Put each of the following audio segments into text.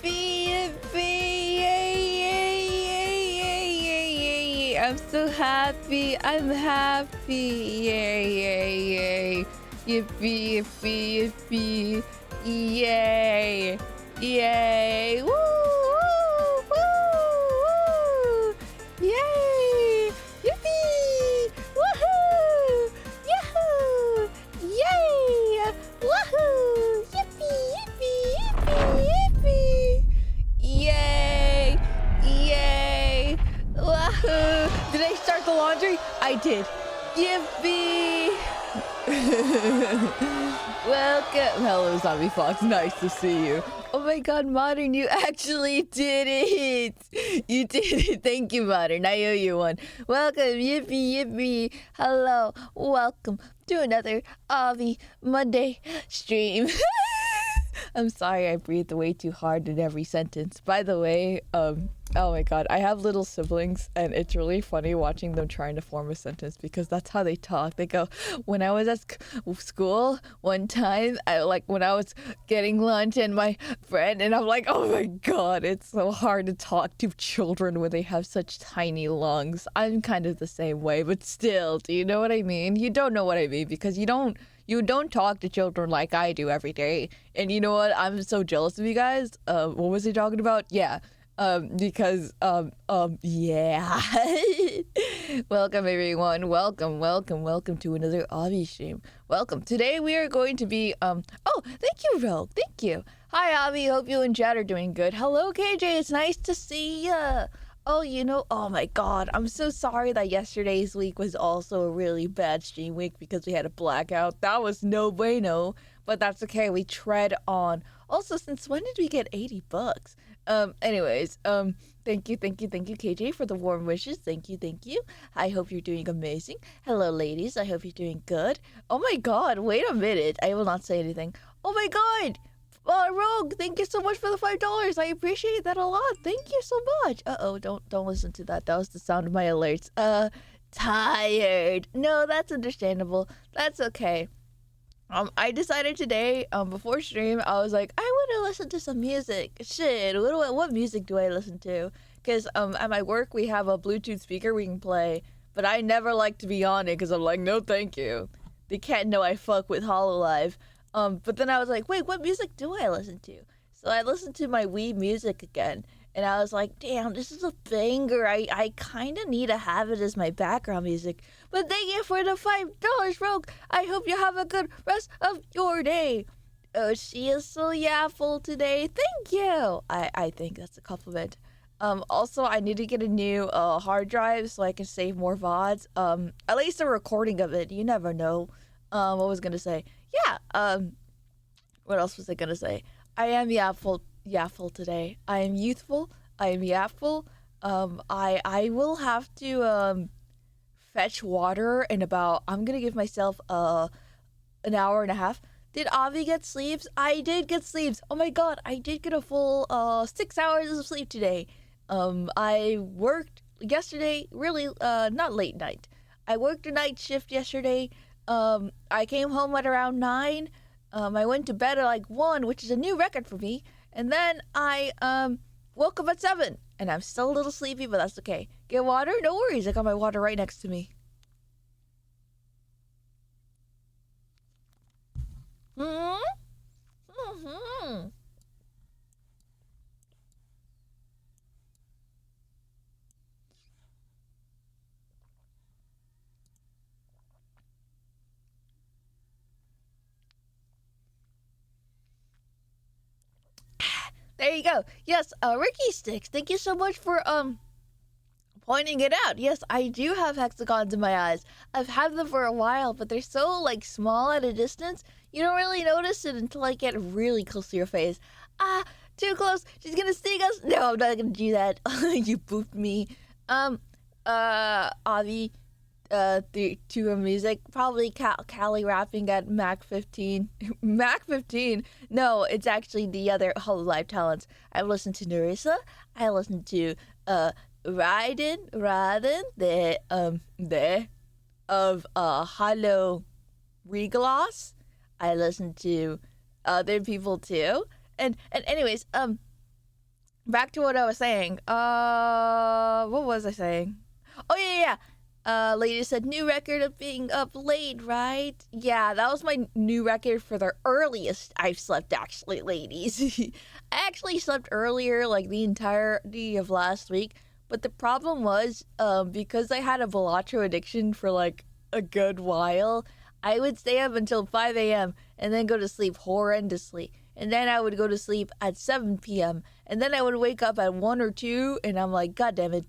yippee, yay, yay, yay, yay, yay, yay. I'm so happy. I'm happy. Yay, yay, yay. Yippee, yippee, yippee. Yay. Yay. Woo, woo, woo, woo. Yay. Yippee. Woohoo. Yahoo. Yay. Woohoo. Yippee, yippee, yippee, yippee. Yay. Yay. Wahoo. Did I start the laundry? I did. Yippee. Welcome. Hello, Zombie Fox. Nice to see you. Oh my god, Modern, you actually did it. You did it. Thank you, Modern. I owe you one. Welcome. Yippee, yippee. Hello. Welcome to another Avi Monday stream. I'm sorry I breathed way too hard in every sentence. By the way, oh my god, I have little siblings and it's really funny watching them trying to form a sentence because that's how they talk. They go, when I was at school one time, when I was getting lunch and my friend, and I'm like, oh my god, it's so hard to talk to children when they have such tiny lungs. I'm kind of the same way, but still, do you know what I mean? You don't know what I mean because you don't talk to children like I do every day. And you know what? I'm so jealous of you guys. What was he talking about? Yeah. Yeah. Welcome everyone. Welcome to another Avi stream. Welcome. Today we are going to be, oh, thank you, Rogue. Thank you. Hi, Avi. Hope you and Chad are doing good. Hello, KJ. It's nice to see ya. Oh my god, I'm so sorry that yesterday's week was also a really bad stream week because we had a blackout. That was no bueno, but that's okay. We tread on. Also, since when did we get $80? Anyways, thank you, KJ, for the warm wishes. Thank you. I hope you're doing amazing. Hello, ladies. I hope you're doing good. Oh my god, wait a minute. I will not say anything. Oh my god. Rogue, thank you so much for the $5. I appreciate that a lot. Thank you so much. Don't listen to that. That was the sound of my alerts. Tired. No, that's understandable. That's okay. I decided today, before stream, I was like, I want to listen to some music. Shit, what music do I listen to? Because at my work we have a Bluetooth speaker we can play, but I never like to be on it because I'm like, no, thank you. They can't know I fuck with Hololive. But then I was like, wait, what music do I listen to? So I listened to my Wii music again, and I was like, damn, this is a banger. I kind of need to have it as my background music. But thank you for the $5, Rogue. I hope you have a good rest of your day. Oh, she is so full today. Thank you. I think that's a compliment. Also, I need to get a new hard drive so I can save more VODs. At least a recording of it. You never know. What was I gonna say? Yeah, what else was I gonna say? I am yaffle today. I am youthful. I am yaffle. I will have to fetch water in about, I'm gonna give myself an hour and a half. Did Avi get sleeps? I did get sleeps. Oh my god, I did get a full 6 hours of sleep today. I worked yesterday, really not late night. I worked a night shift yesterday. I came home at around 9. I went to bed at like 1, which is a new record for me. And then I woke up at 7. And I'm still a little sleepy, but that's okay. Get water? No worries. I got my water right next to me. Mm-hmm. There you go. Yes, Ricky Sticks, thank you so much for pointing it out. Yes, I do have hexagons in my eyes. I've had them for a while, but they're so like small at a distance, you don't really notice it until I get really close to your face. Ah, too close. She's gonna sting us. No, I'm not gonna do that. You booped me. Avi, to a music, probably Callie rapping at Mac 15. Mac 15? No, it's actually the other Hololive talents. I listened to Narissa. I listened to Raiden, the of Hollow Regloss. I listened to other people too. And anyways, back to what I was saying. What was I saying? Oh yeah. Lady said new record of being up late, right? Yeah, that was my new record for the earliest I've slept. Actually, ladies, I actually slept earlier, like the entirety of last week. But the problem was, because I had a Velatro addiction for like a good while, I would stay up until 5 a.m. and then go to sleep horrendously. And then I would go to sleep at 7 p.m. And then I would wake up at 1 or 2, and I'm like, God damn it.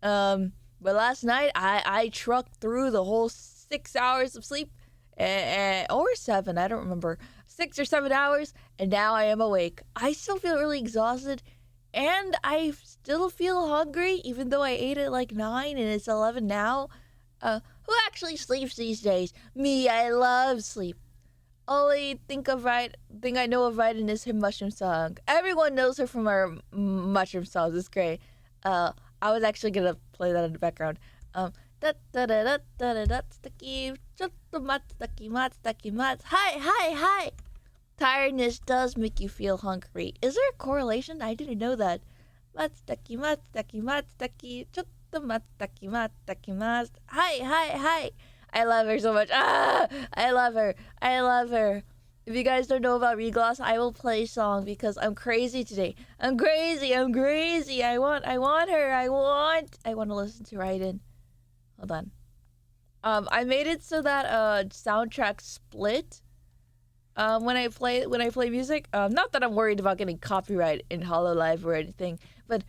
But last night, I trucked through the whole 6 hours of sleep, or 7, I don't remember. 6 or 7 hours, and now I am awake. I still feel really exhausted, and I still feel hungry, even though I ate at like 9 and it's 11 now. Who actually sleeps these days? Me, I love sleep. Only thing I know of writing is her mushroom song. Everyone knows her from her mushroom songs. It's great. I was actually gonna play that in the background. Da da da da da da da sticky, sticky mat. Hi. Tiredness does make you feel hungry. Is there a correlation? I didn't know that. Sticky, sticky mat. Hi. I love her so much. I love her. If you guys don't know about Regloss, I will play a song because I'm crazy today. I'm crazy. I want her. I want to listen to Raiden. Hold on. I made it so that soundtrack split. When I play music. Not that I'm worried about getting copyright in Hololive or anything, but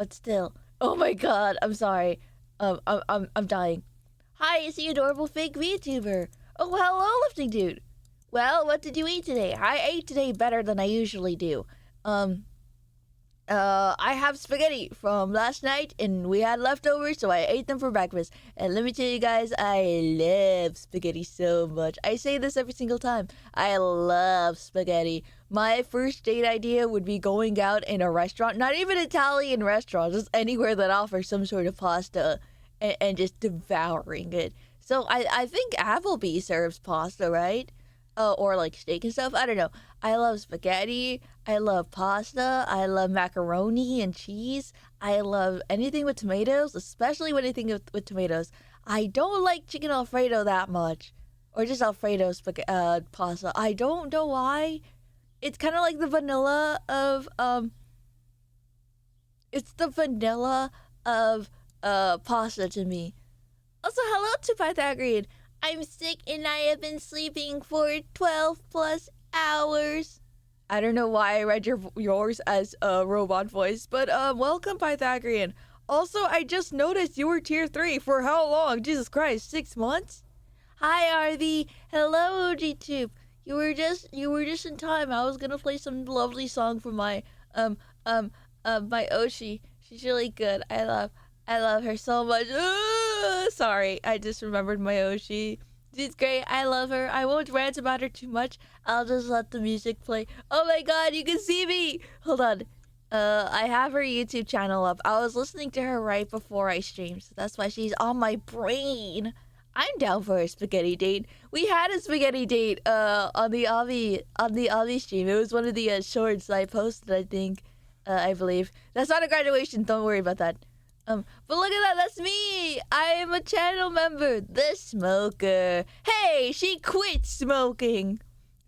still. Oh my god, I'm sorry. I'm dying. Hi, it's the adorable fake VTuber. Oh, hello, lifting dude. Well, what did you eat today? I ate today better than I usually do. I have spaghetti from last night, and we had leftovers, so I ate them for breakfast. And let me tell you guys, I love spaghetti so much. I say this every single time. I love spaghetti. My first date idea would be going out in a restaurant, not even an Italian restaurant, just anywhere that offers some sort of pasta, and just devouring it. So I think Applebee serves pasta, right? Or like steak and stuff. I don't know. I love spaghetti. I love pasta. I love macaroni and cheese. I love anything with tomatoes, especially anything with tomatoes. I don't like chicken Alfredo that much, or just Alfredo pasta. I don't know why. It's kind of like the vanilla of It's the vanilla of pasta to me. Also, hello to Pythagorean. I'm sick and I have been sleeping for 12 plus hours. I don't know why I read yours as a robot voice, but welcome Pythagorean. Also, I just noticed you were tier 3 for how long? Jesus Christ, 6 months? Hi RV. Hello GTube. You were just in time. I was gonna play some lovely song from my my Oshi. She's really good. I love her so much. Sorry, I just remembered my Oshi. She's great. I love her. I won't rant about her too much. I'll just let the music play. Oh my god, you can see me! Hold on. I have her YouTube channel up. I was listening to her right before I streamed, so that's why she's on my brain. I'm down for a spaghetti date. We had a spaghetti date on the Avi stream. It was one of the shorts I posted, I think. I believe. That's not a graduation, don't worry about that. But look at that, that's me! I am a channel member, the smoker. Hey, she quit smoking!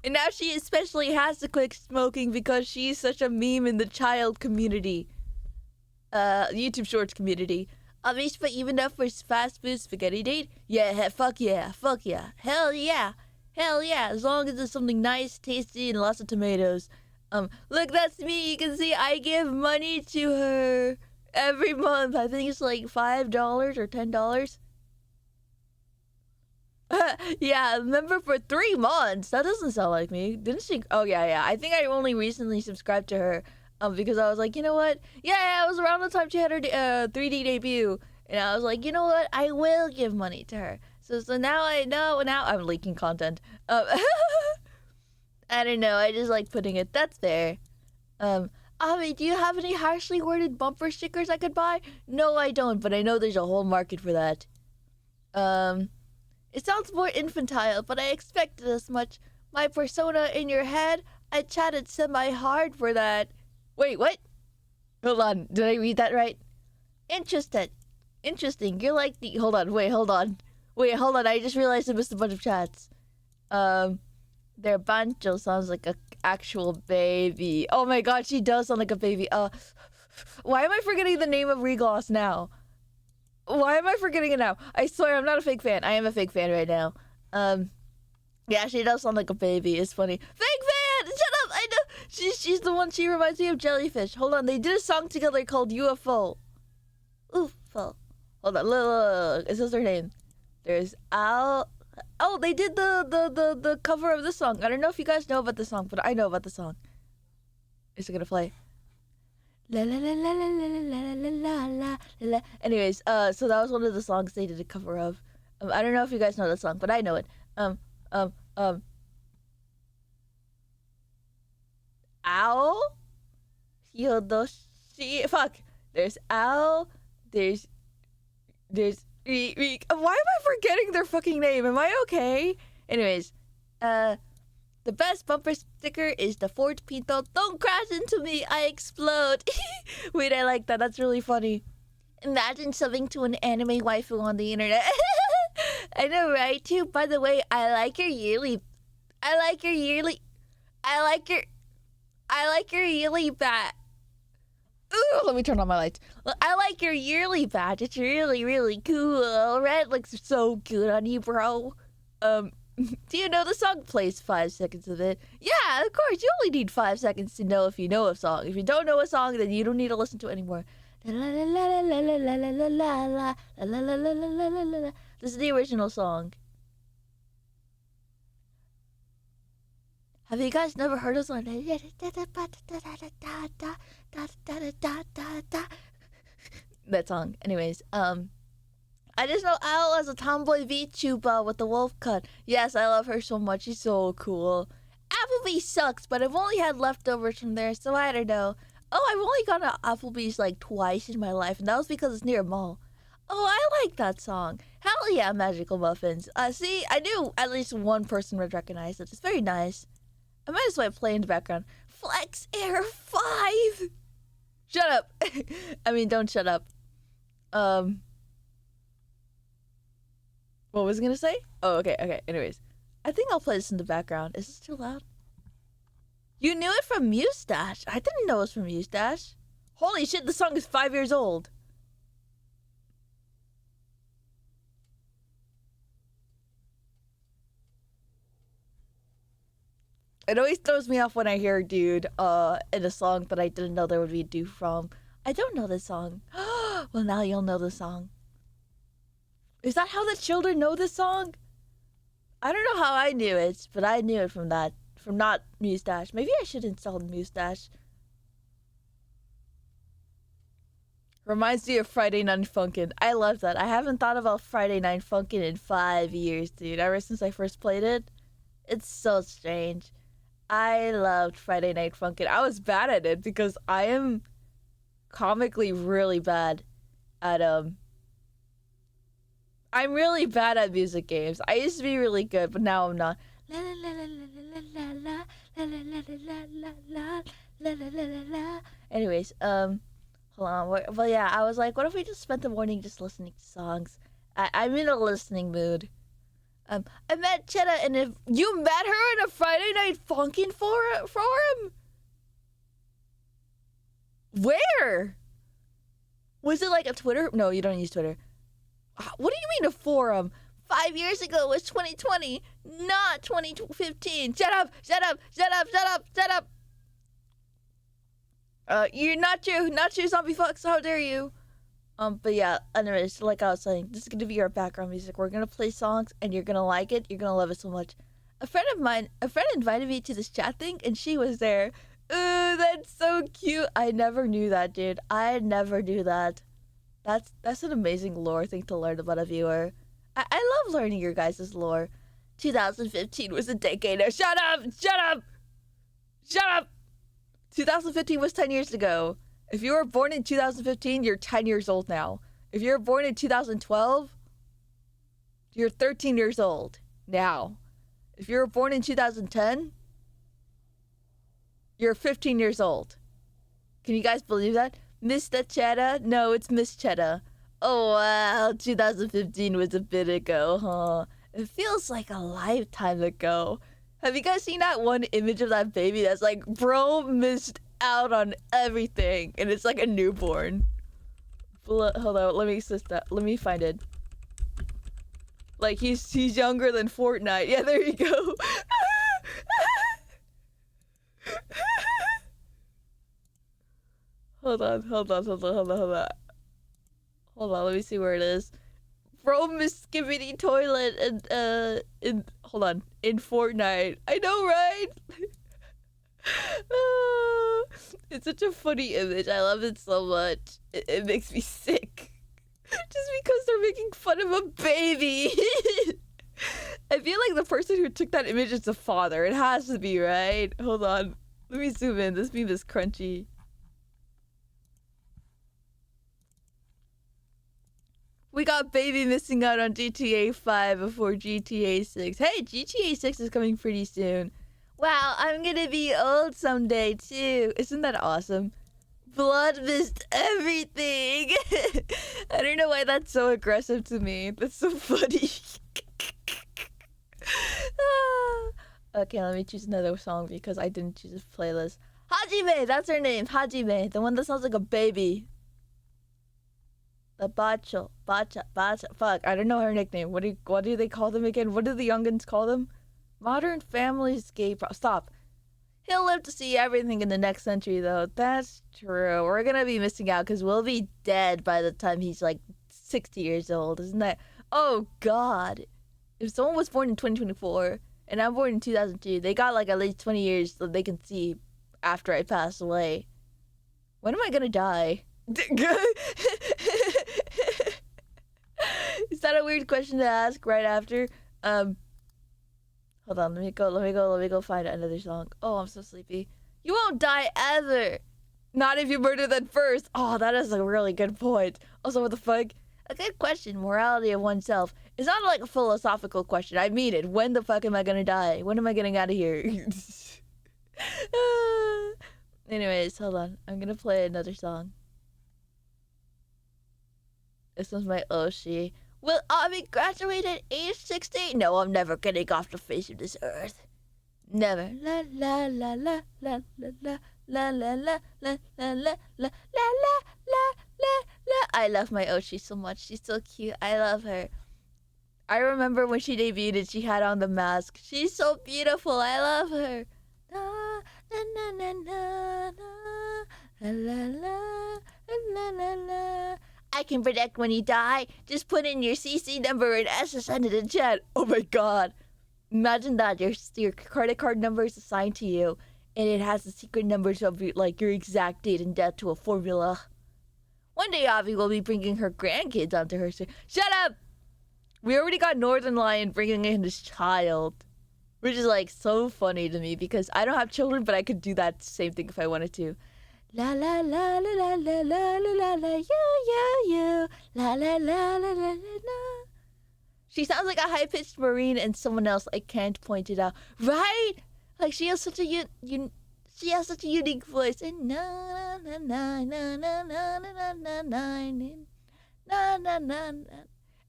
And now she especially has to quit smoking because she's such a meme in the child community. YouTube Shorts community. But even up for fast food spaghetti date? Yeah, fuck yeah. Hell yeah, as long as it's something nice, tasty, and lots of tomatoes. Look, that's me, you can see I give money to her. Every month, I think it's like $5 or $10. Yeah, member for 3 months. That doesn't sound like me. Didn't she? Oh yeah. I think I only recently subscribed to her, because I was like, you know what? Yeah, it was around the time she had her 3D debut, and I was like, you know what? I will give money to her. So now I know. Now I'm leaking content. I don't know. I just like putting it. That's fair. Ami, do you have any harshly worded bumper stickers I could buy? No, I don't, but I know there's a whole market for that. It sounds more infantile, but I expected as much. My persona in your head, I chatted semi-hard for that. Wait, what? Hold on. Did I read that right? Interested. Interesting. You're like the. Hold on. Wait, hold on. Wait, hold on. I just realized I missed a bunch of chats. Their banjo sounds like a actual baby. Oh my god, she does sound like a baby. Why am I forgetting the name of Regloss now? Why am I forgetting it now? I swear I'm not a fake fan. I am a fake fan right now. Yeah, she does sound like a baby. It's funny. Fake fan! Shut up! I know. She's the one. She reminds me of Jellyfish. Hold on. They did a song together called UFO. UFO. Hold on. Look. Is this her name? There's Al. Oh, they did the cover of this song. I don't know if you guys know about the song, but I know about the song. Is it gonna play? La la la la la la la la la la. Anyways, so that was one of the songs they did a cover of. I don't know if you guys know that song, but I know it. Ow. Yodoshi. Fuck. There's Ow. There's. Why am I forgetting their fucking name? Am I okay? Anyways, the best bumper sticker is the Ford Pinto. Don't crash into me, I explode. Wait, I like that. That's really funny. Imagine subbing to an anime waifu on the internet. I know, right? Too. By the way, I like your yearly bat. Ooh, let me turn on my lights. I like your yearly badge. It's really, really cool. Red looks so good on you, bro. Do you know the song? Plays 5 seconds of it. Yeah, of course. You only need 5 seconds to know if you know a song. If you don't know a song, then you don't need to listen to it anymore. This is the original song. Have you guys never heard of song? That song. Anyways, I just know Owl as a tomboy VTuber with the wolf cut. Yes, I love her so much. She's so cool. Applebee's sucks, but I've only had leftovers from there, so I don't know. Oh, I've only gone to Applebee's like twice in my life, and that was because it's near a mall. Oh, I like that song. Hell yeah, Magical Muffins. See, I knew at least one person would recognize it. It's very nice. I might as well play in the background. Flex Air 5! Shut up! I mean, don't shut up. What was I gonna say? Oh, okay. Anyways. I think I'll play this in the background. Is this too loud? You knew it from Mustache. I didn't know it was from Mustache. Holy shit, the song is 5 years old. It always throws me off when I hear dude in a song that I didn't know there would be a dude from. I don't know this song. Well, now you'll know the song. Is that how the children know this song? I don't know how I knew it, but I knew it from that. From not Mustache. Maybe I should install Mustache. Reminds me of Friday Night Funkin'. I love that. I haven't thought about Friday Night Funkin' in 5 years, dude. Ever since I first played it. It's so strange. I loved Friday Night Funkin'. I was bad at it because I am comically really bad at I'm really bad at music games. I used to be really good, but now I'm not. Anyways, hold on. Well, yeah, I was like, what if we just spent the morning just listening to songs? I'm in a listening mood. I met Cheddar, and if you met her in a Friday Night Funkin' forum? Where? Was it like a Twitter? No, you don't use Twitter. What do you mean a forum? 5 years ago was 2020, not 2015. Shut up! You're not you, zombie fucks. How dare you? But yeah, anyways, like I was saying, this is gonna be our background music. We're gonna play songs, and you're gonna like it. You're gonna love it so much. A friend invited me to this chat thing, and she was there. Ooh, that's so cute. I never knew that, dude. I never knew that. That's an amazing lore thing to learn about a viewer. I love learning your guys' lore. 2015 was a decade of shut up! 2015 was 10 years ago. If you were born in 2015, you're 10 years old now. If you were born in 2012, you're 13 years old now. If you were born in 2010, you're 15 years old. Can you guys believe that? Mr. Cheddar? No, it's Miss Cheddar. Oh wow, 2015 was a bit ago, huh? It feels like a lifetime ago. Have you guys seen that one image of that baby that's like, bro missed out on everything, and it's like a newborn. Hold on, let me find it. Like he's younger than Fortnite. Yeah, there you go. Hold on. Hold on, let me see where it is. From Miss Skibbity Toilet and in Fortnite. I know, right? It's such a funny image. I love it so much. It makes me sick. Just because they're making fun of a baby. I feel like the person who took that image is the father. It has to be, right? Hold on. Let me zoom in. This meme is crunchy. We got baby missing out on GTA 5 before GTA 6. Hey, GTA 6 is coming pretty soon. Wow, I'm gonna be old someday too. Isn't that awesome? Blood missed everything. I don't know why that's so aggressive to me. That's so funny. Okay, let me choose another song because I didn't choose a playlist. Hajime, that's her name. Hajime, the one that sounds like a baby. The bacha. Fuck, I don't know her nickname. What do they call them again? What do the youngins call them? Modern Family's gay Stop. He'll live to see everything in the next century, though. That's true. We're gonna be missing out because we'll be dead by the time he's like 60 years old, isn't that? Oh, God. If someone was born in 2024 and I'm born in 2002, they got like at least 20 years so they can see after I pass away. When am I gonna die? Is that a weird question to ask right after? Hold on, let me go find another song. Oh, I'm so sleepy. You won't die ever. Not if you murder them first. Oh, that is a really good point. Also, what the fuck? A good question, morality of oneself. It's not like a philosophical question. I mean it. When the fuck am I gonna die? When am I getting out of here? Anyways, hold on. I'm gonna play another song. This one's my oshi. Will Abby graduate at age 16? No, I'm never getting off the face of this earth. Never. La la la la la la la la la la la la la la la la la. I love my oshi so much. She's so cute. I love her. I remember when she debuted and she had on the mask. She's so beautiful. I love her. Na na na na na la la la la la. I can predict when you die. Just put in your CC number and SSN in the chat. Oh my god. Imagine that. Your credit card number is assigned to you. And it has the secret numbers of your exact date and death to a formula. One day Avi will be bringing her grandkids onto her. Shut up! We already got Northern Lion bringing in his child. Which is like so funny to me because I don't have children, but I could do that same thing if I wanted to. La la la la la la la la la you la la la la la la. She sounds like a high-pitched Marine and someone else. I can't point it out. Right? Like she has such a she has such a unique voice. And na na na na na na na na na na na.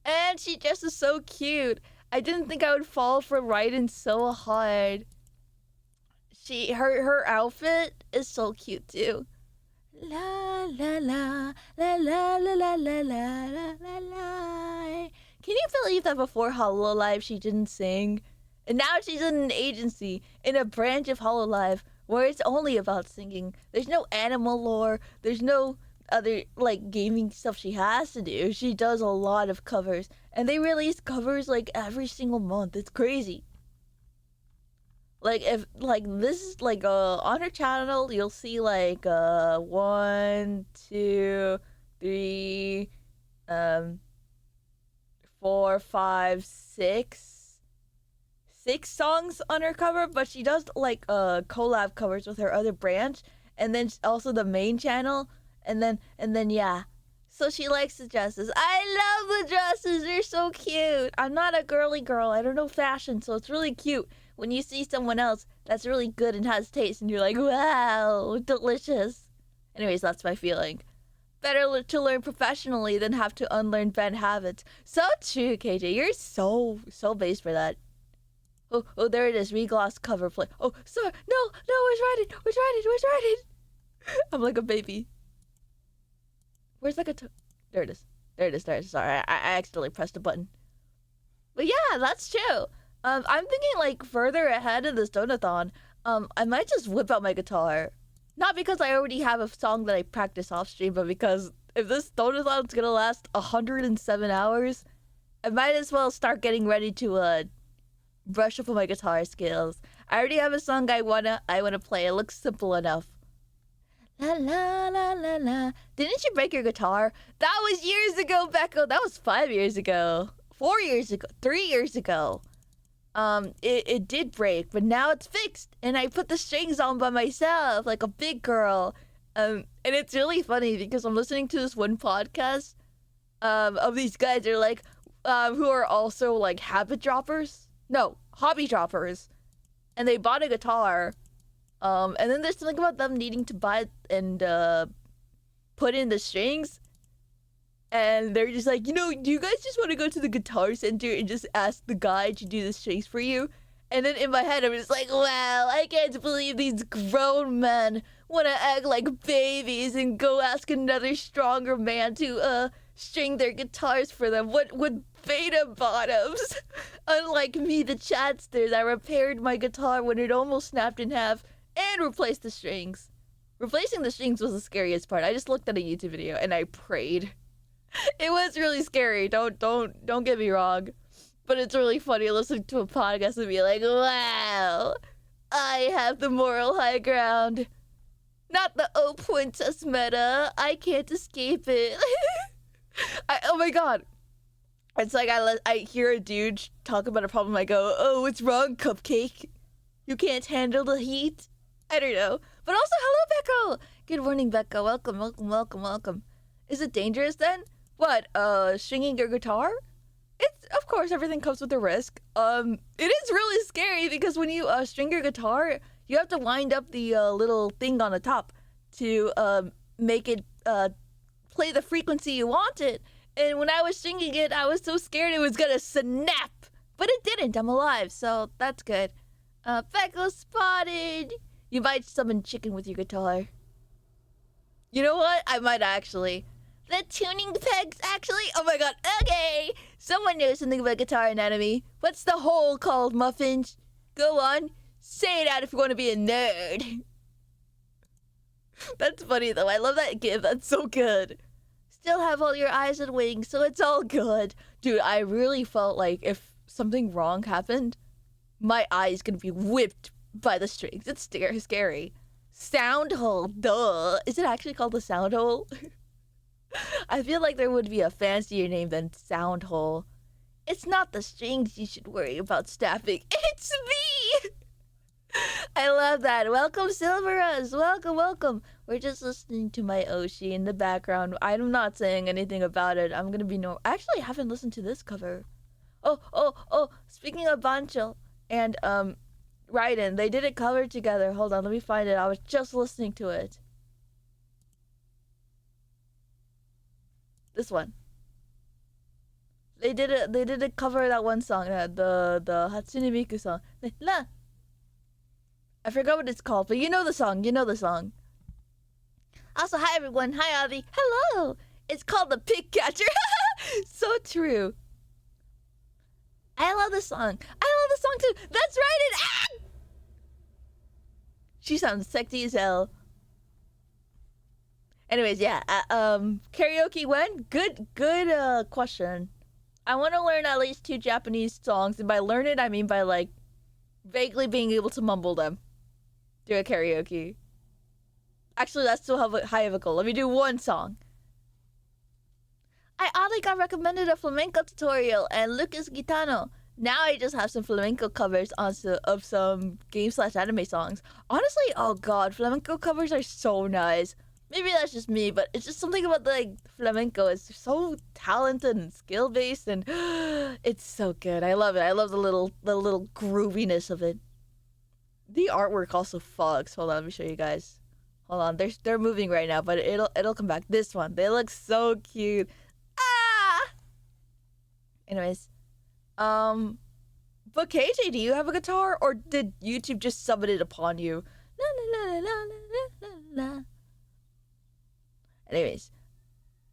And she just is so cute. I didn't think I would fall for Raiden so hard. Her outfit is so cute too. La la la la la la la la la la la. Can you believe that before Hololive she didn't sing? And now she's in an agency, in a branch of Hololive, where it's only about singing. There's no animal lore, there's no other like gaming stuff she has to do. She does a lot of covers. And they release covers like every single month. It's crazy. Like if like this is like on her channel you'll see like 1, 2, 3 4, 5, 6 songs on her cover, but she does like collab covers with her other branch and then also the main channel and then yeah. So she likes the dresses. I love the dresses. They're so cute. I'm not a girly girl. I don't know fashion, so it's really cute when you see someone else that's really good and has taste and you're like, wow, delicious. Anyways, that's my feeling. Better to learn professionally than have to unlearn bad habits. So true, KJ. You're so based for that. Oh, there it is. Regloss cover play. Oh, sorry. No, where's Raiden? Where's Raiden? I'm like a baby. Where's the guitar? There it is. Sorry, I accidentally pressed a button. But yeah, that's true. I'm thinking like further ahead of this donathon. I might just whip out my guitar. Not because I already have a song that I practice off stream, but because if this donathon's gonna last 107 hours, I might as well start getting ready to brush up on my guitar skills. I already have a song I wanna play. It looks simple enough. La la la la la. Didn't you break your guitar? That was years ago, Becco. That was 5 years ago. 4 years ago. 3 years ago. It did break, but now it's fixed, and I put the strings on by myself like a big girl. And it's really funny because I'm listening to this one podcast of these guys. They're like who are also like habit droppers. No, hobby droppers. And they bought a guitar. And then there's something about them needing to buy and put in the strings. And they're just like, do you guys just want to go to the guitar center and just ask the guy to do the strings for you? And then in my head, I'm just like, wow, I can't believe these grown men want to act like babies and go ask another stronger man to string their guitars for them. What with beta bottoms? Unlike me, the chatster that repaired my guitar when it almost snapped in half and replaced the strings. Replacing the strings was the scariest part. I just looked at a YouTube video and I prayed. It was really scary. Don't get me wrong, but it's really funny listening to a podcast and be like, "Wow, I have the moral high ground." Not the "oh princess" meta. I can't escape it. Oh my god. It's like I hear a dude talk about a problem. I go, "Oh, what's wrong, Cupcake? You can't handle the heat." I don't know. But also, hello, Becco. Good morning, Becco. Welcome. Is it dangerous then? What, stringing your guitar? It's, of course, everything comes with a risk. It is really scary because when you string your guitar, you have to wind up the little thing on the top to make it play the frequency you want it. And when I was stringing it, I was so scared it was gonna snap. But it didn't. I'm alive, so that's good. Becco spotted. You might summon chicken with your guitar. You know what? I might actually. The tuning pegs, actually? Oh my god, okay! Someone knows something about guitar anatomy. What's the hole called, Muffins? Go on, say it out if you want to be a nerd. That's funny, though. I love that gif. That's so good. Still have all your eyes and wings, so it's all good. Dude, I really felt like if something wrong happened, my eye's gonna be whipped by the strings. It's scary. Sound hole, duh. Is it actually called the sound hole? I feel like there would be a fancier name than sound hole. It's not the strings you should worry about snapping. It's me! I love that. Welcome, Silverus. Welcome. We're just listening to my Oshi in the background. I'm not saying anything about it. I'm gonna be Actually, I haven't listened to this cover. Oh. Speaking of Bancho and Raiden, they did a cover together. Hold on, let me find it. I was just listening to it. This one. They did a cover of that one song, the Hatsune Miku song. La. I forgot what it's called, but you know the song. Also, hi everyone. Hi Avi. Hello. It's called the Pig Catcher. So true. I love this song. Too. That's right. She sounds sexy as hell. Anyways, yeah. Karaoke when? Good question. I want to learn at least 2 Japanese songs, and by learn it, I mean by like vaguely being able to mumble them. Do a karaoke. Actually, that's still high of a goal. Let me do 1 song. I oddly got recommended a flamenco tutorial and Lucas Gitano. Now I just have some flamenco covers of some game/anime songs. Honestly, oh god, flamenco covers are so nice. Maybe that's just me, but it's just something about like flamenco. It's so talented and skill based, and it's so good. I love it. I love the little grooviness of it. The artwork also fucks. Hold on, let me show you guys. Hold on, they're moving right now, but it'll come back. This one, they look so cute. Ah. Anyways, but KJ, do you have a guitar, or did YouTube just summon it upon you? La la la la la la la. Anyways,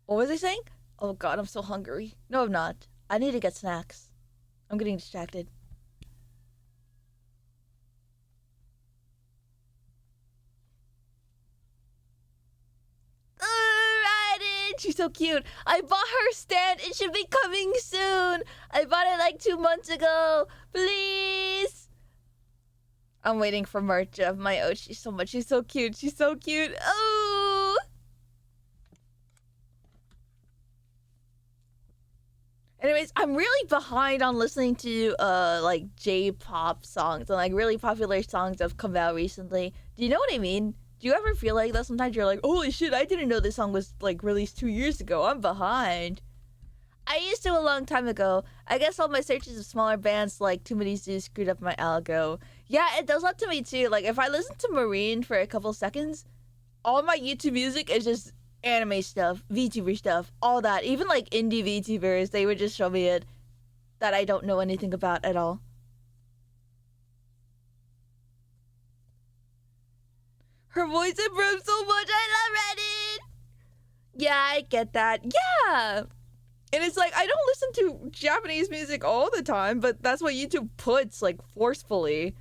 what was I saying? Oh God, I'm so hungry. No, I'm not. I need to get snacks. I'm getting distracted. Raiden! She's so cute. I bought her stand. It should be coming soon. I bought it like 2 months ago. Please. I'm waiting for merch of my Oshi so much. She's so cute. She's so cute. Oh. Anyways, I'm really behind on listening to like J-pop songs and like really popular songs that have come out recently. Do you know what I mean? Do you ever feel like that? Sometimes you're like, holy shit, I didn't know this song was like released 2 years ago. I'm behind. I used to a long time ago. I guess all my searches of smaller bands like Too Many Zoos screwed up my algo. Yeah, it does that to me too. Like if I listen to Marine for a couple seconds, all my YouTube music is just anime stuff, VTuber stuff, all that. Even like indie VTubers, they would just show me it that I don't know anything about at all. Her voice improved so much. I love Reddit. Yeah, I get that. Yeah. And it's like, I don't listen to Japanese music all the time, but that's what YouTube puts, like, forcefully.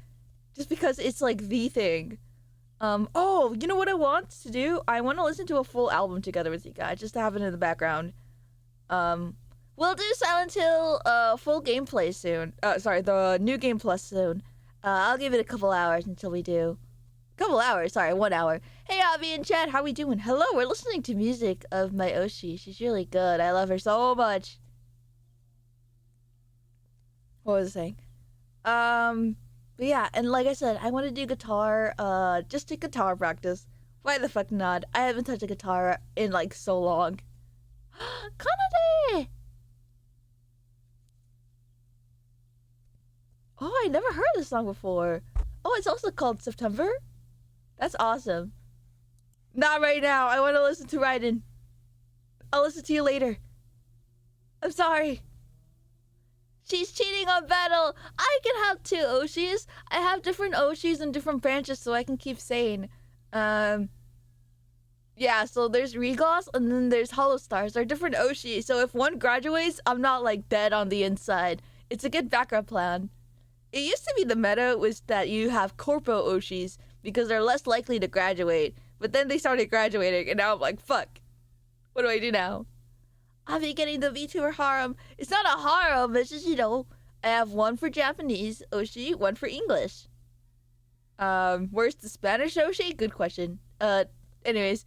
Just because it's, like, the thing. Oh, you know what I want to do? I want to listen to a full album together with you guys, just to have it in the background. We'll do Silent Hill, full gameplay soon. Sorry, the new game plus soon. I'll give it a couple hours until we do. Couple hours, sorry, 1 hour. Hey, Avi and Chad, how we doing? Hello, we're listening to music of my Oshi. She's really good. I love her so much. What was I saying? But yeah, and like I said, I want to do guitar, just to guitar practice. Why the fuck not? I haven't touched a guitar in like so long. Kanade! Oh, I never heard this song before. Oh, it's also called September? That's awesome. Not right now. I want to listen to Raiden. I'll listen to you later. I'm sorry. She's cheating on battle. I can have 2 Oshis. I have different Oshis and different branches so I can keep sane. Yeah, so there's Regloss and then there's Hollow Stars. They're different Oshis. So if one graduates, I'm not like dead on the inside. It's a good backup plan. It used to be the meta was that you have Corpo Oshis because they're less likely to graduate. But then they started graduating, and now I'm like, fuck. What do I do now? I'll be getting the VTuber harem. It's not a harem, it's just, you know, I have 1 for Japanese Oshi, 1 for English. Where's the Spanish Oshi? Good question. Anyways.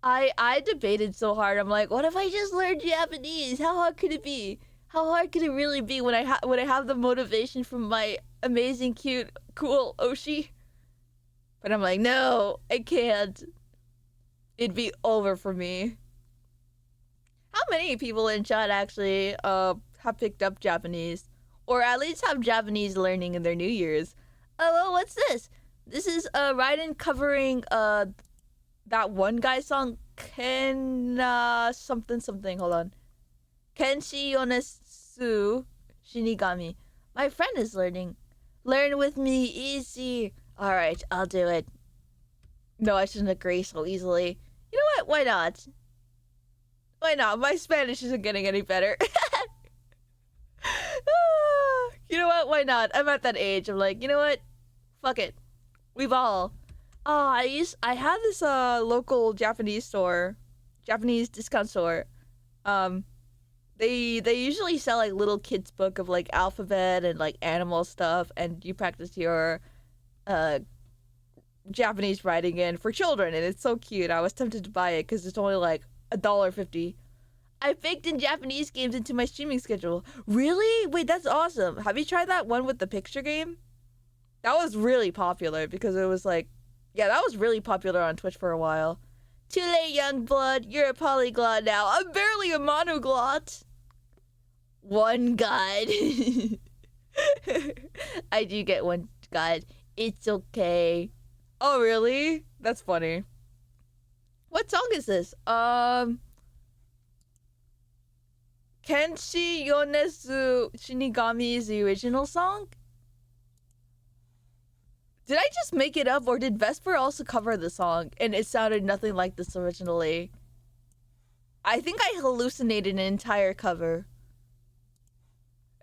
I debated so hard. I'm like, what if I just learned Japanese? How hard could it be? How hard could it really be when I have the motivation from my amazing, cute, cool Oshi? But I'm like, no, I can't. It'd be over for me. How many people in chat actually have picked up Japanese? Or at least have Japanese learning in their New Year's? Oh, what's this? This is Raiden covering that one guy's song, Ken something something. Hold on. Kenshi Yonesu Shinigami. My friend is learning. Learn with me, easy. Alright, I'll do it. No, I shouldn't agree so easily. You know what? Why not? Why not? My Spanish isn't getting any better. You know what? Why not? I'm at that age. I'm like, you know what? Fuck it. We've all. Oh, I had this local Japanese store, Japanese discount store. They usually sell like little kids book of like alphabet and like animal stuff, and you practice your Japanese writing in for children, and it's so cute. I was tempted to buy it because it's only like $1.50. I baked in Japanese games into my streaming schedule. Really? Wait, that's awesome. Have you tried that one with the picture game? That was really popular because it was like, yeah, that was really popular on Twitch for a while. Too late, young blood. You're a polyglot now. I'm barely a monoglot. One god. I do get one god. It's okay. Oh, really? That's funny. What song is this? Kenshi Yonesu Shinigami is the original song? Did I just make it up, or did Vesper also cover the song and it sounded nothing like this originally? I think I hallucinated an entire cover.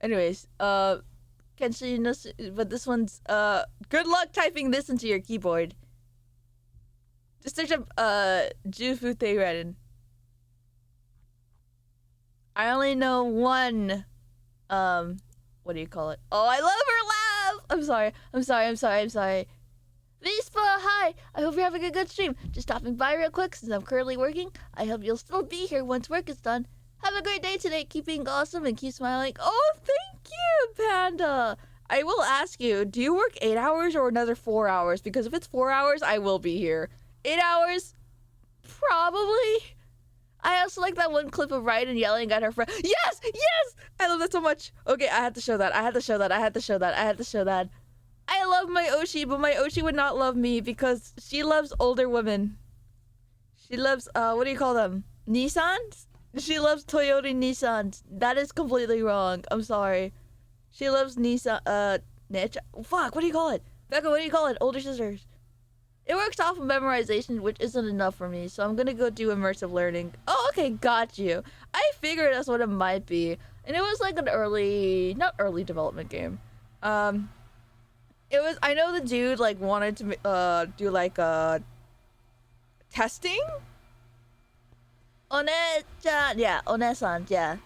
Anyways, Kenshi Yonesu, but this one's, good luck typing this into your keyboard. Just search up, Jufute Redden. I only know one, what do you call it? Oh, I love her laugh! I'm sorry. Vespa, hi! I hope you're having a good stream. Just stopping by real quick since I'm currently working. I hope you'll still be here once work is done. Have a great day today. Keep being awesome and keep smiling. Oh, thank you, Panda! I will ask you, do you work 8 hours or another 4 hours? Because if it's 4 hours, I will be here. 8 hours? Probably. I also like that one clip of Raiden yelling at her friend. Yes! Yes! I love that so much. Okay, I had to show that. I had to show that. I love my Oshi, but my Oshi would not love me because she loves older women. She loves, what do you call them? Nissans? She loves Toyota Nissans. That is completely wrong. I'm sorry. She loves Nissan, niche. Fuck, what do you call it? Becca, what do you call it? Older sisters. It works off of memorization, which isn't enough for me, so I'm gonna go do immersive learning. Oh, okay, got you. I figured that's what it might be. And it was like an not early development game. It was, I know the dude, like, wanted to, do, like, testing? One-chan, yeah, One-san, yeah.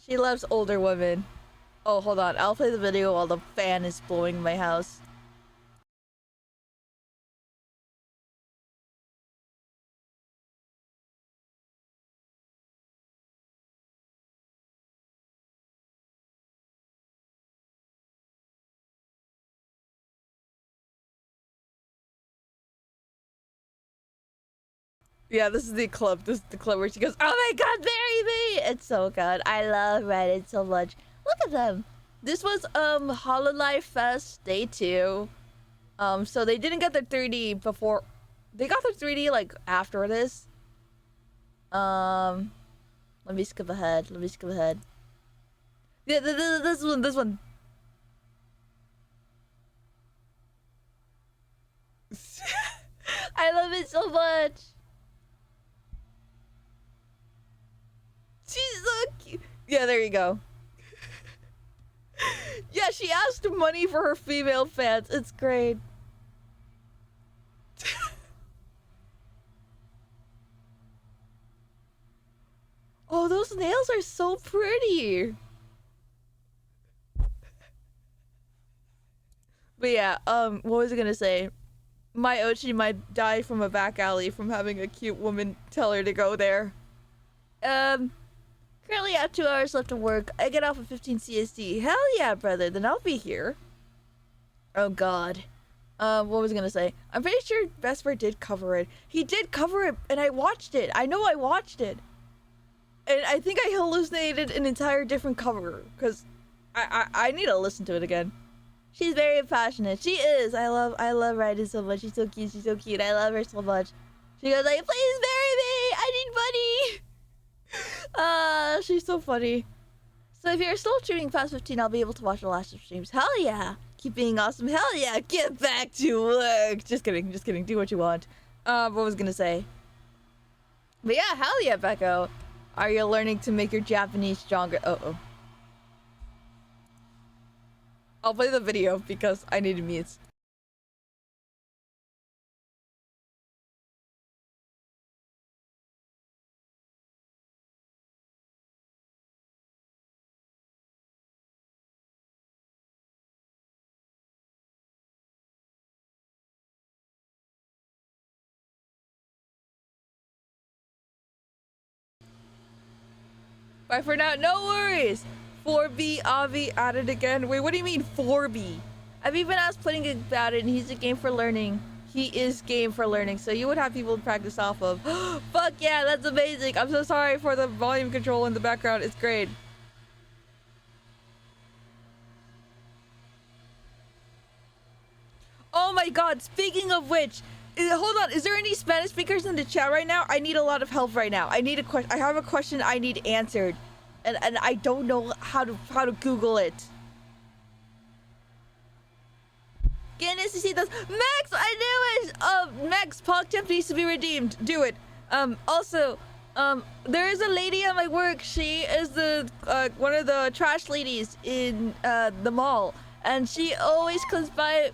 She loves older women. Oh, hold on, I'll play the video while the fan is blowing my house. Yeah, this is the clip. This is the clip where she goes, "Oh my god, marry me!" It's so good. I love Reddit so much. Look at them. This was Hololive Fest Day 2. So they didn't get their 3D before. They got their 3D like after this. Let me skip ahead. Yeah, this one. I love it so much. She's so cute. Yeah, there you go. Yeah, she asked money for her female fans. It's great. Oh, those nails are so pretty. But yeah, what was I gonna say? My Ochi might die from a back alley from having a cute woman tell her to go there. Currently I have 2 hours left of work. I get off at 15 CST. Hell yeah, brother. Then I'll be here. Oh god. What was I gonna say? I'm pretty sure Vesper did cover it. He did cover it, and I watched it. I know I watched it. And I think I hallucinated an entire different cover, because I need to listen to it again. She's very passionate. She is. I love Raiden so much. She's so cute. I love her so much. She goes like, "Please marry me! I need money!" She's so funny. So if you're still streaming past 15, I'll be able to watch the last of streams. Hell yeah! Keep being awesome. Hell yeah! Get back to work! Just kidding. Do what you want. What was I gonna say? But yeah, hell yeah, Becco. Are you learning to make your Japanese stronger? Uh-oh. I'll play the video because I need to mute. Bye for now. No worries. 4B Avi at it again. Wait, what do you mean 4B? I've even asked Pudding about it, and he's a game for learning. He is game for learning, so you would have people to practice off of. Fuck yeah, that's amazing. I'm so sorry for the volume control in the background. It's great. Oh my god, speaking of which, hold on. Is there any Spanish speakers in the chat right now? I need a lot of help right now. I need a question. I have a question I need answered, and I don't know how to Google it. ¿Qué necesitas? Max, I knew it. Max, PogChamp needs to be redeemed. Do it. Also, there is a lady at my work. She is the one of the trash ladies in the mall, and she always comes by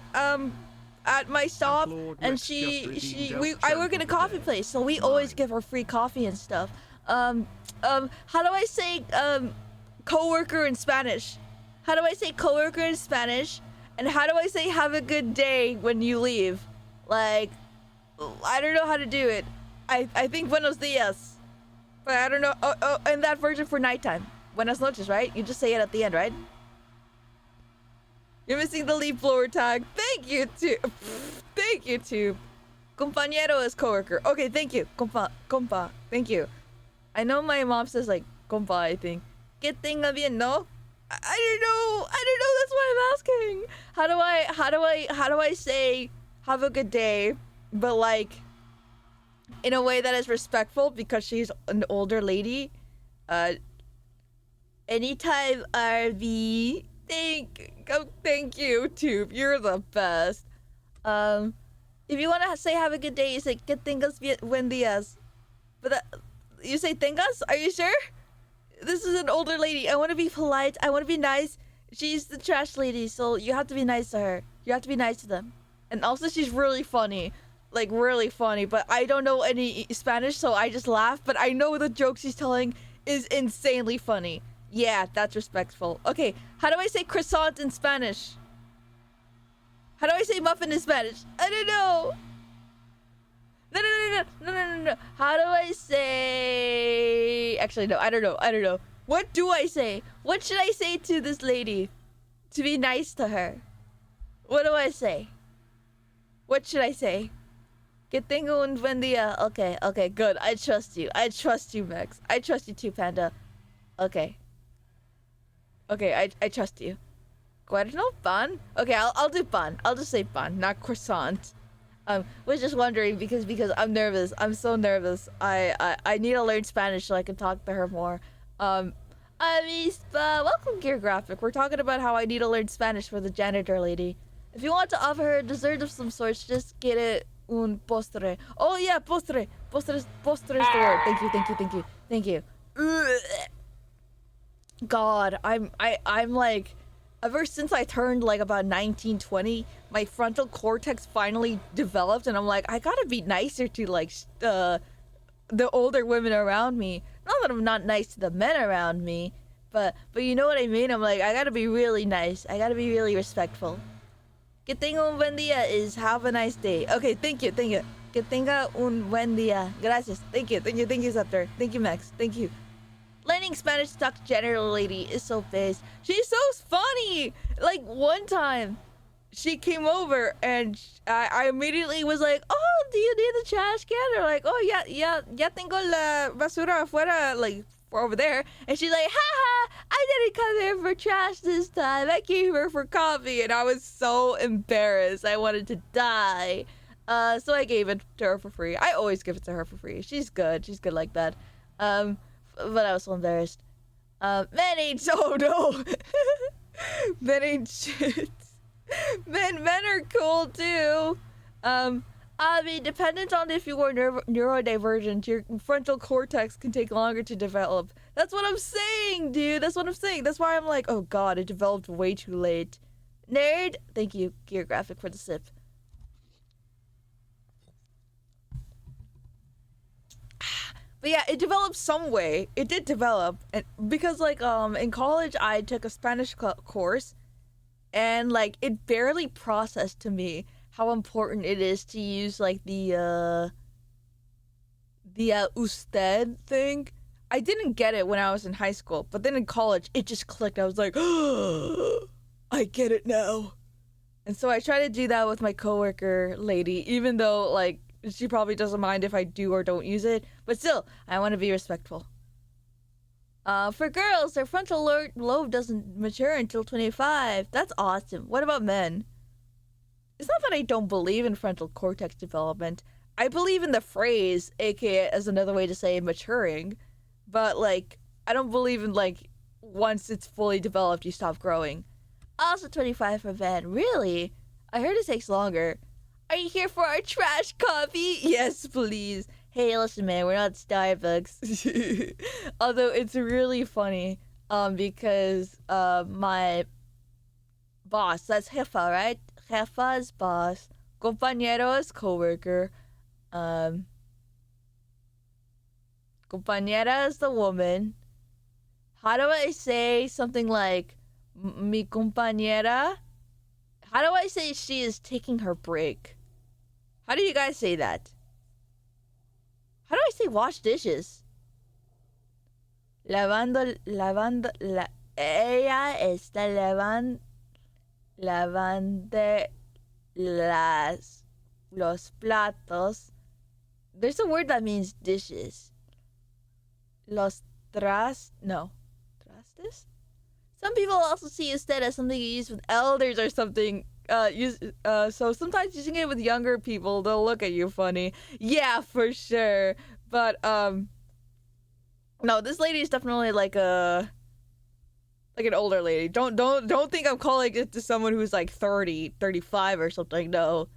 at my stop, and I work in a coffee place, so we always give her free coffee and stuff. How do I say coworker in Spanish? How do I say coworker in Spanish? And how do I say have a good day when you leave? Like, I don't know how to do it. I think buenos dias, but I don't know. Oh, and that version for nighttime. Buenas noches, right? You just say it at the end, right? You're missing the leaf blower tag. Thank you, Tube. Thank you, Tube. Compañero is coworker. Okay, thank you. Compa. Thank you. I know my mom says like compa, I think. Que tenga bien, no? I don't know. That's why I'm asking. How do I say have a good day, but like in a way that is respectful because she's an older lady? Anytime, RV. Thank you, Tube. You're the best. If you want to say have a good day, you say que tengas buen días. But you say tengas? Are you sure? This is an older lady. I want to be polite. I want to be nice. She's the trash lady, so you have to be nice to her. You have to be nice to them. And also, she's really funny. Like, really funny. But I don't know any Spanish, so I just laugh. But I know the joke she's telling is insanely funny. Yeah, that's respectful. Okay, how do I say croissant in Spanish? How do I say muffin in Spanish? I don't know. No. How do I say... Actually, no, I don't know. What do I say? What should I say to this lady to be nice to her? What do I say? What should I say? Que tengo un buen día. Okay, good. I trust you, Max. I trust you too, Panda. Okay, I trust you. Cuerno? Pan? Okay, I'll do pan. I'll just say pan, not croissant. Was just wondering because I'm nervous. I'm so nervous. I need to learn Spanish so I can talk to her more. Avispa, welcome, Gear Graphic. We're talking about how I need to learn Spanish for the janitor lady. If you want to offer her a dessert of some sort, just get it un postre. Oh yeah, postre. Postre is the word. Thank you. Ugh. God, I'm like, ever since I turned like about 19, 20, my frontal cortex finally developed, and I'm like, I gotta be nicer to like the older women around me. Not that I'm not nice to the men around me, but you know what I mean? I'm like, I gotta be really nice. I gotta be really respectful. Que tenga un buen día is have a nice day. Okay, thank you. Que tenga un buen día. Gracias. Thank you, Scepter. Thank you, Max. Thank you. Learning Spanish to talk to general lady is so fast. She's so funny. Like one time, she came over and I immediately was like, "Oh, do you need the trash can?" Or like, "Oh ya tengo la basura afuera, like over there." And she's like, "Haha, I didn't come here for trash this time. I came here for coffee." And I was so embarrassed. I wanted to die. So I gave it to her for free. I always give it to her for free. She's good. She's good like that. But I was so embarrassed. Men ain't so no. Men ain't shit. Men are cool too. I mean, dependent on if you are neurodivergent, your frontal cortex can take longer to develop. That's what I'm saying, dude. That's what I'm saying. That's why I'm like, oh god, it developed way too late. Nerd. Thank you, Gear Graphic, for the sip. But yeah, it developed some way. It did develop, and because like in college I took a Spanish course, and like it barely processed to me how important it is to use like the usted thing. I didn't get it when I was in high school, but then in college it just clicked. I was like, oh, I get it now. And so I try to do that with my coworker lady, even though like she probably doesn't mind if I do or don't use it, but still, I want to be respectful. For girls, their frontal lobe doesn't mature until 25. That's awesome. What about men? It's not that I don't believe in frontal cortex development. I believe in the phrase, aka as another way to say maturing, but like I don't believe in like once it's fully developed you stop growing. Also 25 for Van. Really? I heard it takes longer. Are you here for our trash coffee? Yes, please. Hey, listen, man, we're not Starbucks. Although it's really funny, because my boss, that's Jefa, right? Jefa is boss. Compañero is coworker. Um, compañera is the woman. How do I say something like mi compañera? How do I say she is taking her break? How do you guys say that? How do I say wash dishes? Ella está lavando los platos. There's a word that means dishes. Trastes? Some people also see instead as something you use with elders or something. So sometimes using it with younger people, they'll look at you funny. Yeah, for sure. But no, this lady is definitely like an older lady. Don't think I'm calling it to someone who's like 30, 35 or something. No,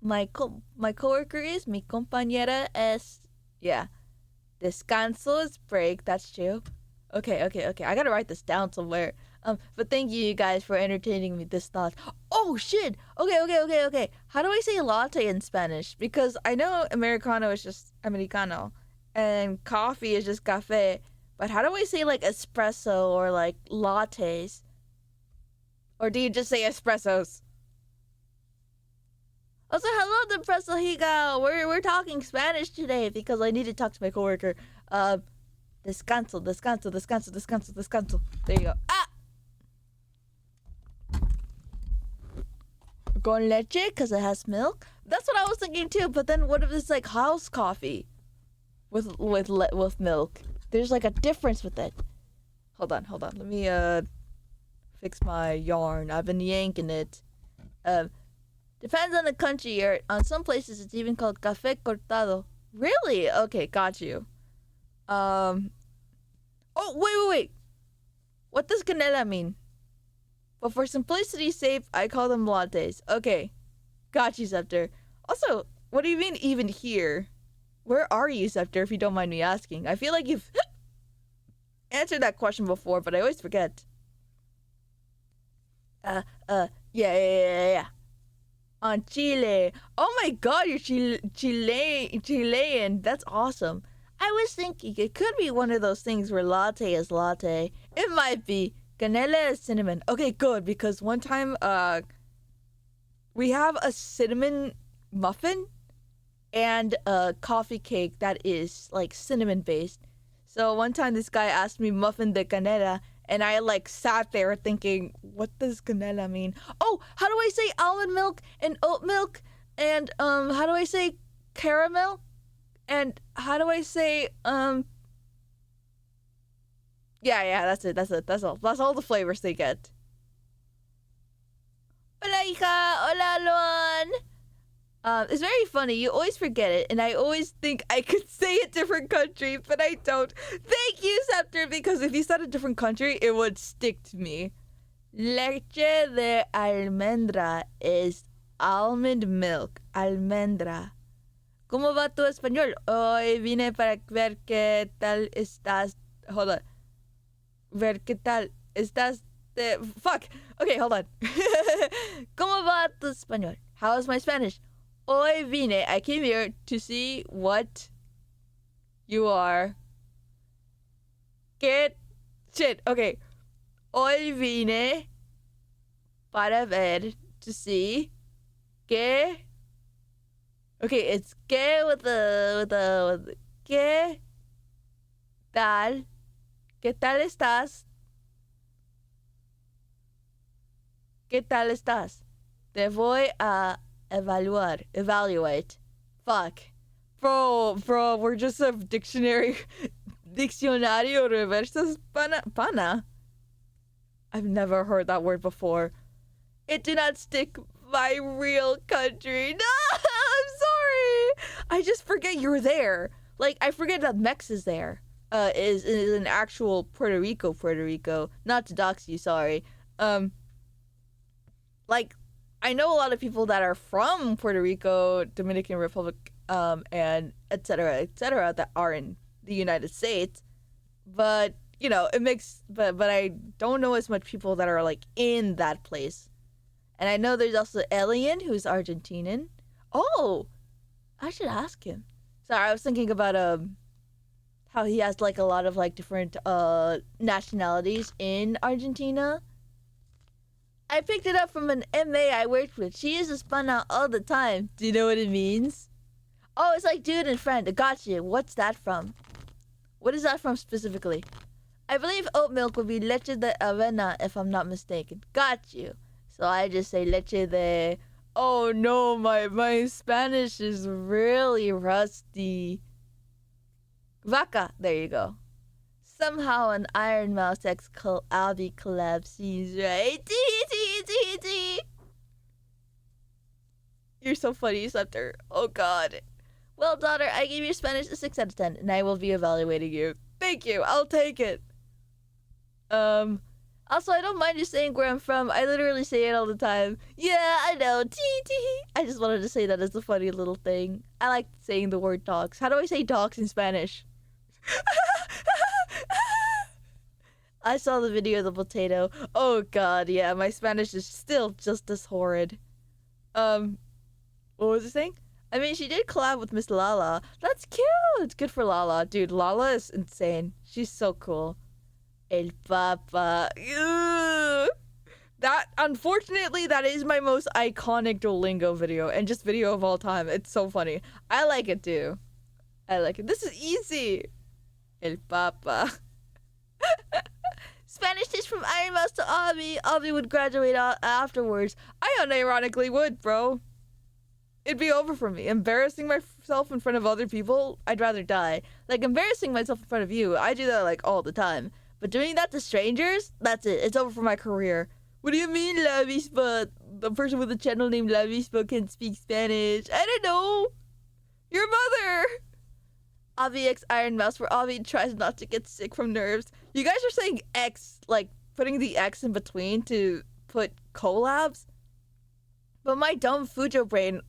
my coworker is mi compañera es, yeah. Descanso is break. That's true. Okay. I gotta write this down somewhere. But thank you guys for entertaining me this thought. Oh shit. Okay. How do I say latte in Spanish? Because I know Americano is just Americano, and coffee is just café. But how do I say like espresso or like lattes? Or do you just say espressos? Also, hello, Depresso Higa. We're talking Spanish today because I need to talk to my coworker. Descanso. There you go. Ah! Con leche, because it has milk. That's what I was thinking too. But then what if it's like house coffee with milk? There's like a difference with it. Hold on. Let me fix my yarn. I've been yanking it. Depends on the country. Or on some places it's even called café cortado. Really? Okay, got you. Oh, wait. What does canela mean? But for simplicity's sake, I call them lattes. Okay. Got you, Scepter. Also, what do you mean even here? Where are you, Scepter, if you don't mind me asking? I feel like you've answered that question before, but I always forget. Yeah. On Chile. Oh my god, you're Chilean. That's awesome. I was thinking it could be one of those things where latte is latte. It might be. Canela is cinnamon. Okay, good, because one time we have a cinnamon muffin and a coffee cake that is like cinnamon based. So one time this guy asked me muffin de canela, and I like sat there thinking, what does canela mean? Oh, how do I say almond milk and oat milk? And how do I say caramel? And how do I say yeah, that's it. That's all. That's all the flavors they get. Hola, hija. Hola, Luan. It's very funny. You always forget it, and I always think I could say a different country, but I don't. Thank you, Scepter, because if you said a different country, it would stick to me. Leche de almendra is almond milk. Almendra. ¿Cómo va tu español? Hoy vine para ver qué tal estás. Hold on. Ver qué tal estás. Fuck. Okay, hold on. ¿Cómo va tu español? How is my Spanish? Hoy vine. I came here to see what you are. Get shit. Okay. Hoy vine para ver to see que. Okay, it's que with the que tal. ¿Qué tal estás? ¿Qué tal estás? Te voy a evaluar. Evaluate. Fuck. Bro, we're just a dictionario reversas pana. I've never heard that word before. It do not stick my real country. No, I'm sorry. I just forget you're there. Like, I forget that Mex is there. Is an actual Puerto Rico. Not to dox you, sorry. Like, I know a lot of people that are from Puerto Rico, Dominican Republic, and et cetera, that are in the United States. But, you know, it makes, but I don't know as much people that are, like, in that place. And I know there's also Alien, who's Argentinian. Oh, I should ask him. Sorry, I was thinking about, how he has, like, a lot of, like, different, nationalities in Argentina. I picked it up from an MA I worked with. She uses fun out all the time. Do you know what it means? Oh, it's like dude and friend. Gotcha. What's that from? What is that from specifically? I believe oat milk would be leche de avena if I'm not mistaken. Got you. So I just say leche de... Oh no, my Spanish is really rusty. Vaca. There you go. Somehow an Iron Mouse X Abby collab seems right. T. You're so funny, Scepter. Oh god. Well, daughter, I gave your Spanish a 6 out of 10, and I will be evaluating you. Thank you. I'll take it. Also, I don't mind you saying where I'm from. I literally say it all the time. Yeah, I know. T. I just wanted to say that as a funny little thing. I like saying the word dogs. How do I say dogs in Spanish? I saw the video of the potato. Oh god, yeah, my Spanish is still just as horrid. What was I saying? I mean, she did collab with Miss Lala. That's cute! Good for Lala. Dude, Lala is insane. She's so cool. El Papa. Ugh. That, unfortunately, that is my most iconic Duolingo video, and just video of all time. It's so funny. I like it, too. I like it. This is easy. El Papa. Spanish teach from Iron Mouse to Avi. Avi would graduate afterwards. I unironically would, bro. It'd be over for me. Embarrassing myself in front of other people, I'd rather die. Like, embarrassing myself in front of you, I do that, like, all the time. But doing that to strangers, that's it. It's over for my career. What do you mean, La Avispa? The person with the channel named La Avispa can speak Spanish. I don't know. Your mother. Avi X Iron Mouse, where Avi tries not to get sick from nerves. You guys are saying X, like, putting the X in between to put collabs? But my dumb Fujo brain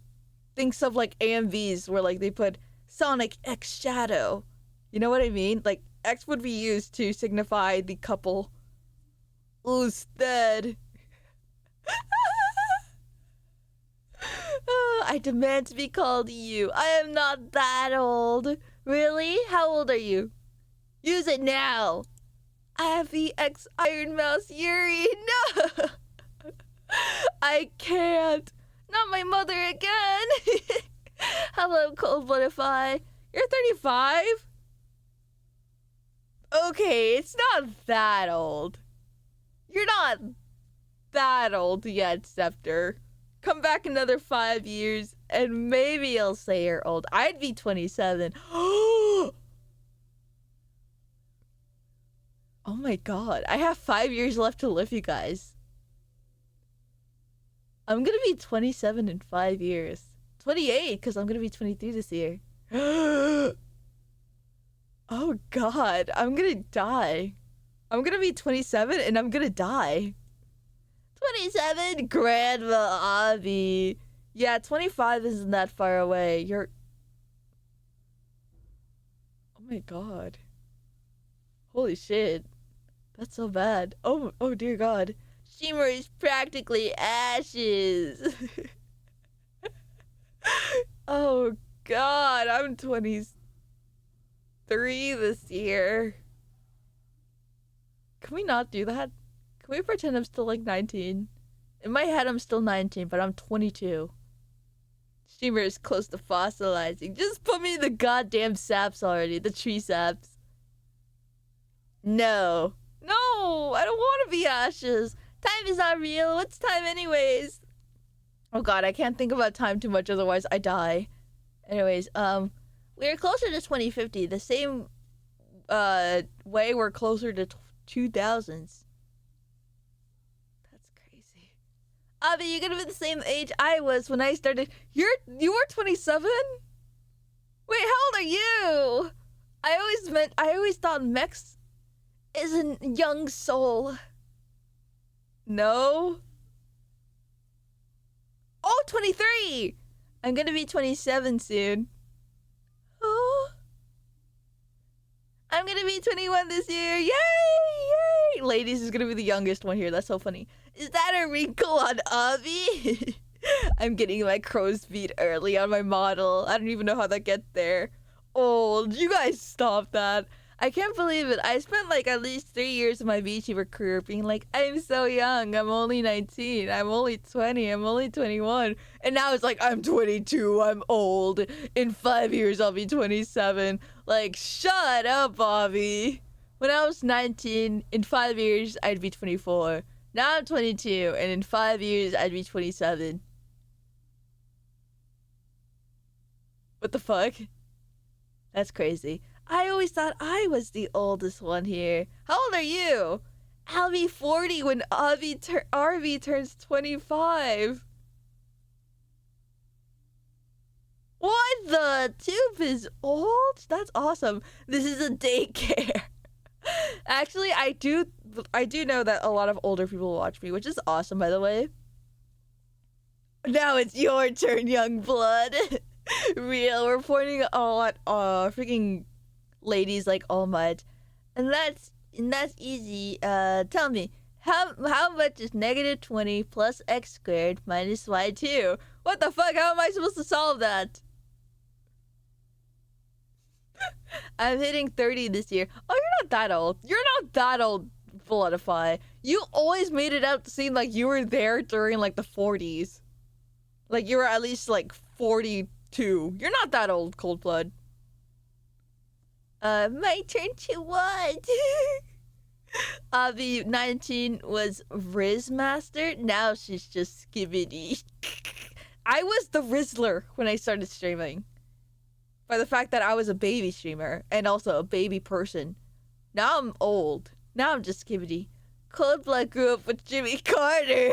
thinks of, like, AMVs where, like, they put Sonic X Shadow. You know what I mean? Like, X would be used to signify the couple. Usted. I demand to be called you. I am not that old. Really? How old are you? Use it now. Avi X Iron Mouse Yuri. No. I can't. Not my mother again. Hello, Cold Butterfly. You're 35? Okay, it's not that old. You're not that old yet, Scepter. Come back another 5 years, and maybe I'll say you're old. I'd be 27. Oh my god. I have 5 years left to live, you guys. I'm gonna be 27 in 5 years. 28, because I'm gonna be 23 this year. Oh god, I'm gonna die. I'm gonna be 27 and I'm gonna die. 27, Grandma Avi. Yeah, 25 isn't that far away. You're... Oh my god. Holy shit. That's so bad. Oh dear god. Shimmer is practically ashes. Oh god, I'm 23 this year. Can we not do that? Can we pretend I'm still like 19? In my head, I'm still 19, but I'm 22. Shimmer is close to fossilizing. Just put me in the goddamn saps already. The tree saps. No. No, I don't want to be ashes. Time is not real. What's time anyways? Oh god, I can't think about time too much, otherwise I die. Anyways, we're closer to 2050. The same, way we're closer to 2000s. That's crazy. Avi, you're gonna be the same age I was when I started. You were 27? Wait, how old are you? I always thought Mex is a young soul. No? Oh, 23! I'm gonna be 27 soon. Oh. I'm gonna be 21 this year. Yay! Yay! Ladies is gonna be the youngest one here. That's so funny. Is that a wrinkle on Avi? I'm getting my crow's feet early on my model. I don't even know how that gets there. Old. You guys stop that. I can't believe it. I spent like at least 3 years of my VTuber career being like, I'm so young. I'm only 19. I'm only 20. I'm only 21. And now it's like, I'm 22. I'm old. In 5 years, I'll be 27. Like, shut up, Bobby. When I was 19, in 5 years, I'd be 24. Now I'm 22. And in 5 years, I'd be 27. What the fuck? That's crazy. I always thought I was the oldest one here. How old are you? I'll be 40 when RV turns 25. What the? Tube is old? That's awesome. This is a daycare. Actually, I do know that a lot of older people watch me, which is awesome, by the way. Now it's your turn, young blood. Real, we're pointing a lot freaking ladies like All Might. And that's easy. Tell me, how much is -20 plus x squared minus y2? What the fuck? How am I supposed to solve that? I'm hitting 30 this year. Oh, you're not that old. You're not that old, Bloodify. You always made it out to seem like you were there during like the 40s. Like you were at least like 42. You're not that old, Cold Blood. My turn to what? The 19 was Riz Master. Now she's just Skibidi. I was the Rizzler when I started streaming. By the fact that I was a baby streamer and also a baby person. Now I'm old. Now I'm just Skibidi. Cold Blood grew up with Jimmy Carter.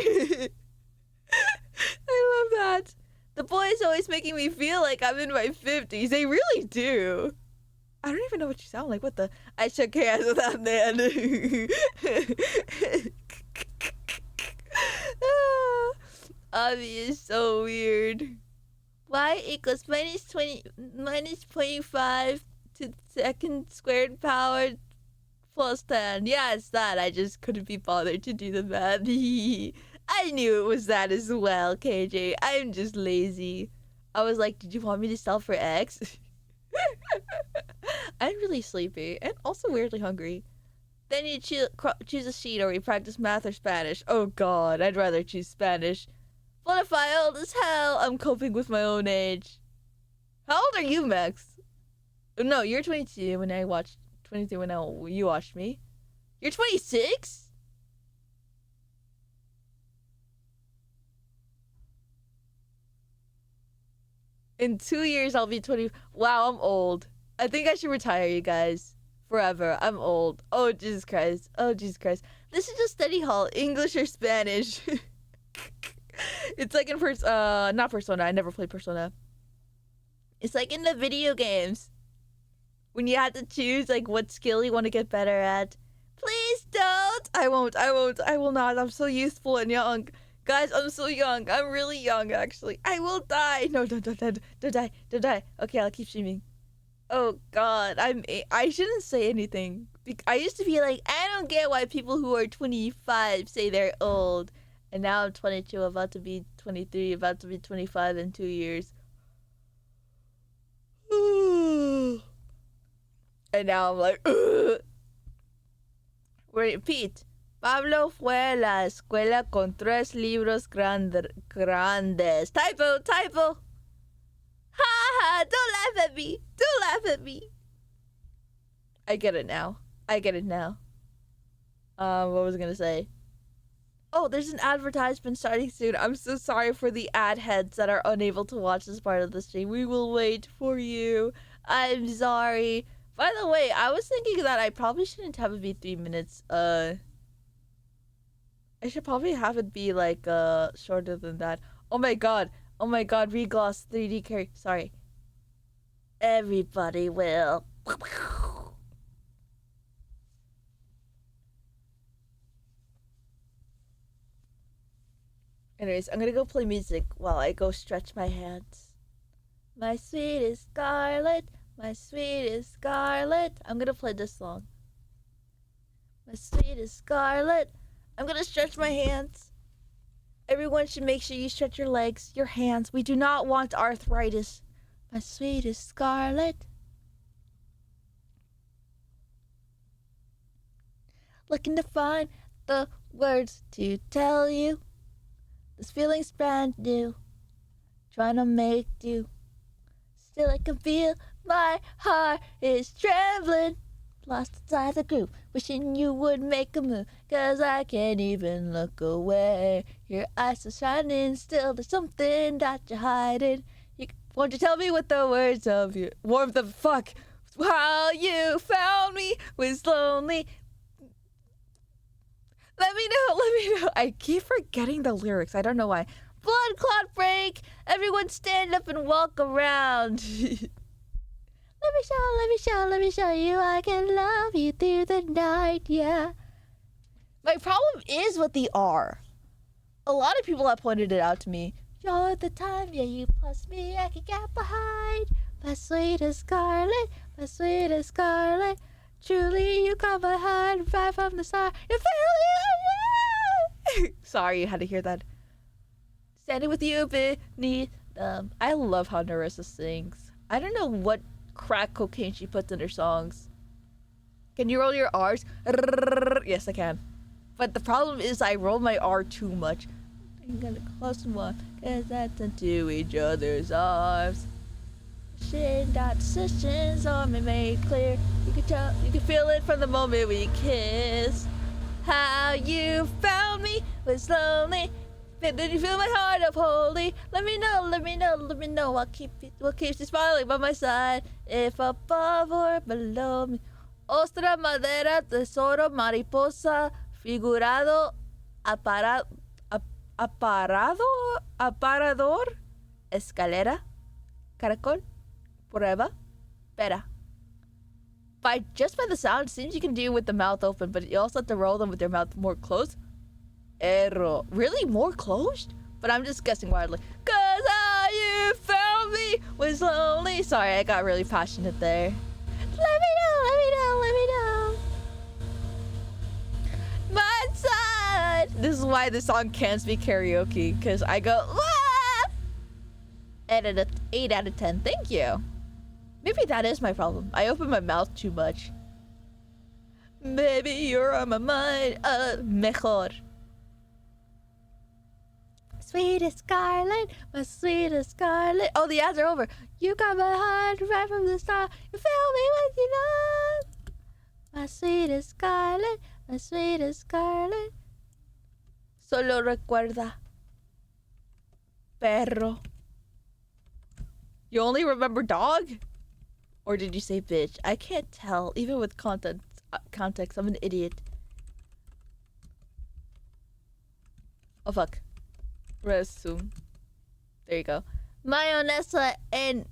I love that. The boys always making me feel like I'm in my 50s. They really do. I don't even know what you sound like. What the? I shook hands with that man. Avi is so weird. Y equals minus 25 to second squared power plus 10. Yeah, it's that. I just couldn't be bothered to do the math. I knew it was that as well, KJ. I'm just lazy. I was like, did you want me to solve for X? I'm really sleepy and also weirdly hungry. Then you choose a sheet or you practice math or Spanish. Oh god, I'd rather choose Spanish. What if I old as hell? I'm coping with my own age. How old are you, Max? No, you're 22 when I watched 23 when you watched me. You're 26? In 2 years, I'll be 20. Wow, I'm old. I think I should retire, you guys. Forever. I'm old. Oh, Jesus Christ. Oh, Jesus Christ. This is just study hall. English or Spanish. It's like in not Persona. I never played Persona. It's like in the video games. When you have to choose, like, what skill you want to get better at. Please don't. I won't. I will not. I'm so youthful and young. Guys, I'm so young. I'm really young, actually. I will die. No, don't die. Don't die. Okay, I'll keep streaming. Oh, God. I shouldn't say anything. I used to be like, I don't get why people who are 25 say they're old. And now I'm 22, about to be 23, about to be 25 in 2 years. And now I'm like, ugh. Repeat. Pablo fue a la escuela con 3 libros grandes. Typo. Ha ha, don't laugh at me. Don't laugh at me. I get it now. What was I gonna say? Oh, there's an advertisement starting soon. I'm so sorry for the ad heads that are unable to watch this part of the stream. We will wait for you. I'm sorry. By the way, I was thinking that I probably shouldn't have it be 3 minutes. I I should probably have it be like shorter than that. Oh my god. Oh my god, regloss 3D carry. Sorry. Everybody will. Anyways, I'm gonna go play music while I go stretch my hands. My sweetest Scarlet, my sweetest Scarlet. I'm gonna play this song. My sweetest Scarlet. I'm gonna stretch my hands. Everyone should make sure you stretch your legs, your hands. We do not want arthritis. My sweetest Scarlet. Looking to find the words to tell you. This feeling's brand new. Trying to make do. Still I can feel my heart is trembling. Lost inside the groove, wishing you would make a move. Cause I can't even look away. Your eyes are shining, still there's something that you're hiding. Won't you tell me what the words of your warm the fuck? How you found me was lonely. Let me know. I keep forgetting the lyrics. I don't know why. Blood clot break. Everyone stand up and walk around. Let me show you I can love you through the night, yeah. My problem is with the R. A lot of people have pointed it out to me. You're the time, yeah, you plus me, I can get behind. My sweetest Scarlet, my sweetest Scarlet. Truly, you come behind right from the start. You feel me? Sorry, you had to hear that. Standing with you beneath them. I love how Narissa sings. I don't know what crack cocaine she puts in her songs. Can you roll your R's? Yes, I can. But the problem is I roll my R too much. I'm gonna close one, cause that's into each other's arms. Shit, that decisions on me made clear. You can feel it from the moment we kissed. How you found me was lonely. Then you feel my heart up holy. Let me know. What keeps you smiling by my side? If above or below me. Ostra madera, tesoro, mariposa, figurado, aparador, escalera, caracol, prueba, pera. Just by the sound, it seems you can do it with the mouth open, but you also have to roll them with your mouth more closed. Erro. Really? More closed? But I'm just guessing wildly. Cause how you found me was lonely. Sorry, I got really passionate there. Let me know. My side. This is why this song can't be karaoke. Cause I go, ah! 8 out of 10. Thank you. Maybe that is my problem. I open my mouth too much. Baby, you're on my mind. Mejor. Sweetest Scarlet, my sweetest Scarlet. Oh, the ads are over. You got my heart right from the start. You feel me with your love. My sweetest Scarlet, my sweetest Scarlet. Solo recuerda. Perro. You only remember dog? Or did you say bitch? I can't tell. Even with context, I'm an idiot. Oh, fuck. Resume. There you go. Mayonesa en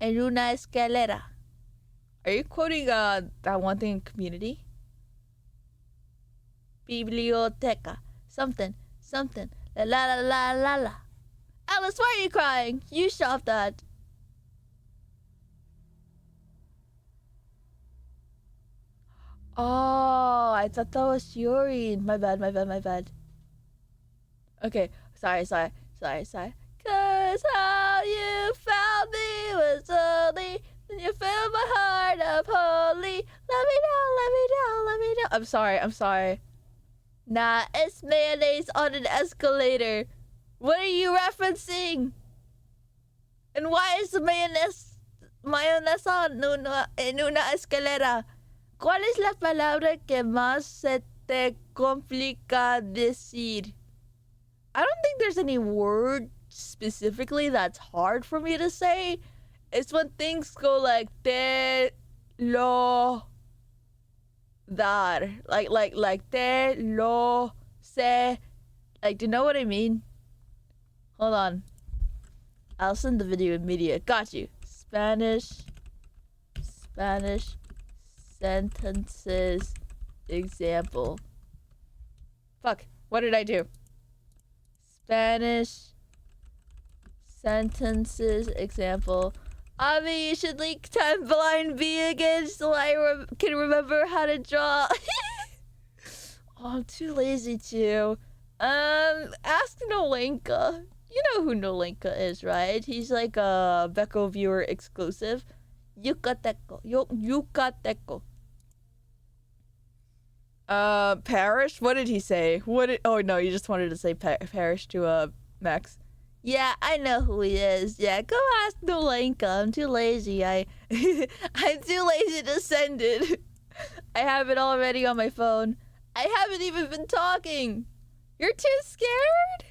una escalera. Are you quoting that one thing in Community? Biblioteca. Something. La la la la la la. Alice, why are you crying? You shot that. Oh, I thought that was Yuri. My bad. Okay, sorry. Cause how you found me was only, then you filled my heart up holy. Let me know. I'm sorry. Nah, it's mayonnaise on an escalator. What are you referencing? And why is the mayonesa en una escalera? ¿Cuál es la palabra que más se te complica decir? I don't think there's any word specifically that's hard for me to say. It's when things go like te lo dar. Like te lo sé. Like, do you know what I mean? Hold on. I'll send the video in media. Got you. Spanish sentences example. Fuck. What did I do? Spanish sentences example. Ami, you should link timeline B again so I can remember how to draw. Oh, I'm too lazy to. Ask Nolenka. You know who Nolenka is, right? He's like a Beko viewer exclusive. Yucateco. Parish? What did he say? Oh no, you just wanted to say Parish to Max. Yeah, I know who he is. Yeah, go ask Nolenka. I'm too lazy. I'm too lazy to send it. I have it already on my phone. I haven't even been talking. You're too scared?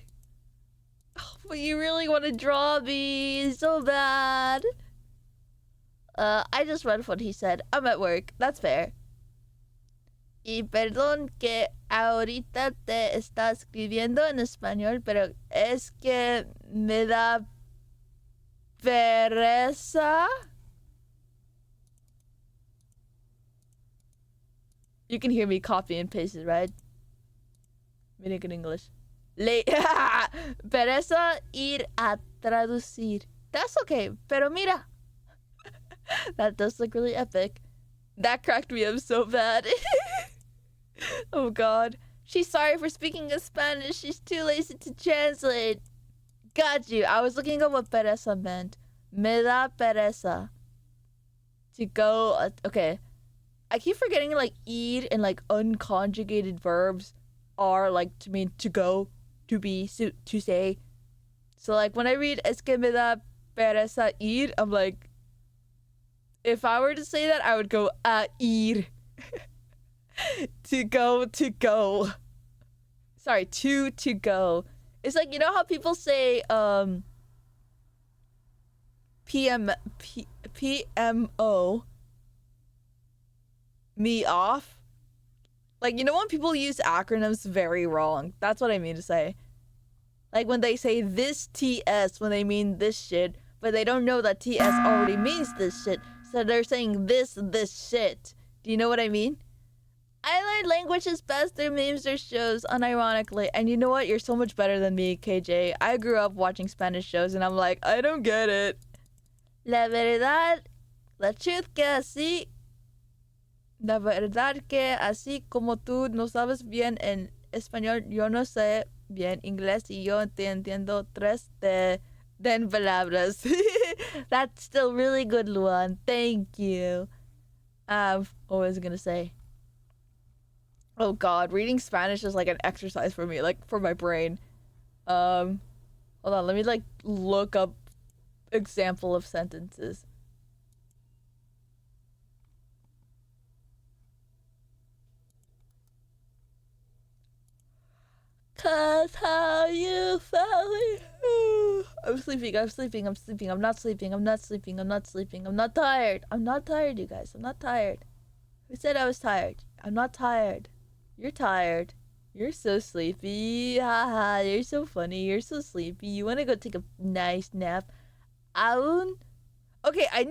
Oh, but you really want to draw me so bad. I just read what he said. I'm at work. That's fair. Y perdón que ahorita te está escribiendo en español, pero es que me da pereza. You can hear me copy and paste it, right? Meaning in English. Pereza ir a traducir. That's okay, pero mira. That does look really epic. That cracked me up so bad. Oh god. She's sorry for speaking in Spanish. She's too lazy to translate. Got you. I was looking up what pereza meant. Me da pereza. To go. Okay. I keep forgetting like ir and like unconjugated verbs are like to mean to go, to be, to say. So like when I read es que me da pereza ir, I'm like, if I were to say that, I would go a ir. to go. Sorry, to go. It's like, you know how people say PMO, me off? Like, you know when people use acronyms very wrong? That's what I mean to say. Like when they say this TS when they mean this shit, but they don't know that TS already means this shit. So they're saying this shit. Do you know what I mean? I learned languages best through memes or shows, unironically. And you know what? You're so much better than me, KJ. I grew up watching Spanish shows and I'm like, I don't get it. La verdad, la truth que así... La verdad que así como tú no sabes bien en español, yo no sé bien inglés y yo te entiendo tres de palabras. That's still really good, Luan. Thank you. What was I gonna say? Oh god, reading Spanish is like an exercise for me, like for my brain. Hold on, let me like look up example of sentences. Cause how you felt me. I'm sleeping, I'm not sleeping, I'm not tired. I'm not tired, you guys. I'm not tired. Who said I was tired? I'm not tired. You're tired. You're so sleepy. Haha, you're so funny. You're so sleepy. You wanna go take a nice nap. Aún. Okay, I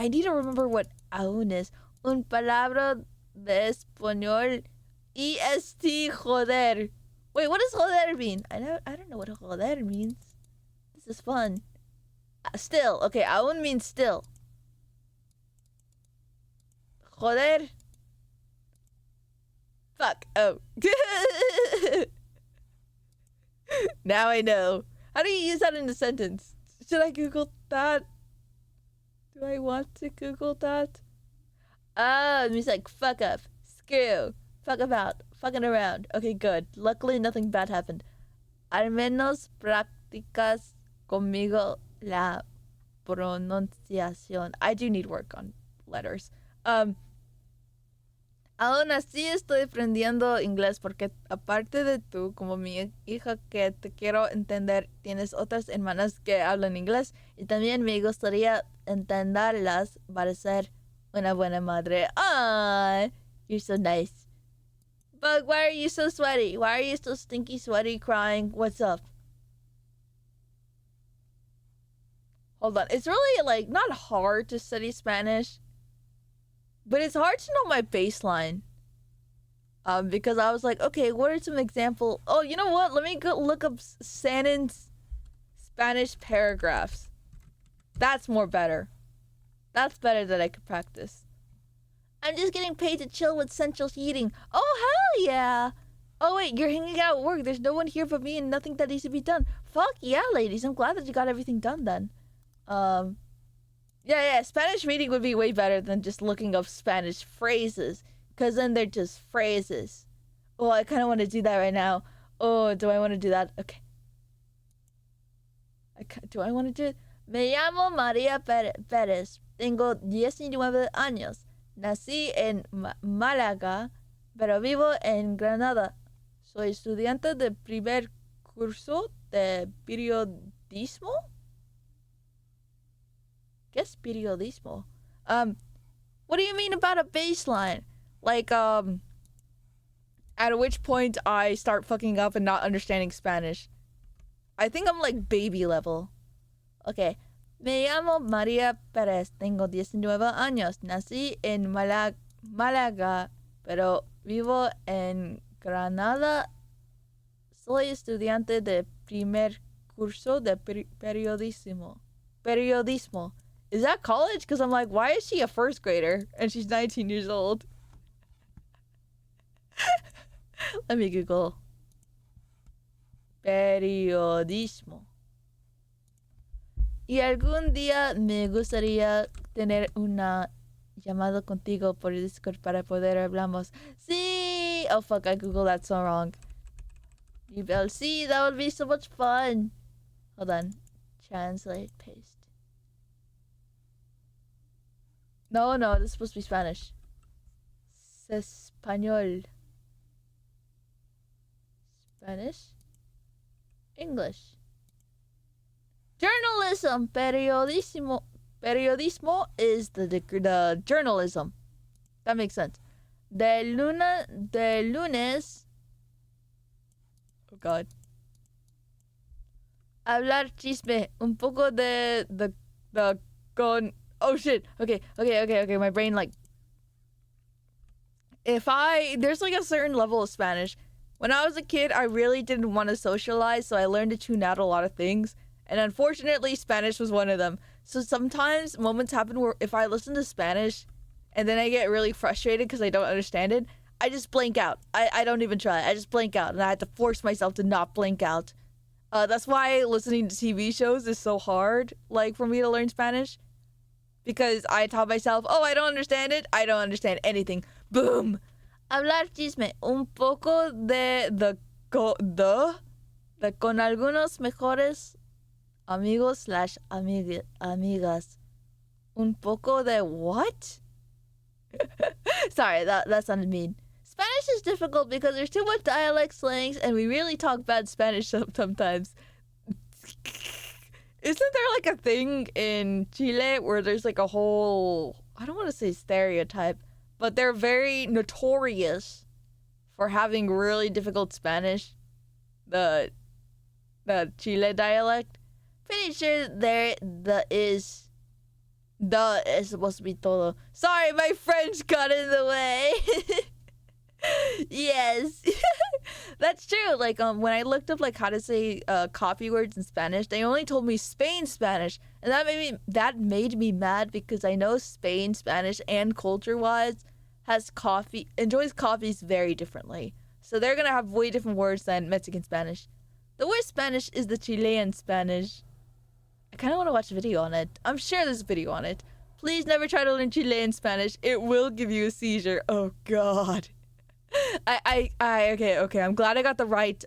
need to remember what aún is. Un palabra de español. EST joder. Wait, what does joder mean? I don't know what joder means. This is fun. Still. Okay, aún means still. Joder. Fuck. Oh. Now I know. How do you use that in a sentence? Should I Google that? Do I want to Google that? It means like fuck up, screw, fuck about, fucking around. Okay, good. Luckily, nothing bad happened. Al menos practicas conmigo la pronunciación. I do need work on letters. Aún así estoy aprendiendo inglés porque aparte de tú, como mi hija que te quiero entender, tienes otras hermanas que hablan inglés y también me gustaría entenderlas para ser una buena madre. ¡Ay! You're so nice. Bug, why are you so sweaty? Why are you so stinky, sweaty, crying? What's up? Hold on. It's really, like, not hard to study Spanish. But it's hard to know my baseline. Because I was like, okay, what are some example? Oh, you know what? Let me go look up Sanon's Spanish paragraphs. That's more better. That's better that I could practice. I'm just getting paid to chill with central heating. Oh, hell yeah. Oh, wait, you're hanging out at work. There's no one here but me and nothing that needs to be done. Fuck yeah, ladies. I'm glad that you got everything done then. Yeah, Spanish reading would be way better than just looking up Spanish phrases. Because then they're just phrases. Oh, I kind of want to do that right now. Oh, do I want to do that? Okay. Do I want to do it? Me llamo María Pérez. Tengo 19 años. Nací en Málaga, pero vivo en Granada. Soy estudiante de primer curso de periodismo. ¿Qué es periodismo? What do you mean about a baseline? Like, at which point I start fucking up and not understanding Spanish. I think I'm like baby level. Okay. Me llamo María Pérez. Tengo 19 años. Nací en Málaga, pero vivo en Granada. Soy estudiante de primer curso de periodismo. Periodismo. Is that college? Because I'm like, why is she a first grader? And she's 19 years old. Let me Google. Periodismo. Y algún día me gustaría tener una llamada contigo por Discord para poder hablamos. Sí! Oh fuck, I googled that so wrong. You will see, that would be so much fun. Hold on. Translate, paste. No, this is supposed to be Spanish. Español. Spanish. English. Journalism. Periodismo. Periodismo is the journalism. That makes sense. De lunes. Oh god. Hablar chisme. Un poco de con. Oh shit. Okay. My brain like. There's like a certain level of Spanish. When I was a kid, I really didn't want to socialize, so I learned to tune out a lot of things. And unfortunately, Spanish was one of them. So sometimes moments happen where if I listen to Spanish and then I get really frustrated because I don't understand it, I just blank out. I don't even try. I just blank out, and I have to force myself to not blank out. That's why listening to TV shows is so hard, like, for me to learn Spanish. Because I taught myself, oh, I don't understand it. I don't understand anything. Boom. Hablar chisme. Un poco de con algunos mejores amigos / amigas. Un poco de what? Sorry, that sounded mean. Spanish is difficult because there's too much dialect slangs and we really talk bad Spanish sometimes. Isn't there like a thing in Chile where there's like a whole, I don't want to say stereotype, but they're very notorious for having really difficult Spanish? The Chile dialect. Pretty sure the is supposed to be todo. Sorry, my French got in the way. Yes. That's true. Like, when I looked up like how to say coffee words in Spanish, they only told me Spain Spanish, and that made me mad because I know Spain Spanish and culture-wise enjoys coffees very differently. So they're gonna have way different words than Mexican Spanish. The worst Spanish is the Chilean Spanish. I kind of want to watch a video on it. I'm sure there's a video on it. Please never try to learn Chilean Spanish. It will give you a seizure. Oh god. Okay. I'm glad I got the right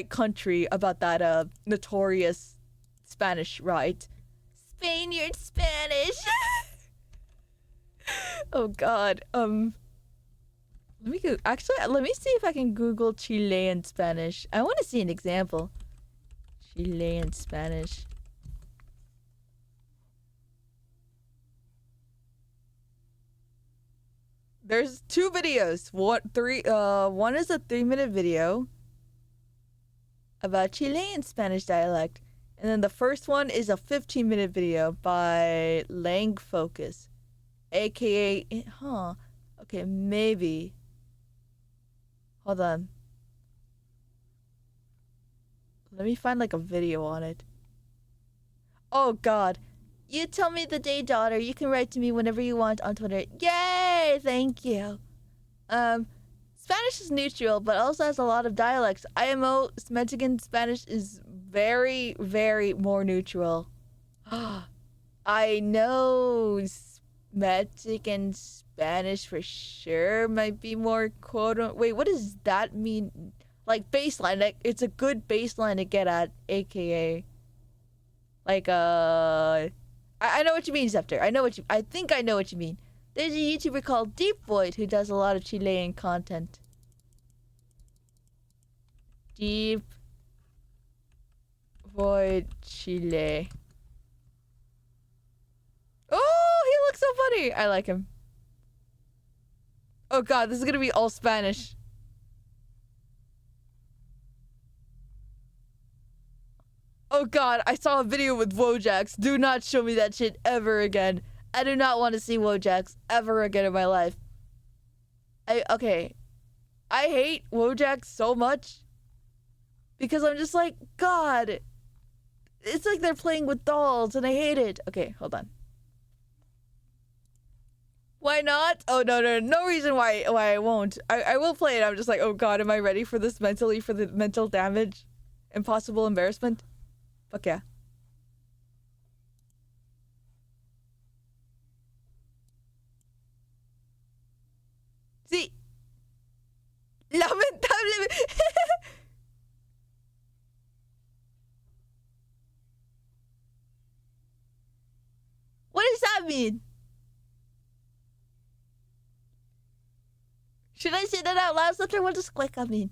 country about that notorious Spanish right. Spaniard Spanish. Oh god. Let me see if I can Google Chilean Spanish. I want to see an example. Chilean Spanish. There's two videos. One is a 3-minute video about Chilean Spanish dialect. And then the first one is a 15-minute video by Lang Focus. AKA, okay, maybe. Hold on. Let me find like a video on it. Oh God. You tell me the day, daughter. You can write to me whenever you want on Twitter. Yay! Thank you. Spanish is neutral, but also has a lot of dialects. IMO Mexican Spanish is very, very more neutral. I know Mexican Spanish for sure might be more quote. Wait, what does that mean? Like baseline. Like it's a good baseline to get at, aka. Like I know what you mean, Scepter. I think I know what you mean. There's a YouTuber called Deep Void who does a lot of Chilean content. Deep Void Chile. Oh, he looks so funny. I like him. Oh God, this is gonna be all Spanish. Oh God, I saw a video with Wojaks. Do not show me that shit ever again. I do not want to see Wojaks ever again in my life. Okay. I hate Wojaks so much. Because I'm just like, God. It's like they're playing with dolls and I hate it. Okay, hold on. Why not? Oh, no reason why I won't. I will play it. I'm just like, oh God, am I ready for this mentally, for the mental damage? Impossible embarrassment? Fuck yeah. Sí. Lamentablemente. What does that mean? Should I say that out loud, Scepter? What does cueca mean?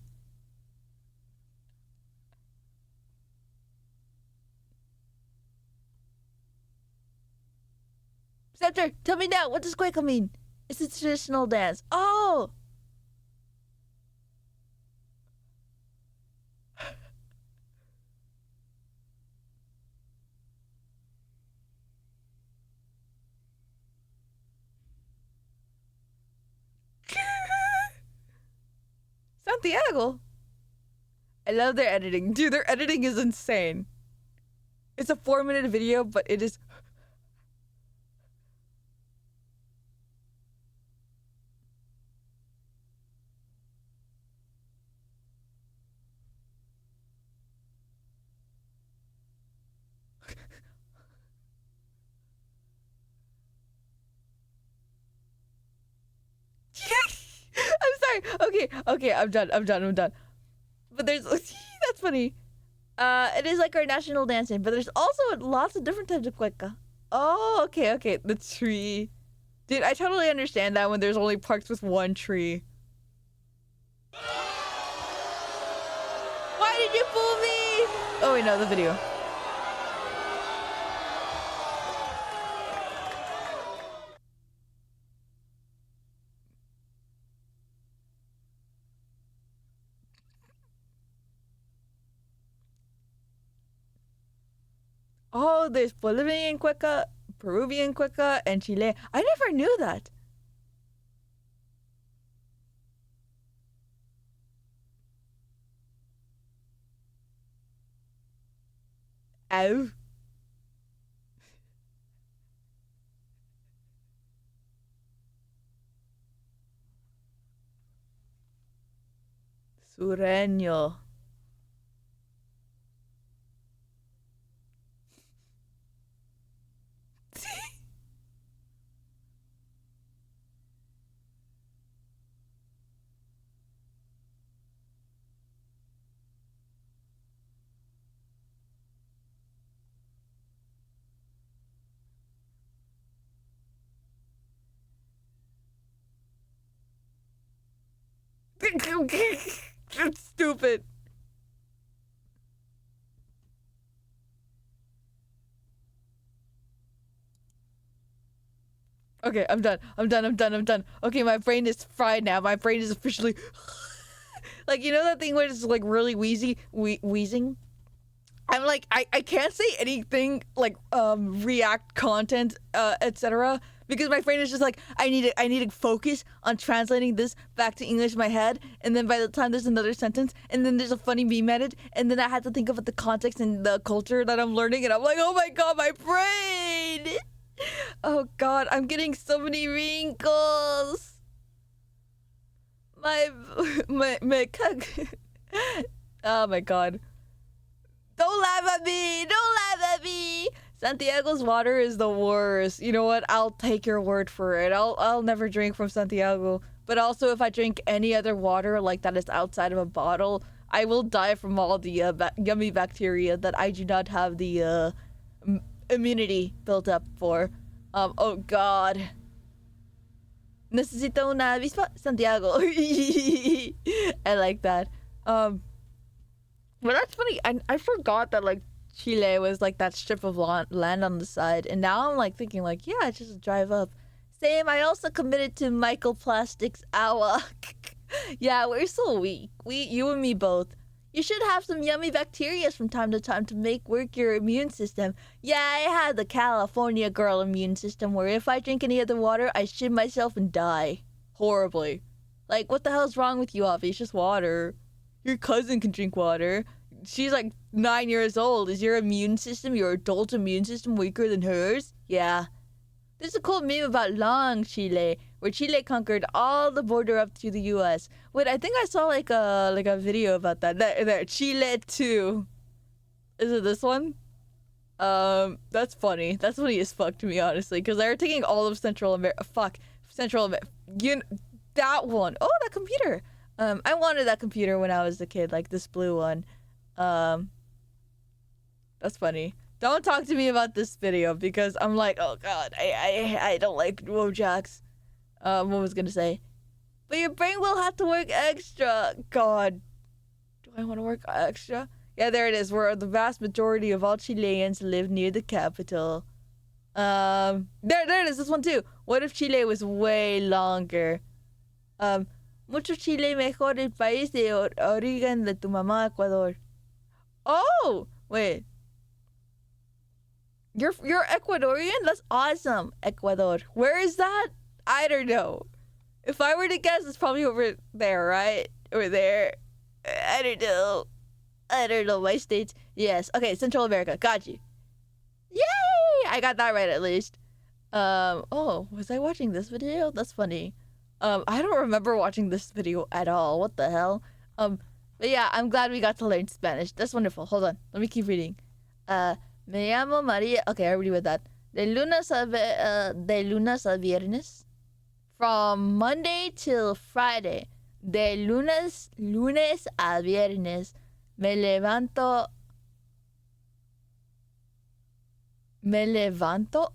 Scepter, tell me now. What does cueca mean? It's a traditional dance. Oh! Santiago. I love their editing. Dude, their editing is insane. It's a 4-minute video, but it is... I'm sorry. Okay, I'm done. But there's... That's funny. It is like our national dancing, but there's also lots of different types of cueca. Oh, okay. The tree. Dude, I totally understand that when there's only parks with one tree. Why did you fool me? Oh, wait, no, the video. Oh, there's Bolivian cueca, Peruvian cueca, and Chile. I never knew that. Ow. Sureño. That's stupid. Okay, I'm done. I'm done. Okay, my brain is fried now. My brain is officially like, you know that thing where it's like really wheezing? I'm like, I can't say anything like react content, etc. Because my brain is just like, I need to focus on translating this back to English in my head, and then by the time there's another sentence, and then there's a funny meme edit, and then I had to think of the context and the culture that I'm learning, and I'm like, oh my god, my brain! Oh god, I'm getting so many wrinkles. My my oh my god. Don't laugh at me! Don't laugh at me! Santiago's water is the worst. You know what? I'll take your word for it. I'll never drink from Santiago. But also, if I drink any other water like that is outside of a bottle, I will die from all the yummy bacteria that I do not have the immunity built up for. Oh god. Necesito una avispa, Santiago. I like that. But that's funny. I forgot that like Chile was like that strip of land on the side, and now I'm like thinking like, yeah, just drive up. Same. I also committed to microplastics. Awa. Yeah, we're so weak. You and me both. You should have some yummy bacteria from time to time to make work your immune system. Yeah, I had the California girl immune system where if I drink any other water, I shit myself and die horribly. Like, what the hell's wrong with you, Avi? It's just water. Your cousin can drink water. She's like 9 years old. Is your immune system, your adult immune system, weaker than hers? Yeah. There's a cool meme about Long Chile, where Chile conquered all the border up to the U.S. Wait, I think I saw like a video about that. There, Chile 2. Is it this one? That's funny. That's funny as fuck to me, honestly, because they were taking all of Central America. Fuck, Central America. That one. Oh, that computer. I wanted that computer when I was a kid, like this blue one. That's funny. Don't talk to me about this video because I'm like, oh god, I don't like Wojaks. What was I gonna say? But your brain will have to work extra. God, do I want to work extra? Yeah, there it is. Where the vast majority of all Chileans live near the capital. There it is. This one too. What if Chile was way longer? Mucho Chile mejor el país de origen de tu mamá Ecuador. Oh, wait. You're Ecuadorian? That's awesome. Ecuador. Where is that? I don't know. If I were to guess, it's probably over there, right? Over there. I don't know. I don't know. My states. Yes. Okay, Central America. Got you. Yay! I got that right at least. Oh, was I watching this video? That's funny. I don't remember watching this video at all. What the hell? But yeah, I'm glad we got to learn Spanish. That's wonderful. Hold on. Let me keep reading. Me llamo Maria. Okay, I already read that. De lunes a viernes. From Monday till Friday. De lunes a viernes. Me levanto.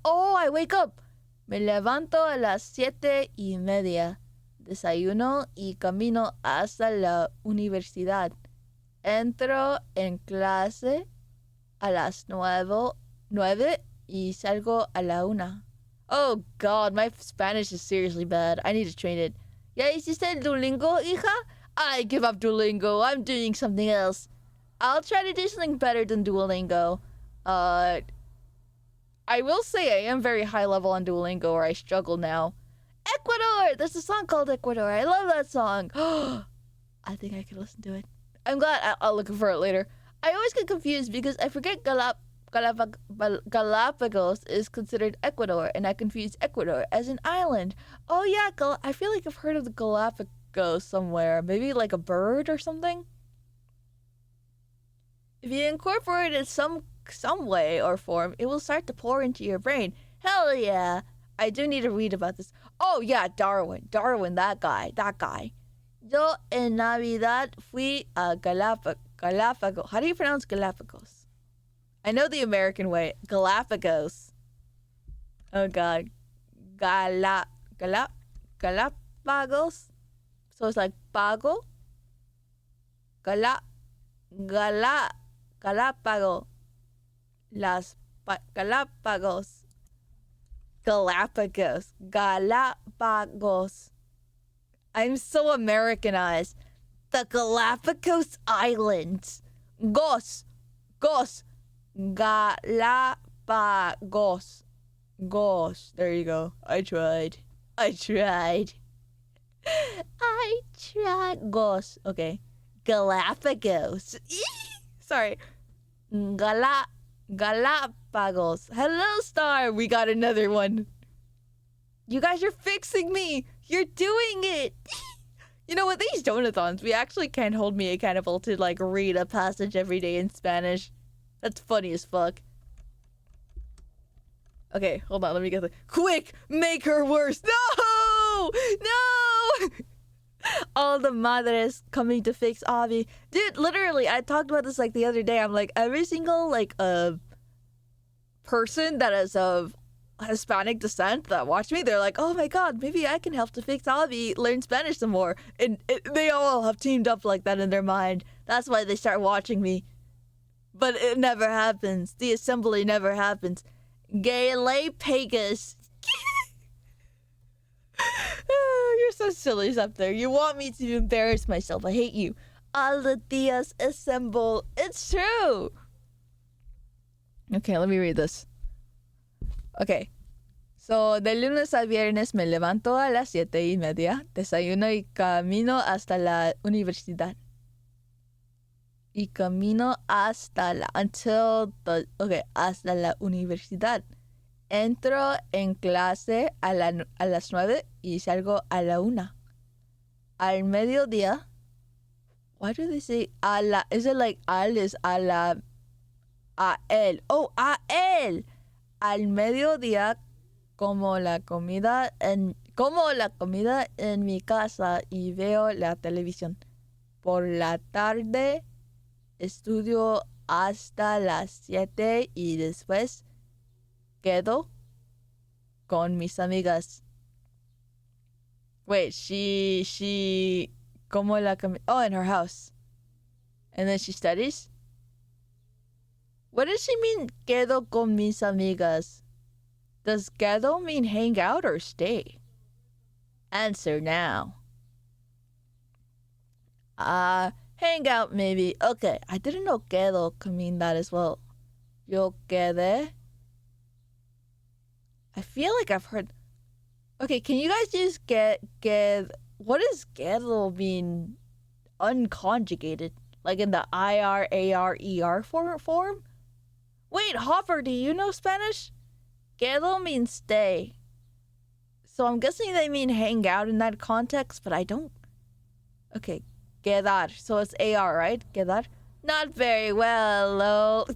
Oh, I wake up. Me levanto a las 7:30. Desayuno y camino hasta la universidad. Entro en clase a las 9 y salgo a la 1. Oh god, my Spanish is seriously bad. I need to train it. ¿Ya hiciste el Duolingo, hija? I give up Duolingo. I'm doing something else. I'll try to do something better than Duolingo. I will say I am very high level on Duolingo, or I struggle now. Ecuador! There's a song called Ecuador. I love that song. I think I could listen to it. I'm glad. I'll look for it later. I always get confused because I forget Galapagos is considered Ecuador, and I confuse Ecuador as an island. Oh yeah, I feel like I've heard of the Galapagos somewhere. Maybe like a bird or something? If you incorporate it some way or form, it will start to pour into your brain. Hell yeah! I do need to read about this. Oh yeah, Darwin, that guy. Yo en Navidad fui a Galapagos. How do you pronounce Galapagos? I know the American way. Galapagos. Oh god. Galapagos. So it's like Pago. Galápago. Galapagos. Galapagos. Galapagos. I'm so Americanized. The Galapagos Islands. Gos. Galapagos. Gosh, there you go. I tried. Gosh. Okay. Galapagos. Sorry. Galapagos. Hello, Star. We got another one. You guys are fixing me. You're doing it. You know, with these donathons, we actually can't hold me accountable to, like, read a passage every day in Spanish. That's funny as fuck. Okay, hold on. Let me get the... Quick! Make her worse! No! All the madres coming to fix Avi. Dude, literally, I talked about this, like, the other day. I'm like, every single, like, person that is of Hispanic descent that watch me, they're like, oh my god, maybe I can help to fix Avi learn Spanish some more. And they all have teamed up like that in their mind. That's why they start watching me. But it never happens. The assembly never happens. Galapagos. Oh, you're so silly up there. You want me to embarrass myself. I hate you. All the dias assemble. It's true. Okay, let me read this. Okay. So, de lunes a viernes me levanto a las 7:30, desayuno y camino hasta la universidad. Y camino hasta la universidad. Entro en clase a las 9 y salgo a la 1. Al mediodía. Why do they say a la? Is it like al is a la? A él. Oh, a él. Al mediodía como la comida en mi casa y veo la televisión. Por la tarde estudio hasta las 7 y después quedo con mis amigas. Wait, she como la comida. Oh, in her house. And then she studies? What does she mean, quedo con mis amigas? Does quedo mean hang out or stay? Answer now. Hang out maybe. Okay, I didn't know quedo could mean that as well. Yo quedé. I feel like I've heard... Okay, can you guys use get... What does quedo mean unconjugated? Like in the IR, AR, ER form? Wait, Hopper, do you know Spanish? Quedo means stay. So I'm guessing they mean hang out in that context, but I don't... Okay, quedar. So it's AR, right? Quedar? Not very well, lol.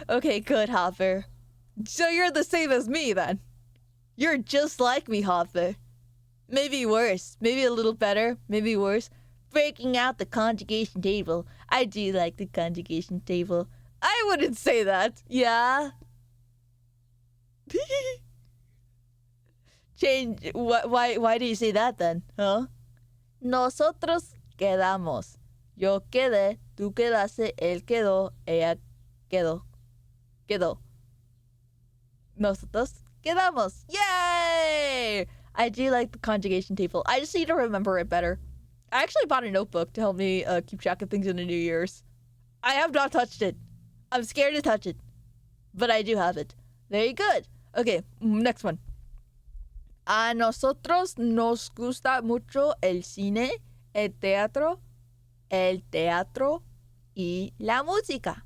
Okay, good, Hopper. So you're the same as me, then. You're just like me, Hopper. Maybe worse. Maybe a little better. Maybe worse. Breaking out the conjugation table. I do like the conjugation table. I wouldn't say that. Yeah? Change. Why do you say that then? Huh? Nosotros quedamos. Yo quedé, tú quedaste, él quedó, ella quedó. Quedó. Nosotros quedamos. Yay! I do like the conjugation table. I just need to remember it better. I actually bought a notebook to help me keep track of things in the New Year's. I have not touched it. I'm scared to touch it. But I do have it. Very good. Okay, next one. A nosotros nos gusta mucho el cine, el teatro y la música.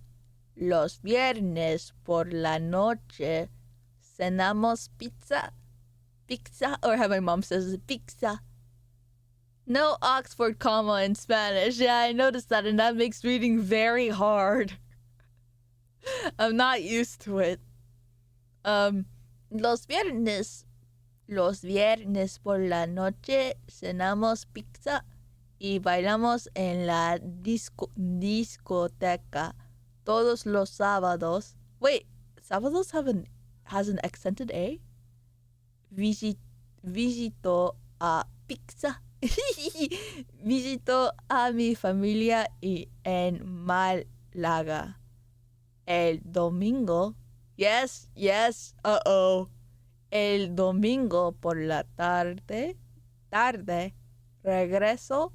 Los viernes por la noche cenamos pizza. Pizza, or how my mom says pizza. No Oxford comma in Spanish. Yeah, I noticed that, and that makes reading very hard. I'm not used to it. Los viernes por la noche cenamos pizza y bailamos en la discoteca todos los sábados. Wait, sábados has an accented A? Visito a pizza. Visito a mi familia en Málaga. El domingo. Yes. Uh-oh. El domingo por la tarde, regreso,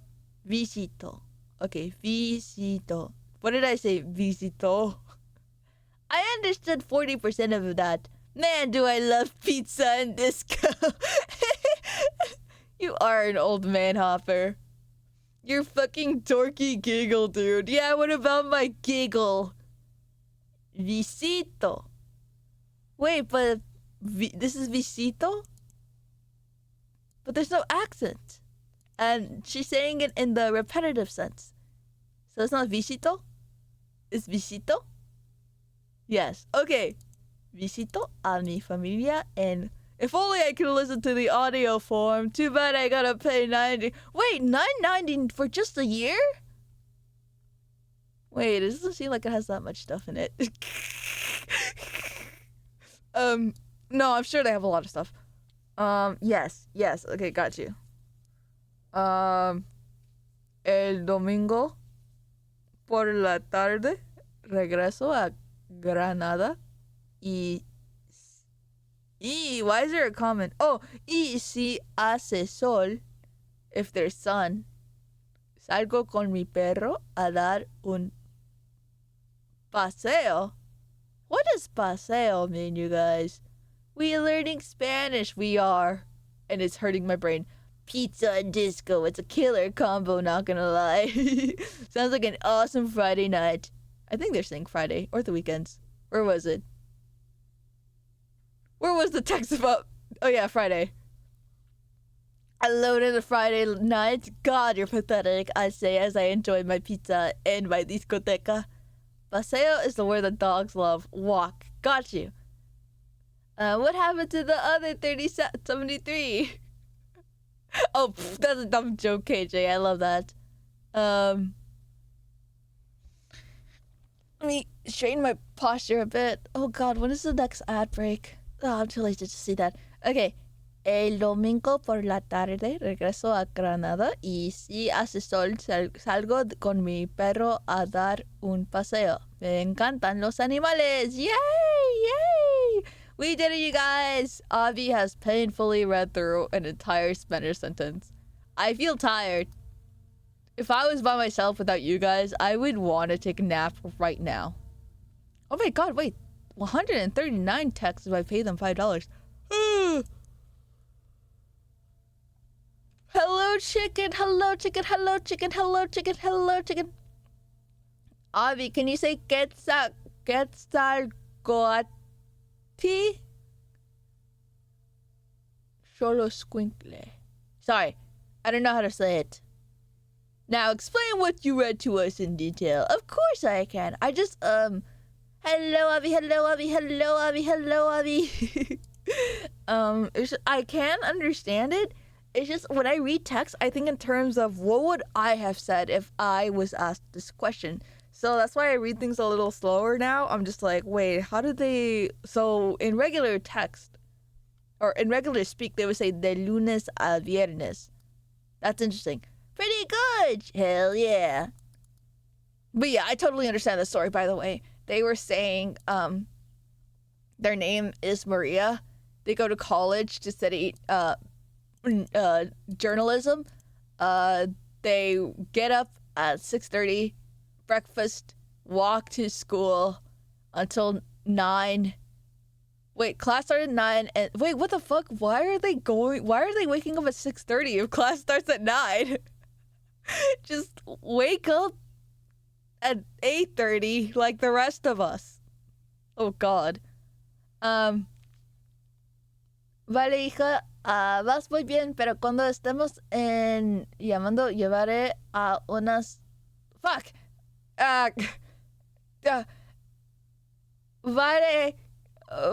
visito. Okay, visito. What did I say? Visito. I understood 40% of that. Man, do I love pizza and disco. You are an old man, Hopper. You're fucking dorky giggle, dude. Yeah, what about my giggle? Visito. Wait, but this is visito? But there's no accent. And she's saying it in the repetitive sense. So it's not visito? It's visito? Yes. Okay. Visito a mi familia, and if only I could listen to the audio form. Too bad I gotta pay $90. Wait, $9.90 for just a year? Wait, it doesn't seem like it has that much stuff in it. No, I'm sure they have a lot of stuff. Yes. Okay, got you. El domingo por la tarde regreso a Granada y why is there a comment? Oh, y si hace sol, if there's sun, salgo con mi perro a dar un paseo. What does paseo mean, you guys? We are learning Spanish, we are. And it's hurting my brain. Pizza and disco, it's a killer combo, not gonna lie. Sounds like an awesome Friday night. I think they're saying Friday, or the weekends. Where was it? Where was the text about? Oh yeah, Friday. Alone in a Friday night? God, you're pathetic, I say as I enjoy my pizza and my discoteca. Paseo is the word that dogs love. Walk. Got you. What happened to the other 3073? Oh, that's a dumb joke, KJ. I love that. Let me straighten my posture a bit. Oh God, when is the next ad break? Oh, I'm too lazy to see that. Okay. El domingo por la tarde regreso a Granada y si hace sol salgo con mi perro a dar un paseo. Me encantan los animales. Yay! Yay! We did it, you guys! Avi has painfully read through an entire Spanish sentence. I feel tired. If I was by myself without you guys, I would want to take a nap right now. Oh my God, wait. 139 texts if I pay them $5. Hello, chicken. Hello, chicken. Hello, chicken. Hello, chicken. Hello, chicken. Avi, can you say Quetzalcoatl? Solo squinkle. Sorry, I don't know how to say it. Now explain what you read to us in detail. Of course I can. I just hello Avi, hello Avi, hello Avi, hello Avi. I can understand it. It's just when I read text, I think in terms of what would I have said if I was asked this question. So that's why I read things a little slower now. I'm just like, wait, how did they... So in regular text, or in regular speak, they would say de lunes a viernes. That's interesting. Pretty good! Hell yeah. But yeah, I totally understand the story, by the way. They were saying their name is Maria. They go to college to study journalism. They get up at 6:30, breakfast, walk to school until 9. Wait, class started at 9, and wait, what the fuck? Why are they waking up at 6:30 if class starts at 9? Just wake up at 8:30 like the rest of us. Oh God. Vale, hija, vas muy bien, pero cuando estemos en llamando, llevaré a unas... Fuck! Vale,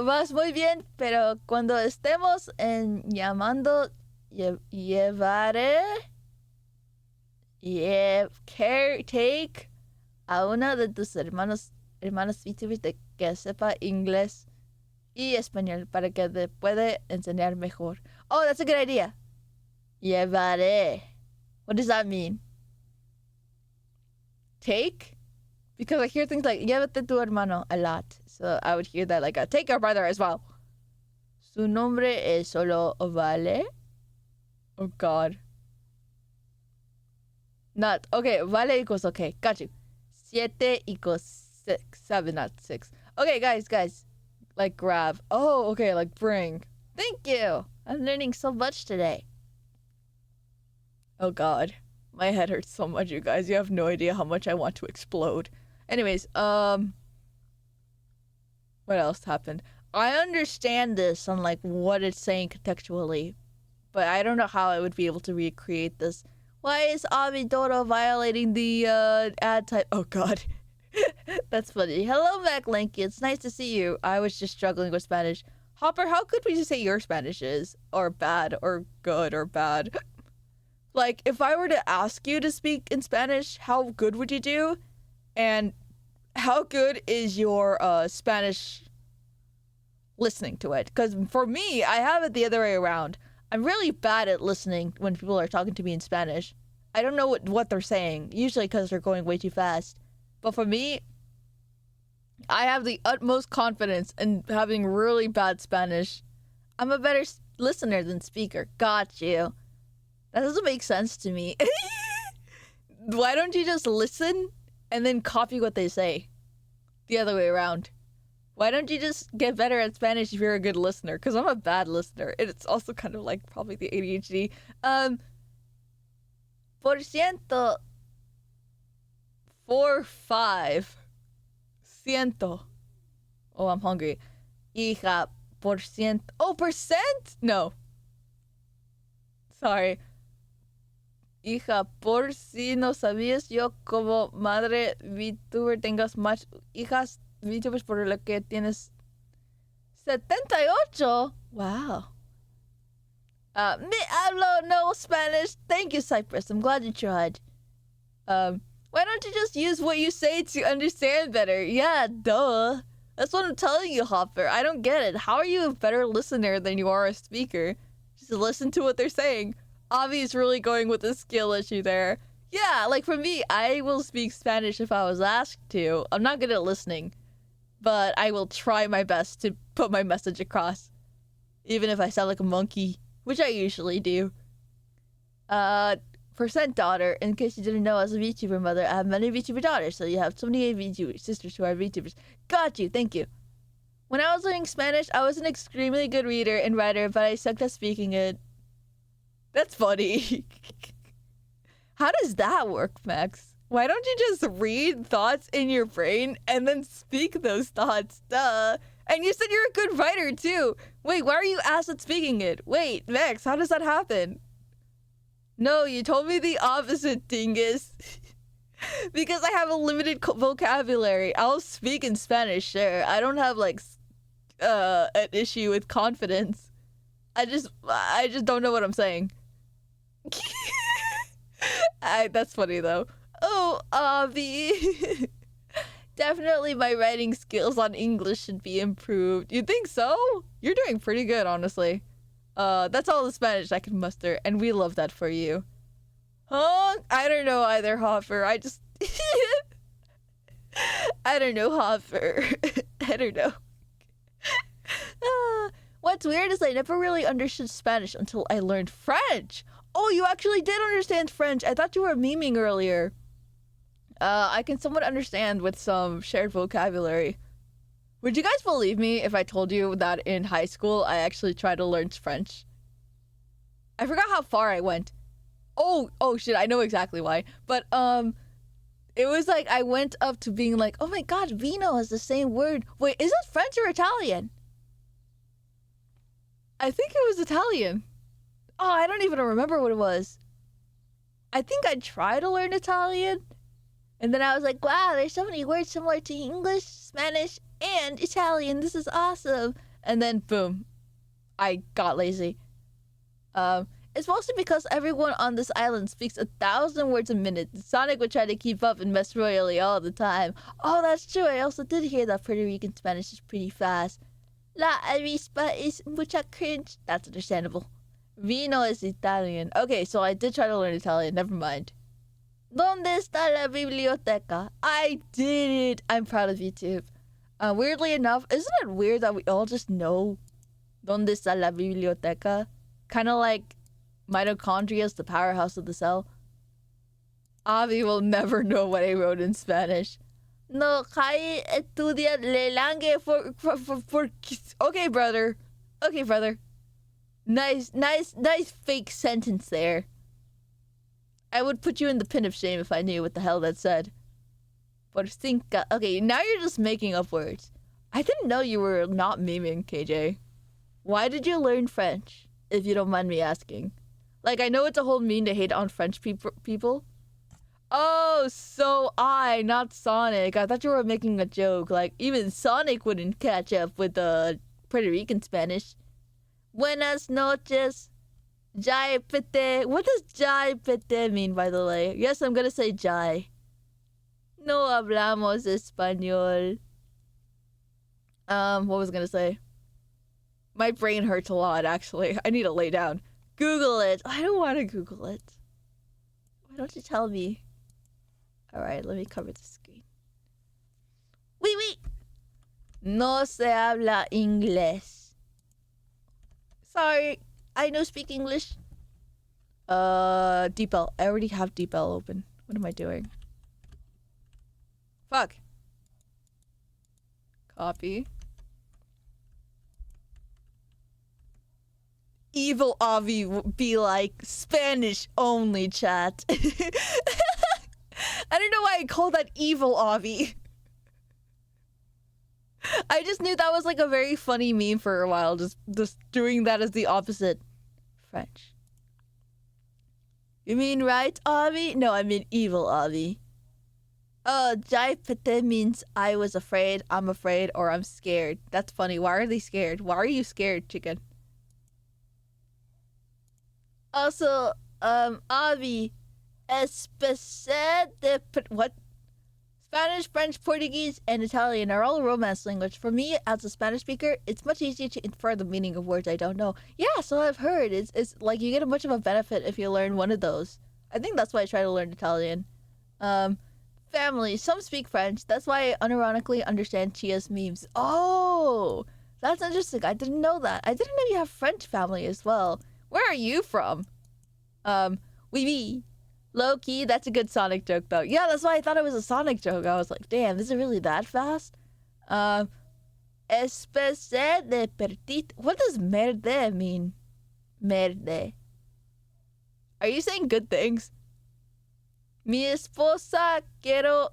vas muy bien, pero cuando estemos en llamando, llevaré... Take a una de tus hermanas VTubers de que sepa inglés y español para que te pueda enseñar mejor. Oh, that's a good idea. Llevaré. What does that mean? Take? Because I hear things like llévate tu hermano a lot. So I would hear that like take your brother as well. Su nombre es solo Vale. Oh God. Not okay. Vale equals okay. Got you. Siete equals 6. 7, not 6. Okay, guys. Like grab. Oh, okay. Like bring. Thank you. I'm learning so much today. Oh God. My head hurts so much, you guys. You have no idea how much I want to explode. Anyways, what else happened? I understand this on like what it's saying contextually, but I don't know how I would be able to recreate this. Why is Amidoro violating the ad type? Oh God. That's funny. Hello, Mac Lanky. It's nice to see you. I was just struggling with Spanish. Hopper, how good would you say your Spanish is? Or bad, or good, or bad? Like, if I were to ask you to speak in Spanish, how good would you do? And how good is your Spanish listening to it? Because for me, I have it the other way around. I'm really bad at listening when people are talking to me in Spanish. I don't know what they're saying, usually because they're going way too fast. But for me, I have the utmost confidence in having really bad Spanish. I'm a better listener than speaker. Got you. That doesn't make sense to me. Why don't you just listen and then copy what they say? The other way around. Why don't you just get better at Spanish if you're a good listener? Because I'm a bad listener. It's also kind of like probably the ADHD. Por ciento. 5. Ciento. Oh, I'm hungry. Hija, por ciento. Oh, percent? No. Sorry. Hija, por si no sabías, yo como madre VTuber tengas más hijas VTubers por lo que tienes 78. Wow. Me hablo no Spanish. Thank you, Cypress. I'm glad you tried. Why don't you just use what you say to understand better? Yeah, duh. That's what I'm telling you, Hopper. I don't get it. How are you a better listener than you are a speaker? Just listen to what they're saying. Avi's really going with the skill issue there. Yeah, like for me, I will speak Spanish if I was asked to. I'm not good at listening, but I will try my best to put my message across, even if I sound like a monkey, which I usually do. Percent daughter, in case you didn't know, as a VTuber mother, I have many VTuber daughters, so you have so many VTuber sisters who are VTubers. Got you, thank you. When I was learning Spanish, I was an extremely good reader and writer, but I sucked at speaking it. That's funny. How does that work, Max? Why don't you just read thoughts in your brain and then speak those thoughts? Duh. And you said you're a good writer, too. Wait, why are you ass at speaking it? Wait, Max, how does that happen? No, you told me the opposite, dingus. Because I have a limited vocabulary. I'll speak in Spanish, sure. I don't have, like, an issue with confidence. I just don't know what I'm saying. That's funny though. Oh, Avi. Definitely my writing skills on English should be improved. You think so? You're doing pretty good, honestly. That's all the Spanish I can muster, and we love that for you. Huh? I don't know either, Hopper. I don't know, Hopper. I don't know. What's weird is I never really understood Spanish until I learned French. Oh, you actually did understand French. I thought you were memeing earlier. I can somewhat understand with some shared vocabulary. Would you guys believe me if I told you that in high school I actually tried to learn French? I forgot how far I went. Oh shit, I know exactly why. But it was like I went up to being like, oh my god, vino is the same word. Wait, is it French or Italian? I think it was Italian. Oh, I don't even remember what it was. I think I tried to learn Italian. And then I was like, wow, there's so many words similar to English, Spanish, and Italian. This is awesome. And then, boom, I got lazy. It's mostly because everyone on this island speaks 1,000 words a minute. Sonic would try to keep up and mess royally all the time. Oh, that's true. I also did hear that Puerto Rican Spanish is pretty fast. La avispa is mucha cringe. That's understandable. Vino is Italian. Okay, so I did try to learn Italian. Never mind. ¿Dónde está la biblioteca? I did it. I'm proud of you, too. Weirdly enough, isn't it weird that we all just know ¿Dónde está la biblioteca? Kind of like mitochondria is the powerhouse of the cell. Avi will never know what I wrote in Spanish. No, hay estudiar le langue for... Okay, brother. Okay, brother. Nice fake sentence there. I would put you in the pin of shame if I knew what the hell that said. Por cinco. Okay, now you're just making up words. I didn't know you were not memeing, KJ. Why did you learn French, if you don't mind me asking? Like, I know it's a whole mean to hate on French people. Oh, so not Sonic. I thought you were making a joke. Like, even Sonic wouldn't catch up with the Puerto Rican Spanish. Buenas noches. Jai pete. What does jai pete mean, by the way? Yes, I'm gonna say jai. No hablamos español. What was I gonna say? My brain hurts a lot, actually. I need to lay down. Google it. I don't want to Google it. Why don't you tell me? Alright, let me cover the screen. Oui. No se habla inglés. Sorry, I don't speak English. DeepL. I already have DeepL open. What am I doing? Fuck. Copy. Evil Avi would be like, Spanish only, chat. I don't know why I called that Evil Avi. I just knew that was like a very funny meme for a while, just doing that as the opposite. French. You mean right, Avi? No, I mean Evil Avi. Jai pete means I was afraid, I'm afraid, or I'm scared. That's funny. Why are they scared? Why are you scared, chicken? Also, Avi, especie de... What? Spanish, French, Portuguese, and Italian are all Romance language. For me, as a Spanish speaker, it's much easier to infer the meaning of words I don't know. Yeah, so I've heard. It's like you get a much of a benefit if you learn one of those. I think that's why I try to learn Italian. Family. Some speak French. That's why I unironically understand Chia's memes. Oh, that's interesting. I didn't know that. I didn't know you have French family as well. Where are you from? Oui. Low key, that's a good Sonic joke though. Yeah, that's why I thought it was a Sonic joke. I was like, damn, is it really that fast? Especie de pertit. What does merde mean? Merde. Are you saying good things? Mi esposa quiero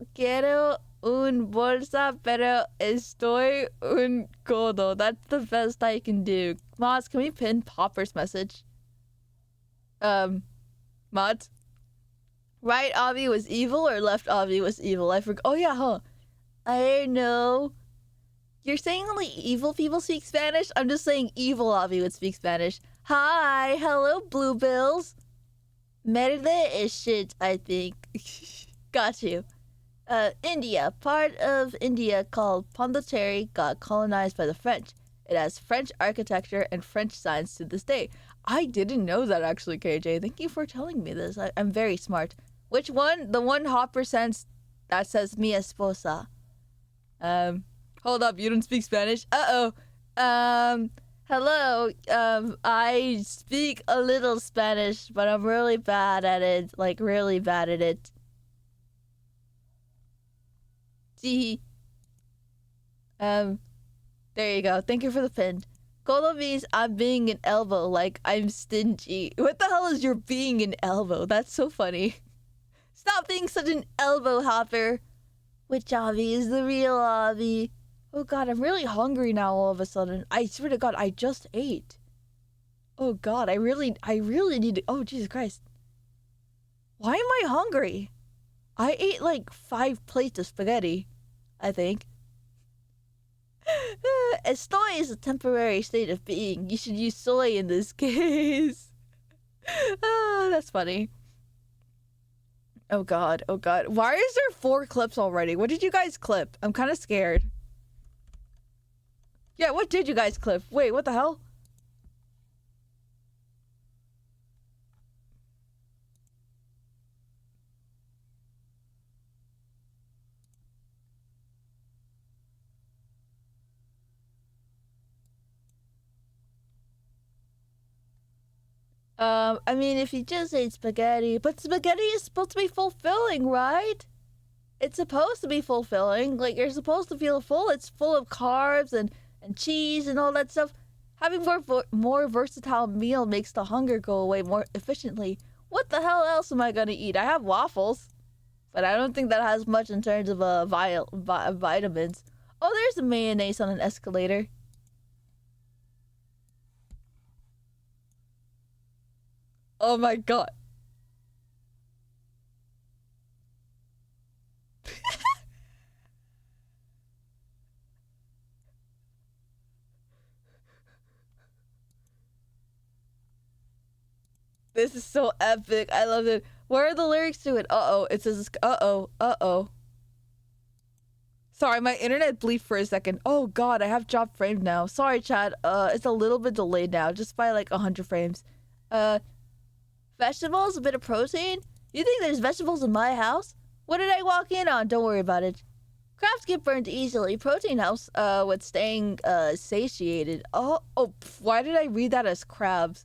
un bolsa, pero estoy un codo. That's the best I can do. Mods, can we pin Popper's message? Mods? Right Avi was evil or left Avi was evil? I forgot. Oh yeah, huh? I don't know. You're saying only evil people speak Spanish? I'm just saying evil Avi would speak Spanish. Hi, hello, Bluebills. Merde is shit, I think. Got you. India. Part of India called Pondicherry got colonized by the French. It has French architecture and French signs to this day. I didn't know that actually, KJ. Thank you for telling me this. I'm very smart. Which one? The one Hopper sends that says mi esposa. Hold up, you don't speak Spanish? Uh-oh. Hello. I speak a little Spanish, but I'm really bad at it. Like, really bad at it. Gee. There you go. Thank you for the pin. Codo means I'm being an elbow, like I'm stingy. What the hell is your being an elbow? That's so funny. Stop being such an elbow hopper. Which Avi is the real Avi? Oh god, I'm really hungry now all of a sudden. I swear to god, I just ate. Oh god, I really need to... Oh, Jesus Christ. Why am I hungry? I ate like 5 plates of spaghetti, I think. Estoy is a temporary state of being. You should use soy in this case. Ah, that's funny. Oh god. Why is there 4 clips already? What did you guys clip? I'm kind of scared. Yeah, what did you guys clip? Wait, what the hell? I mean, if you just ate spaghetti, but spaghetti is supposed to be fulfilling, right? It's supposed to be fulfilling. Like, you're supposed to feel full. It's full of carbs and cheese and all that stuff. Having more versatile meal makes the hunger go away more efficiently. What the hell else am I gonna eat? I have waffles, but I don't think that has much in terms of vitamins. Oh, there's a mayonnaise on an escalator. Oh my god. This is so epic. I love it. Where are the lyrics to it? Uh-oh. It says, uh-oh, uh-oh. Sorry, my internet bleeped for a second. Oh god, I have dropped frames now. Sorry, chat. It's a little bit delayed now, just by like 100 frames. Vegetables, a bit of protein? You think there's vegetables in my house? What did I walk in on? Don't worry about it. Crabs get burned easily. Protein helps with staying satiated. Why did I read that as crabs?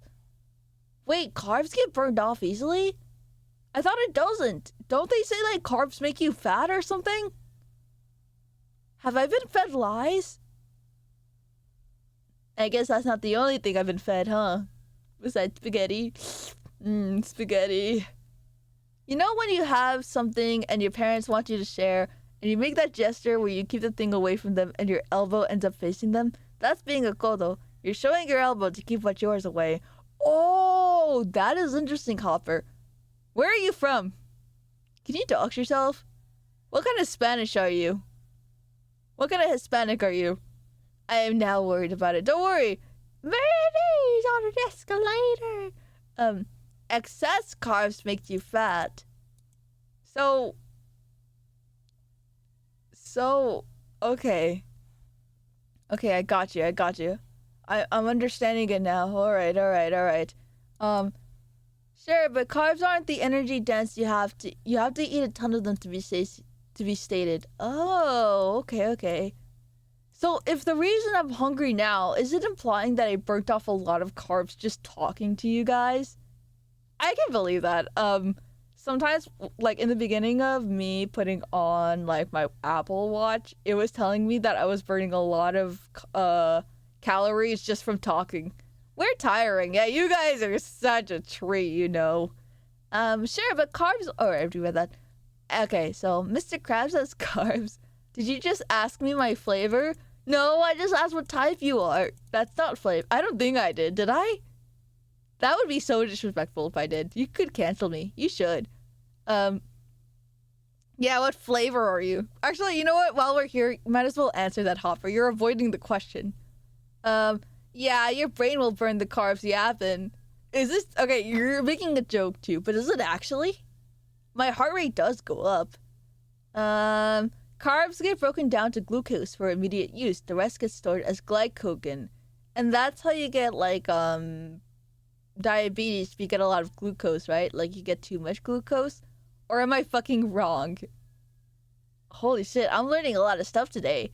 Wait, carbs get burned off easily? I thought it doesn't. Don't they say like carbs make you fat or something? Have I been fed lies? I guess that's not the only thing I've been fed, huh? Besides spaghetti. Spaghetti. You know when you have something and your parents want you to share, and you make that gesture where you keep the thing away from them and your elbow ends up facing them? That's being a kodo. You're showing your elbow to keep what's yours away. Oh, that is interesting, Hopper. Where are you from? Can you dox yourself? What kind of Spanish are you? What kind of Hispanic are you? I am now worried about it. Don't worry. Mayonnaise on an escalator. Excess carbs make you fat. So, okay. Okay, I got you. I'm understanding it now. Alright. Sure, but carbs aren't the energy dense you have to eat a ton of them to be stated. Oh, okay. So if the reason I'm hungry now, is it implying that I burnt off a lot of carbs just talking to you guys? I can believe that. Sometimes, like in the beginning of me putting on like my Apple Watch, it was telling me that I was burning a lot of calories just from talking. We're tiring. Yeah, you guys are such a treat, you know. Sure, but carbs. Oh, I read that. Okay, so Mr. Krabs has carbs. Did you just ask me my flavor? No, I just asked what type you are. That's not flavor. I don't think I did. Did I? That would be so disrespectful if I did. You could cancel me. You should. Yeah, what flavor are you? Actually, you know what? While we're here, might as well answer that, Hopper. You're avoiding the question. Yeah, your brain will burn the carbs you have in. Is this... Okay, you're making a joke too, but is it actually? My heart rate does go up. Carbs get broken down to glucose for immediate use. The rest gets stored as glycogen. And that's how you get, like, diabetes if you get a lot of glucose, right? Like, you get too much glucose? Or am I fucking wrong? Holy shit, I'm learning a lot of stuff today.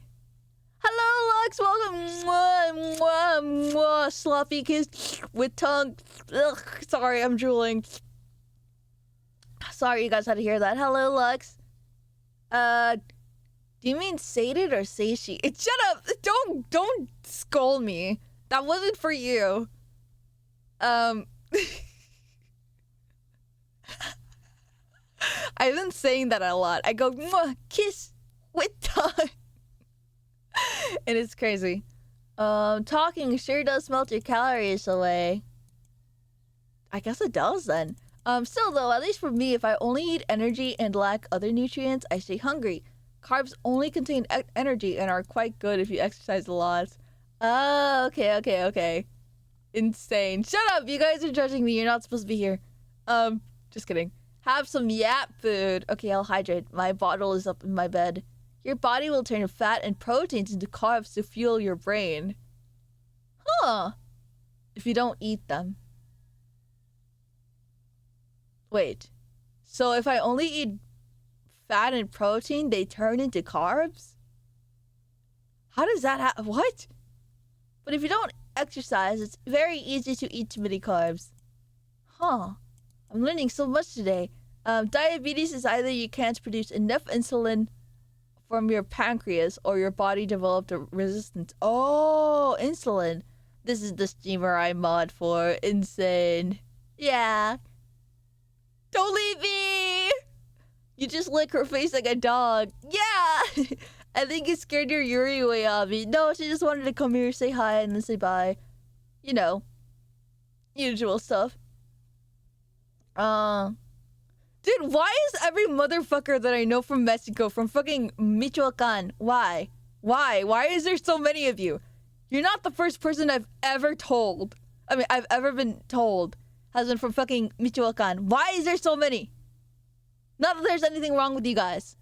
Hello, Lux! Welcome! Mwah, mwah, mwah. Sloppy kiss with tongue. Ugh, sorry, I'm drooling. Sorry you guys had to hear that. Hello, Lux. Do you mean sated or satiated? Shut up! Don't scold me. That wasn't for you. I've been saying that a lot. I go, mwah, kiss with tongue. And it's crazy. Talking sure does melt your calories away. I guess it does then. Still though, at least for me, if I only eat energy and lack other nutrients, I stay hungry. Carbs only contain energy and are quite good if you exercise a lot. Oh, okay. Insane. Shut up! You guys are judging me. You're not supposed to be here. Just kidding. Have some yap food. Okay, I'll hydrate. My bottle is up in my bed. Your body will turn fat and proteins into carbs to fuel your brain. Huh. If you don't eat them. Wait. So if I only eat fat and protein, they turn into carbs? How does that happen? What? But if you don't exercise, it's very easy to eat too many carbs. Huh. I'm learning so much today. Diabetes is either you can't produce enough insulin from your pancreas or your body developed a resistance. Oh, insulin. This is the streamer I mod for. Insane. Yeah. Don't leave me! You just lick her face like a dog. Yeah! I think it scared your Yuri away, Avi. No, she just wanted to come here, say hi, and then say bye. You know. Usual stuff. Dude, why is every motherfucker that I know from Mexico, from fucking Michoacan? Why? Why is there so many of you? You're not the first person I've ever told. I mean, I've ever been told has been from fucking Michoacan. Why is there so many? Not that there's anything wrong with you guys.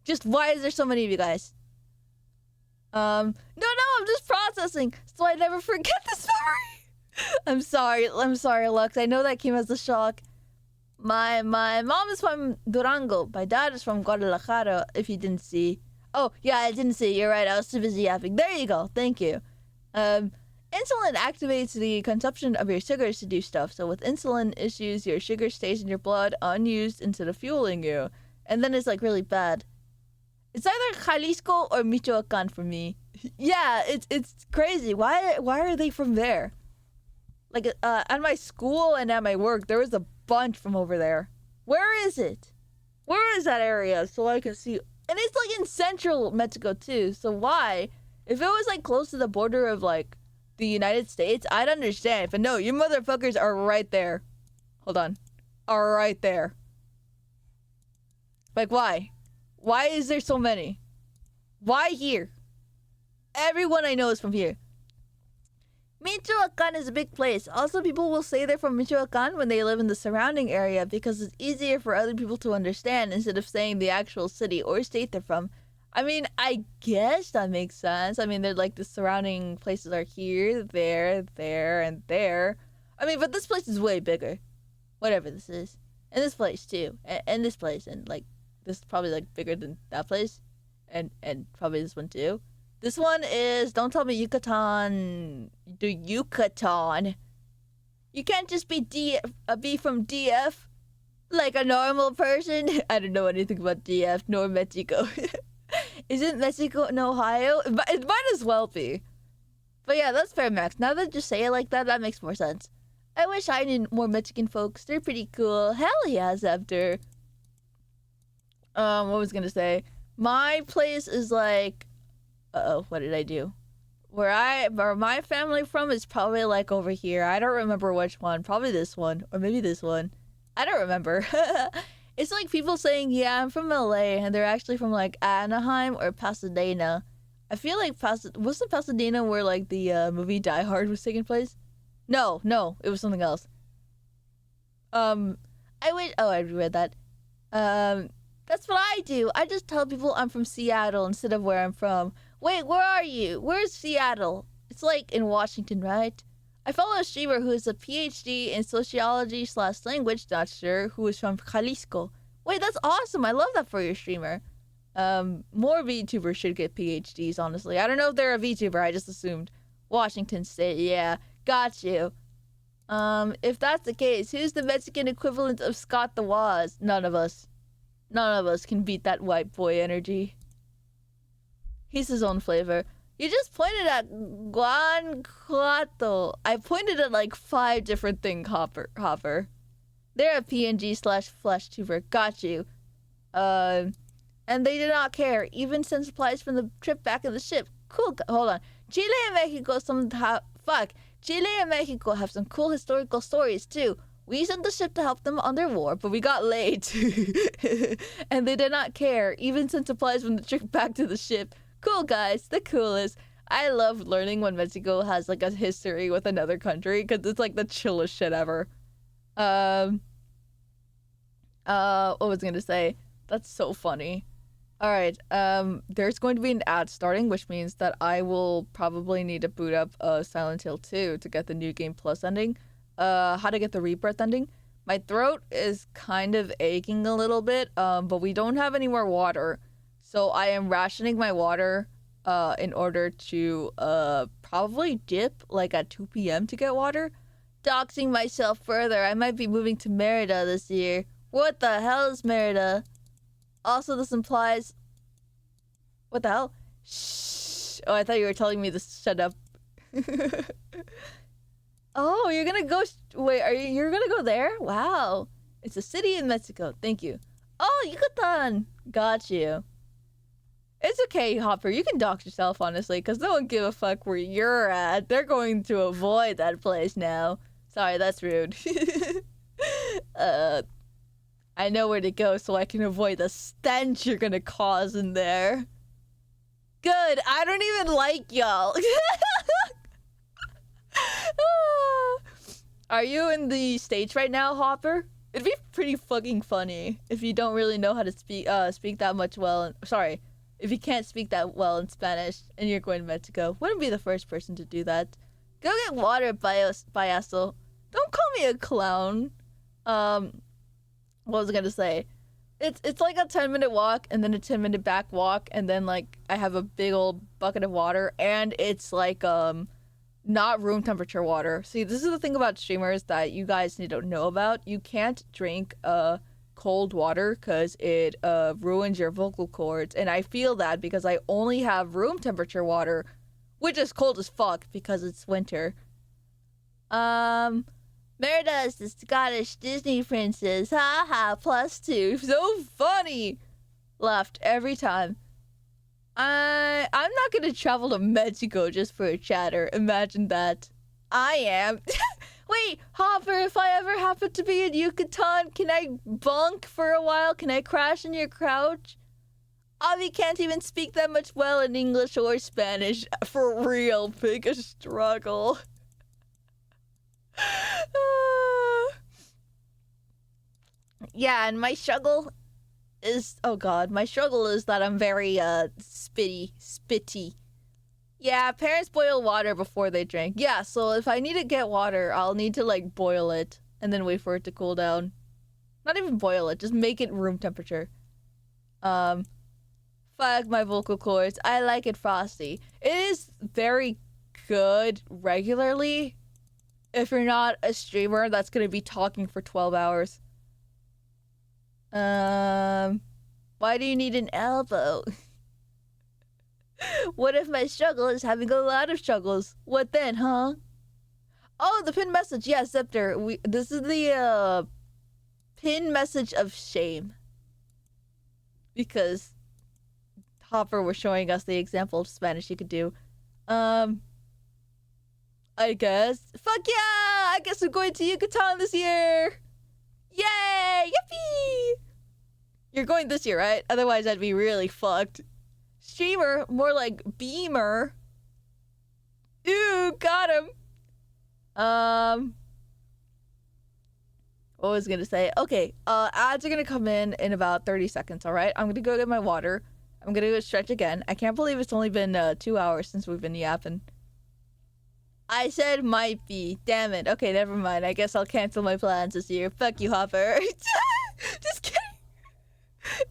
Just why is there so many of you guys? No, I'm just processing, so I never forget this memory. I'm sorry, Lux. I know that came as a shock. My mom is from Durango. My dad is from Guadalajara, if you didn't see. Oh, yeah, I didn't see. You're right. I was too busy yapping. There you go. Thank you. Insulin activates the consumption of your sugars to do stuff. So with insulin issues, your sugar stays in your blood unused instead of fueling you. And then it's like really bad. It's either Jalisco or Michoacan for me. Yeah, it's crazy. Why are they from there? Like at my school and at my work, there was a bunch from over there. Where is it? Where is that area so I can see? And it's like in central Mexico too. So why? If it was like close to the border of like the United States, I'd understand. But no, you motherfuckers are right there. Hold on. Are right there. Like why? Why is there so many? Why here? Everyone I know is from here. Michoacan is a big place. Also, people will say they're from Michoacan when they live in the surrounding area because it's easier for other people to understand instead of saying the actual city or state they're from. I mean, I guess that makes sense. I mean, they're like the surrounding places are here, there, and there. I mean, but this place is way bigger. Whatever this is. And this place, too. And this place. And, like, this is probably, like, bigger than that place. And probably this one, too. This one is, don't tell me Yucatan. The Yucatan. You can't just be be from DF like a normal person. I don't know anything about DF nor Mexico. Isn't Mexico in Ohio? It might as well be. But yeah, that's fair, Max. Now that you say it like that, that makes more sense. I wish I knew more Mexican folks. They're pretty cool. Hell yeah, Zepter. What was I gonna say? My place is like... Uh-oh, what did I do? Where my family from is probably like over here. I don't remember which one. Probably this one. Or maybe this one. I don't remember. It's like people saying, yeah, I'm from LA. And they're actually from like Anaheim or Pasadena. I feel like wasn't Pasadena where like the movie Die Hard was taking place? No, it was something else. I read that. That's what I do. I just tell people I'm from Seattle instead of where I'm from. Wait, where are you? Where's Seattle? It's like in Washington, right? I follow a streamer who is a PhD in sociology/language, not sure, who is from Jalisco. Wait, that's awesome. I love that for your streamer. More VTubers should get PhDs, honestly. I don't know if they're a VTuber, I just assumed. Washington State, yeah. Got you. If that's the case, who's the Mexican equivalent of Scott the Woz? None of us. None of us can beat that white boy energy. He's his own flavor. You just pointed at Guanajuato. I pointed at like 5 different things, Hopper. They're a PNG/flesh tuber. Got you. And they did not care. Even sent supplies from the trip back in the ship. Cool. Hold on. Chile and Mexico Chile and Mexico have some cool historical stories too. We sent the ship to help them on their war, but we got late. And they did not care. Even sent supplies from the trip back to the ship. Cool guys, the coolest. I love learning when Mexico has like a history with another country because it's like the chillest shit ever. What was I gonna say? That's so funny. Alright, there's going to be an ad starting, which means that I will probably need to boot up Silent Hill 2 to get the New Game Plus ending. How to get the Rebirth ending. My throat is kind of aching a little bit, but we don't have any more water. So I am rationing my water in order to probably dip like at 2 p.m. to get water. doxing myself further. I might be moving to Merida this year. What the hell is Merida? Also, this implies... What the hell? Shh. Oh, I thought you were telling me to shut up. Oh, you're gonna go... Wait, you're gonna go there? Wow. It's a city in Mexico. Thank you. Oh, Yucatan. Got you. It's okay, Hopper. You can dox yourself, honestly, because no one give a fuck where you're at. They're going to avoid that place now. Sorry, that's rude. I know where to go so I can avoid the stench you're gonna cause in there. Good. I don't even like y'all. Are you in the States right now, Hopper? It'd be pretty fucking funny if you don't really know how to speak that much well. Sorry, if you can't speak that well in Spanish and you're going to Mexico. Wouldn't be the first person to do that. Go get water, payaso. Don't call me a clown. What was I gonna say? It's like a 10-minute walk and then a 10-minute back walk and then like I have a big old bucket of water and it's like not room temperature water. See, this is the thing about streamers that you guys need to know about. You can't drink cold water because it ruins your vocal cords. And I feel that because I only have room temperature water, which is cold as fuck because it's winter. Merida is the Scottish Disney princess. Ha ha, +2. So funny. Laughed every time. I'm not gonna travel to Mexico just for a chatter. Imagine that. I am. Wait, Hopper, if I ever happen to be in Yucatan, can I bunk for a while? Can I crash in your couch? Avi can't even speak that much well in English or Spanish. For real, biggest struggle. Yeah, and my struggle is... Oh god, my struggle is that I'm very, spitty. Yeah, parents boil water before they drink. Yeah, so if I need to get water, I'll need to, like, boil it and then wait for it to cool down. Not even boil it, just make it room temperature. Fuck my vocal cords. I like it frosty. It is very good regularly if you're not a streamer that's gonna be talking for 12 hours. Why do you need an elbow? What if my struggle is having a lot of struggles? What then, huh? Oh, the pin message. Yeah, Scepter. This is the pin message of shame. Because Hopper was showing us the example of Spanish you could do. I guess. Fuck yeah! I guess I'm going to Yucatan this year! Yay! Yippee! You're going this year, right? Otherwise, I'd be really fucked. Streamer, more like beamer. Ooh, got him. What was I gonna say? Okay, ads are gonna come in about 30 seconds, alright? I'm gonna go get my water. I'm gonna go stretch again. I can't believe it's only been 2 hours since we've been yapping. I said might be. Damn it. Okay, never mind. I guess I'll cancel my plans this year. Fuck you, Hopper. Just kidding.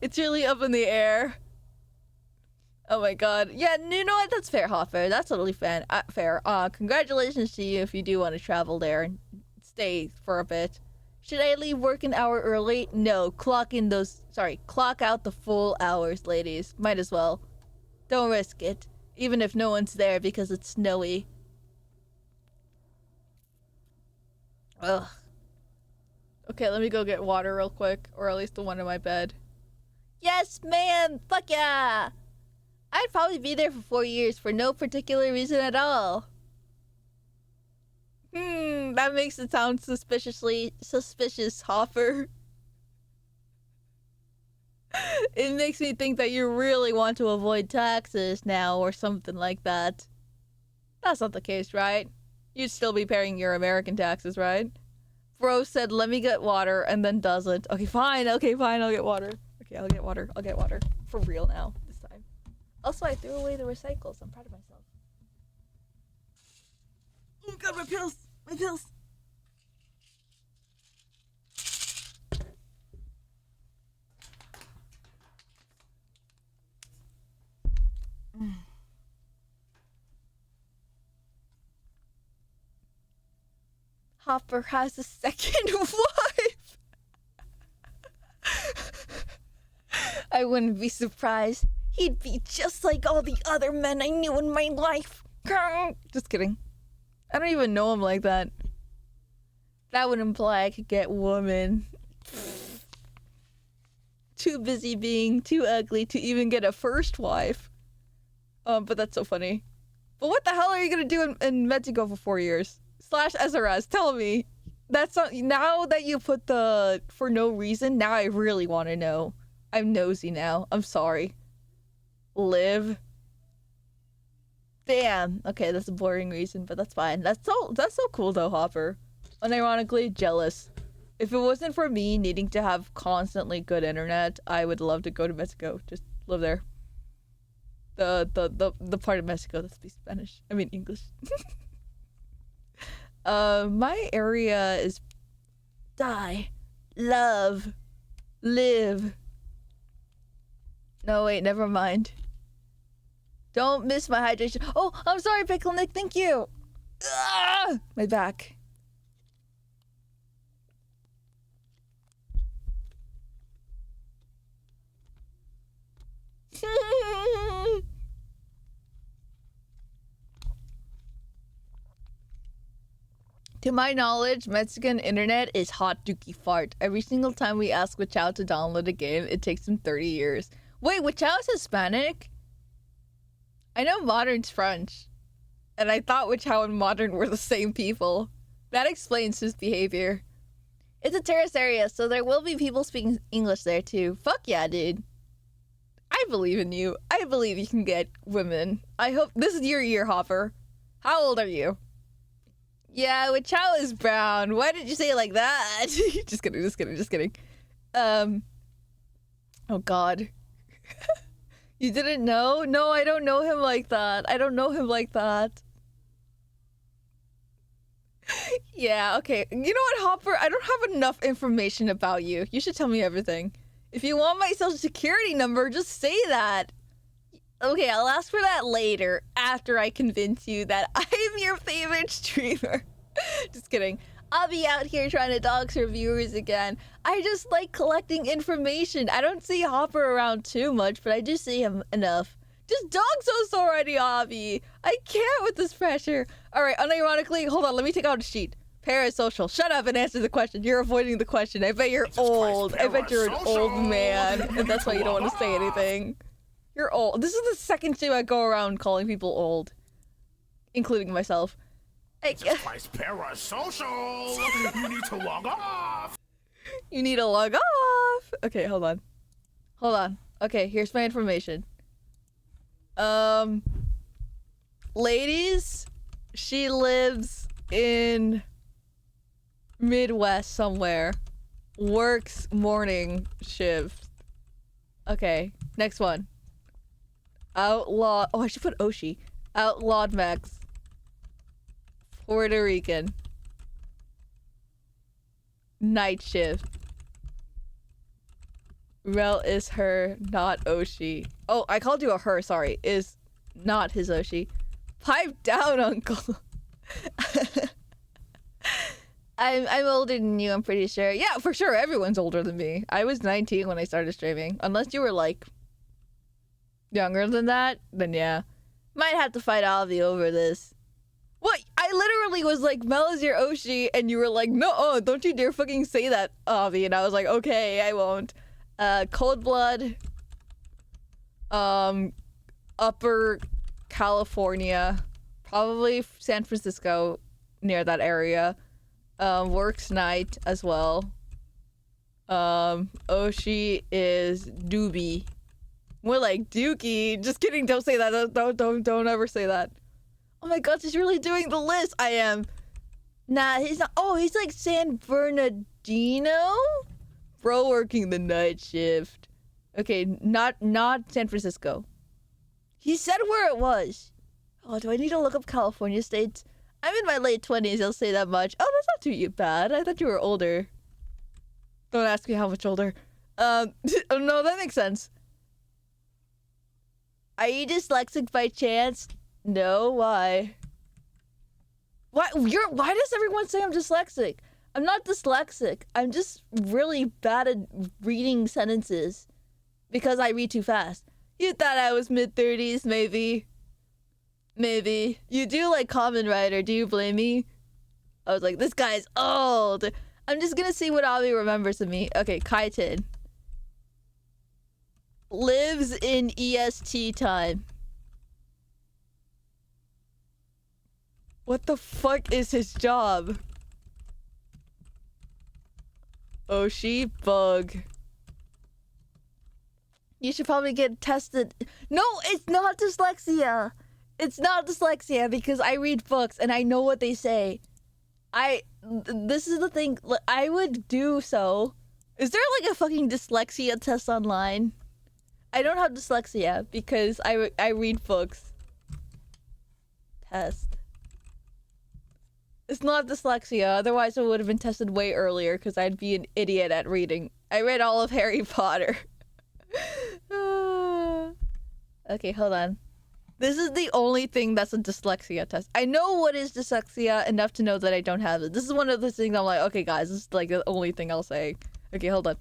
It's really up in the air. Oh my god. Yeah, you know what? That's fair, Hopper. That's totally fair. Congratulations to you if you do want to travel there and stay for a bit. Should I leave work an hour early? No. Clock out the full hours, ladies. Might as well. Don't risk it. Even if no one's there because it's snowy. Ugh. Okay, let me go get water real quick. Or at least the one in my bed. Yes, man! Fuck yeah! I'd probably be there for 4 years for no particular reason at all. That makes it sound suspicious, Hopper. It makes me think that you really want to avoid taxes now or something like that. That's not the case, right? You'd still be paying your American taxes, right? Bro said, let me get water, and then doesn't. Okay, fine, I'll get water. Okay, I'll get water. For real now, this time. Also, I threw away the recycles. I'm proud of myself. Oh god, my pills! My pills! Hopper has a second wife. I wouldn't be surprised. He'd be just like all the other men I knew in my life. Just kidding. I don't even know him like that. That would imply I could get woman. Too busy being too ugly to even get a first wife. But that's so funny. But what the hell are you gonna do in Mexico for 4 years? Slash SRS, tell me. That's not, now that you put the for no reason, now I really want to know. I'm nosy now. I'm sorry. Live. Damn. Okay, that's a boring reason, but that's fine. That's so cool though, Hopper. Unironically jealous. If it wasn't for me needing to have constantly good internet, I would love to go to Mexico. Just live there. The part of Mexico that speaks Spanish. I mean English. My area is die, love, live. No, wait, never mind. Don't miss my hydration. Oh, I'm sorry, Pickle Nick. Thank you. My back. To my knowledge, Mexican internet is hot dookie fart. Every single time we ask Wichow to download a game, it takes him 30 years. Wait, Wichow is Hispanic? I know Modern's French. And I thought Wichow and Modern were the same people. That explains his behavior. It's a terrace area, so there will be people speaking English there too. Fuck yeah, dude. I believe in you. I believe you can get women. I hope this is your year, Hopper. How old are you? Yeah, Wichow is brown. Why did you say it like that? Just kidding. Oh god. You didn't know? No, I don't know him like that. Yeah, okay. You know what, Hopper? I don't have enough information about you. You should tell me everything. If you want my social security number, just say that. Okay, I'll ask for that later, after I convince you that I'm your favorite streamer. Just kidding. I'll be out here trying to dox her viewers again. I just like collecting information. I don't see Hopper around too much, but I do see him enough. Just dox us already, Avi. I can't with this pressure. Alright, unironically, hold on, let me take out a sheet. Parasocial. Shut up and answer the question. You're avoiding the question. I bet you're old. I bet you're an old man, and that's why you don't want to say anything. You're old. This is the second time I go around calling people old, including myself. Christ, parasocial. You need to log off. You need to log off. Okay, hold on. Okay, here's my information. Ladies, she lives in Midwest somewhere. Works morning shift. Okay, next one. Outlaw. Oh, I should put Oshi. Outlawed Max. Puerto Rican. Night shift. Rel is her, not Oshi. Oh, I called you a her, sorry. Is not his Oshi. Pipe down, uncle. I'm older than you, I'm pretty sure. Yeah, for sure, everyone's older than me. I was 19 when I started streaming. Unless you were, like, younger than that, then yeah. Might have to fight Avi over this. What? I literally was like, Mel is your Oshi, and you were like, no, don't you dare fucking say that, Avi. And I was like, okay, I won't. Cold Blood. Upper California. Probably San Francisco, near that area. Works night as well. Oshi is Doobie. More like Dookie. Just kidding, don't say that. Don't ever say that. Oh my god, she's really doing the list. I am. Nah, he's not. Oh, he's like San Bernardino? Bro working the night shift. Okay, not San Francisco. He said where it was. Oh, do I need to look up California states? I'm in my late 20s, I'll say that much. Oh, that's not too bad. I thought you were older. Don't ask me how much older. Oh, no, that makes sense. Are you dyslexic by chance? No, why? Why does everyone say I'm dyslexic? I'm not dyslexic. I'm just really bad at reading sentences because I read too fast. You thought I was mid-30s, maybe. Maybe. You do like Kamen Rider. Do you blame me? I was like, this guy's old. I'm just gonna see what Avi remembers of me. Okay, Kaiten. Lives in EST time. What the fuck is his job? Oshi bug. You should probably get tested. No, it's not dyslexia. It's not dyslexia because I read books and I know what they say. This is the thing. I would do so. Is there like a fucking dyslexia test online? I don't have dyslexia because I read books. Test. It's not dyslexia. Otherwise, it would have been tested way earlier because I'd be an idiot at reading. I read all of Harry Potter. Okay, hold on. This is the only thing that's a dyslexia test. I know what is dyslexia enough to know that I don't have it. This is one of the things I'm like, okay, guys, this is like the only thing I'll say. Okay, hold on.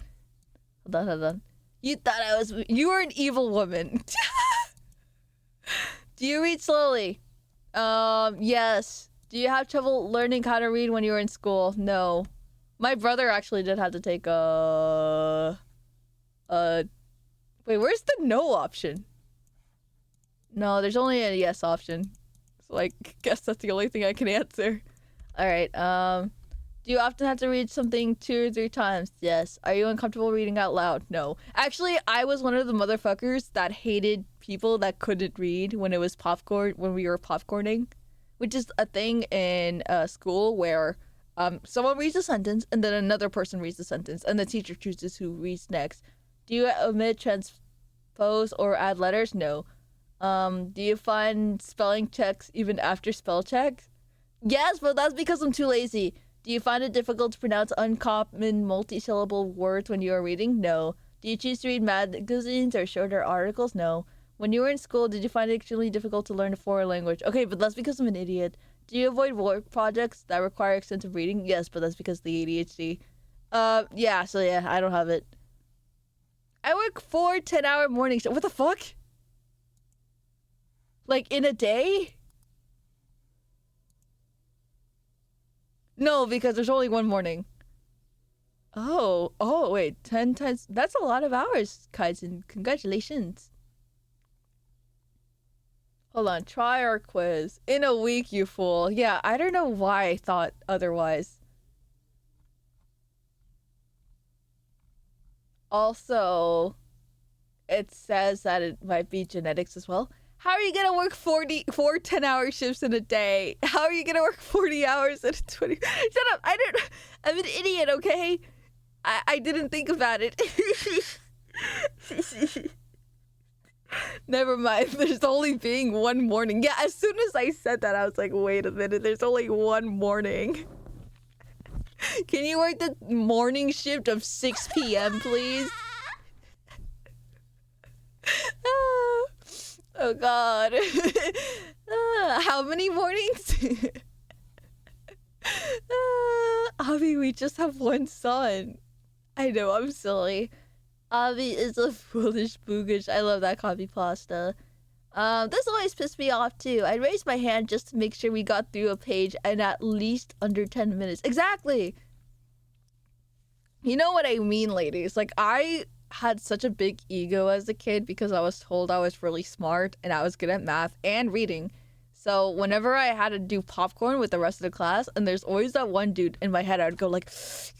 Hold on. You thought you were an evil woman. Do you read slowly? Yes. Do you have trouble learning how to read when you were in school? No. My brother actually did have to take wait, where's the no option? No, there's only a yes option. So I guess that's the only thing I can answer. Alright, do you often have to read something 2 or 3 times? Yes. Are you uncomfortable reading out loud? No. Actually, I was one of the motherfuckers that hated people that couldn't read when we were popcorning. Which is a thing in school where someone reads a sentence and then another person reads the sentence and the teacher chooses who reads next. Do you omit, transpose, or add letters? No. Do you find spelling checks even after spell checks? Yes, but that's because I'm too lazy. Do you find it difficult to pronounce uncommon multi-syllable words when you are reading? No. Do you choose to read magazines or shorter articles? No. When you were in school, did you find it extremely difficult to learn a foreign language? Okay, but that's because I'm an idiot. Do you avoid work projects that require extensive reading? Yes, but that's because of the ADHD. Yeah, I don't have it. I work 4 10-hour morning shifts. What the fuck? Like, in a day? No, because there's only one morning. Oh, wait, 10 times. That's a lot of hours, Kaizen. Congratulations. Hold on, try our quiz. In a week, you fool. Yeah, I don't know why I thought otherwise. Also, it says that it might be genetics as well. How are you gonna work 4 10-hour shifts in a day? How are you gonna work 40 hours in a 20? Shut up! I'm an idiot, okay? I didn't think about it. Never mind, there's only being one morning. Yeah, as soon as I said that, I was like, wait a minute, there's only one morning. Can you work the morning shift of 6 p.m., please? Oh god. How many mornings? Avi, we just have one son. I know, I'm silly. Avi is a foolish boogish. I love that copy pasta. This always pissed me off too. I'd raise my hand just to make sure we got through a page in at least under 10 minutes. Exactly! You know what I mean, ladies? Like, I had such a big ego as a kid because I was told I was really smart and I was good at math and reading. So whenever I had to do popcorn with the rest of the class, and there's always that one dude in my head, I'd go like, you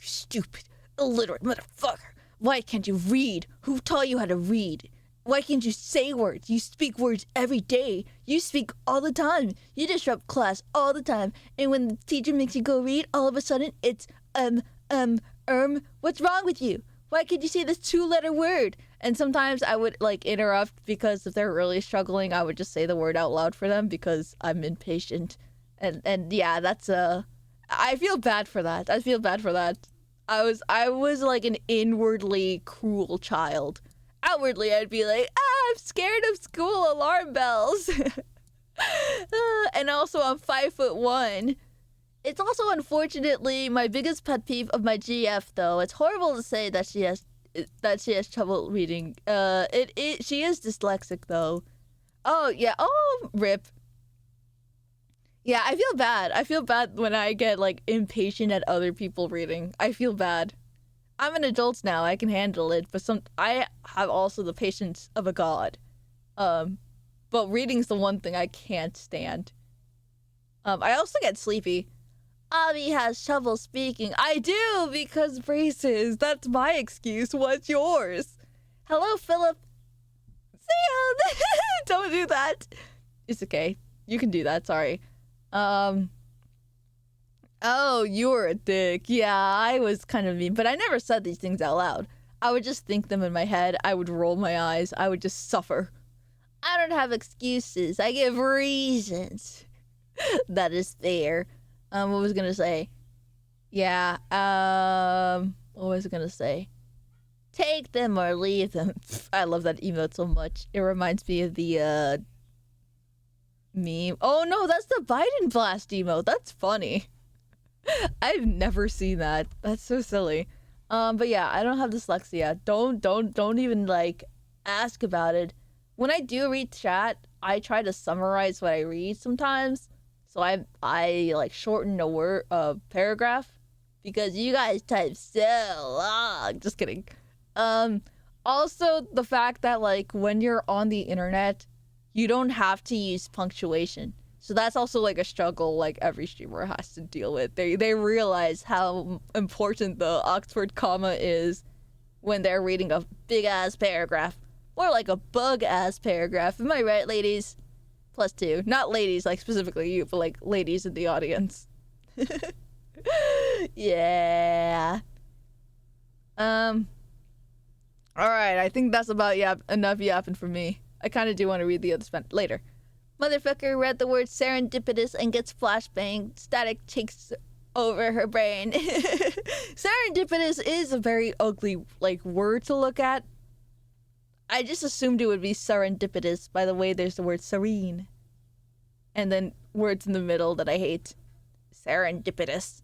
stupid, illiterate motherfucker. Why can't you read? Who taught you how to read? Why can't you say words? You speak words every day. You speak all the time. You disrupt class all the time. And when the teacher makes you go read, all of a sudden it's what's wrong with you? Why can't you say this 2-letter word? And sometimes I would like interrupt because if they're really struggling, I would just say the word out loud for them because I'm impatient. And yeah, that's I feel bad for that. I was like an inwardly cruel child. Outwardly, I'd be like, I'm scared of school alarm bells. And also, I'm 5'1". It's also unfortunately my biggest pet peeve of my GF though. It's horrible to say that she has trouble reading. She is dyslexic though. Oh yeah. Oh rip. Yeah, I feel bad. I feel bad when I get like impatient at other people reading. I feel bad. I'm an adult now. I can handle it, but I have also the patience of a god. But reading's the one thing I can't stand. I also get sleepy. Abby has trouble speaking. I do because braces. That's my excuse. What's yours? Hello, Philip. See ya. Don't do that. It's okay. You can do that. Sorry. Oh, you were a dick. Yeah, I was kind of mean, but I never said these things out loud. I would just think them in my head. I would roll my eyes. I would just suffer. I don't have excuses. I give reasons. That is fair. What was I gonna say? Yeah, what was I gonna say? Take them or leave them. I love that emote so much. It reminds me of the, meme. Oh no, that's the Biden blast emote. That's funny. I've never seen that. That's so silly. But yeah, I don't have dyslexia. Don't even, like, ask about it. When I do read chat, I try to summarize what I read sometimes. So I like shorten a paragraph because you guys type so long. Just kidding. Also the fact that like when you're on the internet, you don't have to use punctuation. So that's also like a struggle like every streamer has to deal with. They realize how important the Oxford comma is when they're reading a big ass paragraph. Or like a bug ass paragraph. Am I right, ladies? +2. Not ladies, like specifically you, but like ladies in the audience. Yeah. Alright, I think that's about enough yapping for me. I kind of do want to read the other spend later. Motherfucker read the word serendipitous and gets flashbang. Static takes over her brain. Serendipitous is a very ugly like word to look at. I just assumed it would be serendipitous by the way there's the word serene. And then words in the middle that I hate. Serendipitous.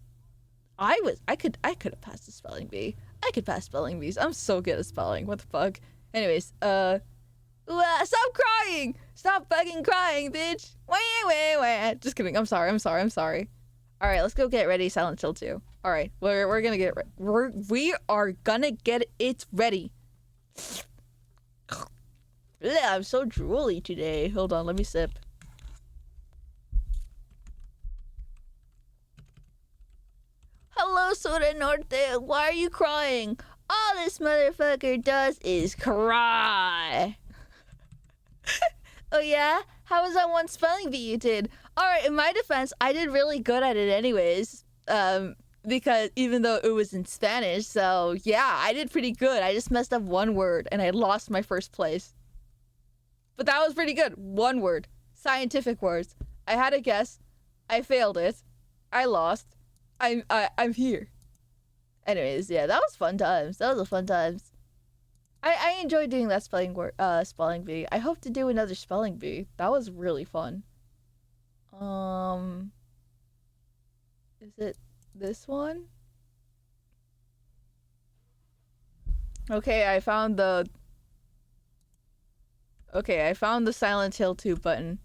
I could have passed the spelling bee. I could pass spelling bees. I'm so good at spelling. What the fuck? Anyways, stop crying! Stop fucking crying, bitch! Wah. Just kidding. I'm sorry. Alright, let's go get ready, Silent Hill 2. Alright, we're gonna get we are gonna get it ready. Yeah, I'm so drooly today. Hold on, let me sip. Hello, Soda Norte. Why are you crying? All this motherfucker does is cry. Oh yeah? How was that one spelling bee you did? Alright, in my defense, I did really good at it anyways. Because even though it was in Spanish, so yeah, I did pretty good. I just messed up one word and I lost my first place. But that was pretty good. One word. Scientific words. I had a guess. I failed it. I lost. I'm here. Anyways, yeah, that was fun times. That was a fun times. I enjoyed doing that spelling bee. I hope to do another spelling bee. That was really fun. Is it this one? Okay, I found the Silent Hill 2 button.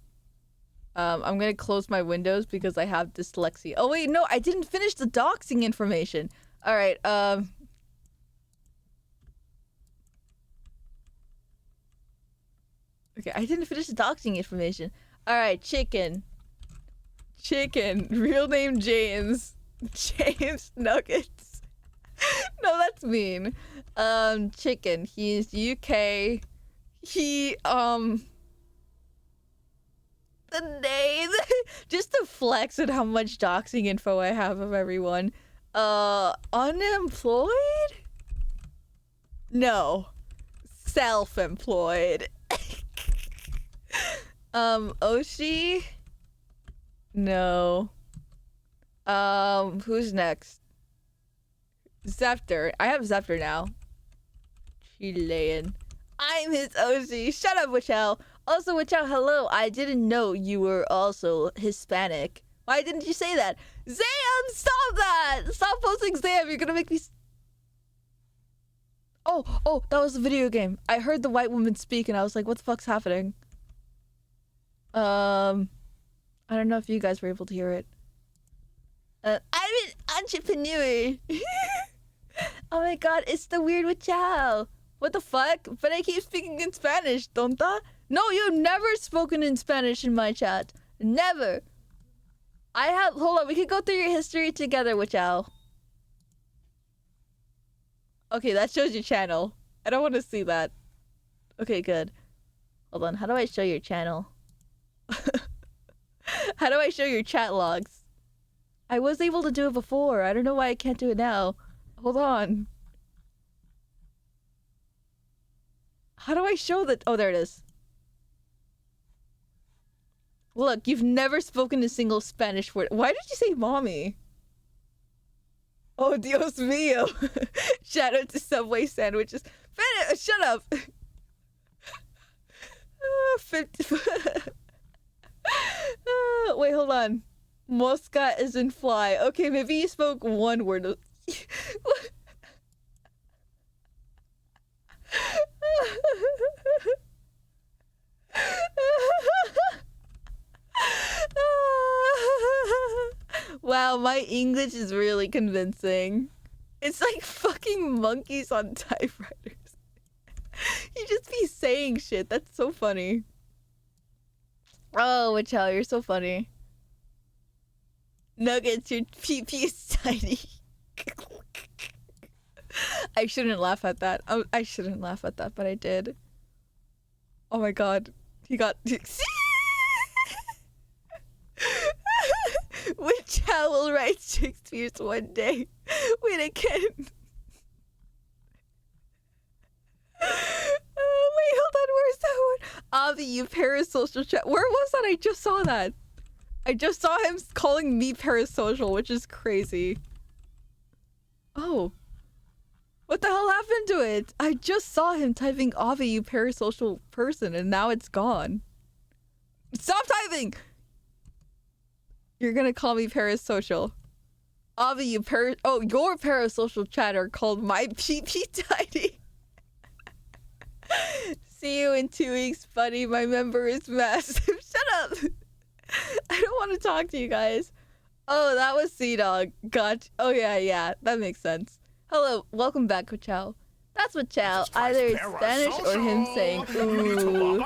I'm gonna close my windows because I have dyslexia. Oh wait, no, I didn't finish the doxing information. Alright, okay, I didn't finish the doxing information. Alright, chicken. Real name James. James Nuggets. No, that's mean. Chicken. He's UK. The name. Just to flex at how much doxing info I have of everyone. Unemployed? No. Self-employed. Oshi? No. Who's next? Zepter. I have Zepter now. Chilean. I'm his Oshi. Shut up, Wichell. Also, Wichell, hello. I didn't know you were also Hispanic. Why didn't you say that? Zam, stop that! Stop posting Zam, you're gonna make me... Oh, that was a video game. I heard the white woman speak and I was like, what the fuck's happening? I don't know if you guys were able to hear it. I'm an entrepreneur. Oh my god, it's the weird with Chow. What the fuck? But I keep speaking in Spanish, tonta? No, you've never spoken in Spanish in my chat. Never. Hold on, we can go through your history together, Wichow. Okay, that shows your channel. I don't want to see that. Okay, good. Hold on, how do I show your channel? How do I show your chat logs? I was able to do it before. I don't know why I can't do it now. Hold on. How do I show that? Oh, there it is. Look, you've never spoken a single Spanish word. Why did you say mommy? Oh, Dios mío. Shout out to Subway sandwiches. Shut up. 50... wait, hold on. Mosca is in fly. Okay, maybe you spoke one word. Wow, my English is really convincing. It's like fucking monkeys on typewriters. You just be saying shit. That's so funny. Oh, Wichow, you're so funny. Nuggets, your PP is tiny. I shouldn't laugh at that. I shouldn't laugh at that, but I did. Oh my god. He got... Wichow will write Shakespeare's one day. Wait, I can't. Wait, hold on. Where's that one? Avi, you parasocial chat. Where was that? I just saw that. I just saw him calling me parasocial, which is crazy. Oh. What the hell happened to it? I just saw him typing Avi, you parasocial person, and now it's gone. Stop typing! You're gonna call me parasocial. Avi, you your parasocial chatter called my PP tiny. See you in 2 weeks, buddy. My member is massive. Shut up! I don't want to talk to you guys. Oh, that was Sea-Dog. Gotcha. Oh, yeah. That makes sense. Hello, welcome back, Wichow. That's Wichow. Either it's Spanish or him saying, ooh.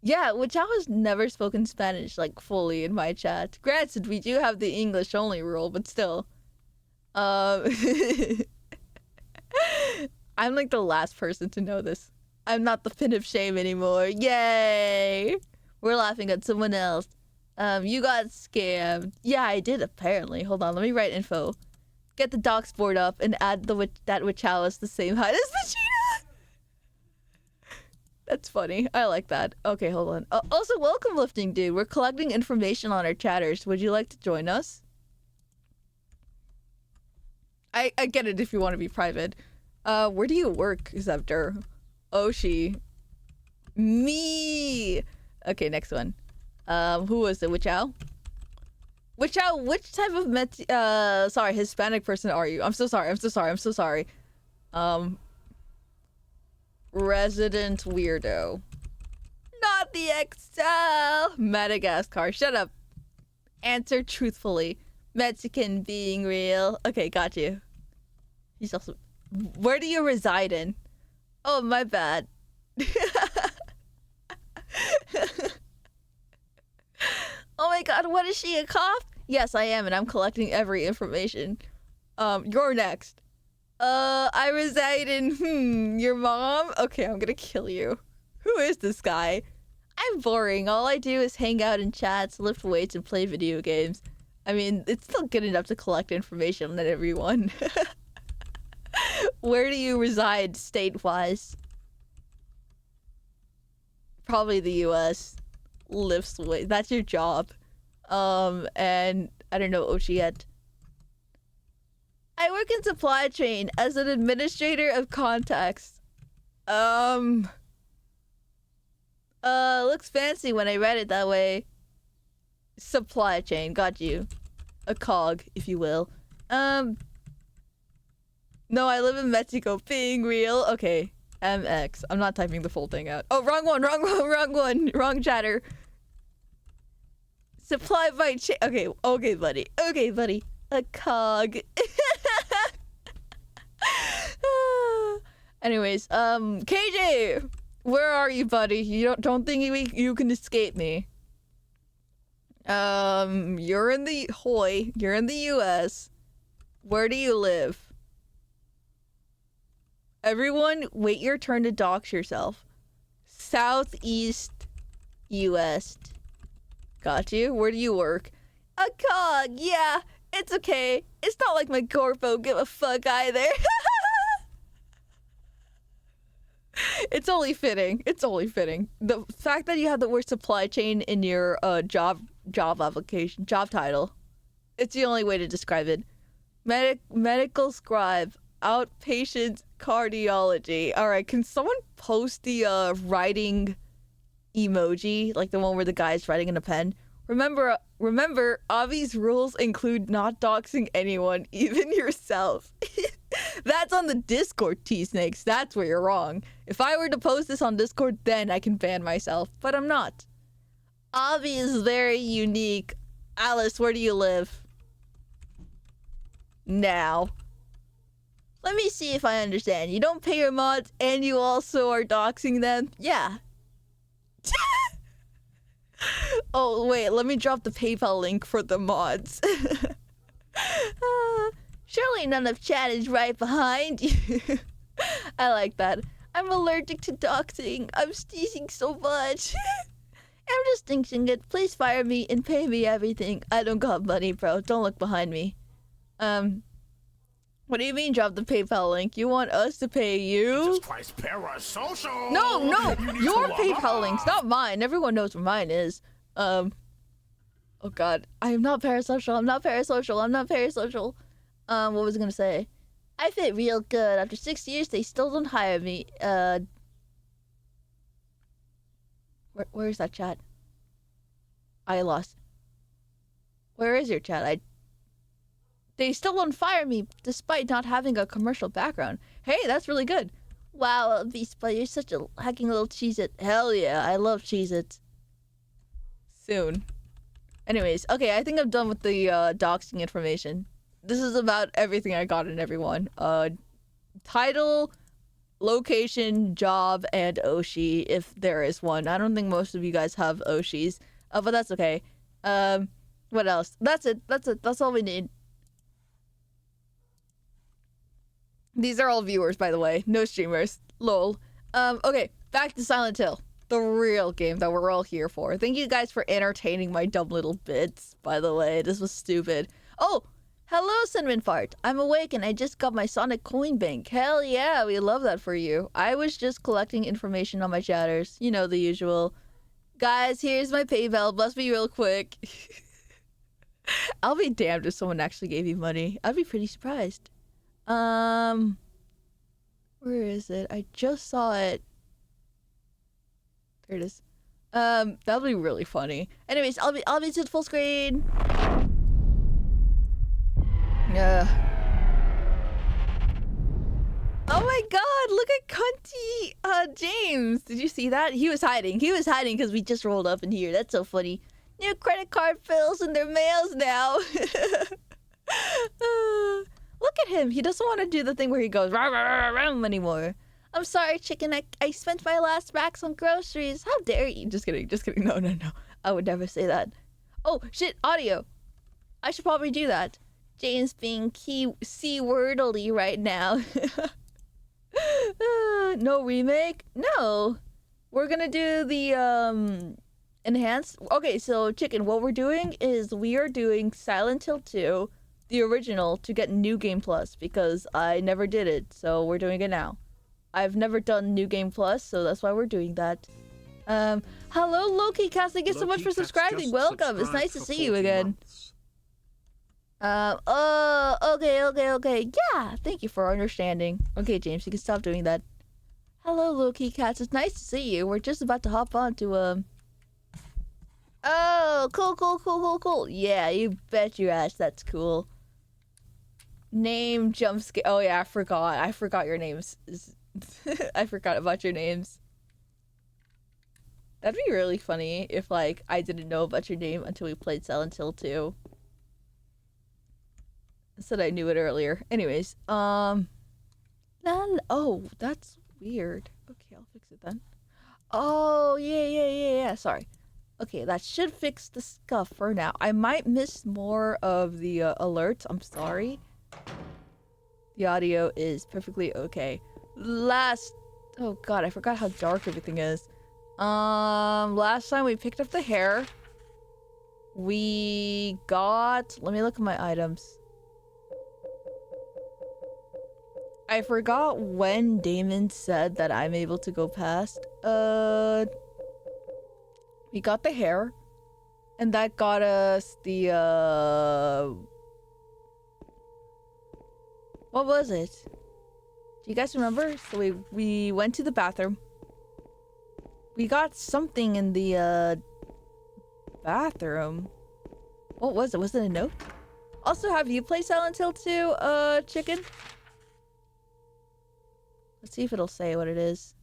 Yeah, Wichow has never spoken Spanish, like, fully in my chat. Granted, we do have the English-only rule, but still. I'm like the last person to know this. I'm not the fin of shame anymore. Yay! We're laughing at someone else. You got scammed. Yeah, I did, apparently. Hold on, let me write info. Get the docs board up and add that Wichow is the same height as Vegeta! That's funny. I like that. Okay, hold on. Also, welcome, Lifting Dude. We're collecting information on our chatters. Would you like to join us? I get it if you want to be private. Where do you work, Zepter? Oshi. Me! Okay, next one. Who was it? Wichow? Wichow, which type of Hispanic person are you? I'm so sorry. Resident weirdo. Not the XL! Madagascar. Shut up. Answer truthfully. Mexican being real. Okay, got you. He's also... Where do you reside in? Oh, my bad. Oh my god, what is she, a cop? Yes, I am, and I'm collecting every information. You're next. I reside in, your mom? Okay, I'm gonna kill you. Who is this guy? I'm boring. All I do is hang out in chats, lift weights, and play video games. I mean, it's still good enough to collect information on everyone. Where do you reside, state-wise? Probably the US. Lifts weights. That's your job. And I don't know oshi yet. I work in supply chain as an administrator of contacts. Looks fancy when I read it that way. Supply chain, got you. A cog, if you will. No, I live in Mexico. Being real. Okay. MX. I'm not typing the full thing out. Oh, wrong one. Wrong chatter. Supply by chain. Okay, buddy. A cog. Anyways, KJ, where are you, buddy? You don't think you can escape me? You're in the You're in the U.S. Where do you live? Everyone, wait your turn to dox yourself. Southeast U.S. Got you? Where do you work? A cog, yeah. It's okay. It's not like my corpo give a fuck either. It's only fitting. The fact that you have the word supply chain in your job application, job title, it's the only way to describe it. Medical scribe, outpatient cardiology. All right, can someone post the writing emoji, like the one where the guy's writing in a pen? Remember, Avi's rules include not doxing anyone, even yourself. That's on the Discord, T-Snakes. That's where you're wrong. If I were to post this on Discord, then I can ban myself, but I'm not. Avi is very unique. Alice, where do you live? Now. Let me see if I understand. You don't pay your mods, and you also are doxing them? Yeah. Oh, wait, let me drop the PayPal link for the mods. Surely none of chat is right behind you. I like that. I'm allergic to doxing. I'm sneezing so much. I'm just thinking it. Please fire me and pay me everything. I don't got money, bro. Don't look behind me. What do you mean drop the PayPal link? You want us to pay you? Jesus Christ, parasocial! No, You your need to PayPal link's not mine. Everyone knows where mine is. Oh god. I am not parasocial. I'm not parasocial. What was I gonna say? I fit real good. After 6 years, they still don't hire me. Where's that chat? I lost. Where is your chat? They still won't fire me, despite not having a commercial background. Hey, that's really good. Wow, Vespa, you're such a hacking little Cheez-It. Hell yeah, I love Cheez-Its. Soon. Anyways, okay, I think I'm done with the doxing information. This is about everything I got in everyone. Title, location, job, and oshi, if there is one. I don't think most of you guys have oshis, but that's okay. What else? That's it. That's all we need. These are all viewers, by the way. No streamers. Lol. Okay, back to Silent Hill. The real game that we're all here for. Thank you guys for entertaining my dumb little bits, by the way. This was stupid. Oh, hello, Cinnamon Fart. I'm awake and I just got my Sonic coin bank. Hell yeah, we love that for you. I was just collecting information on my chatters. You know, the usual. Guys, here's my PayPal. Bless me real quick. I'll be damned if someone actually gave you money. I'd be pretty surprised. Where is it? I just saw it. There it is. That'll be really funny. Anyways, I'll be to full screen. Yeah. Oh my god, look at Cunty James. Did you see that? He was hiding because we just rolled up in here. That's so funny. New credit card bills in their mails now. Look at him. He doesn't want to do the thing where he goes rah, rah, rah, rah, anymore. I'm sorry, chicken. I spent my last racks on groceries. How dare you? Just kidding. No. I would never say that. Oh, shit. Audio. I should probably do that. Jane's being C-wordly right now. No remake? No. We're gonna do the, enhanced. Okay, so, chicken, what we're doing is we are doing Silent Hill 2, the original, to get New Game Plus, because I never did it, so we're doing it now. I've never done New Game Plus, so that's why we're doing that. Hello, Loki Cast. Thank you so much for subscribing. Welcome. It's nice to see you again. Okay. Yeah, thank you for understanding. Okay, James, you can stop doing that. Hello, Loki Cats. It's nice to see you. We're just about to hop on to, Oh, cool. Yeah, you bet your ass that's cool. Name jump scare. Oh yeah, I forgot your names. I forgot about your names. That'd be really funny if, like, I didn't know about your name until we played Silent Hill 2. Said I knew it earlier. Anyways, oh, that's weird. Okay, I'll fix it then. Oh, yeah. Sorry. Okay, that should fix the scuff for now. I might miss more of the alerts. I'm sorry. The audio is perfectly okay. Oh god, I forgot how dark everything is. Last time we picked up the hair. We got... Let me look at my items. I forgot when Damon said that I'm able to go past. We got the hair. And that got us the, what was it? Do you guys remember? So we went to the bathroom. We got something in the, bathroom. What was it? Was it a note? Also, have you played Silent Hill 2, Chicken? Let's see if it'll say what it is.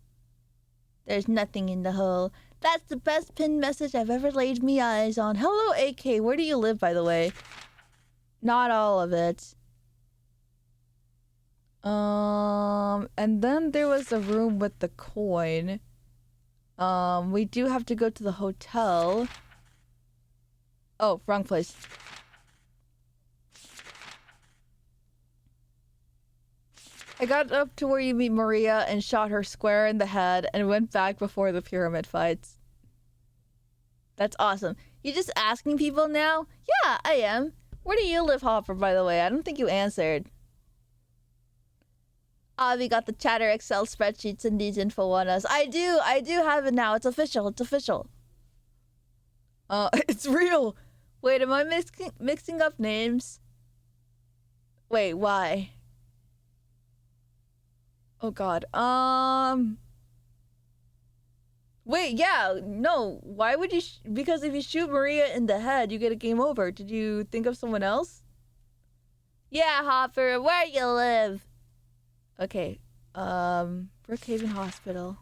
There's nothing in the hole. That's the best pinned message I've ever laid me eyes on. Hello, AK. Where do you live, by the way? Not all of it. And then there was a room with the coin. We do have to go to the hotel. Oh, wrong place. I got up to where you meet Maria and shot her square in the head and went back before the pyramid fights. That's awesome. You just asking people now? Yeah, I am. Where do you live, Hopper, by the way? I don't think you answered. Avi got the Chatter Excel spreadsheets and needs info on us. I do have it now. It's official. It's real. Wait, am I mixing up names? Wait, why? Oh god. Wait, yeah, no. Why would you because if you shoot Maria in the head, you get a game over. Did you think of someone else? Yeah, Hopper, where you live? Okay. Brookhaven Hospital.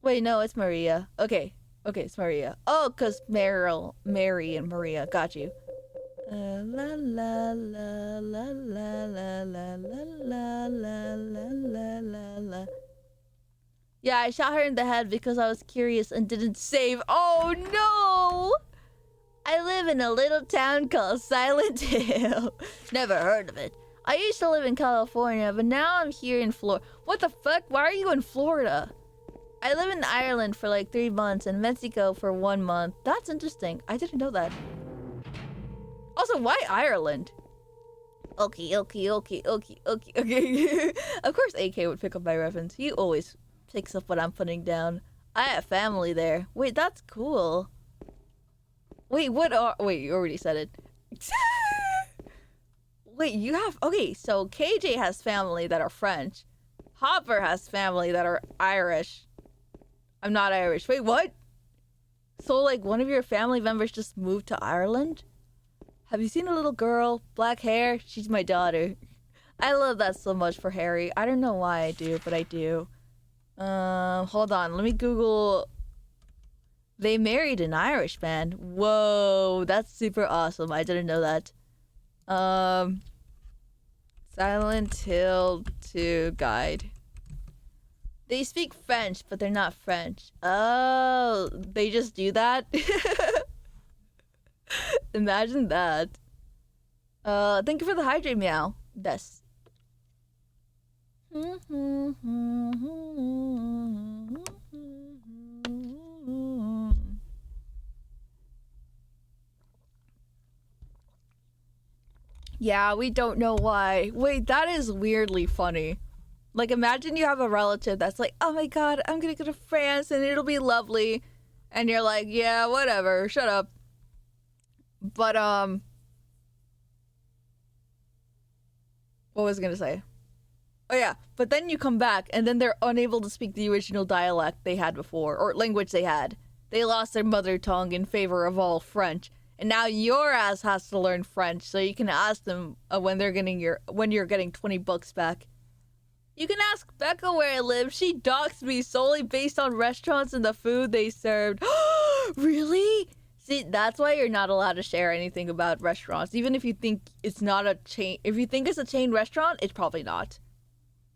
Wait, no, it's Maria. Okay, it's Maria. Oh, 'cause Mary and Maria. Got you. La la la la la la la la la la la la. Yeah, I shot her in the head because I was curious and didn't save. Oh no! I live in a little town called Silent Hill. Never heard of it. I used to live in California, but now I'm here in Florida. What the fuck? Why are you in Florida? I live in Ireland for like 3 months and Mexico for 1 month. That's interesting. I didn't know that. Also, why Ireland? Okay. Of course AK would pick up my reference. He always picks up what I'm putting down. I have family there. Wait, that's cool. Wait, wait, you already said it. Wait, you have... Okay, so KJ has family that are French. Hopper has family that are Irish. I'm not Irish. Wait, what? So, like, one of your family members just moved to Ireland? Have you seen a little girl? Black hair? She's my daughter. I love that so much for Harry. I don't know why I do, but I do. Hold on. Let me Google... They married an Irish man. Whoa, that's super awesome. I didn't know that. Silent Hill 2 guide. They speak French, but they're not French. Oh, they just do that? Imagine that. Thank you for the hydrate, meow. Yes. Yeah, we don't know why. Wait, that is weirdly funny. Like, imagine you have a relative that's like, oh my god, I'm gonna go to France and it'll be lovely. And you're like, yeah, whatever, shut up. But, what was I gonna say? Oh yeah, but then you come back, and then they're unable to speak the original dialect they had before, or language they had. They lost their mother tongue in favor of all French, and now your ass has to learn French so you can ask them when you're getting $20 back. You can ask Becca where I live. She doxed me solely based on restaurants and the food they served. Really? See, that's why you're not allowed to share anything about restaurants, even if you think it's not a chain. If you think it's a chain restaurant, it's probably not.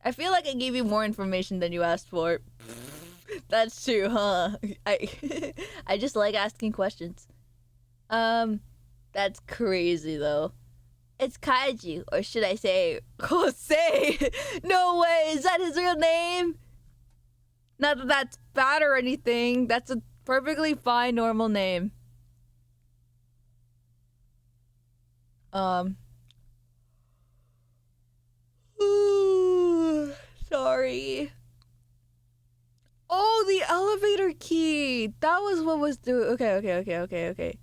I feel like I gave you more information than you asked for. That's true, huh? I just like asking questions. That's crazy though. It's Kaiju, or should I say Jose? No way, is that his real name? Not that that's bad or anything. That's a perfectly fine, normal name. Sorry. Oh, the elevator key. That was what was doing. Okay.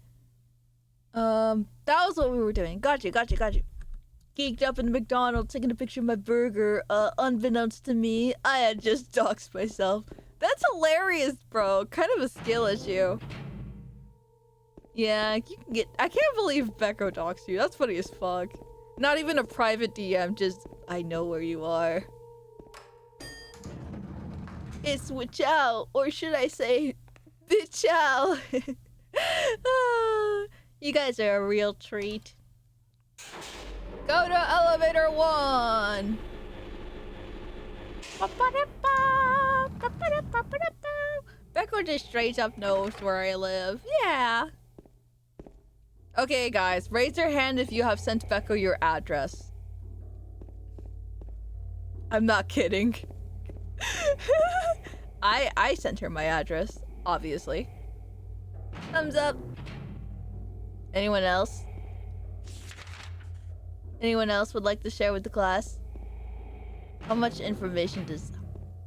That was what we were doing. Got you. Geeked up in the McDonald's, taking a picture of my burger. Unbeknownst to me, I had just doxed myself. That's hilarious, bro. Kind of a skill issue. Yeah, you can get. I can't believe Becco doxed you. That's funny as fuck. Not even a private DM, just I know where you are. It's switch out, or should I say, bitch out. You guys are a real treat. Go to elevator 1. Becco just straight up knows where I live. Yeah. Okay, guys, raise your hand if you have sent Becco your address. I'm not kidding. I sent her my address, obviously. Thumbs up. Anyone else? Anyone else would like to share with the class? How much information does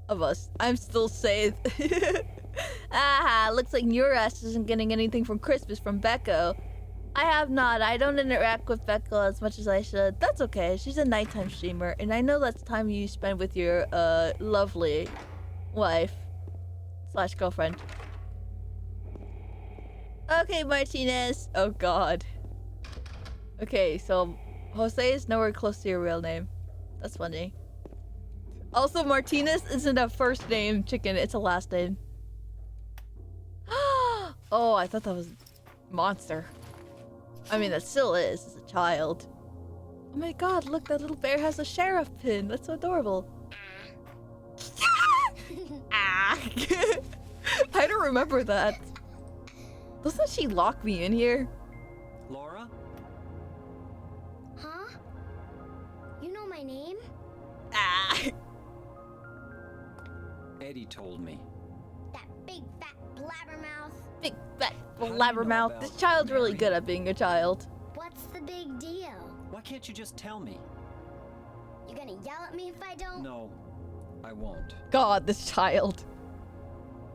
of us? I'm still safe. Aha, looks like your ass isn't getting anything from Christmas from Becco. I have not. I don't interact with Becco as much as I should. That's okay. She's a nighttime streamer, and I know that's time you spend with your lovely wife / girlfriend. Okay, Martinez. Oh god. Okay, so Jose is nowhere close to your real name. That's funny. Also, Martinez isn't a first name chicken, it's a last name. Oh, I thought that was monster. I mean, that still is as a child. Oh my god, look, that little bear has a sheriff pin. That's so adorable. Ah. I don't remember that. Doesn't she lock me in here? Laura? Huh? You know my name? Ah. Eddie told me. That big fat blabbermouth. Big fat do you know blabbermouth. about This child's really Mary? good at being a child. What's the big deal? Why can't you just tell me? You gonna yell at me if I don't? No, I won't. God, this child.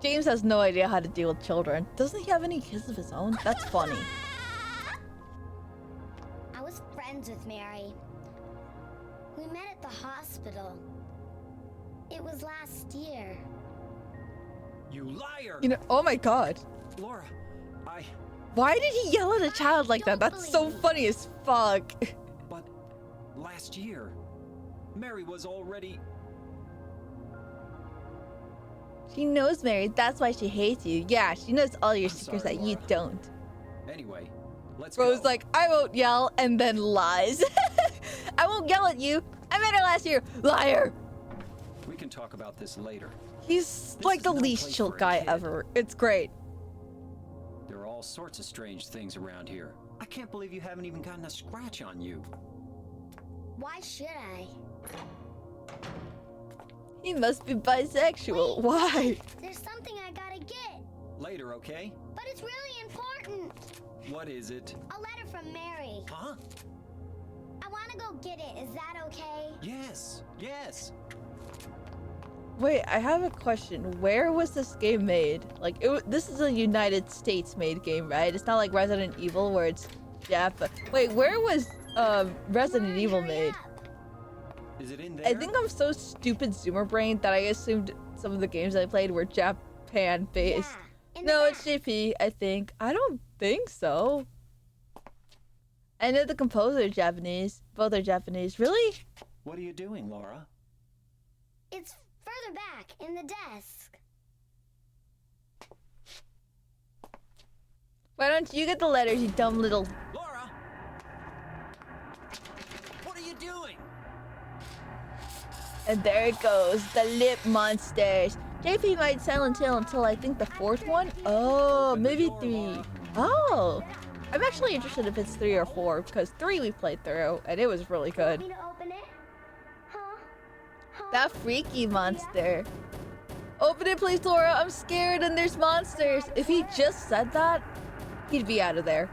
James has no idea how to deal with children. Doesn't he have any kids of his own? That's funny. I was friends with Mary. We met at the hospital. It was last year. You liar! You know, oh my god. Laura, Why did he yell at a child like that? That's so funny as fuck. But last year, Mary was already... She knows Mary, that's why she hates you. Yeah, she knows all your I'm secrets sorry, that you Laura. don't. Anyway, let's Bro's go. like, I won't yell, and then lies. I won't yell at you. I met her last year. Liar. We can talk about this later. He's This like is the no least place chill for a guy kid. ever. It's great. There are all sorts of strange things around here. I can't believe you haven't even gotten a scratch on you. Why should I? He must be bisexual. Why? There's something I gotta get. Later, okay? But it's really important. What is it? A letter from Mary. Huh? I wanna go get it. Is that okay? Yes, yes. Wait, I have a question. Where was this game made? Like, this is a United States made game, right? It's not like Resident Evil where it's Jap. Wait, where was Resident Come on, Evil hurry made? up. Is it in there? I think I'm so stupid zoomer brain that I assumed some of the games I played were Japan based. Yeah, in the No, back. it's JP, I think. I don't think so. I know the composer is Japanese. Both are Japanese. Really? What are you doing, Laura? It's further back in the desk. Why don't you get the letters, you dumb little... Laura! What are you doing? And there it goes, the lip monsters. JP might Silent Hill until I think the 4th one? Oh, maybe 3. Oh! I'm actually interested if it's 3 or 4, because 3 we played through, and it was really good. Want me to open it? Huh? Huh? That freaky monster. Open it please, Laura, I'm scared and there's monsters. If he just said that, he'd be out of there.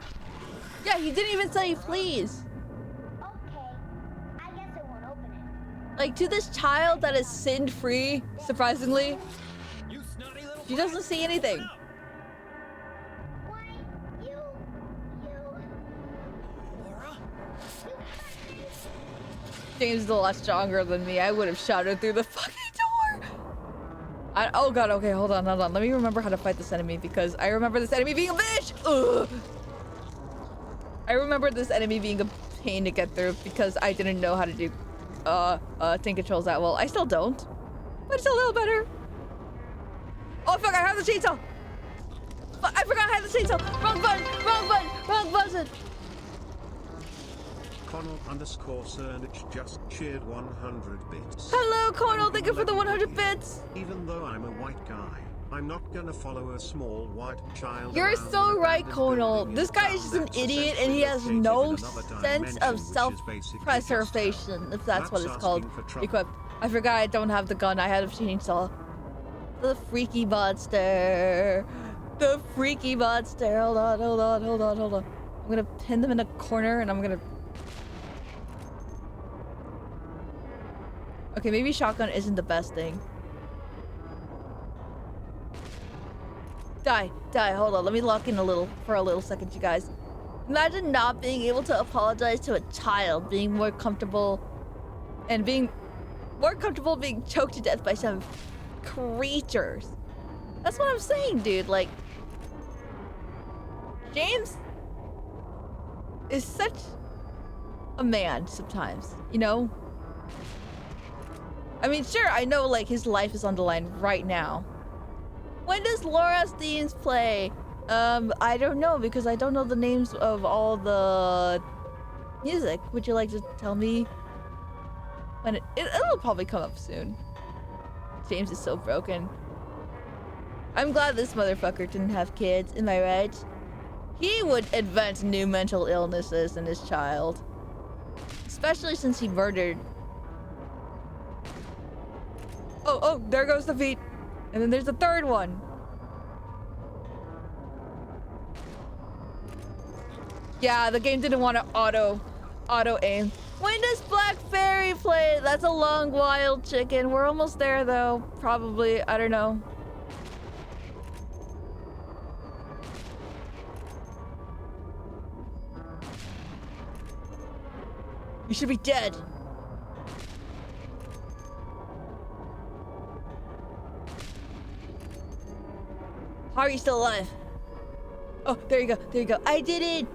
Yeah, he didn't even say please. Okay. I guess I won't open it. Like, to this child that is sin-free, surprisingly, You snotty little she doesn't see anything. Why, you... Laura? James is a lot stronger than me. I would have shot her through the fucking door. Oh god, okay, hold on. Let me remember how to fight this enemy because I remember this enemy being a bitch. Ugh. I remember this enemy being a pain to get through because I didn't know how to do tank controls that well. I still don't, but it's a little better. Oh fuck, I have the chainsaw. I forgot I had the chainsaw. Wrong button. Connell _ Cernich just cheered 100 bits. Hello, Cornel. Thank you for the 100 bits. Even though I'm a white guy, I'm not gonna follow a small white child. You're around so an right, abandoned Cornel. building This in guy town is just an that's idiot and he has essentially no located in another sense of dimension, which is basically just hell. self-preservation, if that's what it's called. asking for trouble. Equipped. I forgot I don't have the gun. I had a chainsaw. The freaky monster. The freaky monster. Hold on. I'm gonna pin them in a corner and I'm gonna... Okay, maybe shotgun isn't the best thing. Die. Hold on. Let me lock in for a little second, you guys. Imagine not being able to apologize to a child, being more comfortable being choked to death by some creatures. That's what I'm saying, dude. Like, James is such a man sometimes, you know? I mean, sure, I know, like, his life is on the line right now. When does Laura's themes play? I don't know, because I don't know the names of all the music. Would you like to tell me? When it'll probably come up soon. James is so broken. I'm glad this motherfucker didn't have kids, am I right? He would invent new mental illnesses in his child. Especially since he murdered... Oh, there goes the feet. And then there's a third one. Yeah, the game didn't want to auto aim. When does Black Fairy play? That's a long wild chicken. We're almost there though. Probably, I don't know. You should be dead. How are you still alive? Oh, there you go. I did it!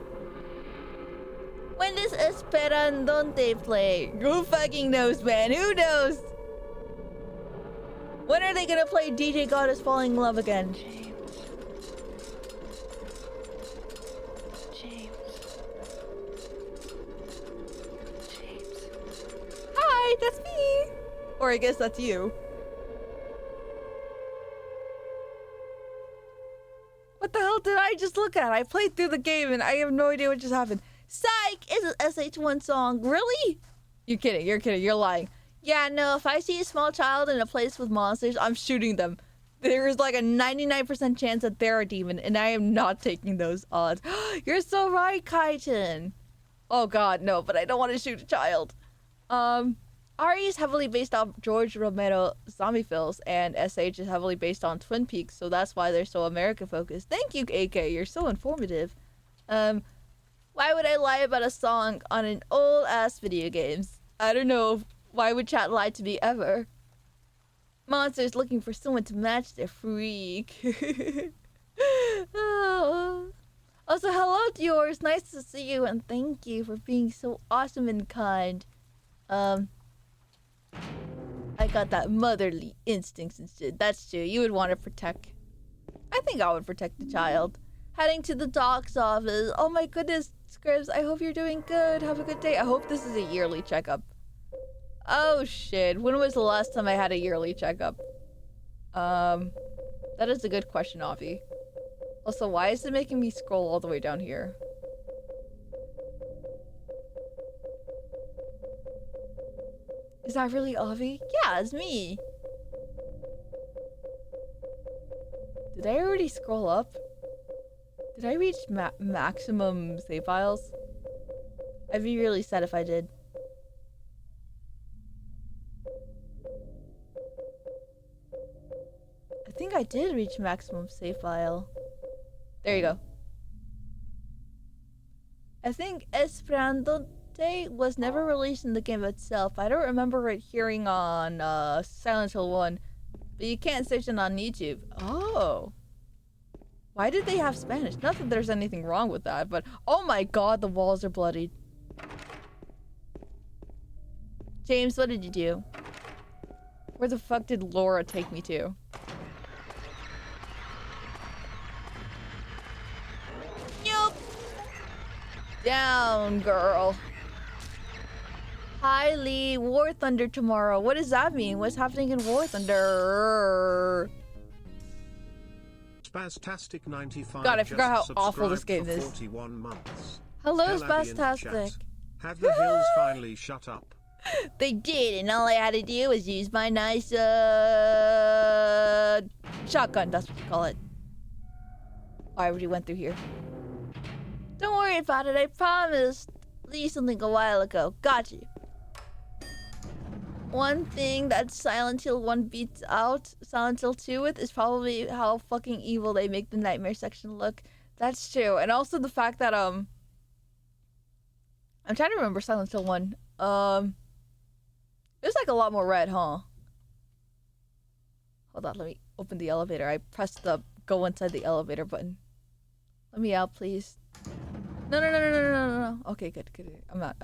When does Esperandonte play? Who fucking knows, man? Who knows? When are they gonna play DJ God is Falling in Love again? James. Hi, that's me! Or I guess that's you. What the hell did I just look at? I played through the game and I have no idea what just happened. Psych! It's an SH1 song. Really? You're kidding. You're lying. Yeah, no, if I see a small child in a place with monsters, I'm shooting them. There is like a 99% chance that they're a demon, and I am not taking those odds. You're so right, Kaiten. Oh god, no, but I don't want to shoot a child. RE is heavily based off George Romero zombie films, and SH is heavily based on Twin Peaks, so that's why they're so America-focused. Thank you, AK. You're so informative. Why would I lie about a song on an old-ass video games? I don't know Why would chat lie to me ever? Monsters looking for someone to match their freak. Oh. Also, hello to yours. Nice to see you, and thank you for being so awesome and kind. I got that motherly instincts and shit. That's true. You would want to protect. I think I would protect the child. Heading to the doc's office. Oh my goodness, Scribs. I hope you're doing good. Have a good day. I hope this is a yearly checkup. Oh shit. When was the last time I had a yearly checkup? That is a good question, Avi. Also, why is it making me scroll all the way down here? Is that really Avi? Yeah, it's me. Did I already scroll up? Did I reach maximum save files? I'd be really sad if I did. I think I did reach maximum save file. There you go. I think Esperanto was never released in the game itself. I don't remember it hearing on Silent Hill 1, but you can't search it on YouTube. Oh. Why did they have Spanish? Not that there's anything wrong with that, but oh my god, the walls are bloodied. James, what did you do? Where the fuck did Laura take me to? Yup. Down, girl. Hi, Lee. War Thunder tomorrow. What does that mean? What's happening in War Thunder? Spastastic 95. God, I forgot how awful this game is. 41 months. Hello, Calabian Spastastic. chat. Have the hills finally shut up? They did, and all I had to do was use my nice, shotgun. That's what you call it. I already went through here. Don't worry about it. I promised Lee something a while ago. Got you. One thing that Silent Hill 1 beats out Silent Hill 2 with is probably how fucking evil they make the nightmare section look. That's true. And also the fact that, I'm trying to remember Silent Hill 1. It was like a lot more red, huh? Hold on, let me open the elevator. I pressed the go inside the elevator button. Let me out, please. No. Okay, good. I'm out.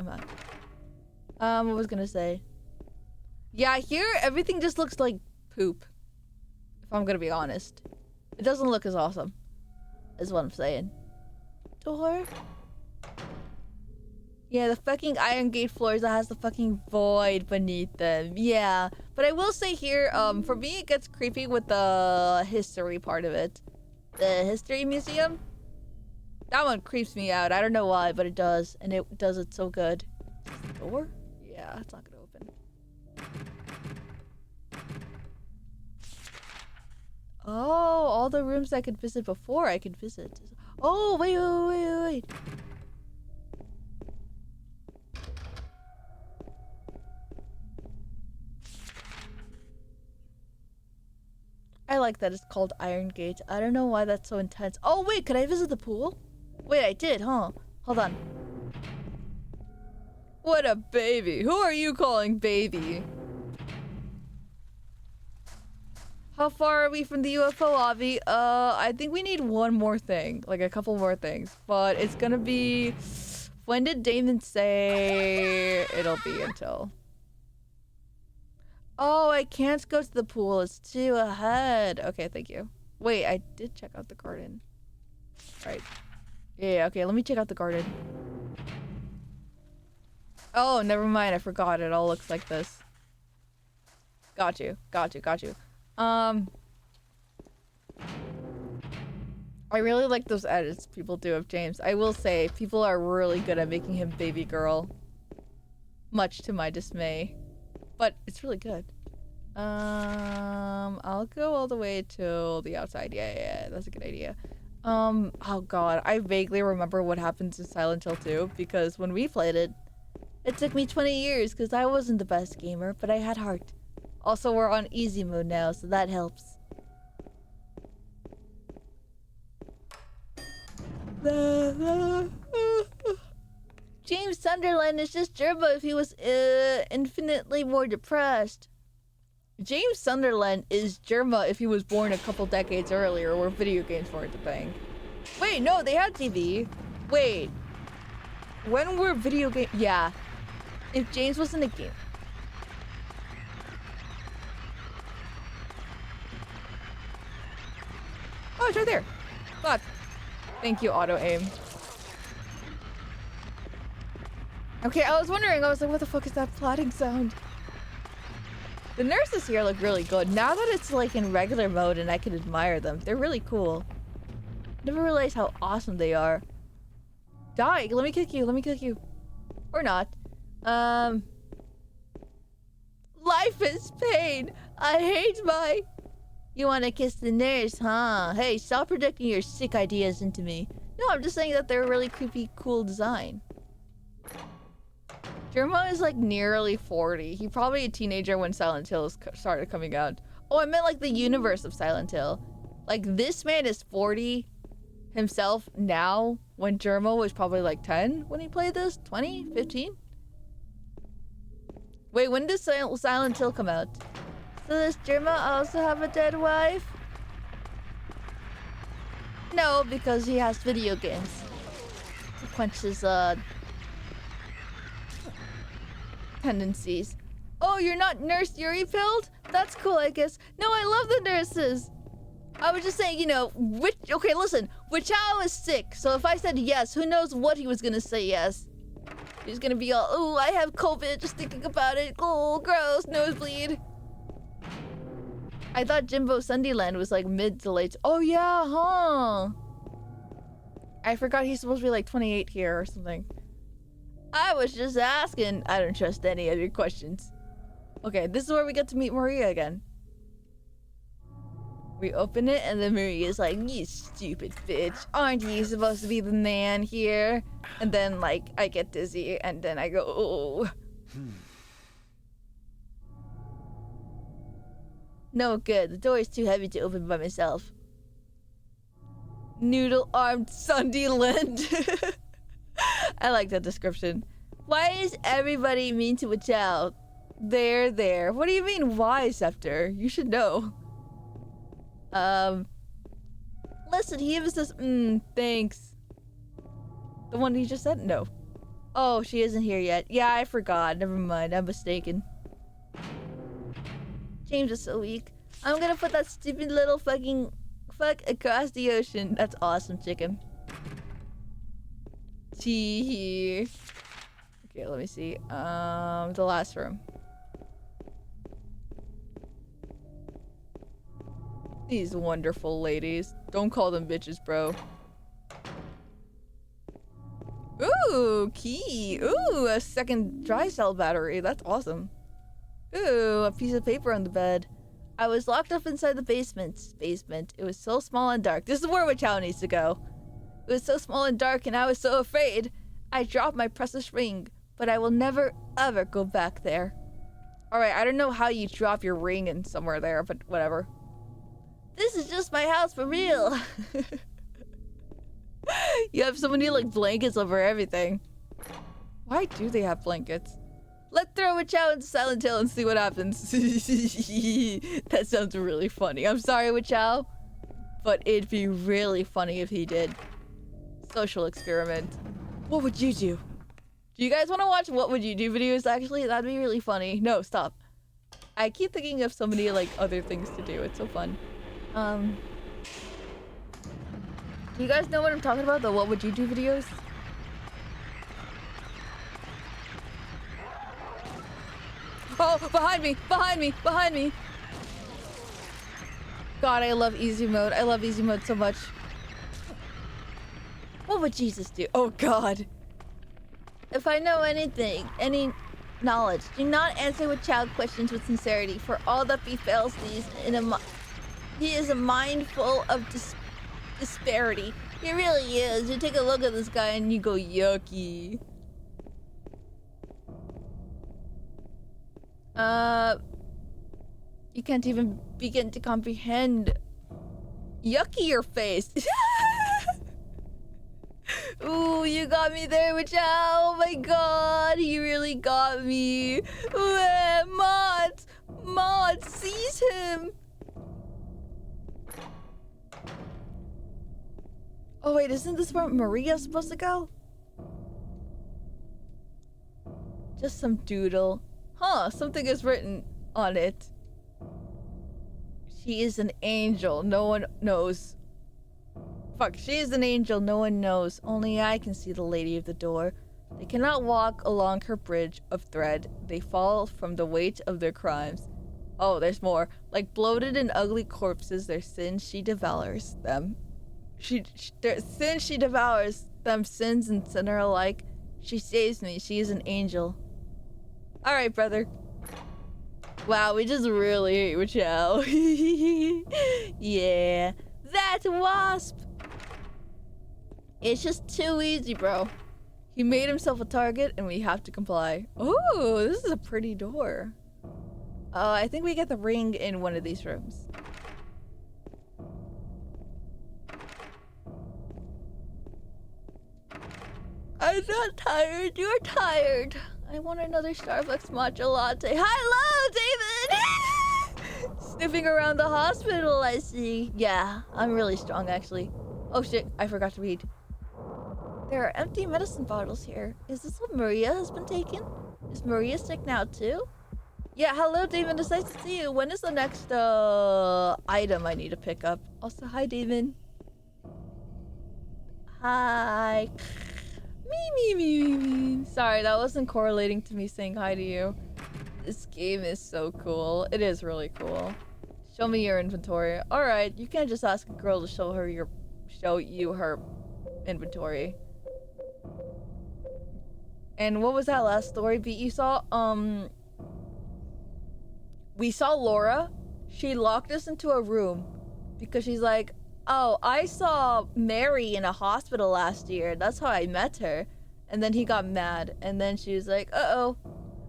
What was gonna say? Yeah, here everything just looks like poop. If I'm gonna be honest. It doesn't look as awesome. Is what I'm saying. Door? Yeah, the fucking iron gate floors that has the fucking void beneath them. Yeah. But I will say here, for me it gets creepy with the history part of it. The history museum. That one creeps me out. I don't know why, but it does. And it does it so good. Door? Yeah, it's not gonna open. Oh, all the rooms I could visit before I could visit. Oh, wait. I like that it's called Iron Gate. I don't know why that's so intense. Oh, wait, could I visit the pool? Wait, I did, huh? Hold on. What a baby. Who are you calling baby? How far are we from the UFO, Avi? I think we need one more thing. Like a couple more things. But it's gonna be... When did Damon say it'll be until? Oh, I can't go to the pool. It's too ahead. Okay, thank you. Wait, I did check out the garden. Right. Yeah, okay, let me check out the garden. Oh, never mind. I forgot. It all looks like this. Got you. I really like those edits people do of James. I will say, people are really good at making him baby girl. Much to my dismay. But it's really good. I'll go all the way to the outside. Yeah, that's a good idea. Oh god, I vaguely remember what happens in Silent Hill 2 because when we played it, it took me 20 years because I wasn't the best gamer, but I had heart. Also, we're on easy mode now, so that helps. James Sunderland is just Gerbo if he was infinitely more depressed. James Sunderland is Germa if he was born a couple decades earlier where video games weren't a thing. Wait, no, they had TV. Wait. When were video games? Yeah. If James wasn't a game. Oh, it's right there. Fuck. Thank you, auto aim. Okay, I was wondering, I was like, what the fuck is that plotting sound? The nurses here look really good. Now that it's like in regular mode and I can admire them, they're really cool. Never realized how awesome they are. Die! Let me kick you, let me kick you. Or not. Life is pain! I hate my... You wanna kiss the nurse, huh? Hey, stop projecting your sick ideas into me. No, I'm just saying that they're a really creepy, cool design. Jermo is like nearly 40. He probably a teenager when Silent Hill started coming out. Oh, I meant like the universe of Silent Hill. Like this man is 40 himself now when Jermo was probably like 10 when he played this? 20? 15? Wait, when did Silent Hill come out? So does Jermo also have a dead wife? No, because he has video games. To quench his tendencies. Oh, you're not Nurse Yuri pilled? That's cool, I guess. No, I love the nurses. I was just saying, you know, okay, listen, Wichow is sick, so if I said yes, who knows what he was gonna say yes. He's gonna be all, oh, I have COVID, just thinking about it. Oh, gross, nosebleed. I thought Jimbo Sundyland was like mid to late. Oh yeah, huh? I forgot he's supposed to be like 28 here or something. I was just asking. I don't trust any of your questions. Okay, this is where we get to meet Maria again. We open it and then Maria's like, you stupid bitch. Aren't you supposed to be the man here? And then like, I get dizzy and then I go, oh. No good, the door is too heavy to open by myself. Noodle-armed Sundyland. I like that description. Why is everybody mean to Wichow? There. What do you mean, why, Scepter? You should know. Listen, he gives us thanks. The one he just said? No. Oh, she isn't here yet. Yeah, I forgot. Never mind, I'm mistaken. James is so weak. I'm gonna put that stupid little fucking fuck across the ocean. That's awesome, chicken. Tee. Okay, let me see. The last room. These wonderful ladies. Don't call them bitches, bro. Ooh, key. Ooh, a second dry cell battery. That's awesome. Ooh, a piece of paper on the bed. I was locked up inside the basement. It was so small and dark. This is where Wichow needs to go. It was so small and dark and I was so afraid. I dropped my precious ring, but I will never, ever go back there. Alright, I don't know how you drop your ring in somewhere there, but whatever. This is just my house for real. You have so many, like, blankets over everything. Why do they have blankets? Let's throw Wichow into Silent Hill and see what happens. That sounds really funny. I'm sorry, Wichow, but it'd be really funny if he did. Social experiment. What would you do? Do you guys want to watch what would you do videos actually? That'd be really funny. No, stop. I keep thinking of so many like other things to do. It's so fun. Do you guys know what I'm talking about? The what would you do videos? Oh, behind me! Behind me! Behind me! God, I love easy mode. I love easy mode so much. What would Jesus do? Oh God. If I know anything, any knowledge, do not answer with child questions with sincerity, for all that befalls these he is a mind full of disparity. He really is. You take a look at this guy and you go, yucky. You can't even begin to comprehend. Yucky your face. Ooh, Oh, you got me there, Wichow. Oh my god, he really got me. Mod, seize him. Oh wait, isn't this where Maria's supposed to go? Just some doodle. Huh, something is written on it. She is an angel, no one knows. Fuck, she is an angel, no one knows. Only I can see the lady of the door. They cannot walk along her bridge of thread. They fall from the weight of their crimes. Oh, there's more. Like bloated and ugly corpses, their sins she devours them. Their sins she devours them, sins and sinner alike. She saves me, she is an angel. Alright, brother. Wow, we just really hate Wichow. Yeah. That's a wasp! It's just too easy, bro. He made himself a target and we have to comply. Oh, this is a pretty door. I think we get the ring in one of these rooms. I'm not tired, you're tired. I want another Starbucks matcha latte. Hello, David! Sniffing around the hospital, I see. Yeah, I'm really strong, actually. Oh shit, I forgot to read. There are empty medicine bottles here. Is this what Maria has been taking? Is Maria sick now, too? Yeah, hello, David. It's nice to see you. When is the next, item I need to pick up? Also, hi, David. Hi. Me. Sorry, that wasn't correlating to me saying hi to you. This game is so cool. It is really cool. Show me your inventory. Alright, you can't just ask a girl to show you her inventory. And what was that last story beat you saw? We saw Laura. She locked us into a room because she's like, oh, I saw Mary in a hospital last year. That's how I met her. And then he got mad. And then she was like, uh-oh,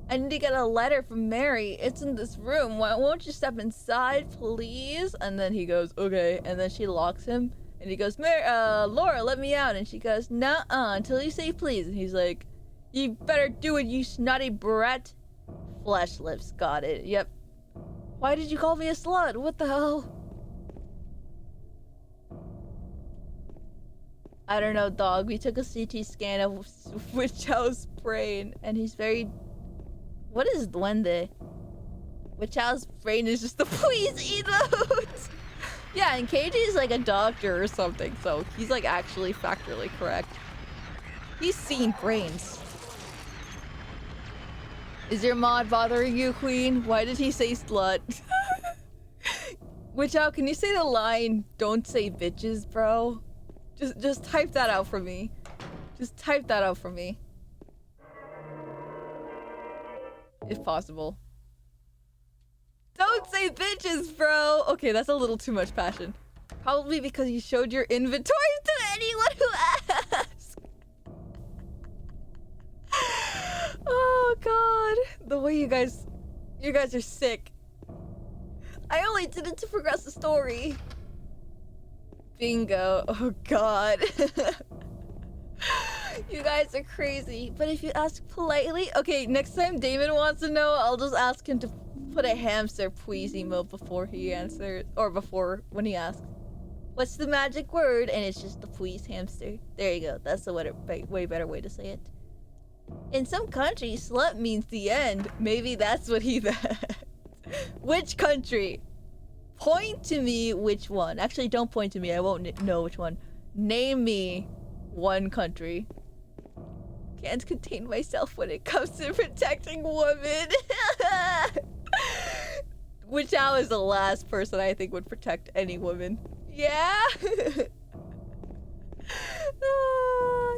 I need to get a letter from Mary. It's in this room. Why won't you step inside, please? And then he goes, okay. And then she locks him. And he goes, Laura, let me out. And she goes, nuh-uh, until you say please. And he's like, you better do it, you snotty brat. Flesh lips, got it. Yep. Why did you call me a slut? What the hell? I don't know, dog. We took a CT scan of Wichow's brain, and he's very... What is duende? Wichow's brain is just the please eat out. Yeah, and KJ is like a doctor or something, so he's like actually factually correct. He's seen brains. Is your mod bothering you, Queen? Why did he say slut? Wichow, can you say the line, don't say bitches, bro? Just type that out for me. Just type that out for me. If possible. Don't say bitches, bro! Okay, that's a little too much passion. Probably because you showed your inventory to anyone who asked. Oh god. The way you guys are sick. I only did it to progress the story. Bingo. Oh god. You guys are crazy. But if you ask politely... Okay, next time Damon wants to know, I'll just ask him to put a hamster please emote before he answers. Or before, when he asks. What's the magic word? And it's just the please hamster. There you go. That's the way better way to say it. In some countries, slut means the end. Maybe that's what he meant. Which country? Point to me which one. Actually, don't point to me. I won't know which one. Name me one country. Can't contain myself when it comes to protecting women. Wichow is the last person I think would protect any woman. Yeah?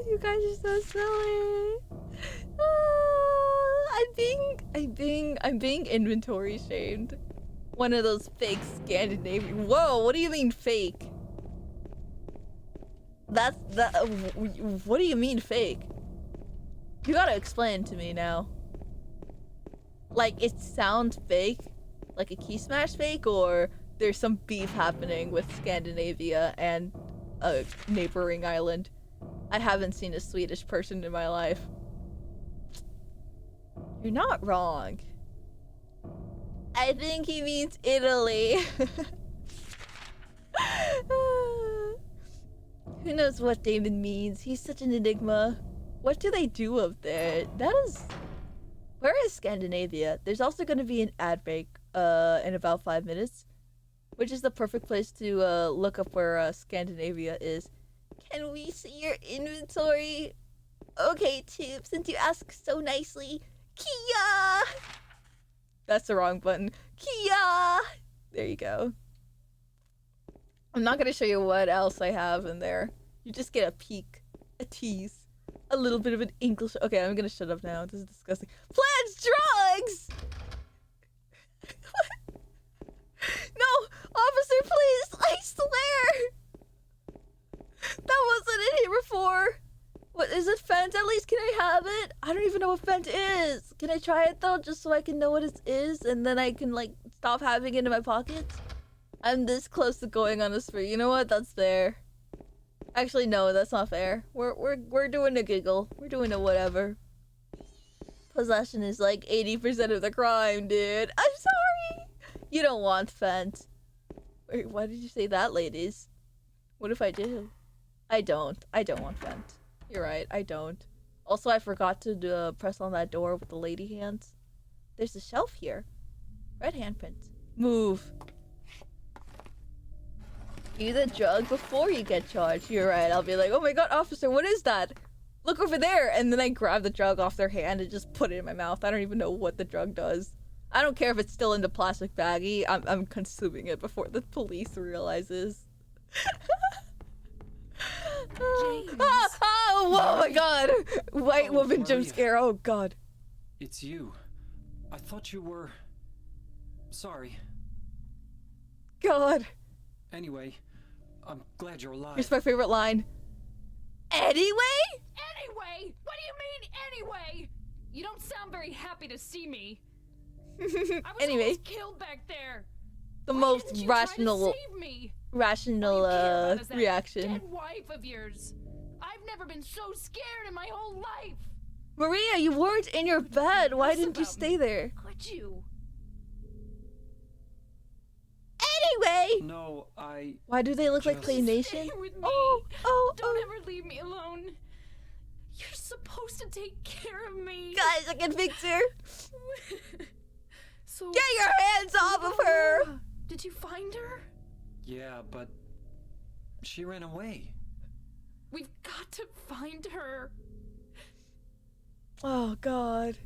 You guys are so silly. I'm being inventory shamed. One of those fake Scandinavian. Whoa, what do you mean fake? What do you mean fake? You gotta explain to me now. Like, it sounds fake? Like a key smash fake? Or there's some beef happening with Scandinavia and a neighboring island? I haven't seen a Swedish person in my life. You're not wrong. I think he means Italy. Who knows what Damon means? He's such an enigma. What do they do up there? That is... Where is Scandinavia? There's also going to be an ad break in about 5 minutes, which is the perfect place to look up where Scandinavia is. Can we see your inventory? Okay, Tube, since you ask so nicely. Kia! That's the wrong button. Kia! There you go. I'm not going to show you what else I have in there. You just get a peek, a tease, a little bit of an English. Okay, I'm going to shut up now. This is disgusting. Plants, drugs! No, officer, please! I swear! That wasn't in here before. What is it, Fent? At least can I have it? I don't even know what Fent is. Can I try it though, just so I can know what it is, and then I can like stop having it in my pockets? I'm this close to going on a spree. You know what? That's fair. Actually, no, that's not fair. We're doing a giggle. We're doing a whatever. Possession is like 80% of the crime, dude. I'm sorry. You don't want Fent. Wait, why did you say that, ladies? What if I do? I don't. I don't want Fent. You're right. I don't. Also, I forgot to press on that door with the lady hands. There's a shelf here. Red handprint. Move. Do the drug before you get charged. You're right. I'll be like, oh my god, officer, what is that? Look over there. And then I grab the drug off their hand and just put it in my mouth. I don't even know what the drug does. I don't care if it's still in the plastic baggie. I'm consuming it before the police realizes. Oh my god! White woman jump scare. Oh god. It's you. I thought you were... Sorry. God. Anyway, I'm glad you're alive. Here's my favorite line. Anyway? Anyway? What do you mean, anyway? You don't sound very happy to see me. I was Anyway. almost killed back there. The Why most didn't you try to rational save me? rational All you care about is that reaction. dead wife of yours. I've never been so scared in my whole life. Maria, you weren't in your bed. Why What's didn't you about stay me? there? Could you? Anyway! No, I... Why do they look like Just- claymation? Stay with me. Oh, Don't ever leave me alone. You're supposed to take care of me. Guys, I can fix her. So Get your hands off of her! did you find her? Yeah, but... She ran away. We've got to find her. Oh god.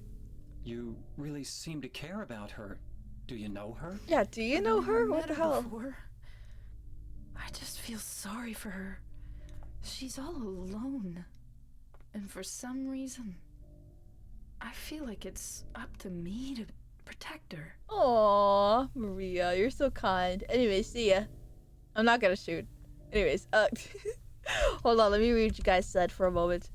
You really seem to care about her. Do you know her? Yeah, do you know her? Never What the met her hell? before. I just feel sorry for her. She's all alone. And for some reason, I feel like it's up to me to protect her. Aw, Maria, you're so kind. Anyway, see ya. I'm not gonna shoot. Anyways, hold on, let me read what you guys said for a moment.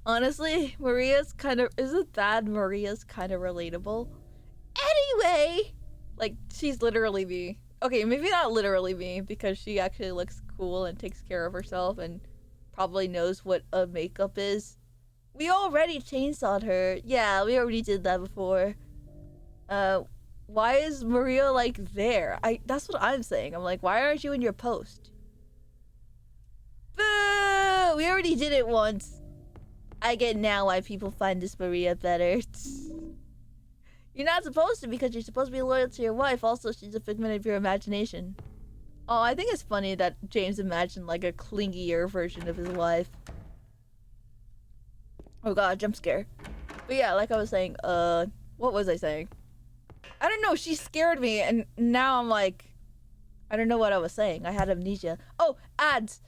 Honestly, Maria's kind of... Isn't that Maria's kind of relatable? Anyway! Like, she's literally me. Okay, maybe not literally me, because she actually looks cool and takes care of herself and probably knows what a makeup is. We already chainsawed her. Yeah, we already did that before. Why is Maria, like, there? That's what I'm saying. I'm like, why aren't you in your post? Boo! We already did it once. I get now why people find this Maria better. You're not supposed to, because you're supposed to be loyal to your wife. Also, she's a figment of your imagination. Oh, I think it's funny that James imagined, like, a clingier version of his wife. Oh god, jump scare. But yeah, like I was saying, what was I saying? I don't know, she scared me, and now I'm like, I don't know what I was saying. I had amnesia. Oh, ads!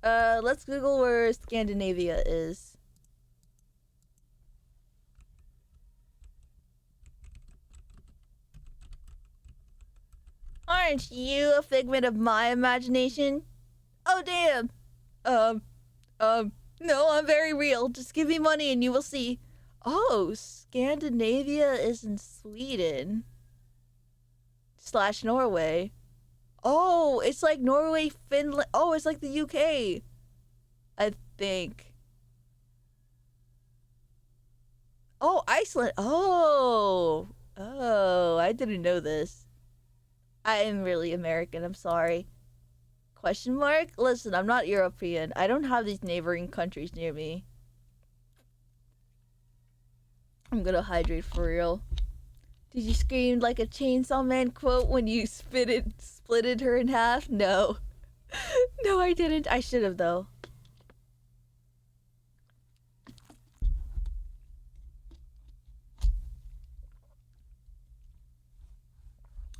Let's Google where Scandinavia is. Aren't you a figment of my imagination? Oh, damn. No, I'm very real. Just give me money and you will see. Oh, Scandinavia is in Sweden. / Norway. Oh, it's like Norway, Finland. Oh, it's like the UK. I think. Oh, Iceland. Oh. Oh, I didn't know this. I am really American. I'm sorry. Question mark? Listen, I'm not European. I don't have these neighboring countries near me. I'm gonna hydrate for real. Did you scream like a Chainsaw Man quote when you splitted her in half? No. No, I didn't. I should have, though.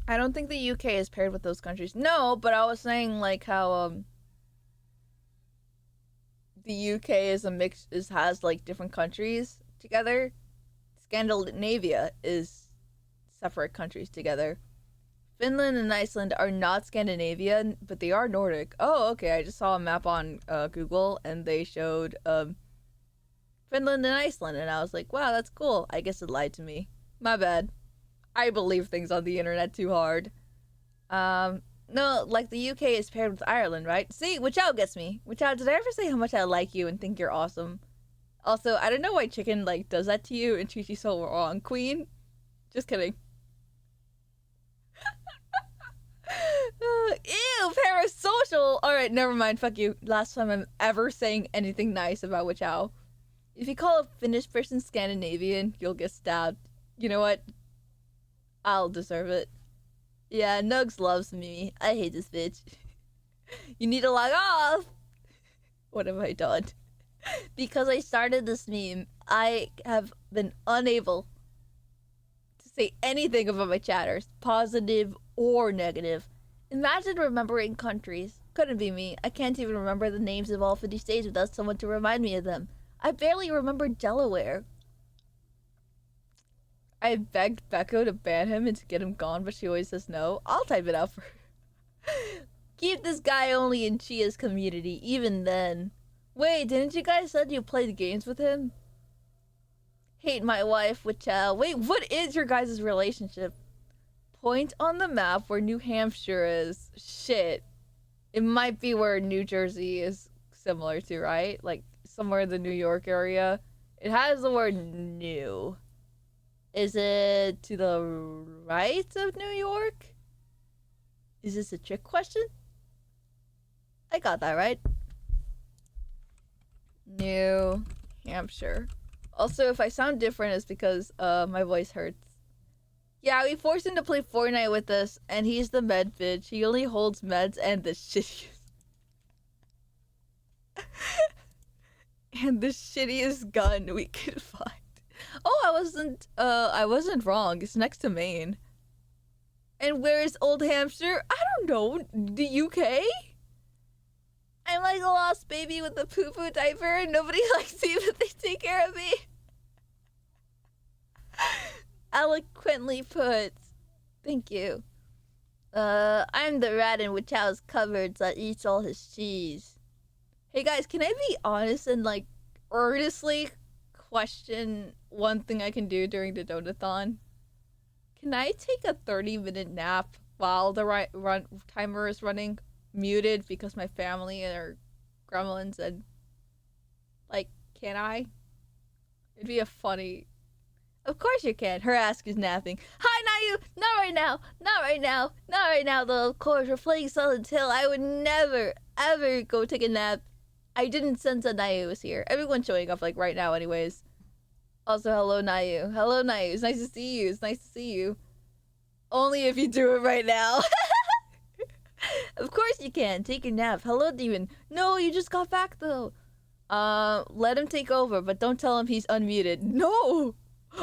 I don't think the UK is paired with those countries. No, but I was saying like how the UK is a mix has like different countries together. Scandinavia is separate countries together. Finland and Iceland are not Scandinavian, but they are Nordic. Oh, okay. I just saw a map on Google and they showed Finland and Iceland and I was like, "Wow, that's cool." I guess it lied to me. My bad. I believe things on the internet too hard. No, like the UK is paired with Ireland, right? See, which out gets me. Which out, did I ever say how much I like you and think you're awesome? Also, I don't know why chicken, like, does that to you and treats you so wrong, queen. Just kidding. Ew, parasocial! Alright, never mind, fuck you. Last time I'm ever saying anything nice about Witch Owl. If you call a Finnish person Scandinavian, you'll get stabbed. You know what? I'll deserve it. Yeah, Nugs loves me. I hate this bitch. You need to log off! What have I done? Because I started this meme, I have been unable to say anything about my chatters, positive or negative. Imagine remembering countries. Couldn't be me. I can't even remember the names of all 50 states without someone to remind me of them. I barely remember Delaware. I begged Becco to ban him and to get him gone, but she always says no. I'll type it out for her. Keep this guy only in Chia's community, even then. Wait, didn't you guys said you played games with him? Hate my wife with child. Wait, what is your guys' relationship? Point on the map where New Hampshire is. Shit. It might be where New Jersey is similar to, right? Like, somewhere in the New York area. It has the word new. Is it to the right of New York? Is this a trick question? I got that right. New Hampshire. Also, if I sound different, it's because my voice hurts. Yeah, we forced him to play Fortnite with us, and he's the med bitch. He only holds meds and the shittiest... and the shittiest gun we could find. Oh, I wasn't wrong. It's next to Maine. And where is Old Hampshire? I don't know. The UK? I'm like a lost baby with a poo-poo diaper and nobody likes me, but they take care of me. Eloquently put. Thank you. I'm the rat in which house cupboards that eats all his cheese. Hey guys, can I be honest and like earnestly question one thing I can do during the donathon? Can I take a 30-minute nap while the timer is running? Muted because my family are gremlins and like, can I? It'd be a funny... Of course you can. Her ass is napping. Hi, Nayu! Not right now! Not right now! Not right now, though. Of course, we're playing Silent Hill. I would never, ever go take a nap. I didn't sense that Nayu was here. Everyone's showing up, like, right now anyways. Also, hello, Nayu. Hello, Nayu. It's nice to see you. It's nice to see you. Only if you do it right now. Of course you can. Take a nap. Hello, Demon. No, you just got back, though. Let him take over, but don't tell him he's unmuted. No!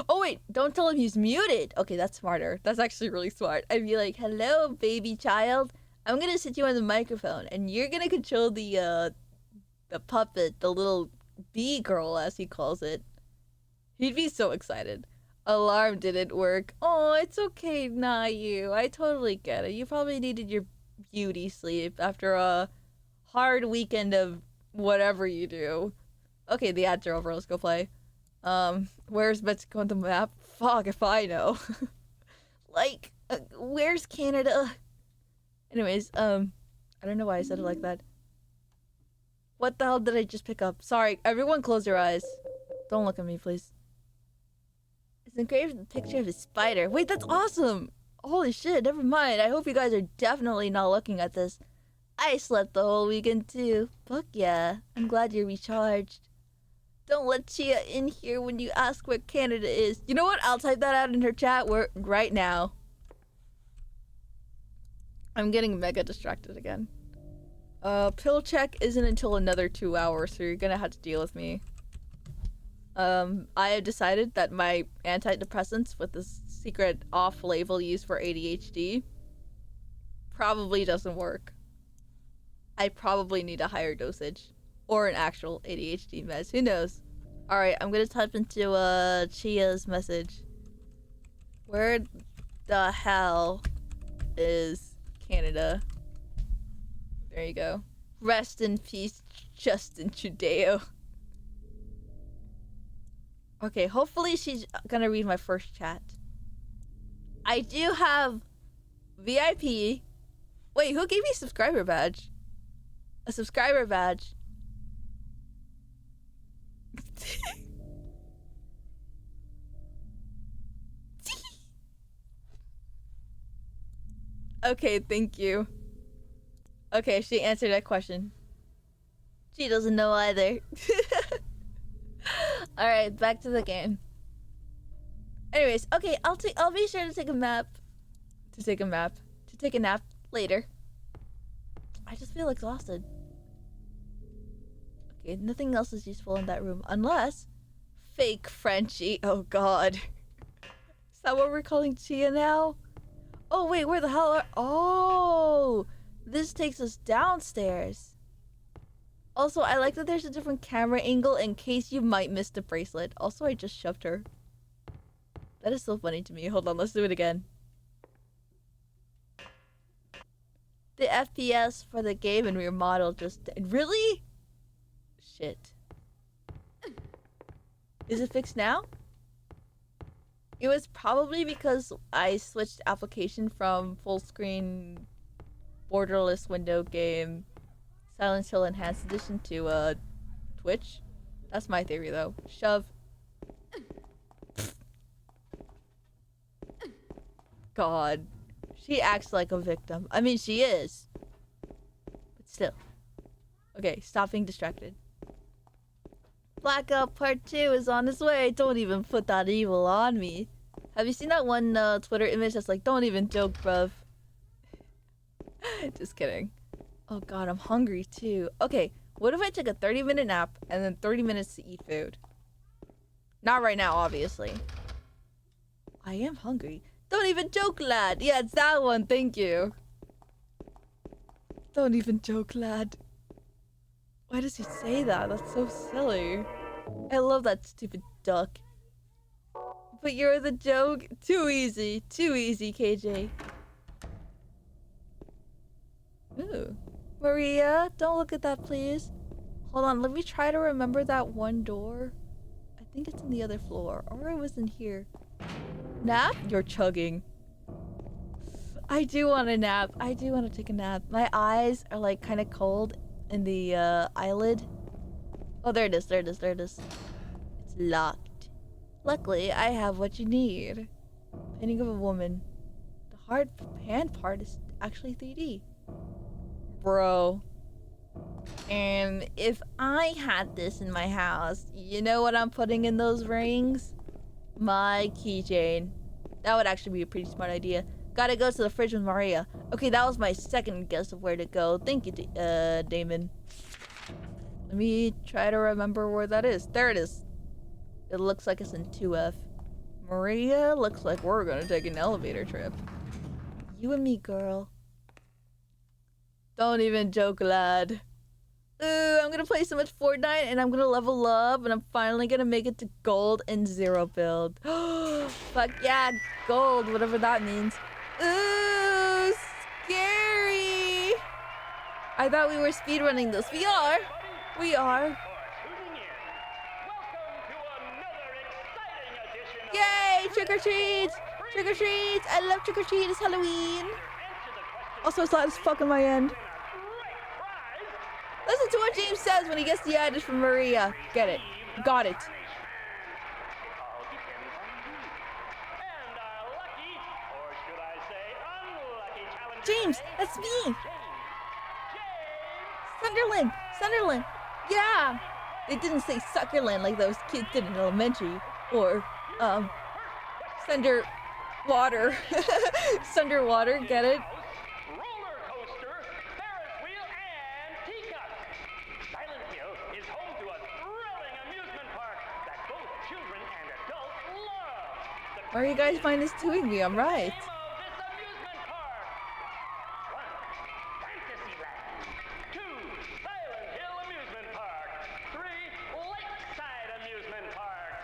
Oh, wait. Don't tell him he's muted. Okay, that's smarter. That's actually really smart. I'd be like, hello, baby child. I'm gonna sit you on the microphone, and you're gonna control the puppet, the little bee girl, as he calls it. He'd be so excited. Alarm didn't work. Oh, it's okay, Nayu. I totally get it. You probably needed your beauty sleep after a hard weekend of whatever you do. Okay, the ads are over. Let's go play. Where's Mexico on the map? Fuck if I know. Like, where's Canada? Anyways, I don't know why I said it like that. What the hell did I just pick up? Sorry, everyone close your eyes. Don't look at me, please. It's engraved with a picture of a spider. Wait, that's awesome! Holy shit, never mind. I hope you guys are definitely not looking at this. I slept the whole weekend too. Fuck yeah. I'm glad you're recharged. Don't let Chia in here when you ask where Canada is. You know what? I'll type that out in her chat right now. I'm getting mega distracted again. Pill check isn't until another 2 hours, so you're gonna have to deal with me. I have decided that my antidepressants with this secret off-label use for ADHD probably doesn't work. I probably need a higher dosage. Or an actual ADHD meds. Who knows? Alright, I'm gonna type into Chia's message. Where the hell is Canada? There you go. Rest in peace, Justin Trudeau. Okay, hopefully she's gonna read my first chat. I do have VIP. Wait, who gave me a subscriber badge? A subscriber badge. Okay, thank you. Okay, she answered that question. She doesn't know either. Alright, back to the game. Anyways, okay, I'll be sure to take a nap later. I just feel exhausted. Okay, nothing else is useful in that room unless fake Frenchie. Oh god. Is that what we're calling Chia now? Oh wait, where the hell are— oh, this takes us downstairs. Also, I like that there's a different camera angle in case you might miss the bracelet. Also, I just shoved her. That is so funny to me. Hold on, let's do it again. The FPS for the game and your model just— really? Shit. Is it fixed now? It was probably because I switched application from full screen borderless window game Silent Hill Enhanced Edition to Twitch. That's my theory though. Shove. God. She acts like a victim. I mean, she is. But still. Okay, stop being distracted. Blackout Part 2 is on its way. Don't even put that evil on me. Have you seen that one Twitter image that's like, don't even joke, bruv? Just kidding. Oh god, I'm hungry too. Okay, what if I took a 30-minute nap and then 30 minutes to eat food? Not right now, obviously. I am hungry. Don't even joke, lad. Yeah, it's that one. Thank you. Don't even joke, lad. Why does he say that? That's so silly. I love that stupid duck. But you're the joke. Too easy. Too easy, KJ. Ooh. Maria, don't look at that, please. Hold on, let me try to remember that one door. I think it's on the other floor. Or it was in here. Nap? You're chugging. I do want a nap. I do want to take a nap. My eyes are like kind of cold in the eyelid. Oh, there it is. There it is. There it is. It's locked. Luckily, I have what you need. Painting of a woman. The hard hand part is actually 3D. Bro. And if I had this in my house, you know what I'm putting in those rings? My keychain. That would actually be a pretty smart idea. Gotta go to the fridge with Maria. Okay, that was my second guess of where to go. Thank you, Damon. Let me try to remember where that is. There it is. It looks like it's in 2F. Maria, looks like we're gonna take an elevator trip. You and me, girl. Don't even joke, lad. Ooh, I'm gonna play so much Fortnite and I'm gonna level up and I'm finally gonna make it to gold in 0 build. Fuck yeah, gold, whatever that means. Ooh, scary. I thought we were speedrunning this. We are. We are. Yay, trick or treat. Trick or treat. I love trick or treat. It's Halloween. Also, it's loud as fuck on my end. Listen to what James says when he gets the adage from Maria. Get it. Got it. James, that's me. Sunderland, Sunderland. Yeah. They didn't say Suckerland like those kids did in elementary, or Sunder Water. Sunder Water, get it? Roller coaster, Ferris wheel, and teacup. Silent Hill is home to a thrilling amusement park that both children and adults love. Where are you guys find this doing me? I'm right. Name of this amusement park: 1. Fantasyland. 2. Silent Hill Amusement Park. 3. Lakeside Amusement Park.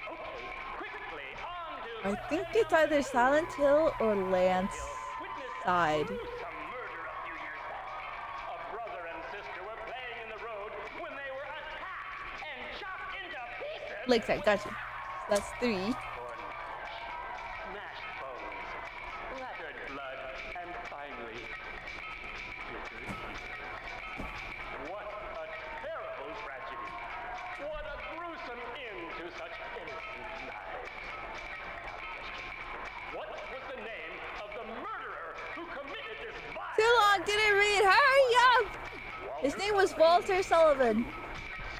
Okay, quickly on to I think it's either Silent Hill or Lance Side. gruesome murder a few years back. A brother and sister were playing in the road when they were attacked and chopped into pieces. Lakeside, gotcha. That's 3. Smashed bones, splattered blood, and finally, bitter tears. What a terrible tragedy. What a gruesome end to such innocent lives. What was the name of the murderer who committed this violence? Too long, didn't read. Hurry up! His name was Walter Sullivan.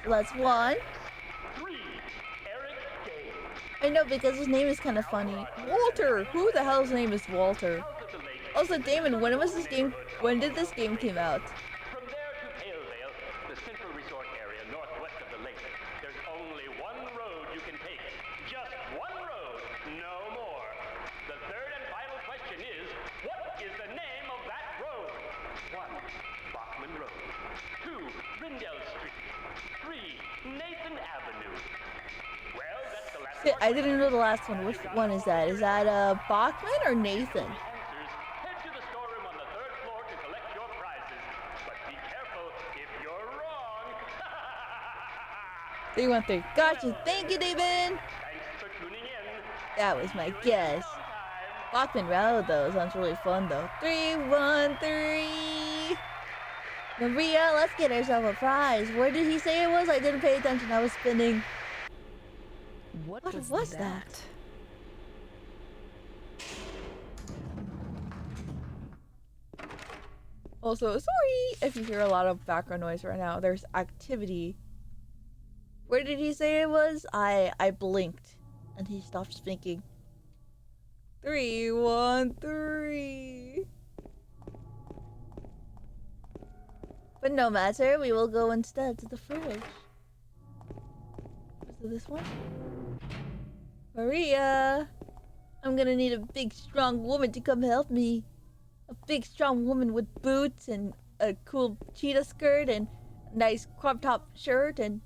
So that's 1. 3. Eric Gale. I know, because his name is kind of funny. Walter! Who the hell's name is Walter? South of the lake, Also, Damon, when was this game? When did this game came out? from there to Palevale, the central resort area northwest of the lake, there's only one road you can take. Just one road, no more. The third and final question is, what is the name of that road? 1. Bachman Road. 2. Rindell Street. 3. Nathan Avenue. Well, that's the last Shit, I didn't know the last one. Which one is that? Is that Bachman or Nathan? answers. Head to the storeroom on the 3rd floor to collect your prizes. But be careful if you're wrong. 313. Gotcha. Thank you, David. Thanks for tuning in. That was my guess. Bachman Road, though, sounds really fun, though. 313. Maria, let's get ourselves a prize. Where did he say it was? I didn't pay attention. I was spinning. What was that? Also, sorry if you hear a lot of background noise right now. There's activity. Where did he say it was? I blinked and he stopped speaking. 313. But no matter, we will go instead to the fridge. Is it this one? Maria! I'm gonna need a big strong woman to come help me. A big strong woman with boots and a cool cheetah skirt and a nice crop top shirt and...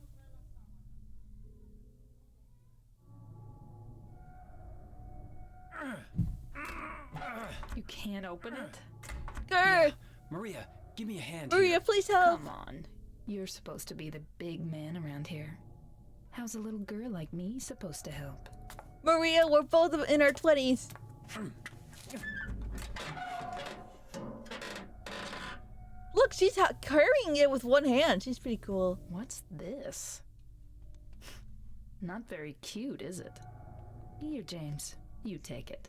You can't open it? Grr! Maria, give me a hand. Maria, here. please help! Come on. You're supposed to be the big man around here. How's a little girl like me supposed to help? Maria, we're both in our 20s. Look, she's carrying it with one hand. She's pretty cool. What's this? Not very cute, is it? Here, James. You take it.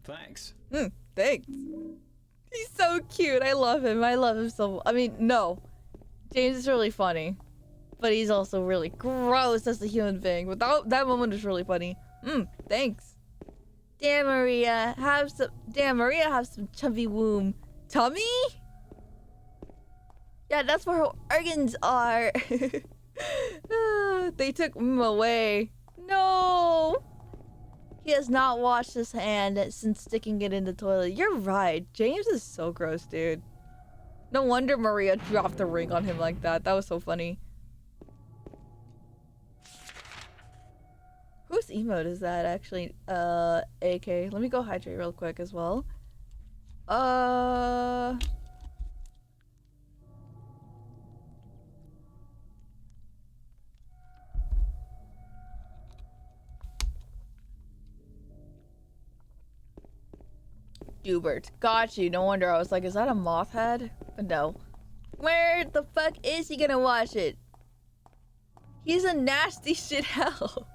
Thanks. Thanks. He's so cute. I love him. I love him so. I mean, no. James is really funny, but he's also really gross as a human being. But that moment was really funny. Thanks. Damn, Maria, have some chubby womb. Tummy? Yeah, that's where her organs are. They took him away. No. He has not washed his hand since sticking it in the toilet. You're right. James is so gross, dude. No wonder Maria dropped the ring on him like that. That was so funny. Whose emote is that, actually? AK. Let me go hydrate real quick as well. Dubert. Got you. No wonder I was like, is that a moth head? But no. Where the fuck is he gonna wash it? He's a nasty shit hell.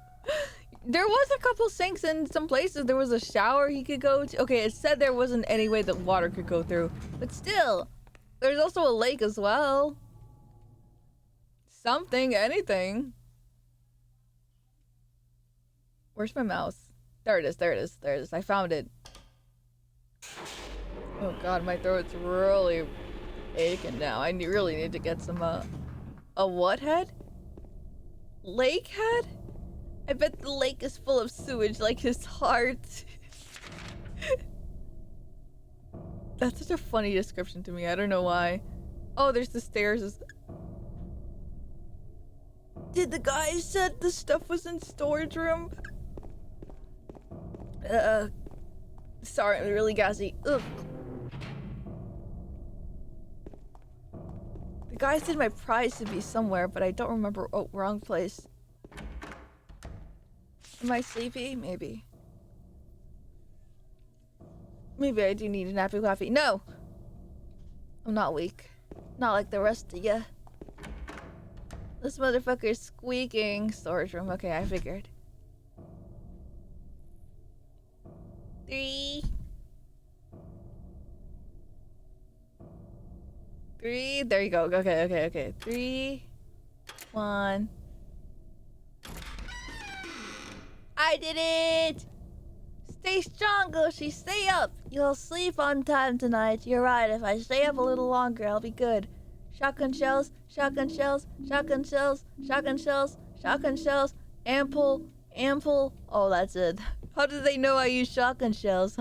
There was a couple sinks in some places. There was a shower he could go to. Okay, it said there wasn't any way that water could go through. But still, there's also a lake as well. Something, anything. Where's my mouse? There it is, there it is, there it is. I found it. Oh god, my throat's really aching now. I really need to get some, a what head? Lake head? I bet the lake is full of sewage like his heart. That's such a funny description to me. I don't know why. Oh, there's the stairs. Did the guy said the stuff was in storage room? Sorry, I'm really gassy. Ugh. The guy said my prize should be somewhere, but I don't remember. Oh, wrong place. Am I sleepy? Maybe. Maybe I do need a nappy wappy. No! I'm not weak. Not like the rest of ya. This motherfucker's squeaking. Storage room. Okay, I figured. 3. There you go. Okay. 3, 1. I did it! Stay strong, Oshi. Stay up. You'll sleep on time tonight. You're right. If I stay up a little longer, I'll be good. Shotgun shells, shotgun shells, shotgun shells, shotgun shells, shotgun shells, ample. Oh, that's it. How did they know I use shotgun shells?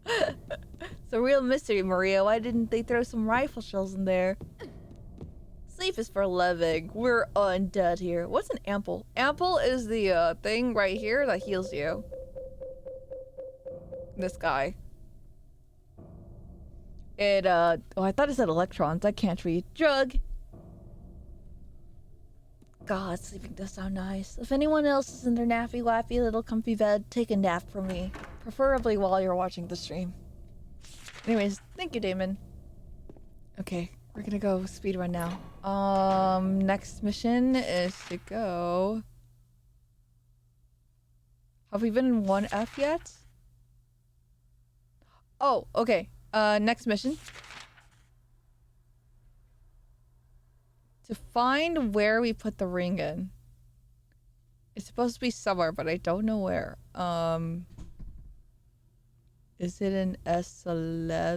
It's a real mystery, Maria. Why didn't they throw some rifle shells in there? Sleep is for living. We're undead here. What's an ample? Ample is the thing right here that heals you. This guy. It oh, I thought it said electrons. I can't read. Drug. God, sleeping does sound nice. If anyone else is in their nappy wappy little comfy bed, take a nap from me. Preferably while you're watching the stream. Anyways, thank you, Damon. Okay, we're gonna go speedrun now. Next mission is to go... Have we been in 1F yet? Oh, okay. Next mission. To find where we put the ring in. It's supposed to be somewhere, but I don't know where. Is it in S11?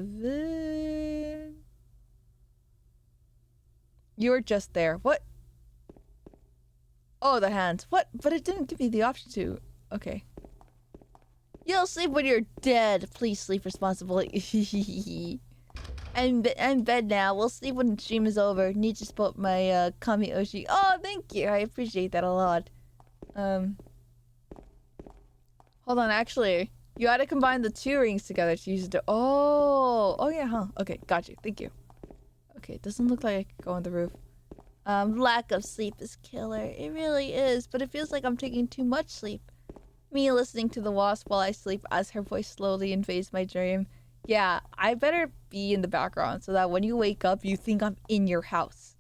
You were just there. What? Oh, the hands. What? But it didn't give me the option to. Okay. You'll sleep when you're dead. Please sleep responsibly. I'm in bed now. We'll sleep when the stream is over. Need to spot my kami oshi. Oh, thank you. I appreciate that a lot. Hold on. Actually, you gotta combine the 2 rings together to use it. Oh yeah, huh? Okay, got you. Thank you. Okay, it doesn't look like I can go on the roof. Lack of sleep is killer. It really is, but it feels like I'm taking too much sleep. Me listening to the wasp while I sleep as her voice slowly invades my dream. Yeah, I better be in the background so that when you wake up, you think I'm in your house.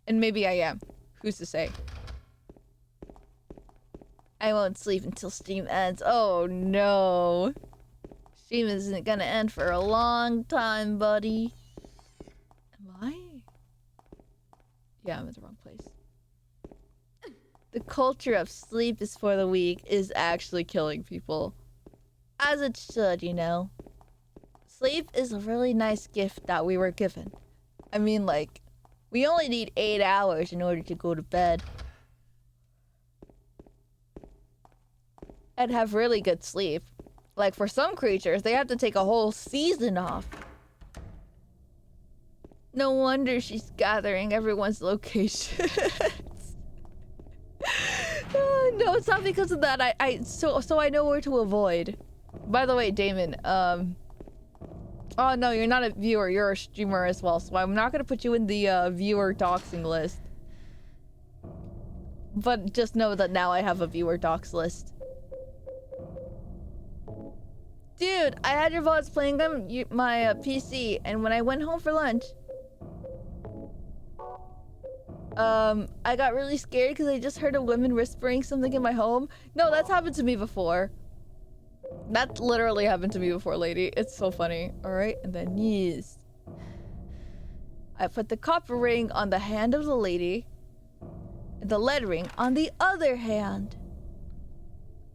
And maybe I am. Who's to say? I won't sleep until stream ends. Oh no. Stream isn't gonna end for a long time, buddy. Am I? Yeah, I'm in the wrong place. The culture of sleep is for the weak is actually killing people. As it should, you know. Sleep is a really nice gift that we were given. I mean, like, we only need 8 hours in order to go to bed. And have really good sleep. Like, for some creatures, they have to take a whole season off. No wonder she's gathering everyone's locations. No, it's not because of that. So I know where to avoid. By the way, Damon, oh no, you're not a viewer, you're a streamer as well, so I'm not gonna put you in the viewer doxing list. But just know that now I have a viewer dox list. Dude, I had your VODs playing on my PC, and when I went home for lunch, I got really scared because I just heard a woman whispering something in my home. No, that's happened to me before. That literally happened to me before, lady. It's so funny. Alright, and then yes. I put the copper ring on the hand of the lady. And the lead ring on the other hand.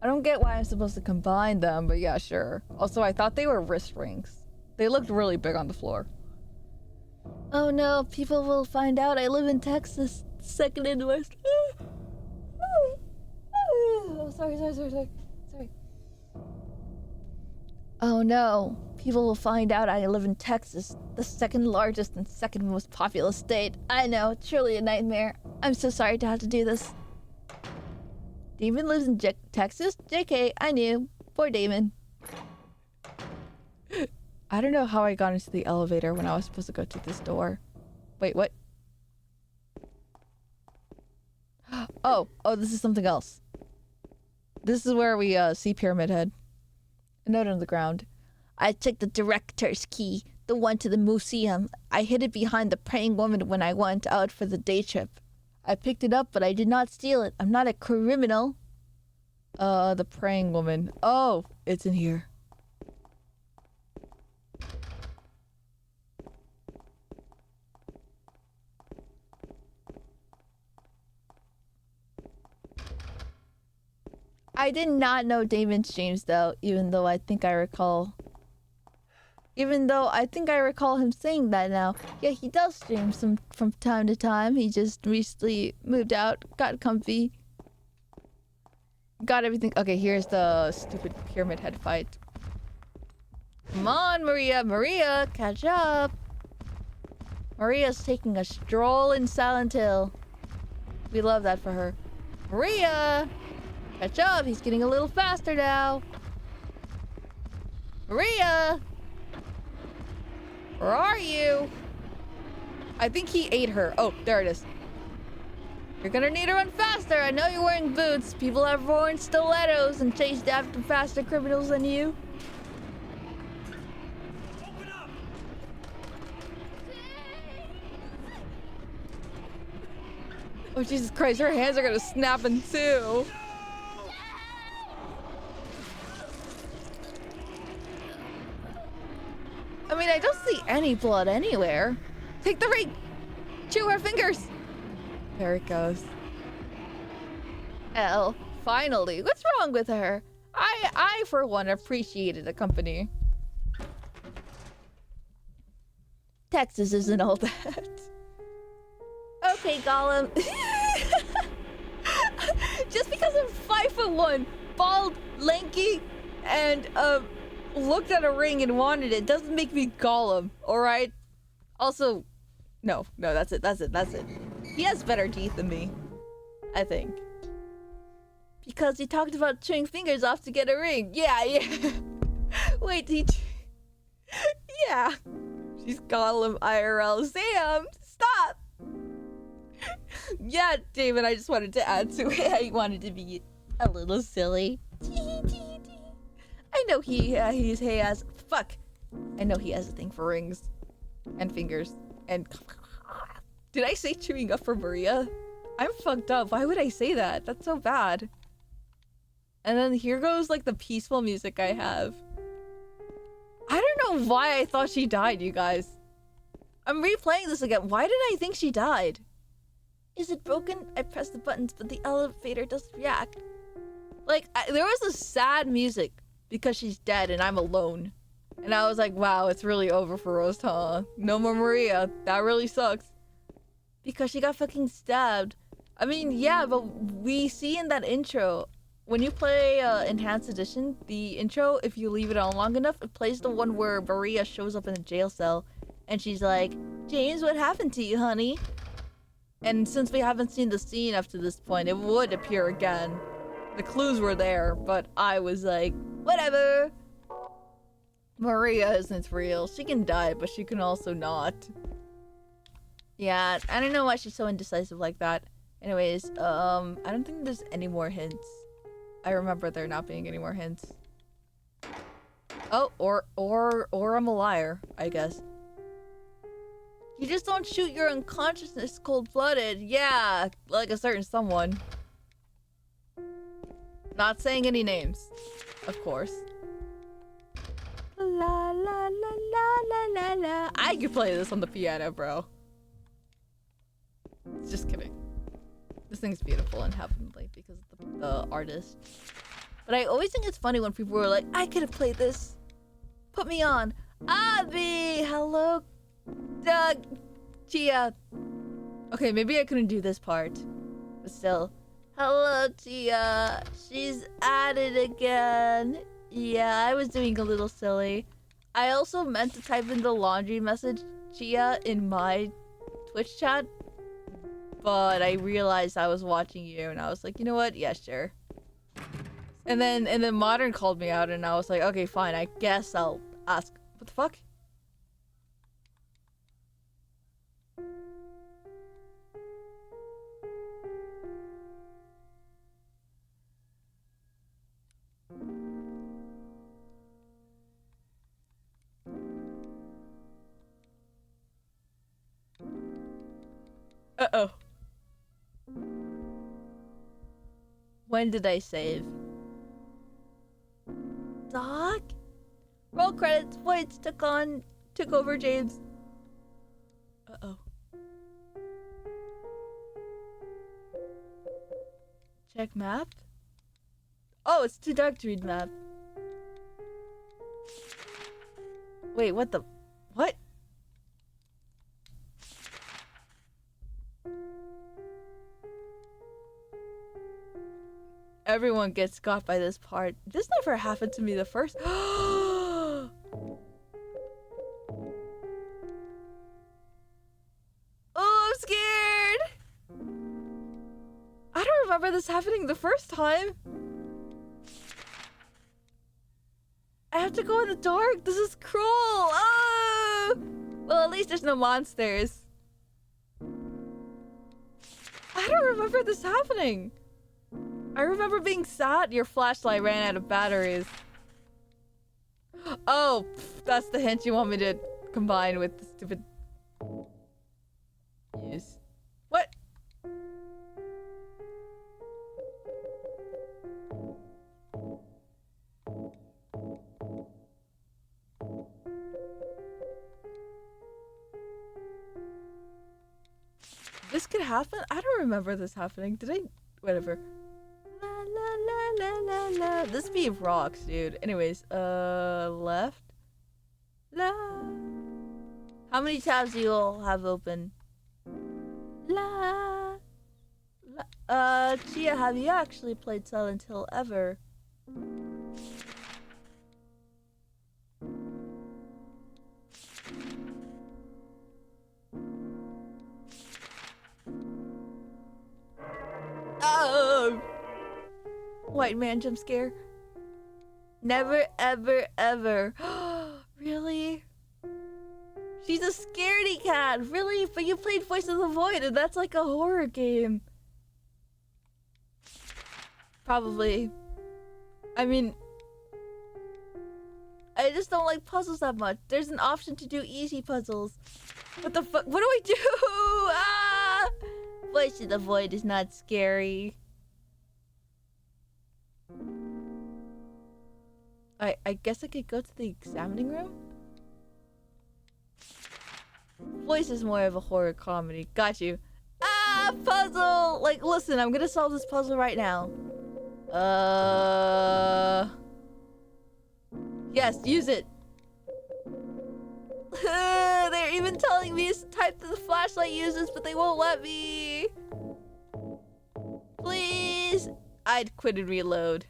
I don't get why I'm supposed to combine them, but yeah, sure. Also, I thought they were wrist rings. They looked really big on the floor. Oh no, people will find out I live in Texas. Second in the West. Oh, sorry. Oh no, people will find out I live in Texas, the second largest and second most populous state. I know, truly a nightmare. I'm so sorry to have to do this. Damon lives in Texas? JK, I knew. Poor Damon. I don't know how I got into the elevator when I was supposed to go to this door. Wait, what? Oh, this is something else. This is where we see Pyramid Head. A note on the ground. I took the director's key, the one to the museum. I hid it behind the praying woman when I went out for the day trip. I picked it up, but I did not steal it. I'm not a criminal. The praying woman. Oh, it's in here. I did not know Damon streams though, even though I think I recall him saying that now. Yeah, he does stream from time to time. He just recently moved out, got comfy, got everything. Okay, here's the stupid Pyramid Head fight. Come on, Maria, catch up. Maria's taking a stroll in Silent Hill. We love that for her. Maria! Catch up, he's getting a little faster now. Maria! Where are you? I think he ate her. Oh, there it is. You're gonna need to run faster. I know you're wearing boots. People have worn stilettos and chased after faster criminals than you. Open up! Oh, Jesus Christ, her hands are gonna snap in two. I mean, I don't see any blood anywhere. Take the ring! Chew her fingers! There it goes. Elle, finally. What's wrong with her? I for one, appreciated the company. Texas isn't all that. Okay, Gollum. Just because I'm 5'1", bald, lanky, and looked at a ring and wanted it doesn't make me Gollum, alright? Also, no, that's it. He has better teeth than me, I think. Because he talked about chewing fingers off to get a ring. Yeah. Wait, yeah. She's Gollum IRL. Sam, stop! Yeah, David, I just wanted to add to it. I wanted to be a little silly. I know he has... Fuck. I know he has a thing for rings. And fingers. And... Did I say chewing up for Maria? I'm fucked up. Why would I say that? That's so bad. And then here goes, like, the peaceful music I have. I don't know why I thought she died, you guys. I'm replaying this again. Why did I think she died? Is it broken? I press the buttons, but the elevator doesn't react. Like, there was a sad music because she's dead and I'm alone. And I was like, wow, it's really over for Rose, huh? No more Maria. That really sucks. Because she got fucking stabbed. I mean, yeah, but we see in that intro, when you play Enhanced Edition, the intro, if you leave it on long enough, it plays the one where Maria shows up in a jail cell. And she's like, James, what happened to you, honey? And since we haven't seen the scene up to this point, it would appear again. The clues were there, but I was like, whatever. Maria isn't real. She can die, but she can also not. Yeah, I don't know why she's so indecisive like that. Anyways, I don't think there's any more hints. I remember there not being any more hints. Oh, or I'm a liar, I guess. You just don't shoot your unconsciousness cold-blooded. Yeah, like a certain someone. Not saying any names, of course. La la la la la la la. I could play this on the piano, bro. Just kidding. This thing's beautiful and heavenly because of the artist. But I always think it's funny when people are like, I could have played this. Put me on. Abby! Hello, Doug. Chia. Okay, maybe I couldn't do this part. But still. Hello, Chia. She's at it again. Yeah, I was doing a little silly. I also meant to type in the laundry message, Chia, in my Twitch chat. But I realized I was watching you and I was like, you know what? Yeah, sure. And then Modern called me out and I was like, okay, fine. I guess I'll ask. What the fuck? Uh-oh. When did I save? Doc? Roll credits. Voids took over James. Uh-oh. Check map? Oh, it's too dark to read map. Wait, what the... What? Everyone gets got by this part. This never happened to me the first... Oh, I'm scared! I don't remember this happening the first time. I have to go in the dark. This is cruel. Oh! Well, at least there's no monsters. I don't remember this happening. I remember being sad your flashlight ran out of batteries. Oh, that's the hint you want me to combine with the stupid... Use. What? This could happen? I don't remember this happening. Did I? Whatever. La la la la la la. This beat rocks, dude. Anyways, left. La. How many tabs do you all have open? La. La. Chia, have you actually played Silent Hill ever? Oh! White man jump scare. Never, ever, ever. Really? She's a scaredy cat. Really? But you played Voice of the Void and that's like a horror game. Probably. I mean, I just don't like puzzles that much. There's an option to do easy puzzles. What the fuck? What do I do? Ah! Voice of the Void is not scary. I guess I could go to the examining room? Voice is more of a horror comedy. Got you. Ah, puzzle! Like, listen, I'm gonna solve this puzzle right now. Yes, use it. They're even telling me to type the flashlight uses, but they won't let me. Please. I'd quit and reload.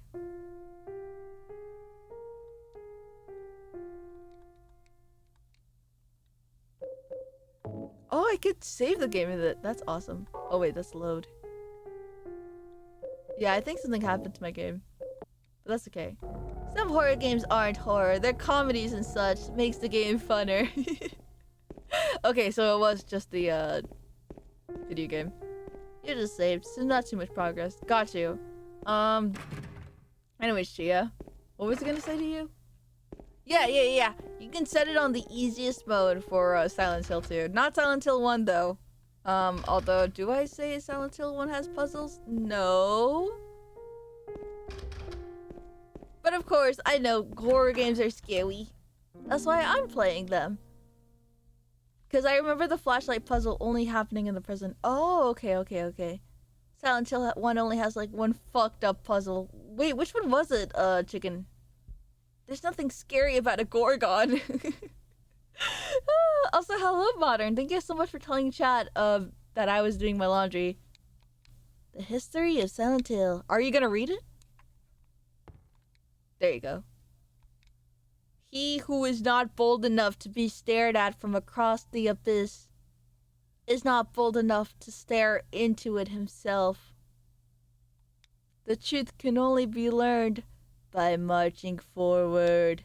Oh, I could save the game with it. That's awesome. Oh wait, that's load. Yeah, I think something happened to my game. But that's okay. Some horror games aren't horror. They're comedies and such. Makes the game funner. Okay, so it was just the video game. You just saved, so not too much progress. Got you. Anyways, Chia. What was I gonna say to you? Yeah. You can set it on the easiest mode for Silent Hill 2. Not Silent Hill 1 though. Although, do I say Silent Hill 1 has puzzles? No. But of course, I know horror games are scary. That's why I'm playing them. Because I remember the flashlight puzzle only happening in the present. Oh, okay. Silent Hill 1 only has like one fucked up puzzle. Wait, which one was it, chicken? There's nothing scary about a Gorgon. Also, hello, Modern. Thank you so much for telling chat that I was doing my laundry. The history of Silent Hill. Are you gonna read it? There you go. He who is not bold enough to be stared at from across the abyss is not bold enough to stare into it himself. The truth can only be learned by marching forward.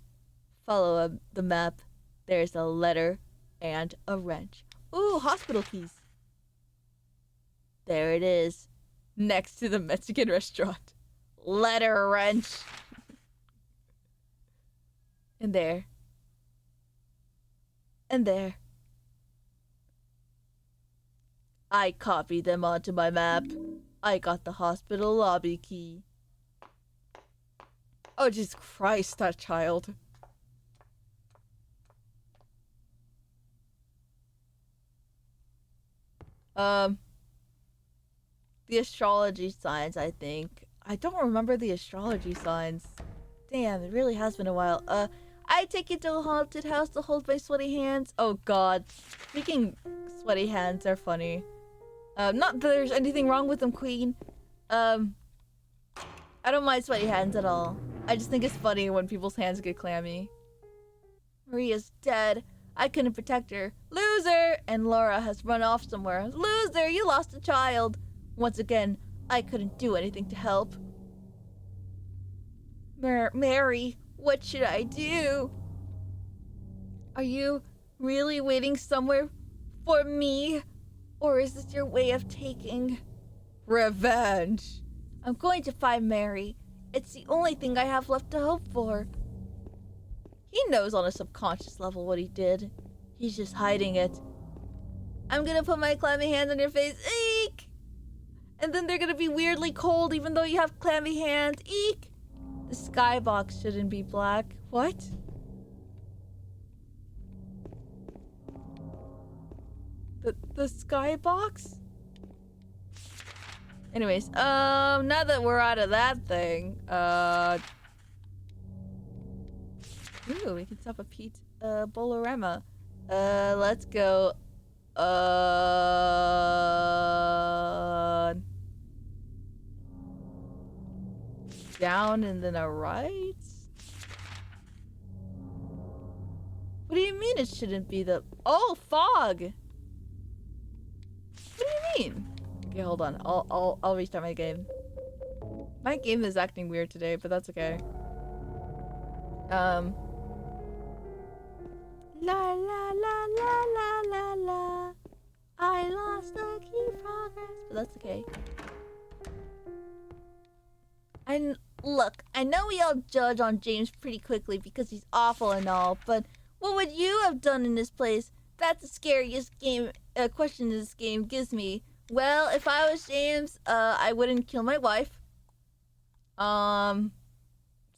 Follow the map. There's a letter and a wrench. Ooh, hospital keys. There it is. Next to the Mexican restaurant. Letter wrench. And there. And there. I copied them onto my map. I got the hospital lobby key. Oh, Jesus Christ, that child. The astrology signs, I think. I don't remember the astrology signs. Damn, it really has been a while. I take you to a haunted house to hold my sweaty hands. Oh god. Speaking sweaty hands are funny. Not that there's anything wrong with them, Queen. I don't mind sweaty hands at all. I just think it's funny when people's hands get clammy. Maria's dead. I couldn't protect her. Loser! And Laura has run off somewhere. Loser, you lost a child. Once again, I couldn't do anything to help. Mary, what should I do? Are you really waiting somewhere for me? Or is this your way of taking revenge? I'm going to find Mary. It's the only thing I have left to hope for. He knows on a subconscious level what he did. He's just hiding it. I'm gonna put my clammy hands on your face. Eek! And then they're gonna be weirdly cold even though you have clammy hands. Eek! The skybox shouldn't be black. What? The skybox? Anyways, now that we're out of that thing, ooh, we can stop a Pete, Bolorama. Let's go, down and then a right? What do you mean it shouldn't be the... Oh, fog! What do you mean? Okay, hold on. I'll restart my game. My game is acting weird today, but that's okay. La la la la la la la. I lost the key progress, but that's okay. And look, I know we all judge on James pretty quickly because he's awful and all, but what would you have done in this place? That's the scariest question this game gives me. Well, if I was James, I wouldn't kill my wife.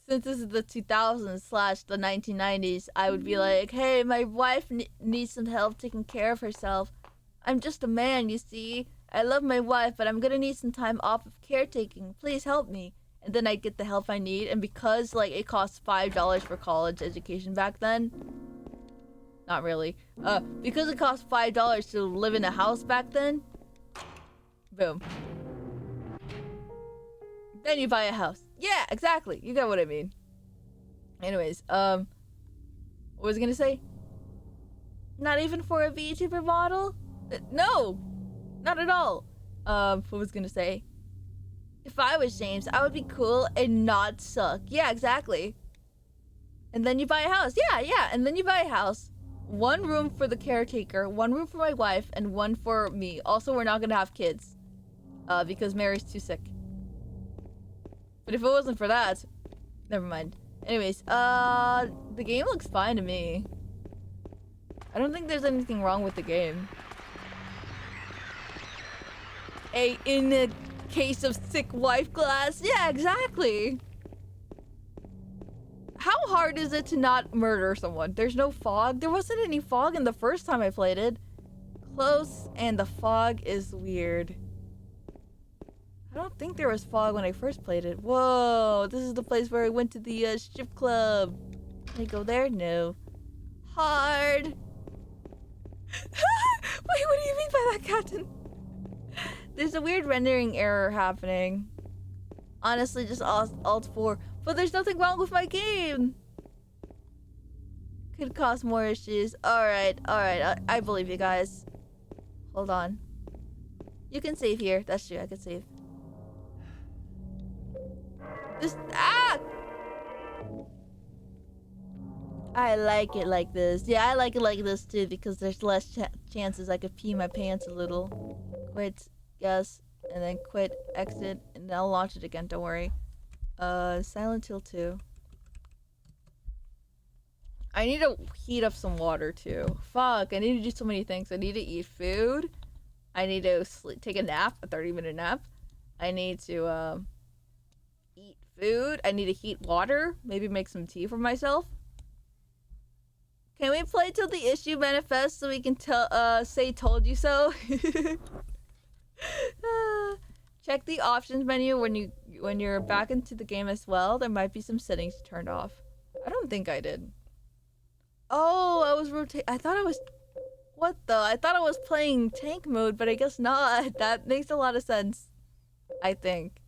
Since this is the 2000s / the 1990s, I would be like, hey, my wife needs some help taking care of herself. I'm just a man, you see. I love my wife, but I'm gonna need some time off of caretaking. Please help me. And then I'd get the help I need. And because, like, it costs $5 for college education back then. Not really. Because it cost $5 to live in a house back then. Boom. Then you buy a house. Yeah, exactly. You got what I mean. Anyways, what was I gonna say? Not even for a VTuber model? No! Not at all. What was I gonna say? If I was James, I would be cool and not suck. Yeah, exactly. And then you buy a house. Yeah. And then you buy a house. 1 room for the caretaker, 1 room for my wife, and 1 for me. Also, we're not gonna have kids. Because Mary's too sick. But if it wasn't for that, never mind. Anyways, the game looks fine to me. I don't think there's anything wrong with the game. In a case of sick wife glass. Yeah, exactly. How hard is it to not murder someone? There's no fog. There wasn't any fog in the first time I played it. Close, and the fog is weird. I don't think there was fog when I first played it. Whoa, this is the place where I went to the strip club. Can I go there? No. Hard. Wait, what do you mean by that, Captain? There's a weird rendering error happening. Honestly, just Alt 4. But there's nothing wrong with my game. Could cause more issues. Alright. I believe you guys. Hold on. You can save here. That's true, I can save. I like it like this. Yeah, I like it like this too because there's less chances I could pee my pants a little. Quit, yes, and then quit, exit, and I'll launch it again, don't worry. Silent Hill 2. I need to heat up some water too. Fuck, I need to do so many things. I need to eat food. I need to take a nap, a 30-minute nap. I need to, eat food. I need to heat water. Maybe make some tea for myself. Can we play till the issue manifests so we can say told you so? Check the options menu when you're back into the game as well. There might be some settings turned off. I don't think I did. Oh, I was I thought I was... What the? I thought I was playing tank mode, but I guess not. That makes a lot of sense. I think.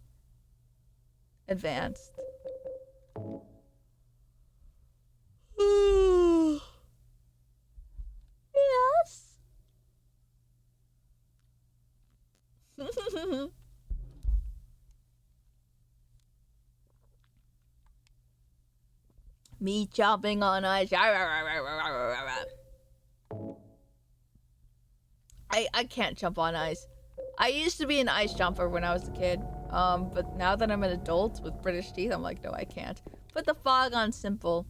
Advanced. Yes. Me chomping on ice. I can't jump on ice. I used to be an ice jumper when I was a kid. But now that I'm an adult with British teeth, I'm like, no, I can't. Put the fog on simple.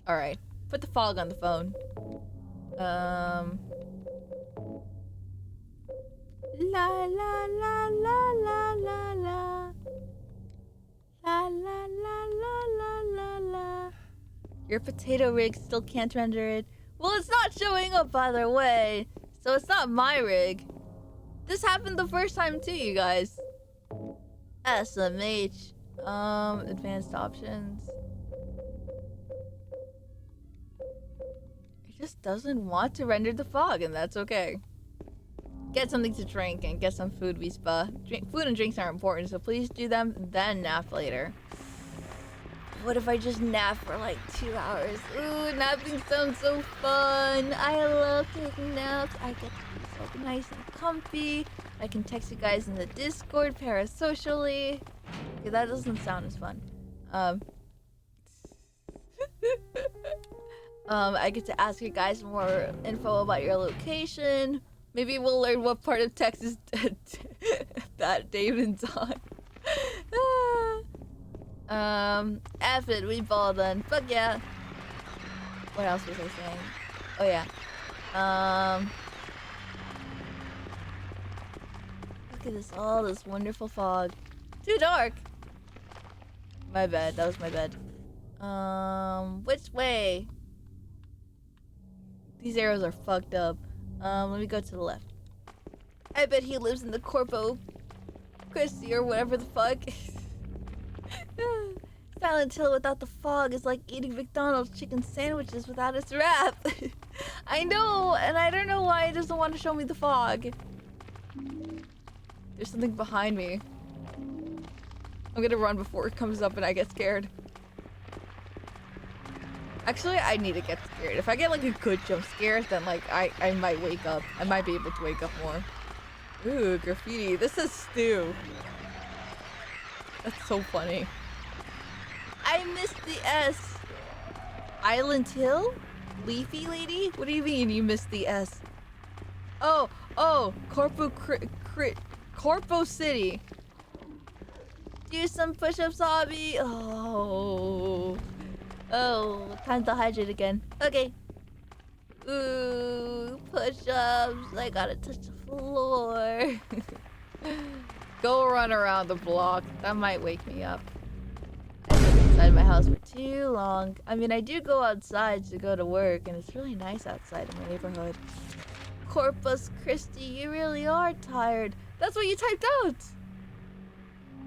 Alright. Put the fog on the phone. La la la la la la la. La la la la la la la. Your potato rig still can't render it. Well, it's not showing up either way, so it's not my rig. This happened the first time too, you guys. SMH. Advanced options. It just doesn't want to render the fog, and that's okay. Get something to drink and get some food, Vispa. Food and drinks are important, so please do them, then nap later. What if I just nap for like 2 hours? Ooh, napping sounds so fun. I love taking naps. I get to be so nice and comfy. I can text you guys in the Discord parasocially. Okay, that doesn't sound as fun. I get to ask you guys more info about your location. Maybe we'll learn what part of Texas that David's on. F it, we ball then. Fuck yeah. What else was I saying? Oh yeah. Look at this, all this wonderful fog. Too dark. My bad, that was my bed. Which way? These arrows are fucked up. Let me go to the left. I bet he lives in the Corpo Christie or whatever the fuck. Silent Hill without the fog is like eating McDonald's chicken sandwiches without its wrap. I know, and I don't know why it doesn't want to show me the fog. There's something behind me. I'm gonna run before it comes up and I get scared. Actually, I need to get scared. If I get like a good jump scare, then like I might wake up. I might be able to wake up more. Ooh, graffiti. This is Stu. That's so funny. I missed the S. Island Hill? Leafy lady? What do you mean you missed the S? Oh, Corpo City. Do some push-ups, Hobby. Oh, time to hydrate again. Okay. Ooh, push-ups. I gotta touch the floor. Go run around the block. That might wake me up. I've been inside my house for too long. I mean, I do go outside to go to work, and it's really nice outside in my neighborhood. Corpus Christi, you really are tired. That's what you typed out,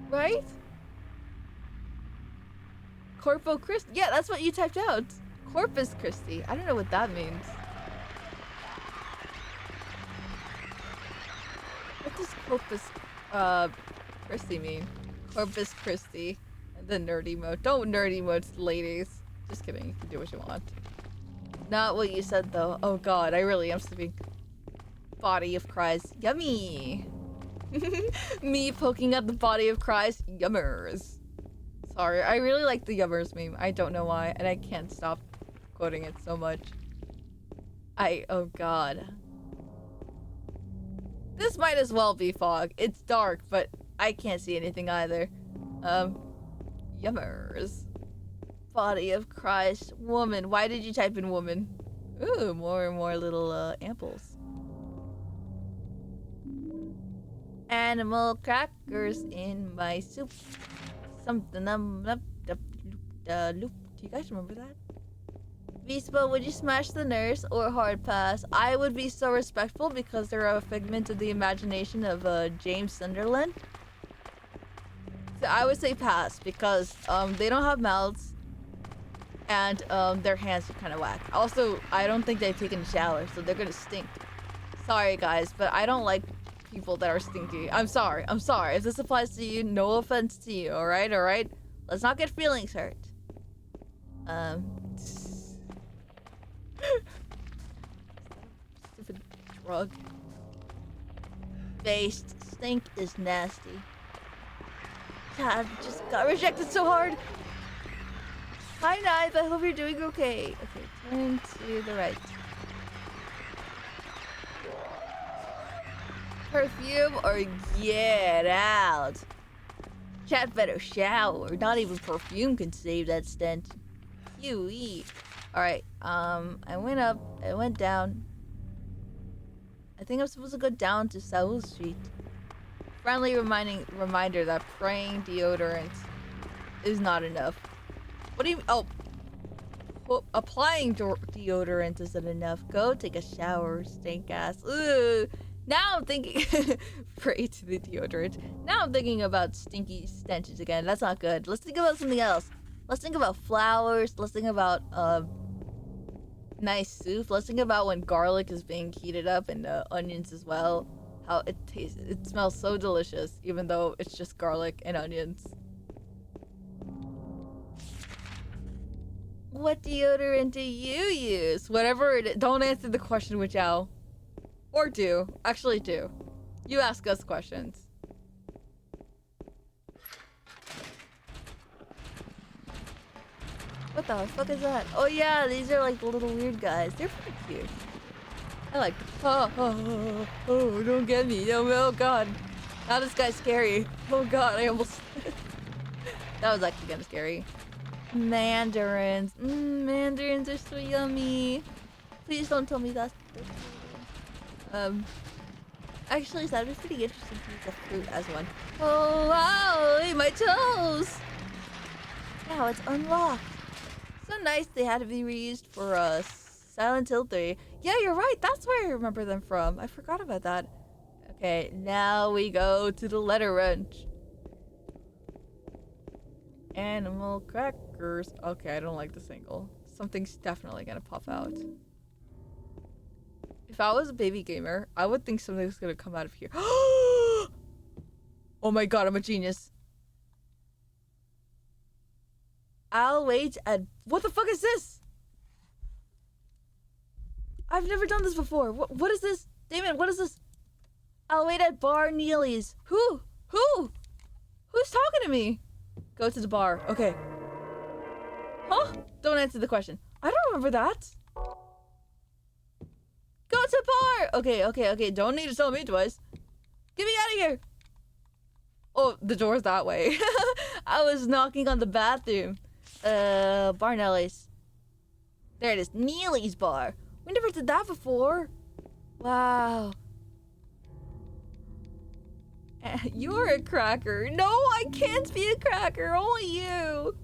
right? Corpo Christi. Yeah, that's what you typed out. Corpus Christi. I don't know what that means. What does Corpus Christi mean? Corpus Christi. And the nerd emote. Don't nerd emotes, ladies. Just kidding. You can do what you want. Not what you said, though. Oh god, I really am sleeping. Body of Christ. Yummy! Me poking at the body of Christ. Yummers. Sorry, I really like the yummers meme. I don't know why, and I can't stop quoting it so much. Oh god. This might as well be fog. It's dark, but I can't see anything either. Yummers. Body of Christ. Woman. Why did you type in woman? Ooh, more and more little, amples. Animal crackers in my soup. Something loop. Do you guys remember that? Vespa, would you smash the nurse or hard pass? I would be so respectful because they're a figment of the imagination of James Sunderland. So I would say pass because they don't have mouths and their hands are kind of whack. Also, I don't think they've taken a shower, so they're gonna stink. Sorry guys, but I don't like people that are stinky. I'm sorry. If this applies to you, no offense to you, alright? Let's not get feelings hurt. Stupid drug. Based stink is nasty. God, I just got rejected so hard. Hi, Knife. I hope you're doing okay. Okay, turn to the right. Perfume or get out. Chat better shower. Not even perfume can save that stench. You eat. Alright, I went up, I went down. I think I'm supposed to go down to Saul Street. Friendly reminder that praying deodorant is not enough. What do you oh applying deodorant isn't enough. Go take a shower, stink ass. Ugh. Now I'm thinking pray to the deodorant. Now I'm thinking about stinky stenches again. That's not good. Let's think about something else. Let's think about flowers. Let's think about nice soup. Let's think about when garlic is being heated up and onions as well. How it tastes. It smells so delicious, even though it's just garlic and onions. What deodorant do you use? Whatever it is. Don't answer the question with Zhao. Or do. Actually do. You ask us questions. What the fuck is that? Oh yeah, these are like the little weird guys. They're pretty cute. I like them. Oh, don't get me. Oh god. Now this guy's scary. Oh god, I almost... That was actually kind of scary. Mandarins. Mandarins are so yummy. Please don't tell me that's... Actually, that would be pretty interesting to use a fruit as one. Oh wow, my toes! Now it's unlocked. So nice they had to be reused for Silent Hill 3. Yeah, you're right. That's where I remember them from. I forgot about that. Okay, now we go to the letter wrench. Animal crackers. Okay, I don't like the single. Something's definitely gonna pop out. If I was a baby gamer, I would think something's gonna come out of here. Oh my god, I'm a genius. I'll wait at... What the fuck is this? I've never done this before. What is this? Damon, what is this? I'll wait at Bar Neely's. Who? Who's talking to me? Go to the bar. Okay. Huh? Don't answer the question. I don't remember that. Go to bar! Okay. Don't need to tell me twice. Get me out of here! Oh, the door's that way. I was knocking on the bathroom. Barnelli's. There it is. Neely's bar. We never did that before. Wow. You're a cracker. No, I can't be a cracker. Only you.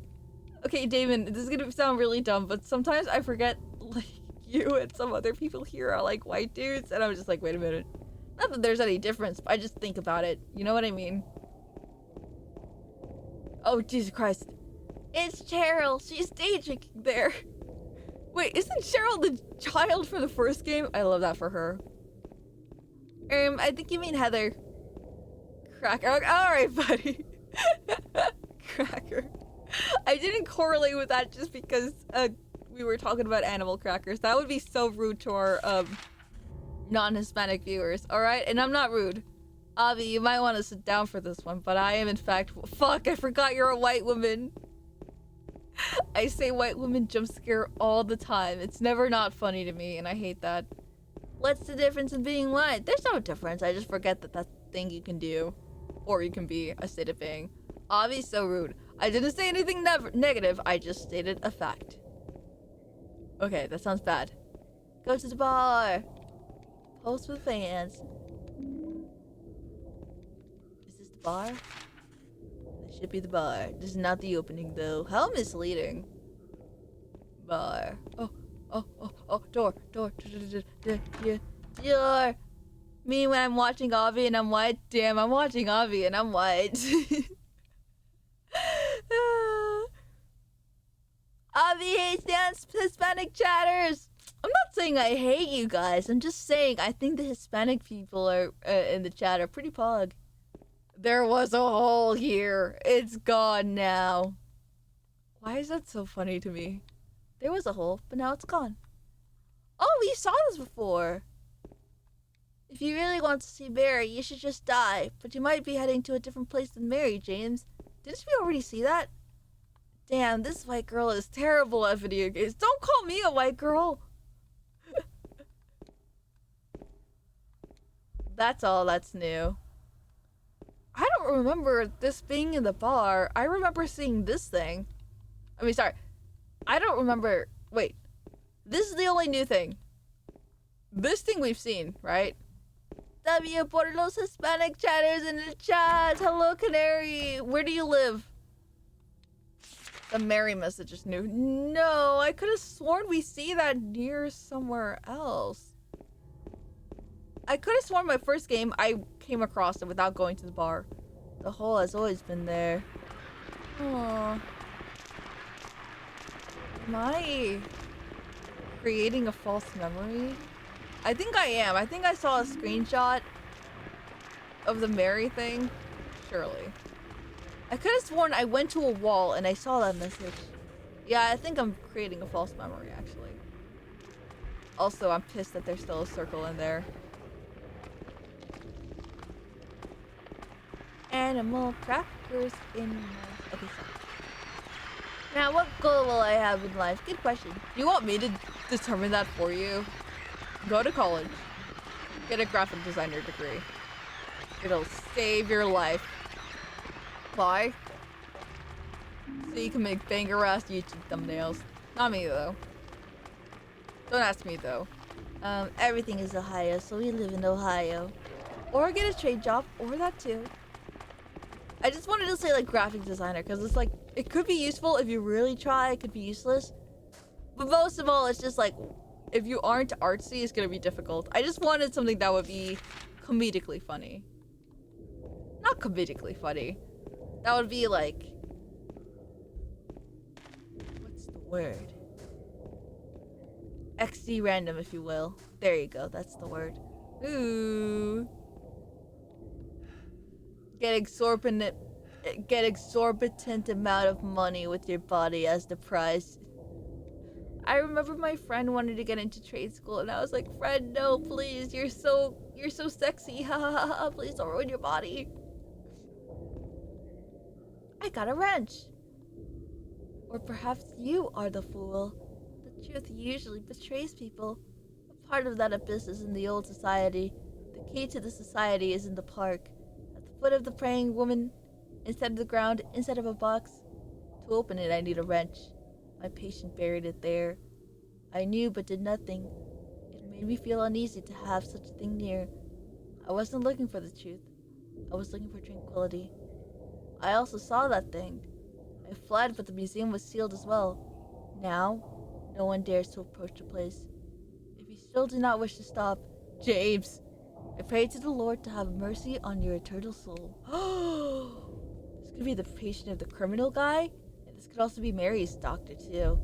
Okay, Damon, this is gonna sound really dumb, but sometimes I forget, like, you and some other people here are, like, white dudes, and I'm just like, wait a minute. Not that there's any difference, but I just think about it. You know what I mean? Oh, Jesus Christ. It's Cheryl. She's staging there. Wait, isn't Cheryl the child from the first game? I love that for her. I think you mean Heather. Cracker. Alright, buddy. Cracker. I didn't correlate with that just because we were talking about animal crackers. That would be so rude to our non-Hispanic viewers. Alright? And I'm not rude. Avi, you might want to sit down for this one, but I am in fact... Fuck, I forgot you're a white woman. I say white woman jump scare all the time. It's never not funny to me, and I hate that. What's the difference in being white? There's no difference. I just forget that that's a thing you can do. Or you can be a state of being. Avi's so rude. I didn't say anything negative. I just stated a fact. Okay, that sounds bad. Go to the bar. Post with fans. Is this the bar? This should be the bar. This is not the opening, though. How misleading. Bar. Oh. Door. Me when I'm watching Avi and I'm white. Damn, I'm watching Avi and I'm white. Avi hates Hispanic chatters. I'm not saying I hate you guys. I'm just saying I think the Hispanic people are in the chat are pretty pog. There was a hole here. It's gone now. Why is that so funny to me? There was a hole, but now it's gone. Oh, we saw this before. If you really want to see Mary, you should just die. But you might be heading to a different place than Mary, James. Didn't we already see that? Damn, this white girl is terrible at video games. Don't call me a white girl. That's all that's new. I don't remember this being in the bar. I remember seeing this thing. I mean, sorry. I don't remember... Wait. This is the only new thing. This thing we've seen, right? W por los Hispanic chatters in the chat. Hello, Canary. Where do you live? The Mary message is new. No, I could have sworn we see that near somewhere else. I could have sworn my first game I came across it without going to the bar. The hole has always been there. Aww. Am I creating a false memory? I think I am. I think I saw a screenshot of the Mary thing. Surely. I could have sworn I went to a wall and I saw that message. Yeah, I think I'm creating a false memory, actually. Also, I'm pissed that there's still a circle in there. Animal crackers in my... Okay, so. Now, what goal will I have in life? Good question. You want me to determine that for you? Go to college. Get a graphic designer degree. It'll save your life. Why? So you can make banger-ass YouTube thumbnails. Not me, though. Don't ask me, though. Everything is Ohio, so we live in Ohio. Or get a trade job, or that too. I just wanted to say, like, graphic designer, because it's like, it could be useful if you really try, it could be useless. But most of all, it's just like, if you aren't artsy, it's gonna be difficult. I just wanted something that would be comedically funny. Not comedically funny. That would be like... What's the word? XD random, if you will. There you go, that's the word. Ooh. Get exorbitant amount of money with your body as the prize. I remember my friend wanted to get into trade school and I was like, friend, no, please, you're so sexy, ha ha ha ha, please don't ruin your body. I got a wrench. Or perhaps you are the fool. The truth usually betrays people. A part of that abyss is in the old society. The key to the society is in the park. At the foot of the praying woman instead of the ground, instead of a box. To open it, I need a wrench. My patient buried it there. I knew but did nothing. It made me feel uneasy to have such a thing near. I wasn't looking for the truth. I was looking for tranquility. I also saw that thing. I fled, but the museum was sealed as well. Now, no one dares to approach the place. If you still do not wish to stop, James, I pray to the Lord to have mercy on your eternal soul. This could be the patient of the criminal guy, and this could also be Mary's doctor too.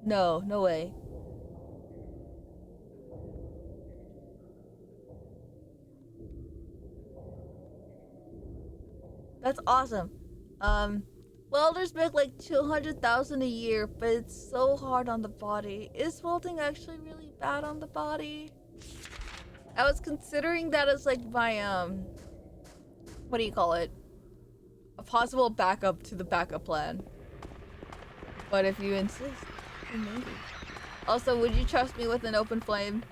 No, no way. That's awesome. Welders make like 200,000 a year, but it's so hard on the body. Is welding actually really bad on the body? I was considering that as like my what do you call it? A possible backup to the backup plan. But if you insist, then maybe. Also, would you trust me with an open flame?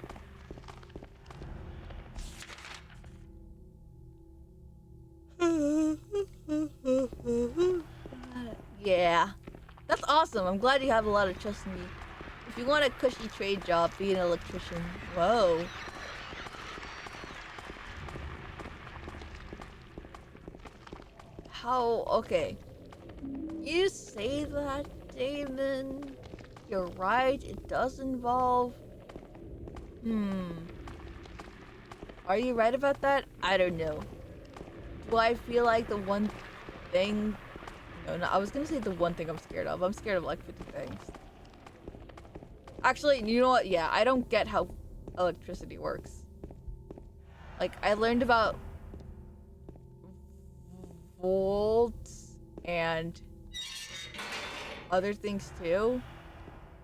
Yeah. That's awesome. I'm glad you have a lot of trust in me. If you want a cushy trade job, be an electrician. Whoa. How? Okay. You say that, Damon. You're right. It does involve... Are you right about that? I don't know. Do I feel like the one thing... No, I was gonna say the one thing I'm scared of. I'm scared of like 50 things. Actually, you know what? Yeah, I don't get how electricity works. Like, I learned about volts and other things too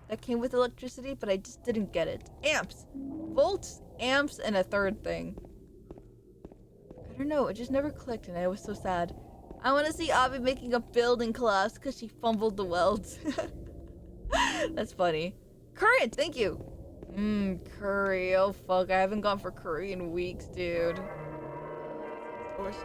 that came with electricity, but I just didn't get it. Amps! Volts, amps, and a third thing. I don't know, it just never clicked and I was so sad. I want to see Abby making a build in class because she fumbled the welds. That's funny. Current, thank you. Curry. Oh fuck, I haven't gone for curry in weeks, dude. Delicious.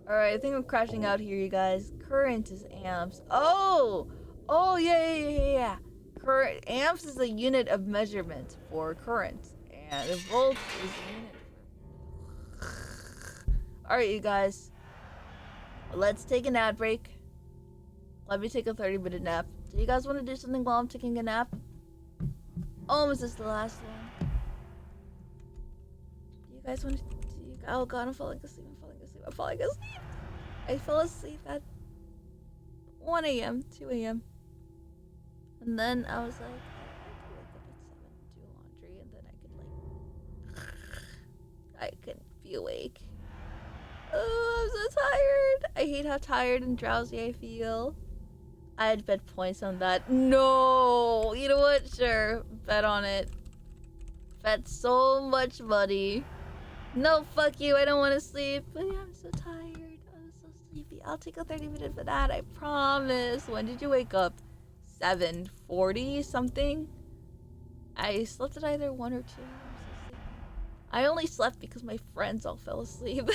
Alright, I think I'm crashing out here, you guys. Current is amps. Oh! Oh, yeah. Current. Amps is a unit of measurement for current. And a volt is a unit for... Alright, you guys. Let's take a nap break. Let me take a 30-minute nap. Do you guys want to do something while I'm taking a nap? Oh, is this the last one? Do you guys want to... Oh god, I'm falling asleep. I fell asleep at 1 a.m., 2 a.m. And then I was like, I could wake up at 7, do laundry, and then I could be awake. Oh, I'm so tired. I hate how tired and drowsy I feel. I had bet points on that. No! You know what? Sure. Bet on it. Bet so much money. No, fuck you. I don't want to sleep. But yeah, I'm so tired. I'm so sleepy. I'll take a 30-minute for that. I promise. When did you wake up? 7:40 something? I slept at either 1 or 2. I'm so sleepy. I only slept because my friends all fell asleep.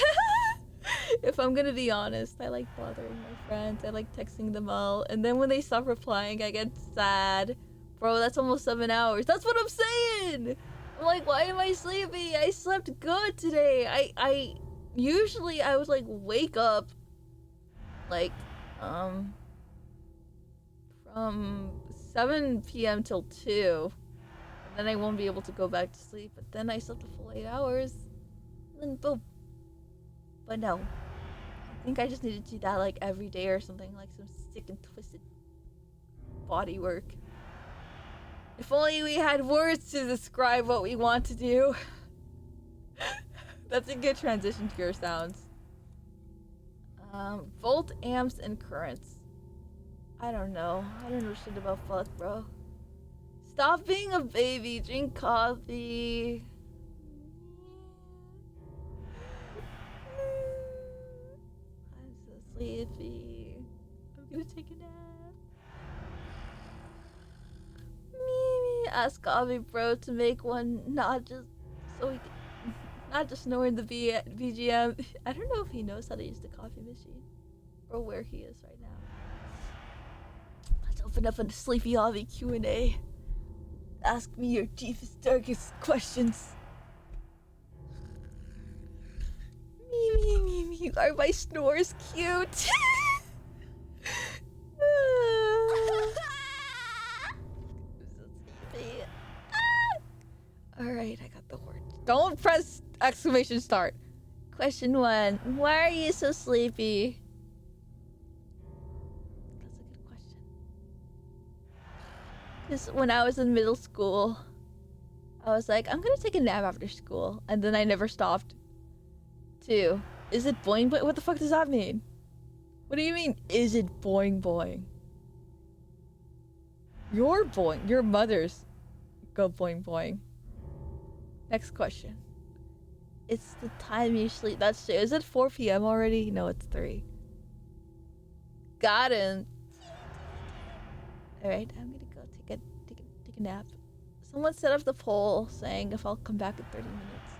If I'm gonna be honest, I like bothering my friends. I like texting them all. And then when they stop replying, I get sad. Bro, that's almost 7 hours. That's what I'm saying! I'm like, why am I sleepy? I slept good today. I usually I would like wake up like from 7 p.m. till 2. And then I won't be able to go back to sleep. But then I slept a full 8 hours. And then boom. But no. I think I just need to do that like every day or something. Like some sick and twisted body work. If only we had words to describe what we want to do. That's a good transition to your sounds. Volt, amps, and currents. I don't know. I don't know shit about fuck, bro. Stop being a baby. Drink coffee. I'm so sleepy. I'm gonna take a nap. Ask Avi bro to make one, not just so he can Not just knowing the BGM. I don't know if he knows how to use the coffee machine. Or where he is right now. Let's open up a Sleepy Avi Q&A. Ask me your deepest, darkest questions. Me. Are my snores cute? Alright, I got the word. Don't press exclamation start. Question 1. Why are you so sleepy? That's a good question. Because when I was in middle school, I was like, I'm gonna take a nap after school. And then I never stopped. 2. Is it boing boing? What the fuck does that mean? What do you mean, is it boing boing? Your boing. Your mother's go boing boing. Next question. It's the time you sleep. That's true. Is it 4 p.m. already? No, it's 3. Got him. Alright, I'm gonna go take a nap. Someone set up the poll saying if I'll come back in 30 minutes.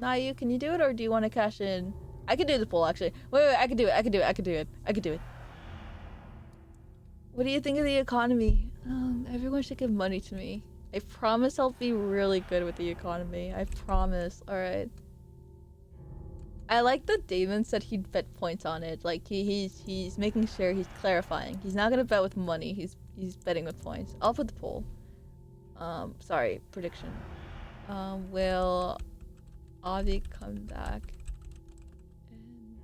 Nayu, can you do it or do you want to cash in? I can do the poll actually. Wait, I can do it. What do you think of the economy? Everyone should give money to me. I promise I'll be really good with the economy. I promise. Alright. I like that Damon said he'd bet points on it. Like he's making sure he's clarifying. He's not gonna bet with money. He's betting with points. I'll put the poll. Sorry, prediction. Will Avi come back? And...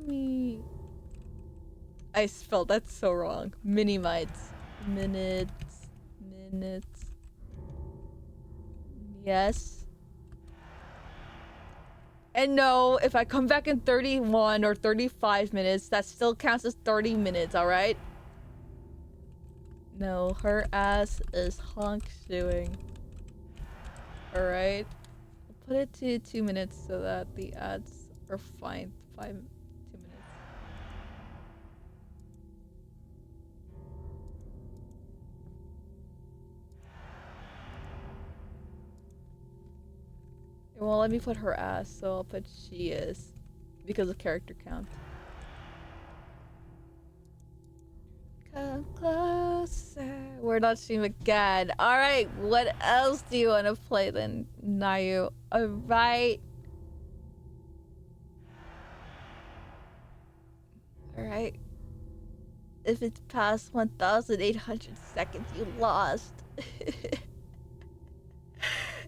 Me. I spelled that so wrong. Minimites. Minutes. Yes. And no, if I come back in 31 or 35 minutes, that still counts as 30 minutes, alright? No, her ass is honk shoeing. Alright? I'll put it to 2 minutes so that the ads are fine. 2 minutes. Well, let me put her ass, so I'll put she is. Because of character count. Come closer. We're not streaming again. Alright, what else do you want to play then, Nayu? Alright. Alright. If it's past 1,800 seconds, you lost.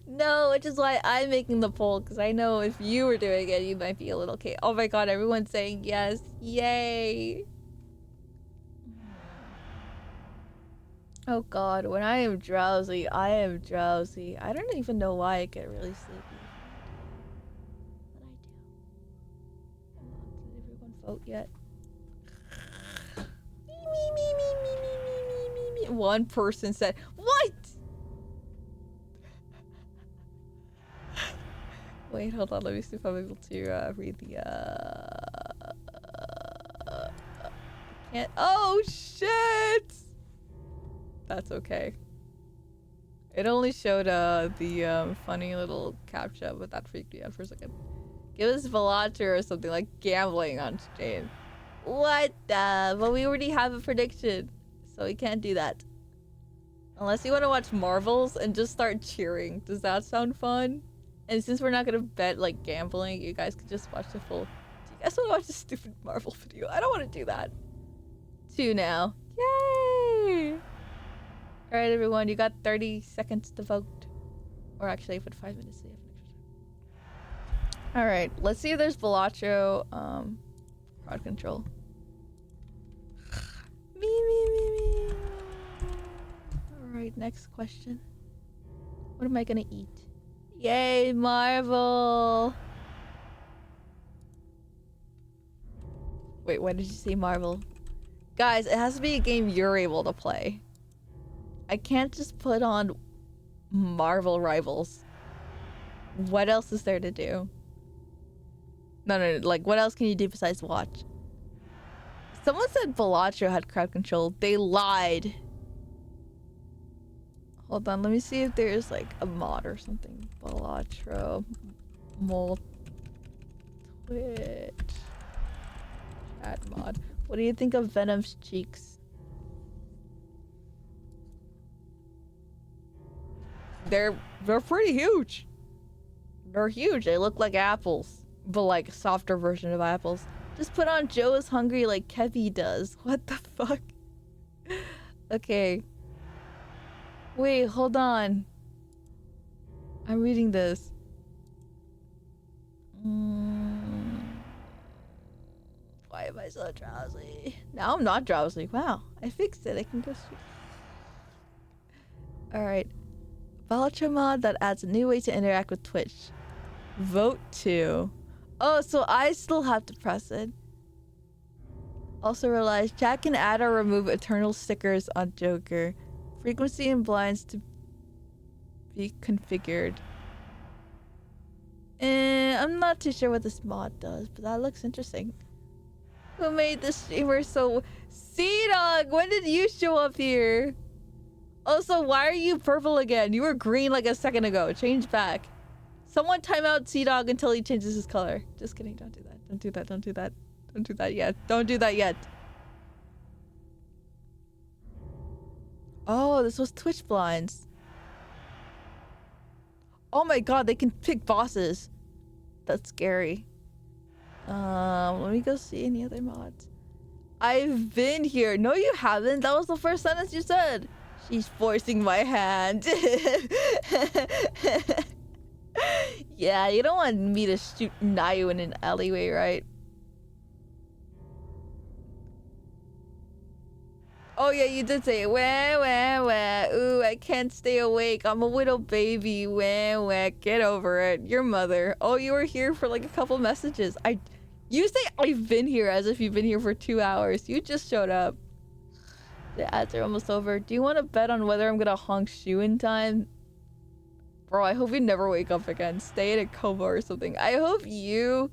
No, which is why I'm making the poll, because I know if you were doing it, you might be a little okay. Oh my god, everyone's saying yes. Yay! Oh god, when I am drowsy, I am drowsy. I don't even know why I get really sleepy. But I do. Did everyone vote yet? Me. One person said, what? Wait, hold on. Let me see if I'm able to read the. Can't. Oh shit! That's okay. It only showed the funny little captcha, but that freaked me out for a second. Give us Velator or something like gambling on stream. What the? But we already have a prediction, so we can't do that. Unless you want to watch Marvels and just start cheering. Does that sound fun? And since we're not gonna bet like gambling, you guys could just watch the full. Do you guys want to watch the stupid Marvel video? I don't want to do that. 2 now. Yay! All right, everyone, you got 30 seconds to vote. Or actually, I put 5 minutes. So you have an extra time. All right, let's see if there's Velatro crowd control. Me. All right, next question. What am I gonna eat? Yay, Marvel! Wait, why did you say Marvel? Guys, it has to be a game you're able to play. I can't just put on Marvel Rivals. What else is there to do? No, like, what else can you do besides watch? Someone said Velatro had crowd control. They lied. Hold on, let me see if there's like a mod or something. Balatro Mol Twitch chat mod. What do you think of Venom's cheeks? They're pretty huge. They're huge. They look like apples, but like a softer version of apples. Just put on Joe is hungry like Kevy does. What the fuck? Okay. Wait, hold on. I'm reading this. Why am I so drowsy? Now I'm not drowsy. Wow, I fixed it. I can go sleep. Alright. Balatro mod that adds a new way to interact with Twitch. Vote to. Oh, so I still have to press it. Also realize chat can add or remove eternal stickers on Joker. Frequency and blinds to be configured. I'm not too sure what this mod does, but that looks interesting. Who made this streamer so... Sea-Dog, when did you show up here? Also, why are you purple again? You were green like a second ago. Change back. Someone time out Sea-Dog until he changes his color. Just kidding, don't do that. Don't do that, don't do that. Don't do that yet. Don't do that yet. Oh, this was Twitch blinds. Oh my god, they can pick bosses. That's scary. Let me go see any other mods. I've been here. No, you haven't. That was the first sentence you said. She's forcing my hand. Yeah, you don't want me to shoot Nayu in an alleyway, right? Oh yeah, you did say it. Wah, wah, wah. Ooh, I can't stay awake. I'm a little baby. Wah, wah. Get over it. Your mother. Oh, you were here for like a couple messages. You say I've been here as if you've been here for 2 hours. You just showed up. The ads are almost over. Do you want to bet on whether I'm gonna honk shoe in time? Bro, I hope you never wake up again. Stay in a coma or something. I hope you...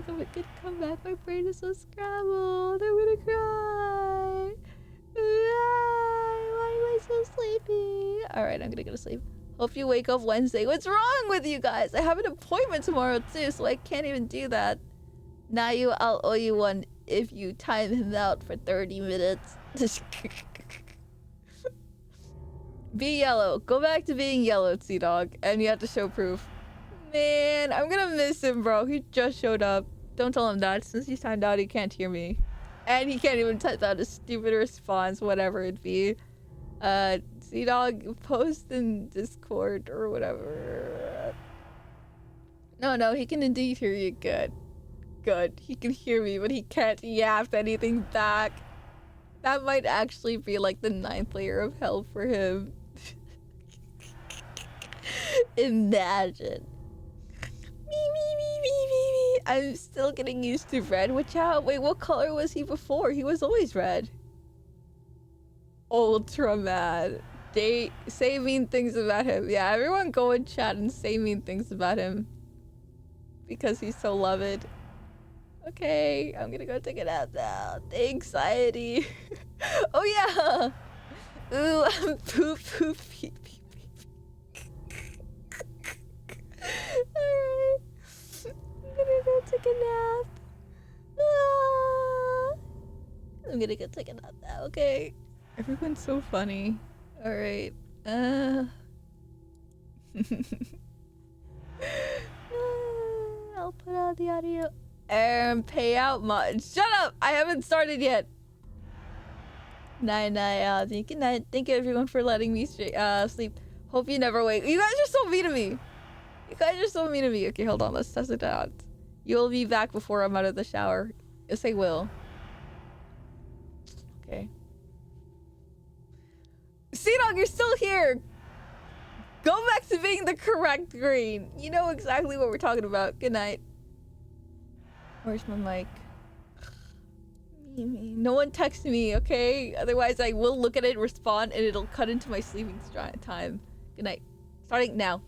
If it could come back, my brain is so scrambled. I'm gonna cry. Why am I so sleepy? Alright, I'm gonna go to sleep. Hope you wake up Wednesday. What's wrong with you guys? I have an appointment tomorrow too, so I can't even do that. Now I'll owe you one if you time him out for 30 minutes. Be yellow. Go back to being yellow, Sea-Dog. And you have to show proof. Man, I'm gonna miss him, bro. He just showed up. Don't tell him that. Since he timed out, he can't hear me. And he can't even type out a stupid response, whatever it be. Sea-Dog, post in Discord or whatever. No, he can indeed hear you. Good. He can hear me, but he can't yap anything back. That might actually be like the 9th layer of hell for him. Imagine. Me. I'm still getting used to red. Watch out. Wait, what color was he before? He was always red. Ultra mad. They say mean things about him. Yeah, everyone go and chat and say mean things about him. Because he's so loved. Okay, I'm gonna go take it out now. The anxiety. Oh yeah. Ooh, I'm poop. Alright. I'm gonna go take a nap. I'm gonna go take a nap now, okay? Everyone's so funny. Alright. I'll put out the audio. Payout mod. Shut up! I haven't started yet. Night. Good night. Thank you everyone for letting me sleep. Hope you never wake. You guys are so mean to me. Okay, hold on. Let's test it out. You'll be back before I'm out of the shower. Yes, I will. Okay. Sea-Dog, you're still here. Go back to being the correct green. You know exactly what we're talking about. Good night. Where's my mic? No one text me, okay? Otherwise, I will look at it, respond, and it'll cut into my sleeping time. Good night. Starting now.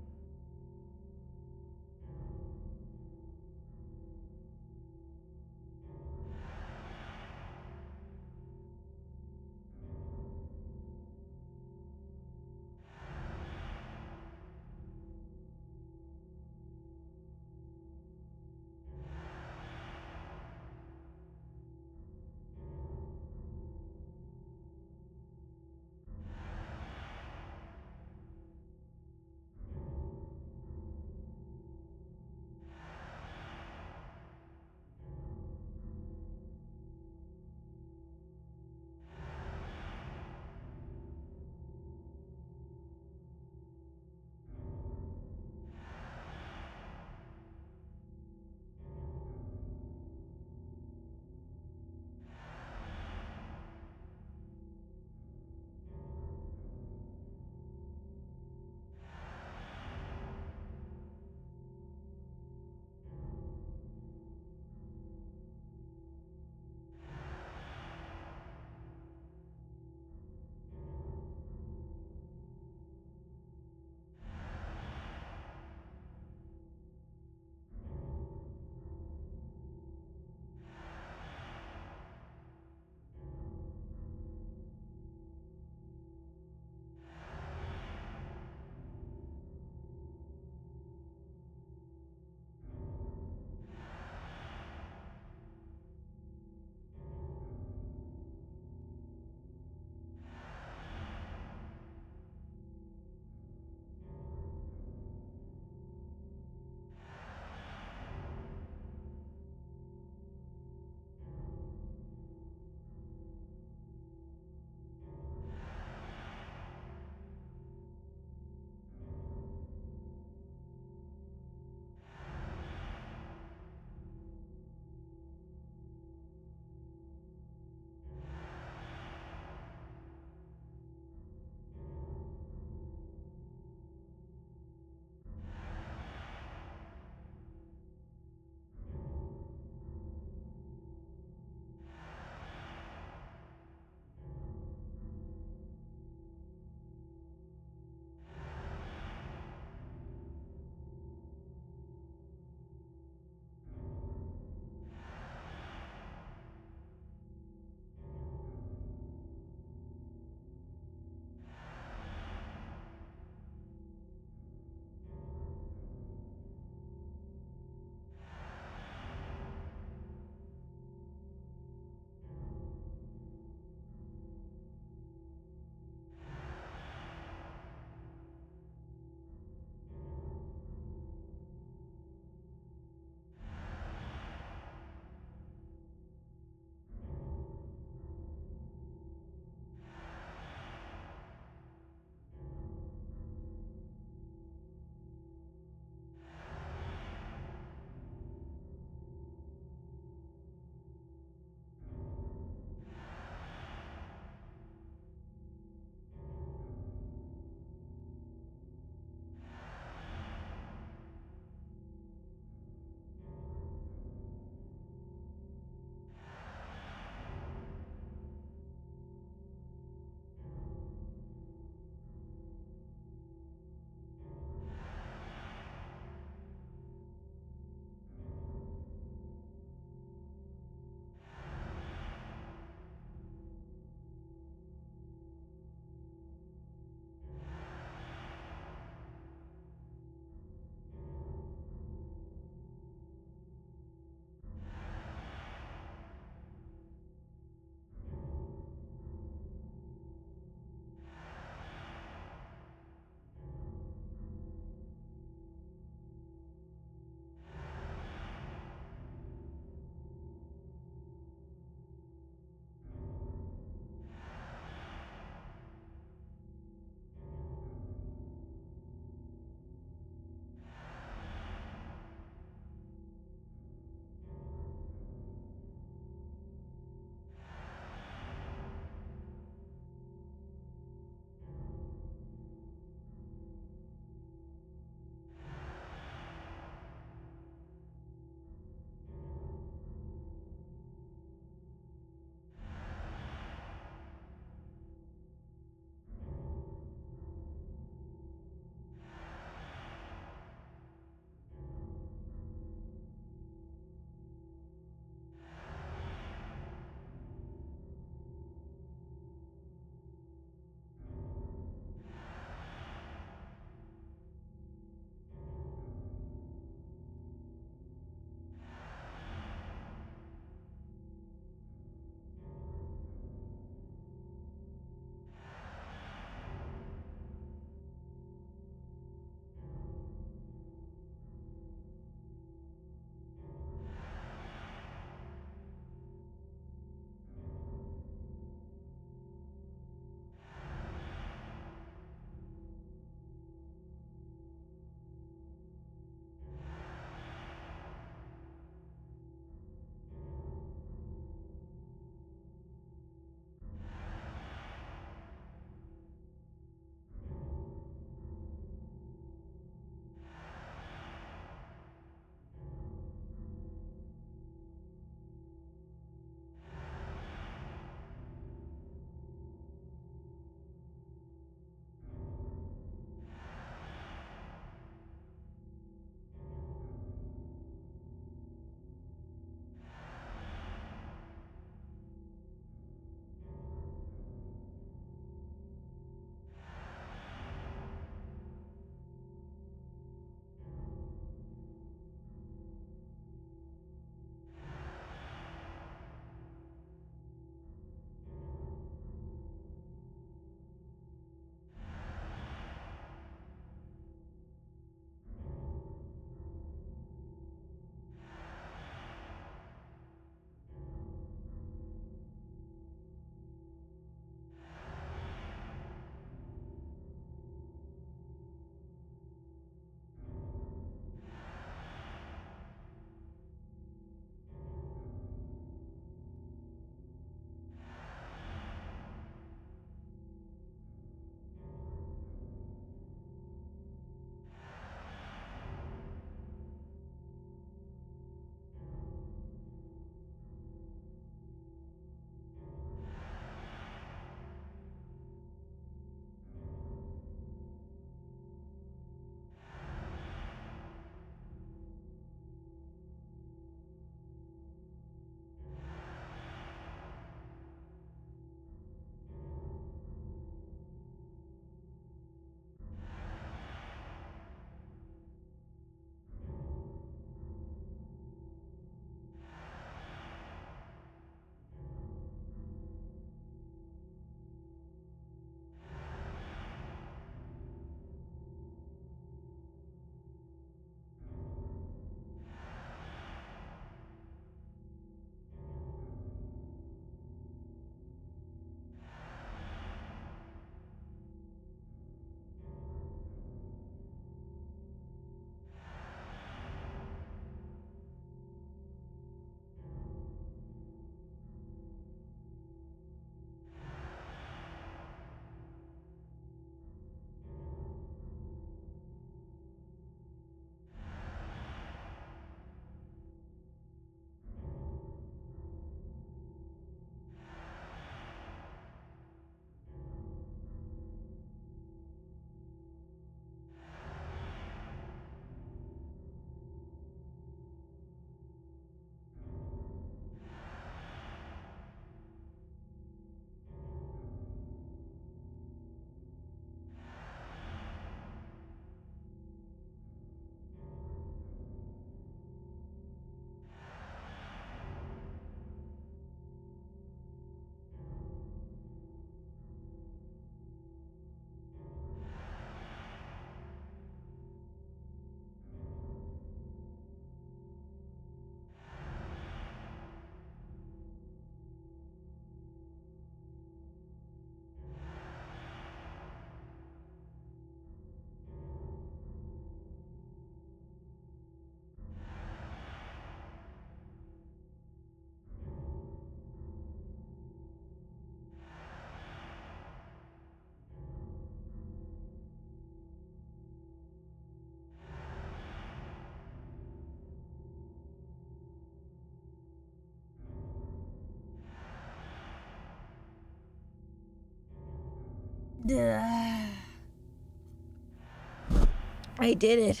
I did it.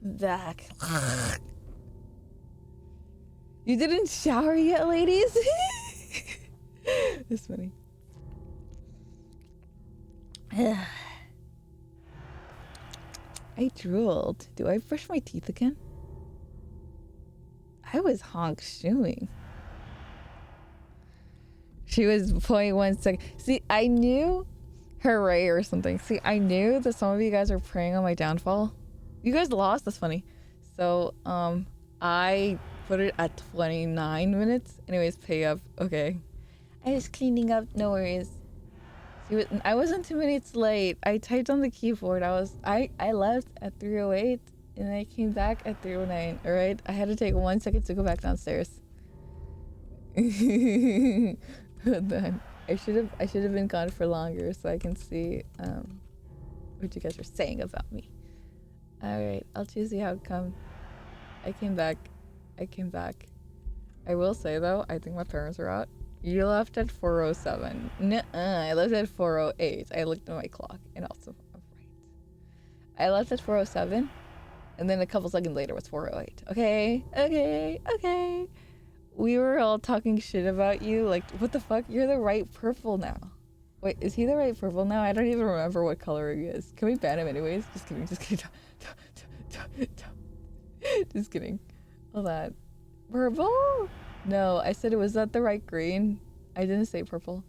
Back. You didn't shower yet, ladies? It's funny. I drooled. Do I brush my teeth again? I was honk shoeing. She was 0.1 second. See, I knew hooray or something. See, I knew that some of you guys are preying on my downfall. You guys lost. That's funny. So, I put it at 29 minutes. Anyways, pay up. Okay. I was cleaning up. No worries. See, I wasn't 2 minutes late. I typed on the keyboard. I left at 3:08 and I came back at 3:09. All right. I had to take 1 second to go back downstairs. Hold on. I should have been gone for longer so I can see what you guys are saying about me. All right. I'll choose the outcome. I came back. I will say though, I think my parents are out. You left at 4:07. Nuh-uh, I left at 4:08. I looked at my clock and also I'm right. I left at 4:07 and then a couple seconds later was 4:08. Okay. We were all talking shit about you. Like, what the fuck? You're the right purple now. Wait, is he the right purple now? I don't even remember what color he is. Can we ban him anyways? Just kidding. Just kidding. Hold on. Purple? No, I said it was not the right green. I didn't say purple.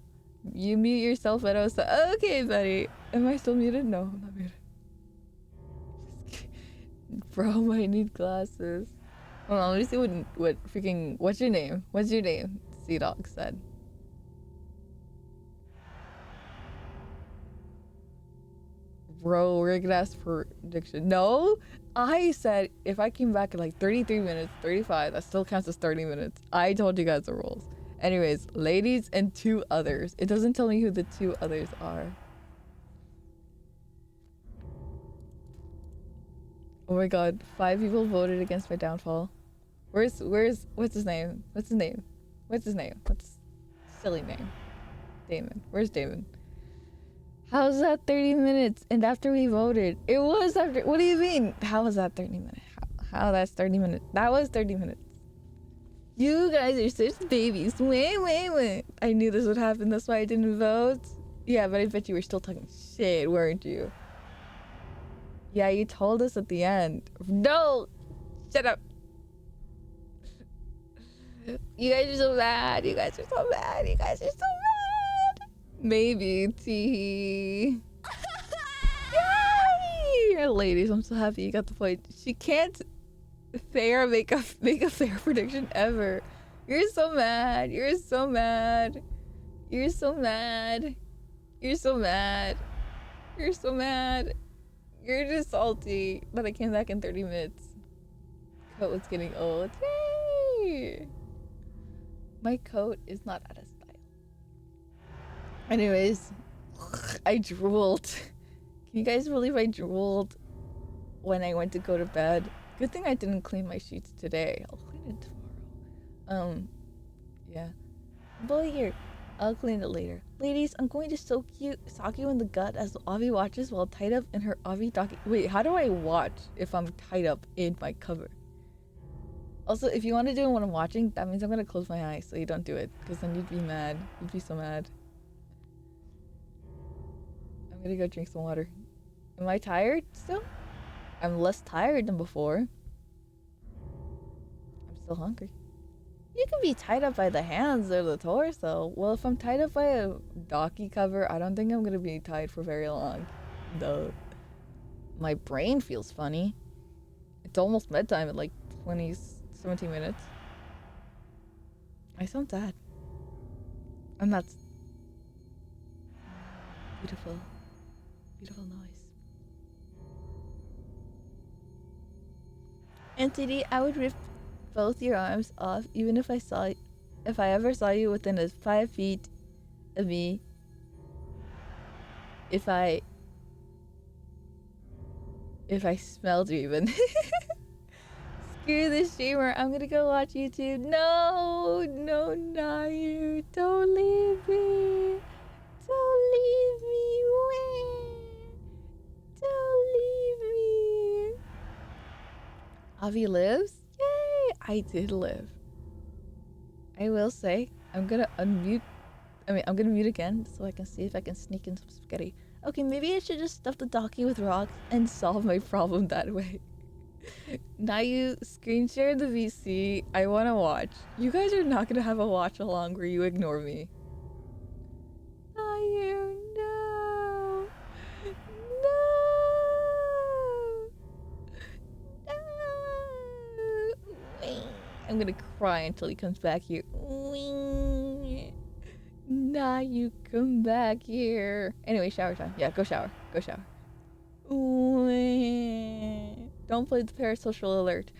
You mute yourself and I was like, okay, buddy. Am I still muted? No, I'm not muted. Just kidding. Bro, I need glasses. Hold on, let me see what's your name? What's your name? Sea Dog said. Bro, we're gonna ask for prediction. No, I said if I came back in like 33 minutes, 35, that still counts as 30 minutes. I told you guys the rules. Anyways, ladies and 2 others. It doesn't tell me who the 2 others are. Oh my god, 5 people voted against my downfall. What's his name? What's silly name? Damon. Where's Damon? How's that 30 minutes? And after we voted, it was after. What do you mean? How was that 30 minutes? How that's 30 minutes? That was 30 minutes. You guys are such babies. Wait. I knew this would happen. That's why I didn't vote. Yeah, but I bet you were still talking shit, weren't you? Yeah, you told us at the end. No! Shut up. You guys are so mad. Maybe. Tee. Yay! Ladies, I'm so happy you got the point. She can't make a fair prediction ever. You're so mad. You're just salty that I came back in 30 minutes. Coat was getting old. Yay! My coat is not out of style. Anyways, I drooled. Can you guys believe I drooled when I went to go to bed? Good thing I didn't clean my sheets today. I'll clean it tomorrow. Yeah. Boy, here. I'll clean it later. Ladies, I'm going to sock you in the gut as Avi watches while tied up in her Avi docky. Wait, how do I watch if I'm tied up in my cover? Also, if you want to do it when I'm watching, that means I'm going to close my eyes so you don't do it. Because then you'd be mad. You'd be so mad. I'm going to go drink some water. Am I tired still? I'm less tired than before. I'm still hungry. You can be tied up by the hands or the torso. Well, if I'm tied up by a docky cover, I don't think I'm going to be tied for very long. Duh. My brain feels funny. It's almost bedtime at like 17 minutes. I sound sad. I'm not. Beautiful. Beautiful noise. Entity, I would rip both your arms off even if I ever saw you within 5 feet of me. If I smelled you even. Screw this streamer. I'm gonna go watch YouTube. No, not you. Don't leave me. Don't leave me. Don't leave me. Avi lives? Yay! I did live. I will say, I'm gonna unmute. I'm gonna mute again so I can see if I can sneak in some spaghetti. Okay, maybe I should just stuff the donkey with rocks and solve my problem that way. Now you screen share the VC. I want to watch. You guys are not gonna have a watch along where you ignore me. Not you, no. No. No. I'm gonna cry until he comes back here. Nah, you come back here. Anyway, shower time. Yeah, go shower. Go shower. Don't play the parasocial alert.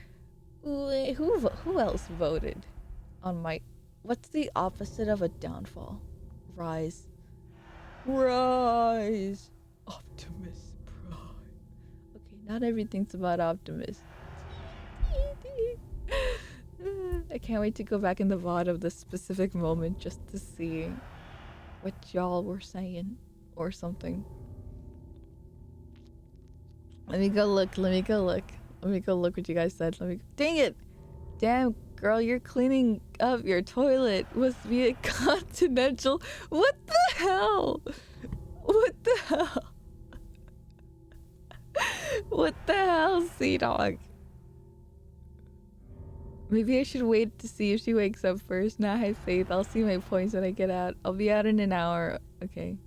Who else voted on my... What's the opposite of a downfall? Rise. Rise! Optimus Prime. Okay, not everything's about Optimus. I can't wait to go back in the VOD of this specific moment just to see what y'all were saying or something. Let me go look. Let me go look what you guys said. Dang it! Damn, girl, you're cleaning up your toilet. Must be a continental. What the hell? What the hell? What the hell, Sea Dog? Maybe I should wait to see if she wakes up first. Now I have faith. I'll see my points when I get out. I'll be out in an hour. Okay.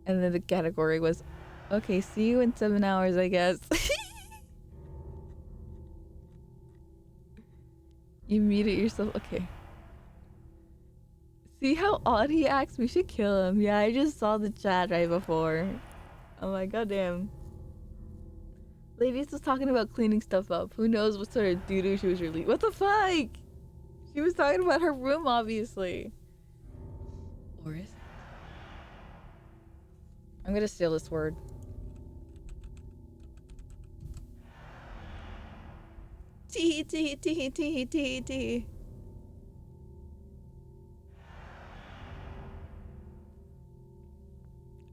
And then the category was, okay, see you in 7 hours, I guess. You muted yourself. Okay. See how odd he acts? We should kill him. Yeah, I just saw the chat right before. I'm like, goddamn. Ladies was talking about cleaning stuff up. Who knows what sort of doo-doo she was really... What the fuck? She was talking about her room, obviously. Or is it? I'm gonna steal this word. Tee tee tee tee tee tee.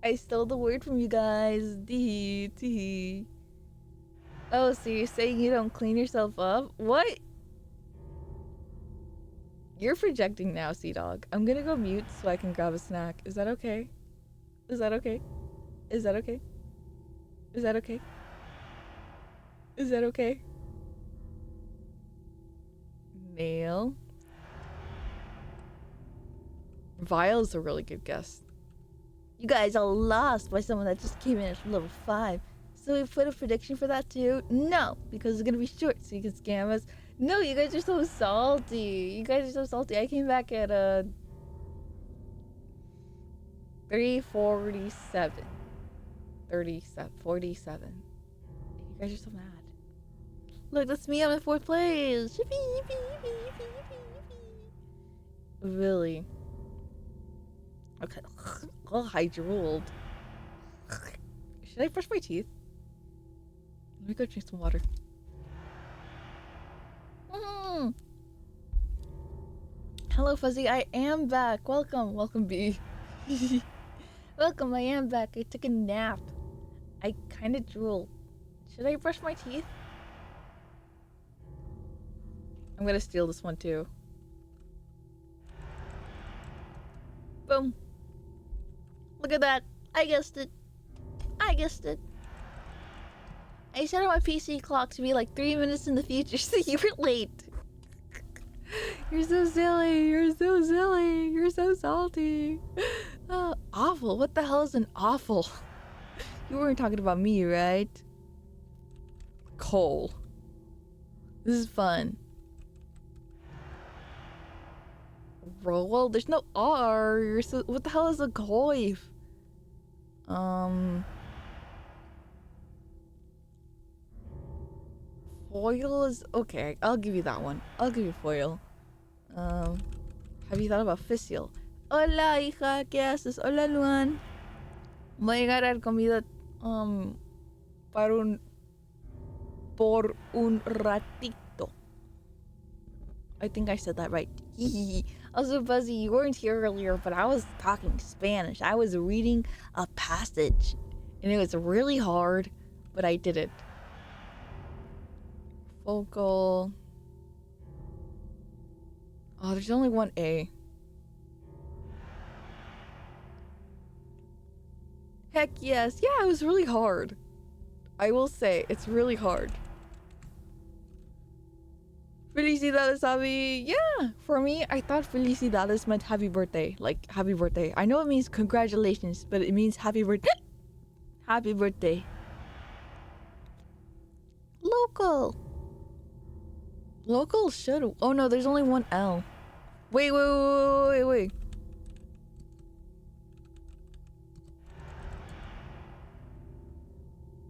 I stole the word from you guys. Tee tee. Oh, so you're saying you don't clean yourself up? What? You're projecting now, Sea Dog. I'm gonna go mute so I can grab a snack. Is that okay? Is that okay? Is that okay? Is that okay? Is that okay? Nail. Vile's a really good guess. You guys are lost by someone that just came in at level 5. So we put a prediction for that too? No, because it's gonna be short so you can scam us. No, you guys are so salty. You guys are so salty. I came back at 3:47. 47. You guys are so mad. Look, that's me. I'm in 4th place. Yippee, yippee, yippee, yippee, yippee, yippee. Really? Okay. Oh, I drooled. Should I brush my teeth? Let me go drink some water. Hello, Fuzzy. I am back. Welcome. Welcome, B. Welcome. I am back. I took a nap. I kind of drooled. Should I brush my teeth? I'm gonna steal this one too. Boom. Look at that. I guessed it. I guessed it. I set my PC clock to be like 3 minutes in the future, so you were late. You're so silly. You're so silly. You're so salty. Oh, awful. What the hell is an awful? You weren't talking about me, right? Cole. This is fun. Roll? There's no R. You're so... What the hell is a goif? Foil is... Okay, I'll give you that one. I'll give you foil. Have you thought about fisial? Hola, hija, ¿qué haces? Hola, Luan. Voy a agarrar comida, por un ratito. I think I said that right. Also, Buzzy, you weren't here earlier, but I was talking Spanish. I was reading a passage, and it was really hard, but I did it. Focal. Oh, there's only one A. Heck yes. Yeah, it was really hard. I will say, it's really hard. Felicidades, Abby. Yeah, for me, I thought felicidades meant happy birthday. Like, happy birthday. I know it means congratulations, but it means happy birthday. Happy birthday. Local. Local should. Oh no, there's only one L. Wait.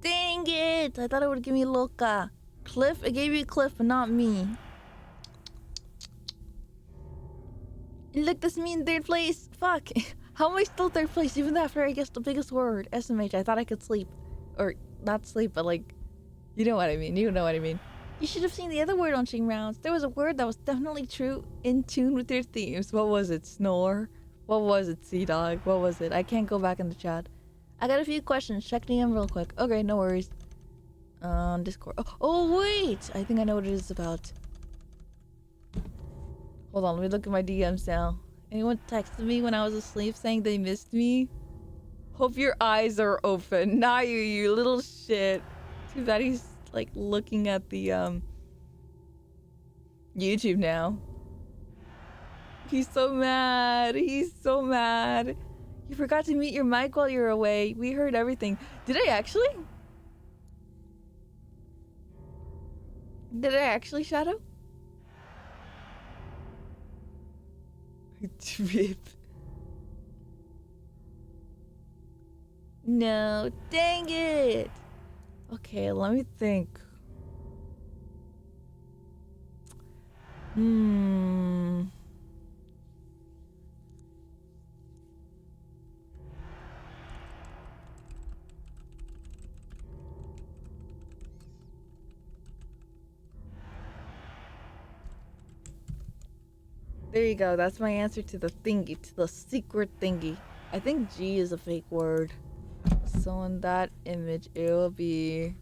Dang it! I thought it would give me Loca. Cliff? It gave you Cliff, but not me. Look, that's me in third place. Fuck. How am I still third place even after I guessed the biggest word? SMH. I thought I could sleep. Or, not sleep, but like... You know what I mean. You know what I mean. You should have seen the other word on Chain Rounds. There was a word that was definitely true, in tune with their themes. What was it? Snore? What was it, Sea Dog? What was it? I can't go back in the chat. I got a few questions. Check DM real quick. Okay, no worries. Discord. Oh, wait! I think I know what it is about. Hold on, let me look at my DMs now. Anyone texted me when I was asleep saying they missed me? Hope your eyes are open. Not you, you little shit. Too bad he's like looking at the YouTube now. He's so mad. He's so mad. You forgot to mute your mic while you were away. We heard everything. Did I actually? Did I actually, Shadow? Drip. No, dang it. Okay, let me think. There you go. That's my answer to the thingy, to the secret thingy. I think G is a fake word. So in that image, it will be...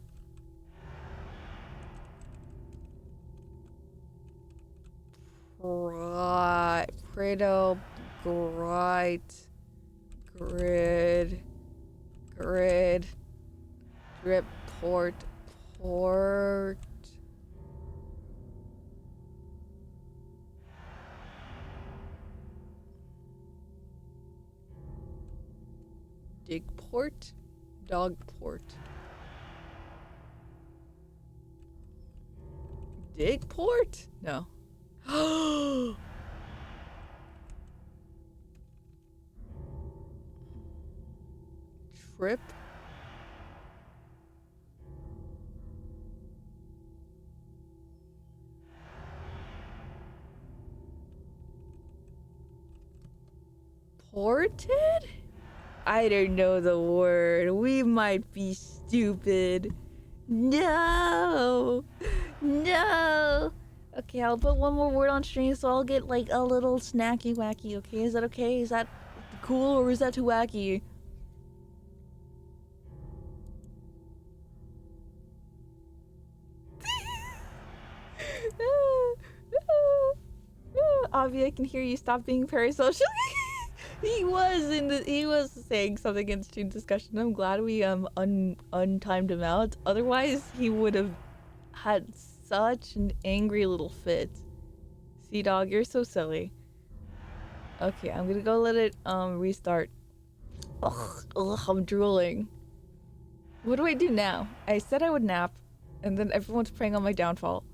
Predo, bright, grid, drip, port, Digport, dogport. Digport? No. Trip? Ported? I don't know the word. We might be stupid. No! No! Okay, I'll put one more word on stream so I'll get like a little snacky wacky, okay? Is that okay? Is that cool or is that too wacky? Avi, I can hear you. Stop being parasocial. He was saying something in stream discussion. I'm glad we untimed him out. Otherwise, he would have had such an angry little fit. Sea Dog, you're so silly. Okay, I'm gonna go let it restart. Ugh, I'm drooling. What do I do now? I said I would nap, and then everyone's preying on my downfall.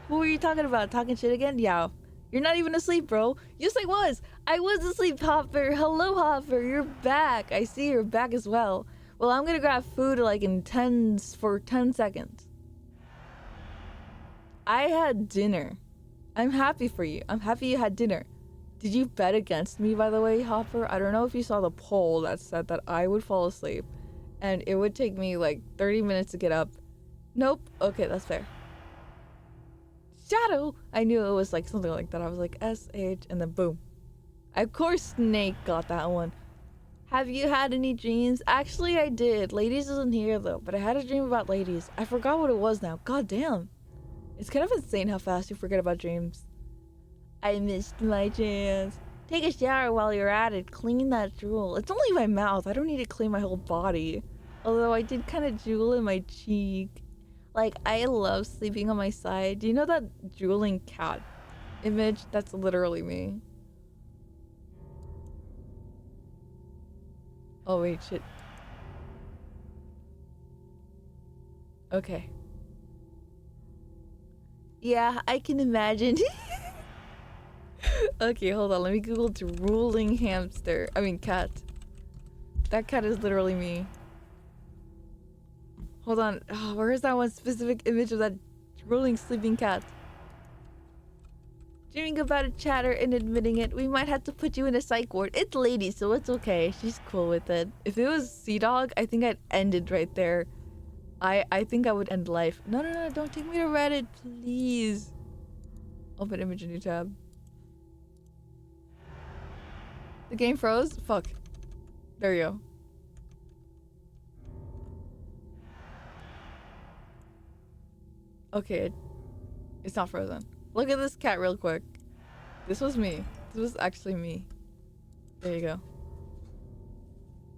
Who are you talking about? Talking shit again? Yeah. You're not even asleep, bro. Yes, I was. I was asleep, Hopper. Hello, Hopper. You're back. I see you're back as well. Well, I'm gonna grab food like in 10 seconds. I had dinner. I'm happy for you. I'm happy you had dinner. Did you bet against me, by the way, Hopper? I don't know if you saw the poll that said that I would fall asleep and it would take me like 30 minutes to get up. Nope. Okay, that's fair. Shadow! I knew it was like something like that. I was like, SH, and then boom. Of course Snake got that one. Have you had any dreams? Actually, I did. Ladies isn't here though, but I had a dream about ladies. I forgot what it was now. God damn. It's kind of insane how fast you forget about dreams. I missed my chance. Take a shower while you're at it. Clean that drool. It's only my mouth. I don't need to clean my whole body. Although I did kind of drool in my cheek. Like, I love sleeping on my side. Do you know that drooling cat image? That's literally me. Oh, wait, shit. Okay. Yeah, I can imagine. Okay, hold on. Let me Google drooling hamster. I mean, cat. That cat is literally me. Hold on. Oh, where is that one specific image of that drooling sleeping cat? Dreaming about a chatter and admitting it. We might have to put you in a psych ward. It's lady, so it's okay. She's cool with it. If it was Sea Dog, I think I'd end it right there. I think I would end life. No, no, no, don't take me to Reddit, please. Open image in new tab. The game froze? Fuck. There you go. Okay. It's not frozen. Look at this cat real quick. This was me. This was actually me. There you go.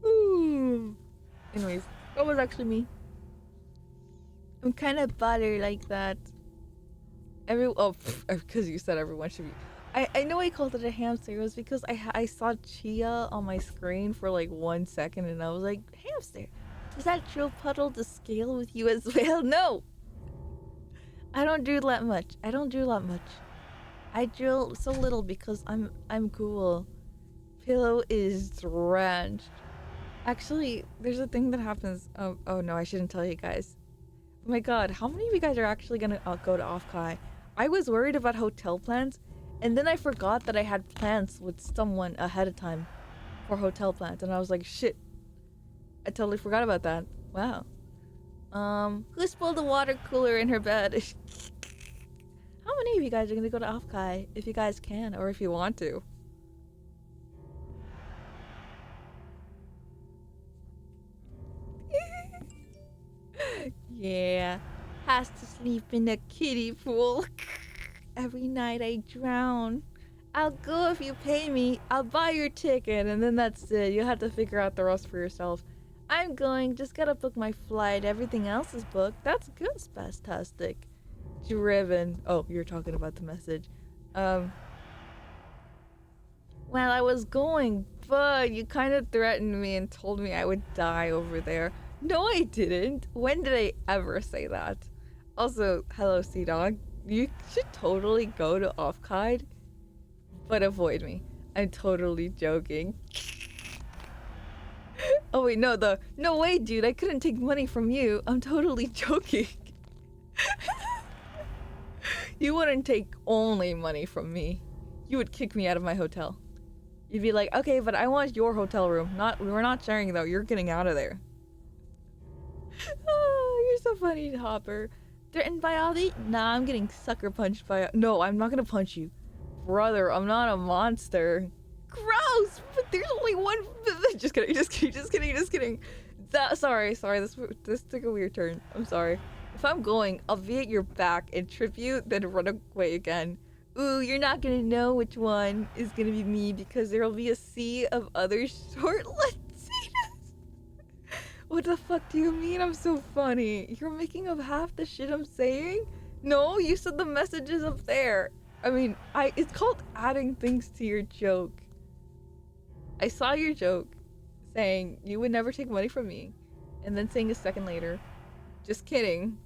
Ooh. Anyways, that was actually me. I'm kind of bothered like that. Because you said everyone should be. I know I called it a hamster. It was because I saw Chia on my screen for like 1 second and I was like, hamster. Does that drill puddle to scale with you as well? No! I don't drill that much. I don't drill that much. I drill so little because I'm cool. Pillow is drenched. Actually, there's a thing that happens. Oh no, I shouldn't tell you guys. Oh my god, how many of you guys are actually gonna go to Off-Kai? I was worried about hotel plans, and then I forgot that I had plans with someone ahead of time for hotel plans, and I was like, shit. I totally forgot about that. Wow. Who spilled the water cooler in her bed? How many of you guys are gonna go to Off-Kai if you guys can, or if you want to? Yeah, has to sleep in a kiddie pool. Every night I drown. I'll go if you pay me. I'll buy your ticket, and then that's it. You'll have to figure out the rest for yourself. I'm going. Just gotta book my flight. Everything else is booked. That's good, Spastastic. Driven. Oh, you're talking about the message. Well, I was going, but you kind of threatened me and told me I would die over there. No, I didn't. When did I ever say that? Also, hello, Sea Dog. You should totally go to Off-Kai, but avoid me. I'm totally joking. Oh wait, no way, dude. I couldn't take money from you. I'm totally joking. You wouldn't take only money from me. You would kick me out of my hotel. You'd be like, okay, but I want your hotel room. We're not sharing though. You're getting out of there. Oh, you're so funny, Hopper. Threatened by Ollie? Nah, I'm getting sucker punched by. No, I'm not gonna punch you, brother. I'm not a monster. Gross. But there's only one. Just kidding. Sorry. This took a weird turn. I'm sorry. If I'm going, I'll be at your back and trip you, then run away again. Ooh, you're not gonna know which one is gonna be me because there'll be a sea of other short-lived Zetas. What the fuck do you mean I'm so funny? You're making up half the shit I'm saying? No, you said the message is up there. I mean, it's called adding things to your joke. I saw your joke saying you would never take money from me, and then saying a second later, just kidding,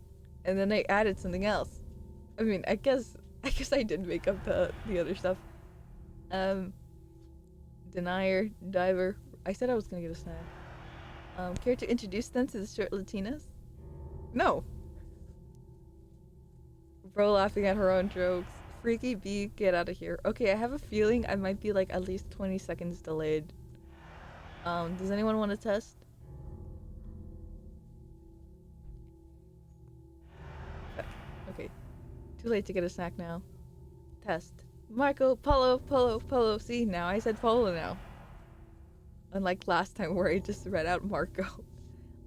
and then I added something else. I mean, I guess I did make up the other stuff. Denier, diver. I said I was gonna get a snack. Care to introduce them to the short Latinas? No. Bro laughing at her own jokes. Freaky B, get out of here. Okay, I have a feeling I might be like at least 20 seconds delayed. Does anyone want to test? Okay. Too late to get a snack now. Test. Marco, Polo, Polo, Polo. See, now I said Polo now. Unlike last time where I just read out Marco.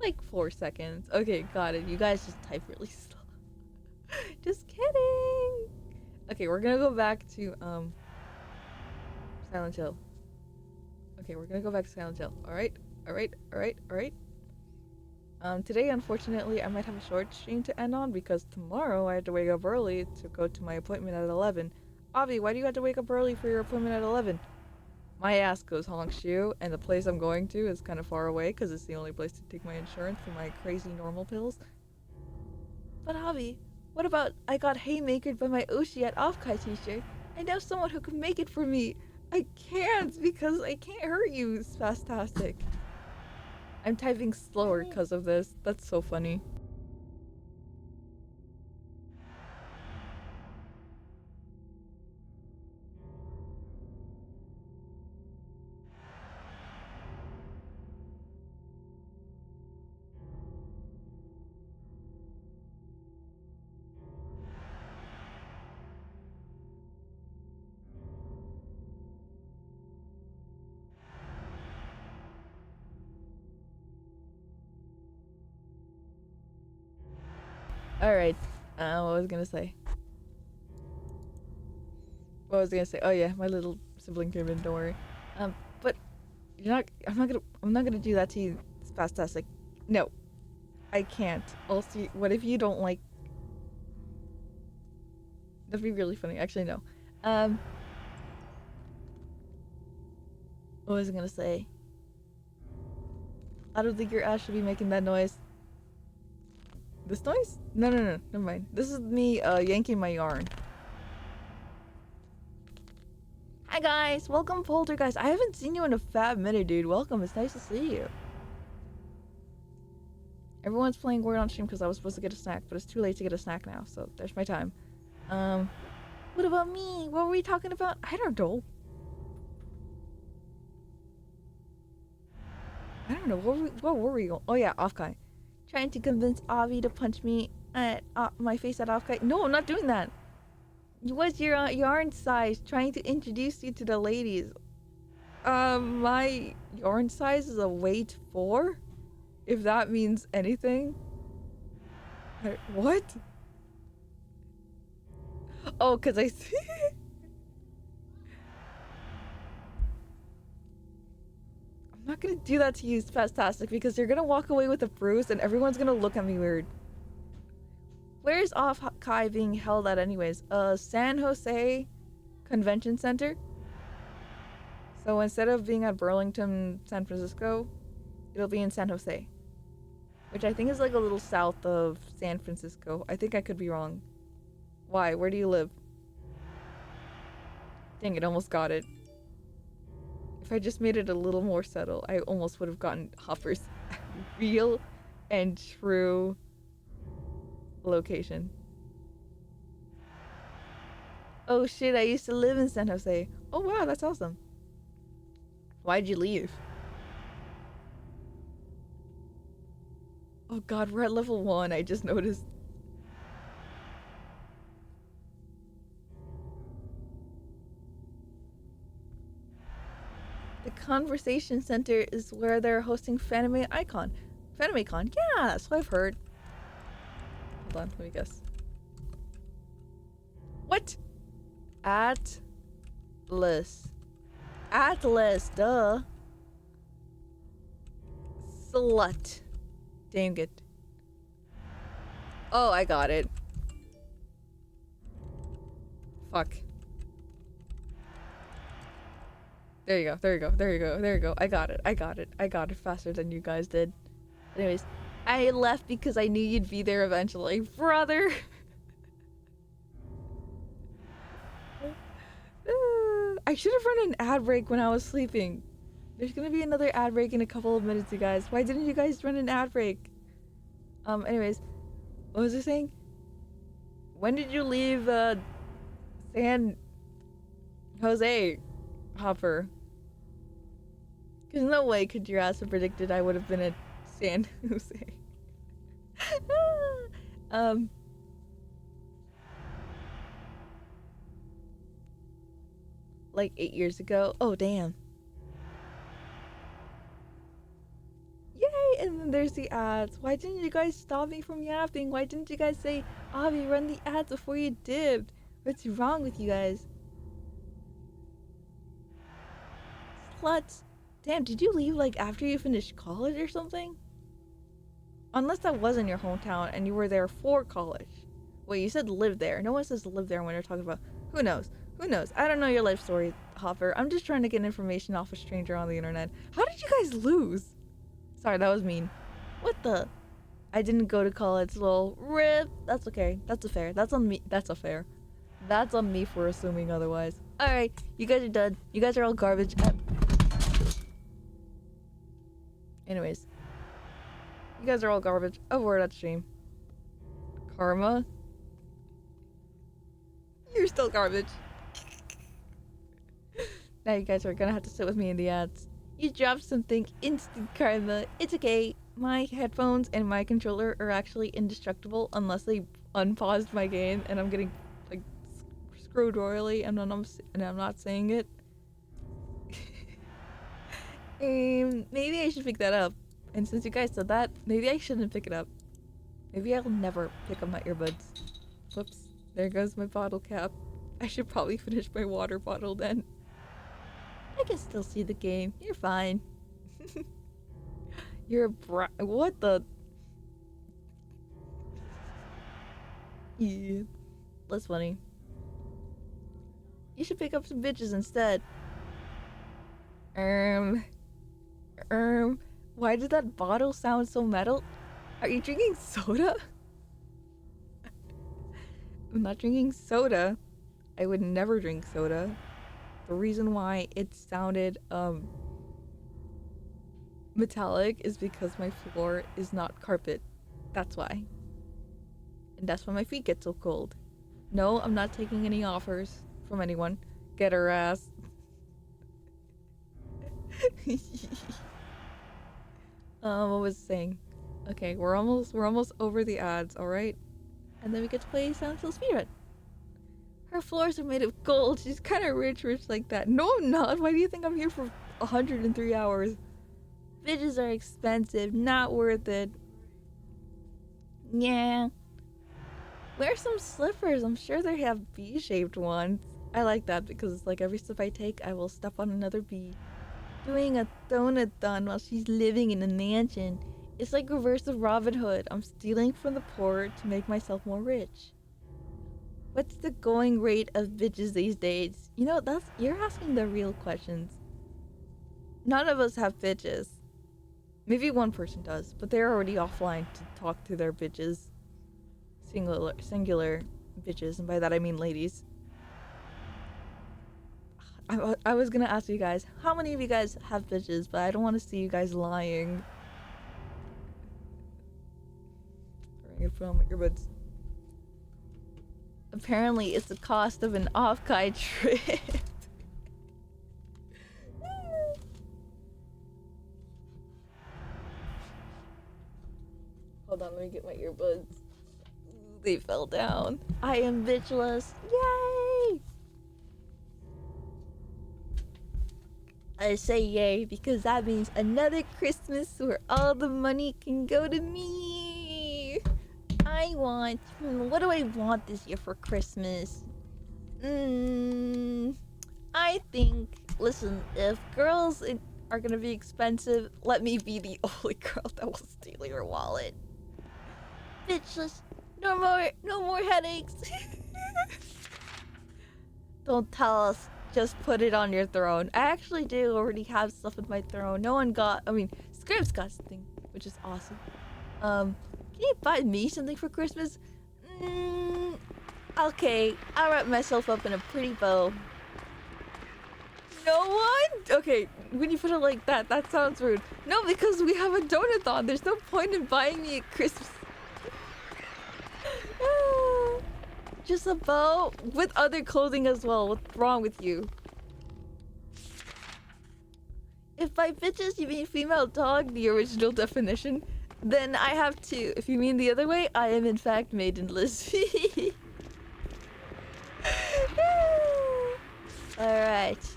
Like 4 seconds. Okay, got it. You guys just type really slow. Just kidding. Okay, we're gonna go back to Silent Hill. Okay, we're gonna go back to Silent Hill. Alright, alright, alright, alright. Today, unfortunately, I might have a short stream to end on because tomorrow I have to wake up early to go to my appointment at 11. Avi, why do you have to wake up early for your appointment at 11? My ass goes Hongshu, and the place I'm going to is kind of far away because it's the only place to take my insurance for my crazy normal pills. But Avi, what about I got haymakered by my oshi at Offkai teacher? I know someone who can make it for me. I can't because I can't hurt you, Spastastic. I'm typing slower because of this. That's so funny. Alright, what was I gonna say? What was I gonna say? Oh yeah, my little sibling came in, don't worry. But I'm not gonna do that to you, Spastastic. No. I can't. Also, what if you don't like... That'd be really funny. Actually, no. What was I gonna say? I don't think your ass should be making that noise. This noise? No, never mind. This is me, yanking my yarn. Hi guys, welcome Poltergeist. I haven't seen you in a fat minute, dude. Welcome, it's nice to see you. Everyone's playing Word on stream because I was supposed to get a snack, but it's too late to get a snack now, so there's my time. What about me? What were we talking about? I don't know. What were we going? Oh yeah, Offkai. Trying to convince Avi to punch me at my face at Offkai. No, I'm not doing that. What's your yarn size? Trying to introduce you to the ladies. My yarn size is a weight 4? If that means anything. What? Oh, cause I see. I'm not gonna do that to you, Spastastic, because you're gonna walk away with a bruise and everyone's gonna look at me weird. Where's Offkai being held at anyways? San Jose Convention Center? So instead of being at Burlington, San Francisco, it'll be in San Jose. Which I think is like a little south of San Francisco. I think I could be wrong. Why? Where do you live? Dang it, almost got it. If I just made it a little more subtle, I almost would have gotten Hopper's real and true location. Oh shit, I used to live in San Jose. Oh wow, that's awesome. Why'd you leave? Oh god, we're at level 1, I just noticed. The Conversation Center is where they're hosting FanimeCon. FanimeCon? Yeah, that's what I've heard. Hold on, let me guess. What? Atlas. Atlas, duh. Slut. Dang it. Oh, I got it. Fuck. There you go, there you go, there you go, there you go. I got it, I got it. I got it faster than you guys did. Anyways, I left because I knew you'd be there eventually. Brother! I should have run an ad break when I was sleeping. There's gonna be another ad break in a couple of minutes, you guys. Why didn't you guys run an ad break? Anyways, what was I saying? When did you leave, San Jose, Hopper? Because no way could your ass have predicted I would have been at San Jose. like 8 years ago. Oh, damn. Yay! And then there's the ads. Why didn't you guys stop me from yapping? Why didn't you guys say, Avi, run the ads before you dipped? What's wrong with you guys? Sluts. Damn, did you leave like after you finished college or something? Unless that wasn't your hometown and you were there for college. Wait, you said live there. No one says live there when you're talking about... Who knows? Who knows? I don't know your life story, Hopper. I'm just trying to get information off a stranger on the internet. How did you guys lose? Sorry, that was mean. What the? I didn't go to college, lol. RIP. That's okay. That's a fair. That's on me. That's a fair. That's on me for assuming otherwise. Alright, you guys are done. You guys are all garbage. Anyways. You guys are all garbage. Over that stream. Karma. You're still garbage. Now you guys are gonna have to sit with me in the ads. You dropped something, instant karma. It's okay. My headphones and my controller are actually indestructible unless they unpaused my game and I'm getting like screwed royally and I'm not saying it. Maybe I should pick that up. And since you guys said that, maybe I shouldn't pick it up. Maybe I'll never pick up my earbuds. Whoops. There goes my bottle cap. I should probably finish my water bottle then. I can still see the game. You're fine. You're a what the? Yeah. That's funny. You should pick up some bitches instead. Why did that bottle sound so metal? Are you drinking soda? I'm not drinking soda. I would never drink soda. The reason why it sounded metallic is because my floor is not carpet. That's why. And that's why my feet get so cold. No, I'm not taking any offers from anyone. Get her ass. What was I saying? Okay, we're almost over the ads, alright? And then we get to play Silent Hill speedrun. Her floors are made of gold. She's kind of rich like that. No, I'm not. Why do you think I'm here for 103 hours? Bitches are expensive. Not worth it. Yeah. Wear some slippers. I'm sure they have V-shaped ones. I like that because like every step I take, I will step on another bee. Doing a donathon while she's living in a mansion. It's like reverse of Robin Hood. I'm stealing from the poor to make myself more rich. What's the going rate of bitches these days? You know, you're asking the real questions. None of us have bitches. Maybe one person does, but they're already offline to talk to their bitches. Singular bitches, and by that I mean ladies. I was gonna ask you guys, how many of you guys have bitches, but I don't want to see you guys lying. I'm gonna put on my earbuds. Apparently, it's the cost of an off-kai trip. Hold on, let me get my earbuds. They fell down. I am bitchless. Yay! I say yay because that means another Christmas where all the money can go to me. What do I want this year for Christmas? I think, listen, if girls are gonna be expensive, let me be the only girl that will steal your wallet. Bitchless, no more headaches. Don't tell us. Just put it on your throne. I actually do already have stuff with my throne. Scripps got something, which is awesome. Can you buy me something for Christmas? Okay, I'll wrap myself up in a pretty bow. No one? Okay, when you put it like that, that sounds rude. No, because we have a donathon. There's no point in buying me a Christmas. Just a bow with other clothing as well. What's wrong with you? If by bitches you mean female dog, the original definition, then I have to. If you mean the other way, I am in fact maidenless. Alright. Alright.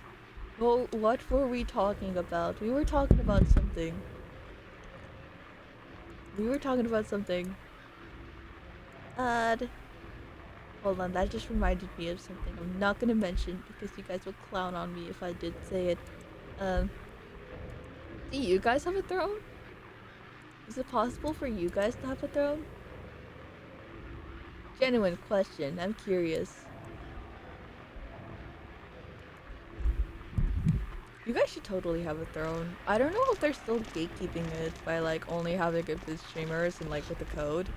Well, what were we talking about? We were talking about something. Hold on, that just reminded me of something I'm not gonna mention because you guys would clown on me if I did say it. Do you guys have a throne? Is it possible for you guys to have a throne? Genuine question, I'm curious. You guys should totally have a throne. I don't know if they're still gatekeeping it by like only having it with streamers and like with the code.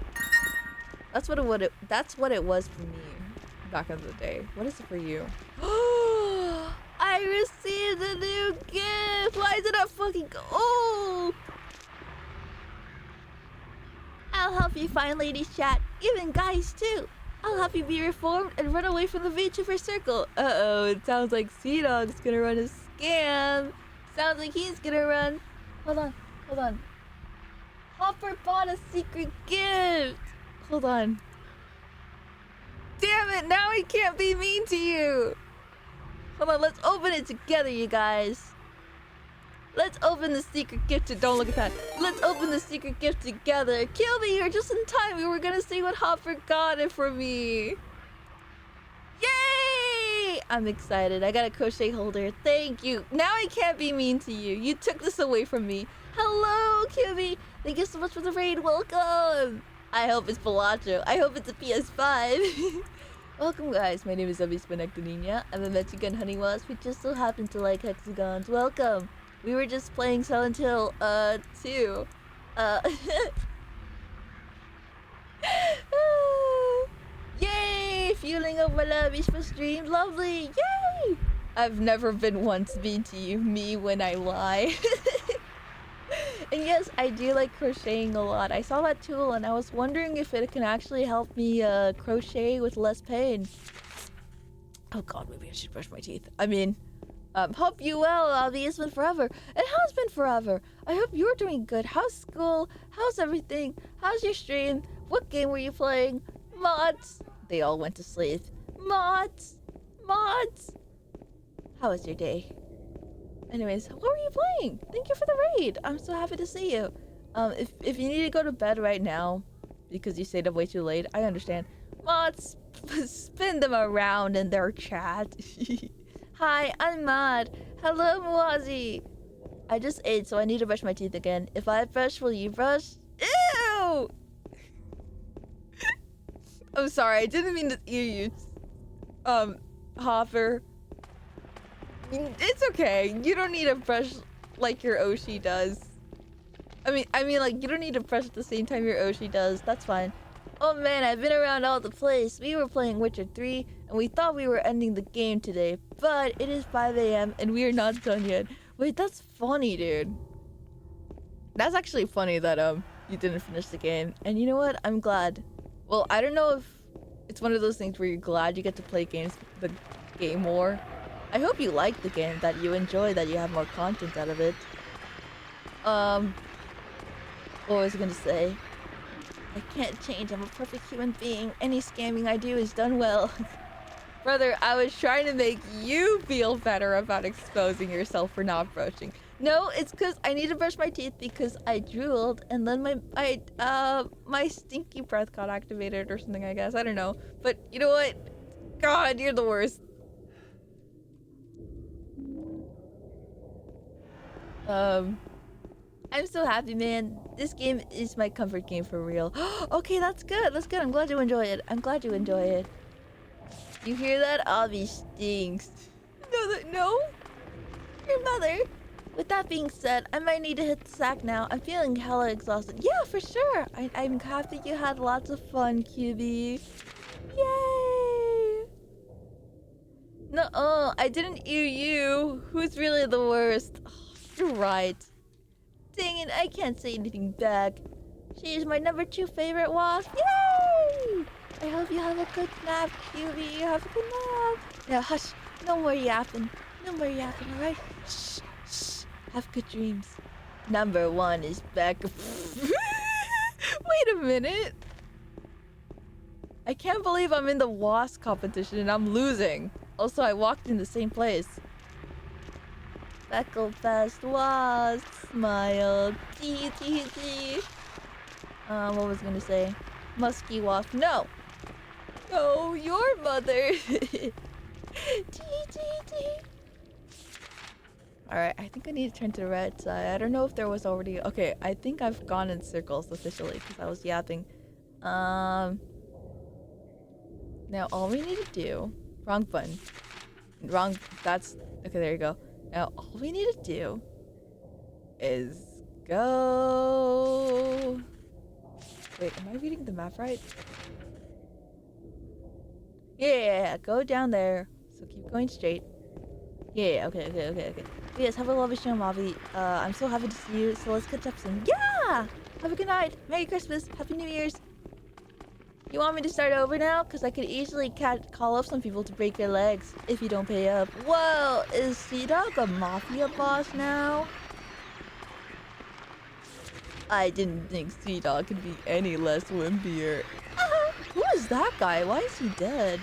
That's what it was for me back in the day. What is it for you? I received a new gift! Why is it not fucking oh! I'll help you find ladies chat, even guys too. I'll help you be reformed and run away from the VTuber circle. Uh-oh, it sounds like Sea-Dog's gonna run a scam. Sounds like he's gonna run. Hold on. Hopper bought a secret gift. Hold on. Damn it, now he can't be mean to you. Hold on, let's open it together, you guys. Let's open the secret gift. Don't look at that. Let's open the secret gift together. Kill me, you're just in time. We were gonna see what Hopper got it for me. Yay! I'm excited. I got a crochet holder. Thank you. Now I can't be mean to you. You took this away from me. Hello, Kimmy. Thank you so much for the raid. Welcome. I hope it's Palacho. I hope it's a PS5. Welcome, guys. My name is Abby Spinectadina. I'm a Mexican honey wasp who just so happened to like hexagons. Welcome. We were just playing Silent Hill 2. Yay! Feeling over lavish for stream. Lovely. Yay! I've never been once mean to you. Me when I lie. And yes, I do like crocheting a lot. I saw that tool and I was wondering if it can actually help me crochet with less pain. Oh god, maybe I should brush my teeth. I mean, hope you well, Avi. It's been forever. It has been forever. I hope you're doing good. How's school? How's everything? How's your stream? What game were you playing? Mods? They all went to sleep. Mods? How was your day? Anyways, what were you playing? Thank you for the raid. I'm so happy to see you. If you need to go to bed right now because you stayed up way too late, I understand. Mods, spin them around in their chat. Hi, I'm Mod. Hello, Muazi. I just ate, so I need to brush my teeth again. If I brush, will you brush? Ew! I'm sorry, I didn't mean to ear you. Hopper. It's okay. You don't need to brush like your Oshi does. I mean, like, you don't need to brush at the same time your Oshi does. That's fine. Oh man, I've been around all the place. We were playing Witcher 3, and we thought we were ending the game today, but it is 5 a.m. and we are not done yet. Wait, that's funny, dude. That's actually funny that you didn't finish the game. And you know what? I'm glad. Well, I don't know if it's one of those things where you're glad you get to play the game more. I hope you like the game, that you enjoy, that you have more content out of it. What was I gonna say? I can't change, I'm a perfect human being. Any scamming I do is done well. Brother, I was trying to make you feel better about exposing yourself for not brushing. No, it's because I need to brush my teeth because I drooled and then my stinky breath got activated or something, I guess. I don't know. But you know what? God, you're the worst. I'm so happy, man. This game is my comfort game for real. Okay, that's good. That's good. I'm glad you enjoy it. You hear that? Avi stinks. No? Your mother. With that being said, I might need to hit the sack now. I'm feeling hella exhausted. Yeah, for sure. I'm happy you had lots of fun, QB. Yay! No, I didn't ear you. Who's really the worst? You're right. Dang it, I can't say anything back. She is my number 2 favorite wasp. Yay! I hope you have a good nap, QB. Have a good nap. Now, hush. No more yapping, alright? Shh. Have good dreams. Number 1 is back. Wait a minute. I can't believe I'm in the wasp competition and I'm losing. Also, I walked in the same place. Speckled fast wasp. Smile. Tee tee tee. What was I gonna say? Musky wasp. No! No, your mother! Tee tee tee. Alright, I think I need to turn to the right side. I don't know if there was already... Okay, I think I've gone in circles officially because I was yapping. Now all we need to do... Wrong button. Wrong... That's... Okay, there you go. Now all we need to do is go... Wait, am I reading the map right? Yeah, go down there. So keep going straight. Yeah, okay. Yes, have a lovely show, Mavi. I'm so happy to see you, so let's catch up soon. Yeah! Have a good night. Merry Christmas. Happy New Year's. You want me to start over now? Because I could easily call up some people to break their legs if you don't pay up. Whoa, is Sea-Dog a mafia boss now? I didn't think Sea-Dog could be any less wimpier. Who is that guy? Why is he dead?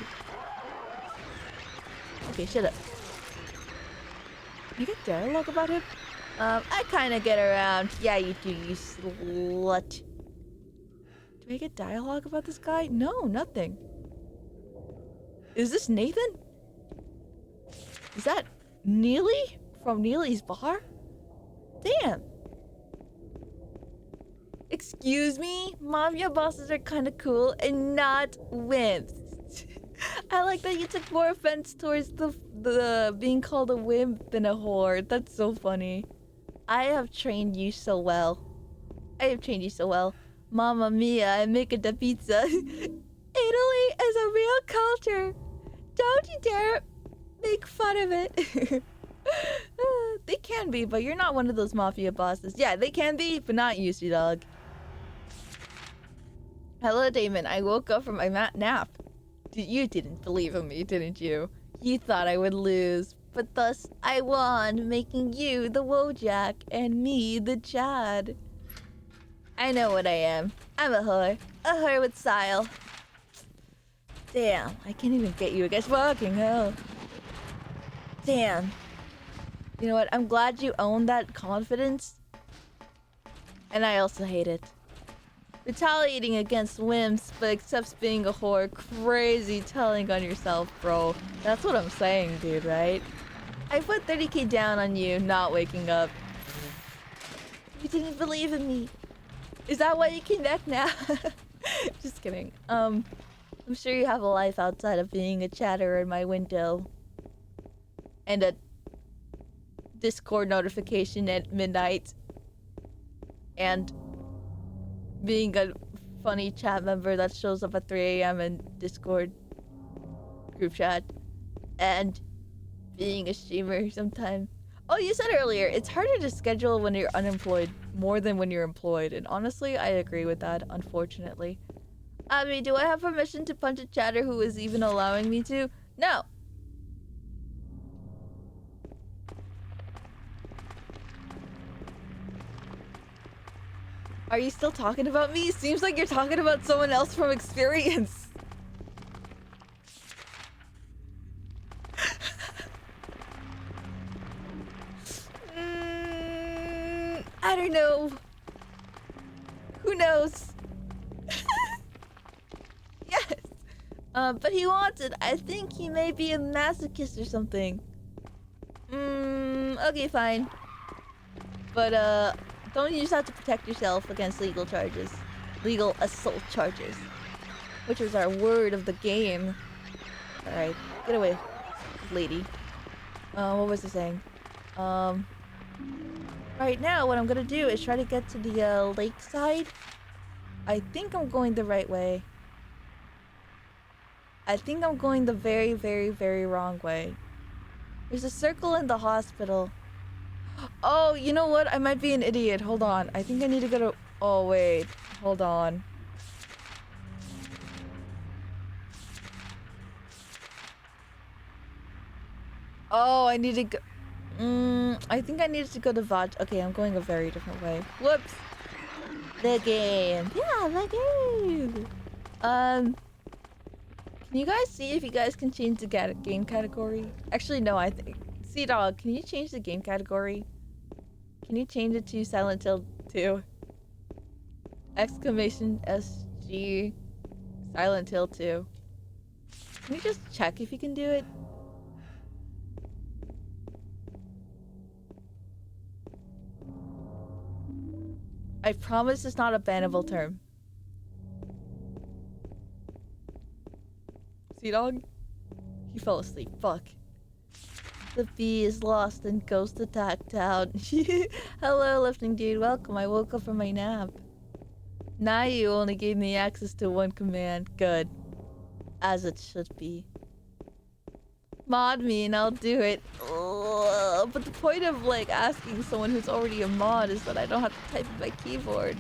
Okay, shut up. You get dialogue about him? I kinda get around. Yeah, you do, you slut. Do I get dialogue about this guy? No, nothing. Is this Nathan? Is that Neely? From Neely's bar? Damn. Excuse me? Mafia bosses are kinda cool and not wimps. I like that you took more offense towards the being called a wimp than a whore. That's so funny. I have trained you so well. Mamma mia, I'm making the pizza. Italy is a real culture. Don't you dare make fun of it. They can be, but you're not one of those mafia bosses. Yeah, they can be, but not you, Sea-Dog. Hello, Damon. I woke up from my nap. You didn't believe in me, didn't you? You thought I would lose, but thus I won, making you the Wojak and me the Chad. I know what I am. I'm a whore with style. Damn, I can't even get you against fucking hell. Damn. You know what? I'm glad you own that confidence. And I also hate it. Retaliating against wimps, but accepts being a whore. Crazy telling on yourself, bro. That's what I'm saying, dude, right? I put 30k down on you not waking up. You didn't believe in me. Is that why you came back now? Just kidding. I'm sure you have a life outside of being a chatterer in my window. And a Discord notification at midnight. And being a funny chat member that shows up at 3 a.m. in Discord group chat. And being a streamer sometimes. Oh, you said earlier, it's harder to schedule when you're unemployed more than when you're employed. And honestly, I agree with that, unfortunately. Abby, do I have permission to punch a chatter who is even allowing me to? No. Are you still talking about me? Seems like you're talking about someone else from experience. I don't know. Who knows? Yes. But he wants it. I think he may be a masochist or something. Okay, fine. But, don't you just have to protect yourself against legal charges. Legal assault charges. Which is our word of the game. Alright, get away, lady. What was I saying? Right now, what I'm gonna do is try to get to the, lakeside. I think I'm going the right way. I think I'm going the very, very, very wrong way. There's a circle in the hospital. Oh, you know what? I might be an idiot. Hold on. I think I need to go to... Oh, wait. Hold on. Oh, I need to go... I think I needed to go to Vaj. Okay, I'm going a very different way. Whoops. The game. Yeah, the game. Can you guys see if you guys can change the game category? Actually, no, I think Sea Dog, can you change the game category? Can you change it to Silent Hill 2? Exclamation SG Silent Hill 2. Can you just check if you can do it? I promise it's not a bannable term. Sea Dog? He fell asleep. Fuck. The bee is lost and ghost attacked out. Hello, lifting dude. Welcome. I woke up from my nap. Now you only gave me access to one command. Good. As it should be. Mod me and I'll do it. Ugh. But the point of like asking someone who's already a mod is that I don't have to type in my keyboard.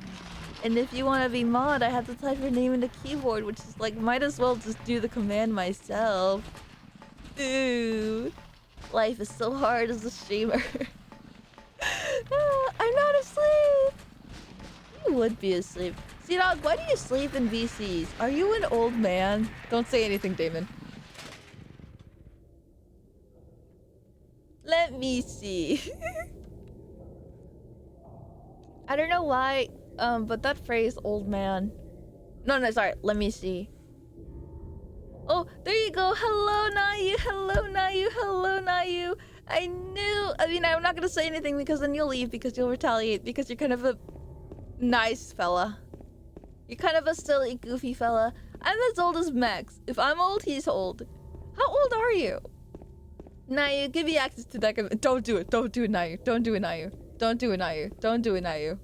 And if you want to be mod, I have to type your name in the keyboard, which is like, might as well just do the command myself. Ooh. Life is so hard as a streamer. I'm not asleep. You would be asleep. See, dog, why do you sleep in VCs? Are you an old man? Don't say anything, Damon. Let me see. I don't know why, but that phrase, old man. No, sorry. Let me see. Oh, there you go. Hello, Nayu. Hello, Nayu. Hello, Nayu. I mean, I'm not gonna say anything because then you'll leave because you'll retaliate because you're kind of a nice fella. You're kind of a silly, goofy fella. I'm as old as Max. If I'm old, he's old. How old are you? Nayu, give me access to that. Don't do it. Don't do it, Nayu. Don't do it, Nayu. Don't do it, Nayu. Don't do it, Nayu.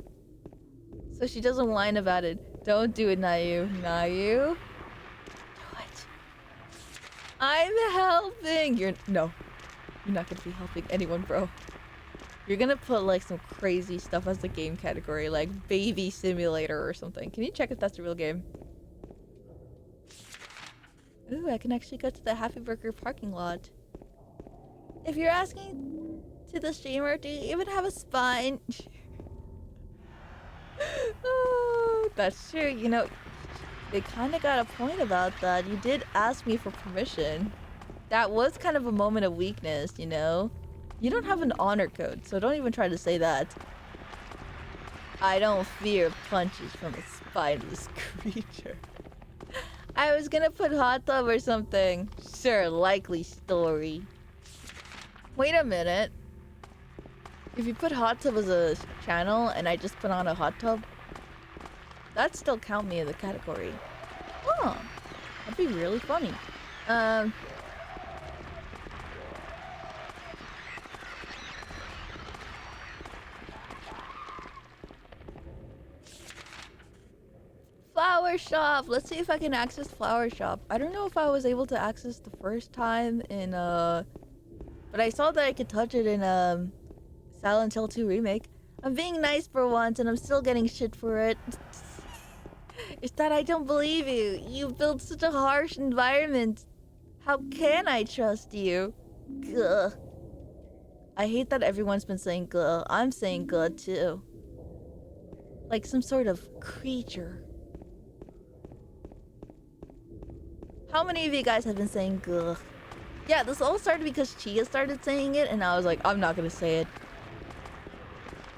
So she doesn't whine about it. Don't do it, Nayu. Nayu. Do it. I'm helping. No. You're not gonna be helping anyone, bro. You're gonna put like some crazy stuff as the game category, like baby simulator or something. Can you check if that's a real game? Ooh, I can actually go to the Happy Burger parking lot. If you're asking to the streamer, do you even have a spine? Oh, that's true. You know, they kind of got a point about that. You did ask me for permission. That was kind of a moment of weakness, you know? You don't have an honor code, so don't even try to say that. I don't fear punches from a spineless creature. I was gonna put hot tub or something. Sure, likely story. Wait a minute. If you put hot tub as a channel and I just put on a hot tub, that'd still count me in the category. Oh, that'd be really funny. Flower shop. Let's see if I can access flower shop. I don't know if I was able to access the first time in but I saw that I could touch it in Silent Hill 2 remake. I'm being nice for once and I'm still getting shit for it. It's that I don't believe you. You built such a harsh environment. How can I trust you? Gah. I hate that everyone's been saying gah. I'm saying gah too. Like some sort of creature. How many of you guys have been saying gah? Yeah, this all started because Chia started saying it and I was like, I'm not gonna say it.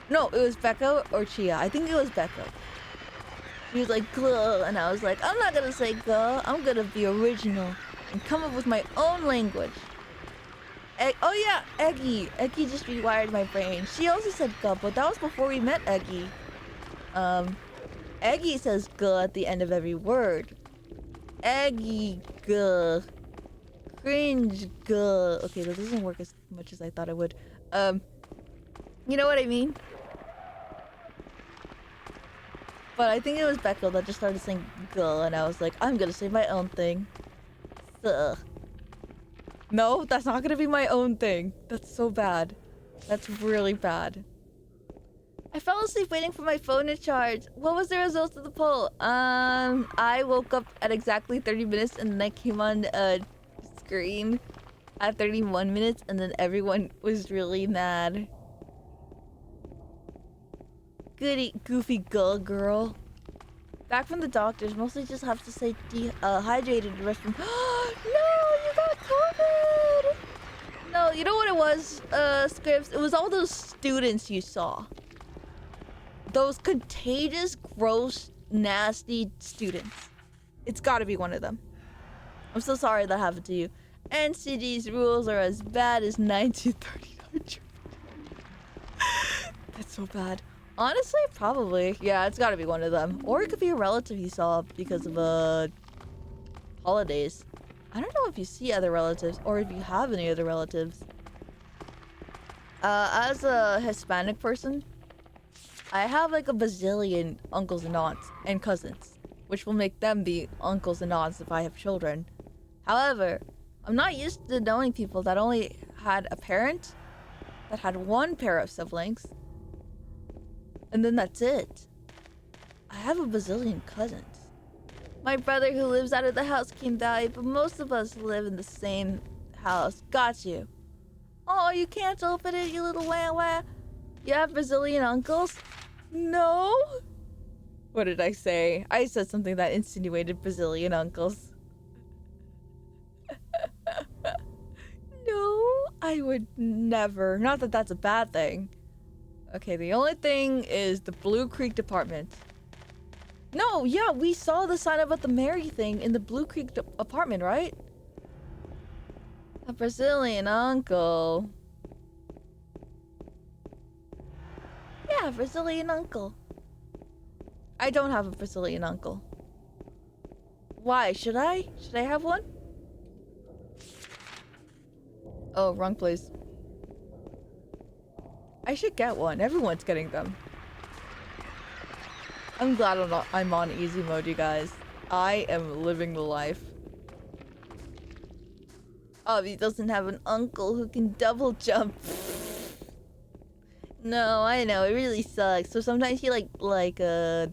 No, it was Becca or Chia. I think it was Becca. He was like, gah, and I was like, I'm not gonna say gah. I'm gonna be original and come up with my own language. Oh yeah, Eggy. Eggy just rewired my brain. She also said gah, but that was before we met Eggy. Eggy says gah at the end of every word. Eggy gah. Cringe gah. Okay, that doesn't work as much as I thought it would. You know what I mean? But I think it was Becca that just started saying gah, and I was like, I'm gonna say my own thing. Ugh. No, that's not gonna be my own thing. That's so bad. That's really bad. I fell asleep waiting for my phone to charge. What was the results of the poll? I woke up at exactly 30 minutes and then I came on screen at 31 minutes and then everyone was really mad. Goody goofy girl. Back from the doctors, mostly just have to say dehydrated the rest from. No, you got COVID! No, you know what it was, Scripps? It was all those students you saw. Those contagious, gross, nasty students. It's gotta be one of them. I'm so sorry that happened to you. NCG's rules are as bad as 1939. That's so bad. Honestly, probably. Yeah, it's gotta be one of them. Or it could be a relative you saw because of, holidays. I don't know if you see other relatives or if you have any other relatives. As a Hispanic person, I have like a bazillion uncles and aunts and cousins, which will make them be uncles and aunts if I have children. However, I'm not used to knowing people that only had a parent that had one pair of siblings, and then that's it. I have a bazillion cousins. My brother who lives out of the house can die, but most of us live in the same house. Got you. Oh, you can't open it, you little wah-wah. You have Brazilian uncles? No? What did I say? I said something that insinuated Brazilian uncles. No, I would never. Not that that's a bad thing. Okay, the only thing is the Blue Creek Department. No, yeah, we saw the sign about the Mary thing in the Blue Creek apartment, right? A Brazilian uncle. Yeah, Brazilian uncle. I don't have a Brazilian uncle. Why? Should I? Should I have one? Oh, wrong place. I should get one. Everyone's getting them. I'm glad I'm on easy mode, you guys. I am living the life. Oh, he doesn't have an uncle who can double jump. No, I know, it really sucks. So sometimes he so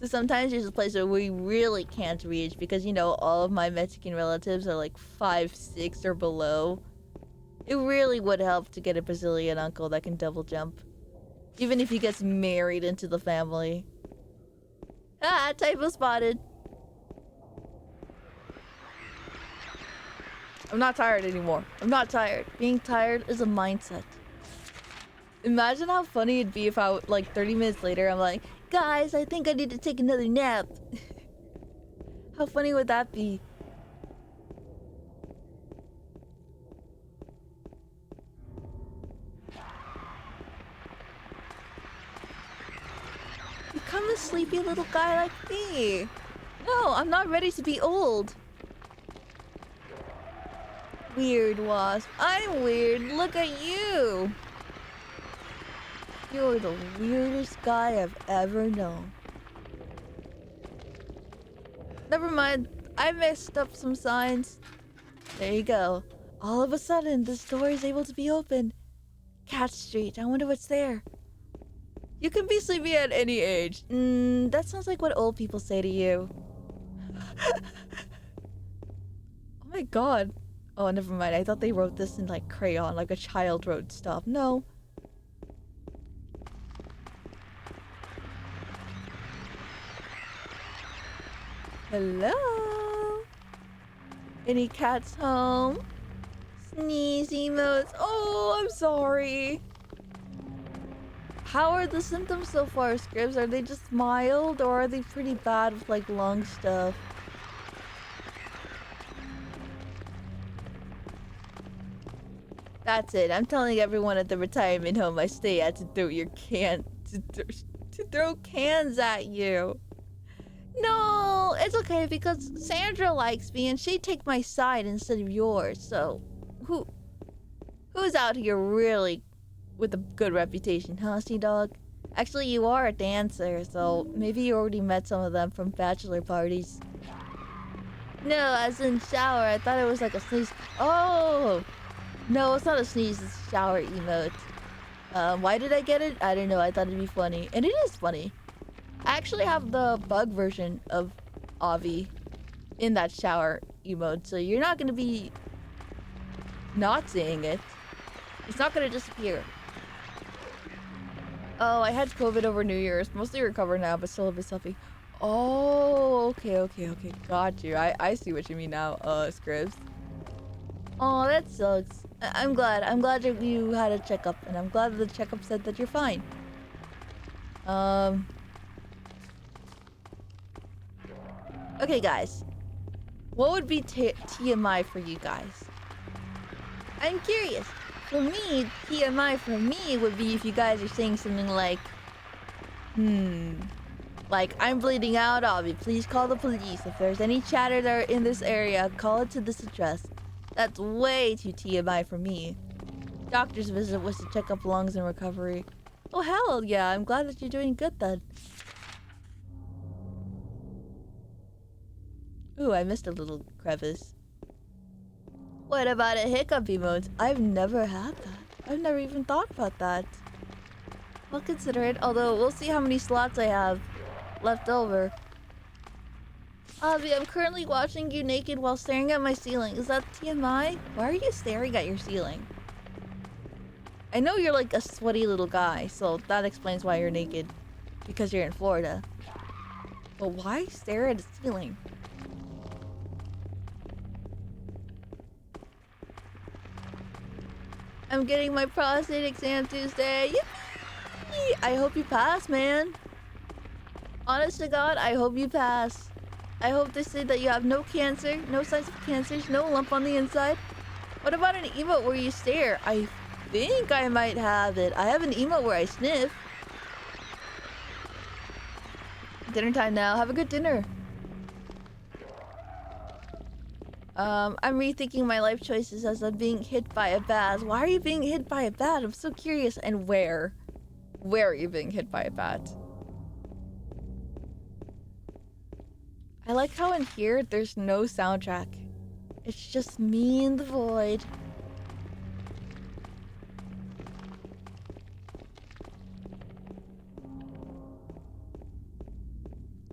sometimes there's a place where we really can't reach because, you know, all of my Mexican relatives are like 5, 6 or below. It really would help to get a Brazilian uncle that can double jump. Even if he gets married into the family. Ah, typo spotted. I'm not tired anymore. I'm not tired. Being tired is a mindset. Imagine how funny it'd be if I, like, 30 minutes later, I'm like, guys, I think I need to take another nap. How funny would that be? Become a sleepy little guy like me. No, I'm not ready to be old. Weird wasp. I'm weird. Look at you. You're the weirdest guy I've ever known. Never mind. I messed up some signs. There you go. All of a sudden, this door is able to be opened. Cat Street. I wonder what's there. You can be sleepy at any age. That sounds like what old people say to you. Oh my god. Oh, never mind. I thought they wrote this in like crayon, like a child wrote stuff. No. Hello? Any cats home? Sneeze emotes. Oh, I'm sorry. How are the symptoms so far, Scribs? Are they just mild or are they pretty bad with like lung stuff? That's it. I'm telling everyone at the retirement home I stay at to throw your to throw cans at you. No, it's okay because Sandra likes me and she'd take my side instead of yours. So, who's out here really with a good reputation, huh, Sea Dog? Actually, you are a dancer, so maybe you already met some of them from bachelor parties. No, as in shower. I thought it was like a sneeze. Oh! No, it's not a sneeze, it's a shower emote. Why did I get it? I don't know, I thought it'd be funny. And it is funny. I actually have the bug version of Avi in that shower emote, so you're not gonna be not seeing it. It's not gonna disappear. Oh, I had COVID over New Year's. Mostly recovered now, but still a bit stuffy. Oh, okay. Got you. I see what you mean now, Scribs. Oh, that sucks. I'm glad. I'm glad that you had a checkup, and I'm glad that the checkup said that you're fine. Okay, guys. What would be TMI for you guys? I'm curious. For me, TMI for me would be if you guys are saying something like, like, I'm bleeding out, Avi. Please call the police. If there's any chatter there in this area, call it to this address. That's way too TMI for me. Doctor's visit was to check up lungs and recovery. Oh, hell yeah. I'm glad that you're doing good then. Ooh, I missed a little crevice. What about a hiccup emote? I've never had that. I've never even thought about that. I'll consider it, although we'll see how many slots I have left over. Avi, I'm currently watching you naked while staring at my ceiling. Is that TMI? Why are you staring at your ceiling? I know you're like a sweaty little guy, so that explains why you're naked. Because you're in Florida. But why stare at the ceiling? I'm getting my prostate exam Tuesday. Yippee! I hope you pass, man. Honest to God, I hope you pass. I hope they say that you have no cancer, no signs of cancers, no lump on the inside. What about an emote where you stare? I think I might have it. I have an emote where I sniff. Dinner time now. Have a good dinner. I'm rethinking my life choices as I'm being hit by a bat. Why are you being hit by a bat? I'm so curious. And where? Where are you being hit by a bat? I like how in here there's no soundtrack. It's just me and the void.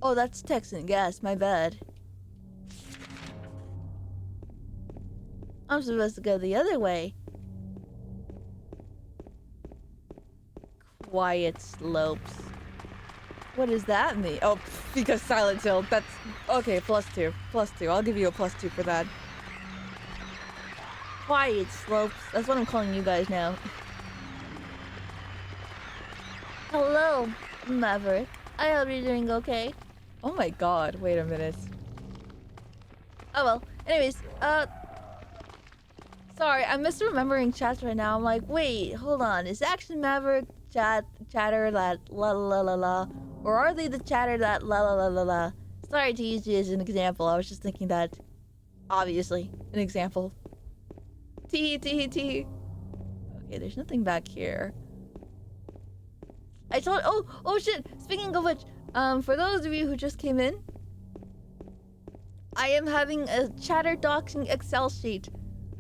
Oh, that's Texan gas. My bad. I'm supposed to go the other way. Quiet slopes. What does that mean? Oh, because Silent Hill. That's... Okay, +2. +2. I'll give you a +2 for that. Quiet slopes. That's what I'm calling you guys now. Hello, Maverick. I hope you're doing okay. Oh my god. Wait a minute. Oh well. Anyways, sorry, I'm misremembering chats right now. I'm like, wait, hold on. Is Action Maverick chatter that la la la la? Or are they the chatter that la la la la la? Sorry to use you as an example. I was just thinking that, obviously, an example. Tee. Okay, there's nothing back here. I told. Oh shit! Speaking of which, for those of you who just came in, I am having a chatter doxing Excel sheet.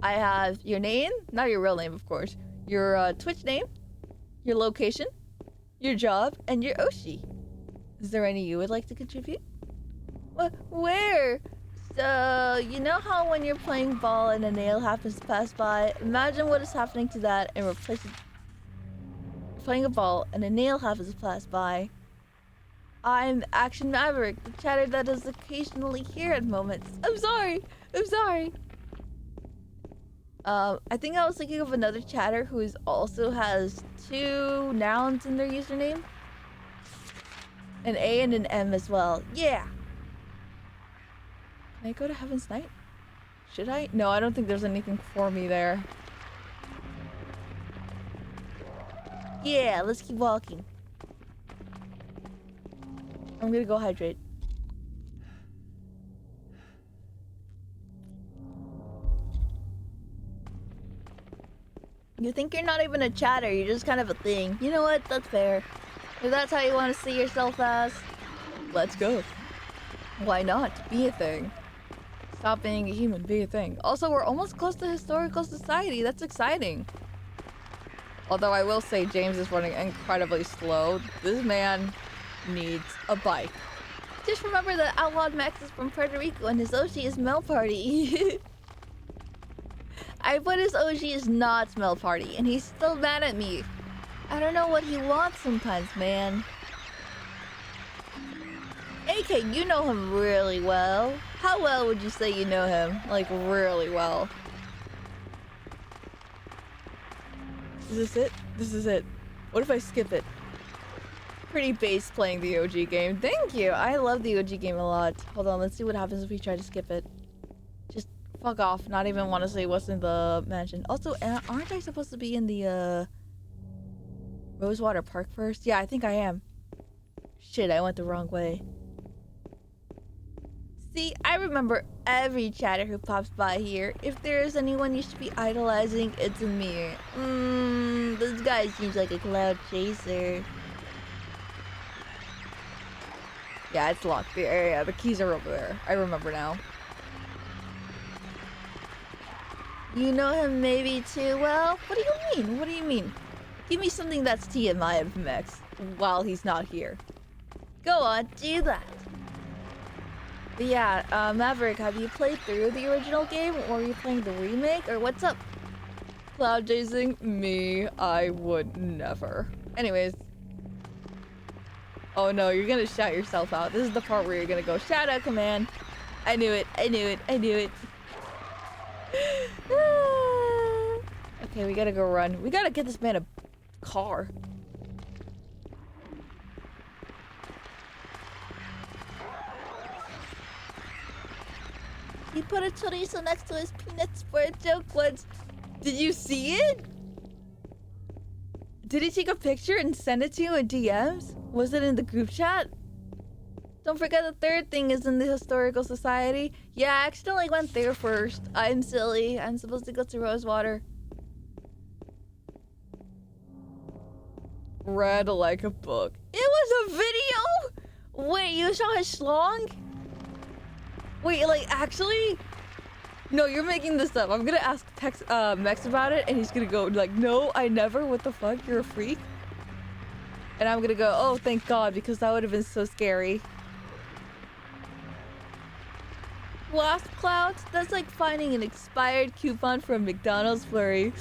I have your name, not your real name, of course. Your Twitch name, your location, your job, and your oshi. Is there any you would like to contribute? What? Where? So, you know how when you're playing ball and a nail happens to pass by? Imagine what is happening to that and replace it. Playing a ball and a nail happens to pass by. I'm Action Maverick, the chatter that is occasionally here at moments. I'm sorry. I think I was thinking of another chatter who also has 2 nouns in their username. An A and an M as well. Yeah. Can I go to Heaven's Night? Should I? No, I don't think there's anything for me there. Yeah, let's keep walking. I'm gonna go hydrate. You think you're not even a chatter, you're just kind of a thing. You know what? That's fair. If that's how you want to see yourself as, let's go. Why not? Be a thing. Stop being a human, be a thing. Also, we're almost close to historical society. That's exciting. Although I will say James is running incredibly slow. This man needs a bike. Just remember that Outlawed Max is from Puerto Rico and his oshi is Mel Party. I put his oshi is not Mel Party and he's still mad at me. I don't know what he wants sometimes, man. AK, you know him really well. How well would you say you know him? Like, really well. Is this it? This is it. What if I skip it? Pretty base playing the OG game. Thank you. I love the OG game a lot. Hold on, let's see what happens if we try to skip it. Just fuck off. Not even want to say what's in the mansion. Also, aren't I supposed to be in the Rosewater Park first? Yeah, I think I am. Shit, I went the wrong way. See, I remember every chatter who pops by here. If there is anyone you should be idolizing, it's me. This guy seems like a cloud chaser. Yeah, it's locked. Yeah, the keys are over there. I remember now. You know him maybe too well? What do you mean? What do you mean? Give me something that's TMI of Mex while he's not here. Go on, do that. But yeah, Maverick, have you played through the original game, or are you playing the remake, or what's up? Cloud chasing? Me, I would never. Anyways. Oh no, you're gonna shout yourself out. This is the part where you're gonna go, shout out command. I knew it, I knew it, I knew it. Okay, we gotta go run. We gotta get this man a car. He put a chorizo next to his peanuts for a joke once. Did you see it? Did he take a picture and send it to you in DMs? Was it in the group chat? Don't forget the third thing is in the Historical Society. Yeah, I accidentally went there first. I'm silly. I'm supposed to go to Rosewater. Read like a book. It was a video? Wait, you saw his schlong? Wait, like, actually? No, you're making this up. I'm gonna ask Mex about it, and he's gonna go like, no, I never. What the fuck? You're a freak? And I'm gonna go, oh, thank God, because that would have been so scary. Lost clouds? That's like finding an expired coupon from McDonald's flurry.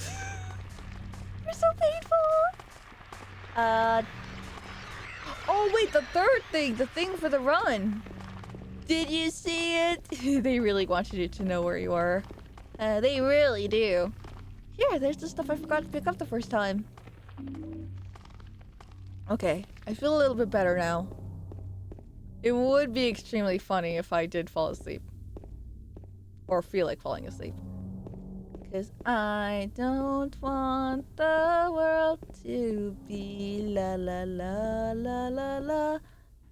You're so painful. Oh wait, the third thing, the thing for the run. Did you see it? They really want you to know where you are. They really do. Here, there's the stuff I forgot to pick up the first time. Okay, I feel a little bit better now. It would be extremely funny if I did fall asleep. Or feel like falling asleep. Because I don't want the world to be la la la la la la.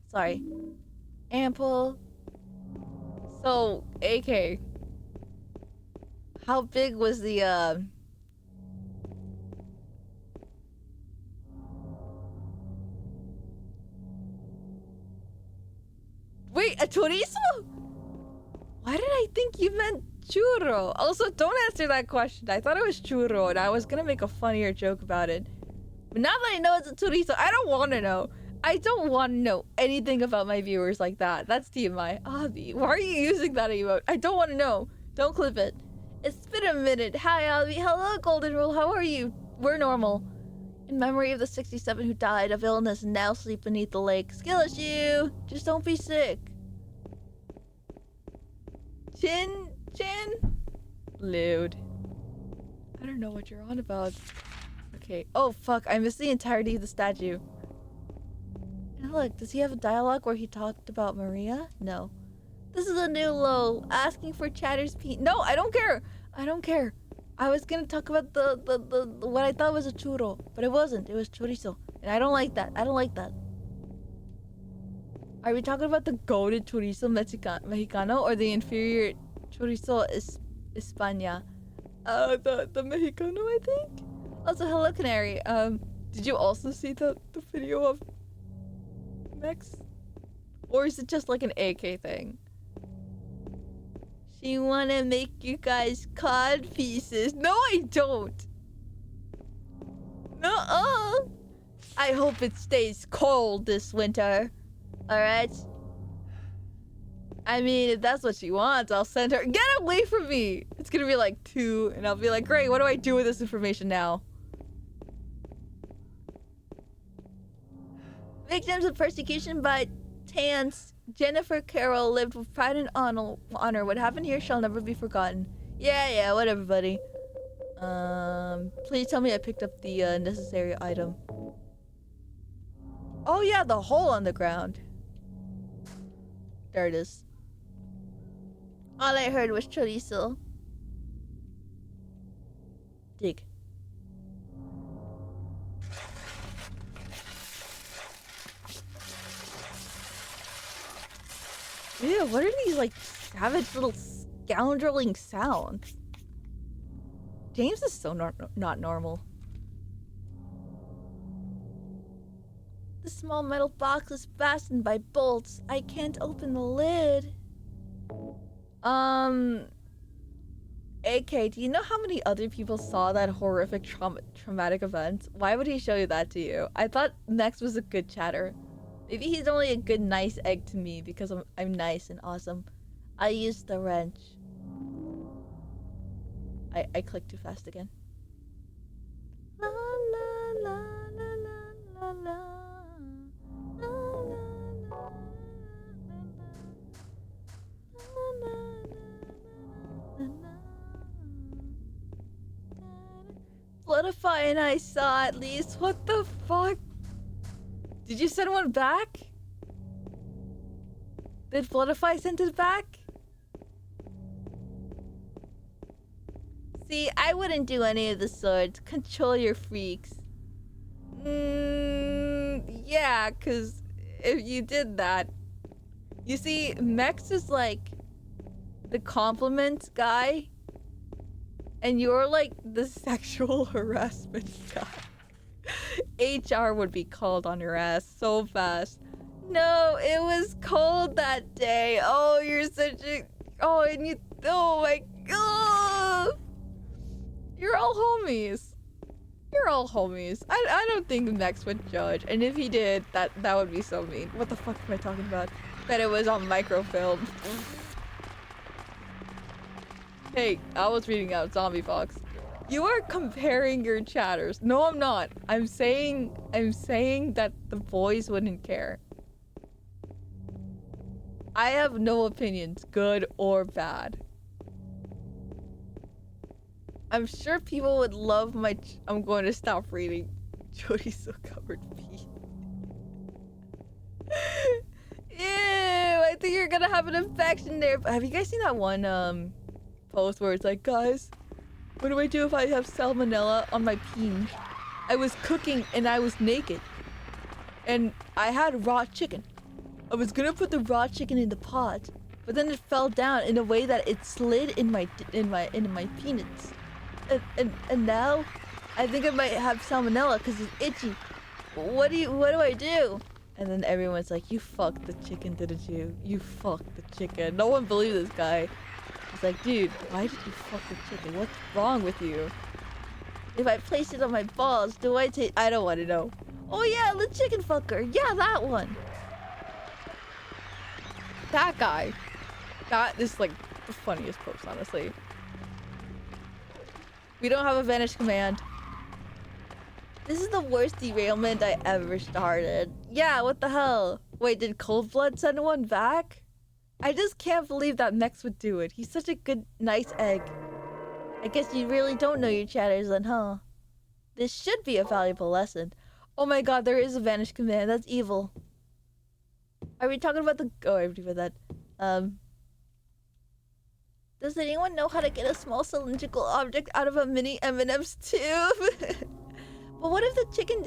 Sorry. Ample. So, AK. How big was the, Wait, a chorizo? Why did I think you meant churro? Also, don't answer that question. I thought it was churro, and I was gonna make a funnier joke about it. But now that I know it's a chorizo, I don't want to know. I don't want to know anything about my viewers like that. That's TMI. Abby, why are you using that emote? I don't want to know. Don't clip it. It's been a minute. Hi, Abby. Hello, Golden Rule. How are you? We're normal. In memory of the 67 who died of illness and now sleep beneath the lake. Skill issue. Just don't be sick. Chin? Lewd. I don't know what you're on about. Okay. Oh, fuck. I missed the entirety of the statue. And look, does he have a dialogue where he talked about Maria? No. This is a new low. Asking for Chatter's No, I don't care. I don't care. I was gonna talk about the what I thought was a churro, but it wasn't. It was chorizo. And I don't like that. I don't like that. Are we talking about the goated chorizo mexicano or the inferior chorizo España? The mexicano, I think? Also, hello, Canary. Did you also see the video of Mex? Or is it just like an AK thing? She wanna make you guys cod pieces. No, I don't. Nuh-uh. I hope it stays cold this winter. Alright? I mean, if that's what she wants, I'll send her. Get away from me! It's gonna be like 2, and I'll be like, great, what do I do with this information now? Victims of persecution by Tans, Jennifer Carroll lived with pride and honor. What happened here shall never be forgotten. Yeah, whatever, buddy. Please tell me I picked up the necessary item. Oh yeah, the hole on the ground. There it is. All I heard was chorizo. Dig. Ew, what are these like savage little scoundreling sounds? James is so not normal. The small metal box is fastened by bolts. I can't open the lid. AK, do you know how many other people saw that horrific traumatic event? Why would he show you that to you? I thought Nex was a good chatter. Maybe he's only a good nice egg to me because I'm nice and awesome. I used the wrench. I clicked too fast again. La la la la la la la. Floodify and I saw at least. What the fuck? Did you send one back? Did Floodify send it back? See, I wouldn't do any of the swords. Control your freaks. Yeah, cause if you did that, you see, Mex is like the compliment guy, and you're like the sexual harassment guy. HR would be called on your ass so fast. No, it was cold that day. Oh, you're such a... Oh, and you... Oh my god. You're all homies. You're all homies. I don't think Mex would judge. And if he did, that would be so mean. What the fuck am I talking about? Bet it was on microfilm. Hey, I was reading out Zombie Fox. You are comparing your chatters. No, I'm not. I'm saying that the boys wouldn't care. I have no opinions, good or bad. I'm sure people would love my... I'm going to stop reading. Chorizo covered feet. Ew, I think you're gonna have an infection there. Have you guys seen that one post where it's like, guys, what do I do if I have salmonella on my peen? I was cooking and I was naked. And I had raw chicken. I was gonna put the raw chicken in the pot, but then it fell down in a way that it slid in my peanuts. And now I think I might have salmonella because it's itchy. What do I do? And then everyone's like, you fucked the chicken, didn't you? You fucked the chicken. No one believed this guy. He's like, dude, why did you fuck the chicken? What's wrong with you? If I place it on my balls, do I take... I don't want to know. Oh yeah, the chicken fucker. Yeah, that one. That guy. That is like the funniest post, honestly. We don't have a vanish command. This is the worst derailment I ever started. Yeah, what the hell? Wait, did Cold Blood send one back? I just can't believe that Mex would do it. He's such a good, nice egg. I guess you really don't know your chatters then, huh? This should be a valuable lesson. Oh my god, there is a vanish command. That's evil. Are we talking about the... Oh, I already read that. Does anyone know how to get a small cylindrical object out of a mini M&M's tube? But what if the chicken...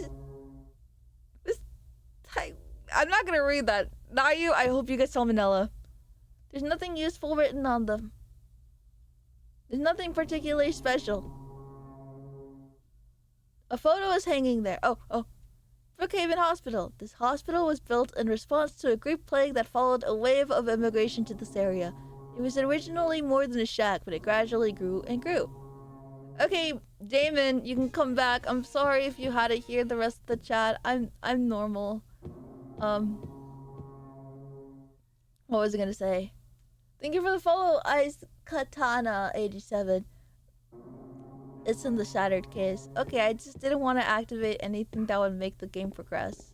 I'm not gonna read that. Not you. I hope you get salmonella. There's nothing useful written on them. There's nothing particularly special. A photo is hanging there. Oh. Brookhaven Hospital. This hospital was built in response to a Greek plague that followed a wave of immigration to this area. It was originally more than a shack, but it gradually grew and grew. Okay, Damon, you can come back. I'm sorry if you had to hear the rest of the chat. I'm normal. What was I gonna say? Thank you for the follow, Ice Katana 87. It's in the shattered case. Okay, I just didn't want to activate anything that would make the game progress.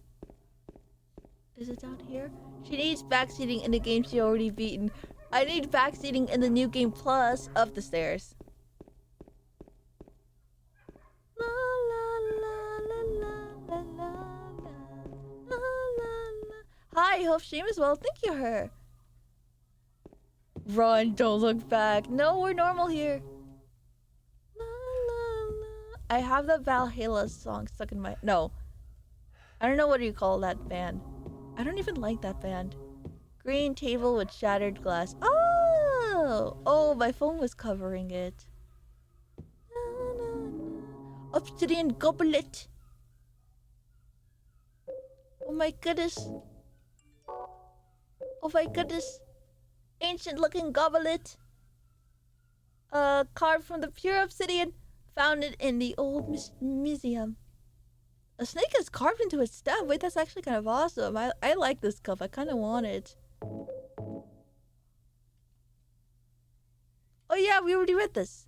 Is it down here? She needs backseating in the game she already beaten. I need backseating in the new game plus up the stairs. Hi, hope stream as well. Thank you, her. Run, don't look back. No, we're normal here. La, la, la. I have that Valhalla song stuck in my... No. I don't know what you call that band. I don't even like that band. Green table with shattered glass. Oh! Oh, my phone was covering it. La, la, la. Obsidian goblet. Oh my goodness. Oh my goodness. Ancient looking goblet. Carved from the pure obsidian. Found it in the old museum. A snake is carved into its stem. Wait, that's actually kind of awesome. I like this cup. I kind of want it. Oh yeah, we already read this.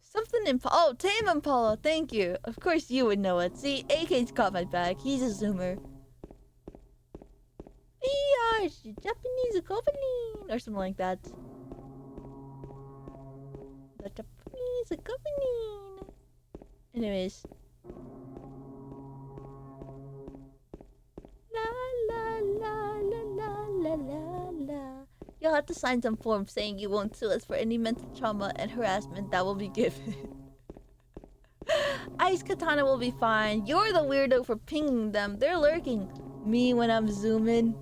Something oh, Tame Impala, thank you. Of course you would know it. See, AK's got my back. He's a zoomer. Yeah, Japanese goblin or something like that. The Japanese goblin. Anyways. La la la la la la la la. You'll have to sign some form saying you won't sue us for any mental trauma and harassment that will be given. Ice Katana will be fine. You're the weirdo for pinging them. They're lurking. Me when I'm zooming.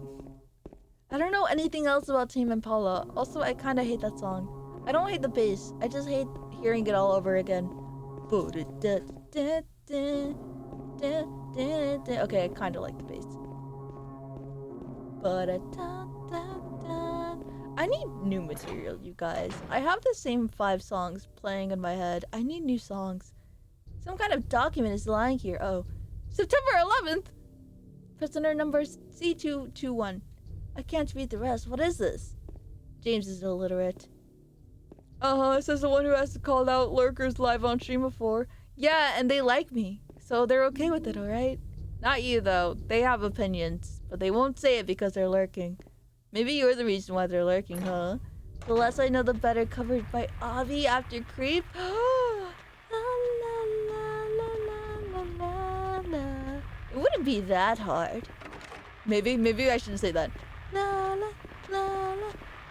I don't know anything else about Tame Impala. Also, I kind of hate that song. I don't hate the bass. I just hate hearing it all over again. Okay, I kind of like the bass. I need new material, you guys. I have the same 5 songs playing in my head. I need new songs. Some kind of document is lying here. Oh. September 11th! Prisoner number C221. I can't read the rest. What is this? James is illiterate. Says the one who has called out lurkers live on stream before. Yeah, and they like me. So they're okay with it, alright? Not you, though. They have opinions. But they won't say it because they're lurking. Maybe you're the reason why they're lurking, huh? The less I know, the better. Covered by Avi after Creep. It wouldn't be that hard. Maybe I shouldn't say that. La la la la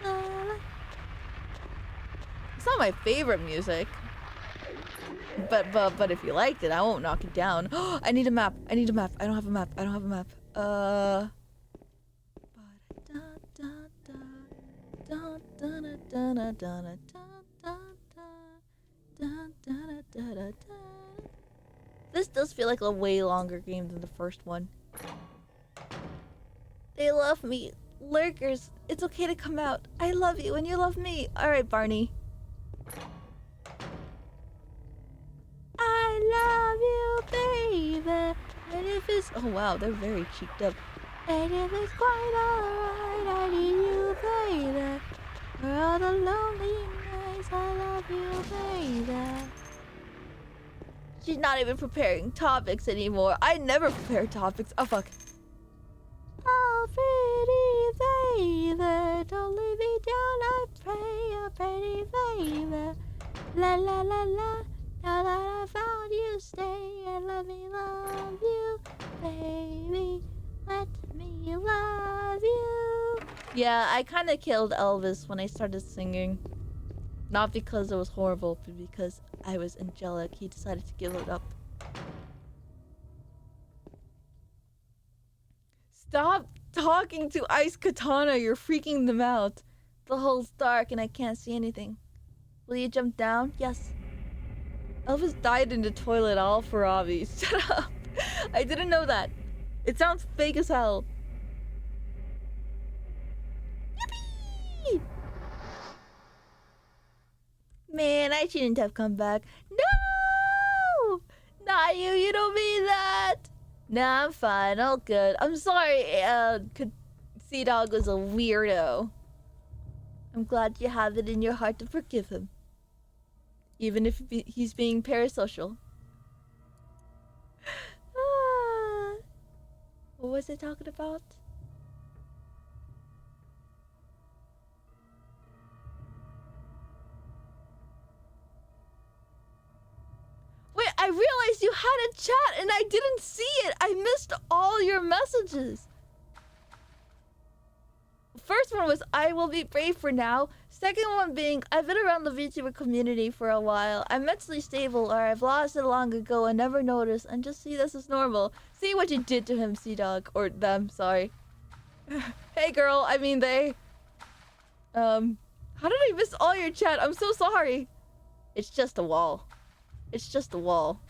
la la. It's not my favorite music. But if you liked it, I won't knock it down. I need a map. I need a map. I don't have a map. I don't have a map. This does feel like a way longer game than the first one. They love me. Lurkers, it's okay to come out. I love you and you love me. Alright, Barney. I love you, baby. And if it's... Oh, wow, they're very cheeked up. And if it's quite alright, I need you, baby. For all the lonely nights, I love you, baby. She's not even preparing topics anymore. I never prepare topics. Oh, fuck. Oh, pretty baby, don't leave me down, I pray, oh, pretty baby. La la la la, now that I found you, stay and let me love you, baby. Let me love you. Yeah, I kind of killed Elvis when I started singing. Not because it was horrible, but because I was angelic. He decided to give it up. Stop talking to Ice Katana. You're freaking them out. The hole's dark and I can't see anything. Will you jump down? Yes. Elvis died in the toilet all for Avi. Shut up. I didn't know that. It sounds fake as hell. Yippee! Man, I shouldn't have come back. No! Not you. You don't mean that. Nah, I'm fine. All good. I'm sorry, Sea Dog was a weirdo. I'm glad you have it in your heart to forgive him. Even if he's being parasocial. What was I talking about? Wait, I realized you had the chat and I didn't see it. I missed all your messages. First one was, I will be brave for now. Second one being, I've been around the VTuber community for a while. I'm mentally stable, or I've lost it long ago and never noticed, and just see this as normal. See what you did to him, Sea-Dog. Or them, sorry. Hey girl, I mean they. How did I miss all your chat? I'm so sorry. It's just a wall. It's just a wall.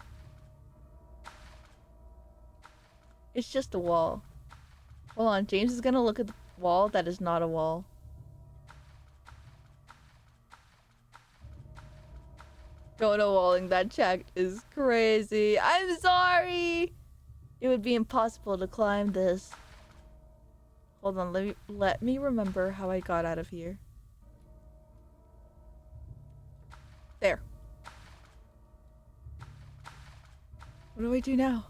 It's just a wall. Hold on, James is gonna look at the wall that is not a wall. Dono walling that chat is crazy. I'm sorry. It would be impossible to climb this. Hold on, let me remember how I got out of here. There. What do I do now?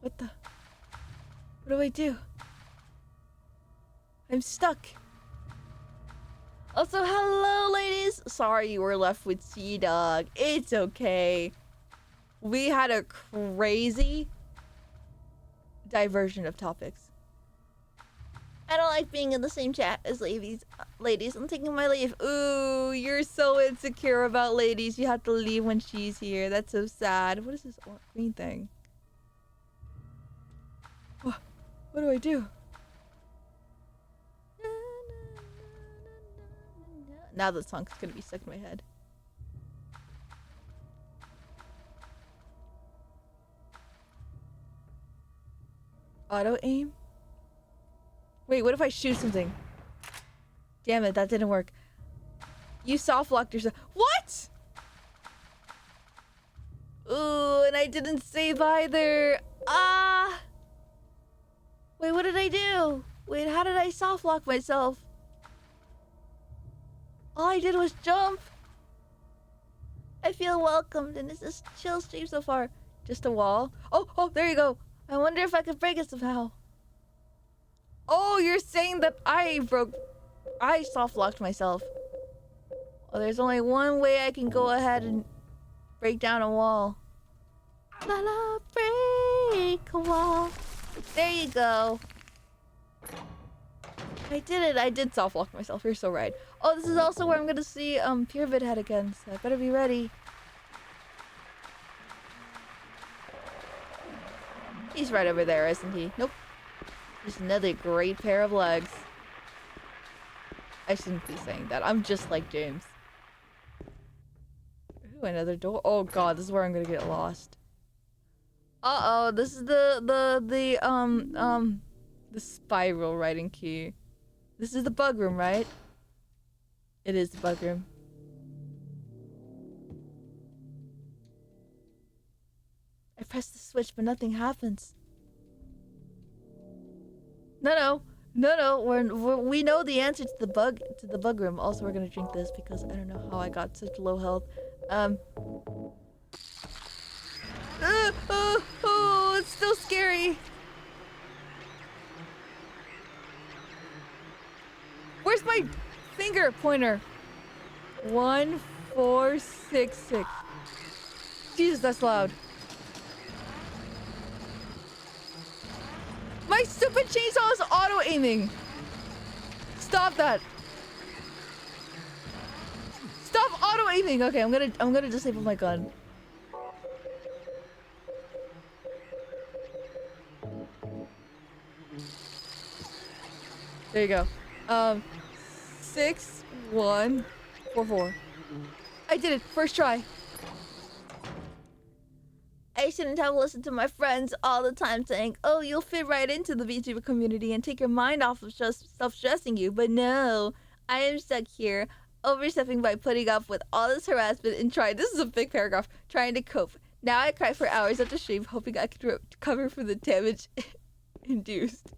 What the? What do I do? I'm stuck. Also, hello, ladies. Sorry you were left with Sea-Dog. It's okay. We had a crazy diversion of topics. I don't like being in the same chat as ladies. Ladies, I'm taking my leave. Ooh, you're so insecure about ladies. You have to leave when she's here. That's so sad. What is this green thing? What do I do? Now the song's gonna be stuck in my head. Auto aim? Wait, what if I shoot something? Damn it, that didn't work. You soft locked yourself. What? Ooh, and I didn't save either. Ah. Wait, what did I do? Wait, how did I soft lock myself? All I did was jump. I feel welcomed, and this is a chill stream so far. Just a wall. Oh, there you go. I wonder if I could break it somehow. Oh, you're saying that I soft locked myself. Oh, there's only one way I can go ahead and break down a wall. La la, break a wall. There you go. I did it. I did soft lock myself. You're so right. Oh, this is also where I'm gonna see Pyramid Head again, so I better be ready. He's right over there, isn't he? Nope. Just another great pair of legs. I shouldn't be saying that. I'm just like James. Ooh, another door. Oh god, this is where I'm gonna get lost. Uh-oh, this is the spiral writing key. This is the bug room, right? It is the bug room. I press the switch, but nothing happens. No. We know the answer to the bug room. Also, we're gonna drink this because I don't know how I got such low health. It's still scary. Where's my finger pointer? 1466. Jesus, that's loud. My stupid chainsaw is auto-aiming. Stop that. Stop auto-aiming. Okay, I'm gonna disable my gun. There you go. 6144. I did it. First try. I shouldn't have listened to my friends all the time saying, oh, you'll fit right into the VTuber community and take your mind off of just self-stressing you. But no, I am stuck here, overstepping by putting up with all this harassment and this is a big paragraph, trying to cope. Now I cry for hours after stream, hoping I could recover from the damage induced.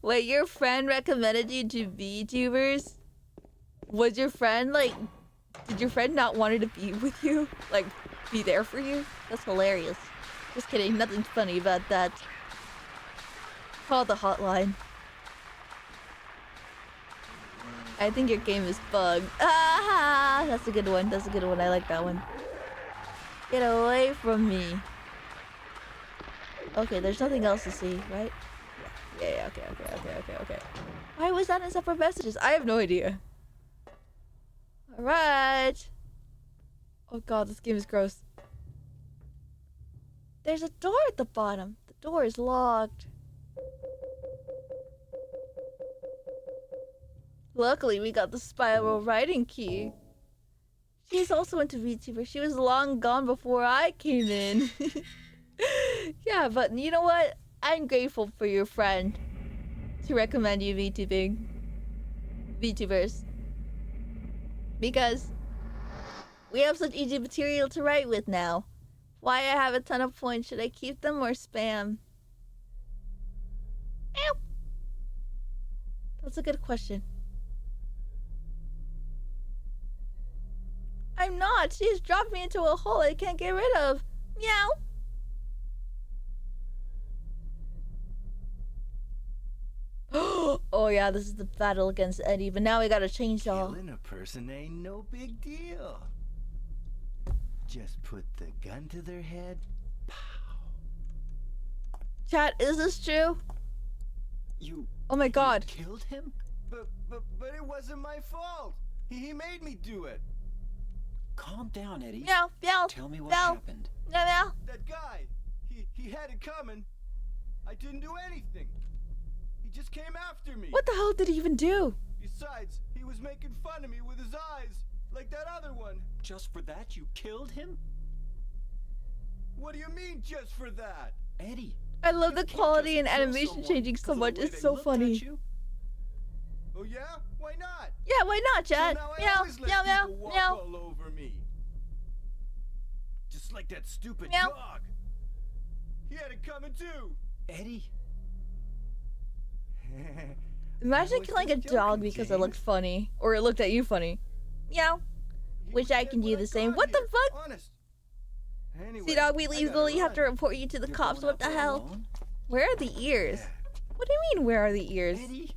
Wait, your friend recommended you to VTubers? Was your friend did your friend not want to be with you? Be there for you? That's hilarious. Just kidding, nothing funny about that. Call the hotline. I think your game is bugged. Ah, that's a good one. That's a good one. I like that one. Get away from me. Okay, there's nothing else to see, right? Yeah, okay. Why was that in separate messages? I have no idea. Alright. Oh god, this game is gross. There's a door at the bottom. The door is locked. Luckily, we got the spiral writing key. She's also into VTuber. She was long gone before I came in. Yeah, but you know what? I'm grateful for your friend to recommend you VTubers. Because we have such easy material to write with now. Why I have a ton of points, should I keep them or spam? Ow. That's a good question. I'm not. She's dropped me into a hole I can't get rid of. Meow. Oh yeah, this is the battle against Eddie, but now we got a chainsaw. Killing a person ain't no big deal. Just put the gun to their head. Pow. Chat, is this true? Oh my god. You killed him? But it wasn't my fault. He made me do it. Calm down, Eddie. Meow, meow. Tell me what meow. happened. Meow, meow. That guy, he had it coming. I didn't do anything. He just came after me. What the hell did he even do? Besides, he was making fun of me with his eyes, like that other one. Just for that, you killed him? What do you mean, just for that? Eddie. I love the you can't quality just and kill animation someone changing so because of the much. way It's they so looked funny. at you? Oh yeah? Why not? Yeah, why not, chat? So now I Meow, always let meow, meow, people walk meow. all over me. Just like that stupid Meow. dog. He had it coming too. Eddie. Imagine I was killing a just dog joking, because it Jane. looked funny. Or it looked at you funny. Meow. He Wish was I dead can do when the I same. got What the here, fuck? Honest. Anyway, See, dog, we I gotta legally have to run. report you to the You're cops. going What the out there hell? alone? Where are the ears? What do you mean, where are the ears? Eddie.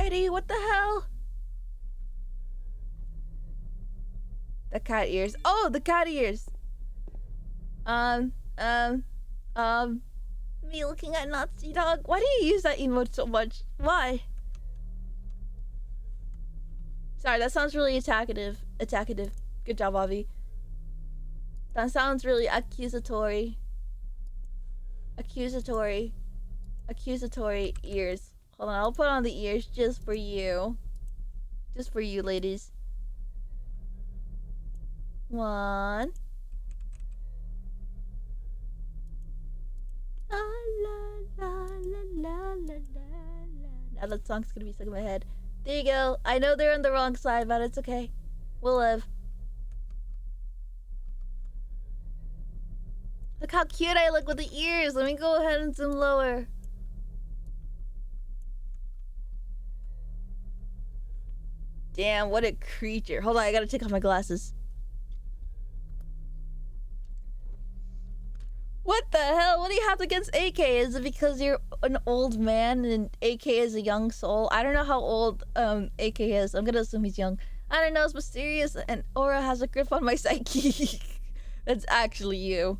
Eddie, what the hell? The cat ears. Oh, the cat ears. Me looking at Nazi dog. Why do you use that emote so much? Why? Sorry, that sounds really attackative. Good job, Avi. That sounds really accusatory. Accusatory ears. Hold on, I'll put on the ears just for you. Just for you, ladies. 1. La la la la la la la. Now that song's gonna be stuck in my head. There you go. I know they're on the wrong side, but it's okay. We'll live. Look how cute I look with the ears. Let me go ahead and zoom lower. Damn, what a creature. Hold on, I gotta take off my glasses. What the hell? What do you have against AK? Is it because you're an old man and AK is a young soul? I don't know how old AK is. I'm gonna assume he's young. I don't know, it's mysterious and aura has a grip on my psyche. That's actually you.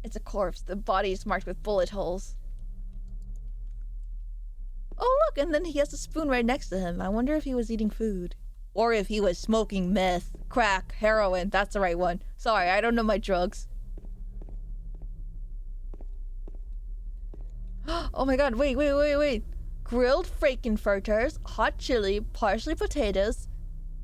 It's a corpse. The body is marked with bullet holes. Oh look, and then he has a spoon right next to him. I wonder if he was eating food. Or if he was smoking meth, crack, heroin. That's the right one. Sorry, I don't know my drugs. Oh my god, wait. Grilled frankenfurters, hot chili, parsley potatoes,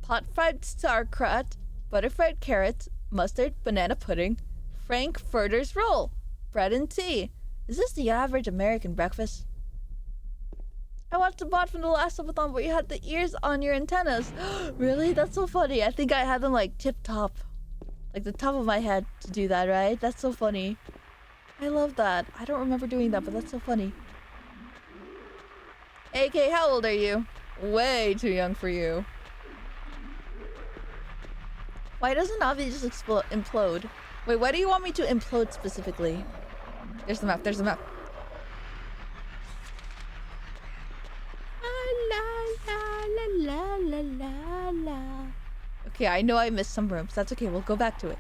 pot fried sauerkraut, butter fried carrots, mustard, banana pudding, frankfurters roll, bread and tea. Is this the average American breakfast? I watched the bot from the last subathon where you had the ears on your antennas. Really? That's so funny. I think I had them like tip top. Like the top of my head to do that, right? That's so funny. I love that. I don't remember doing that, but that's so funny. AK, how old are you? Way too young for you. Why doesn't Avi just implode? Wait, why do you want me to implode specifically? There's the map, there's the map. La, la, la, la, la. Okay, I know I missed some rooms. That's okay, we'll go back to it.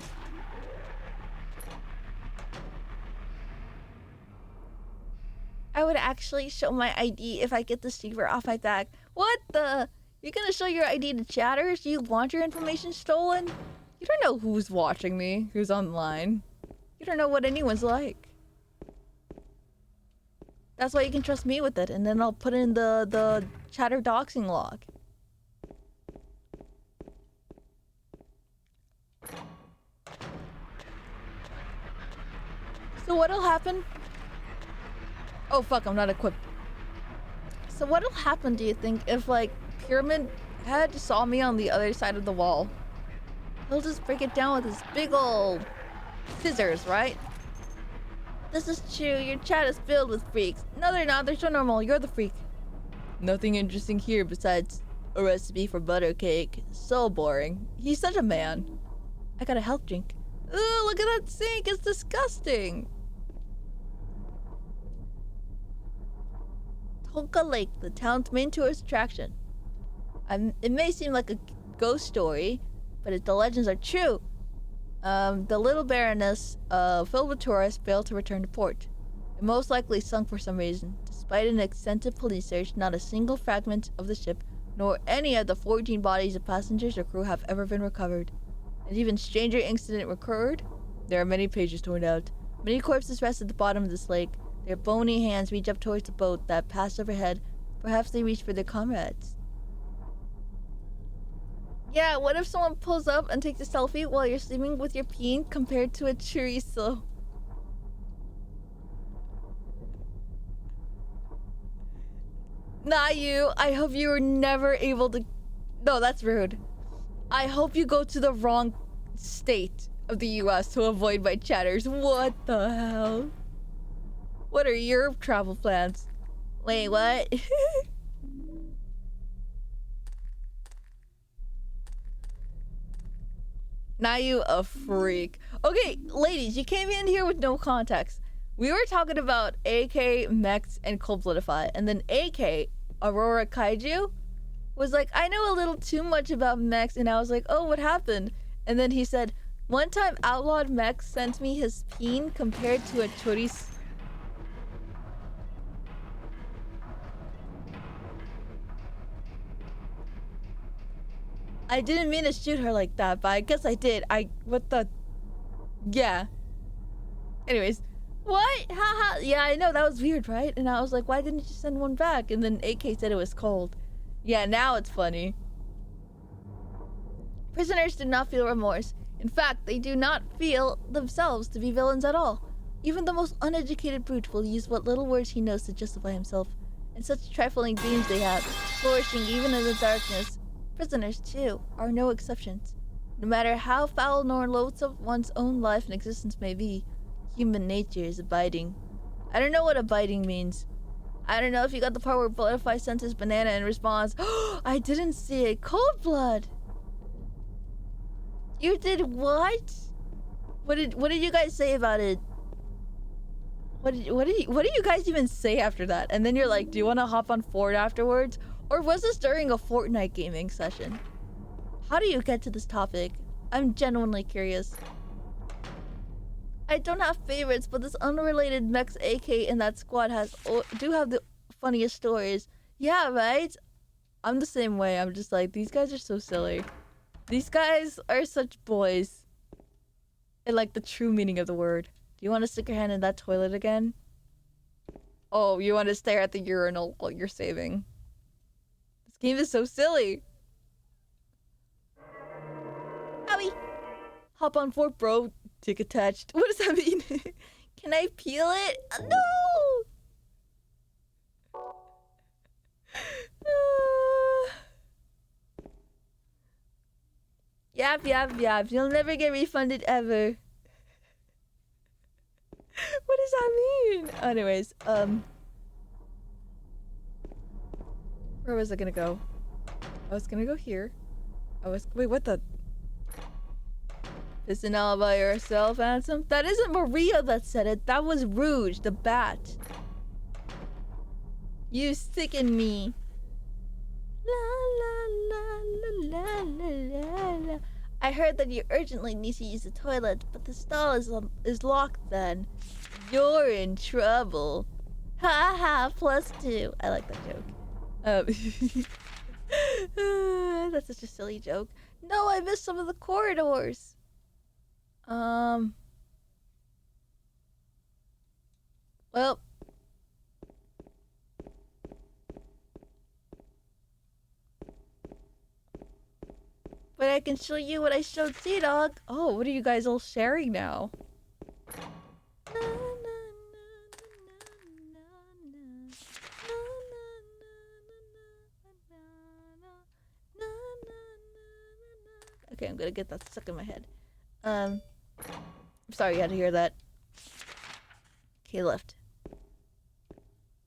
I would actually show my ID if I get the secret off my tag. What the? You're gonna show your ID to chatters? Do you want your information stolen? You don't know who's watching me, who's online. You don't know what anyone's like. That's why you can trust me with it, and then I'll put in the chatter doxing log. So what'll happen? Oh fuck, I'm not equipped. So what'll happen, do you think, if like Pyramid Head saw me on the other side of the wall? He'll just break it down with his big old scissors, right? This is true, your chat is filled with freaks. No, they're not, they're so normal, you're the freak. Nothing interesting here besides a recipe for butter cake. So boring. He's such a man. I got a health drink. Ooh, look at that sink, it's disgusting. Tonka Lake, the town's main tourist attraction. It may seem like a ghost story, but if the legends are true, the little Baroness, filled with tourists, failed to return to port. It most likely sunk for some reason. Despite an extensive police search, not a single fragment of the ship, nor any of the 14 bodies of passengers or crew have ever been recovered. An even stranger incident occurred. There are many pages torn out. Many corpses rest at the bottom of this lake. Their bony hands reach up towards the boat that passed overhead. Perhaps they reach for their comrades. Yeah, what if someone pulls up and takes a selfie while you're sleeping with your peen compared to a chorizo? Not you. I hope you were never able to... No, that's rude. I hope you go to the wrong state of the US to avoid my chatters. What the hell? What are your travel plans? Wait, what? Now you a freak. Okay, ladies, you came in here with no context. We were talking about AK, Mechs, and Cold-Bloodify, and then AK, Aurora Kaiju, was like, I know a little too much about Mechs, and I was like, oh, what happened? And then he said, one time Outlawed Mechs sent me his peen compared to a chorizo. I didn't mean to shoot her like that, but I guess I did. What the... Yeah. Anyways. What? Haha. Yeah, I know, that was weird, right? And I was like, why didn't you send one back? And then AK said it was cold. Yeah, now it's funny. Prisoners do not feel remorse. In fact, they do not feel themselves to be villains at all. Even the most uneducated brute will use what little words he knows to justify himself. And such trifling dreams they have, flourishing even in the darkness. Prisoners, too, are no exceptions. No matter how foul nor loathsome one's own life and existence may be, human nature is abiding. I don't know what abiding means. I don't know if you got the part where Butterfly sends his banana in response. I didn't see it. Cold blood. You did what? What did you guys say about it? What did you guys even say after that? And then you're like, do you want to hop on Ford afterwards? Or was this during a Fortnite gaming session? How do you get to this topic? I'm genuinely curious. I don't have favorites, but this unrelated Mex AK in that squad do have the funniest stories. Yeah, right? I'm the same way. I'm just like, these guys are so silly. These guys are such boys. In like the true meaning of the word. Do you want to stick your hand in that toilet again? Oh, you want to stare at the urinal while you're saving. This game is so silly. Owie! Hop on Fort, bro. Tick attached. What does that mean? Can I peel it? No! Yap. You'll never get refunded ever. What does that mean? Anyways, where was I gonna go? I was gonna go here. Wait, what the? Pissing all by yourself, handsome? That isn't Maria that said it. That was Rouge, the bat. You sicken me. La la la la la la la. I heard that you urgently need to use the toilet, but the stall is locked then. You're in trouble. Ha ha, +2. I like that joke. That's such a silly joke. No, I missed some of the corridors. Well. But I can show you what I showed Sea-Dog. Oh, what are you guys all sharing now? Okay, I'm gonna get that stuck in my head. I'm sorry you had to hear that. Okay, left.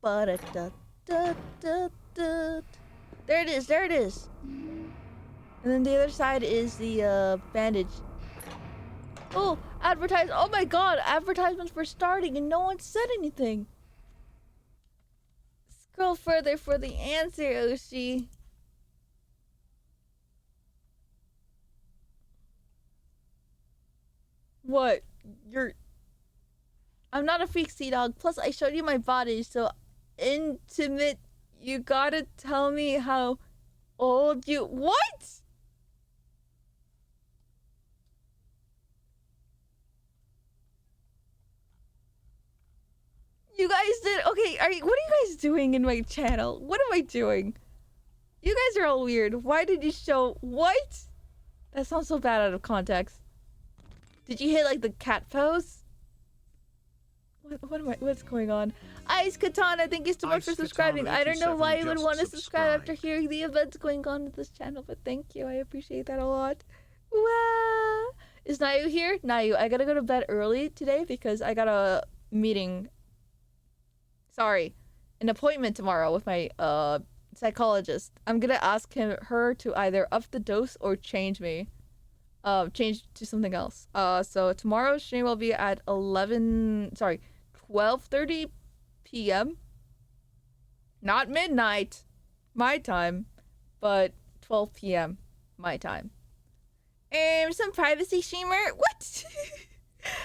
There it is, there it is. And then the other side is the bandage. Oh, oh my god, advertisements were starting and no one said anything. Scroll further for the answer, Oshi. What? I'm not a freak, Sea-Dog. Plus, I showed you my body, so intimate. You gotta tell me how old you... What? You guys did... Okay, what are you guys doing in my channel? What am I doing? You guys are all weird. Why did you show... What? That sounds so bad out of context. Did you hit, like, the cat pose? What's going on? Ice Katana, thank you so much for subscribing. I don't know why you would want to subscribe after hearing the events going on with this channel, but thank you. I appreciate that a lot. Wow. Is Nayu here? Nayu, I gotta go to bed early today because I got a meeting. Sorry. An appointment tomorrow with my psychologist. I'm gonna ask her to either up the dose or change me. Change to something else. So tomorrow's stream will be at 12:30 p.m. Not midnight, my time, but 12 p.m. my time. Some privacy streamer? What?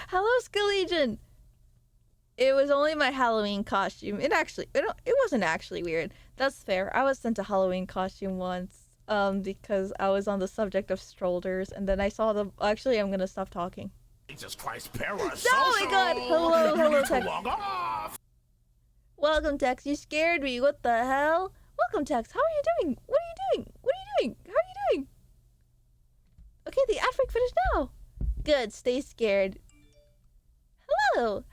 Hello, Skelegion. It was only my Halloween costume. It wasn't actually weird. That's fair. I was sent a Halloween costume once. Because I was on the subject of strollers, and then I saw the... Actually, I'm gonna stop talking. Jesus Christ, parasocial! Oh my god! Hello, Tex. Log off. Welcome, Tex. You scared me. What the hell? Welcome, Tex. How are you doing? What are you doing? What are you doing? How are you doing? Okay, the ad break finished now. Good. Stay scared. Hello.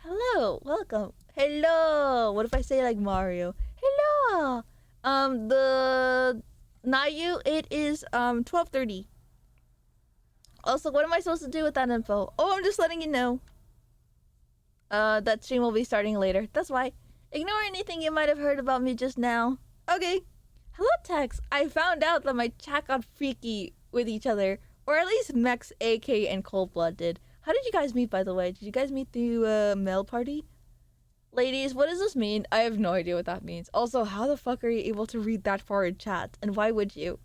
Welcome. Hello. What if I say like Mario? Hello. The... Nayu, it is 12:30. Also, what am I supposed to do with that info? Oh, I'm just letting you know. That stream will be starting later. That's why. Ignore anything you might have heard about me just now. Okay. Hello, Tex. I found out that my chat got freaky with each other. Or at least Mex, AK, and Coldblood did. How did you guys meet, by the way? Did you guys meet through a mail party? Ladies, what does this mean? I have no idea what that means. Also, how the fuck are you able to read that far in chat? And why would you?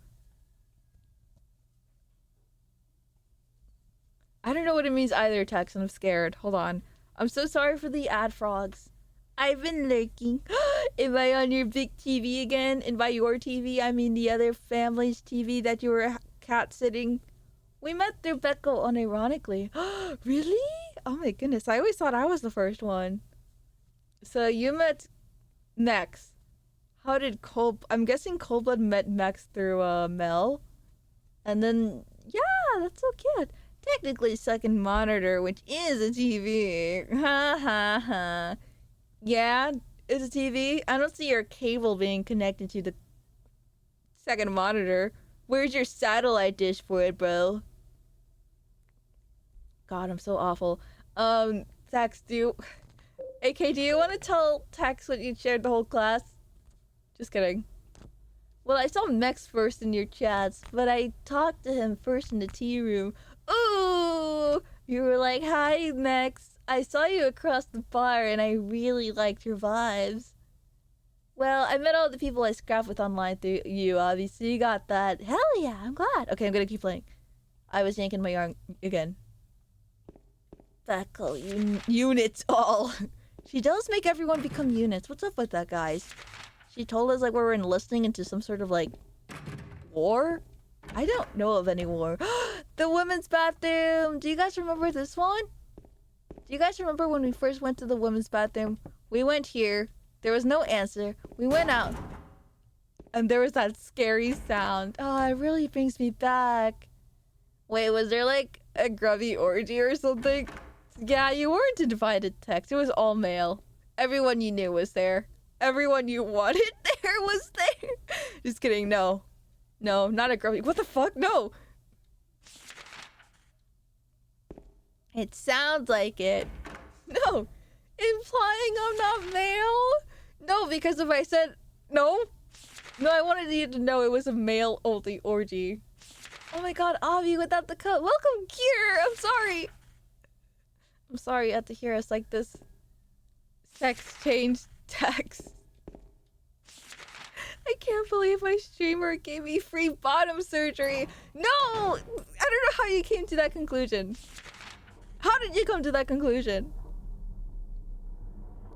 I don't know what it means either, Tex, and I'm scared. Hold on. I'm so sorry for the ad frogs. I've been lurking. Am I on your big TV again? And by your TV, I mean the other family's TV that you were cat-sitting. We met through Becco unironically. Really? Oh my goodness, I always thought I was the first one. So you met Mex. How did I'm guessing Coldblood met Mex through Mel. And then yeah, that's so cute. Technically second monitor, which is a TV. Ha ha ha. Yeah, it's a TV. I don't see your cable being connected to the second monitor. Where's your satellite dish for it, bro? God, I'm so awful. Tex, AK, do you want to tell Tex what you shared the whole class? Just kidding. Well, I saw Mex first in your chats, but I talked to him first in the tea room. Ooh! You were like, hi, Max. I saw you across the bar and I really liked your vibes. Well, I met all the people I scrapped with online through you, obviously. You got that. Hell yeah, I'm glad. Okay, I'm gonna keep playing. I was yanking my arm again. Tackle units all. She does make everyone become units. What's up with that, guys? She told us like we were enlisting into some sort of like war? I don't know of any war. The women's bathroom! Do you guys remember this one? Do you guys remember when we first went to the women's bathroom? We went here. There was no answer. We went out. And there was that scary sound. Oh, it really brings me back. Wait, was there like a grubby orgy or something? Yeah, you weren't invited text. It was all male. Everyone you knew was there. Everyone you wanted there was there. Just kidding. No. No, not a grubby. What the fuck? No. It sounds like it. No. Implying I'm not male? No, because if I said no. No, I wanted you to know it was a male-only orgy. Oh my god, Avi without the cut. Welcome, Kier. I'm sorry. I'm sorry you had to hear us like this. Sex change text. I can't believe my streamer gave me free bottom surgery. No! I don't know how you came to that conclusion. How did you come to that conclusion?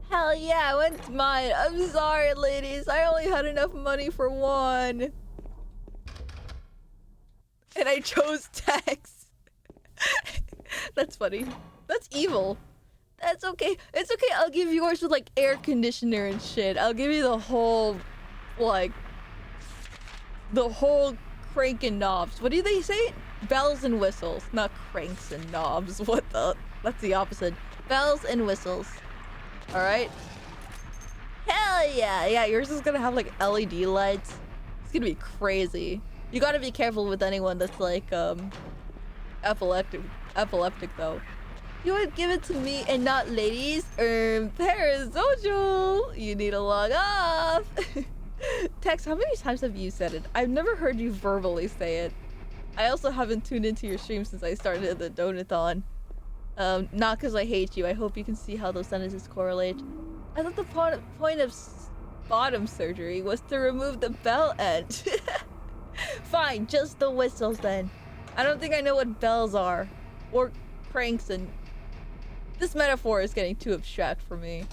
Hell yeah, when's mine? I'm sorry, ladies. I only had enough money for one. And I chose text. That's funny. That's evil. That's okay. It's okay. I'll give yours with like air conditioner and shit. I'll give you the whole, like, the whole crank and knobs. What do they say? Bells and whistles, not cranks and knobs. What the? That's the opposite. Bells and whistles. All right. Hell yeah. Yeah, yours is gonna have like LED lights. It's gonna be crazy. You gotta be careful with anyone that's like epileptic though. You would give it to me and not ladies? Parasocial. You need to log off. Tex, how many times have you said it? I've never heard you verbally say it. I also haven't tuned into your stream since I started the Donathon. Not because I hate you. I hope you can see how those sentences correlate. I thought the point of bottom surgery was to remove the bell end. Fine, just the whistles then. I don't think I know what bells are. Or cranks and... This metaphor is getting too abstract for me.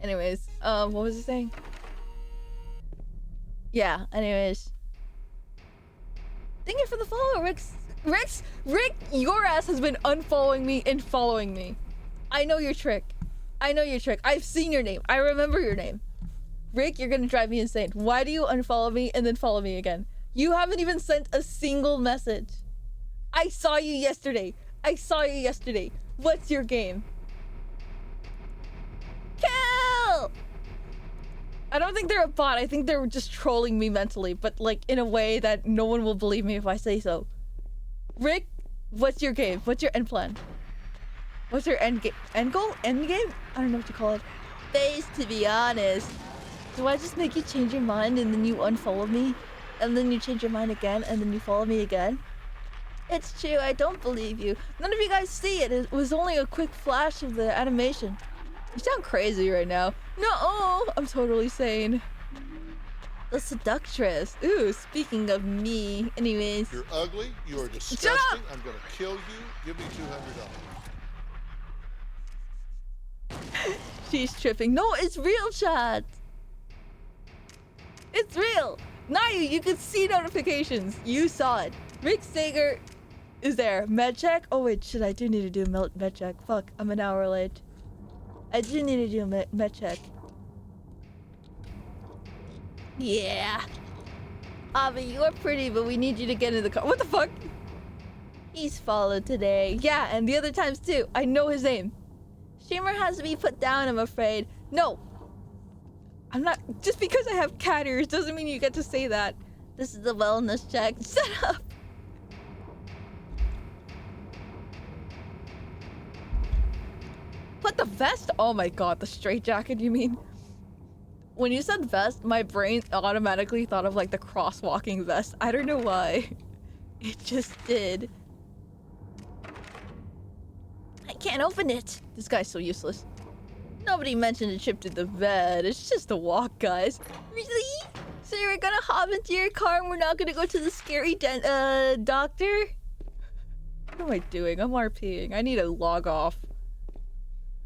Anyways, what was it saying? Yeah, anyways. Thank you for the follow, Rick, your ass has been unfollowing me and following me. I know your trick. I know your trick. I've seen your name. I remember your name. Rick, you're gonna drive me insane. Why do you unfollow me and then follow me again? You haven't even sent a single message. I saw you yesterday. What's your game? Kill! I don't think they're a bot. I think they're just trolling me mentally, but like in a way that no one will believe me if I say so. Rick, what's your game? What's your end plan? What's your end goal? End game? I don't know what you call it. Face, to be honest. Do I just make you change your mind and then you unfollow me? And then you change your mind again and then you follow me again? It's true, I don't believe you. None of you guys see it. It was only a quick flash of the animation. You sound crazy right now. No, I'm totally sane. The seductress. Ooh, speaking of me. Anyways. You're ugly. You are disgusting. Shut up! I'm gonna kill you. Give me $200. She's tripping. No, it's real, chat. It's real. Nayu, you could see notifications. You saw it. Rick Sager is there. Med check? Oh wait, shit, I do need to do a med check. Fuck, I'm an hour late. I do need to do a med check. Yeah. Avi, you're pretty, but we need you to get in the car. What the fuck? He's followed today. Yeah, and the other times too. I know his name. Streamer has to be put down, I'm afraid. No. I'm not... Just because I have cat ears doesn't mean you get to say that. This is the wellness check. Shut up. Put the vest? Oh my god, the straitjacket, you mean? When you said vest, my brain automatically thought of like the crosswalking vest. I don't know why. It just did. can't open it. This guy's so useless. Nobody mentioned a trip to the vet. It's just a walk, guys. Really? So you're gonna hop into your car and we're not gonna go to the scary doctor? What am I doing? I'm RPing. I need to log off.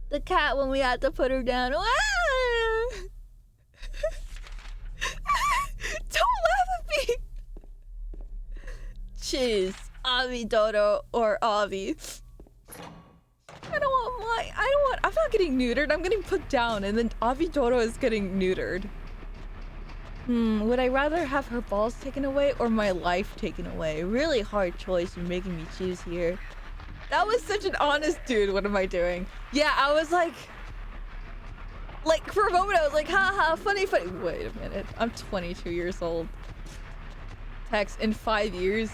The cat when we had to put her down. Ah! Don't laugh at me! Cheese. Avi, Dodo, or Avi. I'm not getting neutered. I'm getting put down, and then Avi Dodo is getting neutered. Would I rather have her balls taken away or my life taken away? Really hard choice you're making me choose here. That was such an honest dude. What am I doing? Yeah, I was like for a moment I was like, haha, funny. Wait a minute. I'm 22 years old. Tex, in 5 years,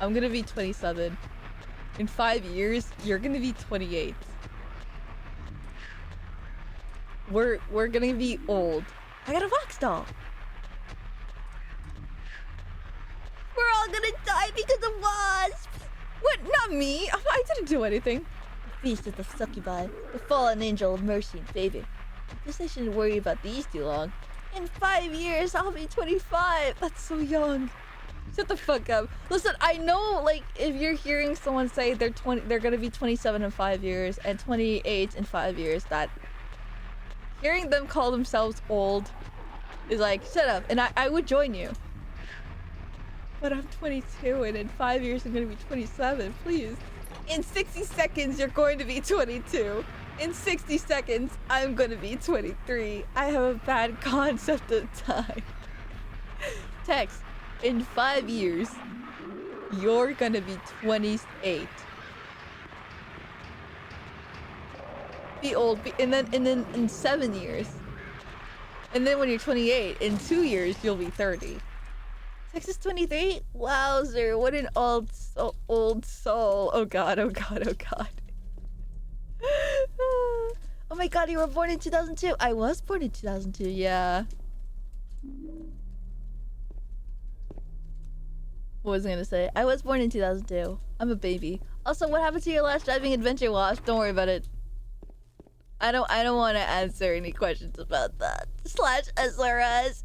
I'm gonna be 27. In 5 years, you're gonna be 28. We're gonna be old. I got a wax doll. We're all gonna die because of wasps. What? Not me. I didn't do anything. The feast of the succubi, the fallen angel of mercy and favor. I guess I shouldn't worry about these too long. In 5 years, I'll be 25. That's so young. Shut the fuck up. Listen, I know, like, if you're hearing someone say they're gonna be 27 in 5 years and 28 in 5 years, that hearing them call themselves old is like, shut up. And I would join you. But I'm 22 and in 5 years I'm gonna be 27, please. In 60 seconds, you're going to be 22. In 60 seconds, I'm gonna be 23. I have a bad concept of time. Text. In 5 years, you're gonna be 28. Be old, and then in 7 years, and then when you're 28, in 2 years you'll be 30. Texas 23? Wowzer! What an old soul! Oh god! Oh god! Oh god! Oh my god! You were born in 2002. I was born in 2002. Yeah. What was I gonna say? I was born in 2002. I'm a baby. Also, what happened to your last driving adventure, Wash? Don't worry about it. I don't want to answer any questions about that. / SRS.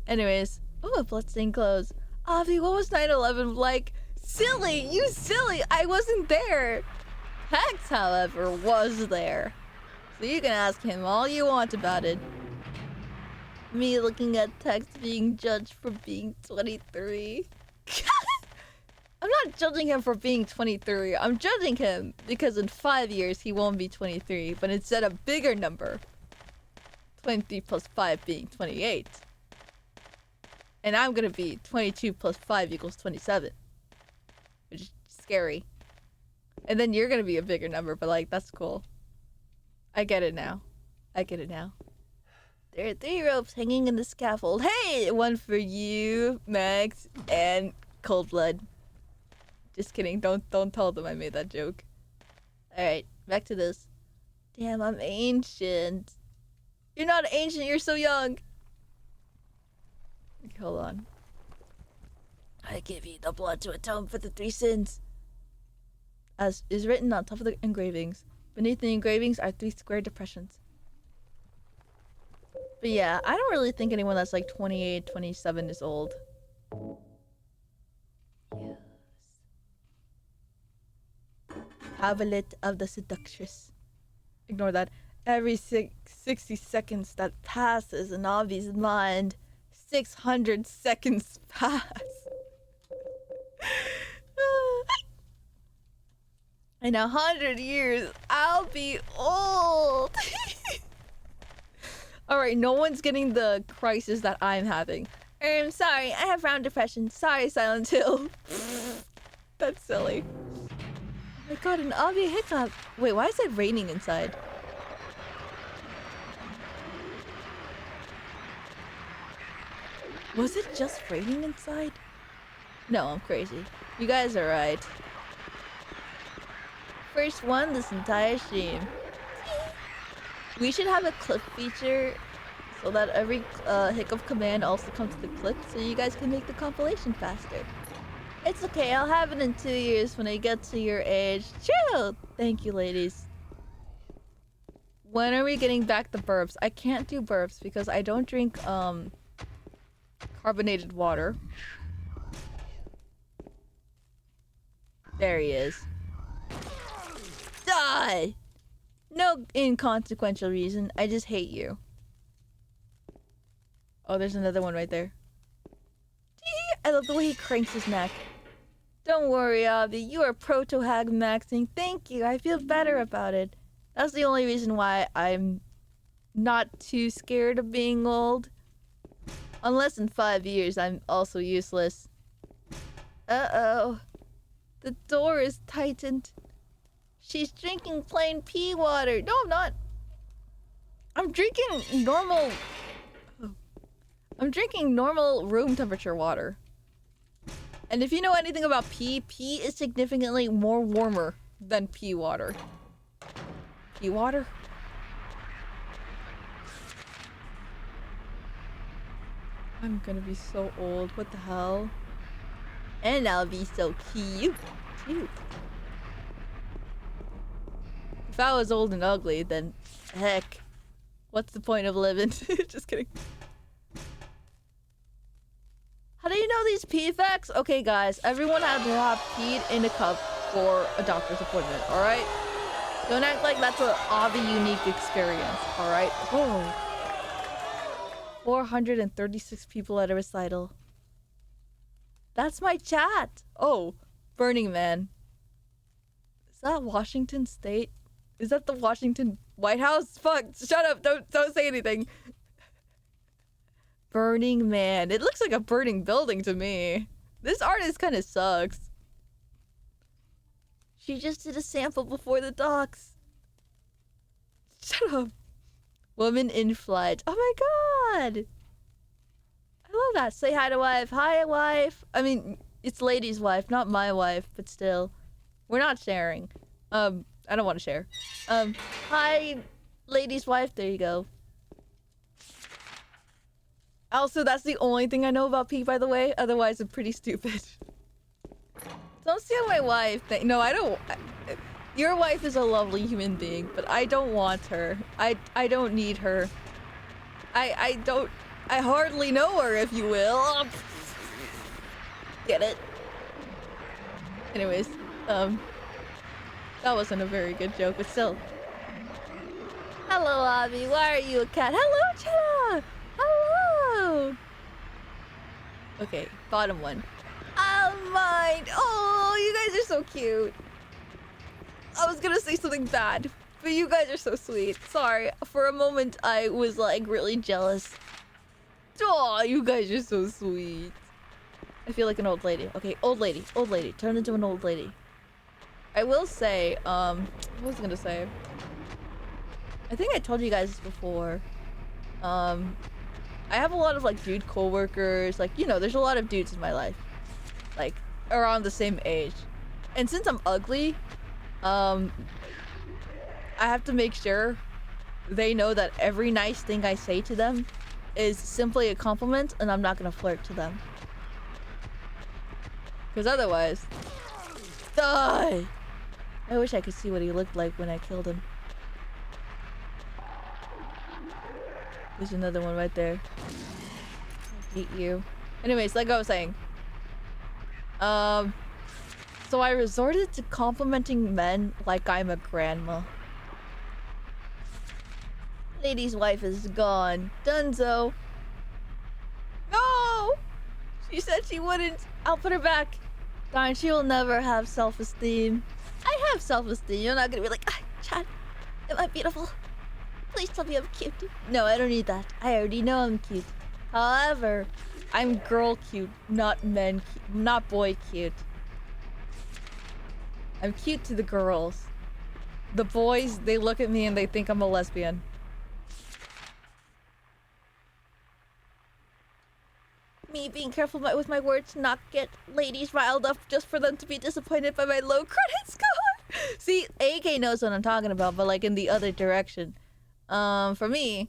Anyways, oh, bloodstained clothes. Avi, what was 9/11 like? Silly, you silly. I wasn't there. Hex, however, was there. So you can ask him all you want about it. Me looking at Tex being judged for being 23. I'm not judging him for being 23. I'm judging him because in 5 years he won't be 23, but instead a bigger number. 23 plus 5 being 28. And I'm gonna be 22 plus 5 equals 27. Which is scary. And then you're gonna be a bigger number, but like, that's cool. I get it now. I get it now. There are 3 ropes hanging in the scaffold. Hey! One for you, Max, and Cold Blood. Just kidding. Don't tell them I made that joke. Alright, back to this. Damn, I'm ancient. You're not ancient, you're so young. Okay, hold on. I give you the blood to atone for the 3 sins. As is written on top of the engravings. Beneath the engravings are 3 square depressions. But yeah, I don't really think anyone that's like 28, 27 is old. Yes. Tablet of the seductress. Ignore that. Every 60 seconds that passes in Avi's mind, 600 seconds pass. In 100 years, I'll be old. Alright, no one's getting the crisis that I'm having. Sorry, I have round depression. Sorry, Silent Hill. That's silly. Oh my god, an Avi hiccup. Wait, why is it raining inside? Was it just raining inside? No, I'm crazy. You guys are right. First one this entire stream. We should have a clip feature so that every hiccup command also comes to the clip so you guys can make the compilation faster. It's okay, I'll have it in 2 years when I get to your age. Chill! Thank you, ladies. When are we getting back the burps? I can't do burps because I don't drink, carbonated water. There he is. Die! No inconsequential reason, I just hate you. Oh, there's another one right there. I love the way he cranks his neck. Don't worry, Abby. You are proto-hag maxing. Thank you. I feel better about it. That's the only reason why I'm not too scared of being old. Unless in 5 years I'm also useless. Uh-oh. The door is tightened. She's drinking plain pea water. No, I'm not. I'm drinking normal... I'm drinking normal room temperature water. And if you know anything about pea, pea is significantly more warmer than pea water. Pea water? I'm gonna be so old. What the hell? And I'll be so cute. Cute. If I was old and ugly, then heck. What's the point of living? Just kidding. How do you know these pee facts? Okay, guys, everyone had to have peed in a cup for a doctor's appointment, alright? Don't act like that's an Avi unique experience, alright? Whoa. 436 people at a recital. That's my chat. Oh, Burning Man. Is that Washington State? Is that the Washington White House? Fuck, shut up, don't say anything. Burning Man. It looks like a burning building to me. This artist kind of sucks. She just did a sample before the docs. Shut up. Woman in flight. Oh my god. I love that. Say hi to wife. Hi, wife. I mean, it's lady's wife, not my wife, but still. We're not sharing. I don't want to share. Hi, lady's wife. There you go. Also, that's the only thing I know about pee, by the way. Otherwise, I'm pretty stupid. Don't steal my wife. No, I don't. Your wife is a lovely human being, but I don't want her. I don't need her. I hardly know her, if you will. Get it? Anyways, that wasn't a very good joke, but still. Hello, Abby. Why are you a cat? Hello, Chilla! Hello! Okay, bottom one. Oh, mine! Oh, you guys are so cute. I was gonna say something bad, but you guys are so sweet. Sorry, for a moment I was like really jealous. Oh, you guys are so sweet. I feel like an old lady. Okay, old lady, turn into an old lady. I will say, what was I gonna say? I think I told you guys this before. I have a lot of like dude coworkers, like, you know, there's a lot of dudes in my life. Like, around the same age. And since I'm ugly, I have to make sure they know that every nice thing I say to them is simply a compliment and I'm not gonna flirt to them. Because otherwise... Die! I wish I could see what he looked like when I killed him. There's another one right there. I hate you. Anyways, like I was saying. So I resorted to complimenting men like I'm a grandma. Lady's wife is gone. Dunzo. No! She said she wouldn't. I'll put her back. Darn, she will never have self-esteem. I have self-esteem. You're not gonna be like, ah, Chad, am I beautiful? Please tell me I'm cute. No, I don't need that. I already know I'm cute. However, I'm girl cute, not men cute, not boy cute. I'm cute to the girls. The boys, they look at me and they think I'm a lesbian. Me being careful with my words, not get ladies riled up just for them to be disappointed by my low credit score. See, AK knows what I'm talking about, but like in the other direction. For me,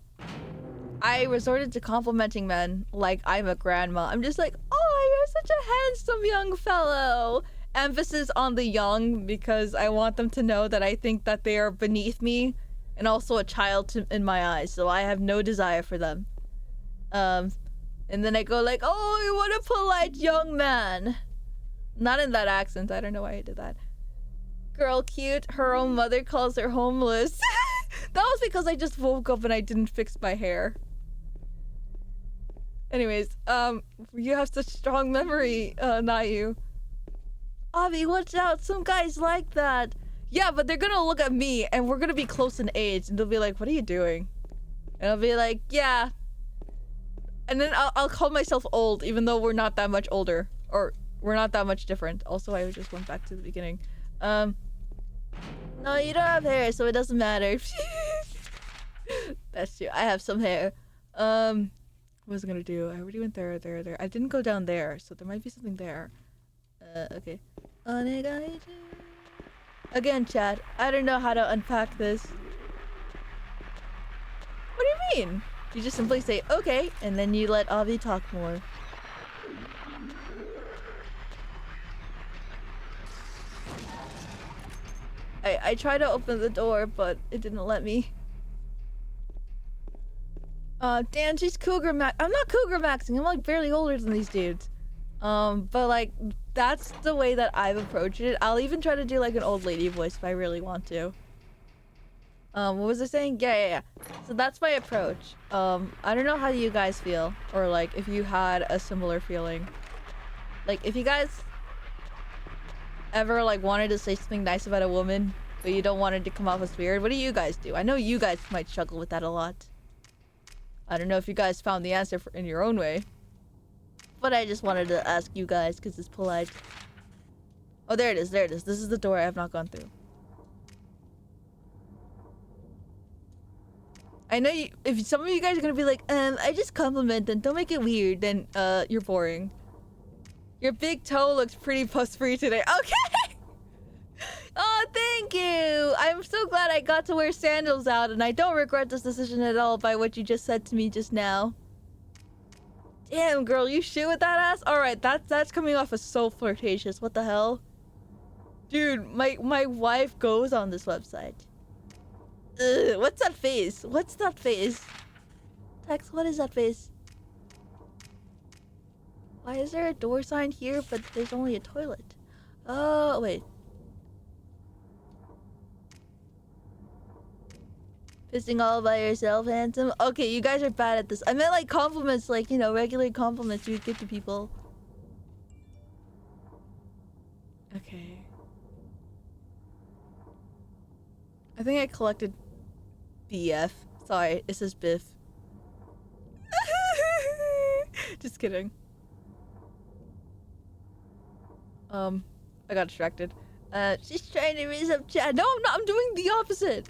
I resorted to complimenting men like I'm a grandma. I'm just like, oh, you're such a handsome young fellow. Emphasis on the young because I want them to know that I think that they are beneath me and also a child in my eyes, so I have no desire for them. And then I go like, oh, what a polite young man. Not in that accent. I don't know why I did that. Girl cute. Her own mother calls her homeless. That was because I just woke up and I didn't fix my hair. Anyways, you have such strong memory, not you. Avi, watch out. Some guys like that. Yeah, but they're gonna look at me and we're gonna be close in age and they'll be like, what are you doing? And I'll be like, yeah. And then I'll call myself old even though we're not that much older. Or we're not that much different. Also, I just went back to the beginning. No, you don't have hair, so it doesn't matter. That's true. I have some hair. What was I gonna do? I already went there. I didn't go down there, so there might be something there. Okay. Again, chat, I don't know how to unpack this. What do you mean? You just simply say, okay, and then you let Avi talk more. I tried to open the door, but it didn't let me. Dan, she's cougar max. I'm not cougar maxing. I'm like barely older than these dudes. But like, that's the way that I've approached it. I'll even try to do like an old lady voice if I really want to. What was I saying? Yeah. So that's my approach. I don't know how you guys feel, or like if you had a similar feeling. Like if you guys ever like wanted to say something nice about a woman, but you don't want it to come off as weird, what do you guys do? I know you guys might struggle with that a lot. I don't know if you guys found the answer in your own way. But I just wanted to ask you guys because it's polite. Oh, there it is. This is the door I have not gone through. I know if some of you guys are gonna be like, I just compliment them, don't make it weird, then you're boring. Your big toe looks pretty puss-free today. Okay! Oh, thank you! I'm so glad I got to wear sandals out, and I don't regret this decision at all by what you just said to me just now. Damn, girl, you shoot with that ass? Alright, that's coming off as so flirtatious. What the hell? Dude, my wife goes on this website. Ugh, what's that face? What's that face? Tex, what is that face? Why is there a door sign here, but there's only a toilet? Oh, wait. Pissing all by yourself, handsome? Okay, you guys are bad at this. I meant like compliments, like, you know, regular compliments you would give to people. Okay. I think I collected BF. Sorry, it says Biff. Just kidding. I got distracted. She's trying to raise up chat. No, I'm not. I'm doing the opposite.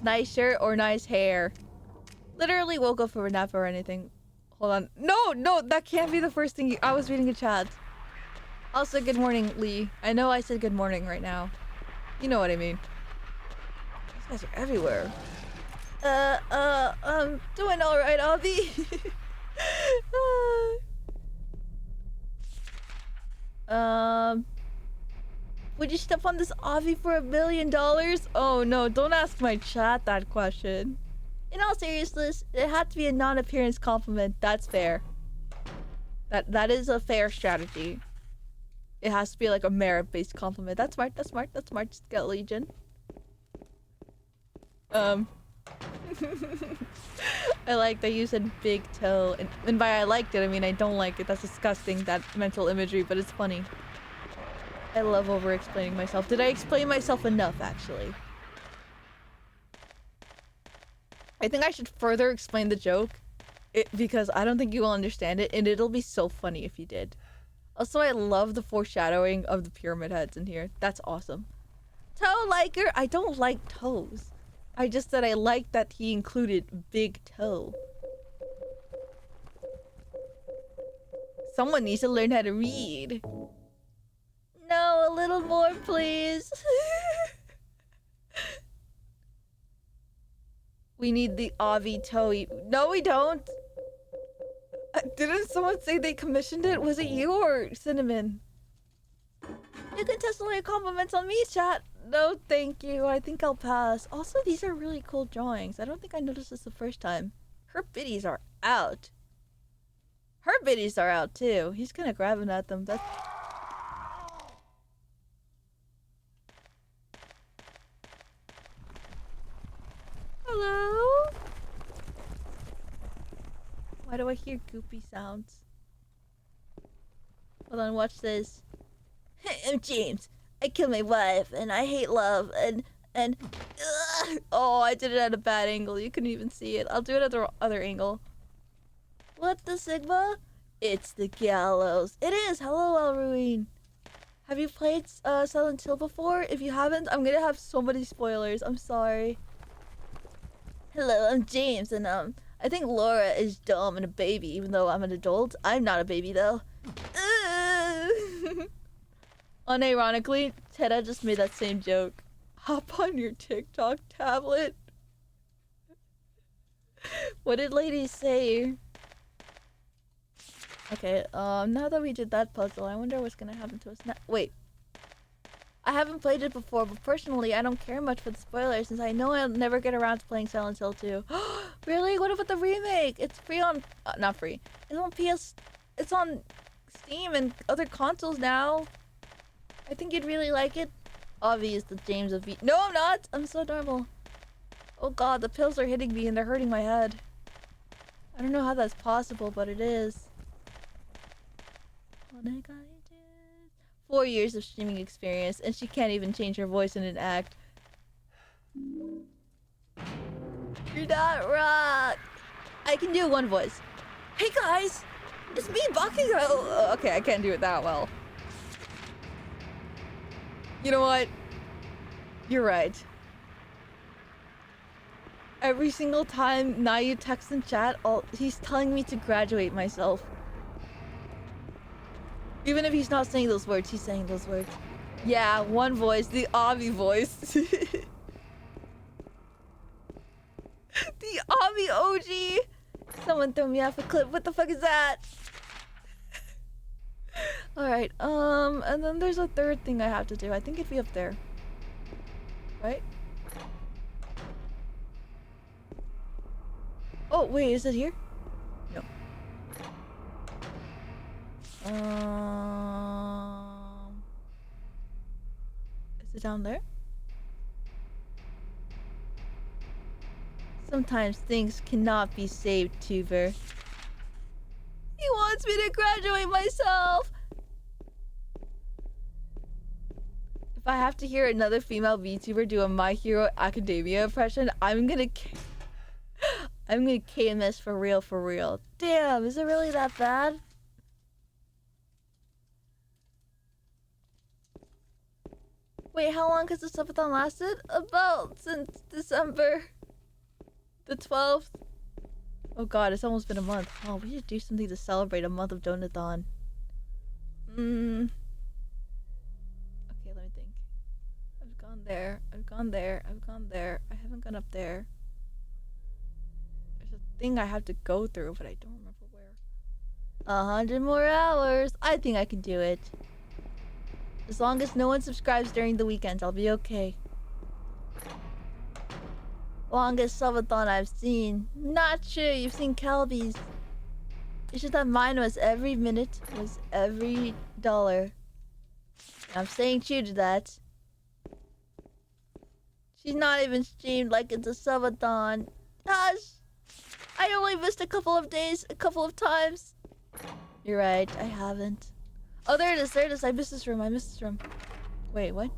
Nice shirt or nice hair. Literally woke up for a nap or anything. Hold on. No, that can't be the first thing I was reading a chat. Also, good morning, Lee. I know I said good morning right now. You know what I mean. These guys are everywhere. I'm doing alright, Avi. Would you step on this Avi for $1 million? Oh no, don't ask my chat that question. In all seriousness, it had to be a non-appearance compliment. That's fair. That is a fair strategy. It has to be like a merit-based compliment. That's smart. Just get Legion. I like that you said big toe, and by I liked it, I mean I don't like it. That's disgusting, that mental imagery, but it's funny. I love over-explaining myself. Did I explain myself enough, actually? I think I should further explain the joke, because I don't think you will understand it, and it'll be so funny if you did. Also, I love the foreshadowing of the pyramid heads in here. That's awesome. Toe liker? I don't like toes. I just said I like that he included big toe. Someone needs to learn how to read. No, a little more, please. We need the Avi toe. No, we don't. Didn't someone say they commissioned it? Was it you or Cinnamon? You can test only compliments on me, chat. No, thank you. I think I'll pass. Also, these are really cool drawings. I don't think I noticed this the first time. Her biddies are out. Her biddies are out too. He's kind of grabbing at them. That's... Hello? Why do I hear goopy sounds? Hold on, watch this. I'm James. I killed my wife, and I hate love, and oh, I did it at a bad angle. You couldn't even see it. I'll do it at the other angle. What the Sigma? It's the gallows. It is. Hello, Elruine. Have you played Silent Hill before? If you haven't, I'm gonna have so many spoilers. I'm sorry. Hello, I'm James, and I think Laura is dumb and a baby, even though I'm an adult. I'm not a baby though. Unironically, Tedda just made that same joke. Hop on your TikTok tablet. What did ladies say? Okay, now that we did that puzzle, I wonder what's gonna happen to us now. Wait. I haven't played it before, but personally, I don't care much for the spoilers since I know I'll never get around to playing Silent Hill 2. Really? What about the remake? It's free on... not free. It's on PS... It's on Steam and other consoles now. I think you'd really like it. Obvious the James of V. No, I'm not! I'm so normal. Oh god, the pills are hitting me and they're hurting my head. I don't know how that's possible, but it is. 4 years of streaming experience, and she can't even change her voice in an act. You're not rock! I can do one voice. Hey guys! It's me, Bakugo! Okay, I can't do it that well. You know what? You're right. Every single time Nayu texts in chat, he's telling me to graduate myself. Even if he's not saying those words, he's saying those words. Yeah, one voice, the Avi voice. The Avi OG! Someone throw me off a clip, what the fuck is that? Alright, and then there's a third thing I have to do. I think it'd be up there. Right? Oh, wait, is it here? No. Is it down there? Sometimes things cannot be saved, Tuber. He wants me to graduate myself! If I have to hear another female VTuber do a My Hero Academia impression, I'm gonna KMS for real, for real. Damn, is it really that bad? Wait, how long has the subathon lasted? About since December the 12th. Oh god, it's almost been a month. Oh, we should do something to celebrate a month of Donathon. Okay, let me think. I've gone there. I've gone there. I've gone there. I haven't gone up there. There's a thing I have to go through, but I don't remember where. 100 more hours. I think I can do it. As long as no one subscribes during the weekends, I'll be okay. Longest subathon I've seen. Not sure you've seen Calby's. It's just that mine was every minute, was every dollar. I'm staying true to that. She's not even streamed like it's a subathon. Gosh! I only missed a couple of days, a couple of times. You're right, I haven't. Oh, there it is, there it is. I missed this room, I missed this room. Wait, what?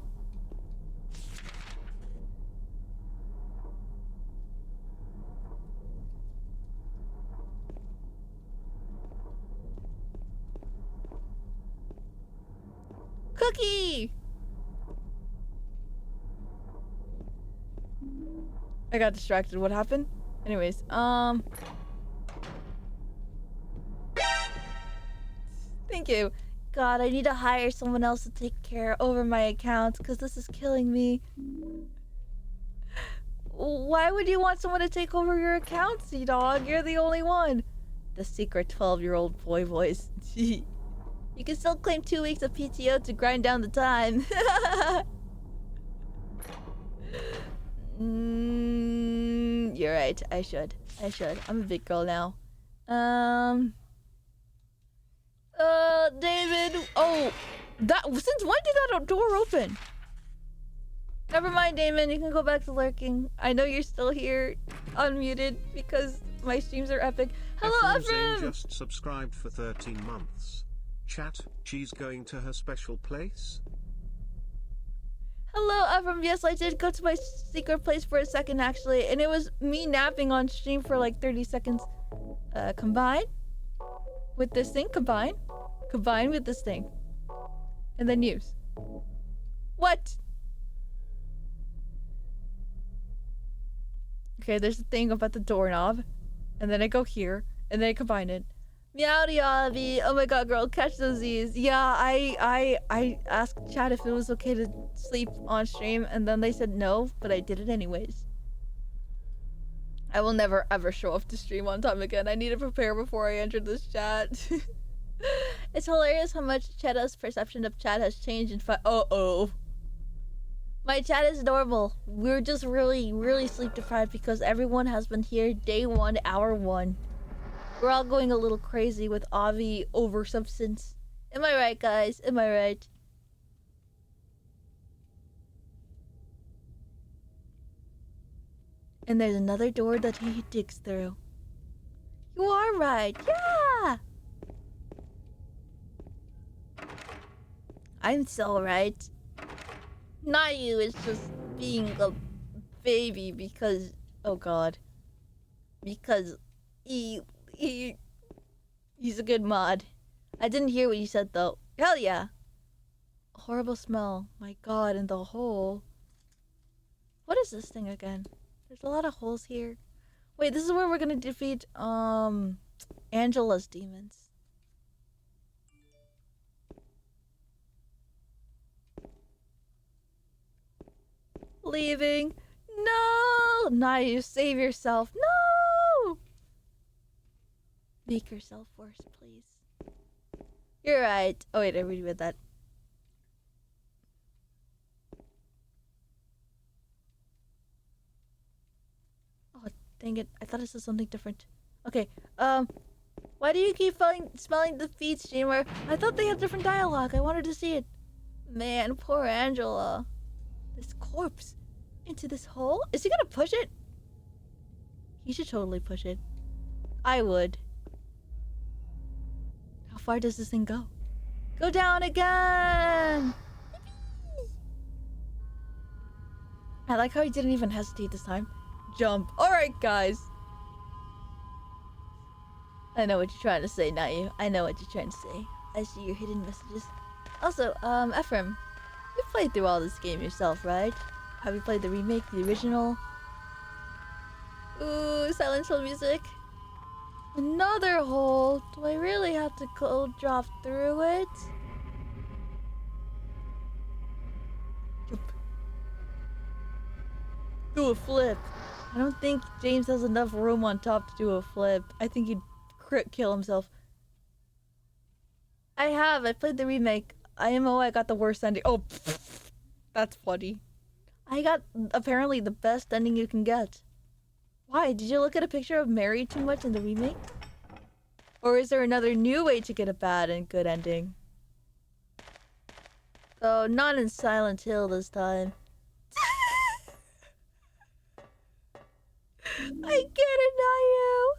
Cookie! I got distracted. What happened? Anyways, thank you. God, I need to hire someone else to take care over my accounts because this is killing me. Why would you want someone to take over your account, Sea Dog? You're the only one. the secret 12-year-old boy voice. You can still claim 2 weeks of PTO to grind down the time. You're right. I should. I'm a big girl now. David. Oh, since when did that door open? Never mind, Damon. You can go back to lurking. I know you're still here, unmuted, because my streams are epic. Hello, Ephraim! Just subscribed for 13 months. Chat, she's going to her special place? Hello, Ephraim. Yes, I did go to my secret place for a second, actually. And it was me napping on stream for like 30 seconds. Combine with this thing. Combine with this thing. And then use. What? Okay, there's a thing about the doorknob. And then I go here. And then I combine it. Meowdy Avi. Oh my god, girl, catch those Z's. Yeah, I asked chat if it was okay to sleep on stream, and then they said no, but I did it anyways. I will never ever show up to stream on time again. I need to prepare before I enter this chat. It's hilarious how much Chetta's perception of chat has changed in oh. My chat is normal. We're just really, really sleep deprived because everyone has been here day 1, hour 1. We're all going a little crazy with Avi over substance. Am I right, guys? Am I right? And there's another door that he digs through. You are right. Yeah! I'm so right. Not you, it's just being a baby because... Oh god. Because he's a good mod. I didn't hear what you said though. Hell yeah. Horrible smell. My god, and the hole. What is this thing again? There's a lot of holes here. Wait, this is where we're gonna defeat Angela's demons. Leaving. No! Now you save yourself. No! Make yourself worse, please. You're right. Oh wait, I already read that. Oh, dang it. I thought it said something different. Okay, why do you keep smelling the feet, streamer? I thought they had different dialogue. I wanted to see it. Man, poor Angela. This corpse into this hole? Is he gonna push it? He should totally push it. I would. How far does this thing go? Go down again! I like how he didn't even hesitate this time. Jump. Alright, guys. I know what you're trying to say, not you. I know what you're trying to say. I see your hidden messages. Also, Ephraim, you played through all this game yourself, right? Have you played the remake, the original? Ooh, Silent Hill music. Another hole. Do I really have to go drop through it? Jump. Do a flip. I don't think James has enough room on top to do a flip. I think he'd kill himself. I played the remake. I got the worst ending. Oh, that's funny. I got apparently the best ending you can get. Why? Did you look at a picture of Mary too much in the remake? Or is there another new way to get a bad and good ending? Oh, not in Silent Hill this time. I get it, not you.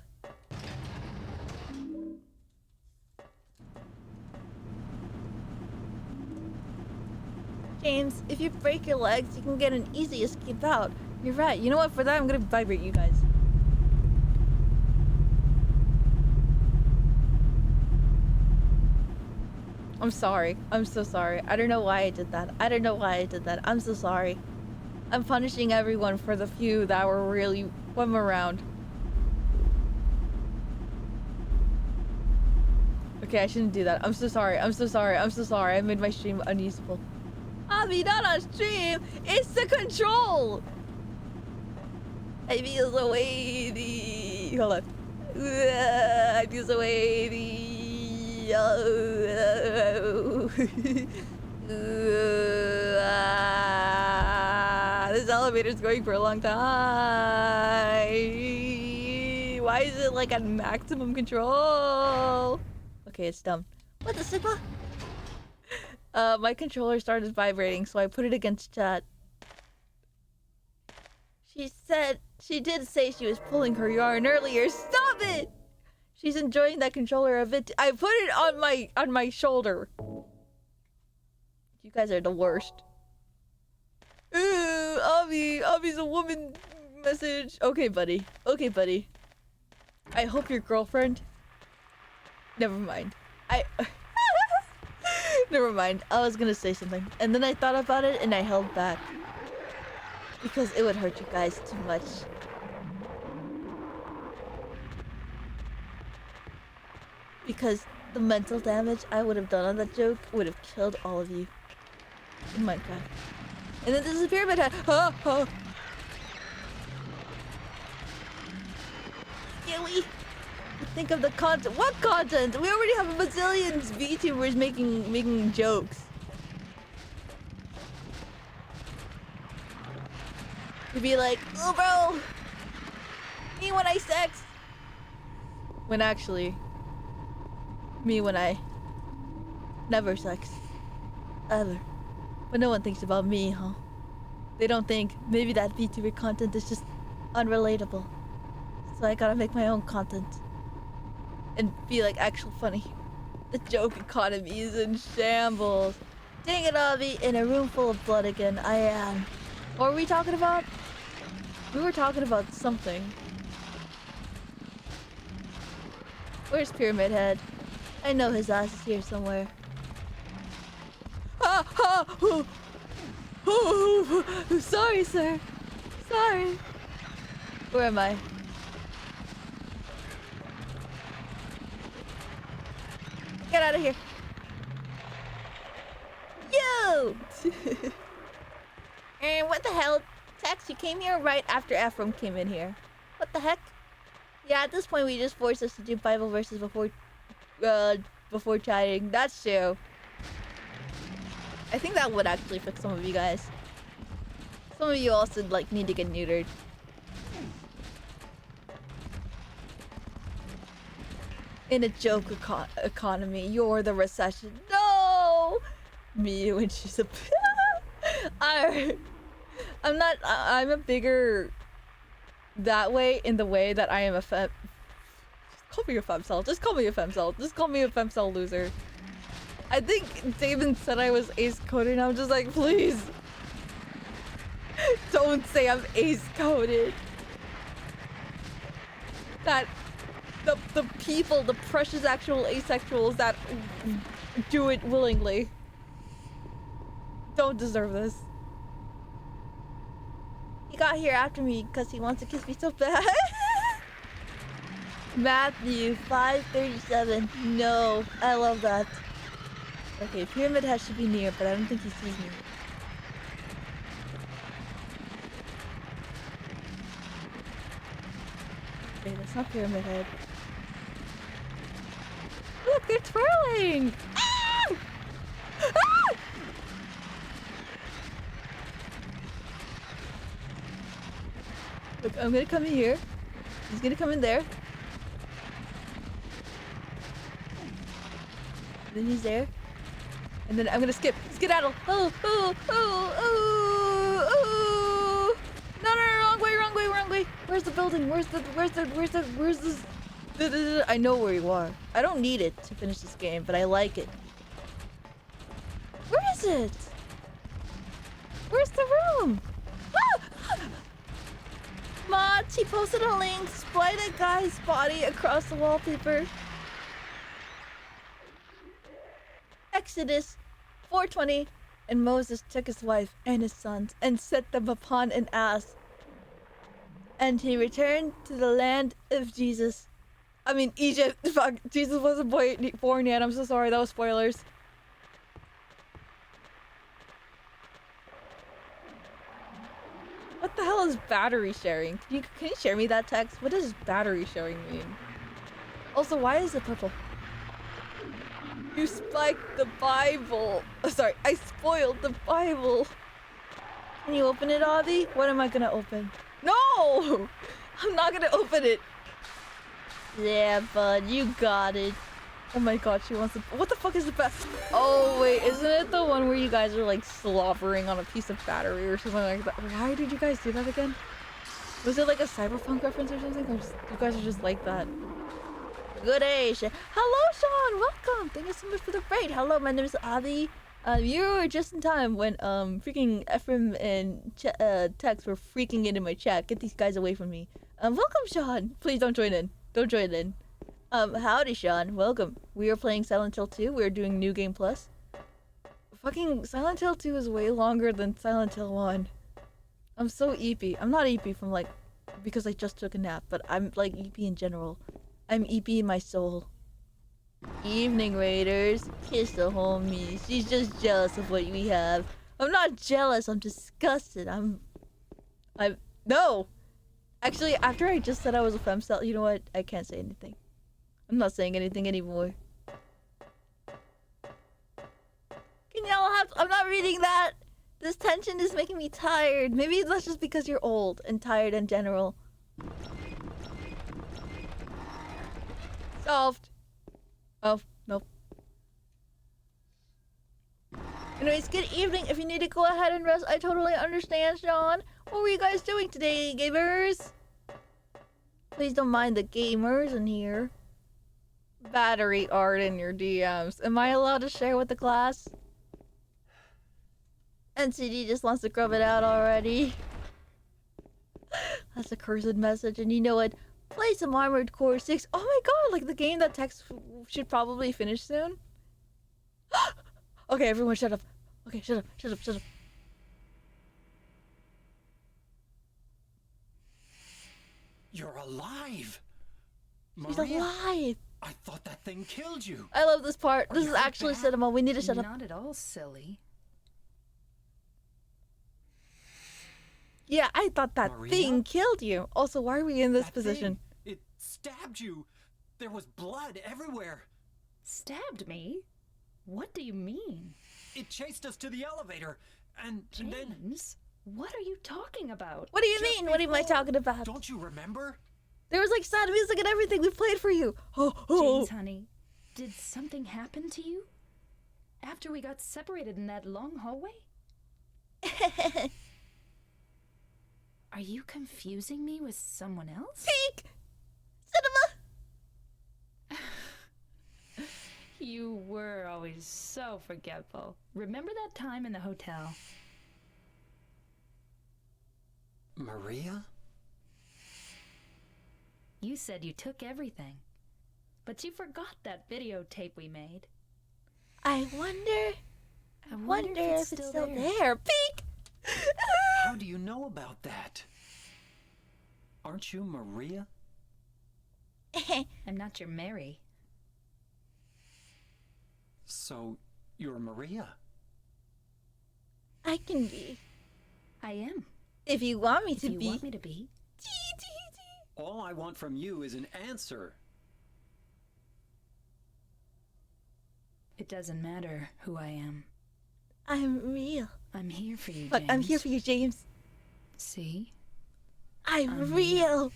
James, if you break your legs, you can get an easy escape out. You're right. You know what? For that, I'm gonna vibrate you guys. I'm sorry. I'm so sorry. I don't know why I did that. I'm so sorry. I'm punishing everyone for the few that were really one around. Okay, I shouldn't do that. I'm so sorry. I made my stream unusable. Avi, not on stream. It's the control. I feel so wavy. Hold on. I feel so wavy. This elevator's going for a long time. Why is it like at maximum control? Okay, it's dumb. What the Sigma? My controller started vibrating, so I put it against chat. She did say she was pulling her yarn earlier. Stop it! She's enjoying that controller a bit. I put it on my shoulder. You guys are the worst. Avi's a woman message. Okay, buddy. Okay, buddy. I hope your girlfriend. Never mind. Never mind. I was gonna say something, and then I thought about it and I held back. Because it would hurt you guys too much. Because the mental damage I would have done on that joke would have killed all of you. Oh my god. And then there's a pyramid head. Oh, oh. Scary. Think of the content. What content? We already have a bazillion VTubers making jokes. You'd be like, oh bro, me when I sex. When actually, me when I never sex. Ever. But no one thinks about me, huh? They don't think maybe that VTuber content is just unrelatable. So I gotta make my own content. And be like actual funny. The joke economy is in shambles. Dang it, Avi, in a room full of blood again. I am. What were we talking about? We were talking about something. Where's Pyramid Head? I know his ass is here somewhere. Sorry, sir. Sorry. Where am I? Get out of here. Yo! And what the hell? Tex, you came here right after Ephraim came in here. What the heck? Yeah, at this point we just forced us to do Bible verses before chatting. That's true. I think that would actually fix some of you guys. Some of you also like need to get neutered. In a joke economy, you're the recession. No! Me when she's a I'm not. I'm a bigger that way in the way that I am a fem. Call me a femcel. Just call me a femcel. Just call me a femcel loser. I think David said I was ace coded, and I'm just like, please. Don't say I'm ace coded. That the people, the precious actual asexuals that do it willingly don't deserve this. He got here after me because he wants to kiss me so bad. Matthew 5:37. No, I love that. Okay, Pyramid Head should be near, but I don't think he sees me. Okay, that's not Pyramid Head. Look, they're twirling! Ah! Ah! Look, I'm gonna come in here. He's gonna come in there. Then he's there. And then I'm gonna skedaddle. Oh, oh, oh, oh, oh. No, wrong way, wrong way, wrong way. Where's the building? Where's this? I know where you are. I don't need it to finish this game, but I like it. Where is it? Where's the room? Ah! Mods, he posted a link. Split a guy's body across the wallpaper. Exodus 4:20, and Moses took his wife and his sons and set them upon an ass. And he returned to the land of Jesus. I mean, Egypt. Fuck, Jesus wasn't born yet. I'm so sorry. That was spoilers. What the hell is battery sharing? Can you share me that text? What does battery sharing mean? Also, why is it purple? You spiked the Bible. Oh, sorry, I spoiled the Bible. Can you open it, Avi? What am I gonna open? No! I'm not gonna open it. Yeah, bud, you got it. Oh my god, she wants to. What the fuck is the best? Oh wait, isn't it the one where you guys are like slobbering on a piece of battery or something like that? Why did you guys do that again? Was it like a cyberpunk reference or something? Or you guys are just like that. Good day, hello, Sean. Welcome. Thank you so much for the raid. Hello, my name is Avi. You were just in time when freaking Ephraim and Tex were freaking into my chat. Get these guys away from me. Welcome, Sean. Please don't join in. Don't join in. Howdy, Sean. Welcome. We are playing Silent Hill 2. We are doing New Game Plus. Fucking Silent Hill 2 is way longer than Silent Hill 1. I'm so EP. I'm not EP from like because I just took a nap, but I'm like EP in general. I'm EP in my soul. Evening, Raiders. Kiss the homie. She's just jealous of what we have. I'm not jealous. I'm disgusted. No! Actually, after I just said I was a femcel, you know what? I can't say anything. I'm not saying anything anymore. Can y'all have... I'm not reading that! This tension is making me tired. Maybe that's just because you're old and tired in general. Solved. Oh, nope. Anyways, good evening. If you need to go ahead and rest, I totally understand, Sean. What were you guys doing today, gamers? Please don't mind the gamers in here. Battery art in your DMs. Am I allowed to share with the class? NCD just wants to grub it out already. That's a cursed message, and you know what? Play some Armored Core 6. Oh my god, like the game that Tex should probably finish soon. Okay, everyone shut up. Okay, shut up. You're alive! She's Maria, alive! I thought that thing killed you! I love this part. This is you actually bad? cinema. We need to shut up. Not at all silly. Yeah, I thought that Maria? thing killed you. Also, why are we in this That position? thing, it stabbed you! There was blood everywhere! Stabbed me? What do you mean? It chased us to the elevator, and then... James, what are you talking about? What do you Just mean? What am I before. talking about? Don't you remember? There was like sad music and everything. We played for you. Oh. James, honey, did something happen to you? After we got separated in that long hallway? Are you confusing me with someone else? Peek! Cinema! You were always so forgetful. Remember that time in the hotel? Maria? You said you took everything, but you forgot that videotape we made. I wonder if it's still there. Peek! How do you know about that? Aren't you Maria? I'm not your Mary. So, you're Maria? I can be. I am. If you want me to If you be. want me to be. All I want from you is an answer. It doesn't matter who I am. I'm real. I'm here for you, Look, James. I'm here for you, James. See? I'm real.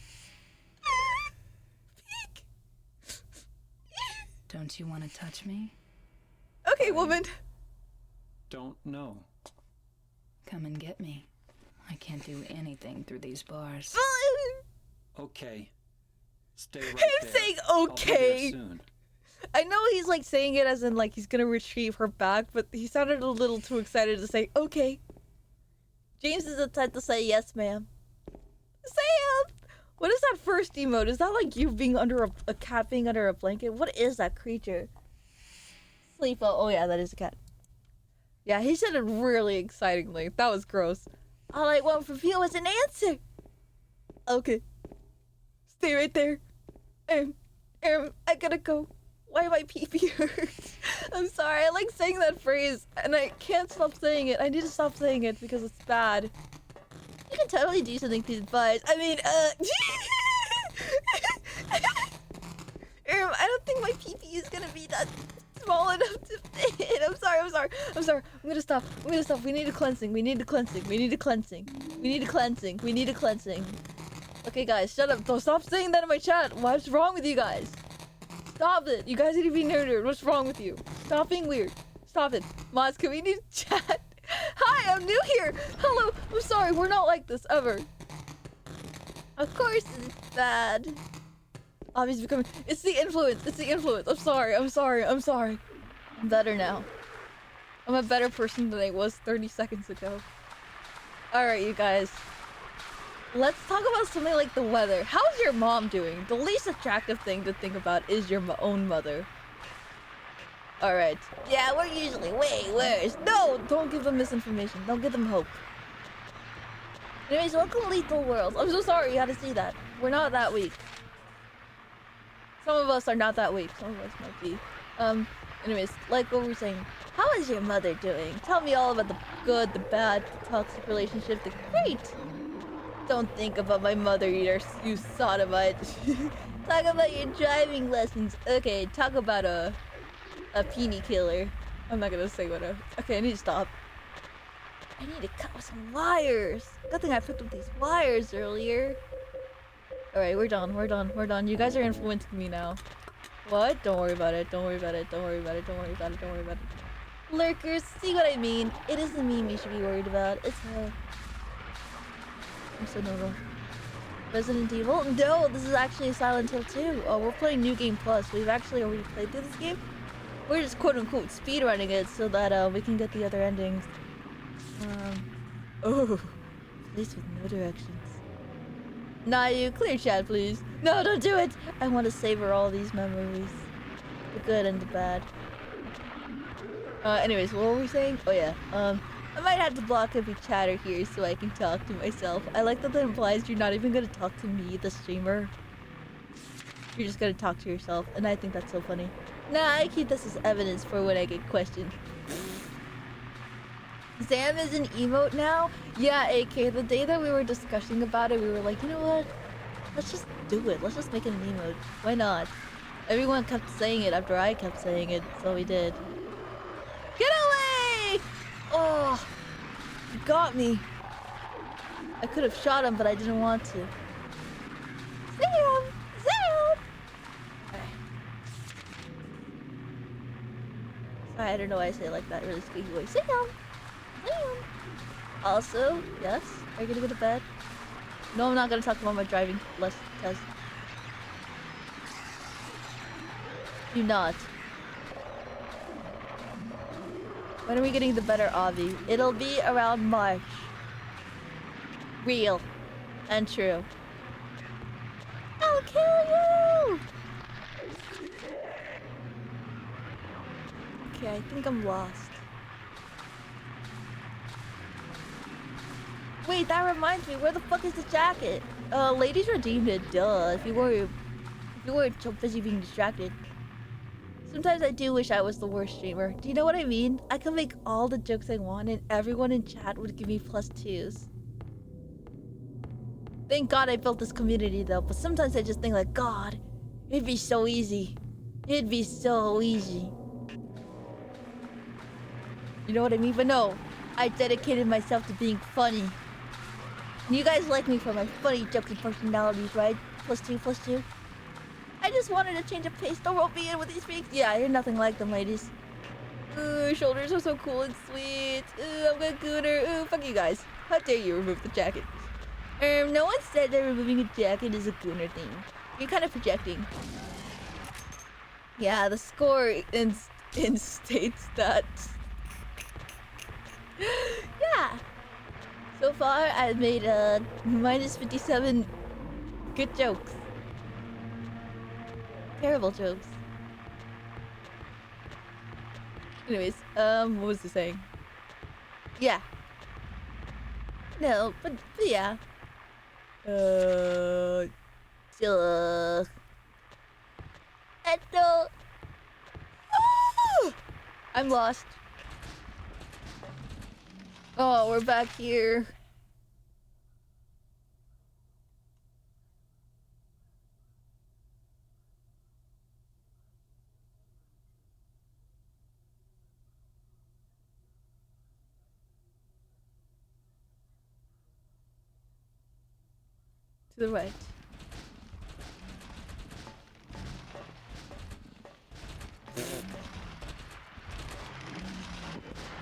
Peek! Don't you want to touch me? Okay, woman. Don't know. Come and get me. I can't do anything through these bars. Okay. Stay right Him there. saying I'll be there okay. soon. I know he's like saying it as in like he's gonna retrieve her back, but he sounded a little too excited to say okay. James is the type to say yes, ma'am. Sam! What is that first emote? Is that like you being under a cat being under a blanket? What is that creature? Sleepo. Oh yeah, that is a cat. Yeah, he said it really excitingly. That was gross. All I want from you is an answer. Okay. Stay right there. I gotta go. Why my pee-pee hurts? I'm sorry, I like saying that phrase, and I can't stop saying it. I need to stop saying it because it's bad. You can totally do something to advise. I mean, think my pee is gonna be that small enough to fit. I'm sorry. I'm gonna stop. We need a cleansing. We need a cleansing. Okay, guys, shut up. Don't stop saying that in my chat. What's wrong with you guys? Stop it. You guys need to be neutered. What's wrong with you? Stop being weird. Stop it. Mods, can we need chat? Hi, I'm new here. Hello. I'm sorry. We're not like this ever. Of course it's bad. Obviously becoming. It's the influence. I'm sorry. I'm better now. I'm a better person than I was 30 seconds ago. Alright, you guys. Let's talk about something like the weather. How's your mom doing? The least attractive thing to think about is your own mother. Alright. Yeah, we're usually way worse. No! Don't give them misinformation. Don't give them hope. Anyways, welcome to Lethal Worlds. I'm so sorry you had to see that. We're not that weak. Some of us are not that weak. Some of us might be. Anyways, like what we're saying. How is your mother doing? Tell me all about the good, the bad, the toxic relationship, the great. Don't think about my mother, you sodomite. Talk about your driving lessons. Okay, talk about a peenie killer. I'm not gonna say what okay, I need to stop. I need to cut with some wires. Good thing I picked up these wires earlier. Alright, we're done. You guys are influencing me now. What? Don't worry about it. Lurkers, see what I mean? It isn't me you should be worried about. It's her. I'm so normal. Resident Evil? No, this is actually Silent Hill 2. Oh, we're playing New Game Plus. We've actually already played through this game. We're just quote-unquote speedrunning it so that we can get the other endings. Oh, place with no directions. Nah, you clear chat, please. No, don't do it! I want to savor all these memories. The good and the bad. Anyways, what were we saying? Oh yeah, I might have to block every chatter here so I can talk to myself. I like that implies you're not even gonna talk to me, the streamer. You're just gonna talk to yourself, and I think that's so funny. Nah, I keep this as evidence for when I get questioned. Sam is an emote now? Yeah, AK, the day that we were discussing about it, we were like, you know what? Let's just do it. Let's just make it an emote. Why not? Everyone kept saying it after I kept saying it, so we did. Get away! Oh, you got me. I could have shot him, but I didn't want to. Sam! Okay. Sorry, I don't know why I say it like that. Really squeaky voice. Sam! Also, yes, are you gonna go to bed? No, I'm not gonna talk about my driving test. Do not. When are we getting the better Avi? It'll be around March. Real and true. I'll kill you! Okay, I think I'm lost. Wait, that reminds me, where the fuck is the jacket? Ladies redeemed it, duh. If you weren't so busy being distracted. Sometimes I do wish I was the worst streamer. Do you know what I mean? I could make all the jokes I want and everyone in chat would give me +2s. Thank God I built this community though, but sometimes I just think like, God, it'd be so easy. It'd be so easy. You know what I mean? But no, I dedicated myself to being funny. And you guys like me for my funny jokes and personalities, right? +2. I just wanted to change of pace. Don't rope me in with these freaks. Yeah, you're nothing like them, ladies. Ooh, shoulders are so cool and sweet. Ooh, I'm a gooner. Ooh, fuck you guys. How dare you remove the jacket? No one said that removing a jacket is a gooner thing. You're kind of projecting. Yeah, the score states that. Yeah. So far, I've made -57 good jokes. Terrible jokes. Anyways, what was I saying? Yeah. No, but yeah. I'm lost. Oh, we're back here. the right.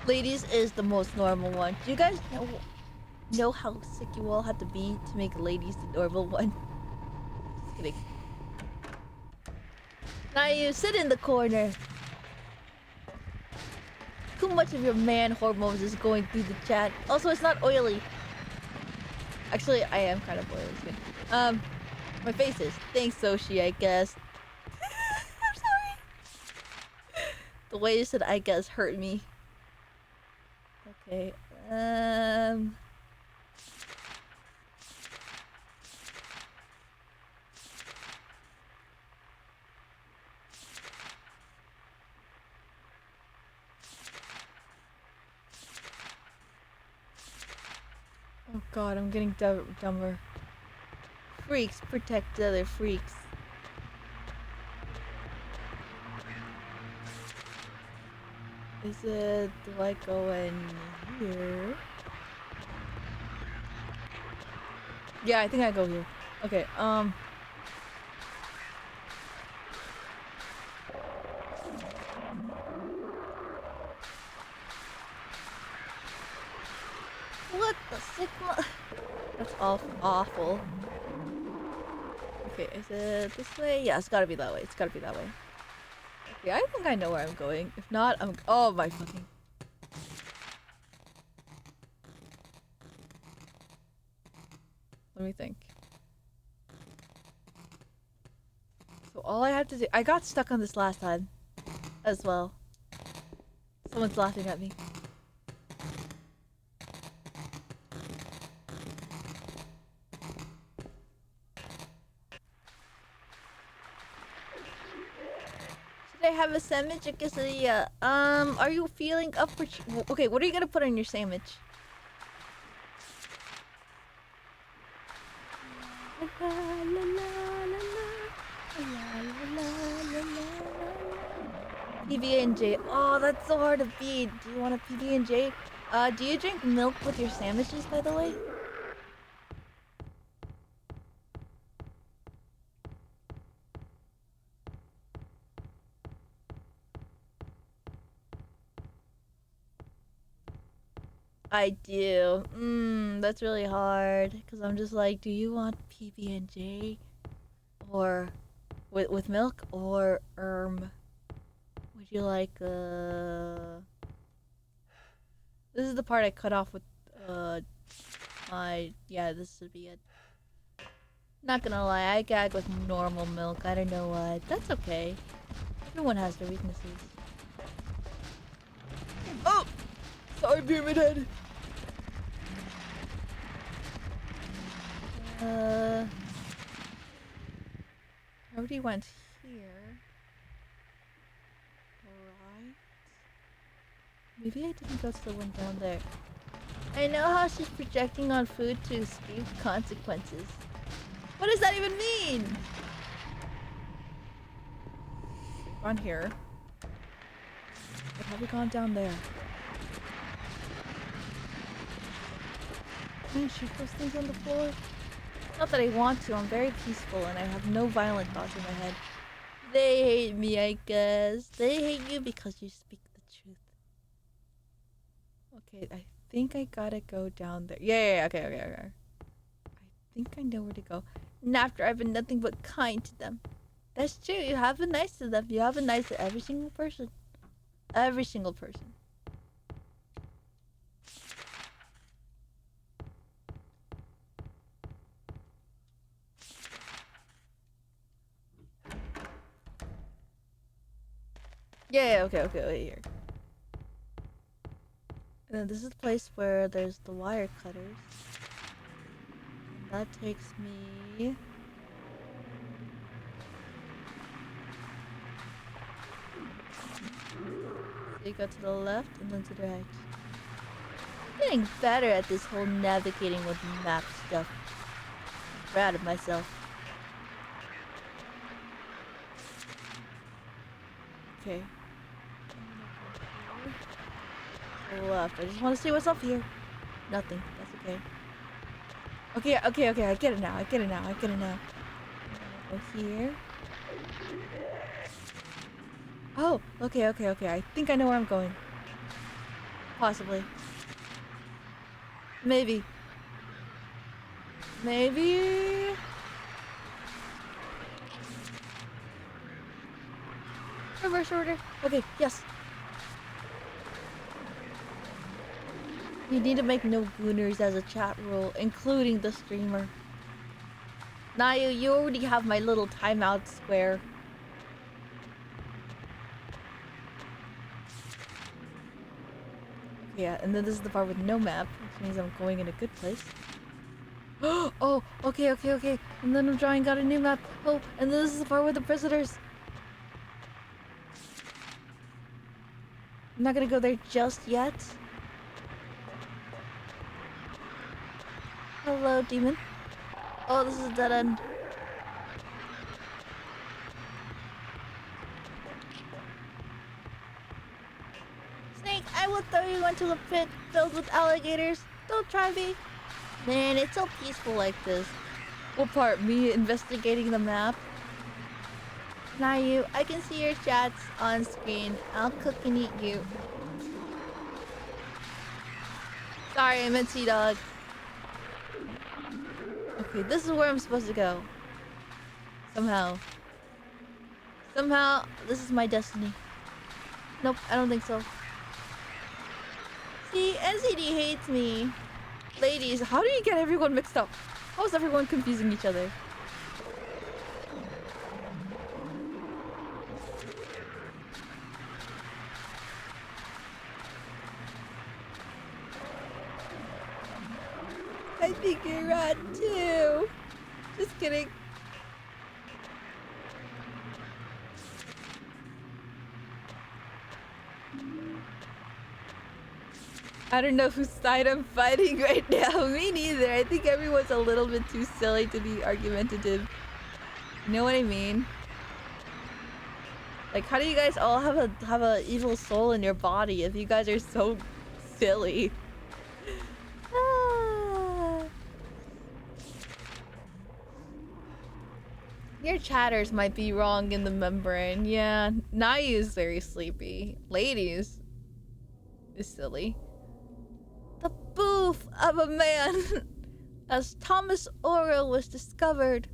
Ladies is the most normal one. Do you guys know how sick you all have to be to make ladies the normal one? Just kidding. Now you sit in the corner. Too much of your man hormones is going through the chat. Also, it's not oily. Actually, I am kind of oily. It's good. My face is. Thanks, Oshi, I guess. I'm sorry. The way you said I guess hurt me. Okay, oh god, I'm getting dumber. Freaks protect other freaks. Is it... do I go in here? Yeah, I think I go here. Okay, what the sigma? That's awful. Okay, is it this way? Yeah, it's gotta be that way. It's gotta be that way. Okay, I think I know where I'm going. If not, I'm... oh my fucking... let me think. So all I have to do... I got stuck on this last time. As well. Someone's laughing at me. I have a sandwich, a quesadilla. Are you feeling up for... okay, what are you gonna put on your sandwich? PB&J. Oh, that's so hard to beat. Do you want a PB&J? Do you drink milk with your sandwiches, by the way? I do. That's really hard. Because I'm just like, do you want PB&J? Or... with milk? Or, would you like, this is the part I cut off with, yeah, this would be it. Not gonna lie, I gag with normal milk. I don't know why. That's okay. Everyone has their weaknesses. Oh! Sorry, Pyramid Head! I already went here. Right. Maybe I didn't go to the one down there. I know how she's projecting on food to escape consequences. What does that even mean? We've gone here. But have we gone down there? Can I shoot those things on the floor? Not that I want to, I'm very peaceful and I have no violent thoughts in my head. They hate me, I guess. They hate you because you speak the truth. Okay, I think I gotta go down there. Yeah, okay. I think I know where to go. And after I've been nothing but kind to them. That's true, you have been nice to them. You have been nice to every single person. Every single person. Yeah, okay, wait here. And then this is the place where there's the wire cutters. That takes me... so you go to the left and then to the right. I'm getting better at this whole navigating with map stuff. I'm proud of myself. Okay. Left. I just want to see what's up here. Nothing. That's okay. Okay, I get it now. I get it now. Go here. Oh, okay. I think I know where I'm going. Possibly. Maybe. Reverse order. Okay, yes. You need to make no gooners as a chat rule, including the streamer. Nayu, you already have my little timeout square. Yeah, and then this is the part with no map, which means I'm going in a good place. Oh, okay. And then I'm drawing out a new map. Oh, and then this is the part with the prisoners. I'm not gonna go there just yet. Hello, demon. Oh, this is a dead end. Snake, I will throw you into a pit filled with alligators. Don't try me. Man, it's so peaceful like this. What part? Me investigating the map? Nayu, I can see your chats on screen. I'll cook and eat you. Sorry, I meant Sea Dog. Okay, this is where I'm supposed to go. Somehow, this is my destiny. Nope, I don't think so. See, NCD hates me. Ladies, how do you get everyone mixed up? How is everyone confusing each other? I think you're right too. Just kidding. I don't know whose side I'm fighting right now. Me neither. I think everyone's a little bit too silly to be argumentative. You know what I mean? Like, how do you guys all have a evil soul in your body if you guys are so silly? Your chatters might be wrong in the membrane. Yeah, Nayu is very sleepy. Ladies is silly. The booth of a man. As Thomas Oro was discovered,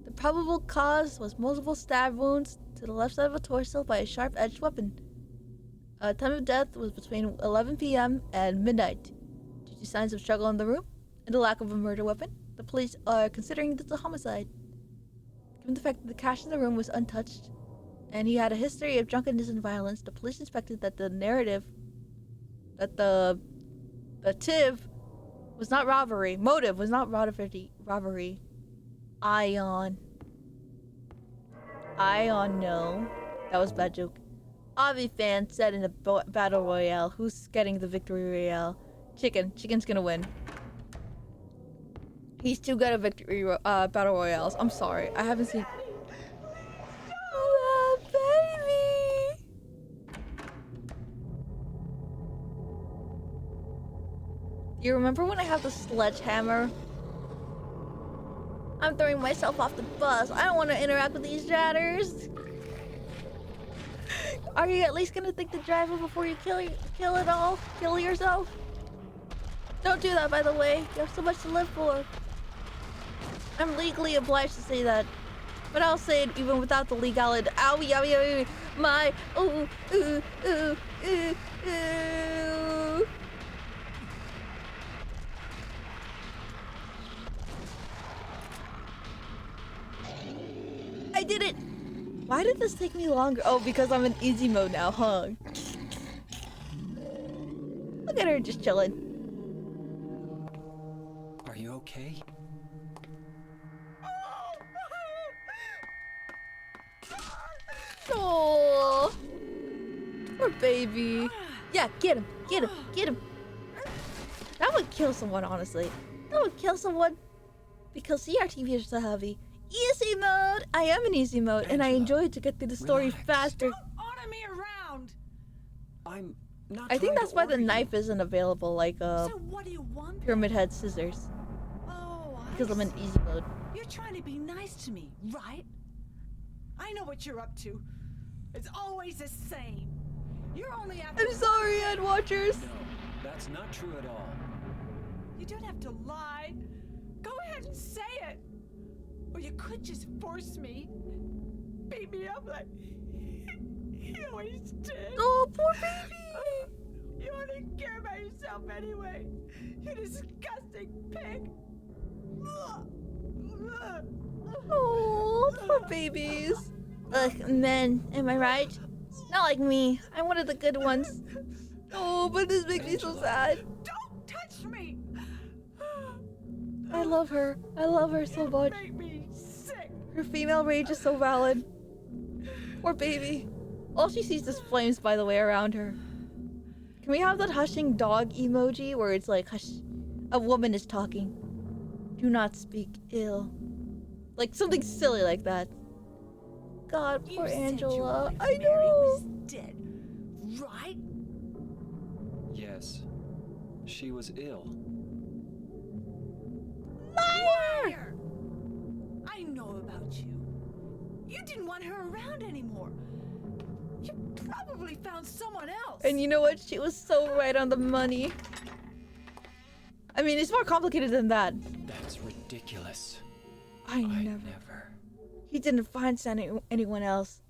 the probable cause was multiple stab wounds to the left side of a torso by a sharp-edged weapon. Time of death was between 11 p.m. and midnight. Due to signs of struggle in the room and the lack of a murder weapon, the police are considering this a homicide. Given the fact that the cash in the room was untouched, and he had a history of drunkenness and violence, the police inspected that the narrative that the motive was not robbery. Ion, no. That was a bad joke. Avi fan said in a battle royale, who's getting the victory royale? Chicken's gonna win. He's too good at victory battle royales. I'm sorry, I haven't seen. Oh, baby. Do you remember when I have the sledgehammer? I'm throwing myself off the bus. I don't want to interact with these jatters. Are you at least gonna think the driver before you kill it all? Kill yourself? Don't do that, by the way. You have so much to live for. I'm legally obliged to say that, but I'll say it even without the legality. Owie, owie, owie, my ooh, ooh, ooh, ooh, ooh. I did it! Why did this take me longer? Oh, because I'm in easy mode now, huh? Look at her just chilling. Are you okay? Oh, poor baby. Yeah, get him. That would kill someone, honestly. That would kill someone. Because CRTV is so heavy. Easy mode! I am in easy mode, Angela, and I enjoy to get through the story faster. Don't order me around! I'm not I think that's why the you. knife isn't available, like So what do you want? Pyramid Head scissors. Oh, because I'm in easy mode. You're trying to be nice to me, right? I know what you're up to. It's always the same. You're only after... I'm sorry, Ad Watchers. No, that's not true at all. You don't have to lie. Go ahead and say it. Or you could just force me. Beat me up like he always did. Oh, poor baby. You only care about yourself anyway. You disgusting pig. Oh, poor babies. Ugh, men, am I right? Not like me. I'm one of the good ones. Oh, but this makes me so sad. Don't touch me. I love her. I love her so much. Make me sick. Her female rage is so valid. Poor baby. All she sees is flames, by the way, around her. Can we have that hushing dog emoji where it's like, hush, a woman is talking. Do not speak ill. Like something silly like that. God, poor Angela. I know. Mary was dead, right? Yes. She was ill. Liar! I know about you. You didn't want her around anymore. You probably found someone else. And you know what? She was so right on the money. I mean, it's more complicated than that. That's ridiculous. I never. He didn't find anyone else.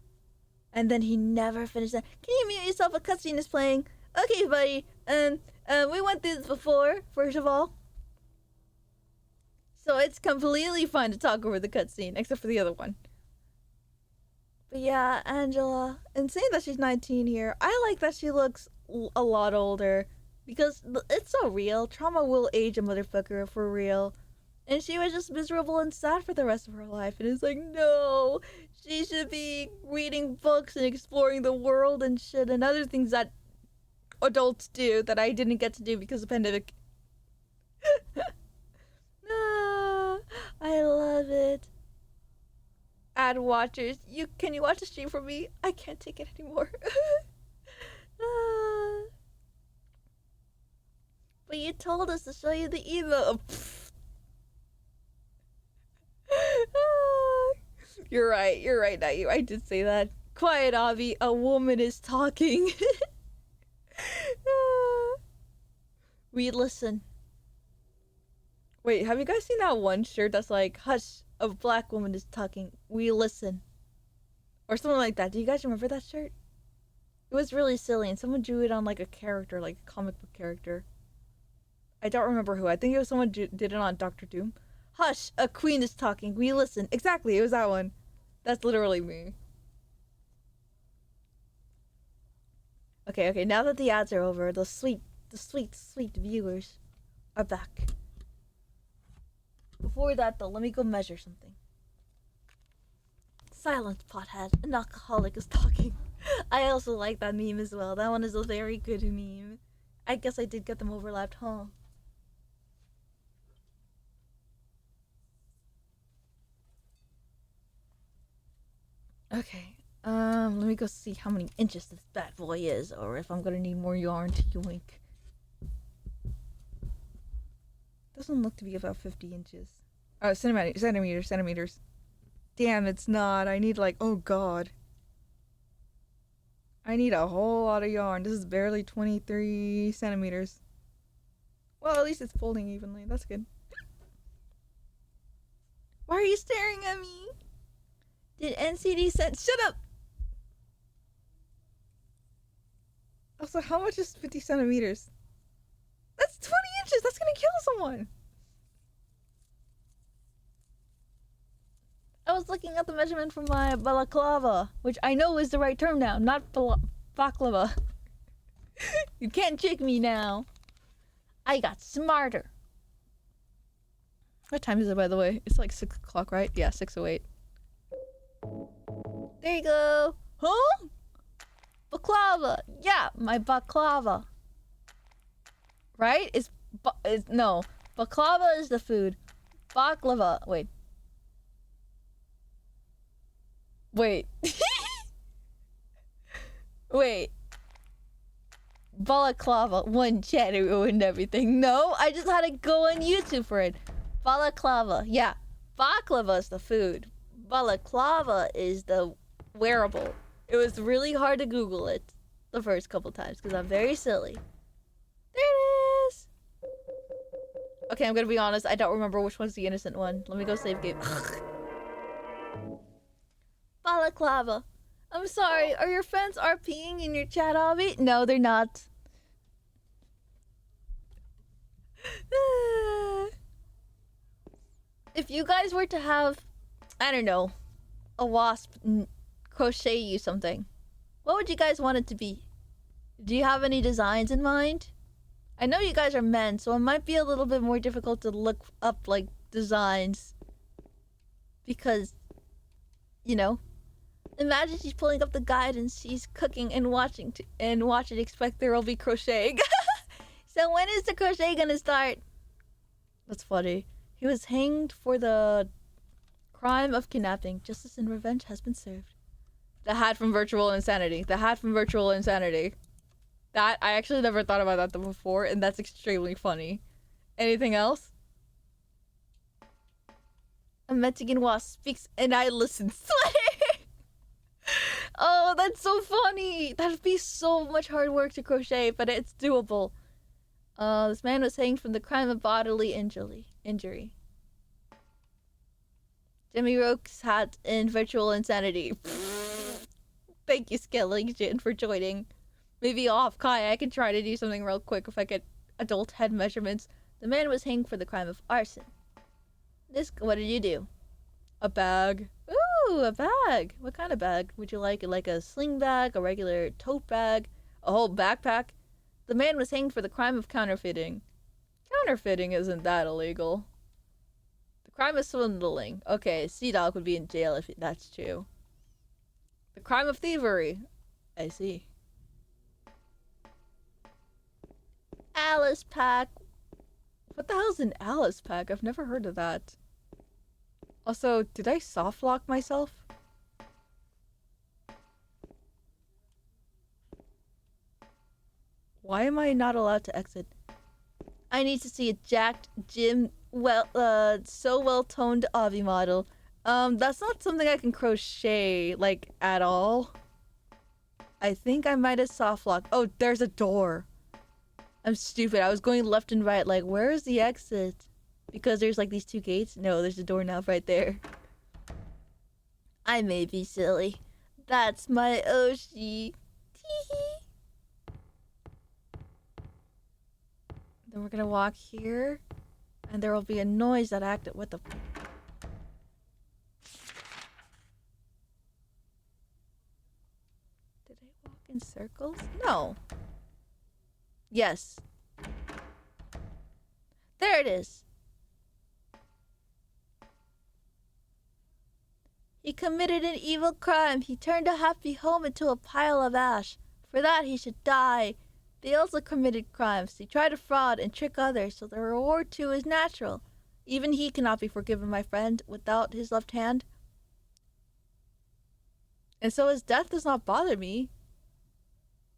And then he never finished that. Can you mute yourself? A cutscene is playing. Okay, buddy. We went through this before, first of all. So it's completely fine to talk over the cutscene, except for the other one. But yeah, Angela. And saying that she's 19 here, I like that she looks a lot older. Because it's so real. Trauma will age a motherfucker for real. And she was just miserable and sad for the rest of her life. And it's like, no, she should be reading books and exploring the world and shit and other things that adults do that I didn't get to do because of the pandemic. I love it. Ad Watchers, can you watch the stream for me? I can't take it anymore. But you told us to show you the emo. You're right, not you. I did say that. Quiet, Avi. A woman is talking. We listen. Wait, have you guys seen that one shirt that's like, hush, a black woman is talking. We listen. Or something like that. Do you guys remember that shirt? It was really silly, and someone drew it on like a character, like a comic book character. I don't remember who. I think it was someone did it on Dr. Doom. Hush, a queen is talking. We listen. Exactly, it was that one. That's literally me. Okay, now that the ads are over, the sweet viewers are back. Before that, though, let me go measure something. Silence, pothead. An alcoholic is talking. I also like that meme as well. That one is a very good meme. I guess I did get them overlapped, huh? Okay, let me go see how many inches this bad boy is, or if I'm gonna need more yarn to yoink. Doesn't look to be about 50 inches. Oh, centimeters. Damn, it's not. I need like, oh god. I need a whole lot of yarn. This is barely 23 centimeters. Well, at least it's folding evenly. That's good. Why are you staring at me? Did NCD send? Shut up! Also, how much is 50 centimeters? That's 20 inches! That's gonna kill someone! I was looking at the measurement for my balaclava, which I know is the right term now, not baklava. You can't trick me now. I got smarter. What time is it, by the way? It's like 6 o'clock, right? Yeah, 6:08. There you go. Huh? Baklava. Yeah, my baklava. Right? No. Baklava is the food. Baklava. Wait. Wait. Balaclava. One chat ruined everything. No, I just had to go on YouTube for it. Balaclava. Yeah. Baklava is the food. Balaclava is the wearable. It was really hard to Google it the first couple times because I'm very silly. There it is. Okay, I'm gonna be honest. I don't remember which one's the innocent one. Let me go save game. Balaclava. I'm sorry. Are your friends RPing in your chat, Obby? No, they're not. If you guys were to have, I don't know, a wasp crochet you something, what would you guys want it to be? Do you have any designs in mind? I know you guys are men, so it might be a little bit more difficult to look up, like, designs. Because, you know, imagine she's pulling up the guide and she's cooking and watching and expect there will be crocheting. So when is the crochet gonna start? That's funny. He was hanged for the crime of kidnapping. Justice and revenge has been served. The hat from Virtual Insanity. The hat from Virtual Insanity. That, I actually never thought about that before, and that's extremely funny. Anything else? A Mexican wasp speaks and I listen. Oh, that's so funny. That'd be so much hard work to crochet, but it's doable. This man was hanged from the crime of bodily injury. Jimmy Roke's hat in Virtual Insanity. Thank you, Skellington, for joining. Maybe off Kai, I can try to do something real quick if I get adult head measurements. The man was hanged for the crime of arson. What did you do? A bag. Ooh, a bag. What kind of bag? Would you like a sling bag, a regular tote bag, a whole backpack? The man was hanged for the crime of counterfeiting. Counterfeiting isn't that illegal. The crime of swindling. Okay, Sea Dog would be in jail if that's true. The crime of thievery. I see. Alice pack. What the hell's an Alice pack? I've never heard of that. Also, did I soft lock myself? Why am I not allowed to exit? I need to see a jacked Jim so well-toned Avi model. That's not something I can crochet, like, at all. I think I might have soft locked. Oh, there's a door. I'm stupid. I was going left and right, like, where is the exit? Because there's, like, these two gates? No, there's a doorknob right there. I may be silly. That's my oshi. Teehee. Then we're gonna walk here, and there will be a noise that acted. What the? Did I walk in circles? No. Yes. There it is. He committed an evil crime. He turned a happy home into a pile of ash. For that he should die. They also committed crimes. He tried to fraud and trick others, so the reward too is natural. Even he cannot be forgiven, my friend, without his left hand. And so his death does not bother me.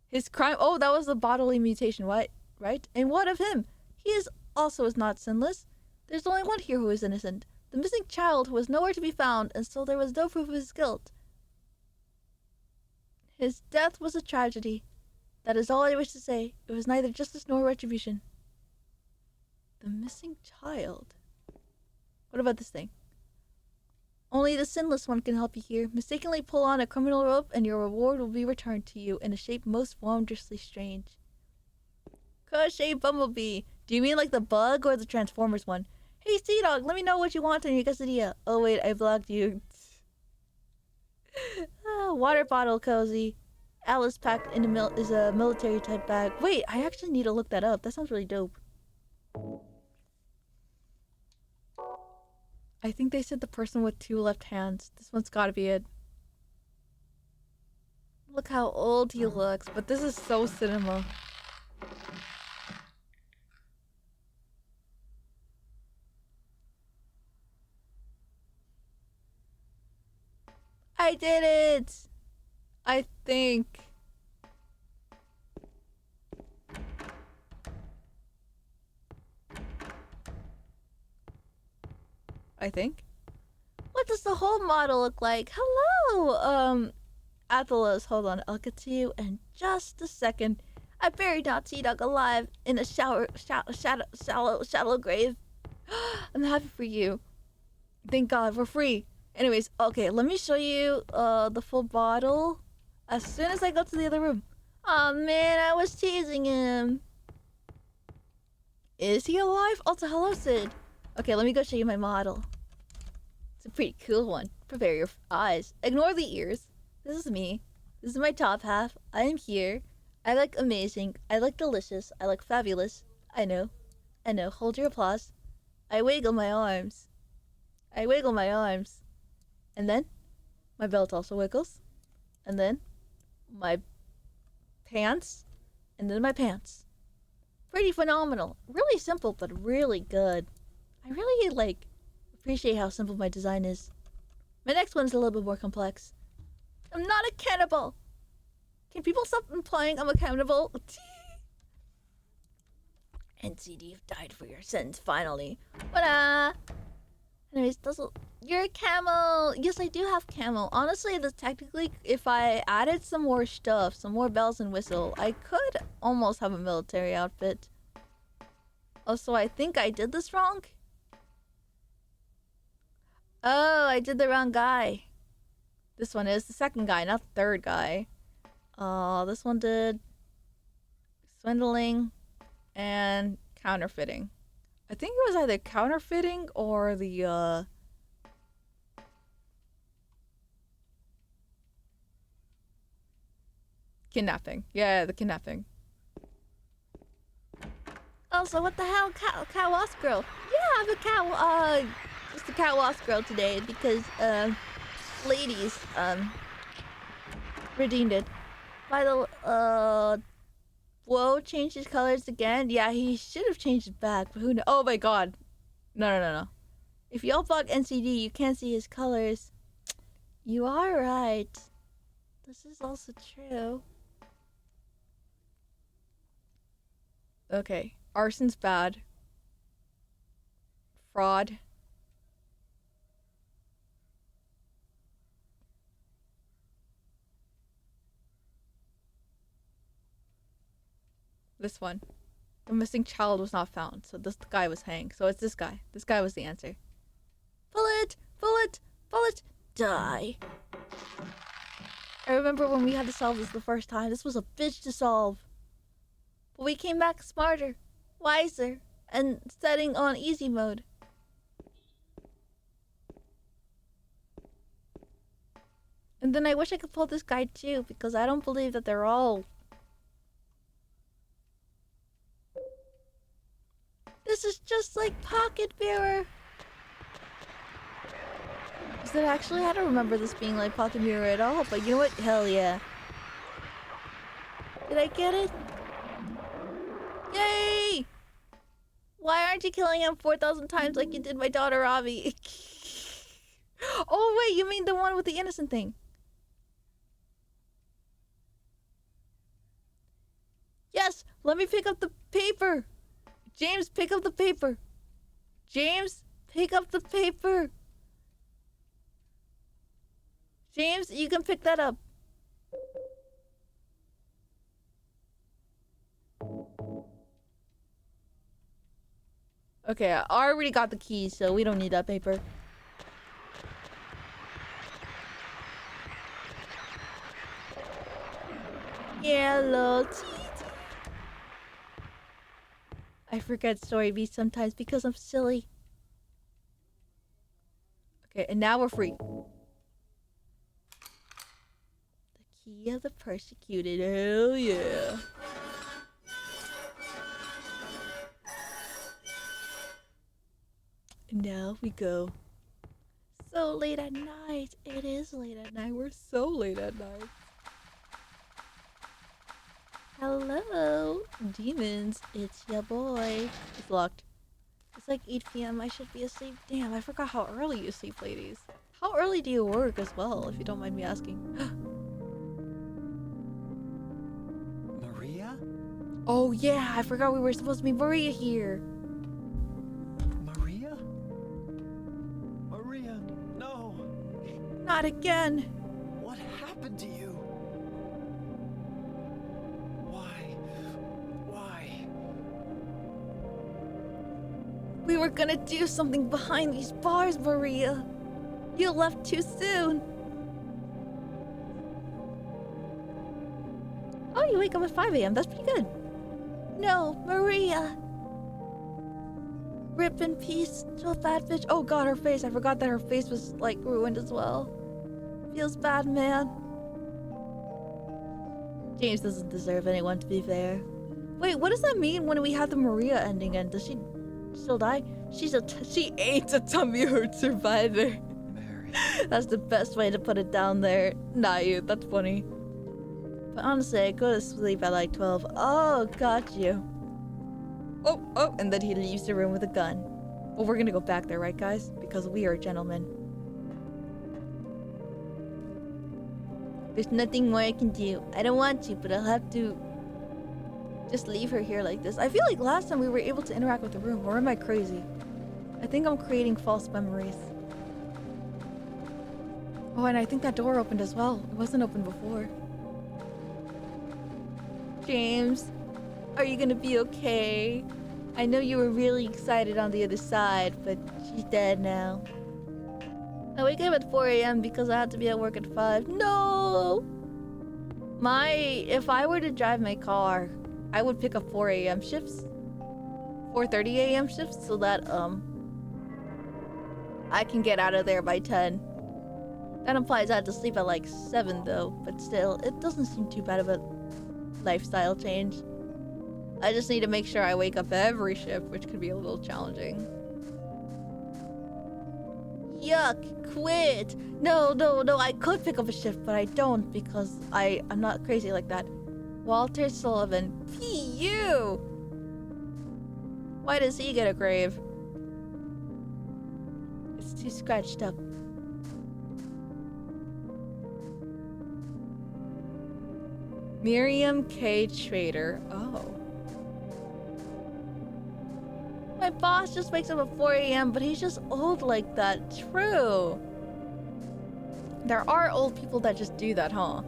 His crime... Oh, that was the bodily mutation, what? Right? And what of him? He is not sinless. There's only one here who is innocent. The missing child who was nowhere to be found, and so there was no proof of his guilt. His death was a tragedy. That is all I wish to say. It was neither justice nor retribution. The missing child? What about this thing? Only the sinless one can help you here. Mistakenly pull on a criminal rope and your reward will be returned to you in a shape most wondrously strange. Crochet Bumblebee. Do you mean like the bug or the Transformers one? Hey, Sea Dog, let me know what you want in your quesadilla. Oh wait, I blocked you. Water bottle cozy. Alice pack in is a military type bag. Wait, I actually need to look that up. That sounds really dope. I think they said the person with two left hands. This one's gotta be it. Look how old he looks, but this is so cinema. I did it! I think. I think. What does the whole model look like? Hello, Athalos. Hold on, I'll get to you in just a second. I buried Naughty Dog alive in a shallow grave. I'm happy for you. Thank God, we're free. Anyways, okay, let me show you the full bottle as soon as I go to the other room. Oh man, I was teasing him. Is he alive? Also, hello, Sid. Okay, let me go show you my model. It's a pretty cool one. Prepare your eyes. Ignore the ears. This is me. This is my top half. I am here. I like amazing. I like delicious. I like fabulous. I know. I know. Hold your applause. I wiggle my arms. I wiggle my arms. And then, my belt also wiggles. And then, my pants. And then my pants. Pretty phenomenal. Really simple, but really good. I really, like, appreciate how simple my design is. My next one's a little bit more complex. I'm not a cannibal. Can people stop implying I'm a cannibal? NCD, you've died for your sins, finally. What? Anyways, you're a camel. Yes, I do have camel. Honestly, this technically, if I added some more stuff, some more bells and whistle, I could almost have a military outfit. Also, I think I did this wrong. Oh, I did the wrong guy. This one is the second guy, not the third guy. This one did swindling and counterfeiting. I think it was either counterfeiting or the kidnapping. Yeah, the kidnapping. Also, what the hell, cow wasp girl? Yeah, I'm a cow. Just a cow wasp girl today because ladies redeemed it. By the Whoa, changed his colors again. Yeah, he should have changed it back, but who knows? Oh my god. No. If y'all bug NCD, you can't see his colors. You are right. This is also true. Okay. Arson's bad. Fraud. This one. The missing child was not found, so this guy was hanged. So it's this guy. This guy was the answer. Bullet! Bullet! Bullet! Die! I remember when we had to solve this the first time. This was a bitch to solve. But we came back smarter, wiser, and setting on easy mode. And then I wish I could pull this guy too, because I don't believe that they're all... This is just like Pocket Mirror. Is that actually? I don't remember this being like Pocket Mirror at all, but you know what? Hell yeah. Did I get it? Yay! Why aren't you killing him 4,000 times like you did my daughter Avi? Oh wait, you mean the one with the innocent thing? Yes, let me pick up the paper. James, pick up the paper. James, pick up the paper. James, you can pick that up. Okay, I already got the keys, so we don't need that paper. Yellow teeth. I forget story beats sometimes because I'm silly. Okay, and now we're free. The key of the persecuted. Hell yeah. And now we go. So late at night. It is late at night. We're so late at night. Hello, demons. It's your boy. It's locked. It's like 8 p.m. I should be asleep. Damn, I forgot how early you sleep, ladies. How early do you work as well, if you don't mind me asking? Maria? Oh yeah, I forgot we were supposed to meet Maria here. Maria? Not again. What happened to you? Why? We were gonna do something behind these bars, Maria. You left too soon. Oh, you wake up at 5 a.m. That's pretty good. No, Maria. Rip in peace to a fat bitch. Oh god, her face. I forgot that her face was like ruined as well. Feels bad, man. James doesn't deserve anyone, to be fair. Wait, what does that mean when we have the Maria ending and does she still die? She ain't a tummy hurt survivor. Mary. That's the best way to put it down there. Not you, that's funny. But honestly, I go to sleep at like 12. Oh, got you. Oh, and then he leaves the room with a gun. Well, we're gonna go back there, right, guys? Because we are gentlemen. There's nothing more I can do. I don't want to, but I'll have to just leave her here like this. I feel like last time we were able to interact with the room, or am I crazy? I think I'm creating false memories. Oh, and I think that door opened as well. It wasn't open before. James, are you gonna be okay? I know you were really excited on the other side, but she's dead now. I wake up at 4 a.m. because I had to be at work at 5. No! If I were to drive my car, I would pick up 4 a.m. shifts. 4:30 a.m. shifts so that, I can get out of there by 10. That implies I had to sleep at like 7 though, but still, it doesn't seem too bad of a lifestyle change. I just need to make sure I wake up every shift, which could be a little challenging. Yuck, quit. No, I could pick up a shift, but I don't because I'm not crazy like that. Walter Sullivan, P.U. Why does he get a grave? It's too scratched up. Miriam K. Trader. Oh. My boss just wakes up at 4 a.m., but he's just old like that. True. There are old people that just do that, huh?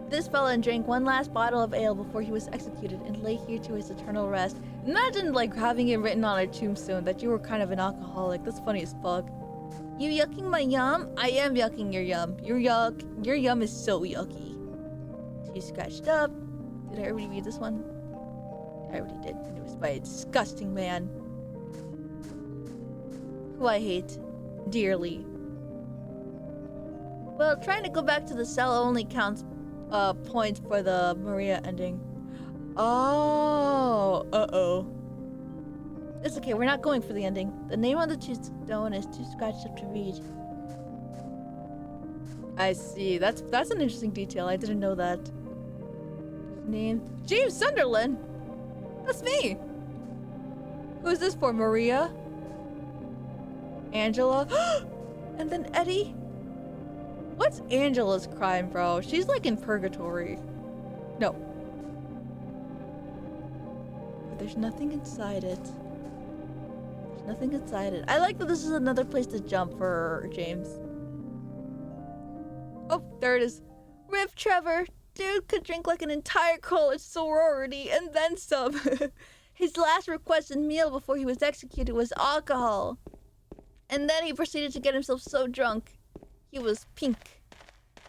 This fella drank one last bottle of ale before he was executed and lay here to his eternal rest. Imagine, like, having it written on a tombstone that you were kind of an alcoholic. That's funny as fuck. You yucking my yum? I am yucking your yum. Your yum is so yucky. Too scratched up. Did I already read this one? I already did, and it was by a disgusting man who I hate dearly. Well, trying to go back to the cell only counts points for the Maria ending. Oh, uh-oh. It's okay, we're not going for the ending. The name on the tombstone is too scratched up to read. I see. That's an interesting detail. I didn't know that. Name James Sunderland. That's me. Who's this for, Maria? Angela? And then Eddie? What's Angela's crime, bro? She's like in purgatory. No. But there's nothing inside it. There's nothing inside it. I like that this is another place to jump for James. Oh, there it is. Rip Trevor. Dude could drink like an entire college sorority and then some. His last requested meal before he was executed was alcohol. And then he proceeded to get himself so drunk. He was pink.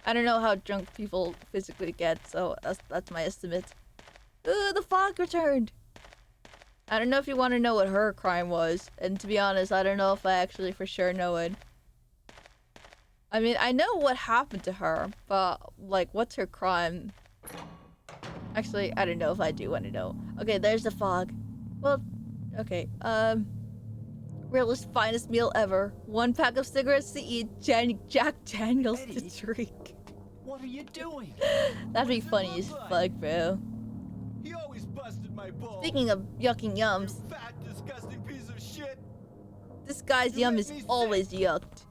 I don't know how drunk people physically get, so that's my estimate. Ooh, the fog returned. I don't know if you want to know what her crime was. And to be honest, I don't know if I actually for sure know it. I mean, I know what happened to her, but, like, what's her crime? Actually, I don't know if I do want to know. Okay, there's the fog. Well, okay, realist finest meal ever. 1 pack of cigarettes to eat, Jack Daniels to drink. What are you doing? That'd be funny as fuck, bro. He always busted my balls. Speaking of yucking yums, You fat, disgusting piece of shit. this guy's You yum make is me sick. always yucked.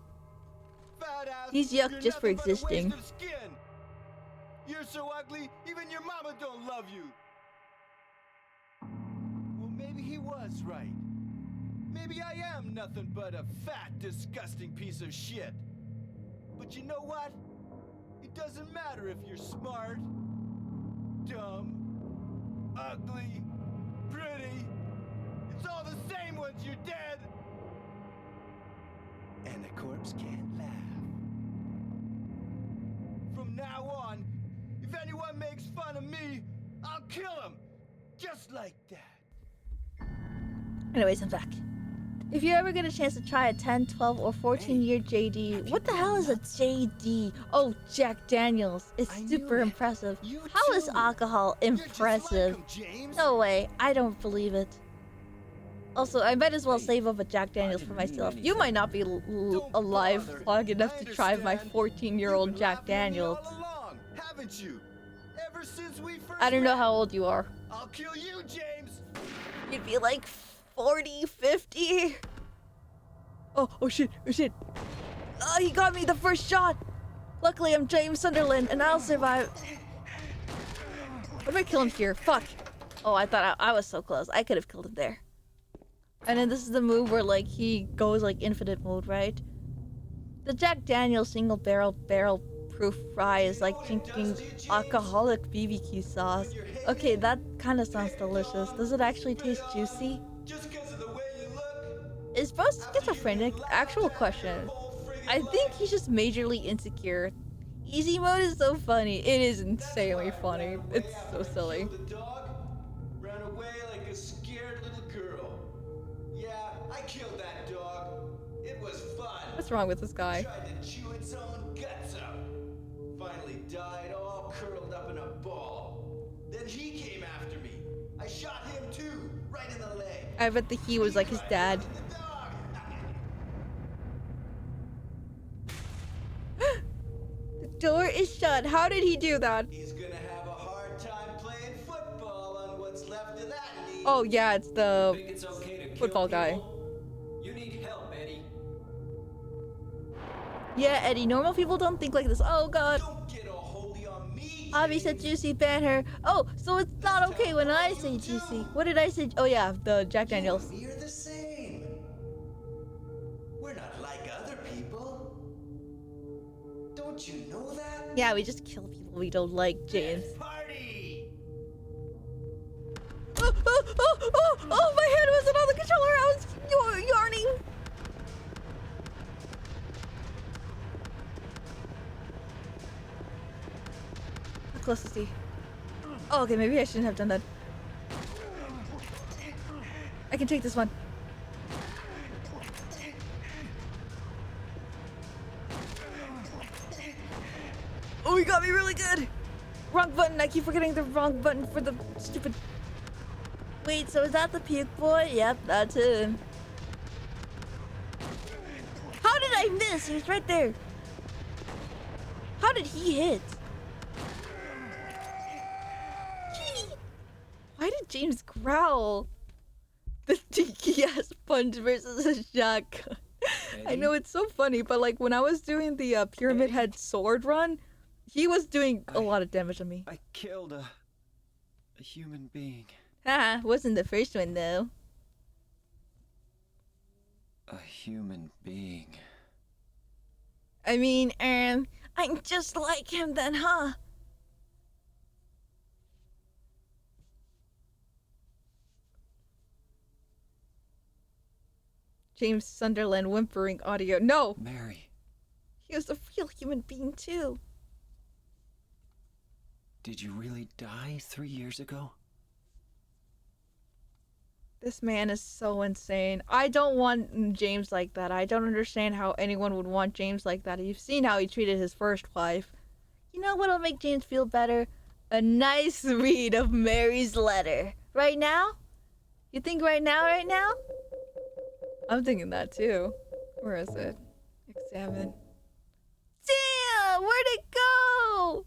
Fat ass. He's You're yucked just for nothing but a waste existing. of skin. You're so ugly, even your mama don't love you. Well, maybe he was right. Maybe I am nothing but a fat, disgusting piece of shit. But you know what? It doesn't matter if you're smart, dumb, ugly, pretty. It's all the same once you're dead. And the corpse can't laugh. From now on, if anyone makes fun of me, I'll kill him. Just like that. Anyways, I'm back. If you ever get a chance to try a 10, 12, or 14-year JD, what the hell is a JD? Oh, Jack Daniels. It's super impressive. How is alcohol impressive? No way. I don't believe it. Also, I might as well save up a Jack Daniels for myself. You might not be alive long enough to try my 14-year-old Jack Daniels. Haven't you? Ever since we first I don't know how old you are. I'll kill you, James. You'd be like 40, 50. Oh shit, oh shit. Oh, he got me the first shot. Luckily, I'm James Sunderland, and I'll survive. What if I kill him here? Fuck. Oh, I thought I was so close. I could have killed him there. And then this is the move where, like, he goes, like, infinite mode, right? The Jack Daniels single barrel proof fry is like drinking alcoholic BBQ sauce. Okay, that kind of sounds delicious. Does it actually taste juicy? Is Bro schizophrenic? Actual question. I think he's just majorly insecure. Easy mode is so funny. It is insanely funny. It's so silly. Ran away like a scared little girl. Yeah, I killed that dog. It was fun. What's wrong with this guy? Tried to chew its own guts out. Finally died all curled up in a ball. Then he came after me. I shot him too, right in the leg. I bet the he was like his dad. The door is shut. How did he do that? He's gonna have a hard time playing football on what's left of that knee. Oh yeah, it's the Think it's okay to kill football guy. people? You need help, Eddie. Yeah, Eddie, normal people don't think like this. Oh god. Don't get all holy on me. Abby said juicy, ban her. Oh, so it's not okay when I say juicy. What did I say? Oh yeah, the Jack Daniels. We're the same. We're not like other people. Don't you know that? Yeah, we just kill people we don't like, James. Party! Oh, my hand wasn't on the controller. I was yarning. How close is he? Oh, okay, maybe I shouldn't have done that. I can take this one. Oh, he got me really good. Wrong button. I keep forgetting the wrong button for the stupid... Wait, so is that the puke boy? Yep, that's him. How did I miss? He was right there. How did he hit? Why did James growl? The cheeky ass punch versus a shotgun. I know it's so funny, but like when I was doing the Pyramid Head sword run, he was doing a lot of damage on me. I killed a human being. Haha, wasn't the first one though. A human being. I mean, I'm just like him then, huh? James Sunderland whimpering audio. No! Mary. He was a real human being too. Did you really die 3 years ago? This man is so insane. I don't want James like that. I don't understand how anyone would want James like that. You've seen how he treated his first wife. You know what'll make James feel better? A nice read of Mary's letter. Right now? You think right now? I'm thinking that too. Where is it? Examine. Damn! Where'd it go?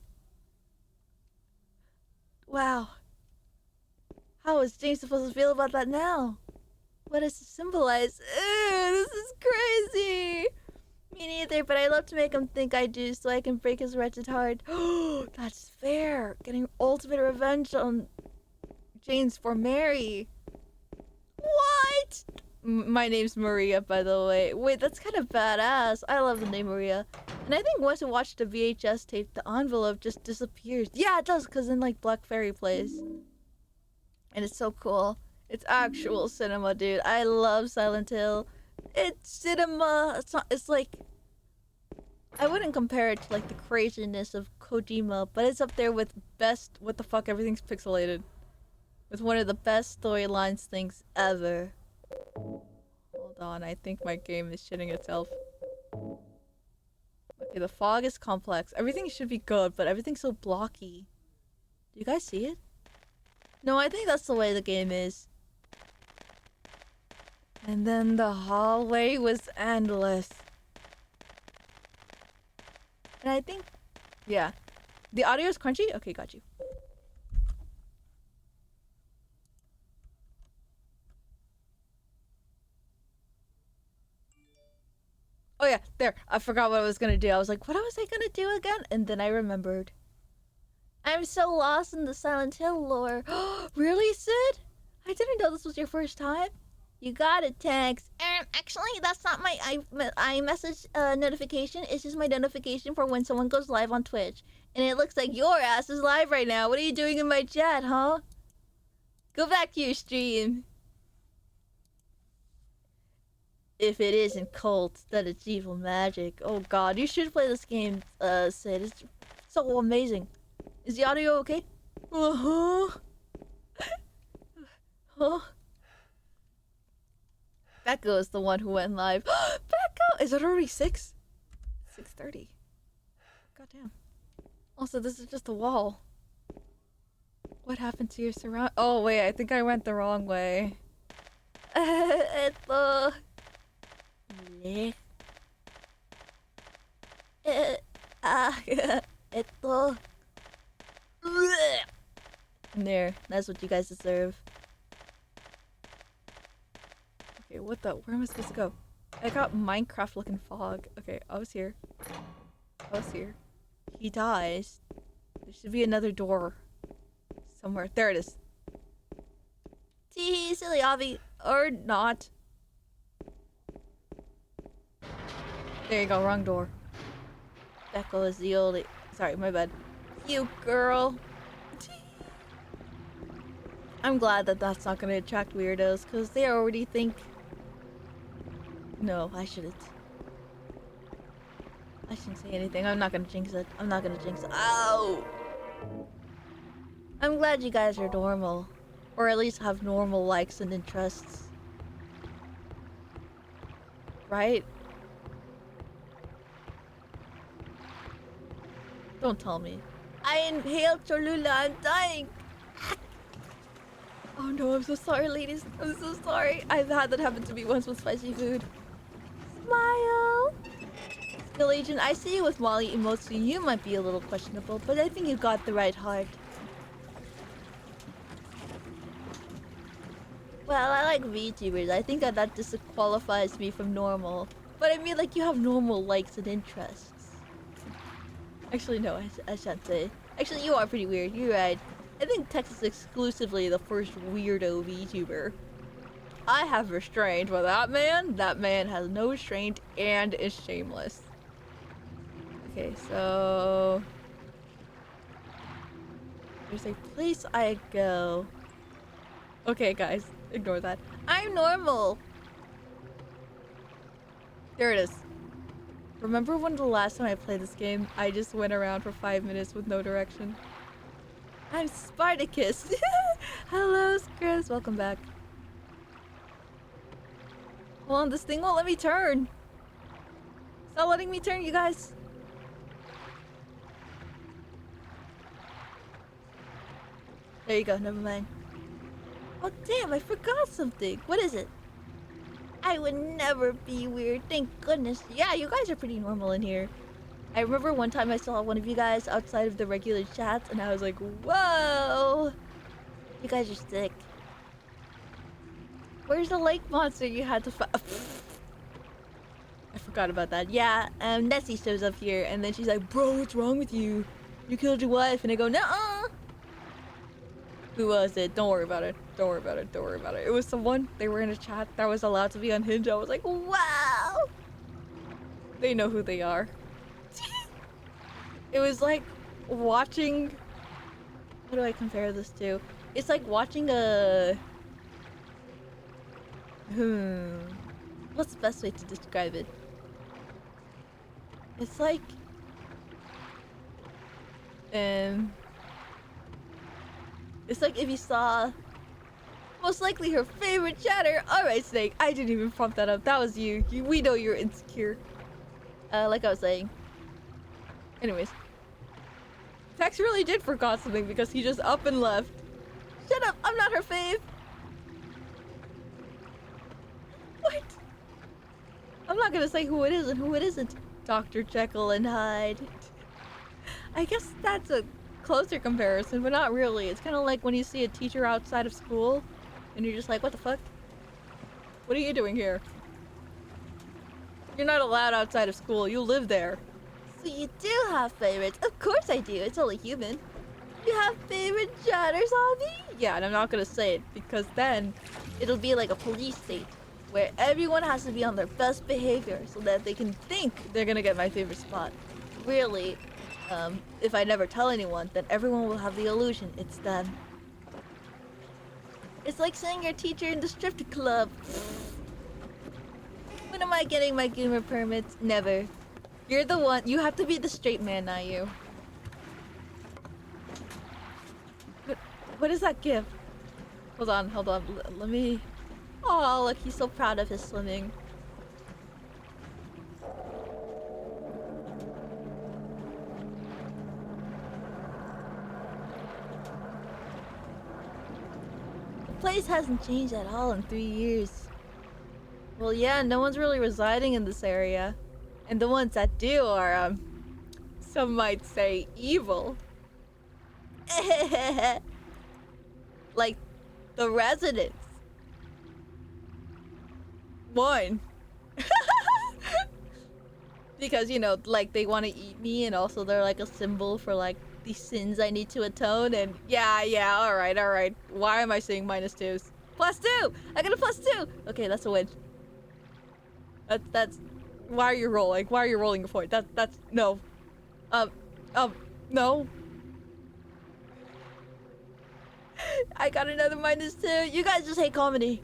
Wow. How is James supposed to feel about that now? What does it symbolize? Ew, this is crazy! Me neither, but I love to make him think I do so I can break his wretched heart. Oh, that's fair. Getting ultimate revenge on James for Mary. What? My name's Maria, by the way. Wait, that's kind of badass. I love the name Maria. And I think once you watch the VHS tape, the envelope just disappears. Yeah, it does, because then like Black Fairy plays. And it's so cool. It's actual cinema, dude. I love Silent Hill. It's cinema. It's not, it's like, I wouldn't compare it to like the craziness of Kojima, but it's up there with best, what the fuck, everything's pixelated. With one of the best storylines things ever. Hold on, I think my game is shitting itself. Okay, the fog is complex. Everything should be good, but everything's so blocky. Do you guys see it? No, I think that's the way the game is. And then the hallway was endless. And I think, yeah. The audio is crunchy? Okay, got you. Oh yeah, there. I forgot what I was gonna do. I was like, what was I gonna do again? And then I remembered. I'm so lost in the Silent Hill lore. Really, Sid? I didn't know this was your first time. You got a text. Actually, that's not my iMessage notification. It's just my notification for when someone goes live on Twitch. And it looks like your ass is live right now. What are you doing in my chat, huh? Go back to your stream. If it isn't cult, then it's evil magic. Oh god, you should play this game, Sid. It's so amazing. Is the audio okay? Uh-huh. Huh? Becca is the one who went live. Becca! Is it already 6? 6:30. Goddamn. Also, this is just a wall. What happened to your surround? Oh, wait, I think I went the wrong way. There, that's what you guys deserve. Okay, what the? Where am I supposed to go? I got Minecraft looking fog. Okay, I was here. I was here. He dies. There should be another door. Somewhere. There it is. Tee, silly Avi. Or not. There you go, wrong door. Becca is the only. Sorry, my bad. You girl. I'm glad that that's not gonna attract weirdos, because they already think. No, I shouldn't. I shouldn't say anything. I'm not gonna jinx it. I'm not gonna jinx it. Ow! I'm glad you guys are normal. Or at least have normal likes and interests. Right? Don't tell me. I inhaled Cholula. I'm dying. Oh no, I'm so sorry, ladies. I'm so sorry. I've had that happen to me once with spicy food. Smile! Skill Agent, I see you with Molly emotes, so you might be a little questionable, but I think you got the right heart. Well, I like VTubers. I think that disqualifies me from normal. But I mean, like, you have normal likes and interests. Actually, no, I shan't say. Actually, you are pretty weird. You're right. I think Tex is exclusively the first weirdo VTuber. I have restraint, but that man has no restraint and is shameless. Okay, so... there's a place I go. Okay, guys, ignore that. I'm normal! There it is. Remember when the last time I played this game, I just went around for 5 minutes with no direction? I'm Spartacus! Hello, Chris. Welcome back. Hold on, this thing won't let me turn. It's not letting me turn, you guys. There you go, never mind. Oh damn, I forgot something. What is it? I would never be weird, thank goodness. Yeah, you guys are pretty normal in here. I remember one time I saw one of you guys outside of the regular chats and I was like, whoa! You guys are sick. Where's the lake monster you had to fight? I forgot about that. Yeah, Nessie shows up here and then she's like, bro, what's wrong with you? You killed your wife. And I go, nuh-uh. Who was it? Don't worry about it. Don't worry about it. Don't worry about it. It was someone, they were in a chat that was allowed to be unhinged. I was like, wow! They know who they are. It was like watching... What do I compare this to? It's like watching a... What's the best way to describe it? It's like... It's like if you saw... Most likely her favorite chatter. Alright, Snake. I didn't even prompt that up. That was you. We know you're insecure. Like I was saying. Anyways. Tex really did forgot something because he just up and left. Shut up! I'm not her fave! What? I'm not gonna say who it is and who it isn't. Dr. Jekyll and Hyde. I guess that's a closer comparison, but not really. It's kind of like when you see a teacher outside of school and you're just like, what the fuck? What are you doing here? You're not allowed outside of school. You live there. So you do have favorites. Of course I do. It's only human. You have favorite chatters, Avi? Yeah, and I'm not gonna say it because then it'll be like a police state where everyone has to be on their best behavior so that they can think they're gonna get my favorite spot. Really, if I never tell anyone, then everyone will have the illusion it's them. It's like saying your teacher in the strip club. When am I getting my gamer permits? Never. You're the one. You have to be the straight man, not you. What does that give? Hold on. Let me... Oh, look, he's so proud of his swimming. The place hasn't changed at all in 3 years. Well, yeah, no one's really residing in this area. And the ones that do are, some might say evil. Like, the residents. One. Because, you know, like, they want to eat me, and also they're like a symbol for, like, the sins I need to atone, and yeah, alright. Why am I saying -2s? +2! I got a +2! Okay, that's a win. That's... Why are you rolling? Why are you rolling a point? That's... No. No. I got another -2. You guys just hate comedy.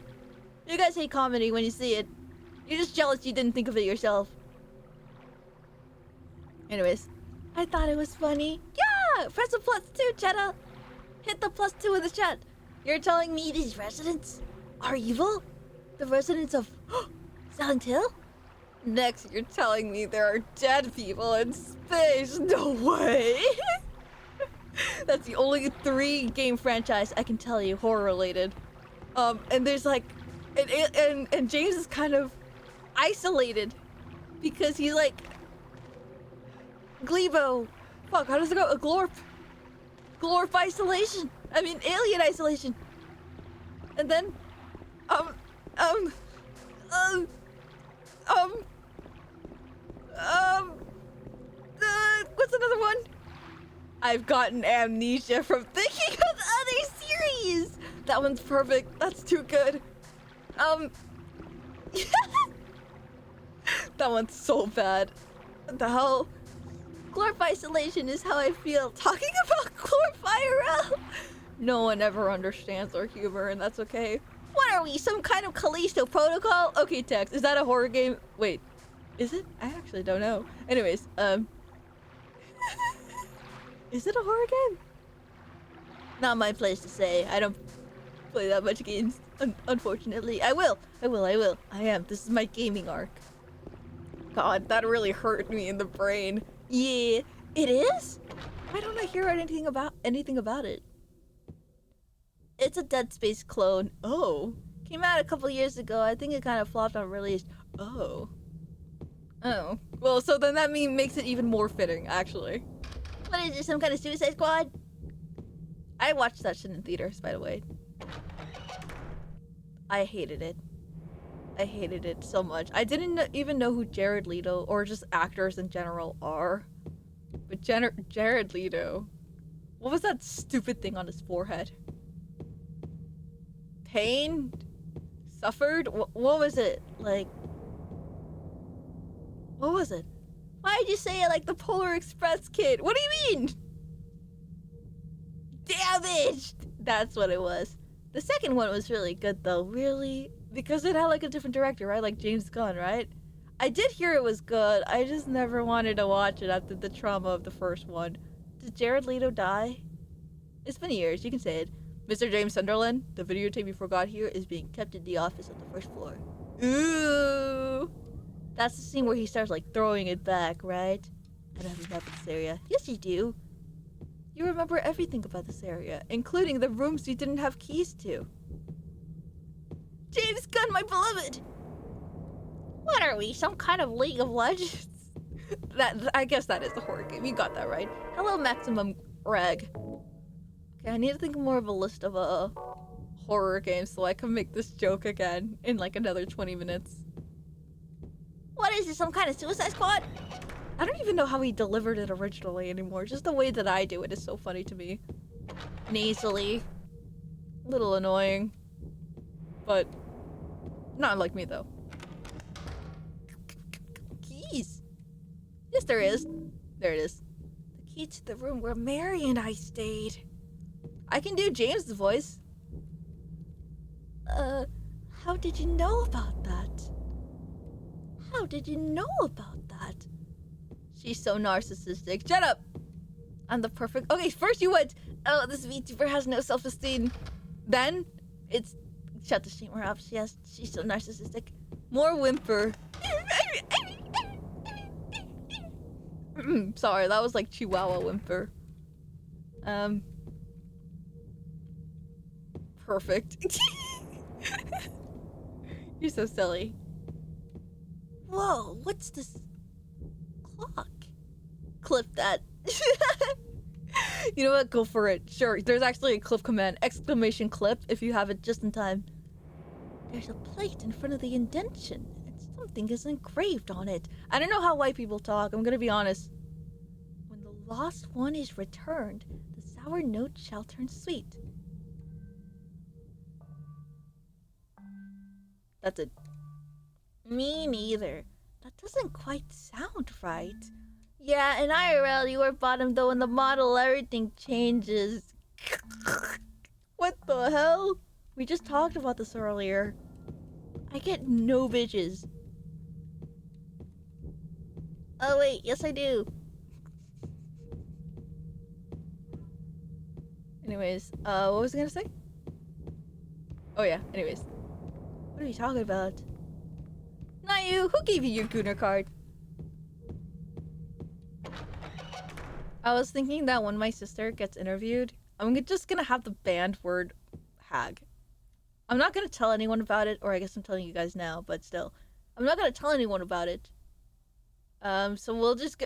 You guys hate comedy when you see it. You're just jealous you didn't think of it yourself. Anyways, I thought it was funny. Yeah! Press a +2, Chetta! Hit the +2 in the chat. You're telling me these residents are evil? The residents of Silent Hill? Next, you're telling me there are dead people in space. No way! That's the only 3 game franchise I can tell you horror related. And there's like... And James is kind of isolated because he's like Glebo. Fuck, how does it go? A glorp isolation. I mean, alien isolation. And then, what's another one? I've gotten amnesia from thinking of other series. That one's perfect. That's too good. That one's so bad. What the hell? Glorp isolation is how I feel talking about Glorp IRL. No one ever understands our humor, and that's okay. What are we, some kind of Callisto Protocol? Okay, Tex, is that a horror game? Wait, is it? I actually don't know. Anyways, is it a horror game? Not my place to say. I don't play that much games, unfortunately. I will. I am. This is my gaming arc. God, that really hurt me in the brain. Yeah, it is? Why don't I hear anything about it? It's a Dead Space clone. Oh. Came out a couple years ago. I think it kind of flopped on release. Oh. Well, so then that makes it even more fitting, actually. What is this, some kind of Suicide Squad? I watched that shit in theaters, by the way. I hated it. I hated it so much. I didn't even know who Jared Leto, or just actors in general, are. But Jared Leto... What was that stupid thing on his forehead? Pain? Suffered? What was it? Like... What was it? Why'd you say it like the Polar Express kid? What do you mean? Damaged! That's what it was. The second one was really good though, really. Because it had like a different director, right? Like James Gunn, right? I did hear it was good. I just never wanted to watch it after the trauma of the first one. Did Jared Leto die? It's been years, you can say it. Mr. James Sunderland, the videotape you forgot here is being kept in the office on the first floor. Ooh! That's the scene where he starts like throwing it back, right? I don't have enough of this area. Yes, you do. You remember everything about this area, including the rooms you didn't have keys to. James Gunn, my beloved! What are we, some kind of League of Legends? I guess that is the horror game. You got that right. Hello, Maximum Reg. Okay, I need to think more of a list of horror games so I can make this joke again in like another 20 minutes. What is this, some kind of Suicide Squad? I don't even know how he delivered it originally anymore. Just the way that I do it is so funny to me. Nasally. A little annoying. But not like me though. Keys. Yes, there is. There it is. The key to the room where Mary and I stayed. I can do James' voice. How did you know about that? How did you know about that? She's so narcissistic. Shut up! I'm the perfect... Okay, first you went, oh, this VTuber has no self-esteem. Then, it's... Shut the streamer up. She's so narcissistic. More whimper. Sorry, that was like Chihuahua whimper. Perfect. You're so silly. Whoa, what's this clock? Clip that. You know what? Go for it. Sure, there's actually a clip command. Exclamation clip if you have it just in time. There's a plate in front of the indention, and something is engraved on it. I don't know how white people talk, I'm gonna be honest. When the lost one is returned, the sour note shall turn sweet. That's it. Me neither. That doesn't quite sound right. Yeah, in IRL, you are bottom, though in the model, everything changes. What the hell? We just talked about this earlier. I get no bitches. Oh wait, yes I do. Anyways, what was I gonna say? Oh yeah, anyways. What are you talking about? Not you! Who gave you your Gooner card? I was thinking that when my sister gets interviewed, I'm just gonna have the banned word hag. I'm not gonna tell anyone about it, or I guess I'm telling you guys now, but still. I'm not gonna tell anyone about it. So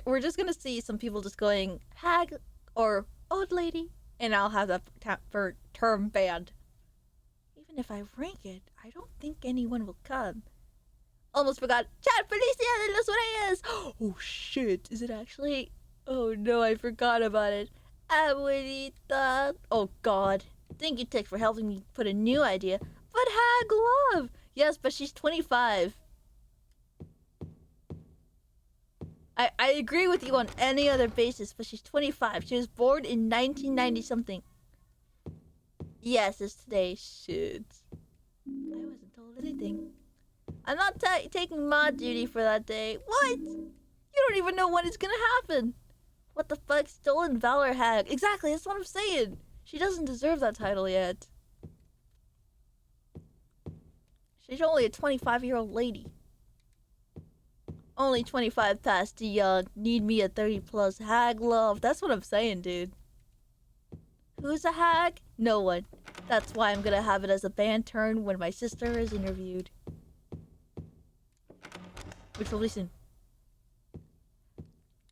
we're just gonna see some people just going hag or old lady, and I'll have that term banned. Even if I rank it, I don't think anyone will come. Almost forgot. Chat Felicia de los Reyes! Oh shit, is it actually? Oh no, I forgot about it. Abuelita. Oh god. Thank you, Tick, for helping me put a new idea. But hag love! Yes, but she's 25. I agree with you on any other basis, but she's 25. She was born in 1990 something. Yes, it's today. Shit. I wasn't told anything. I'm not taking mod duty for that day. What? You don't even know when it's gonna happen. What the fuck? Stolen Valor hag. Exactly, that's what I'm saying. She doesn't deserve that title yet. She's only a 25-year-old lady. Only 25 past the young. Need me a 30-plus hag love. That's what I'm saying, dude. Who's a hag? No one. That's why I'm gonna have it as a band turn when my sister is interviewed. Which will be soon.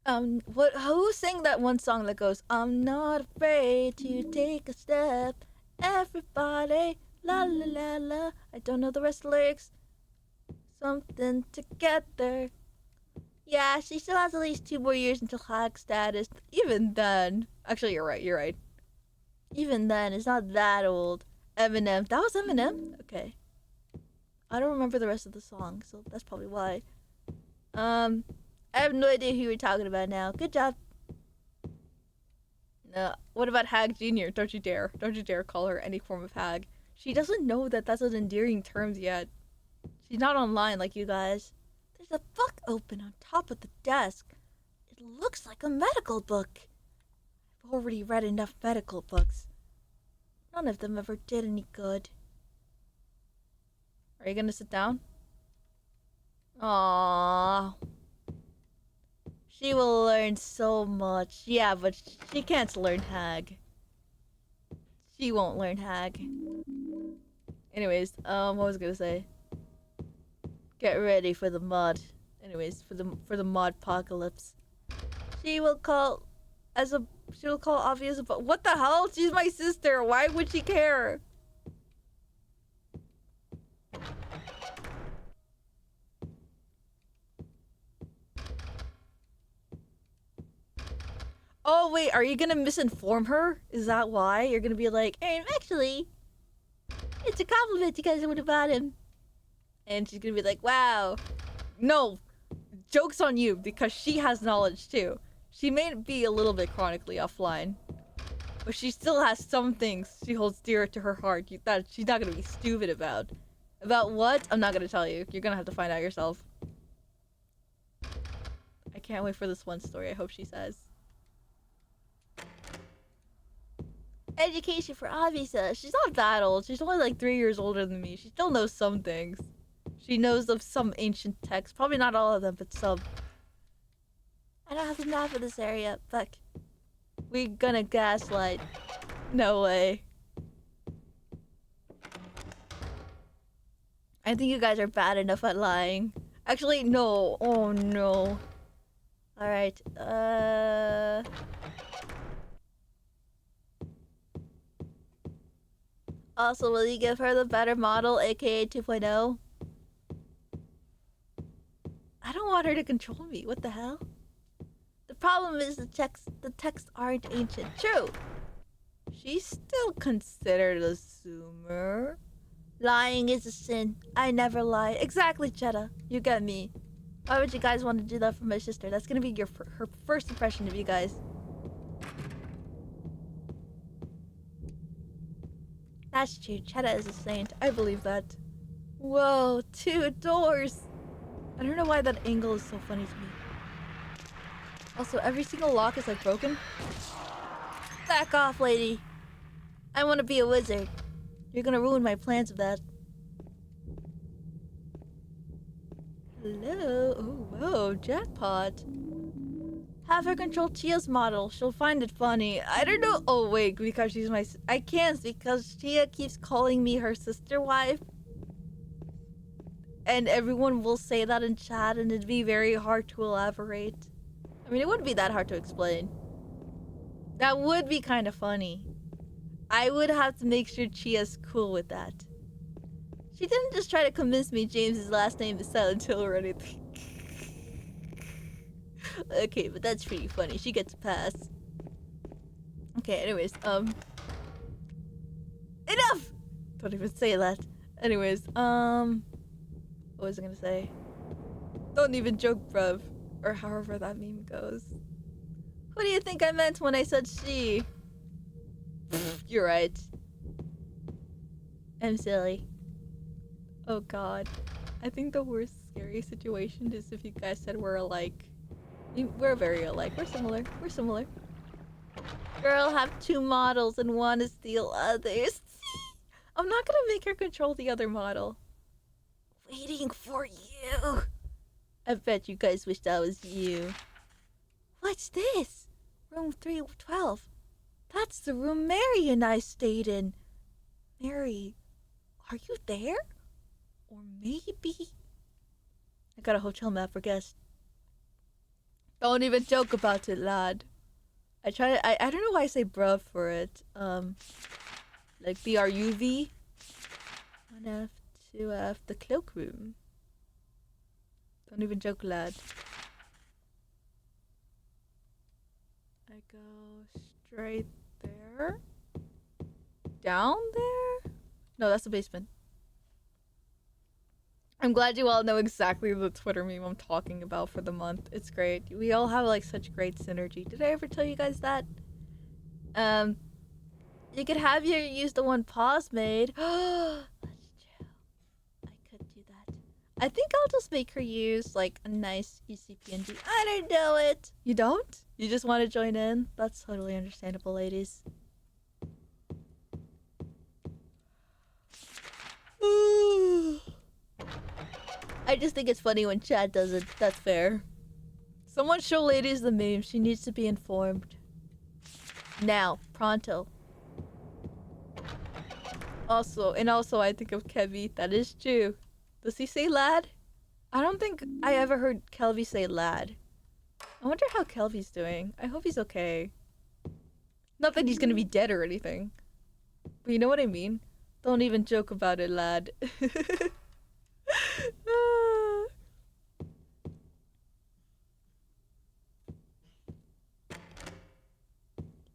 Who sang that one song that goes, I'm not afraid to take a step, everybody, la la la la. I don't know the rest of the lyrics. Something together. Yeah, she still has at least 2 more years until hag status. Even then, actually you're right. Even then, it's not that old. Eminem, that was Eminem? Okay. I don't remember the rest of the song, so that's probably why. I have no idea who you were talking about now. Good job. No. What about Hag Jr.? Don't you dare. Don't you dare call her any form of hag. She doesn't know that that's an endearing term yet. She's not online like you guys. There's a book open on top of the desk. It looks like a medical book. I've already read enough medical books. None of them ever did any good. Are you gonna sit down? Aww. She will learn so much. Yeah, but she can't learn hag. She won't learn hag. Anyways, what was I gonna say? Get ready for the mod. Anyways, for the mod apocalypse. She will call Avi as a what the hell? She's my sister. Why would she care? Oh wait, are you gonna misinform her? Is that why? You're gonna be like, actually, it's a compliment you guys would have bought him. And she's gonna be like, wow. No, joke's on you, because she has knowledge too. She may be a little bit chronically offline, but she still has some things she holds dear to her heart that she's not gonna be stupid about. About what? I'm not gonna tell you. You're gonna have to find out yourself. I can't wait for this one story. I hope she says. Education for Avisa. She's not that old. She's only like 3 years older than me. She still knows some things. She knows of some ancient texts. Probably not all of them, but some. I don't have a map of this area. Fuck. We gonna gaslight. No way. I think you guys are bad enough at lying. Actually, no. Oh no. Alright, Also, will you give her the better model, aka 2.0? I don't want her to control me. What the hell? The problem is the texts aren't ancient. True. She's still considered a zoomer. Lying is a sin. I never lie. Exactly, Cheddar. You get me. Why would you guys want to do that for my sister? That's gonna be her first impression of you guys. That's true. Cheddar is a saint. I believe that. Whoa, 2 doors. I don't know why that angle is so funny to me. Also, every single lock is like broken. Back off, lady. I want to be a wizard. You're gonna ruin my plans with that. Hello? Oh, whoa, jackpot. Have her control Chia's model. She'll find it funny. I don't know. Oh, wait, because she's my... I can't because Chia keeps calling me her sister wife. And everyone will say that in chat and it'd be very hard to elaborate. I mean, it wouldn't be that hard to explain. That would be kind of funny. I would have to make sure Chia's cool with that. She didn't just try to convince me James's last name is Silent Hill or anything. Okay, but that's pretty funny. She gets a pass. Okay, anyways, enough! Don't even say that. Anyways, what was I gonna say? Don't even joke, bruv. Or however that meme goes. What do you think I meant when I said she? You're right. I'm silly. Oh god. I think the worst scary situation is if you guys said we're alike. We're very alike. We're similar. We're similar. Girl, have 2 models and want to steal others. I'm not gonna make her control the other model. Waiting for you. I bet you guys wish that was you. What's this? Room 312. That's the room Mary and I stayed in. Mary, are you there? Or maybe... I got a hotel map for guests. Don't even joke about it, lad. I don't know why I say bruv for it. Like BRUV. 1F, 2F, the cloakroom. Don't even joke, lad. I go straight there. Down there? No, that's the basement. I'm glad you all know exactly the Twitter meme I'm talking about for the month. It's great. We all have like such great synergy. Did I ever tell you guys that? You could have your use the one pause made. That's true. I could do that. I think I'll just make her use like a nice ECPNG. I don't know it. You don't? You just want to join in? That's totally understandable, ladies. I just think it's funny when Chad does it. That's fair. Someone show ladies the meme. She needs to be informed. Now. Pronto. Also, I think of Kevy. That is true. Does he say lad? I don't think I ever heard Kelvy say lad. I wonder how Kelvy's doing. I hope he's okay. Not that he's gonna be dead or anything. But you know what I mean? Don't even joke about it, lad.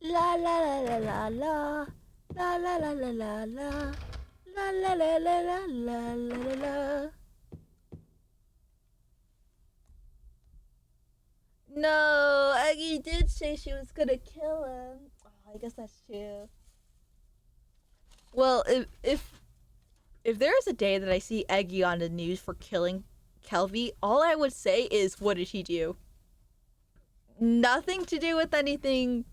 La la la la la la. La la la la la la. La la la la la la la la. No, Aggie did say she was gonna kill him. Oh, I guess that's true. Well, if there is a day that I see Eggy on the news for killing Kelvy, all I would say is, what did he do? Nothing to do with anything.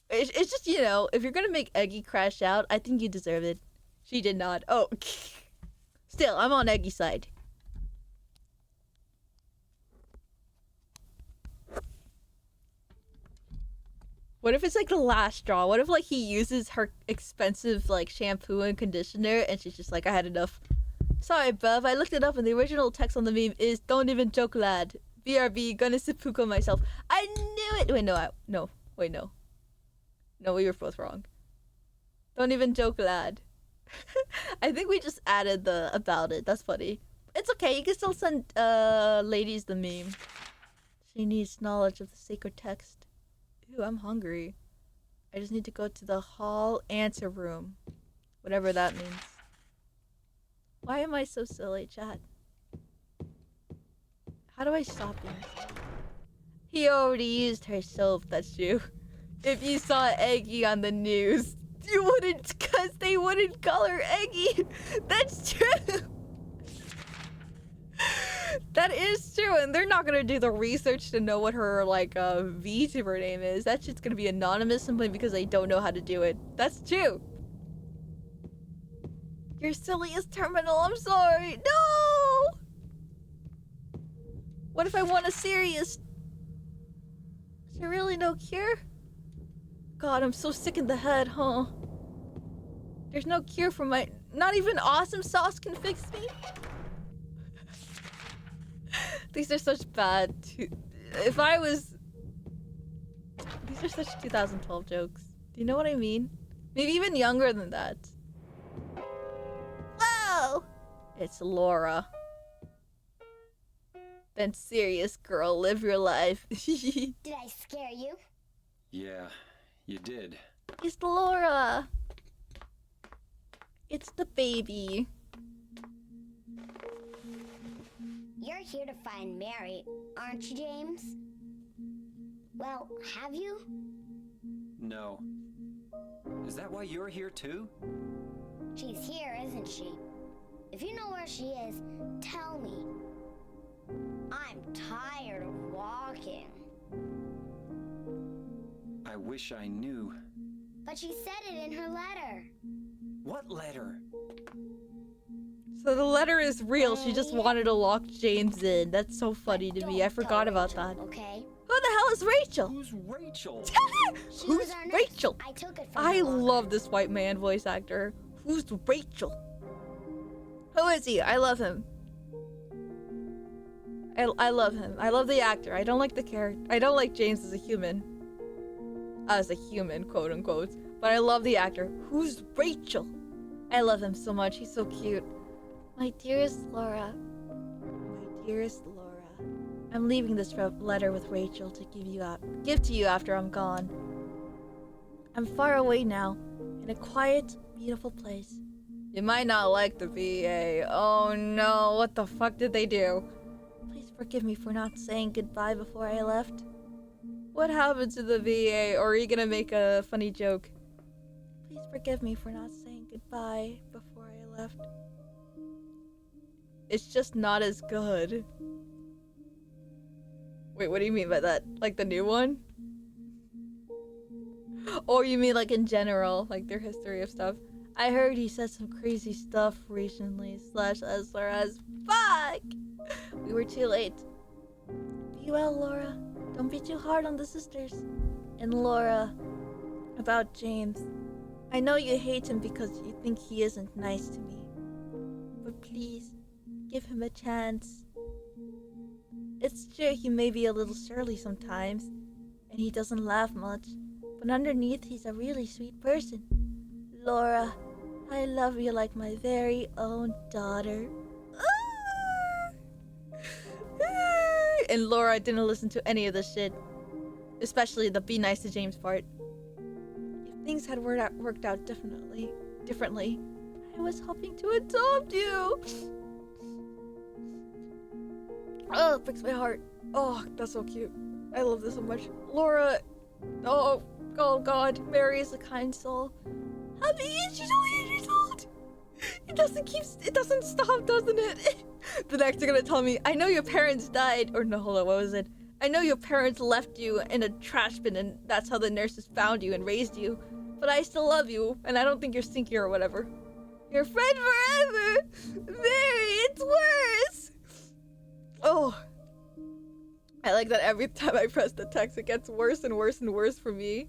It's just, you know, if you're gonna make Eggy crash out, I think you deserve it. She did not. Oh, still, I'm on Eggy's side. What if it's like the last straw? What if like he uses her expensive like shampoo and conditioner and she's just like, I had enough. Sorry, bruv, I looked it up and the original text on the meme is don't even joke, lad. BRB, gonna seppuku myself. I knew it! Wait, no. Wait, no. No, we were both wrong. Don't even joke, lad. I think we just added the about it. That's funny. It's okay, you can still send ladies the meme. She needs knowledge of the sacred text. Ooh, I'm hungry. I just need to go to the hall answer room. Whatever that means. Why am I so silly, chat? How do I stop being silly? He already used her soap, that's true. If you saw Eggy on the news, you wouldn't, cause they wouldn't call her Eggy. That's true. That is true, and they're not gonna do the research to know what her like VTuber name is. That shit's gonna be anonymous simply because they don't know how to do it. That's true. You're silly as terminal. I'm sorry. No. What if I want a serious? Is there really no cure? God, I'm so sick in the head, huh? There's no cure for my... Not even awesome sauce can fix me? These are such bad... If I was... These are such 2012 jokes. Do you know what I mean? Maybe even younger than that. Whoa! It's Laura. Then serious, girl. Live your life. Did I scare you? Yeah, you did. It's Laura. It's the baby. You're here to find Mary, aren't you, James? Well, have you? No. Is that why you're here too? She's here, isn't she? If you know where she is, tell me. I'm tired of walking. I wish I knew. But she said it in her letter. What letter? So the letter is real. She just wanted to lock James in. That's so funny to me. I forgot about that. Okay. Who the hell is Rachel? Who's Rachel? Who's Rachel? I took it from I love this white man voice actor. Who's Rachel? Who is he? I love him. I love him. I love the actor. I don't like the character. I don't like James as a human. As a human, quote unquote. But I love the actor. Who's Rachel? I love him so much. He's so cute. My dearest Laura. My dearest Laura. I'm leaving this letter with Rachel to give to you after I'm gone. I'm far away now, in a quiet, beautiful place. You might not like the VA. Oh no, what the fuck did they do? Please forgive me for not saying goodbye before I left. What happened to the VA? Or are you gonna make a funny joke? Please forgive me for not saying goodbye before I left. It's just not as good. Wait, what do you mean by that? Like the new one? Or you mean like in general, like their history of stuff? I heard he said some crazy stuff recently, / SRS. Fuck! We were too late. Be well, Laura. Don't be too hard on the sisters. And Laura, about James. I know you hate him because you think he isn't nice to me. But please, give him a chance. It's true he may be a little surly sometimes, and he doesn't laugh much, but underneath he's a really sweet person. Laura, I love you like my very own daughter. And Laura didn't listen to any of this shit. Especially the be nice to James part. If things had worked out differently, I was hoping to adopt you. Oh, it breaks my heart. Oh, that's so cute. I love this so much. Laura, oh God, Mary is a kind soul. Happy, she's only 8 years old. It doesn't stop, doesn't it? The next they're gonna tell me, I know your parents died, or no, hold on, what was it? I know your parents left you in a trash bin and that's how the nurses found you and raised you. But I still love you, and I don't think you're stinky or whatever. Your friend forever! Mary, it's worse! Oh. I like that every time I press the text, it gets worse and worse and worse for me.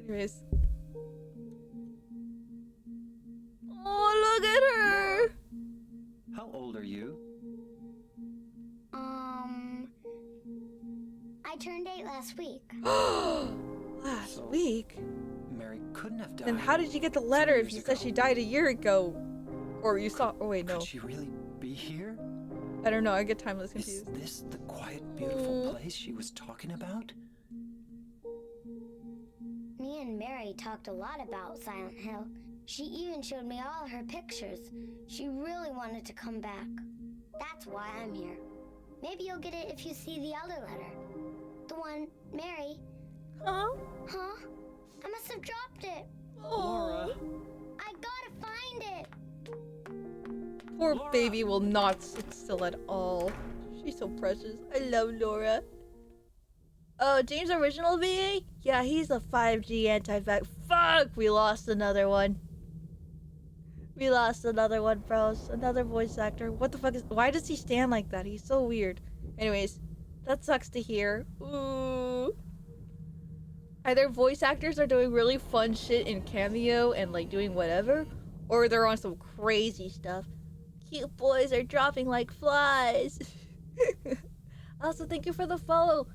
Anyways. Oh, look at her! How old are you? I turned 8 last week. Last week? Mary couldn't have died. Then how did you get the letter if you said she died a year ago? Or you saw- oh wait, no. Could she really be here? I don't know, I get timeless Is confused. this the quiet, beautiful place she was talking about? Me and Mary talked a lot about Silent Hill. She even showed me all her pictures. She really wanted to come back. That's why I'm here. Maybe you'll get it if you see the other letter. The one, Mary. Huh? Huh? I must have dropped it. Laura. I gotta find it. Poor baby will not sit still at all. She's so precious. I love Laura. Oh, James' original VA? Yeah, he's a 5G anti-vax. Fuck! We lost another one. We lost another one, bros. Another voice actor. What the fuck is... Why does he stand like that? He's so weird. Anyways, that sucks to hear. Ooh. Either voice actors are doing really fun shit in Cameo and like doing whatever, or they're on some crazy stuff. Cute boys are dropping like flies. Also, thank you for the follow.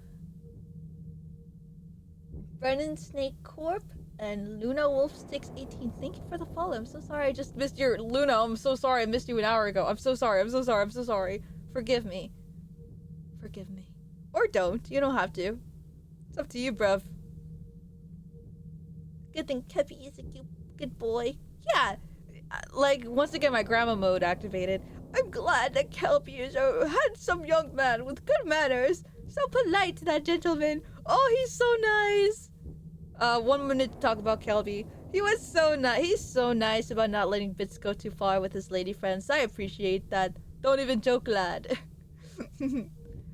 Brennan Snake Corp and Luna Wolf 618. Thank you for the follow. I'm so sorry I just missed your Luna. I'm so sorry I missed you an hour ago. I'm so sorry. I'm so sorry. I'm so sorry. Forgive me. Forgive me. Or don't. You don't have to. It's up to you, bruv. Good thing Kepi is a cute good boy. Yeah. Like, once again, my grandma mode activated. I'm glad that Kelpie is a handsome young man with good manners. So polite, that gentleman. Oh, he's so nice. 1 minute to talk about Kelby. He was so nice. He's so nice about not letting bits go too far with his lady friends. I appreciate that. Don't even joke, lad.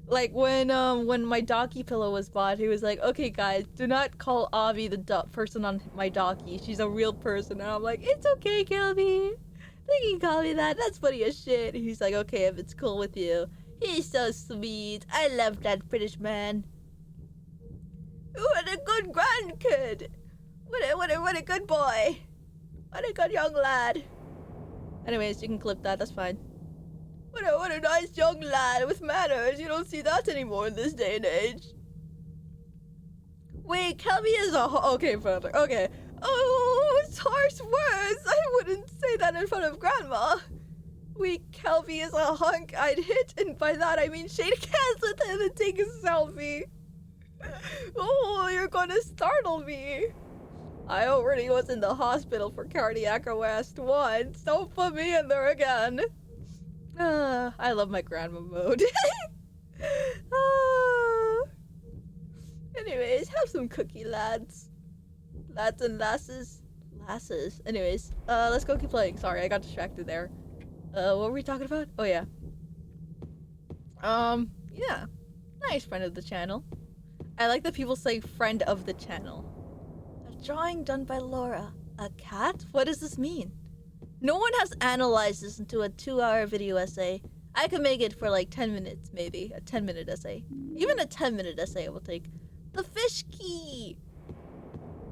Like when my docky pillow was bought, he was like, "Okay, guys, do not call Avi the person on my docky. She's a real person." And I'm like, "It's okay, Kelby. They can call me that. That's funny as shit." And he's like, "Okay, if it's cool with you." He's so sweet. I love that British man. What a good grandkid. What a good boy. What a good young lad. Anyways, you can clip that. That's fine. What a nice young lad with manners. You don't see that anymore in this day and age. Wait, Kelby is a okay, brother. Okay. Oh, it's harsh words. I wouldn't say that in front of Grandma. Wait, Kelby is a hunk I'd hit, and by that I mean shake hands with him and take a selfie. Oh, you're gonna startle me. I already was in the hospital for cardiac arrest once. Don't put me in there again. I love my grandma mode. Anyways, have some cookie, lads. Lads and lasses. Lasses. Anyways, let's go keep playing. Sorry, I got distracted there. What were we talking about? Oh, yeah. Yeah. Nice friend of the channel. I like that people say friend of the channel. A drawing done by Laura. A cat? What does this mean? No one has analyzed this into a 2-hour video essay. I could make it for like 10 minutes, maybe. A 10-minute essay. Even a 10-minute essay I will take. The fish key!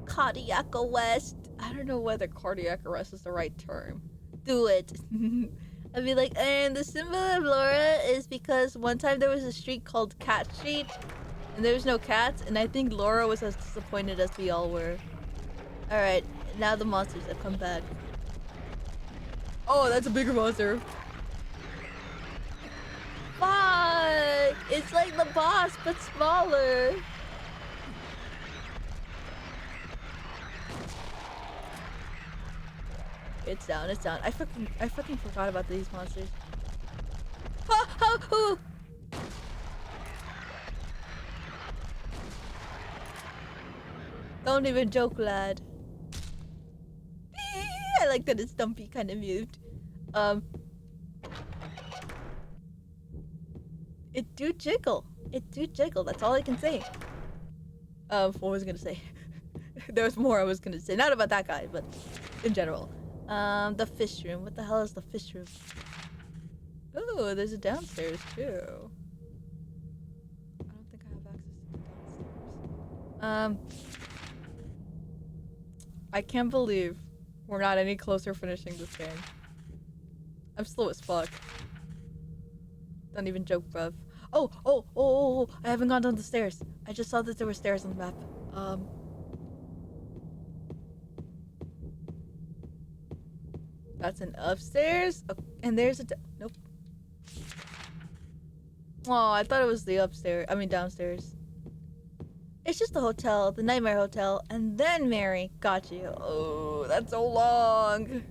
Cardiac arrest. I don't know whether cardiac arrest is the right term. Do it. I'd be like, and the symbol of Laura is because one time there was a street called Cat Street, and there was no cats, and I think Laura was as disappointed as we all were. Alright, now the monsters have come back. Oh, that's a bigger monster. Fuck! It's like the boss, but smaller. It's down, it's down. I fucking forgot about these monsters. Ah, ah, oh. Don't even joke, lad. I like that it's Dumpy kind of moved. It do jiggle. It do jiggle. That's all I can say. What was I gonna say? There was more I was gonna say. Not about that guy, but in general. The fish room. What the hell is the fish room? Oh, there's a downstairs too. I don't think I have access to the downstairs. I can't believe we're not any closer finishing this game. I'm slow as fuck. Don't even joke, bruv. Oh, I haven't gone down the stairs. I just saw that there were stairs on the map. That's an upstairs. Oh, and there's a nope. Oh, I thought it was the upstairs. I mean downstairs. It's just the hotel, the Nightmare Hotel, and then Mary got you. Oh, that's so long.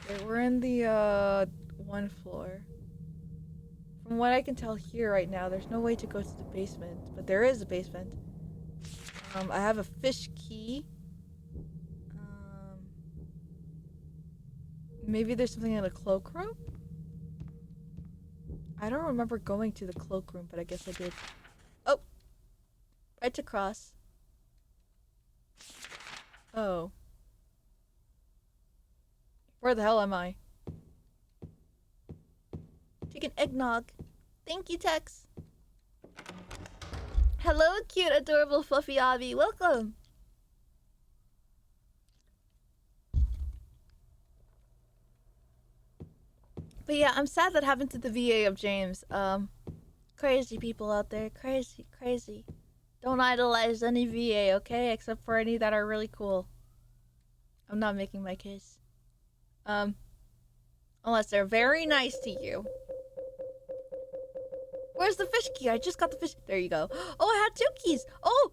Okay, we're in the one floor. From what I can tell here right now, there's no way to go to the basement, but there is a basement. I have a fish key. Maybe there's something in the cloakroom? I don't remember going to the cloakroom, but I guess I did. Oh! Right across. Oh. Where the hell am I? Chicken eggnog. Thank you, Tex. Hello, cute, adorable, fluffy Abby. Welcome. But yeah, I'm sad that happened to the VA of James. Crazy people out there. Crazy, crazy. Don't idolize any VA, okay? Except for any that are really cool. I'm not making my case. Unless they're very nice to you. Where's the fish key? I just got the fish. There you go. Oh, I had 2 keys. Oh!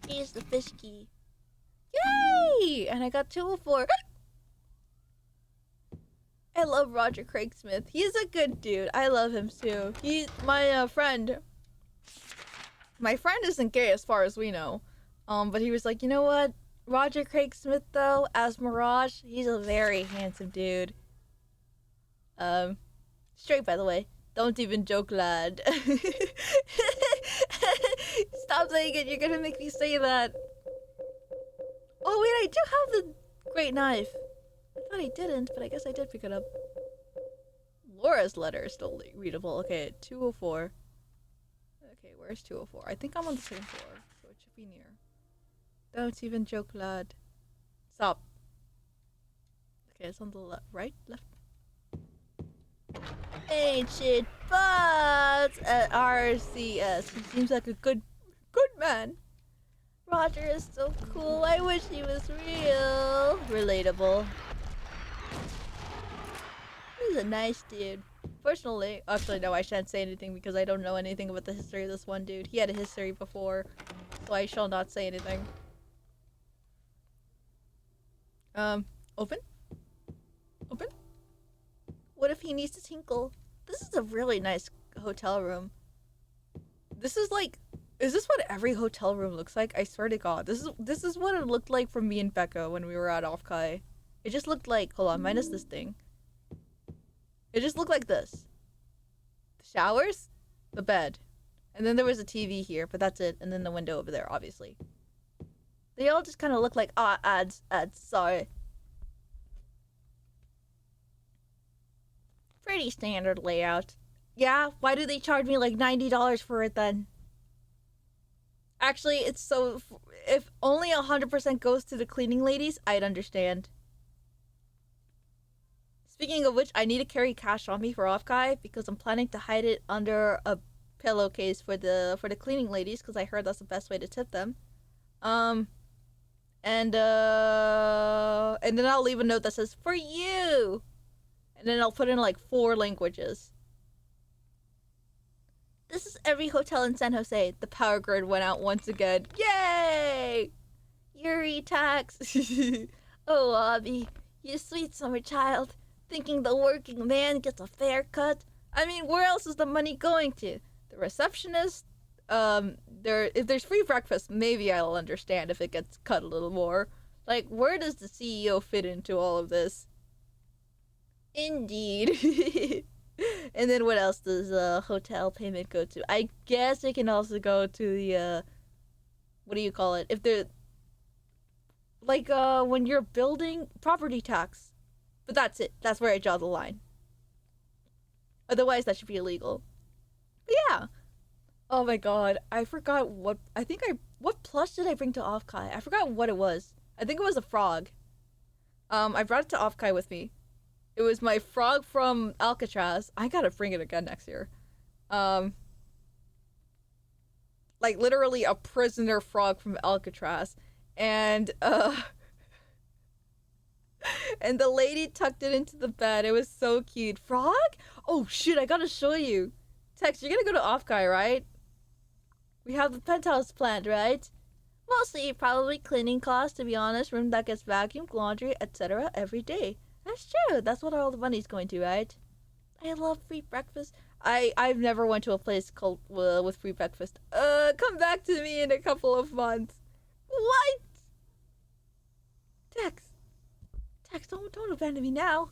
Here's the fish key. Yay! And I got 2 of 4. I love Roger Craig Smith. He's a good dude. I love him too. He's my friend. My friend isn't gay as far as we know. But he was like, you know what? Roger Craig Smith though, as Mirage, he's a very handsome dude. Straight by the way. Don't even joke, lad. Stop saying it. You're gonna make me say that. Oh wait, I do have the great knife. I thought I didn't, but I guess I did pick it up. Laura's letter is still readable. Okay, 204. Okay, where's 204? I think I'm on the same floor, so it should be near. Don't even joke, lad. Stop. Okay, it's on the left. Right? Left? Ancient Bots at RCS. He seems like a good man. Roger is so cool. I wish he was real. Relatable. He's a nice dude. Fortunately, actually no, I shan't say anything because I don't know anything about the history of this one dude. He had a history before, so I shall not say anything. Open? Open? What if he needs to tinkle? This is a really nice hotel room. This is like, is this what every hotel room looks like? I swear to God, this is what it looked like for me and Becca when we were at Offkai. It just looked like, hold on, minus this thing. It just looked like this. The showers, the bed, and then there was a TV here, but that's it, and then the window over there, obviously. They all just kind of look like, ads, sorry. Pretty standard layout. Yeah, why do they charge me like $90 for it then? Actually, it's so... If only 100% goes to the cleaning ladies, I'd understand. Speaking of which, I need to carry cash on me for Offkai because I'm planning to hide it under a pillowcase for the cleaning ladies because I heard that's the best way to tip them. And then I'll leave a note that says, "For you!" And then I'll put in like 4 languages. This is every hotel in San Jose. The power grid went out once again. Yay! Yuri tax. Oh, Abby, you sweet summer child. Thinking the working man gets a fair cut? I mean, where else is the money going to? The receptionist? If there's free breakfast, maybe I'll understand if it gets cut a little more. Like, where does the CEO fit into all of this? Indeed. And then what else does hotel payment go to? I guess it can also go to the, what do you call it? If they're, like, when you're building property tax. But that's it. That's where I draw the line. Otherwise, that should be illegal. But yeah. Oh my god. I forgot what... what plush did I bring to Offkai? I forgot what it was. I think it was a frog. I brought it to Offkai with me. It was my frog from Alcatraz. I gotta bring it again next year. Like, literally a prisoner frog from Alcatraz. And, and the lady tucked it into the bed. It was so cute. Frog? Oh, shit, I gotta show you. Tex, you're gonna go to Offkai, right? We have the penthouse planned, right? Mostly, probably cleaning costs, to be honest. Room that gets vacuumed, laundry, etc. every day. That's true. That's what all the money's going to, right? I love free breakfast. I've never went to a place called with free breakfast. Come back to me in a couple of months. What? Tex, don't abandon me now.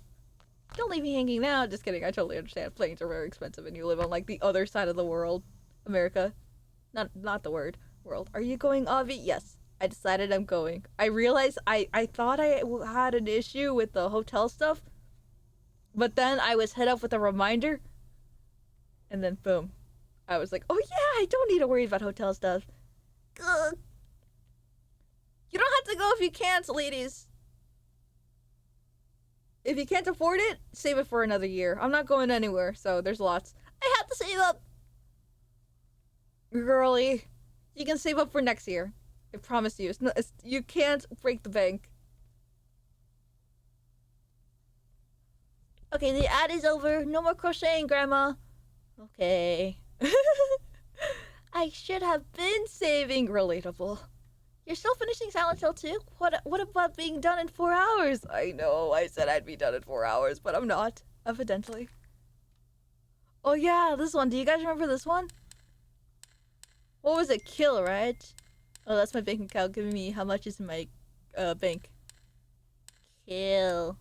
Don't leave me hanging now. Just kidding. I totally understand. Planes are very expensive, and you live on like the other side of the world, America. Not the word world. Are you going, Avi? Yes. I decided I'm going. I realized I thought I had an issue with the hotel stuff, but then I was hit up with a reminder, and then boom, I was like, oh yeah, I don't need to worry about hotel stuff. Ugh. You don't have to go if you can't, ladies. If you can't afford it, save it for another year. I'm not going anywhere, so there's lots. I have to save up. Girly, you can save up for next year. I promise you. You can't break the bank. Okay, the ad is over. No more crocheting, Grandma. Okay. I should have been saving. Relatable. You're still finishing Silent Hill 2? What about being done in 4 hours? I know, I said I'd be done in 4 hours, but I'm not, evidently. Oh yeah, this one. Do you guys remember this one? What was it? Kill, right? Oh, that's my bank account giving me how much is in my bank. Kill.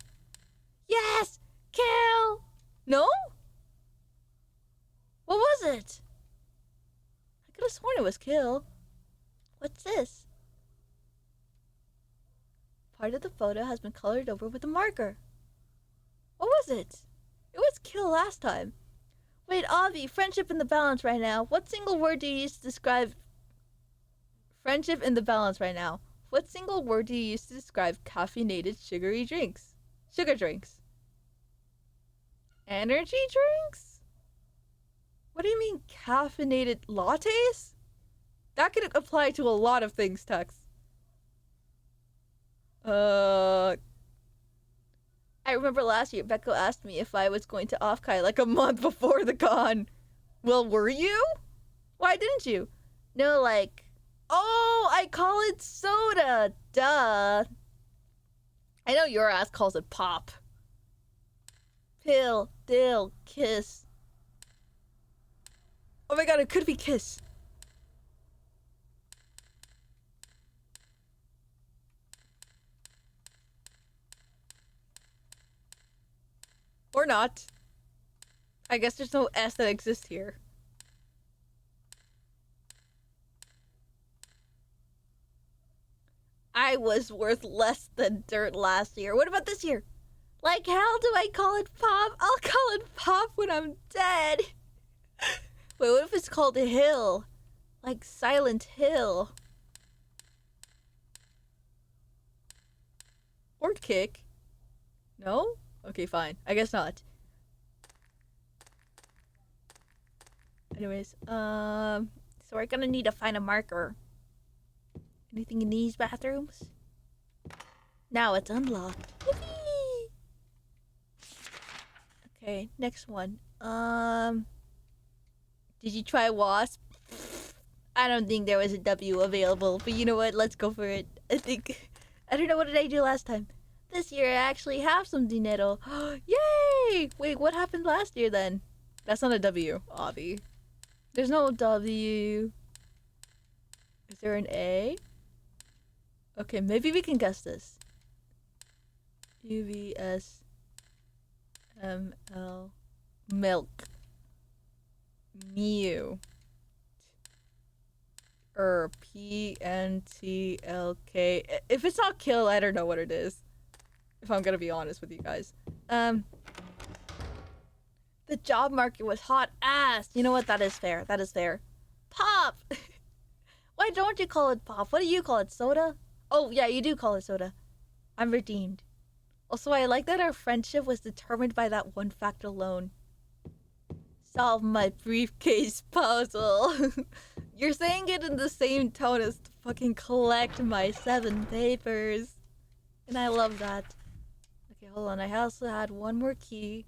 Yes! Kill! No? What was it? I could have sworn it was kill. What's this? Part of the photo has been colored over with a marker. What was it? It was kill last time. Wait, Avi, friendship in the balance right now. What single word do you use to describe friendship in the balance right now? What single word do you use to describe caffeinated sugary drinks? Sugar drinks. Energy drinks? What do you mean caffeinated lattes? That could apply to a lot of things, Tex. I remember last year, Becco asked me if I was going to off-kai like a month before the con. Well, were you? Why didn't you? No, like... Oh, I call it soda. Duh. I know your ass calls it pop. Pill, dill, kiss. Oh my god, it could be kiss. Or not. I guess there's no S that exists here. I was worth less than dirt last year. What about this year? Like, how do I call it pop? I'll call it pop when I'm dead. Wait, what if it's called a hill? Like Silent Hill. Or kick. No? Okay, fine. I guess not. Anyways, so we're gonna need to find a marker. Anything in these bathrooms? Now it's unlocked. Yippee! Okay, next one. Did you try Wasp? I don't think there was a W available, but you know what? Let's go for it. I don't know, what did I do last time? This year I actually have some dinero. Yay! Wait, what happened last year then? That's not a W, Avi. There's no W. Is there an A? Okay, maybe we can guess this. UVS ML milk. Mew. PNTLK. If it's not kill, I don't know what it is. If I'm gonna be honest with you guys. The job market was hot ass. You know what? That is fair. That is fair. Pop! Why don't you call it pop? What do you call it? Soda? Oh, yeah, you do call it soda. I'm redeemed. Also, I like that our friendship was determined by that one fact alone. Solve my briefcase puzzle. You're saying it in the same tone as to fucking collect my 7 papers. And I love that. Okay, hold on. I also had one more key.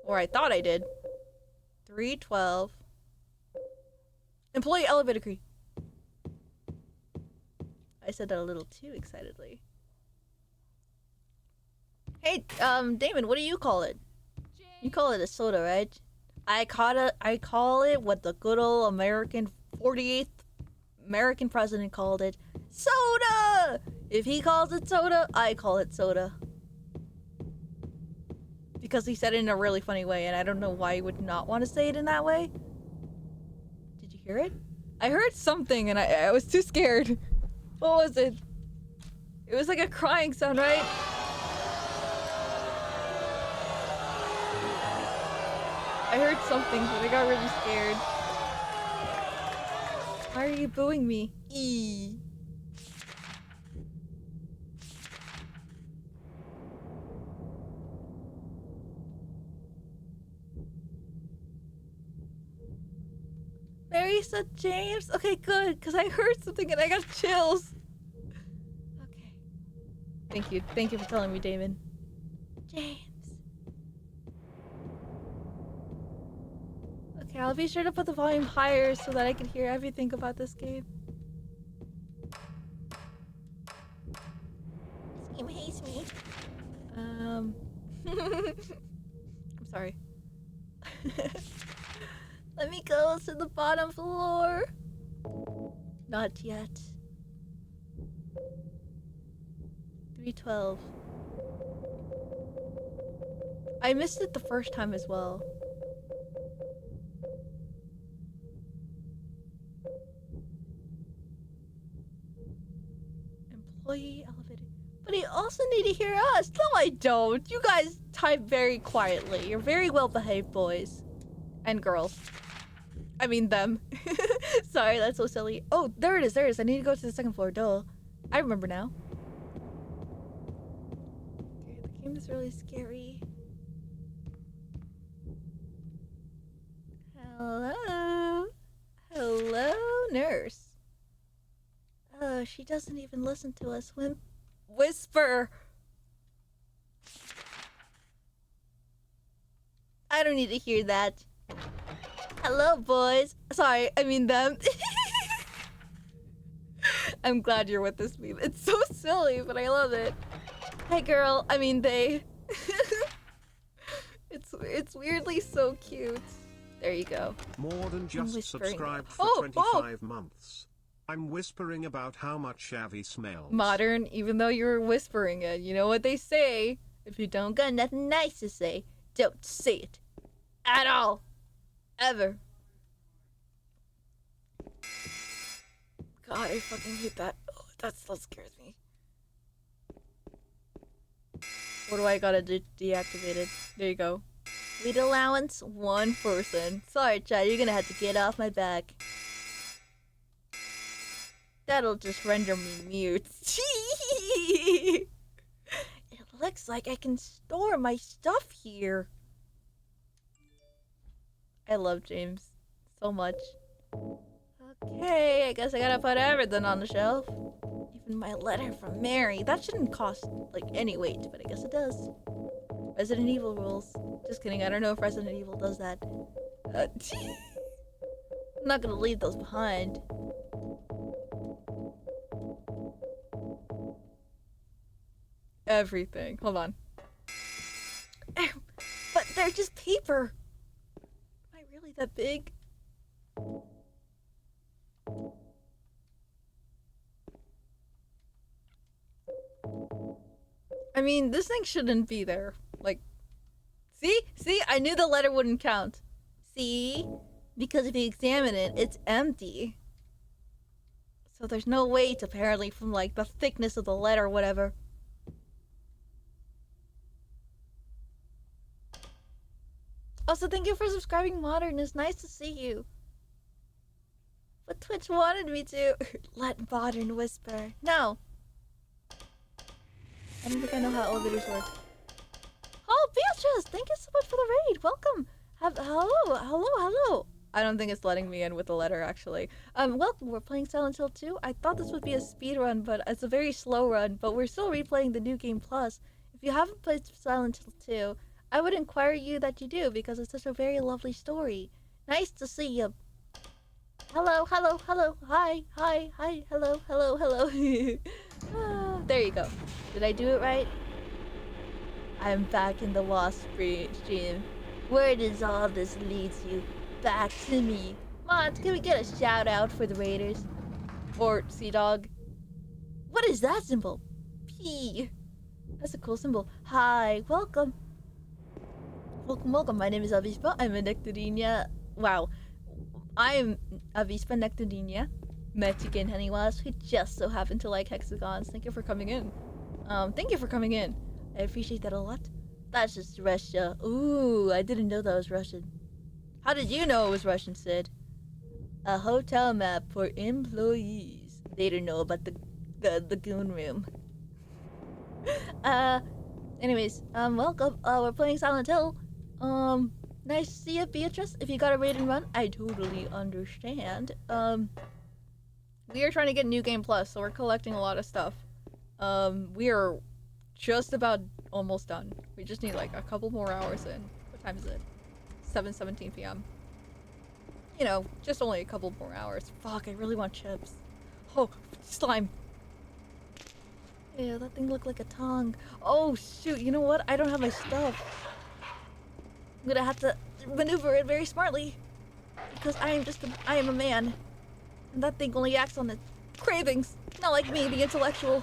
Or I thought I did. 312. Employee elevator key. I said that a little too excitedly. Hey, Damon, what do you call it? You call it a soda, right? I call it what the good old American 48th American president called it. Soda! If he calls it soda, I call it soda. Because he said it in a really funny way, and I don't know why you would not want to say it in that way. Did you hear it? I heard something, and I was too scared. What was it? It was like a crying sound, right? I heard something, but I got really scared. Why are you booing me? Eee. Mary said James? Okay, good, because I heard something and I got chills. Okay. Thank you. Thank you for telling me, Damon. James. Okay, I'll be sure to put the volume higher so that I can hear everything about this game. This game hates me. I'm sorry. Let me go to the bottom floor. Not yet. 312. I missed it the first time as well. Employee elevator. But I also need to hear us. No, I don't. You guys type very quietly. You're very well behaved boys. And girls. I mean them. Sorry, that's so silly. Oh, there it is, there it is. I need to go to the second floor, duh. I remember now. Okay, the game is really scary. Hello? Hello, nurse. Oh, she doesn't even listen to us. whisper. I don't need to hear that. Hello, boys. Sorry, I mean them. I'm glad you're with this meme. It's so silly, but I love it. Hey, girl. I mean, they. It's weirdly so cute. There you go. More than just subscribed for Oh, 25 months. I'm whispering about how much Avi smells. Modern, even though you're whispering it. You know what they say? If you don't got nothing nice to say, don't say it. At all. Ever. God, I fucking hate that. Oh, that still scares me. What do I gotta deactivate it? There you go. Weed allowance, 1 person. Sorry, Chad, you're gonna have to get off my back. That'll just render me mute. It looks like I can store my stuff here. I love James so much. Okay, I guess I gotta put everything on the shelf. Even my letter from Mary. That shouldn't cost, like, any weight, but I guess it does. Resident Evil rules. Just kidding, I don't know if Resident Evil does that. I'm not gonna leave those behind. Everything. Hold on. But they're just paper. Am I really that big? I mean, this thing shouldn't be there. Like, see? See? I knew the letter wouldn't count. See? Because if you examine it, it's empty. So there's no weight, apparently, from, like, the thickness of the letter or whatever. Also, thank you for subscribing, Modern. It's nice to see you. But Twitch wanted me to. Let Modern whisper. No. I don't think I know how elevators work. Oh, Beatrice! Thank you so much for the raid. Welcome. Hello. I don't think it's letting me in with the letter, actually. Welcome. We're playing Silent Hill 2. I thought this would be a speed run, but it's a very slow run. But we're still replaying the New Game Plus. If you haven't played Silent Hill 2, I would inquire you that you do, because it's such a very lovely story. Nice to see you. Hello. Hi. Hello. There you go. Did I do it right? I'm back in the Lost stream. Where does all this lead you? Back to me. Mods, can we get a shout out for the Raiders? Or Sea Dog? What is that symbol? P. That's a cool symbol. Hi, welcome. Welcome. My name is Avispa. I'm a Nectarina. Wow. I'm Avispa Nectarina, Mexican honey wasp who just so happened to like hexagons. Thank you for coming in. I appreciate that a lot. That's just Russia. Ooh, I didn't know that was Russian. How did you know it was Russian, Sid? A hotel map for employees. They don't know about the goon room. Anyways, welcome. We're playing Silent Hill. Nice to see you, Beatrice. If you got a raid and run, I totally understand. We are trying to get New Game Plus, so we're collecting a lot of stuff. We are just about almost done. We just need like a couple more hours in. What time is it? 7:17 p.m. You know, just only a couple more hours. Fuck, I really want chips. Oh, slime. Ew, that thing looked like a tongue. Oh, shoot, you know what? I don't have my stuff. I'm gonna have to maneuver it very smartly. Because I am a man. And that thing only acts on its cravings. Not like me, the intellectual.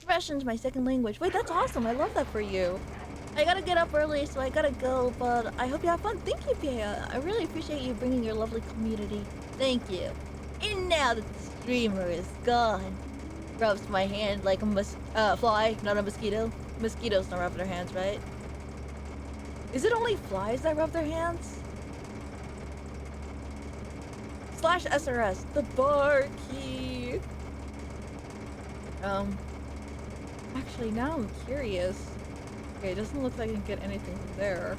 Russian's my second language. Wait, that's awesome. I love that for you. I gotta get up early, so I gotta go, but I hope you have fun. Thank you, Pia. I really appreciate you bringing your lovely community. Thank you. And now that the streamer is gone, rubs my hand like a fly, not a mosquito. Mosquitoes don't rub their hands, right? Is it only flies that rub their hands? /SRS, the bar key. Actually, now I'm curious. Okay, it doesn't look like I can get anything from there.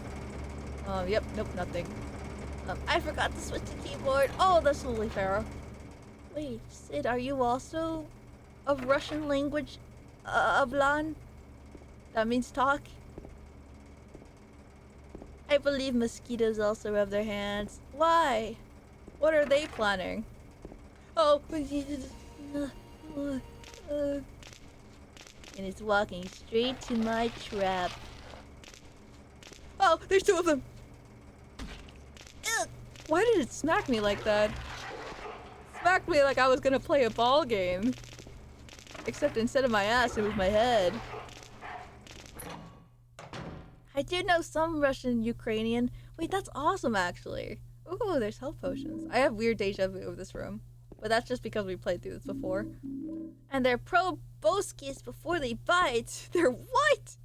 Yep, nope, nothing. I forgot to switch to keyboard. Oh, that's totally fair. Wait, Sid, are you also of Russian language, avlan. That means talk. I believe mosquitoes also rub their hands. Why? What are they planning? Oh, and it's walking straight to my trap. Oh, there's two of them. Ugh. Why did it smack me like that? Smacked me like I was gonna play a ball game. Except instead of my ass, it was my head. I do know some Russian, Ukrainian. Wait, that's awesome, actually. Ooh, there's health potions. I have weird deja vu of this room. But that's just because we played through this before. And they're proboscis before they bite. They're what?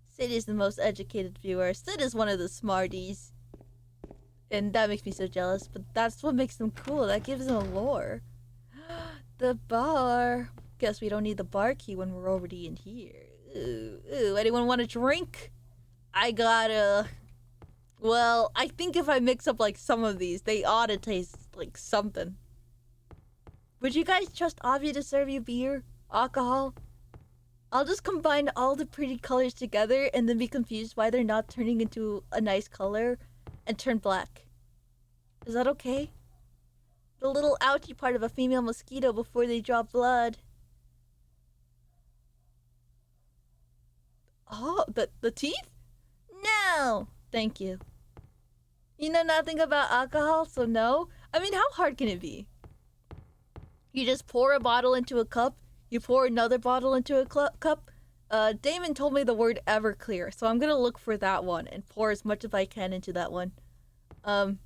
Sid is the most educated viewer. Sid is one of the smarties. And that makes me so jealous. But that's what makes them cool. That gives them a lore. The bar. Guess we don't need the bar key when we're already in here. Ooh, anyone want a drink? I gotta... Well, I think if I mix up like some of these, they ought to taste like something. Would you guys trust Avi to serve you beer? Alcohol? I'll just combine all the pretty colors together and then be confused why they're not turning into a nice color and turn black. Is that okay? The little ouchy part of a female mosquito before they draw blood. Oh, the teeth? No! Thank you. You know nothing about alcohol, so no? I mean, how hard can it be? You just pour a bottle into a cup, you pour another bottle into a cup. Damon told me the word Everclear, so I'm gonna look for that one and pour as much as I can into that one. And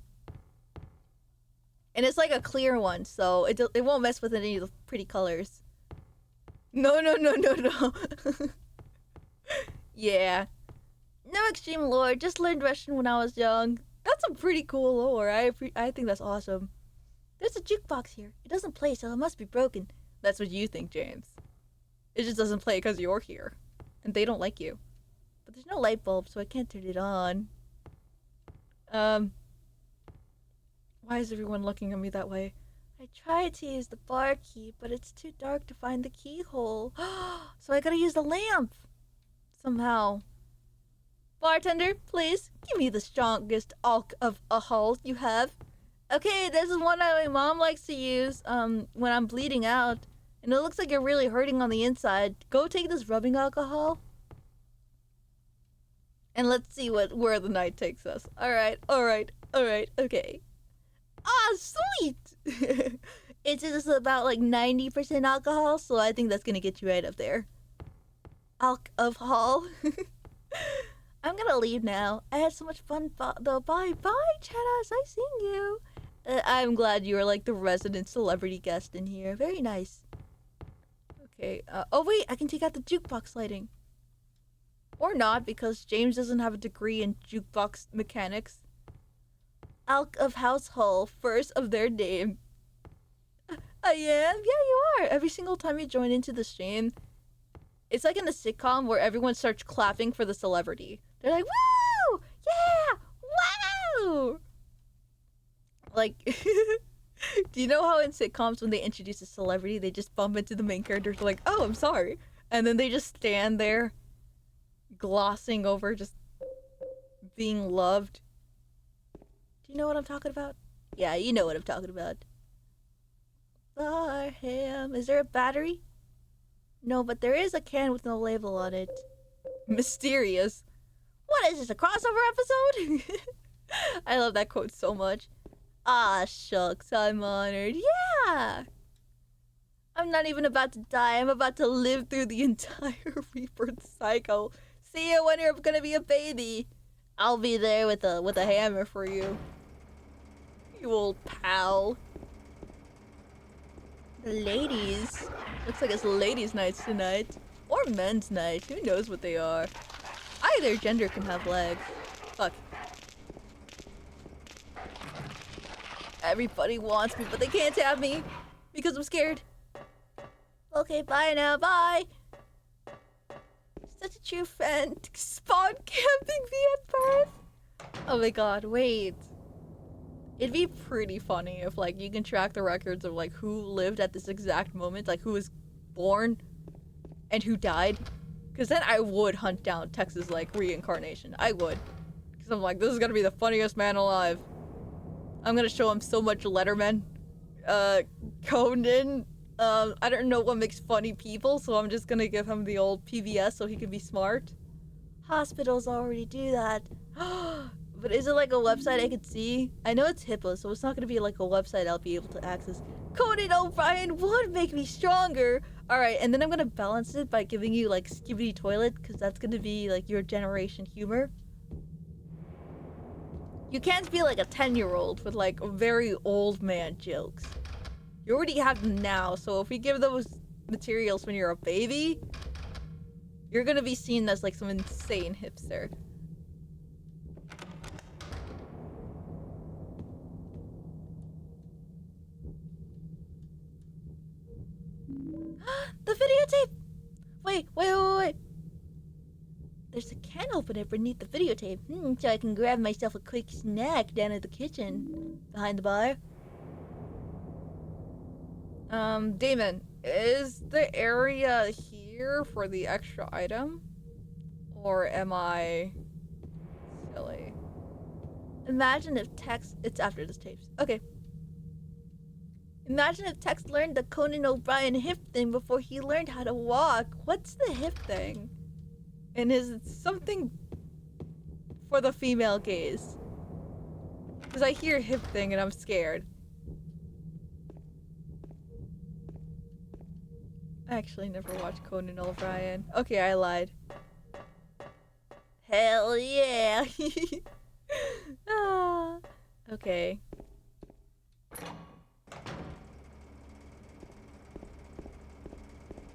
it's like a clear one, so it won't mess with any of the pretty colors. No. Yeah. No extreme lore, just learned Russian when I was young. That's a pretty cool lore. I think that's awesome. There's a jukebox here. It doesn't play, so it must be broken. That's what you think, James. It just doesn't play because you're here. And they don't like you. But there's no light bulb, so I can't turn it on. Why is everyone looking at me that way? I tried to use the bar key, but it's too dark to find the keyhole. So I gotta use the lamp. Somehow. Bartender, please, give me the strongest alcohol you have. Okay, this is one that my mom likes to use when I'm bleeding out. And it looks like you're really hurting on the inside. Go take this rubbing alcohol. And let's see where the night takes us. Alright, okay. Ah, sweet! It's just about like 90% alcohol, so I think that's gonna get you right up there. Alcohol. I'm gonna leave now. I had so much fun though. Bye, Cheddars. I seen you. I'm glad you are like the resident celebrity guest in here. Very nice. Okay. Oh wait, I can take out the jukebox lighting. Or not, because James doesn't have a degree in jukebox mechanics. Alk of household, first of their name. I am? Yeah, you are. Every single time you join into the stream, it's like in a sitcom where everyone starts clapping for the celebrity. They're like, woo! Yeah! Wow! Like, do you know how in sitcoms when they introduce a celebrity, they just bump into the main characters like, oh, I'm sorry. And then they just stand there glossing over just being loved. Do you know what I'm talking about? Yeah, you know what I'm talking about. Ham. Is there a battery? No, but there is a can with no label on it. Mysterious. What is this, a crossover episode? I love that quote so much. Ah, shucks, I'm honored. Yeah! I'm not even about to die. I'm about to live through the entire rebirth cycle. See you when you're gonna be a baby. I'll be there with a hammer for you. You old pal. The ladies. Looks like it's ladies' nights tonight. Or men's night. Who knows what they are. Either gender can have legs. Fuck. Everybody wants me, but they can't have me. Because I'm scared. Okay, bye now. Bye. Such a true friend. Spawn camping me at birth. Oh my god, wait. It'd be pretty funny if, like, you can track the records of, like, who lived at this exact moment. Like, who was born and who died. Because then I would hunt down Tex's, like, reincarnation. I would. Because I'm like, this is gonna be the funniest man alive. I'm gonna show him so much Letterman. Conan. I don't know what makes funny people, so I'm just gonna give him the old PBS so he can be smart. Hospitals already do that. But is it like a website I could see? I know it's HIPAA, so it's not gonna be like a website I'll be able to access. Conan O'Brien would make me stronger! Alright, and then I'm gonna balance it by giving you like Skibidi Toilet, because that's gonna be like your generation humor. You can't be like a 10-year-old with like very old man jokes. You already have them now, so if we give those materials when you're a baby, you're gonna be seen as like some insane hipster. The videotape! Wait. There's a can opener beneath the videotape, so I can grab myself a quick snack down at the kitchen, behind the bar. Damon, is the area here for the extra item? Or am I silly? Imagine if Tex... It's after this tapes. Okay. Imagine if Tex learned the Conan O'Brien hip thing before he learned how to walk. What's the hip thing? And is it something for the female gaze? Because I hear hip thing and I'm scared. I actually never watched Conan O'Brien. Okay, I lied. Hell yeah! Ah, okay.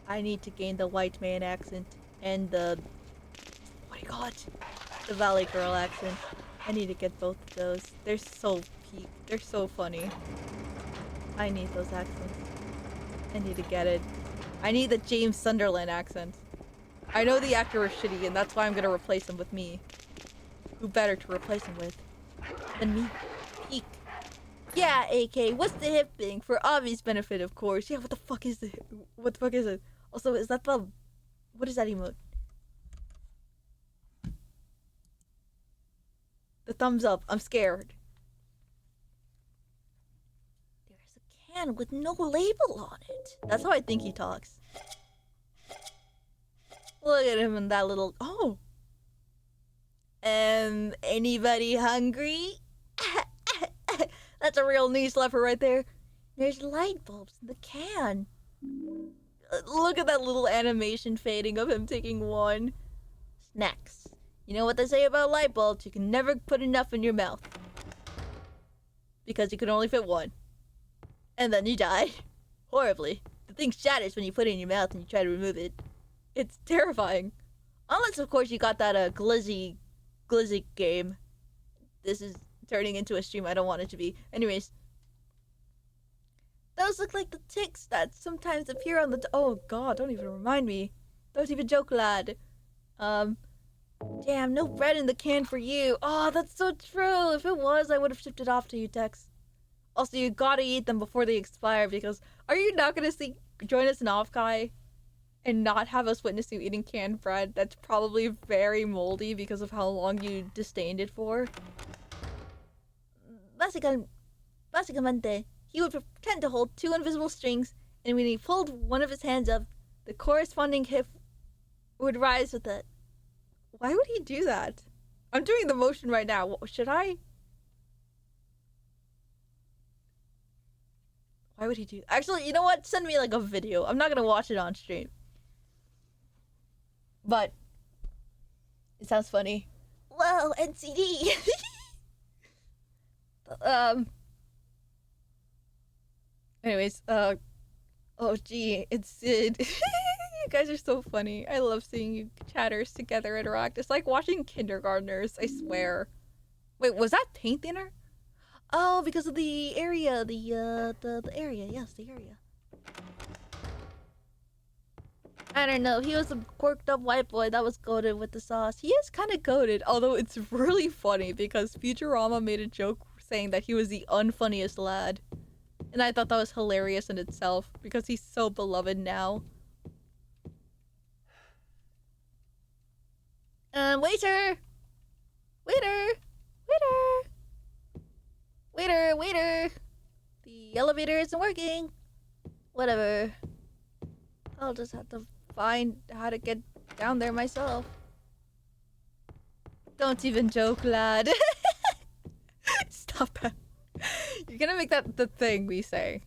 I need to gain the white man accent and the... what do you call it? The Valley Girl accent. I need to get both of those. They're so peak. They're so funny. I need those accents. I need to get it. I need the James Sunderland accent. I know the actor is shitty and that's why I'm gonna replace him with me. Who better to replace him with than me? Peak. Yeah, AK, what's the hip thing? For obvious benefit, of course. Yeah, what the fuck is it? What the fuck is it? Also, is that the... what is that emote? The thumbs up. I'm scared. There's a can with no label on it. That's how I think he talks. Look at him in that little... oh! Anybody hungry? That's a real knee slapper right there. There's light bulbs in the can. Look at that little animation fading of him taking one. Snacks. You know what they say about light bulbs? You can never put enough in your mouth. Because you can only fit one. And then you die. Horribly. The thing shatters when you put it in your mouth and you try to remove it. It's terrifying. Unless, of course, you got that glizzy game. This is turning into a stream I don't want it to be. Anyways. Those look like the ticks that sometimes appear on the... oh god, don't even remind me. Don't even joke, lad. Damn, no bread in the can for you. Oh, that's so true. If it was, I would have shipped it off to you, Tex. Also, you gotta eat them before they expire because... are you not gonna join us in Offkai and not have us witness you eating canned bread? That's probably very moldy because of how long you disdained it for. Básicamente, he would pretend to hold two invisible strings, and when he pulled one of his hands up, the corresponding hip would rise with it. Why would he do that? I'm doing the motion right now. Should I? Why would he do... actually, you know what? Send me like a video. I'm not gonna watch it on stream. But it sounds funny. Whoa, NCD! Anyways, oh gee, it's Sid. You guys are so funny. I love seeing you chatters together interact. It's like watching kindergartners, I swear. Wait, was that paint thinner? Oh, because of the area, the area, yes, the area. I don't know, he was a quirked up white boy that was goated with the sauce. He is kind of goated, although it's really funny because Futurama made a joke saying that he was the unfunniest lad. And I thought that was hilarious in itself because he's so beloved now. Waiter! Waiter! Waiter! Waiter! Waiter! The elevator isn't working. Whatever. I'll just have to find how to get down there myself. Don't even joke, lad. Stop it. You're gonna make that the thing we say.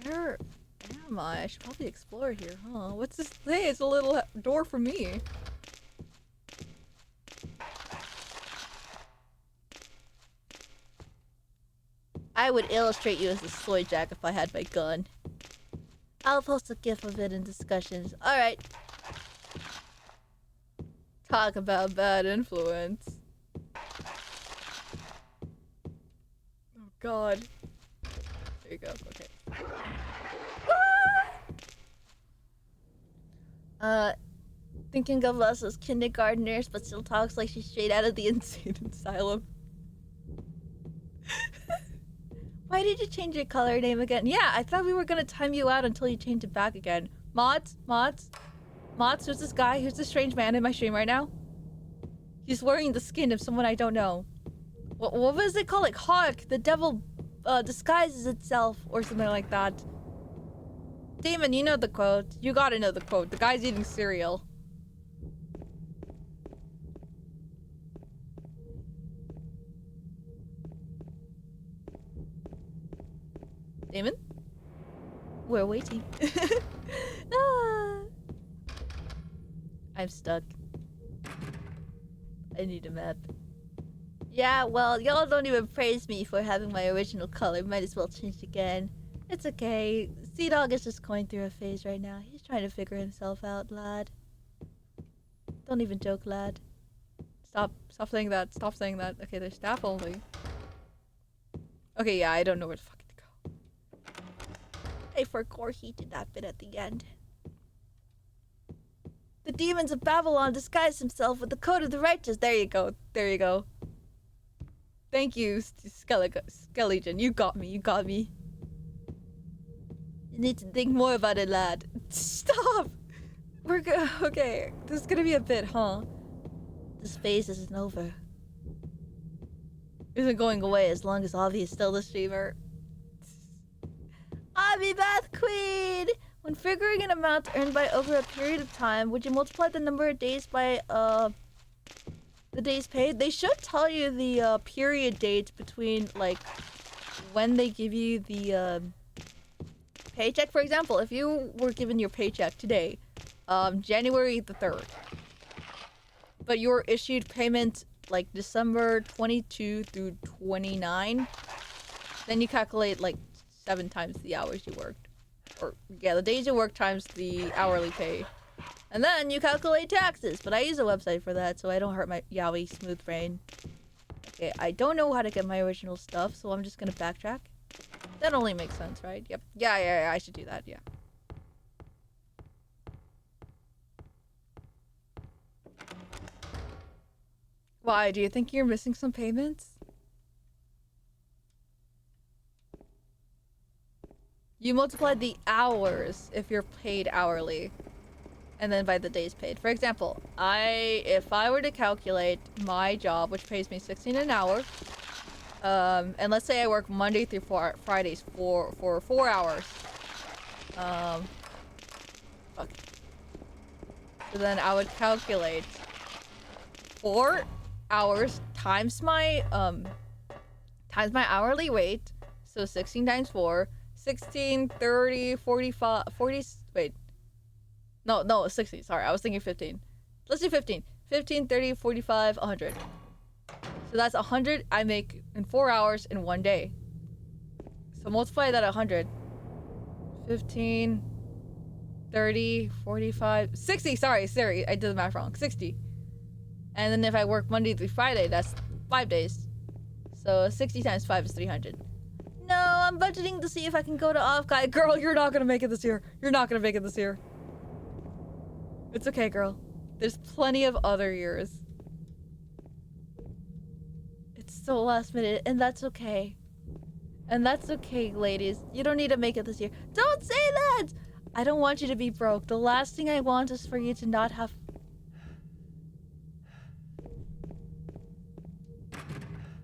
Where am I? I should probably explore here, huh? What's this thing? It's a little door for me. I would illustrate you as a soy jack if I had my gun. I'll post a gif of it in discussions. Alright. Talk about bad influence. Oh god. There you go. Okay. Thinking of us as kindergartners, but still talks like she's straight out of the insane asylum. Why did you change your color name again? Yeah, I thought we were gonna time you out until you changed it back again. Mods, who's this guy? Who's this strange man in my stream right now? He's wearing the skin of someone I don't know. What was it called? Like Hawk, the devil disguises itself or something like that. Damon, you know the quote. You gotta know the quote. The guy's eating cereal. Damon? We're waiting. Ah. I'm stuck. I need a map. Yeah, well, y'all don't even praise me for having my original color. Might as well change it again. It's okay. Sea-Dog is just going through a phase right now. He's trying to figure himself out, lad. Don't even joke, lad. Stop saying that. Stop saying that. Okay, there's staff only. Okay, yeah, I don't know where the fuck to go. I forgot he did that bit at the end. The demons of Babylon disguised himself with the coat of the righteous. There you go. There you go. Thank you, Skeleton. You got me. You got me. You need to think more about it, lad. Stop! We're good. Okay. This is gonna be a bit, huh? This phase isn't over. Isn't going away as long as Avi is still the streamer. Avi Bath Queen! When figuring an amount earned by over a period of time, would you multiply the number of days by, the days paid? They should tell you the, period date between, like, when they give you the, paycheck. For example, if you were given your paycheck today, January the 3rd, but you were issued payment, like, December 22 through 29, then you calculate, like, 7 times the hours you worked. Or, yeah, the days you work times the hourly pay. And then you calculate taxes, but I use a website for that, so I don't hurt my yaoi smooth brain. Okay, I don't know how to get my original stuff, so I'm just gonna backtrack. That only makes sense, right? Yep. Yeah, I should do that, yeah. Why, do you think you're missing some payments? You multiply the hours if you're paid hourly, and then by the days paid. For example, if I were to calculate my job, which pays me 16 an hour, and let's say I work Monday through Fridays for 4 hours. Fuck. So then I would calculate 4 hours times my hourly rate, so 16 times 4. 16, 30, 45, 40, wait. No, 60, sorry, I was thinking 15. Let's do 15. 15, 30, 45, 100. So that's 100 I make in 4 hours in 1 day. So multiply that 100. 15, 30, 45, 60, sorry, I did the math wrong. 60. And then if I work Monday through Friday, that's 5 days. So 60 times 5 is 300. No, I'm budgeting to see if I can go to off-guy. Girl, you're not gonna make it this year. You're not gonna make it this year. It's okay, girl. There's plenty of other years. It's so last minute, and that's okay. And that's okay, ladies. You don't need to make it this year. Don't say that! I don't want you to be broke. The last thing I want is for you to not have...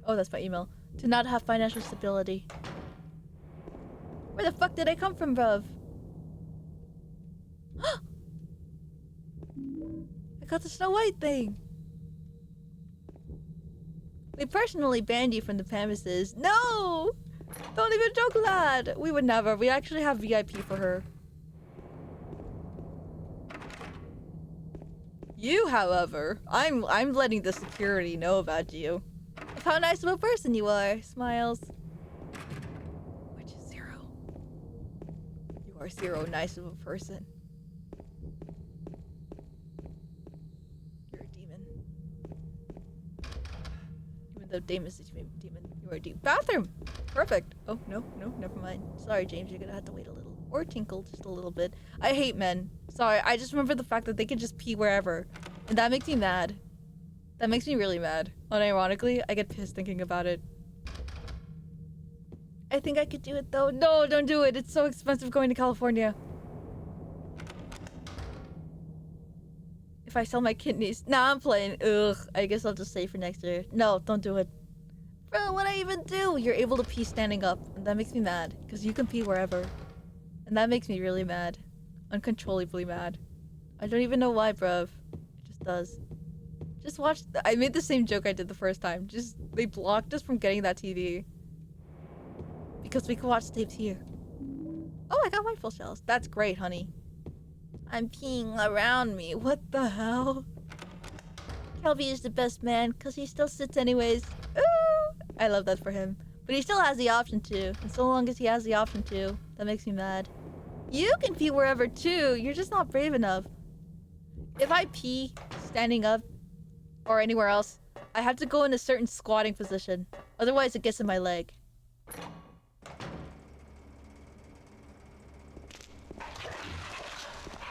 Oh, that's my email. To not have financial stability. Where the fuck did I come from, bruv? I got the Snow White thing. We personally banned you from the premises. No! Don't even joke, lad. We would never. We actually have VIP for her. You, however, I'm letting the security know about you. Of how nice of a person you are. Smiles. Which is 0. You are 0 nice of a person. You're a demon. Even though Damus is a demon, you are a demon. Bathroom! Perfect. Oh, no, never mind. Sorry, James, you're gonna have to wait a little. Or tinkle just a little bit. I hate men. Sorry, I just remember the fact that they can just pee wherever. And that makes me mad. That makes me really mad. Unironically, I get pissed thinking about it. I think I could do it though. No, don't do it. It's so expensive going to California. If I sell my kidneys. Nah, I'm playing. Ugh. I guess I'll just save for next year. No, don't do it. Bro, what'd I even do? You're able to pee standing up. And that makes me mad. Because you can pee wherever. And that makes me really mad. Uncontrollably mad. I don't even know why, bruv. It just does. Just watch. I made the same joke I did the first time. Just, they blocked us from getting that TV. Because we could watch tapes here. Oh, I got rifle shells. That's great, honey. I'm peeing around me. What the hell? Kelby is the best man, because he still sits anyways. Ooh! I love that for him. But he still has the option to. And so long as he has the option to, that makes me mad. You can pee wherever too. You're just not brave enough. If I pee standing up or anywhere else, I have to go in a certain squatting position. Otherwise, it gets in my leg.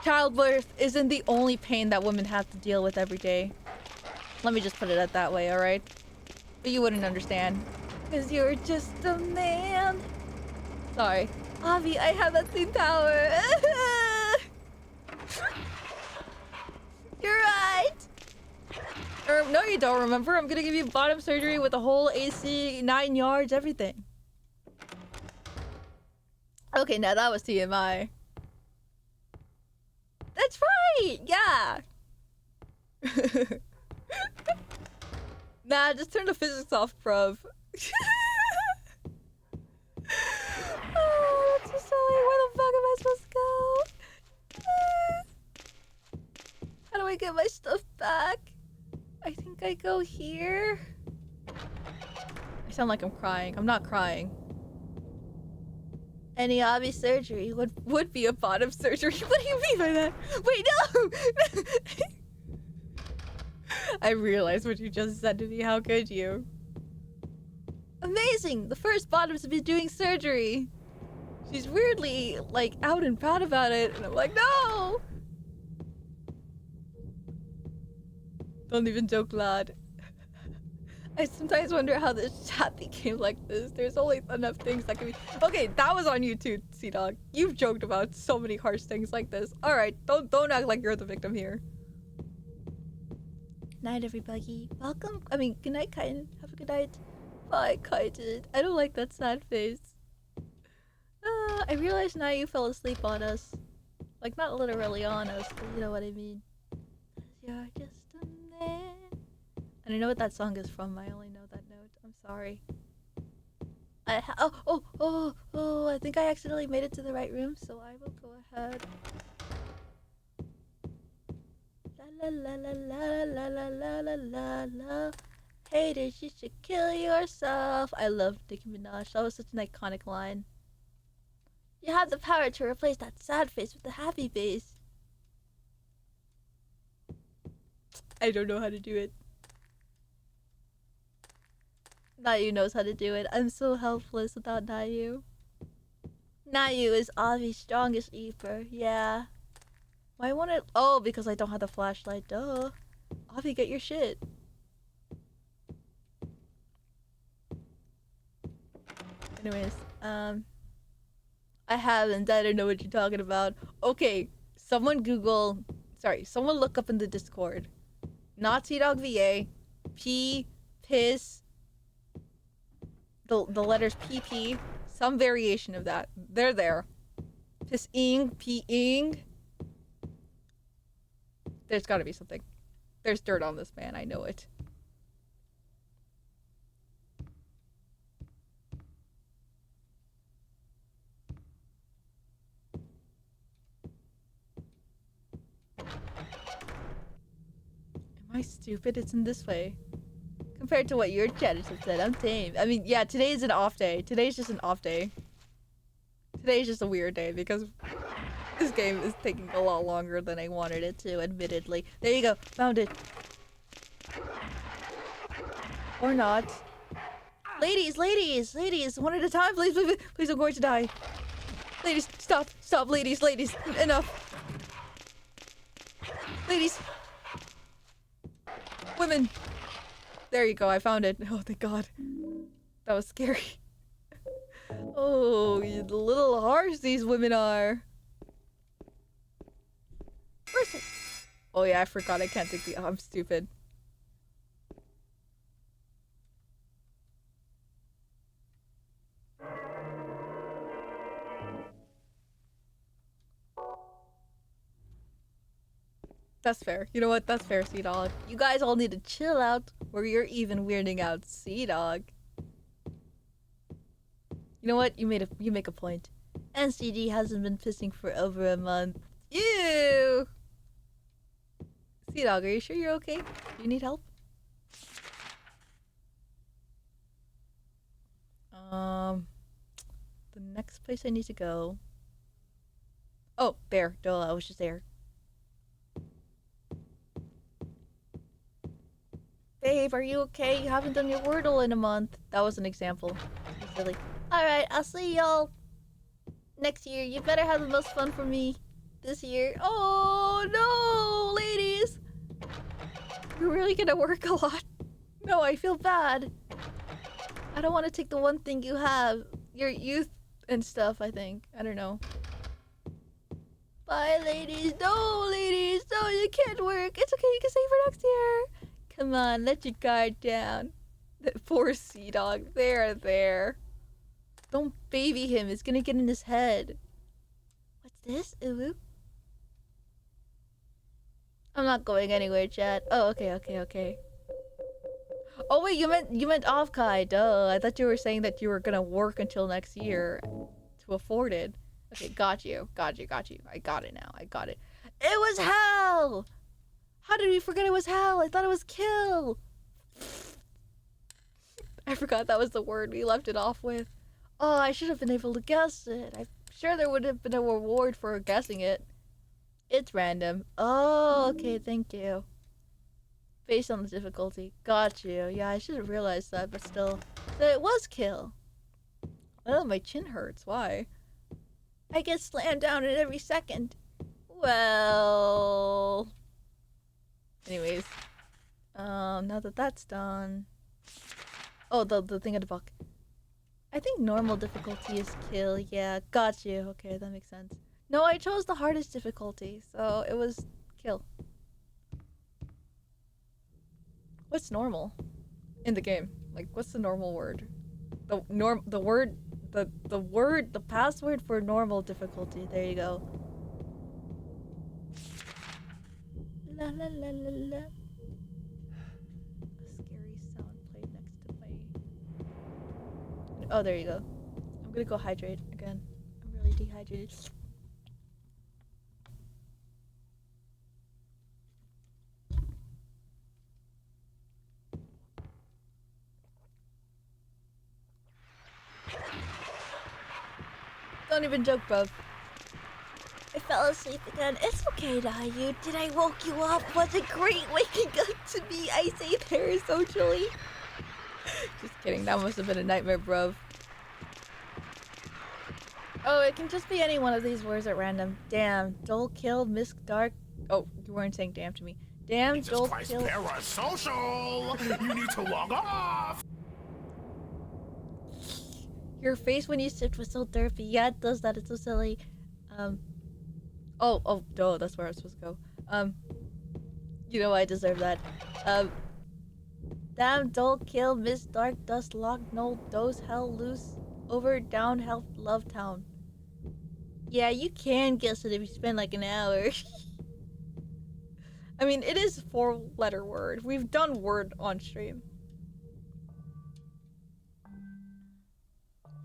Childbirth isn't the only pain that women have to deal with every day. Let me just put it that way, alright? But you wouldn't understand. Because you're just a man. Sorry. Avi, I have that same power. You're right. No, you don't remember. I'm gonna give you bottom surgery with a whole AC, 9 yards, everything. Okay, now that was TMI. That's right! Yeah! Nah, just turn the physics off, bruv. Oh, that's so silly. Where the fuck am I supposed to go? How do I get my stuff back? I think I go here. I sound like I'm crying. I'm not crying. Any obvious surgery would be a bottom surgery. What do you mean by that? Wait, no! I realized what you just said to me. How could you? Amazing! The first bottom to be doing surgery. She's weirdly, like, out and proud about it. And I'm like, no! Don't even joke, lad. I sometimes wonder how this chat became like this. There's only enough things that can be... Okay, that was on you too, Sea-Dog. You've joked about so many harsh things like this. Alright, don't act like you're the victim here. Night, everybody. Welcome. I mean, good night, Kaiden. Have a good night. Bye, Kaiden. I don't like that sad face. I realize now you fell asleep on us. Like, not literally on us, but you know what I mean. You're just a man. And I know what that song is from. I only know that note. I'm sorry. I think I accidentally made it to the right room, so I will go ahead. La la la la la la la la la la. Haters, you should kill yourself. I love Nicki Minaj. That was such an iconic line. You have the power to replace that sad face with the happy face. I don't know how to do it. Nayu knows how to do it. I'm so helpless without Nayu. Nayu is Avi's strongest Reaper. Yeah. Why won't it? Oh, because I don't have the flashlight. Duh. Avi, get your shit. Anyways, I haven't. I don't know what you're talking about. Okay, someone someone look up in the Discord. Not Dog VA. P, piss. The letters PP. Some variation of that. They're there. Piss-ing, P-ing. There's gotta be something. There's dirt on this man, I know it. Am I stupid? It's in this way. Compared to what your chatters have said, I'm tame. I mean, yeah, today is an off day. Today's just an off day. Today's just a weird day because this game is taking a lot longer than I wanted it to, admittedly. There you go. Found it. Or not. Ladies, ladies, ladies, one at a time, please, please, please, I'm going to die. Ladies, stop, stop, ladies, ladies, enough. Ladies. Women. There you go, I found it. Oh, thank God. That was scary. Oh, you little harsh these women are. Oh yeah, I forgot I can't take the- I'm stupid. That's fair. You know what? That's fair, Sea Dog. You guys all need to chill out, or you're even weirding out Sea Dog. You know what? You make a point. NCD hasn't been pissing for over a month. Ew! Sea Dog, are you sure you're okay? Do you need help? The next place I need to go. Oh, there. Duh, I was just there. Babe, are you okay? You haven't done your Wordle in a month. That was an example. Silly. Alright, I'll see y'all next year. You better have the most fun for me this year. Oh, no, ladies. You're really gonna work a lot. No, I feel bad. I don't want to take the one thing you have. Your youth and stuff, I think. I don't know. Bye, ladies. No, ladies. No, you can't work. It's okay. You can save for next year. Come on, let your guard down. That poor Sea Dog. There. Don't baby him. It's gonna get in his head. What's this? Ooh. I'm not going anywhere, chat. Oh, okay. Oh wait, you meant off Kai. Duh. I thought you were saying that you were gonna work until next year to afford it. Okay, got you. I got it now. I got it. It was hell! How did we forget it was hell? I thought it was kill. I forgot that was the word we left it off with. Oh, I should have been able to guess it. I'm sure there would have been a reward for guessing it. It's random. Oh, okay, thank you. Based on the difficulty. Got you. Yeah, I should have realized that, but still. So it was kill. Oh, my chin hurts. Why? I get slammed down in every second. Well... Anyways. Now that that's done... Oh, the thing at the book. I think normal difficulty is kill. Yeah, got you. Okay, that makes sense. No, I chose the hardest difficulty, so it was kill. What's normal in the game? Like, what's the normal word? The password for normal difficulty. There you go. La la la la la. A scary sound played next to my... Oh, there you go. I'm gonna go hydrate again. I'm really dehydrated. Don't even joke, bro. I fell asleep again. It's okay, Dayu. Did I woke you up? Was it great waking up to me? I say there socially. Just kidding. That must have been a nightmare, bruv. Oh, it can just be any one of these words at random. Damn. Dole killed Miss Dark. Oh, you weren't saying damn to me. Damn, Dole killed... Parasocial! You need to log off! Your face when you sipped was so derpy. Yeah, it does that. It's so silly. Oh, no, that's where I was supposed to go. You know I deserve that. Damn, don't kill Miss Dark Dust Lock No Dose Hell Loose over down Health Love Town. Yeah, you can guess it if you spend like an hour. I mean, it is a 4-letter word. We've done word on stream.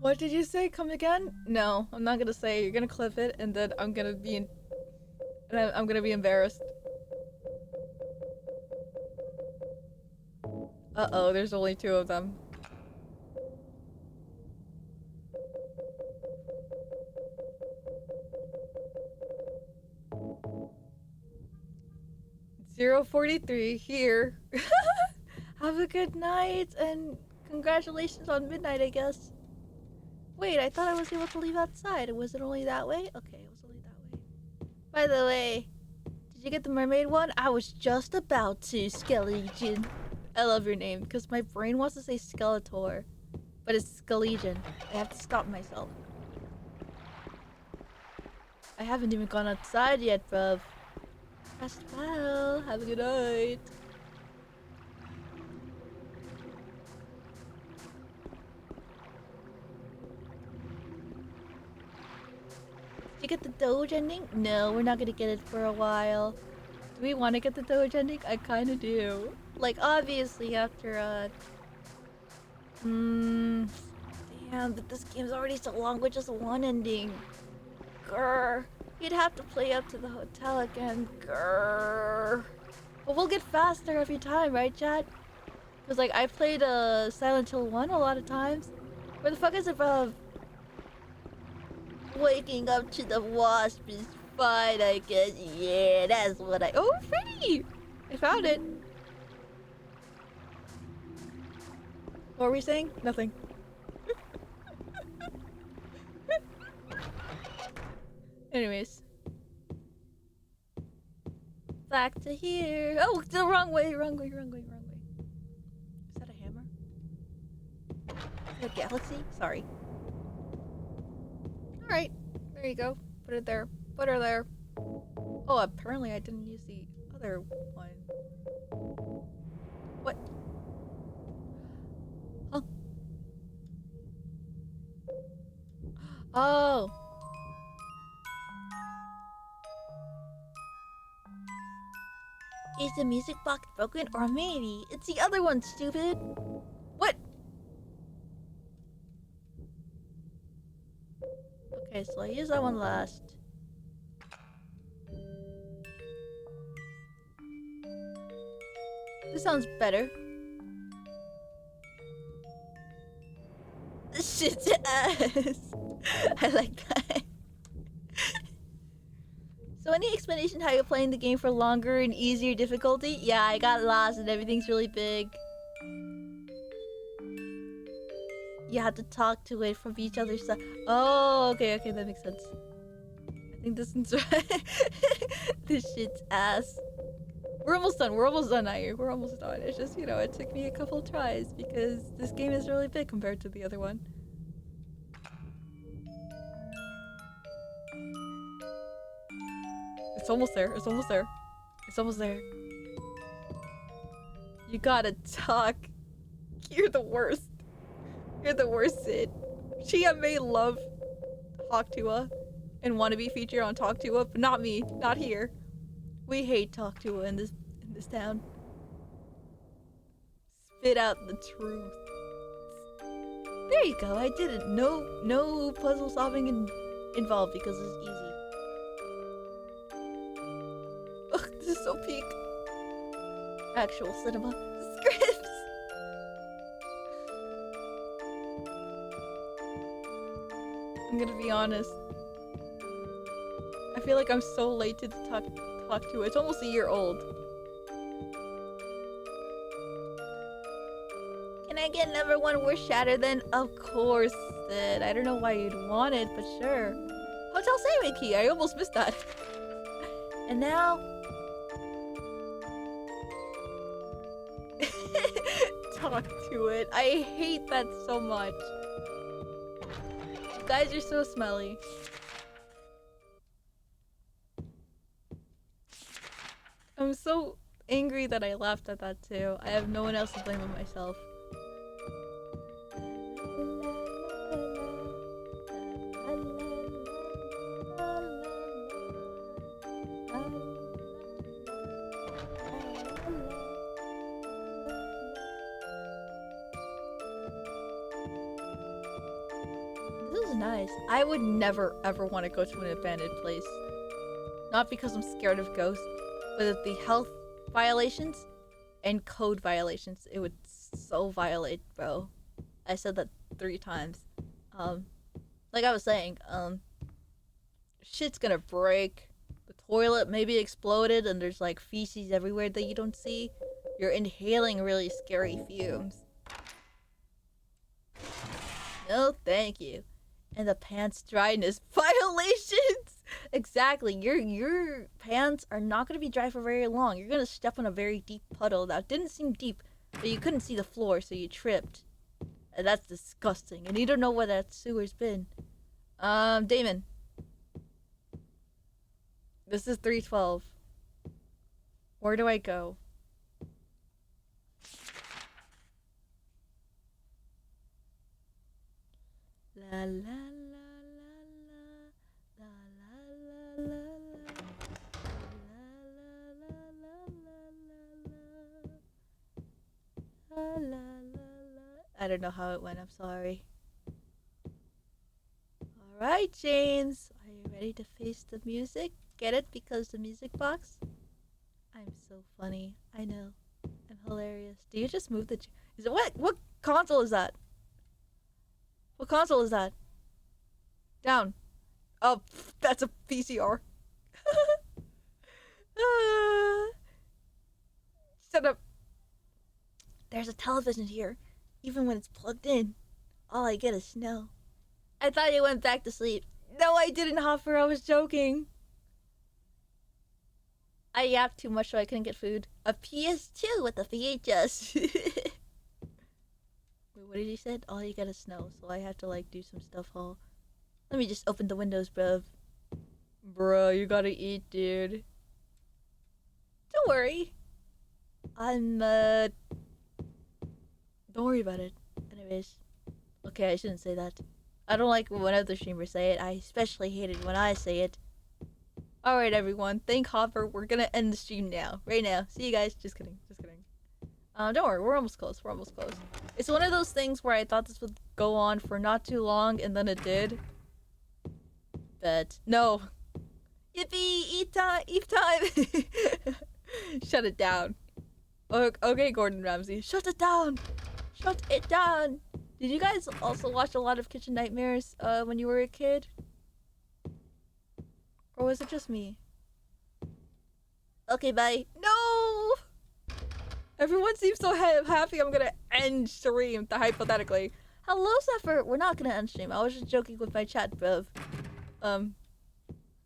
What did you say? Come again? No, I'm not gonna say. You're gonna clip it, and then I'm gonna be I'm gonna be embarrassed. Uh-oh, there's only 2 of them. .043 here. Have a good night, and congratulations on midnight, I guess. Wait, I thought I was able to leave outside. Was it only that way? Okay, it was only that way. By the way, did you get the mermaid one? I was just about to, Skeleton. I love your name, because my brain wants to say Skeletor, but it's Skeleton. I have to stop myself. I haven't even gone outside yet, bruv. Rest well. Have a good night. Did you get the Doge ending? No, we're not gonna get it for a while. Do we want to get the Doge ending? I kind of do. Like, obviously, after, damn, but this game's already so long with just one ending. Grr. You'd have to play up to the hotel again. Grr. But we'll get faster every time, right, chat? Because, like, I played, Silent Hill 1 a lot of times. Where the fuck is it, bro? Waking up to the wasp is fine, I guess. Yeah, that's what I... Oh, Freddy! I found it. What were we saying? Nothing. Anyways. Back to here. Oh, the wrong way, wrong way, wrong way, wrong way. Is that a hammer? Is that a galaxy? Sorry. Alright, there you go. Put it there. Put her there. Oh, apparently I didn't use the other one. What? Huh? Oh. Is the music box broken? Or maybe it's the other one, stupid. What? Okay, so I use that one last. This sounds better. Shit's ass. I like that. So any explanation how you're playing the game for longer and easier difficulty? Yeah, I got lost and everything's really big. You have to talk to it from each other's side. Oh, okay, that makes sense. I think this is right. This shit's ass. We're almost done, Nair. We're almost done. It's just, you know, it took me a couple tries because this game is really big compared to the other one. It's almost there, it's almost there. It's almost there. You gotta talk. You're the worst. You're the worst, Sid. Chia may love Talk-Tua and want to be featured on Talk-Tua, but not me. Not here. We hate Talk-Tua in this town. Spit out the truth. There you go. I did it. No puzzle solving involved because it's easy. Ugh, this is so peak. Actual cinema. Scripts. I'm gonna be honest. I feel like I'm so late to talk to it. It's almost a year old. Can I get another one worth shatter then? Of course, Sid. I don't know why you'd want it, but sure. Hotel saving key. I almost missed that. And now... talk to it. I hate that so much. guys are so smelly. I'm so angry that I laughed at that too. I have no one else to blame but myself. This is nice. I would never ever want to go to an abandoned place. Not because I'm scared of ghosts, but of the health violations and code violations it would so violate, bro. I said that 3 times. Like I was saying, shit's gonna break. The toilet maybe exploded and there's like feces everywhere that you don't see. You're inhaling really scary fumes. No, thank you. And the pants dryness violations. Exactly. Your pants are not going to be dry for very long. You're going to step on a very deep puddle that didn't seem deep, but you couldn't see the floor, so you tripped. And that's disgusting. And you don't know where that sewer's been. Damon. This is 312. Where do I go? La la la la la la la la la la la. I don't know how it went, I'm sorry. Alright, James. Are you ready to face the music? Get it? Because the music box? I'm so funny. I know. I'm hilarious. Do you just move the... Is it what? What console is that? What console is that? Down. Oh, that's a VCR. Shut up. There's a television here, even when it's plugged in. All I get is snow. I thought you went back to sleep. No, I didn't, Hopper. I was joking. I yapped too much so I couldn't get food. A PS2 with a VHS. Wait, what did he say? All you get is snow, so I have to like do some stuff. Let me just open the windows, bruv. Bruh, you gotta eat, dude. Don't worry. Don't worry about it. Anyways. Okay, I shouldn't say that. I don't like when other streamers say it. I especially hate it when I say it. Alright, everyone. Thank Hopper. We're gonna end the stream now. Right now. See you guys. Just kidding. Just kidding. Don't worry. We're almost close. We're almost close. It's one of those things where I thought this would go on for not too long, and then it did. But, no. Yippee! Eat time! Eat time! Shut it down. Okay, Gordon Ramsay. Shut it down! Shut it down! Did you guys also watch a lot of Kitchen Nightmares when you were a kid? Or was it just me? Okay, bye. No! Everyone seems so happy I'm gonna end stream, hypothetically. Hello, Zephyr. We're not gonna end stream. I was just joking with my chat, bruv.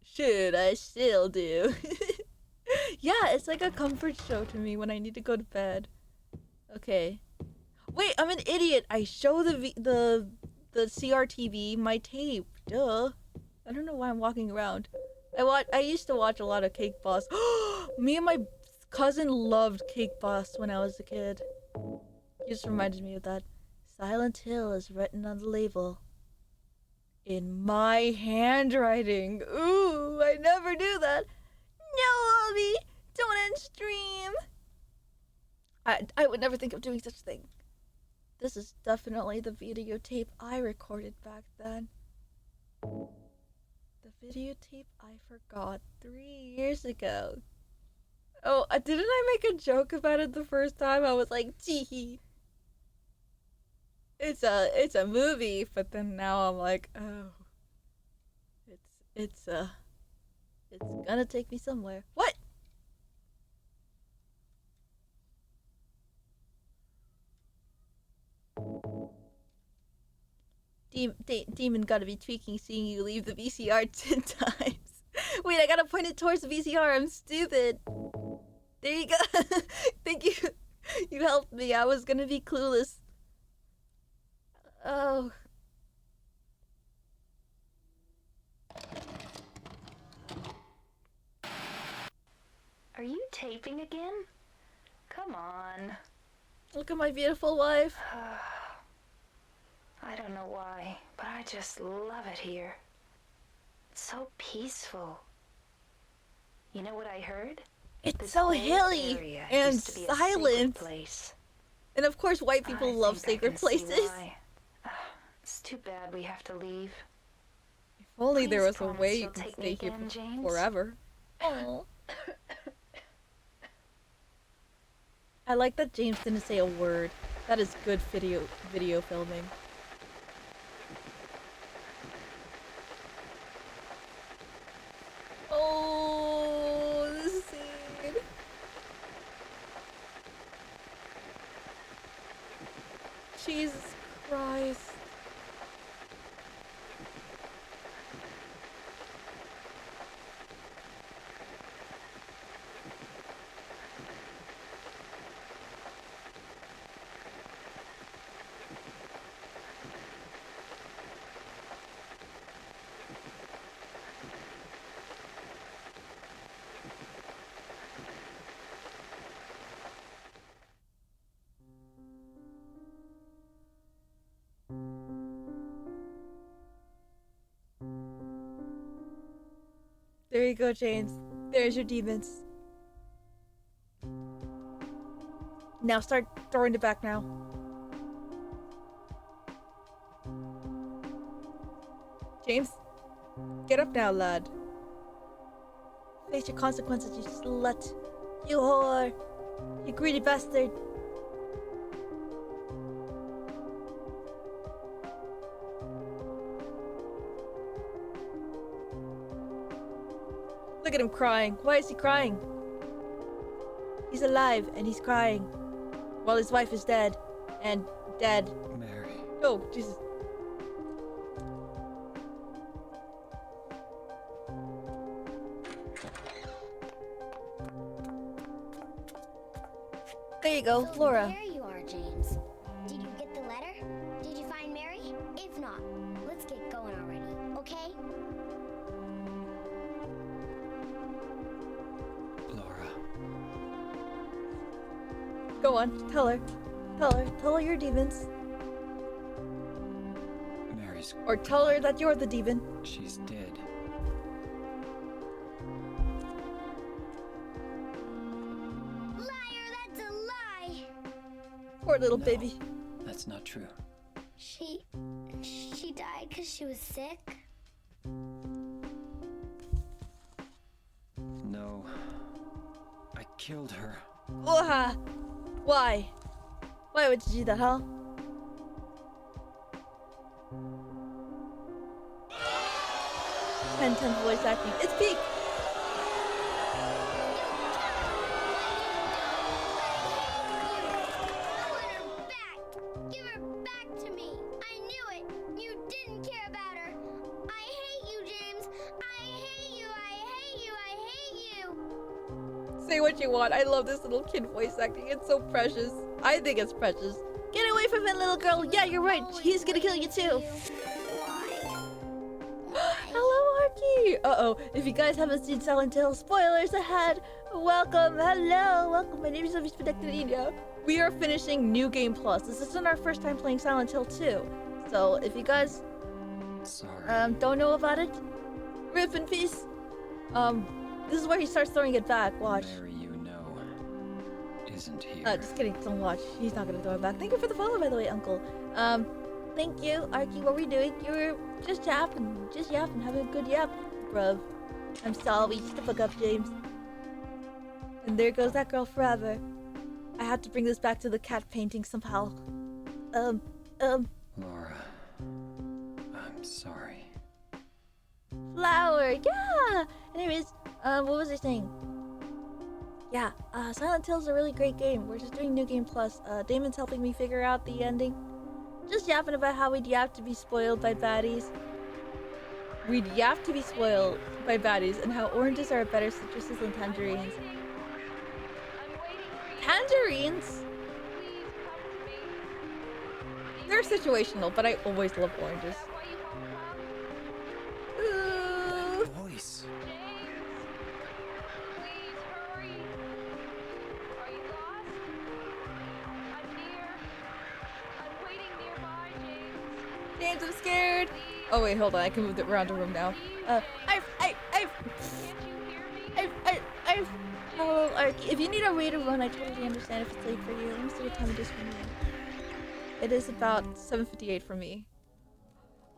Should I still do? Yeah, it's like a comfort show to me when I need to go to bed. Okay. Wait, I'm an idiot. I show the CRTV my tape. Duh. I don't know why I'm walking around. I used to watch a lot of Cake Boss. Me and my cousin loved Cake Boss when I was a kid. It just reminded me of that. Silent Hill is written on the label. In my handwriting. Ooh, I never do that. No, Abby, don't end stream. I would never think of doing such a thing. This is definitely the videotape I recorded back then. The videotape I forgot 3 years ago. Oh, didn't I make a joke about it the first time? I was like, tee. It's a movie, but then now I'm like, oh. It's gonna take me somewhere. What? Demon gotta be tweaking seeing you leave the VCR 10 times. Wait, I gotta point it towards the VCR. I'm stupid. There you go. Thank you. You helped me. I was gonna be clueless. Oh. you taping again? Come on. Look at my beautiful wife. I don't know why, but I just love it here. It's so peaceful. You know what I heard? It's This so whole hilly area and used to be a sacred silent. place. And of course, white people love think I sacred can see places. why. It's too bad we have to leave. If only there Please was a promise way you you'll can take me stay here again, James. forever. Aww. I like that James didn't say a word. That is good video filming. Oh, this scene. Jesus Christ. There you go, James. There's your demons. Now start throwing it back now. James, get up now, lad. Face your consequences, you slut. You whore. You greedy bastard. Look at him crying. Why is he crying? He's alive and he's crying. While his wife is dead. And dead. Mary. Oh, Jesus. There you go, So Laura. there you are, James. Did you get the letter? Did you find Mary? If not, let's get going already, okay? Laura. Go on, tell her. Tell her your demons. Mary's... Or tell her that you're the demon. She's dead. Liar, that's a lie! Poor little No, baby. That's not true. She died because she was sick? No. I killed her. Why? Why would you do that, huh? Ten voice acting. It's peak! Give her back to me. I knew it. You didn't care about her. I hate you, James. I hate you. I hate you. I hate you. Say what you want. I love this little kid voice acting. It's so precious. I think it's precious. Get away from it, little girl. Yeah, you're right. He's gonna kill you too. Hello, Arky. Uh-oh. If you guys haven't seen Silent Hill, spoilers ahead. Welcome. Hello. Welcome. My name is Sophie Spedectadina. We are finishing New Game Plus. This isn't our first time playing Silent Hill 2. So if you guys don't know about it, rip in peace. This is where he starts throwing it back. Watch. Mary, you know, isn't here. Just kidding. Don't watch. He's not gonna throw it back. Thank you for the follow, by the way, Uncle. Thank you, Arky. What were we doing? You were just yapping, having a good yap, bruv. I'm sorry. Shut the fuck up, James. And there goes that girl forever. I had to bring this back to the cat painting somehow. Laura, I'm sorry. Flower, yeah! Anyways, what was I saying? Yeah, Silent Hill's a really great game. We're just doing New Game Plus. Damon's helping me figure out the ending. Just yapping about how we'd yap to be spoiled by baddies. We'd yap to be spoiled by baddies and how oranges are better citruses than tangerines. Tangerines? They're situational, but I always love oranges. Voice. James, I'm scared. Oh wait, hold on. I can move it around the room now. Oh, if you need a way to run, I totally understand if it's late for you. Let me see what time it is for me. It is about 7:58 for me.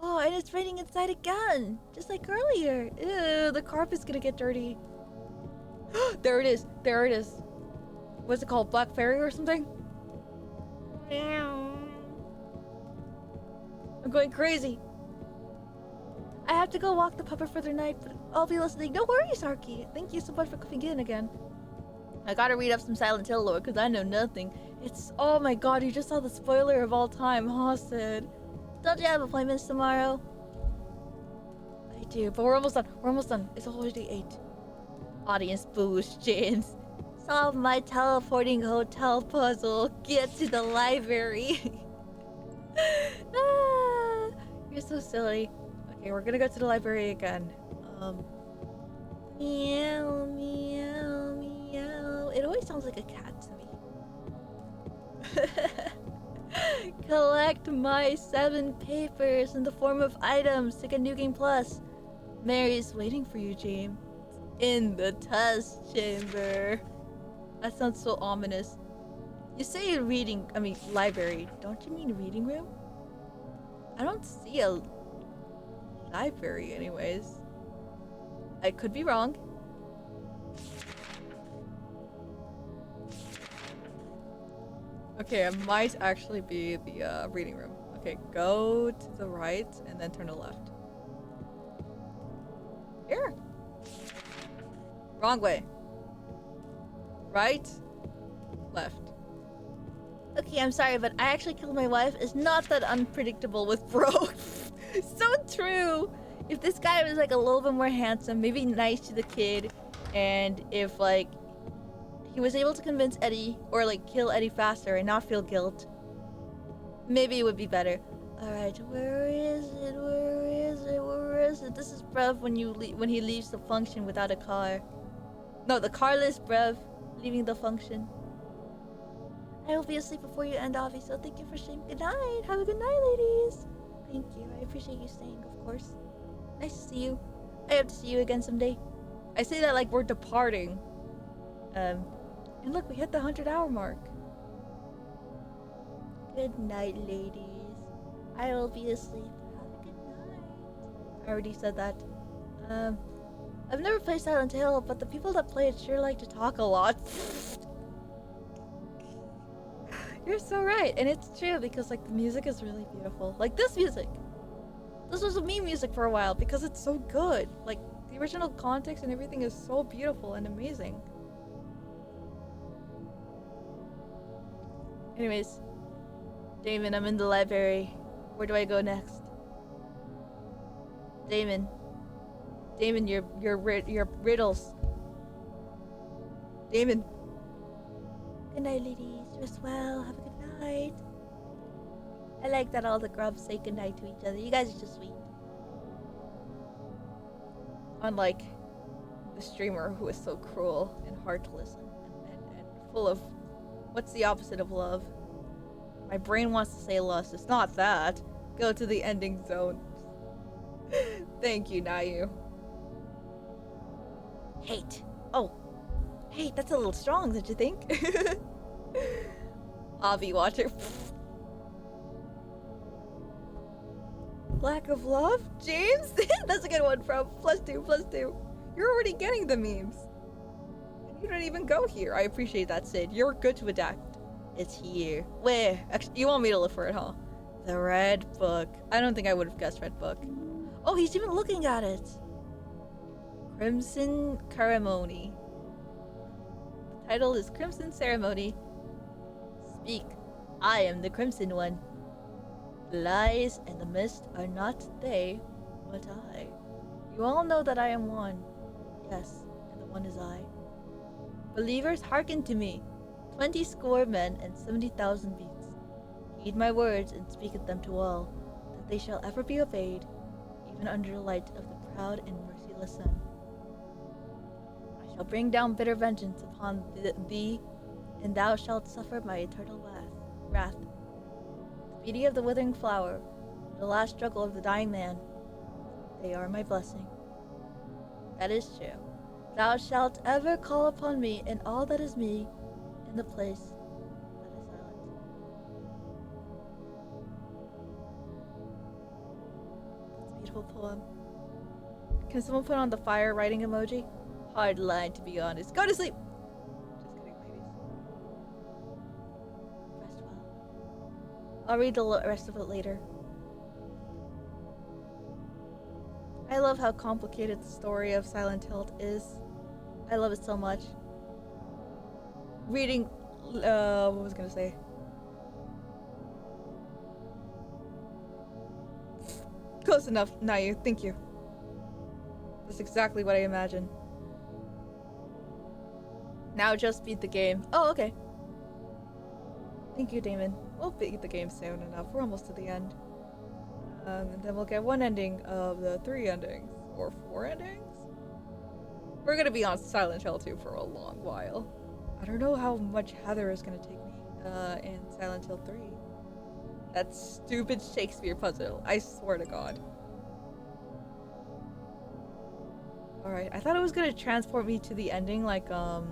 Oh, and it's raining inside again, just like earlier. Ew, the carpet's gonna get dirty. There it is. There it is. What's it called? Black Fairy or something? I'm going crazy. I have to go walk the puppet for the night, but I'll be listening. No worries, Arky. Thank you so much for coming in again. I gotta read up some Silent Hill lore because I know nothing. It's, oh my god, you just saw the spoiler of all time, huh, Sid? Don't you have appointments tomorrow? I do, but we're almost done. We're almost done. It's already 8. Audience boost, James. Solve my teleporting hotel puzzle. Get to the library. Ah, you're so silly. Okay, we're gonna go to the library again. Meow, meow, meow. It always sounds like a cat to me. Collect my 7 papers in the form of items to get New Game Plus. Mary's waiting for you, James. In the test chamber. That sounds so ominous. You say library. Don't you mean reading room? I don't see a library anyways. I could be wrong. Okay, it might actually be the reading room. Okay, go to the right and then turn to the left. Here. Wrong way. Right. Left. Okay, I'm sorry, but I actually killed my wife. It's not that unpredictable with bro. So true. If this guy was like a little bit more handsome, maybe nice to the kid, and if like he was able to convince Eddie or like kill Eddie faster and not feel guilt, maybe it would be better. All right, where is it? Where is it? Where is it? This is Brev when he leaves the function without a car. No, the carless Brev leaving the function. I will be asleep before you end, Avi, so thank you for staying. Good night. Have a good night, ladies. Thank you. I appreciate you staying, of course. Nice to see you. I hope to see you again someday. I say that like we're departing. And look, we hit the 100-hour mark. Good night, ladies. I will be asleep. Have a good night. I already said that. I've never played Silent Hill, but the people that play it sure like to talk a lot. You're so right, and it's true because like the music is really beautiful. Like this music. This was a meme music for a while because it's so good. Like the original context and everything is so beautiful and amazing. Anyways, Damon, I'm in the library. Where do I go next? Damon, your riddles. Damon. Good night, ladies. Rest well. Have a good night. I like that all the grubs say goodnight to each other. You guys are just sweet. Unlike the streamer who is so cruel and heartless and full of... What's the opposite of love? My brain wants to say lust. It's not that. Go to the ending zone. Thank you, Nayu. Hate. Oh. Hate, that's a little strong, don't you think? Avi Watcher. Lack of love? James? That's a good one, bro. +2, +2. You're already getting the memes. You don't even go here. I appreciate that, Sid. You're good to adapt. It's here. Where? Actually, you want me to look for it, huh? The Red Book. I don't think I would have guessed Red Book. Oh, he's even looking at it. Crimson Ceremony. The title is Crimson Ceremony. Speak. I am the Crimson One. The lies and the mist are not they, but I. You all know that I am one. Yes, and the one is I. Believers, hearken to me. 20 score men and 70,000 beasts. Heed my words and speak of them to all, that they shall ever be obeyed, even under the light of the proud and merciless sun. I shall bring down bitter vengeance upon thee, and thou shalt suffer my eternal wrath. The beauty of the withering flower, the last struggle of the dying man. They are my blessing. That is true. Thou shalt ever call upon me and all that is me in the place that is silent. That's a beautiful poem. Can someone put on the fire writing emoji? Hard line, to be honest. Go to sleep! Just kidding, ladies. Rest well. I'll read the rest of it later. I love how complicated the story of Silent Hill is. I love it so much. Reading, what was I gonna say? Close enough, Nayu, thank you. That's exactly what I imagined. Now just beat the game. Oh, okay. Thank you, Damon. We'll beat the game soon enough. We're almost to the end. And then we'll get one ending of the 3 endings. Or 4 endings? We're gonna be on Silent Hill 2 for a long while. I don't know how much Heather is gonna take me in Silent Hill 3. That stupid Shakespeare puzzle. I swear to God. Alright, I thought it was gonna transport me to the ending like, what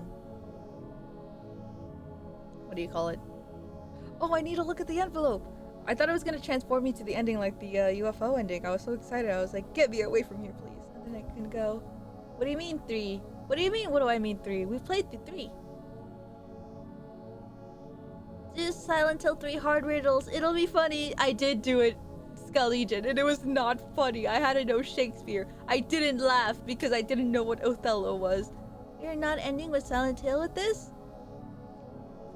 do you call it? Oh, I need to look at the envelope! I thought it was gonna transport me to the ending like the UFO ending. I was so excited. I was like, get me away from here, please. And then I can go, what do you mean 3? What do you mean, what do I mean 3? We've played the 3. Do Silent Hill 3 hard riddles. It'll be funny. I did do it, Legion, and it was not funny. I had to know Shakespeare. I didn't laugh because I didn't know what Othello was. You're not ending with Silent Hill with this?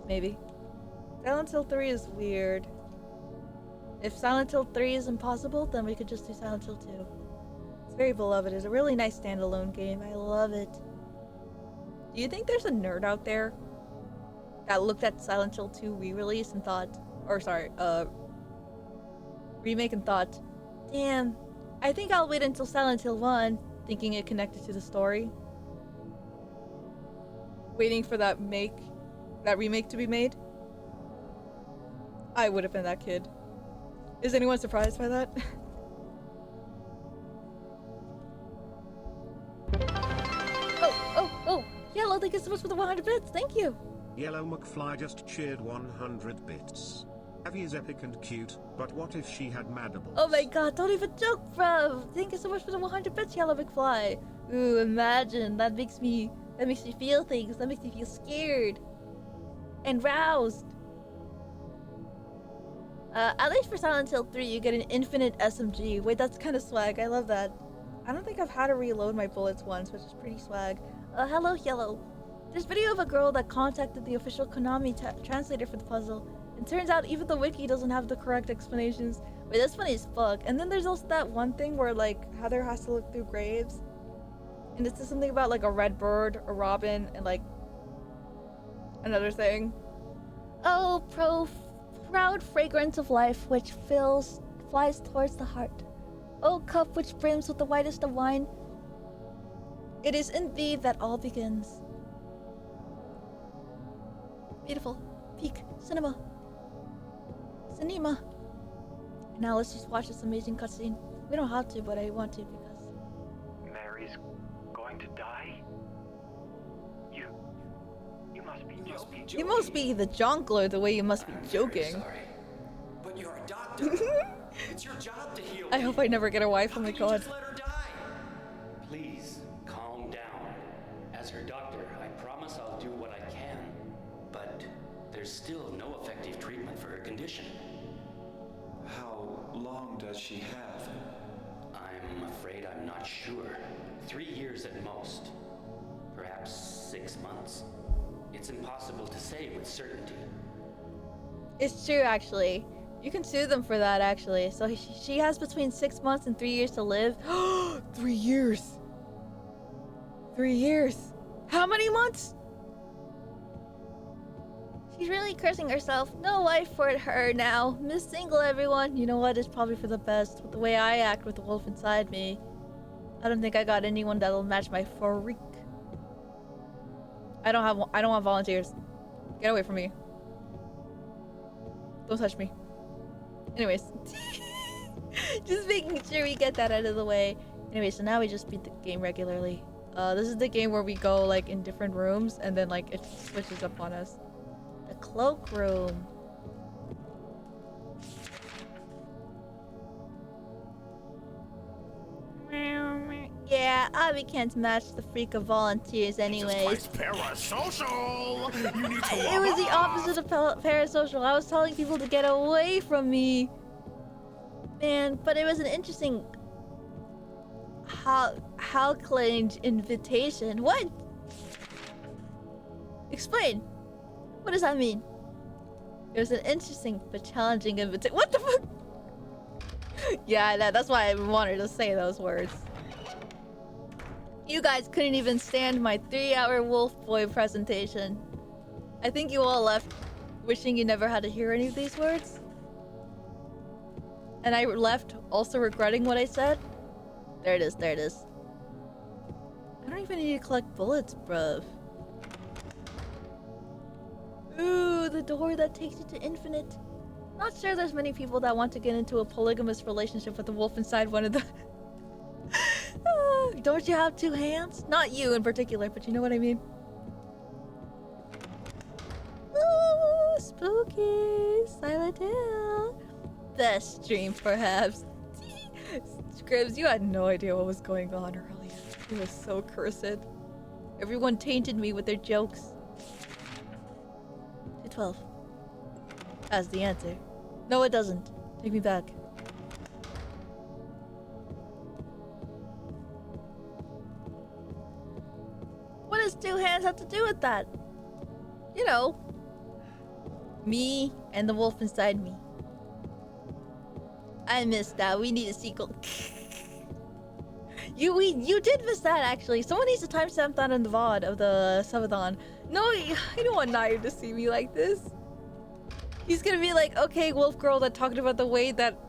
Maybe. Silent Hill 3 is weird. If Silent Hill 3 is impossible, then we could just do Silent Hill 2. It's very beloved. It's a really nice standalone game. I love it. Do you think there's a nerd out there that looked at Silent Hill 2 re-release and thought, or sorry, remake and thought, damn, I think I'll wait until Silent Hill 1, thinking it connected to the story. Waiting for that remake to be made? I would have been that kid. Is anyone surprised by that? Oh, Yellow, thank you so much for the 100 bits, thank you! Yellow McFly just cheered 100 bits. Abby is epic and cute, but what if she had mandibles? Oh my god, don't even joke, bro! Thank you so much for the 100 bits, Yellow McFly! Ooh, imagine, that makes me feel things, that makes me feel scared. And roused. At least for Silent Hill 3, you get an infinite SMG. Wait, that's kind of swag. I love that. I don't think I've had to reload my bullets once, which is pretty swag. Hello, Yellow. There's video of a girl that contacted the official Konami translator for the puzzle. And turns out even the wiki doesn't have the correct explanations. Wait, that's funny as fuck. And then there's also that one thing where, like, Heather has to look through graves. And it says something about, like, a red bird, a robin, and, like, another thing. Oh, proud fragrance of life which flies towards the heart. O cup which brims with the whitest of wine. It is in thee that all begins. Beautiful. Peak. Cinema. Now let's just watch this amazing cutscene. We don't have to, but I want to because... Mary's going to die? You must be joking. You must be the jongleur the way you must be joking. Sorry, but you're a doctor. It's your job to heal. I hope I never get a wife. Oh my god. Just let her die. Please calm down. As her doctor, I promise I'll do what I can. But there's still no effective treatment for her condition. How long does she have? I'm afraid I'm not sure. 3 years at most. Perhaps 6 months. It's impossible to say with certainty. It's true, actually. You can sue them for that, actually. So she has between 6 months and 3 years to live. 3 years! 3 years! How many months? She's really cursing herself. No wife for her now. Miss Single, everyone. You know what? It's probably for the best. With the way I act with the wolf inside me. I don't think I got anyone that'll match my freak. I don't want volunteers. Get away from me. Don't touch me. Anyways. Just making sure we get that out of the way. Anyway, so now we just beat the game regularly. This is the game where we go like in different rooms and then like it switches up on us. The cloakroom. Yeah, Abby can't match the freak of volunteers anyways. Parasocial! You need to It was the opposite of parasocial. I was telling people to get away from me. Man, but it was an interesting how claimed invitation. What? Explain. What does that mean? It was an interesting but challenging invitation. What the fuck? Yeah, that's why I wanted to say those words. You guys couldn't even stand my 3-hour Wolf Boy presentation. I think you all left wishing you never had to hear any of these words. And I left also regretting what I said. There it is, there it is. I don't even need to collect bullets, bruv. Ooh, the door that takes you to infinite. Not sure there's many people that want to get into a polygamous relationship with a wolf inside one of the... Don't you have 2 hands? Not you in particular, but you know what I mean. Ooh, spooky. Silent Hill. Best stream, perhaps. Scribs, you had no idea what was going on earlier. It was so cursed. Everyone tainted me with their jokes. 212. That's the answer. No, it doesn't. Take me back. What does 2 hands have to do with that? You know, me and the wolf inside me. I missed that. We need a sequel. You did miss that actually. Someone needs to timestamp that in the VOD of the subathon. No, I don't want Naya to see me like this. He's gonna be like, okay, wolf girl that talked about the way that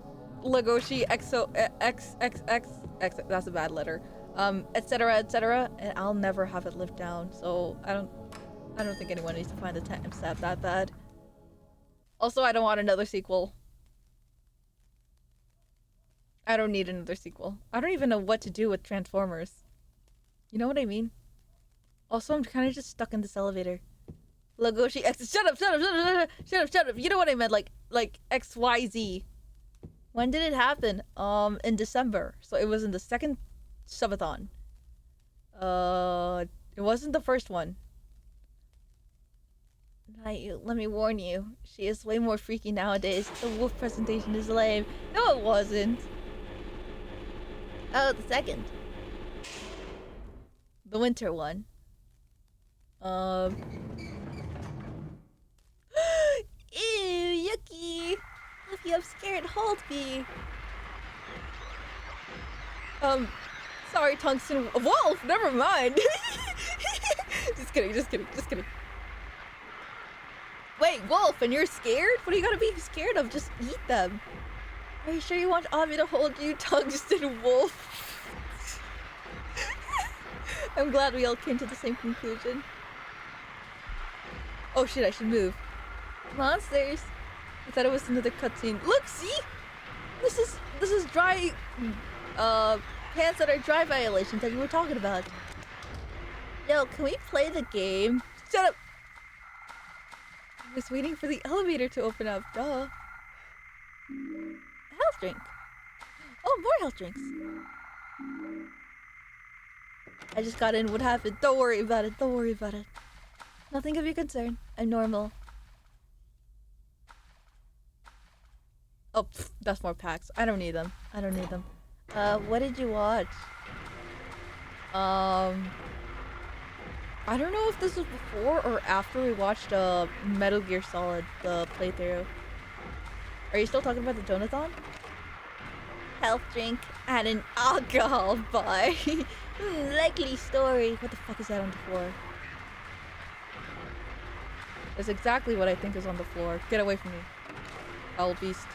Lagoshi XOXXX, that's a bad letter. Etc, etc, and I'll never have it lived down. So I don't think anyone needs to find the timestamp that bad. Also, I don't want another sequel. I don't need another sequel. I don't even know what to do with Transformers. You know what I mean? Also, I'm kind of just stuck in this elevator. Lagoshi X. Shut up. You know what I meant, like XYZ. When did it happen? In December. So it was in the second subathon. It wasn't the first one. Let me warn you, she is way more freaky nowadays. The wolf presentation is lame. No, it wasn't. Oh, the second. The winter one. Ew, yucky. If you have scared, hold me. Sorry, Tungsten. Wolf, never mind. Just kidding. Wait, wolf, and you're scared? What are you gonna be scared of? Just eat them. Are you sure you want Avi to hold you, Tungsten Wolf? I'm glad we all came to the same conclusion. Oh shit, I should move. Monsters. I thought it was another cutscene. Look, see? This is dry pants that are dry violations that you were talking about. Yo, can we play the game? Shut up! I was waiting for the elevator to open up, duh. Health drink. Oh, more health drinks. I just got in. What happened? Don't worry about it. Nothing of your concern. I'm normal. Oh, pff, that's more packs. I don't need them. What did you watch? I don't know if this was before or after we watched Metal Gear Solid, the playthrough. Are you still talking about the Donathon? Health drink and an alcohol bar. Likely story. What the fuck is that on the floor? That's exactly what I think is on the floor. Get away from me. Foul beast.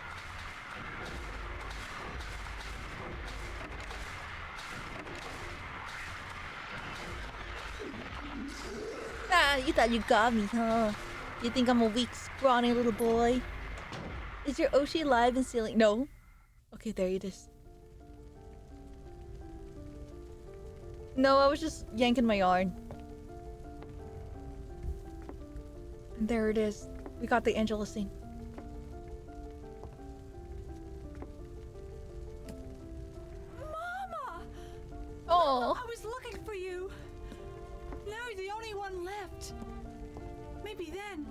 Ah, you thought you got me, huh? You think I'm a weak, scrawny little boy? Is your Oshi live and stealing? No. Okay. Okay, there it is. No, I was just yanking my yarn. And there it is. We got the Angela scene. Mama! Oh. I was looking for you. Now you're the only one left. Maybe then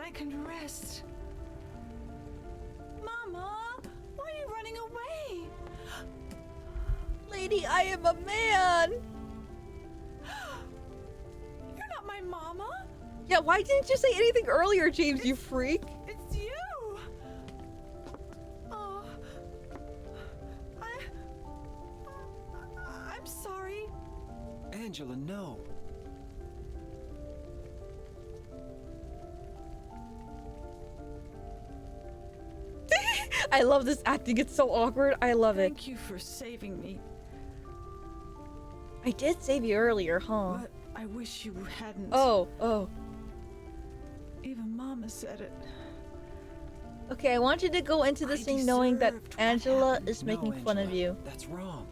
I can rest. Mama, why are you running away? Lady, I am a man! You're not my mama. Yeah, why didn't you say anything earlier, James, you freak? It's you. Oh, I'm sorry. Angela, no. I love this acting. It's so awkward. I love it. Thank you for saving me. I did save you earlier, huh? But I wish you hadn't. Oh. Even Mama said it. Okay, I want you to go into this thing knowing that Angela is making fun of you. That's wrong.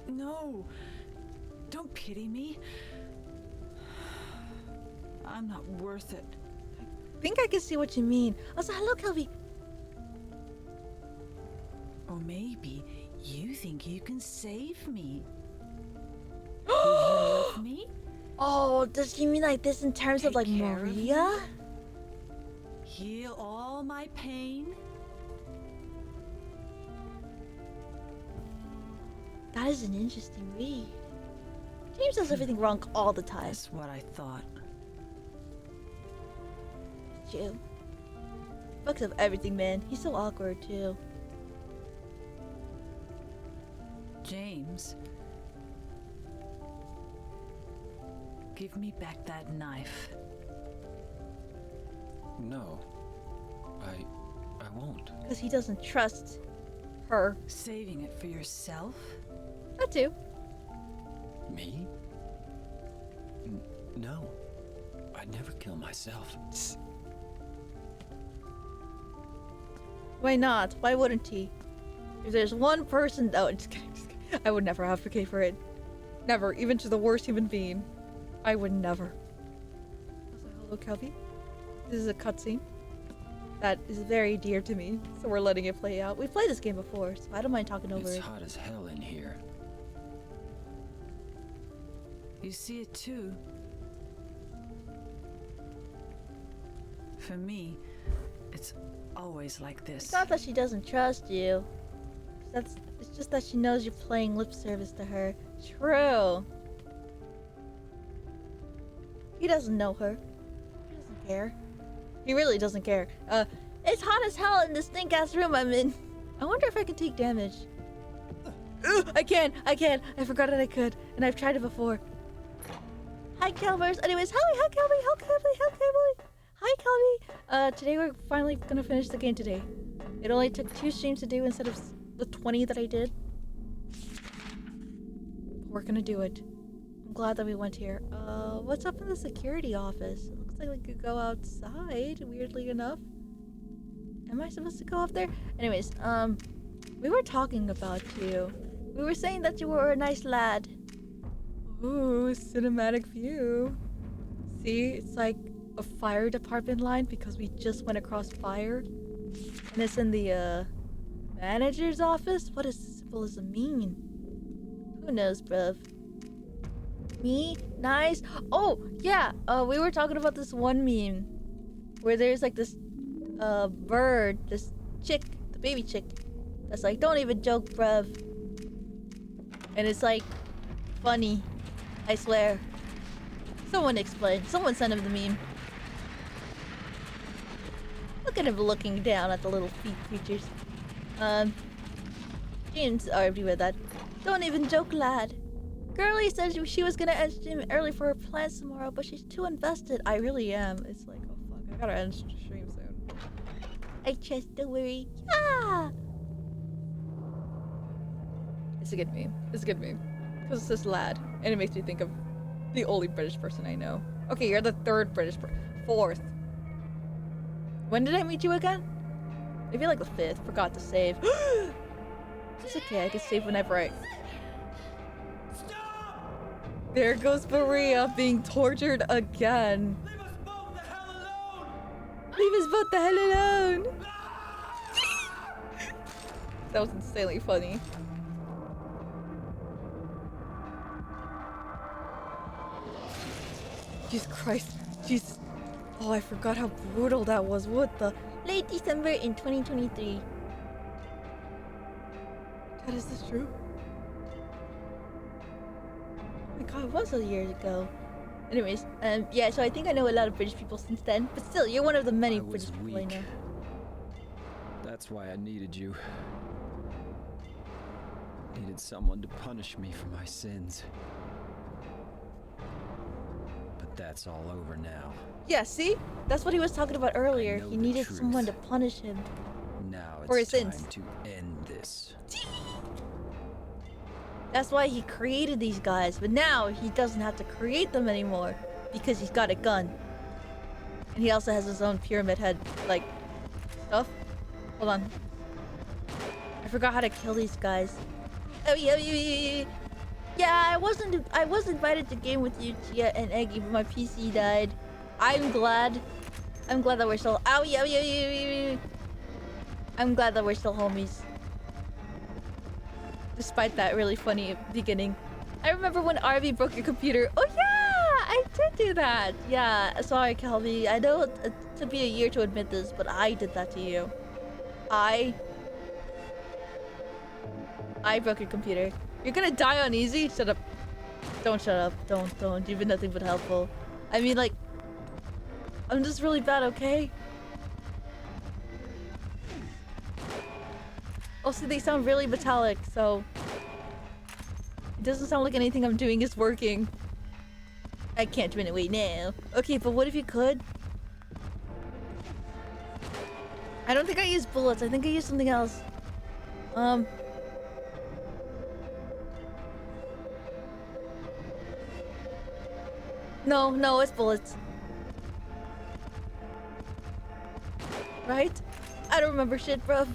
No. Don't pity me. I'm not worth it. I think I can see what you mean. Also, hello, Kelby. Or maybe you think you can save me. Do you love me? Oh, does she mean like this in terms of like Take care of Maria? Heal all my pain? That is an interesting read. James does everything wrong all the time. That's what I thought. True. Fucks up everything, man. He's so awkward too. James. Give me back that knife. No. I won't. Because he doesn't trust her. Saving it for yourself? That too. Me? No. I'd never kill myself. Why not? Why wouldn't he? If there's one person... Oh, just kidding. I would never advocate for it. Never. Even to the worst human being. I would never. Also, hello, Kelby. This is a cutscene that is very dear to me, so we're letting it play out. We've played this game before, so I don't mind talking over It's it. hot as hell in here. You see it too. For me, it's always like this. It's not that she doesn't trust you. It's just that she knows you're playing lip service to her. True. He doesn't know her. He doesn't care. He really doesn't care. It's hot as hell in this stink-ass room I'm in. I wonder if I can take damage. Ugh, I can. I forgot that I could, and I've tried it before. Hi, Kelvers. Anyways, hi, Kelby. Hi, Kelby. Today we're finally gonna finish the game today. It only took 2 streams to do instead of the 20 that I did. We're gonna do it. I'm glad that we went here. What's up in the security office? It looks like we could go outside, weirdly enough. Am I supposed to go up there? Anyways, we were talking about you. We were saying that you were a nice lad. Ooh, cinematic view. See, it's like a fire department line because we just went across fire. And it's in the, manager's office? What does symbolism mean? Who knows, bruv? Me? Nice. Oh, yeah. We were talking about this one meme where there's like this bird, this chick, the baby chick, that's like, don't even joke, bruv. And it's like funny. I swear. Someone explain. Someone send him the meme. Look at him looking down at the little feet creatures. James already read that. Don't even joke, lad. Girlie says she was gonna end stream early for her plans tomorrow, but she's too invested. I really am. It's like, oh fuck, I gotta end stream soon. I trust, don't worry. Yeah! It's a good meme. It's a good meme. Because it's this lad. And it makes me think of The only British person I know. Okay, you're the third British person. Fourth. When did I meet you again? Maybe like the fifth. Forgot to save. It's okay, I can save whenever I... There goes Maria being tortured again. Leave us both the hell alone! Leave us both the hell alone! That was insanely funny. Jesus Christ. Jesus. Oh, I forgot how brutal that was. What the? Late December in 2023. God, is this true? Oh my god, it was a year ago. Anyways, yeah, so I think I know a lot of British people since then. But still, you're one of the many British people I know. That's why I needed you. Needed someone to punish me for my sins. But that's all over now. Yeah, see? That's what he was talking about earlier. He needed someone to punish him. Now for his it's time sins. to end this. That's why he created these guys, but now he doesn't have to create them anymore because he's got a gun. And he also has his own pyramid head, like, stuff. Hold on. I forgot how to kill these guys. Oh, yeah. Yeah, I was invited to game with you, Chia and Eggy, but my PC died. I'm glad that we're still... Ow, I'm glad that we're still homies. Despite that really funny beginning. I remember when RV broke your computer. Oh yeah! I did do that! Yeah, sorry, Kelby. I know it took me a year to admit this, but I did that to you. I broke your computer. You're gonna die on easy? Shut up. Don't shut up. Don't. You've been nothing but helpful. I mean, like... I'm just really bad, okay? Also, they sound really metallic, so... It doesn't sound like anything I'm doing is working. I can't run away now. Okay, but what if you could? I don't think I used bullets. I think I used something else. No, it's bullets. Right? I don't remember shit, bruv.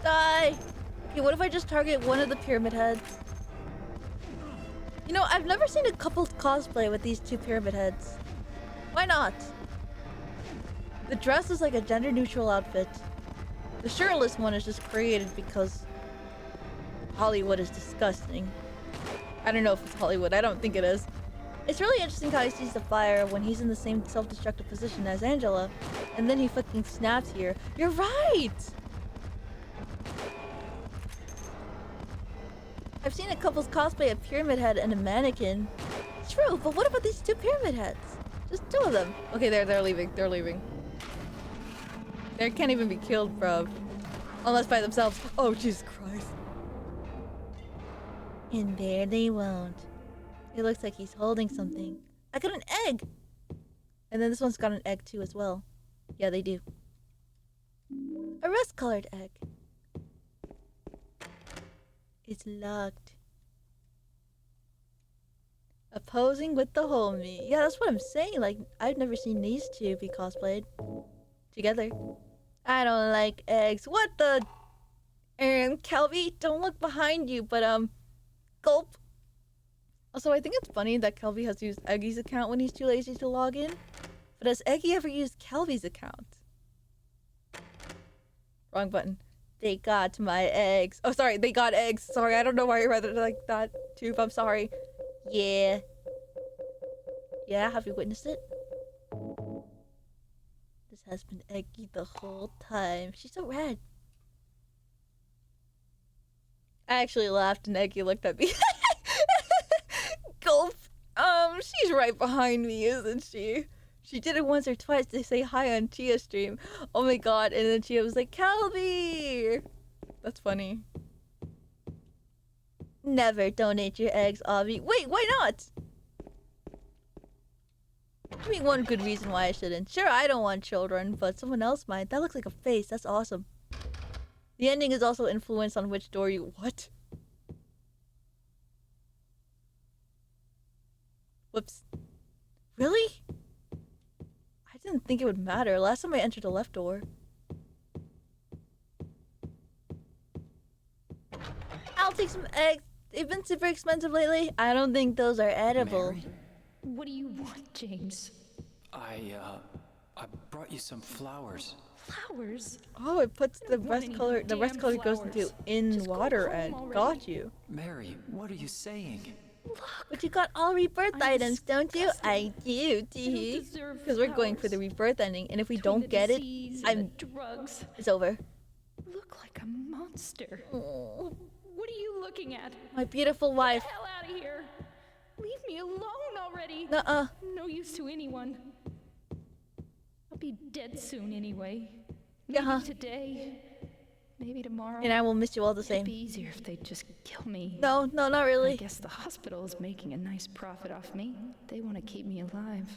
Die! Okay, what if I just target one of the pyramid heads? You know, I've never seen a couple cosplay with these two pyramid heads. Why not? The dress is like a gender-neutral outfit. The shirtless one is just created because Hollywood is disgusting. I don't know if it's Hollywood. I don't think it is. It's really interesting how he sees the fire when he's in the same self-destructive position as Angela. And then he fucking snaps here. You're right! I've seen a couple's cosplay a pyramid head and a mannequin. True, but what about these two pyramid heads? Just two of them. Okay, they're leaving. They're leaving. They can't even be killed, bro. Unless by themselves. Oh, Jesus Christ. And there they won't. It looks like he's holding something. I got an egg! And then this one's got an egg too as well. Yeah, they do. A rust-colored egg. It's locked. Opposing with the homie. Yeah, that's what I'm saying. Like, I've never seen these two be cosplayed together. I don't like eggs. What the? Kelby, don't look behind you, but gulp. Also, I think it's funny that Kelby has used Eggy's account when he's too lazy to log in. But has Eggy ever used Kelby's account? Wrong button. They got my eggs. Oh, sorry, they got eggs. Sorry, I don't know why I read it like that, too, I'm sorry. Yeah. Yeah, have you witnessed it? This has been Eggy the whole time. She's so red. I actually laughed and Eggy looked at me. Gulp. She's right behind me, isn't she? She did it once or twice to say hi on Chia's stream. Oh my god, and then Chia was like, Kelby! That's funny. Never donate your eggs, Avi. Wait, why not? Give me one good reason why I shouldn't. Sure, I don't want children, but someone else might. That looks like a face. That's awesome. The ending is also influenced on which door you... What? Whoops. Really? I didn't think it would matter. Last time I entered the left door. I'll take some eggs. They've been super expensive lately. I don't think those are edible. Mary? What do you want, James? I brought you some flowers. Flowers? Oh, it puts the Want rest any color. The rest damn color goes flowers. into in Just go water home and already. got you. Mary, what are you saying? But you got all rebirth I'm items, don't you? I do, You don't tee. deserve Because we're going for flowers. the rebirth ending, and if we Between don't the get it, disease and I'm. the drugs. It's over. Look like a monster. Oh, What are you looking at? my beautiful wife. Get the hell out of here! Leave me alone already. Nuh-uh. No use to anyone. I'll be dead soon anyway. Maybe Yeah. today. Maybe tomorrow. And I will miss you all the It'd same. be easier if they'd just kill me. No, no, not I really. guess the hospital is making a nice profit off me. They want to keep me alive.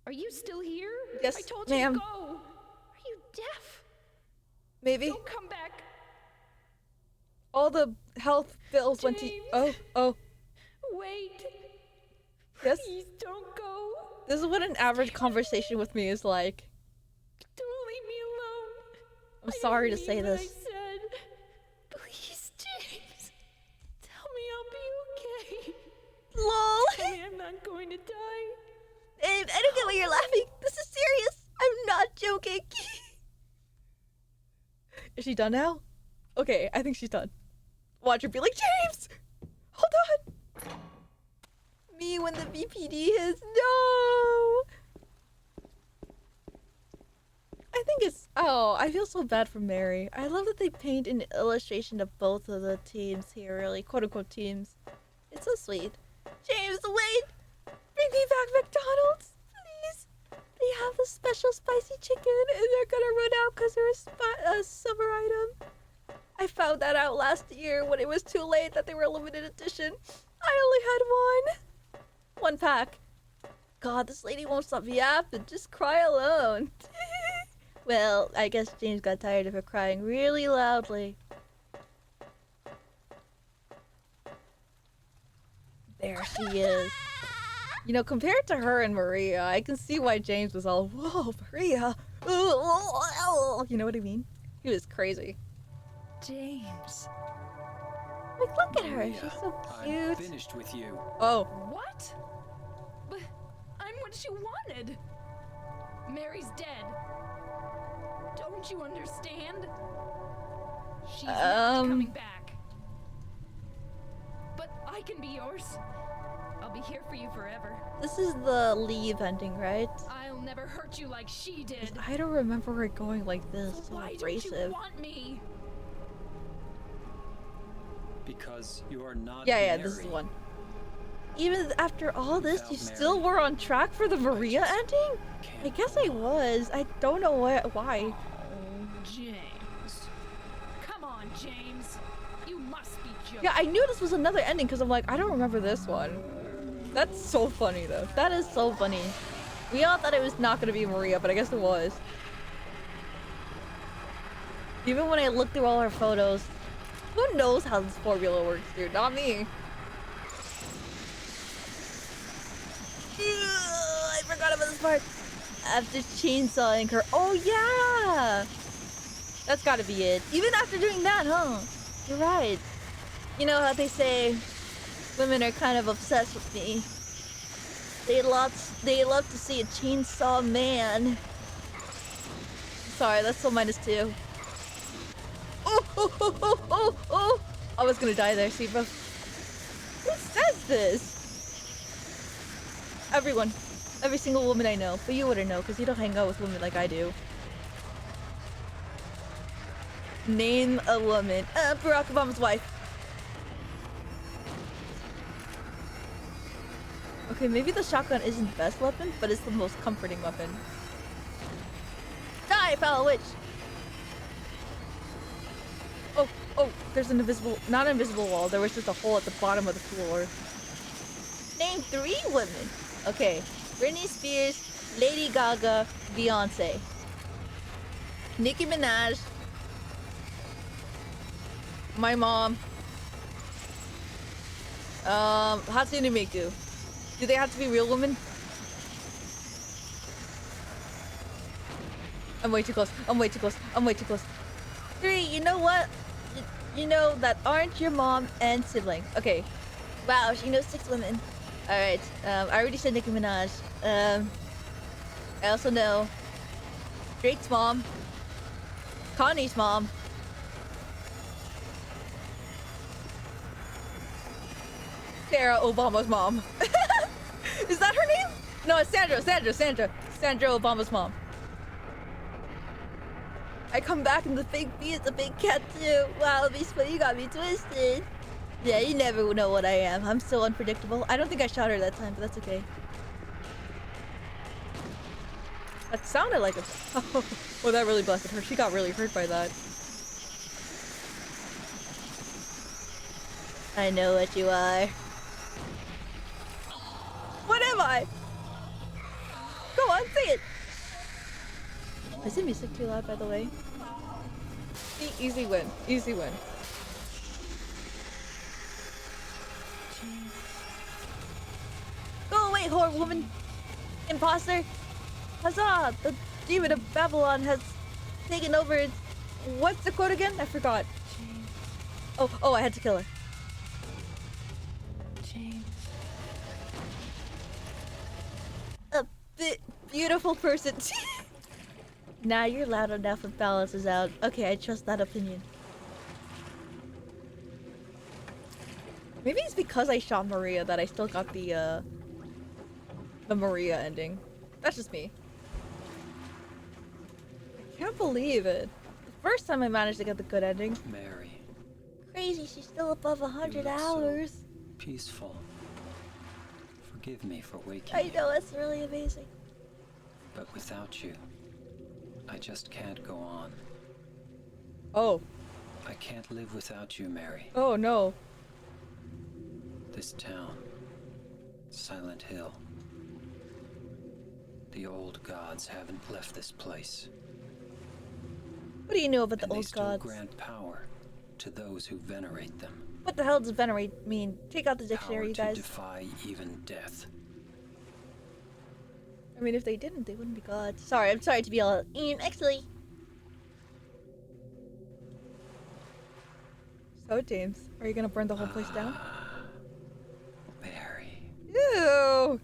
Are you still here? Yes, I told you ma'am. to go. Are you deaf? Maybe. Don't come back. All the health bills went to. James. Oh. Wait. Yes. Please don't go. This is what an average conversation with me is like. Don't leave me alone. I'm I sorry to didn't say mean what this. I said. Please, James. Tell me I'll be okay. LOL. Tell me I'm not going to die. Babe, I don't get why you're laughing. This is serious. I'm not joking. Is she done now? Okay, I think she's done. Watch her be like, James! Hold on! Me when the BPD hits. No! I think it's... Oh, I feel so bad for Mary. I love that they paint an illustration of both of the teams here, really. Quote-unquote teams. It's so sweet. James, wait! Bring me back McDonald's, please! They have the special spicy chicken, and they're gonna run out because they're a summer item. I found that out last year when it was too late that they were a limited edition. I only had one pack. God, this lady won't stop yapping. Just cry alone. Well, I guess James got tired of her crying really loudly. There she is. You know, compared to her and Maria, I can see why James was all, whoa, Maria. You know what I mean? He was crazy. James. Like, look at her. Maria, She's so I'm cute. finished with you. Oh. What? But I'm what you wanted. Mary's dead. Don't you understand? She's not coming back. But I can be yours. I'll be here for you forever. This is the leave ending, right? I'll never hurt you like she did. I don't remember her going like this. So Why abrasive. don't you want me? Because you are not Yeah, Mary. this is one. Even after all this, Without you Mary, still were on track for the Maria ending? I guess I was. I don't know why. James. Come on, James. You must be joking. Yeah, I knew this was another ending because I'm like, I don't remember this one. That's so funny, though. That is so funny. We all thought it was not going to be Maria, but I guess it was. Even when I looked through all her photos, who knows how this formula works, dude? Not me. I forgot about this part. After chainsawing her. Oh, yeah! That's gotta be it. Even after doing that, huh? You're right. You know how they say women are kind of obsessed with me. They love to see a chainsaw man. Sorry, that's still -2. Oh! I was gonna die there, see, bro. Who says this? Everyone. Every single woman I know. But you wouldn't know, because you don't hang out with women like I do. Name a woman. Barack Obama's wife. Okay, maybe the shotgun isn't the best weapon, but it's the most comforting weapon. Die, foul witch! Oh, there's an invisible, not an invisible wall. There was just a hole at the bottom of the floor. Name 3 women. Okay, Britney Spears, Lady Gaga, Beyonce, Nicki Minaj, my mom, Hatsune Miku. Do they have to be real women? I'm way too close. I'm way too close. I'm way too close. 3, you know what? You know that aren't your mom and sibling. Okay. Wow, she knows 6 women. Alright. I already said Nicki Minaj. I also know Drake's mom. Kanye's mom. Sarah Obama's mom. Is that her name? No, it's Sandra Obama's mom. I come back and the fake bee is a big cat too. Wow, Beast, you got me twisted. Yeah, you never know what I am. I'm so unpredictable. I don't think I shot her that time, but that's okay. That sounded like a... Oh, that really busted her. She got really hurt by that. I know what you are. What am I? Go on, say it. Is the music too loud, by the way? Easy win. Easy win. Go away, whore woman! Imposter! Huzzah! The demon of Babylon has taken over its... What's the quote again? I forgot. Oh, I had to kill her. A beautiful person. Nah, you're loud enough if balance is out. Okay, I trust that opinion. Maybe it's because I shot Maria that I still got the Maria ending. That's just me. I can't believe it. The first time I managed to get the good ending. Mary. Crazy, she's still above 100 hours. So peaceful. Forgive me for waking I know, it's really amazing. But without you, I just can't go on. Oh. I can't live without you, Mary. Oh, no. This town, Silent Hill. The old gods haven't left this place. What do you know about the and old they still gods? grant power to those who venerate them. What the hell does venerate mean? Take out the dictionary, you Power guys. to defy even death. I mean, if they didn't, they wouldn't be gods. Sorry, I'm sorry to be all actually. So, James, are you gonna burn the whole place down? Mary. Ew.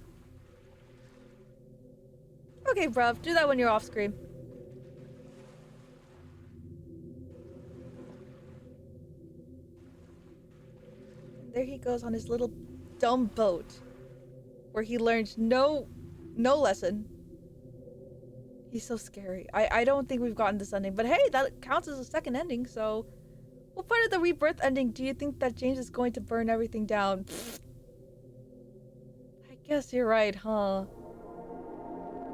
Okay, bruv, do that when you're off screen. There he goes on his little dumb boat, where he learns no lesson. He's so scary. I don't think we've gotten this ending, but hey, that counts as a second ending, so... What part of the rebirth ending do you think that James is going to burn everything down? I guess you're right, huh?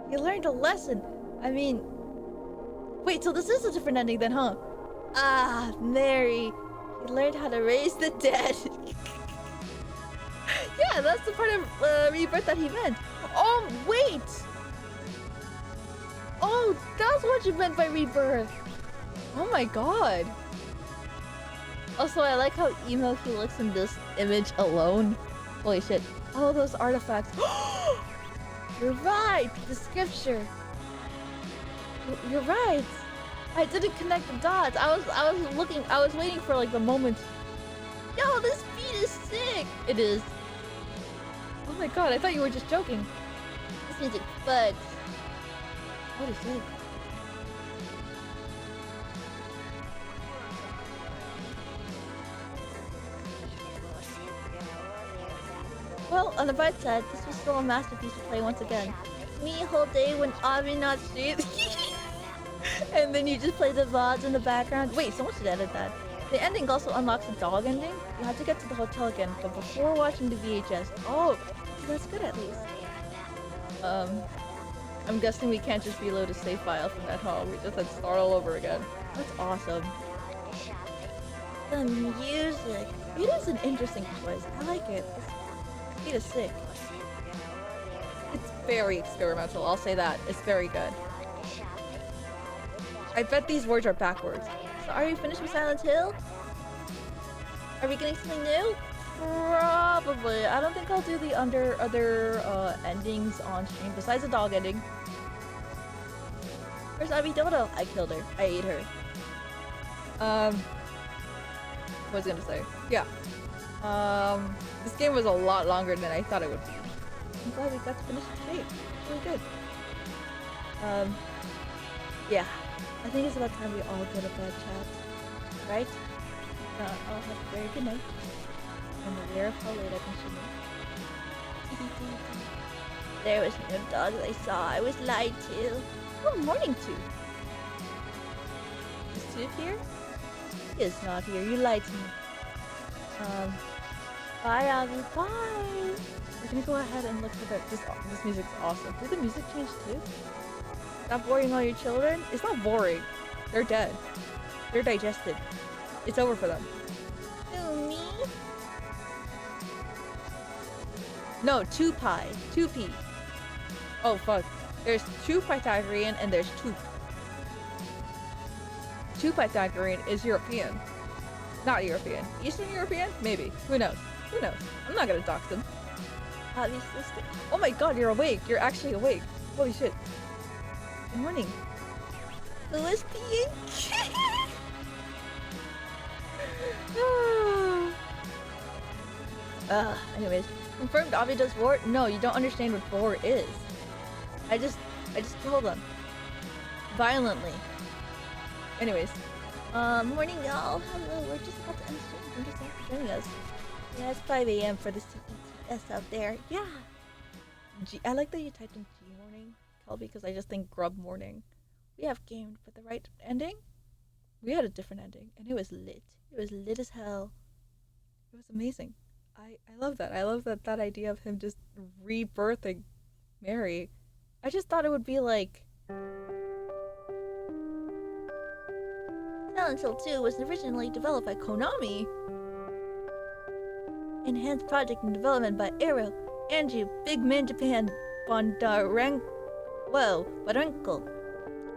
He learned a lesson. I mean... Wait, so this is a different ending then, huh? Ah, Mary. He learned how to raise the dead. Yeah, that's the part of rebirth that he meant. Oh, wait! Oh, that's what you meant by rebirth. Oh my god. Also, I like how emo he looks in this image alone. Holy shit. All those artifacts. You're right! The scripture. You're right. I didn't connect the dots. I was waiting for like the moment. Yo, this beat is sick! It is. Oh my god, I thought you were just joking. This music bugs. What is it? Well, on the bright side, this was still a masterpiece to play once again. Me a whole day when Avi not shit. And then you just play the VODs in the background. Wait, someone should edit that. The ending also unlocks the dog ending. You have to get to the hotel again, but before watching the VHS. Oh, that's good at least. I'm guessing we can't just reload a save file from that hall. We just had to start all over again. That's awesome. The music. It is an interesting choice. I like it. It is sick. It's very experimental. I'll say that. It's very good. I bet these words are backwards. So are you finished with Silent Hill? Are we getting something new? Probably. I don't think I'll do the other endings on stream besides the dog ending. Where's Abby Dodo? I killed her. I ate her. What was I gonna say? Yeah. This game was a lot longer than I thought it would be. I'm glad we got to finish it today. It's really good. Yeah. I think it's about time we all go to bed, chat. Right? I'll have a very good night. I'm aware of how late I've been streaming. There was no dogs I saw. I was lied to. Good morning, Tooth. Is Tooth here? He is not here. You lied to me. Bye, Abby. Bye. We're gonna go ahead and look for this music's awesome. Did the music change too? Stop boring all your children? It's not boring. They're dead. They're digested. It's over for them. Who, me? No, 2-pi. 2p. Oh, fuck. There's 2 Pythagorean and there's 2. 2 Pythagorean is European. Not European. Eastern European? Maybe. Who knows? Who knows? I'm not gonna dox them. Oh my god, you're awake. You're actually awake. Holy shit. Good morning. Who is peeing? Anyways. Confirmed Avi does vor? No, you don't understand what vor is. I just killed them. Violently. Anyways. Morning y'all. Hello, we're just about to end stream. Thank you so much for joining us. Yeah, it's 5 a.m. for the CES out there. Yeah. I like that you typed in G morning, Kelby, because I just think grub morning. We have gamed, but the right ending? We had a different ending, and it was lit. It was lit as hell. It was amazing. I love that. I love that idea of him just rebirthing Mary. I just thought it would be like... Silent Hill 2 was originally developed by Konami. Enhanced project and development by Arrow, Anju, Big Man Japan, Bondarenko,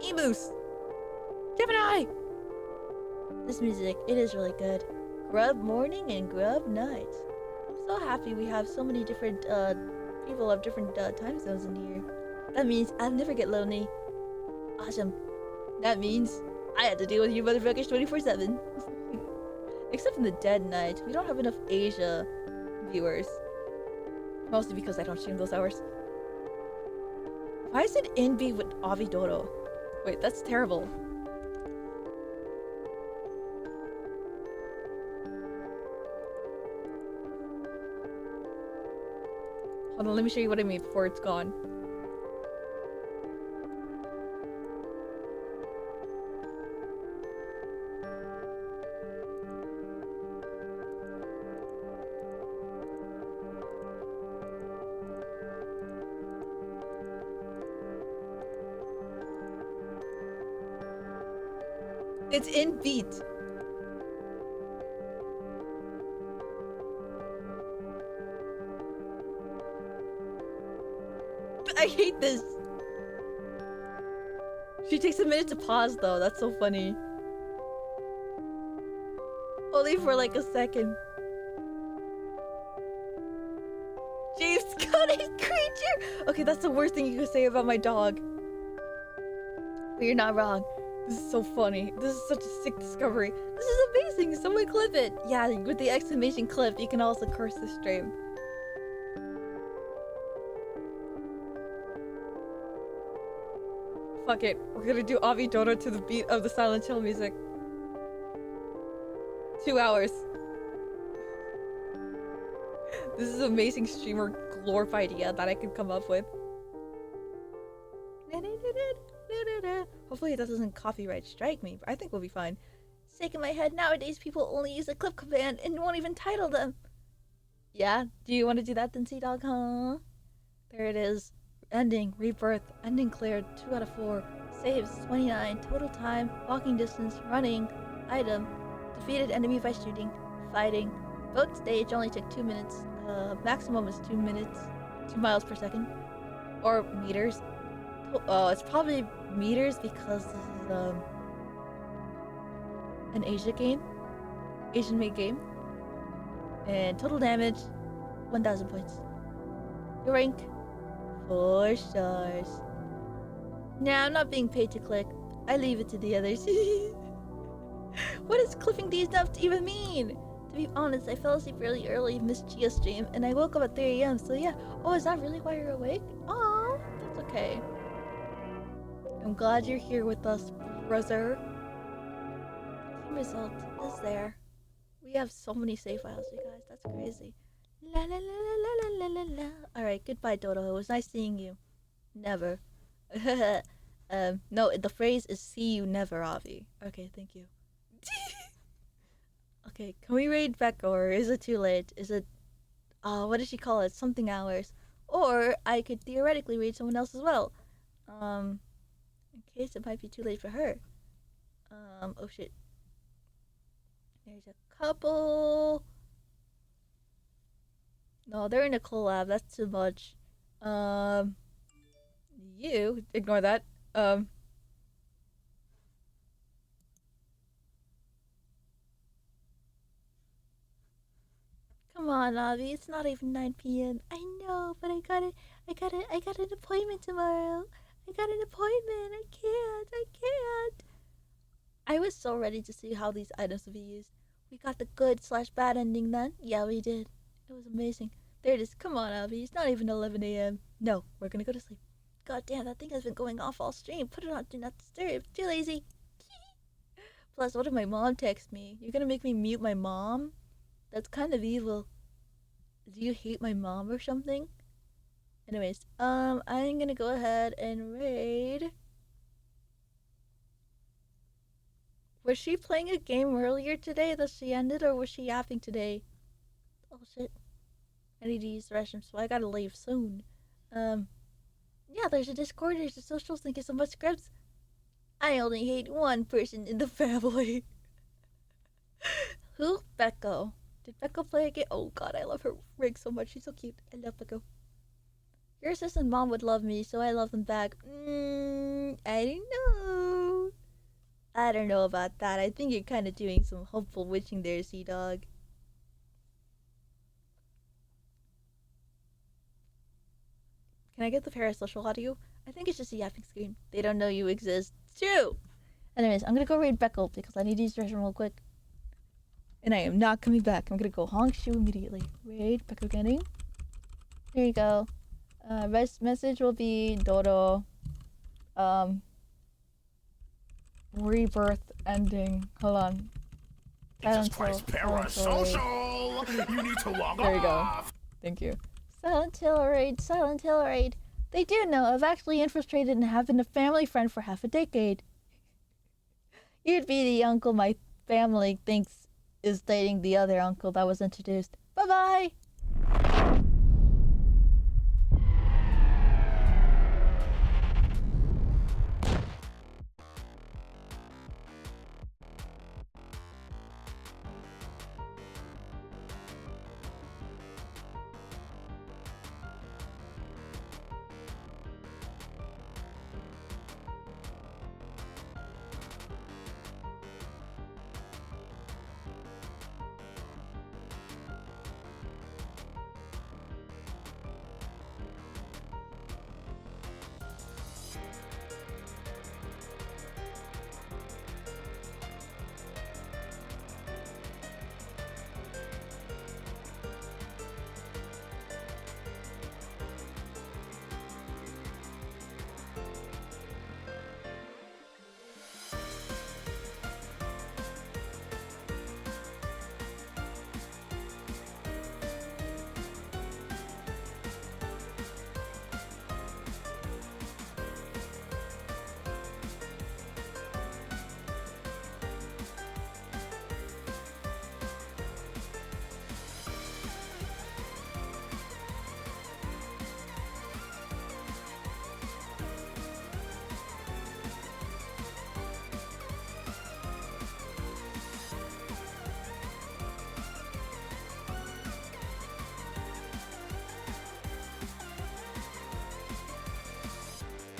Emus, Gemini! This music, it is really good. Grub morning and grub night. I'm so happy we have so many different people of different time zones in here. That means I'll never get lonely. Awesome. That means I have to deal with you motherfuckers 24/7. Except in the dead night. We don't have enough Asia viewers. Mostly because I don't stream those hours. Why is it in B with Avi Dodo? Wait, that's terrible. Hold on, let me show you what I mean before it's gone. It's in beat. I hate this. She takes a minute to pause though. That's so funny. Only for like a second. James Cunning creature. Okay, that's the worst thing you could say about my dog. But you're not wrong. This is so funny. This is such a sick discovery. This is amazing. Someone clip it. Yeah, with the exclamation clip, you can also curse the stream. Fuck it. We're gonna do Avi Dodo to the beat of the Silent Hill music. 2 hours. This is amazing streamer glorified idea that I could come up with. Hopefully that doesn't copyright strike me, but I think we'll be fine. Sick in my head, nowadays people only use the clip command and won't even title them. Yeah? Do you want to do that then, Sea-Dog, huh? There it is. Ending, rebirth, ending cleared, 2 out of 4. Saves, 29. Total time, walking distance, running, item, defeated enemy by shooting, fighting. Boat stage only took 2 minutes. Maximum is 2 minutes. 2 miles per second. Or meters. Oh, it's probably meters because this is an Asian made game. And total damage 1,000 points. Your rank 4 stars. Nah, I'm not being paid to click. I leave it to the others. What does clipping these nuts even mean? To be honest, I fell asleep really early, missed Chia's stream, and I woke up at 3 a.m. So yeah. Oh, is that really why you're awake? Oh, that's okay. I'm glad you're here with us, brother. Team result is there. We have so many save files, you guys. That's crazy. La la la la la la la la. Alright, goodbye, Dodo. It was nice seeing you. Never. No, the phrase is see you never, Avi. Okay, thank you. Okay, can we raid Becca, or is it too late? Is it, what did she call it? Something hours. Or I could theoretically raid someone else as well. In case it might be too late for her. Oh shit. There's a couple. No, they're in a collab. That's too much. You ignore that. Come on, Avi. It's not even 9 p.m. I know, but I got an appointment tomorrow. I got an appointment. I can't. I was so ready to see how these items would be used. We got the good/bad ending then. Yeah, we did. It was amazing. There it is. Come on, Avi. It's not even 11 a.m. No, we're gonna go to sleep. God damn, that thing has been going off all stream. Put it on Do Not Disturb. Too lazy. Plus, what if my mom texts me? You're gonna make me mute my mom? That's kind of evil. Do you hate my mom or something? Anyways, I'm gonna go ahead and raid. Was she playing a game earlier today that she ended, or was she yapping today? Oh shit. I need to use the restroom, so I gotta leave soon. Yeah, there's a Discord, there's a socials, thank you so much, Scripts. I only hate one person in the family. Who? Becco. Did Becco play a game? Oh god, I love her rig so much. She's so cute. I love Becco. Your sis and mom would love me, so I love them back. I don't know. I don't know about that. I think you're kind of doing some hopeful wishing there, Sea Dog. Can I get the parasocial audio? I think it's just a yapping screen. They don't know you exist. It's true! Anyways, I'm gonna go raid Beckel because I need to use the restroom real quick. And I am not coming back. I'm gonna go honk shoe immediately. Raid Beckel getting. Here you go. Message will be Dodo. Rebirth ending. Hold on. It's a Spice Parasocial! You need to log There you go. off! Thank you. Silent Hill Raid, Silent Hill Raid. They do know I've actually infiltrated and have been a family friend for half a decade. You'd be the uncle my family thinks is dating the other uncle that was introduced. Bye-bye!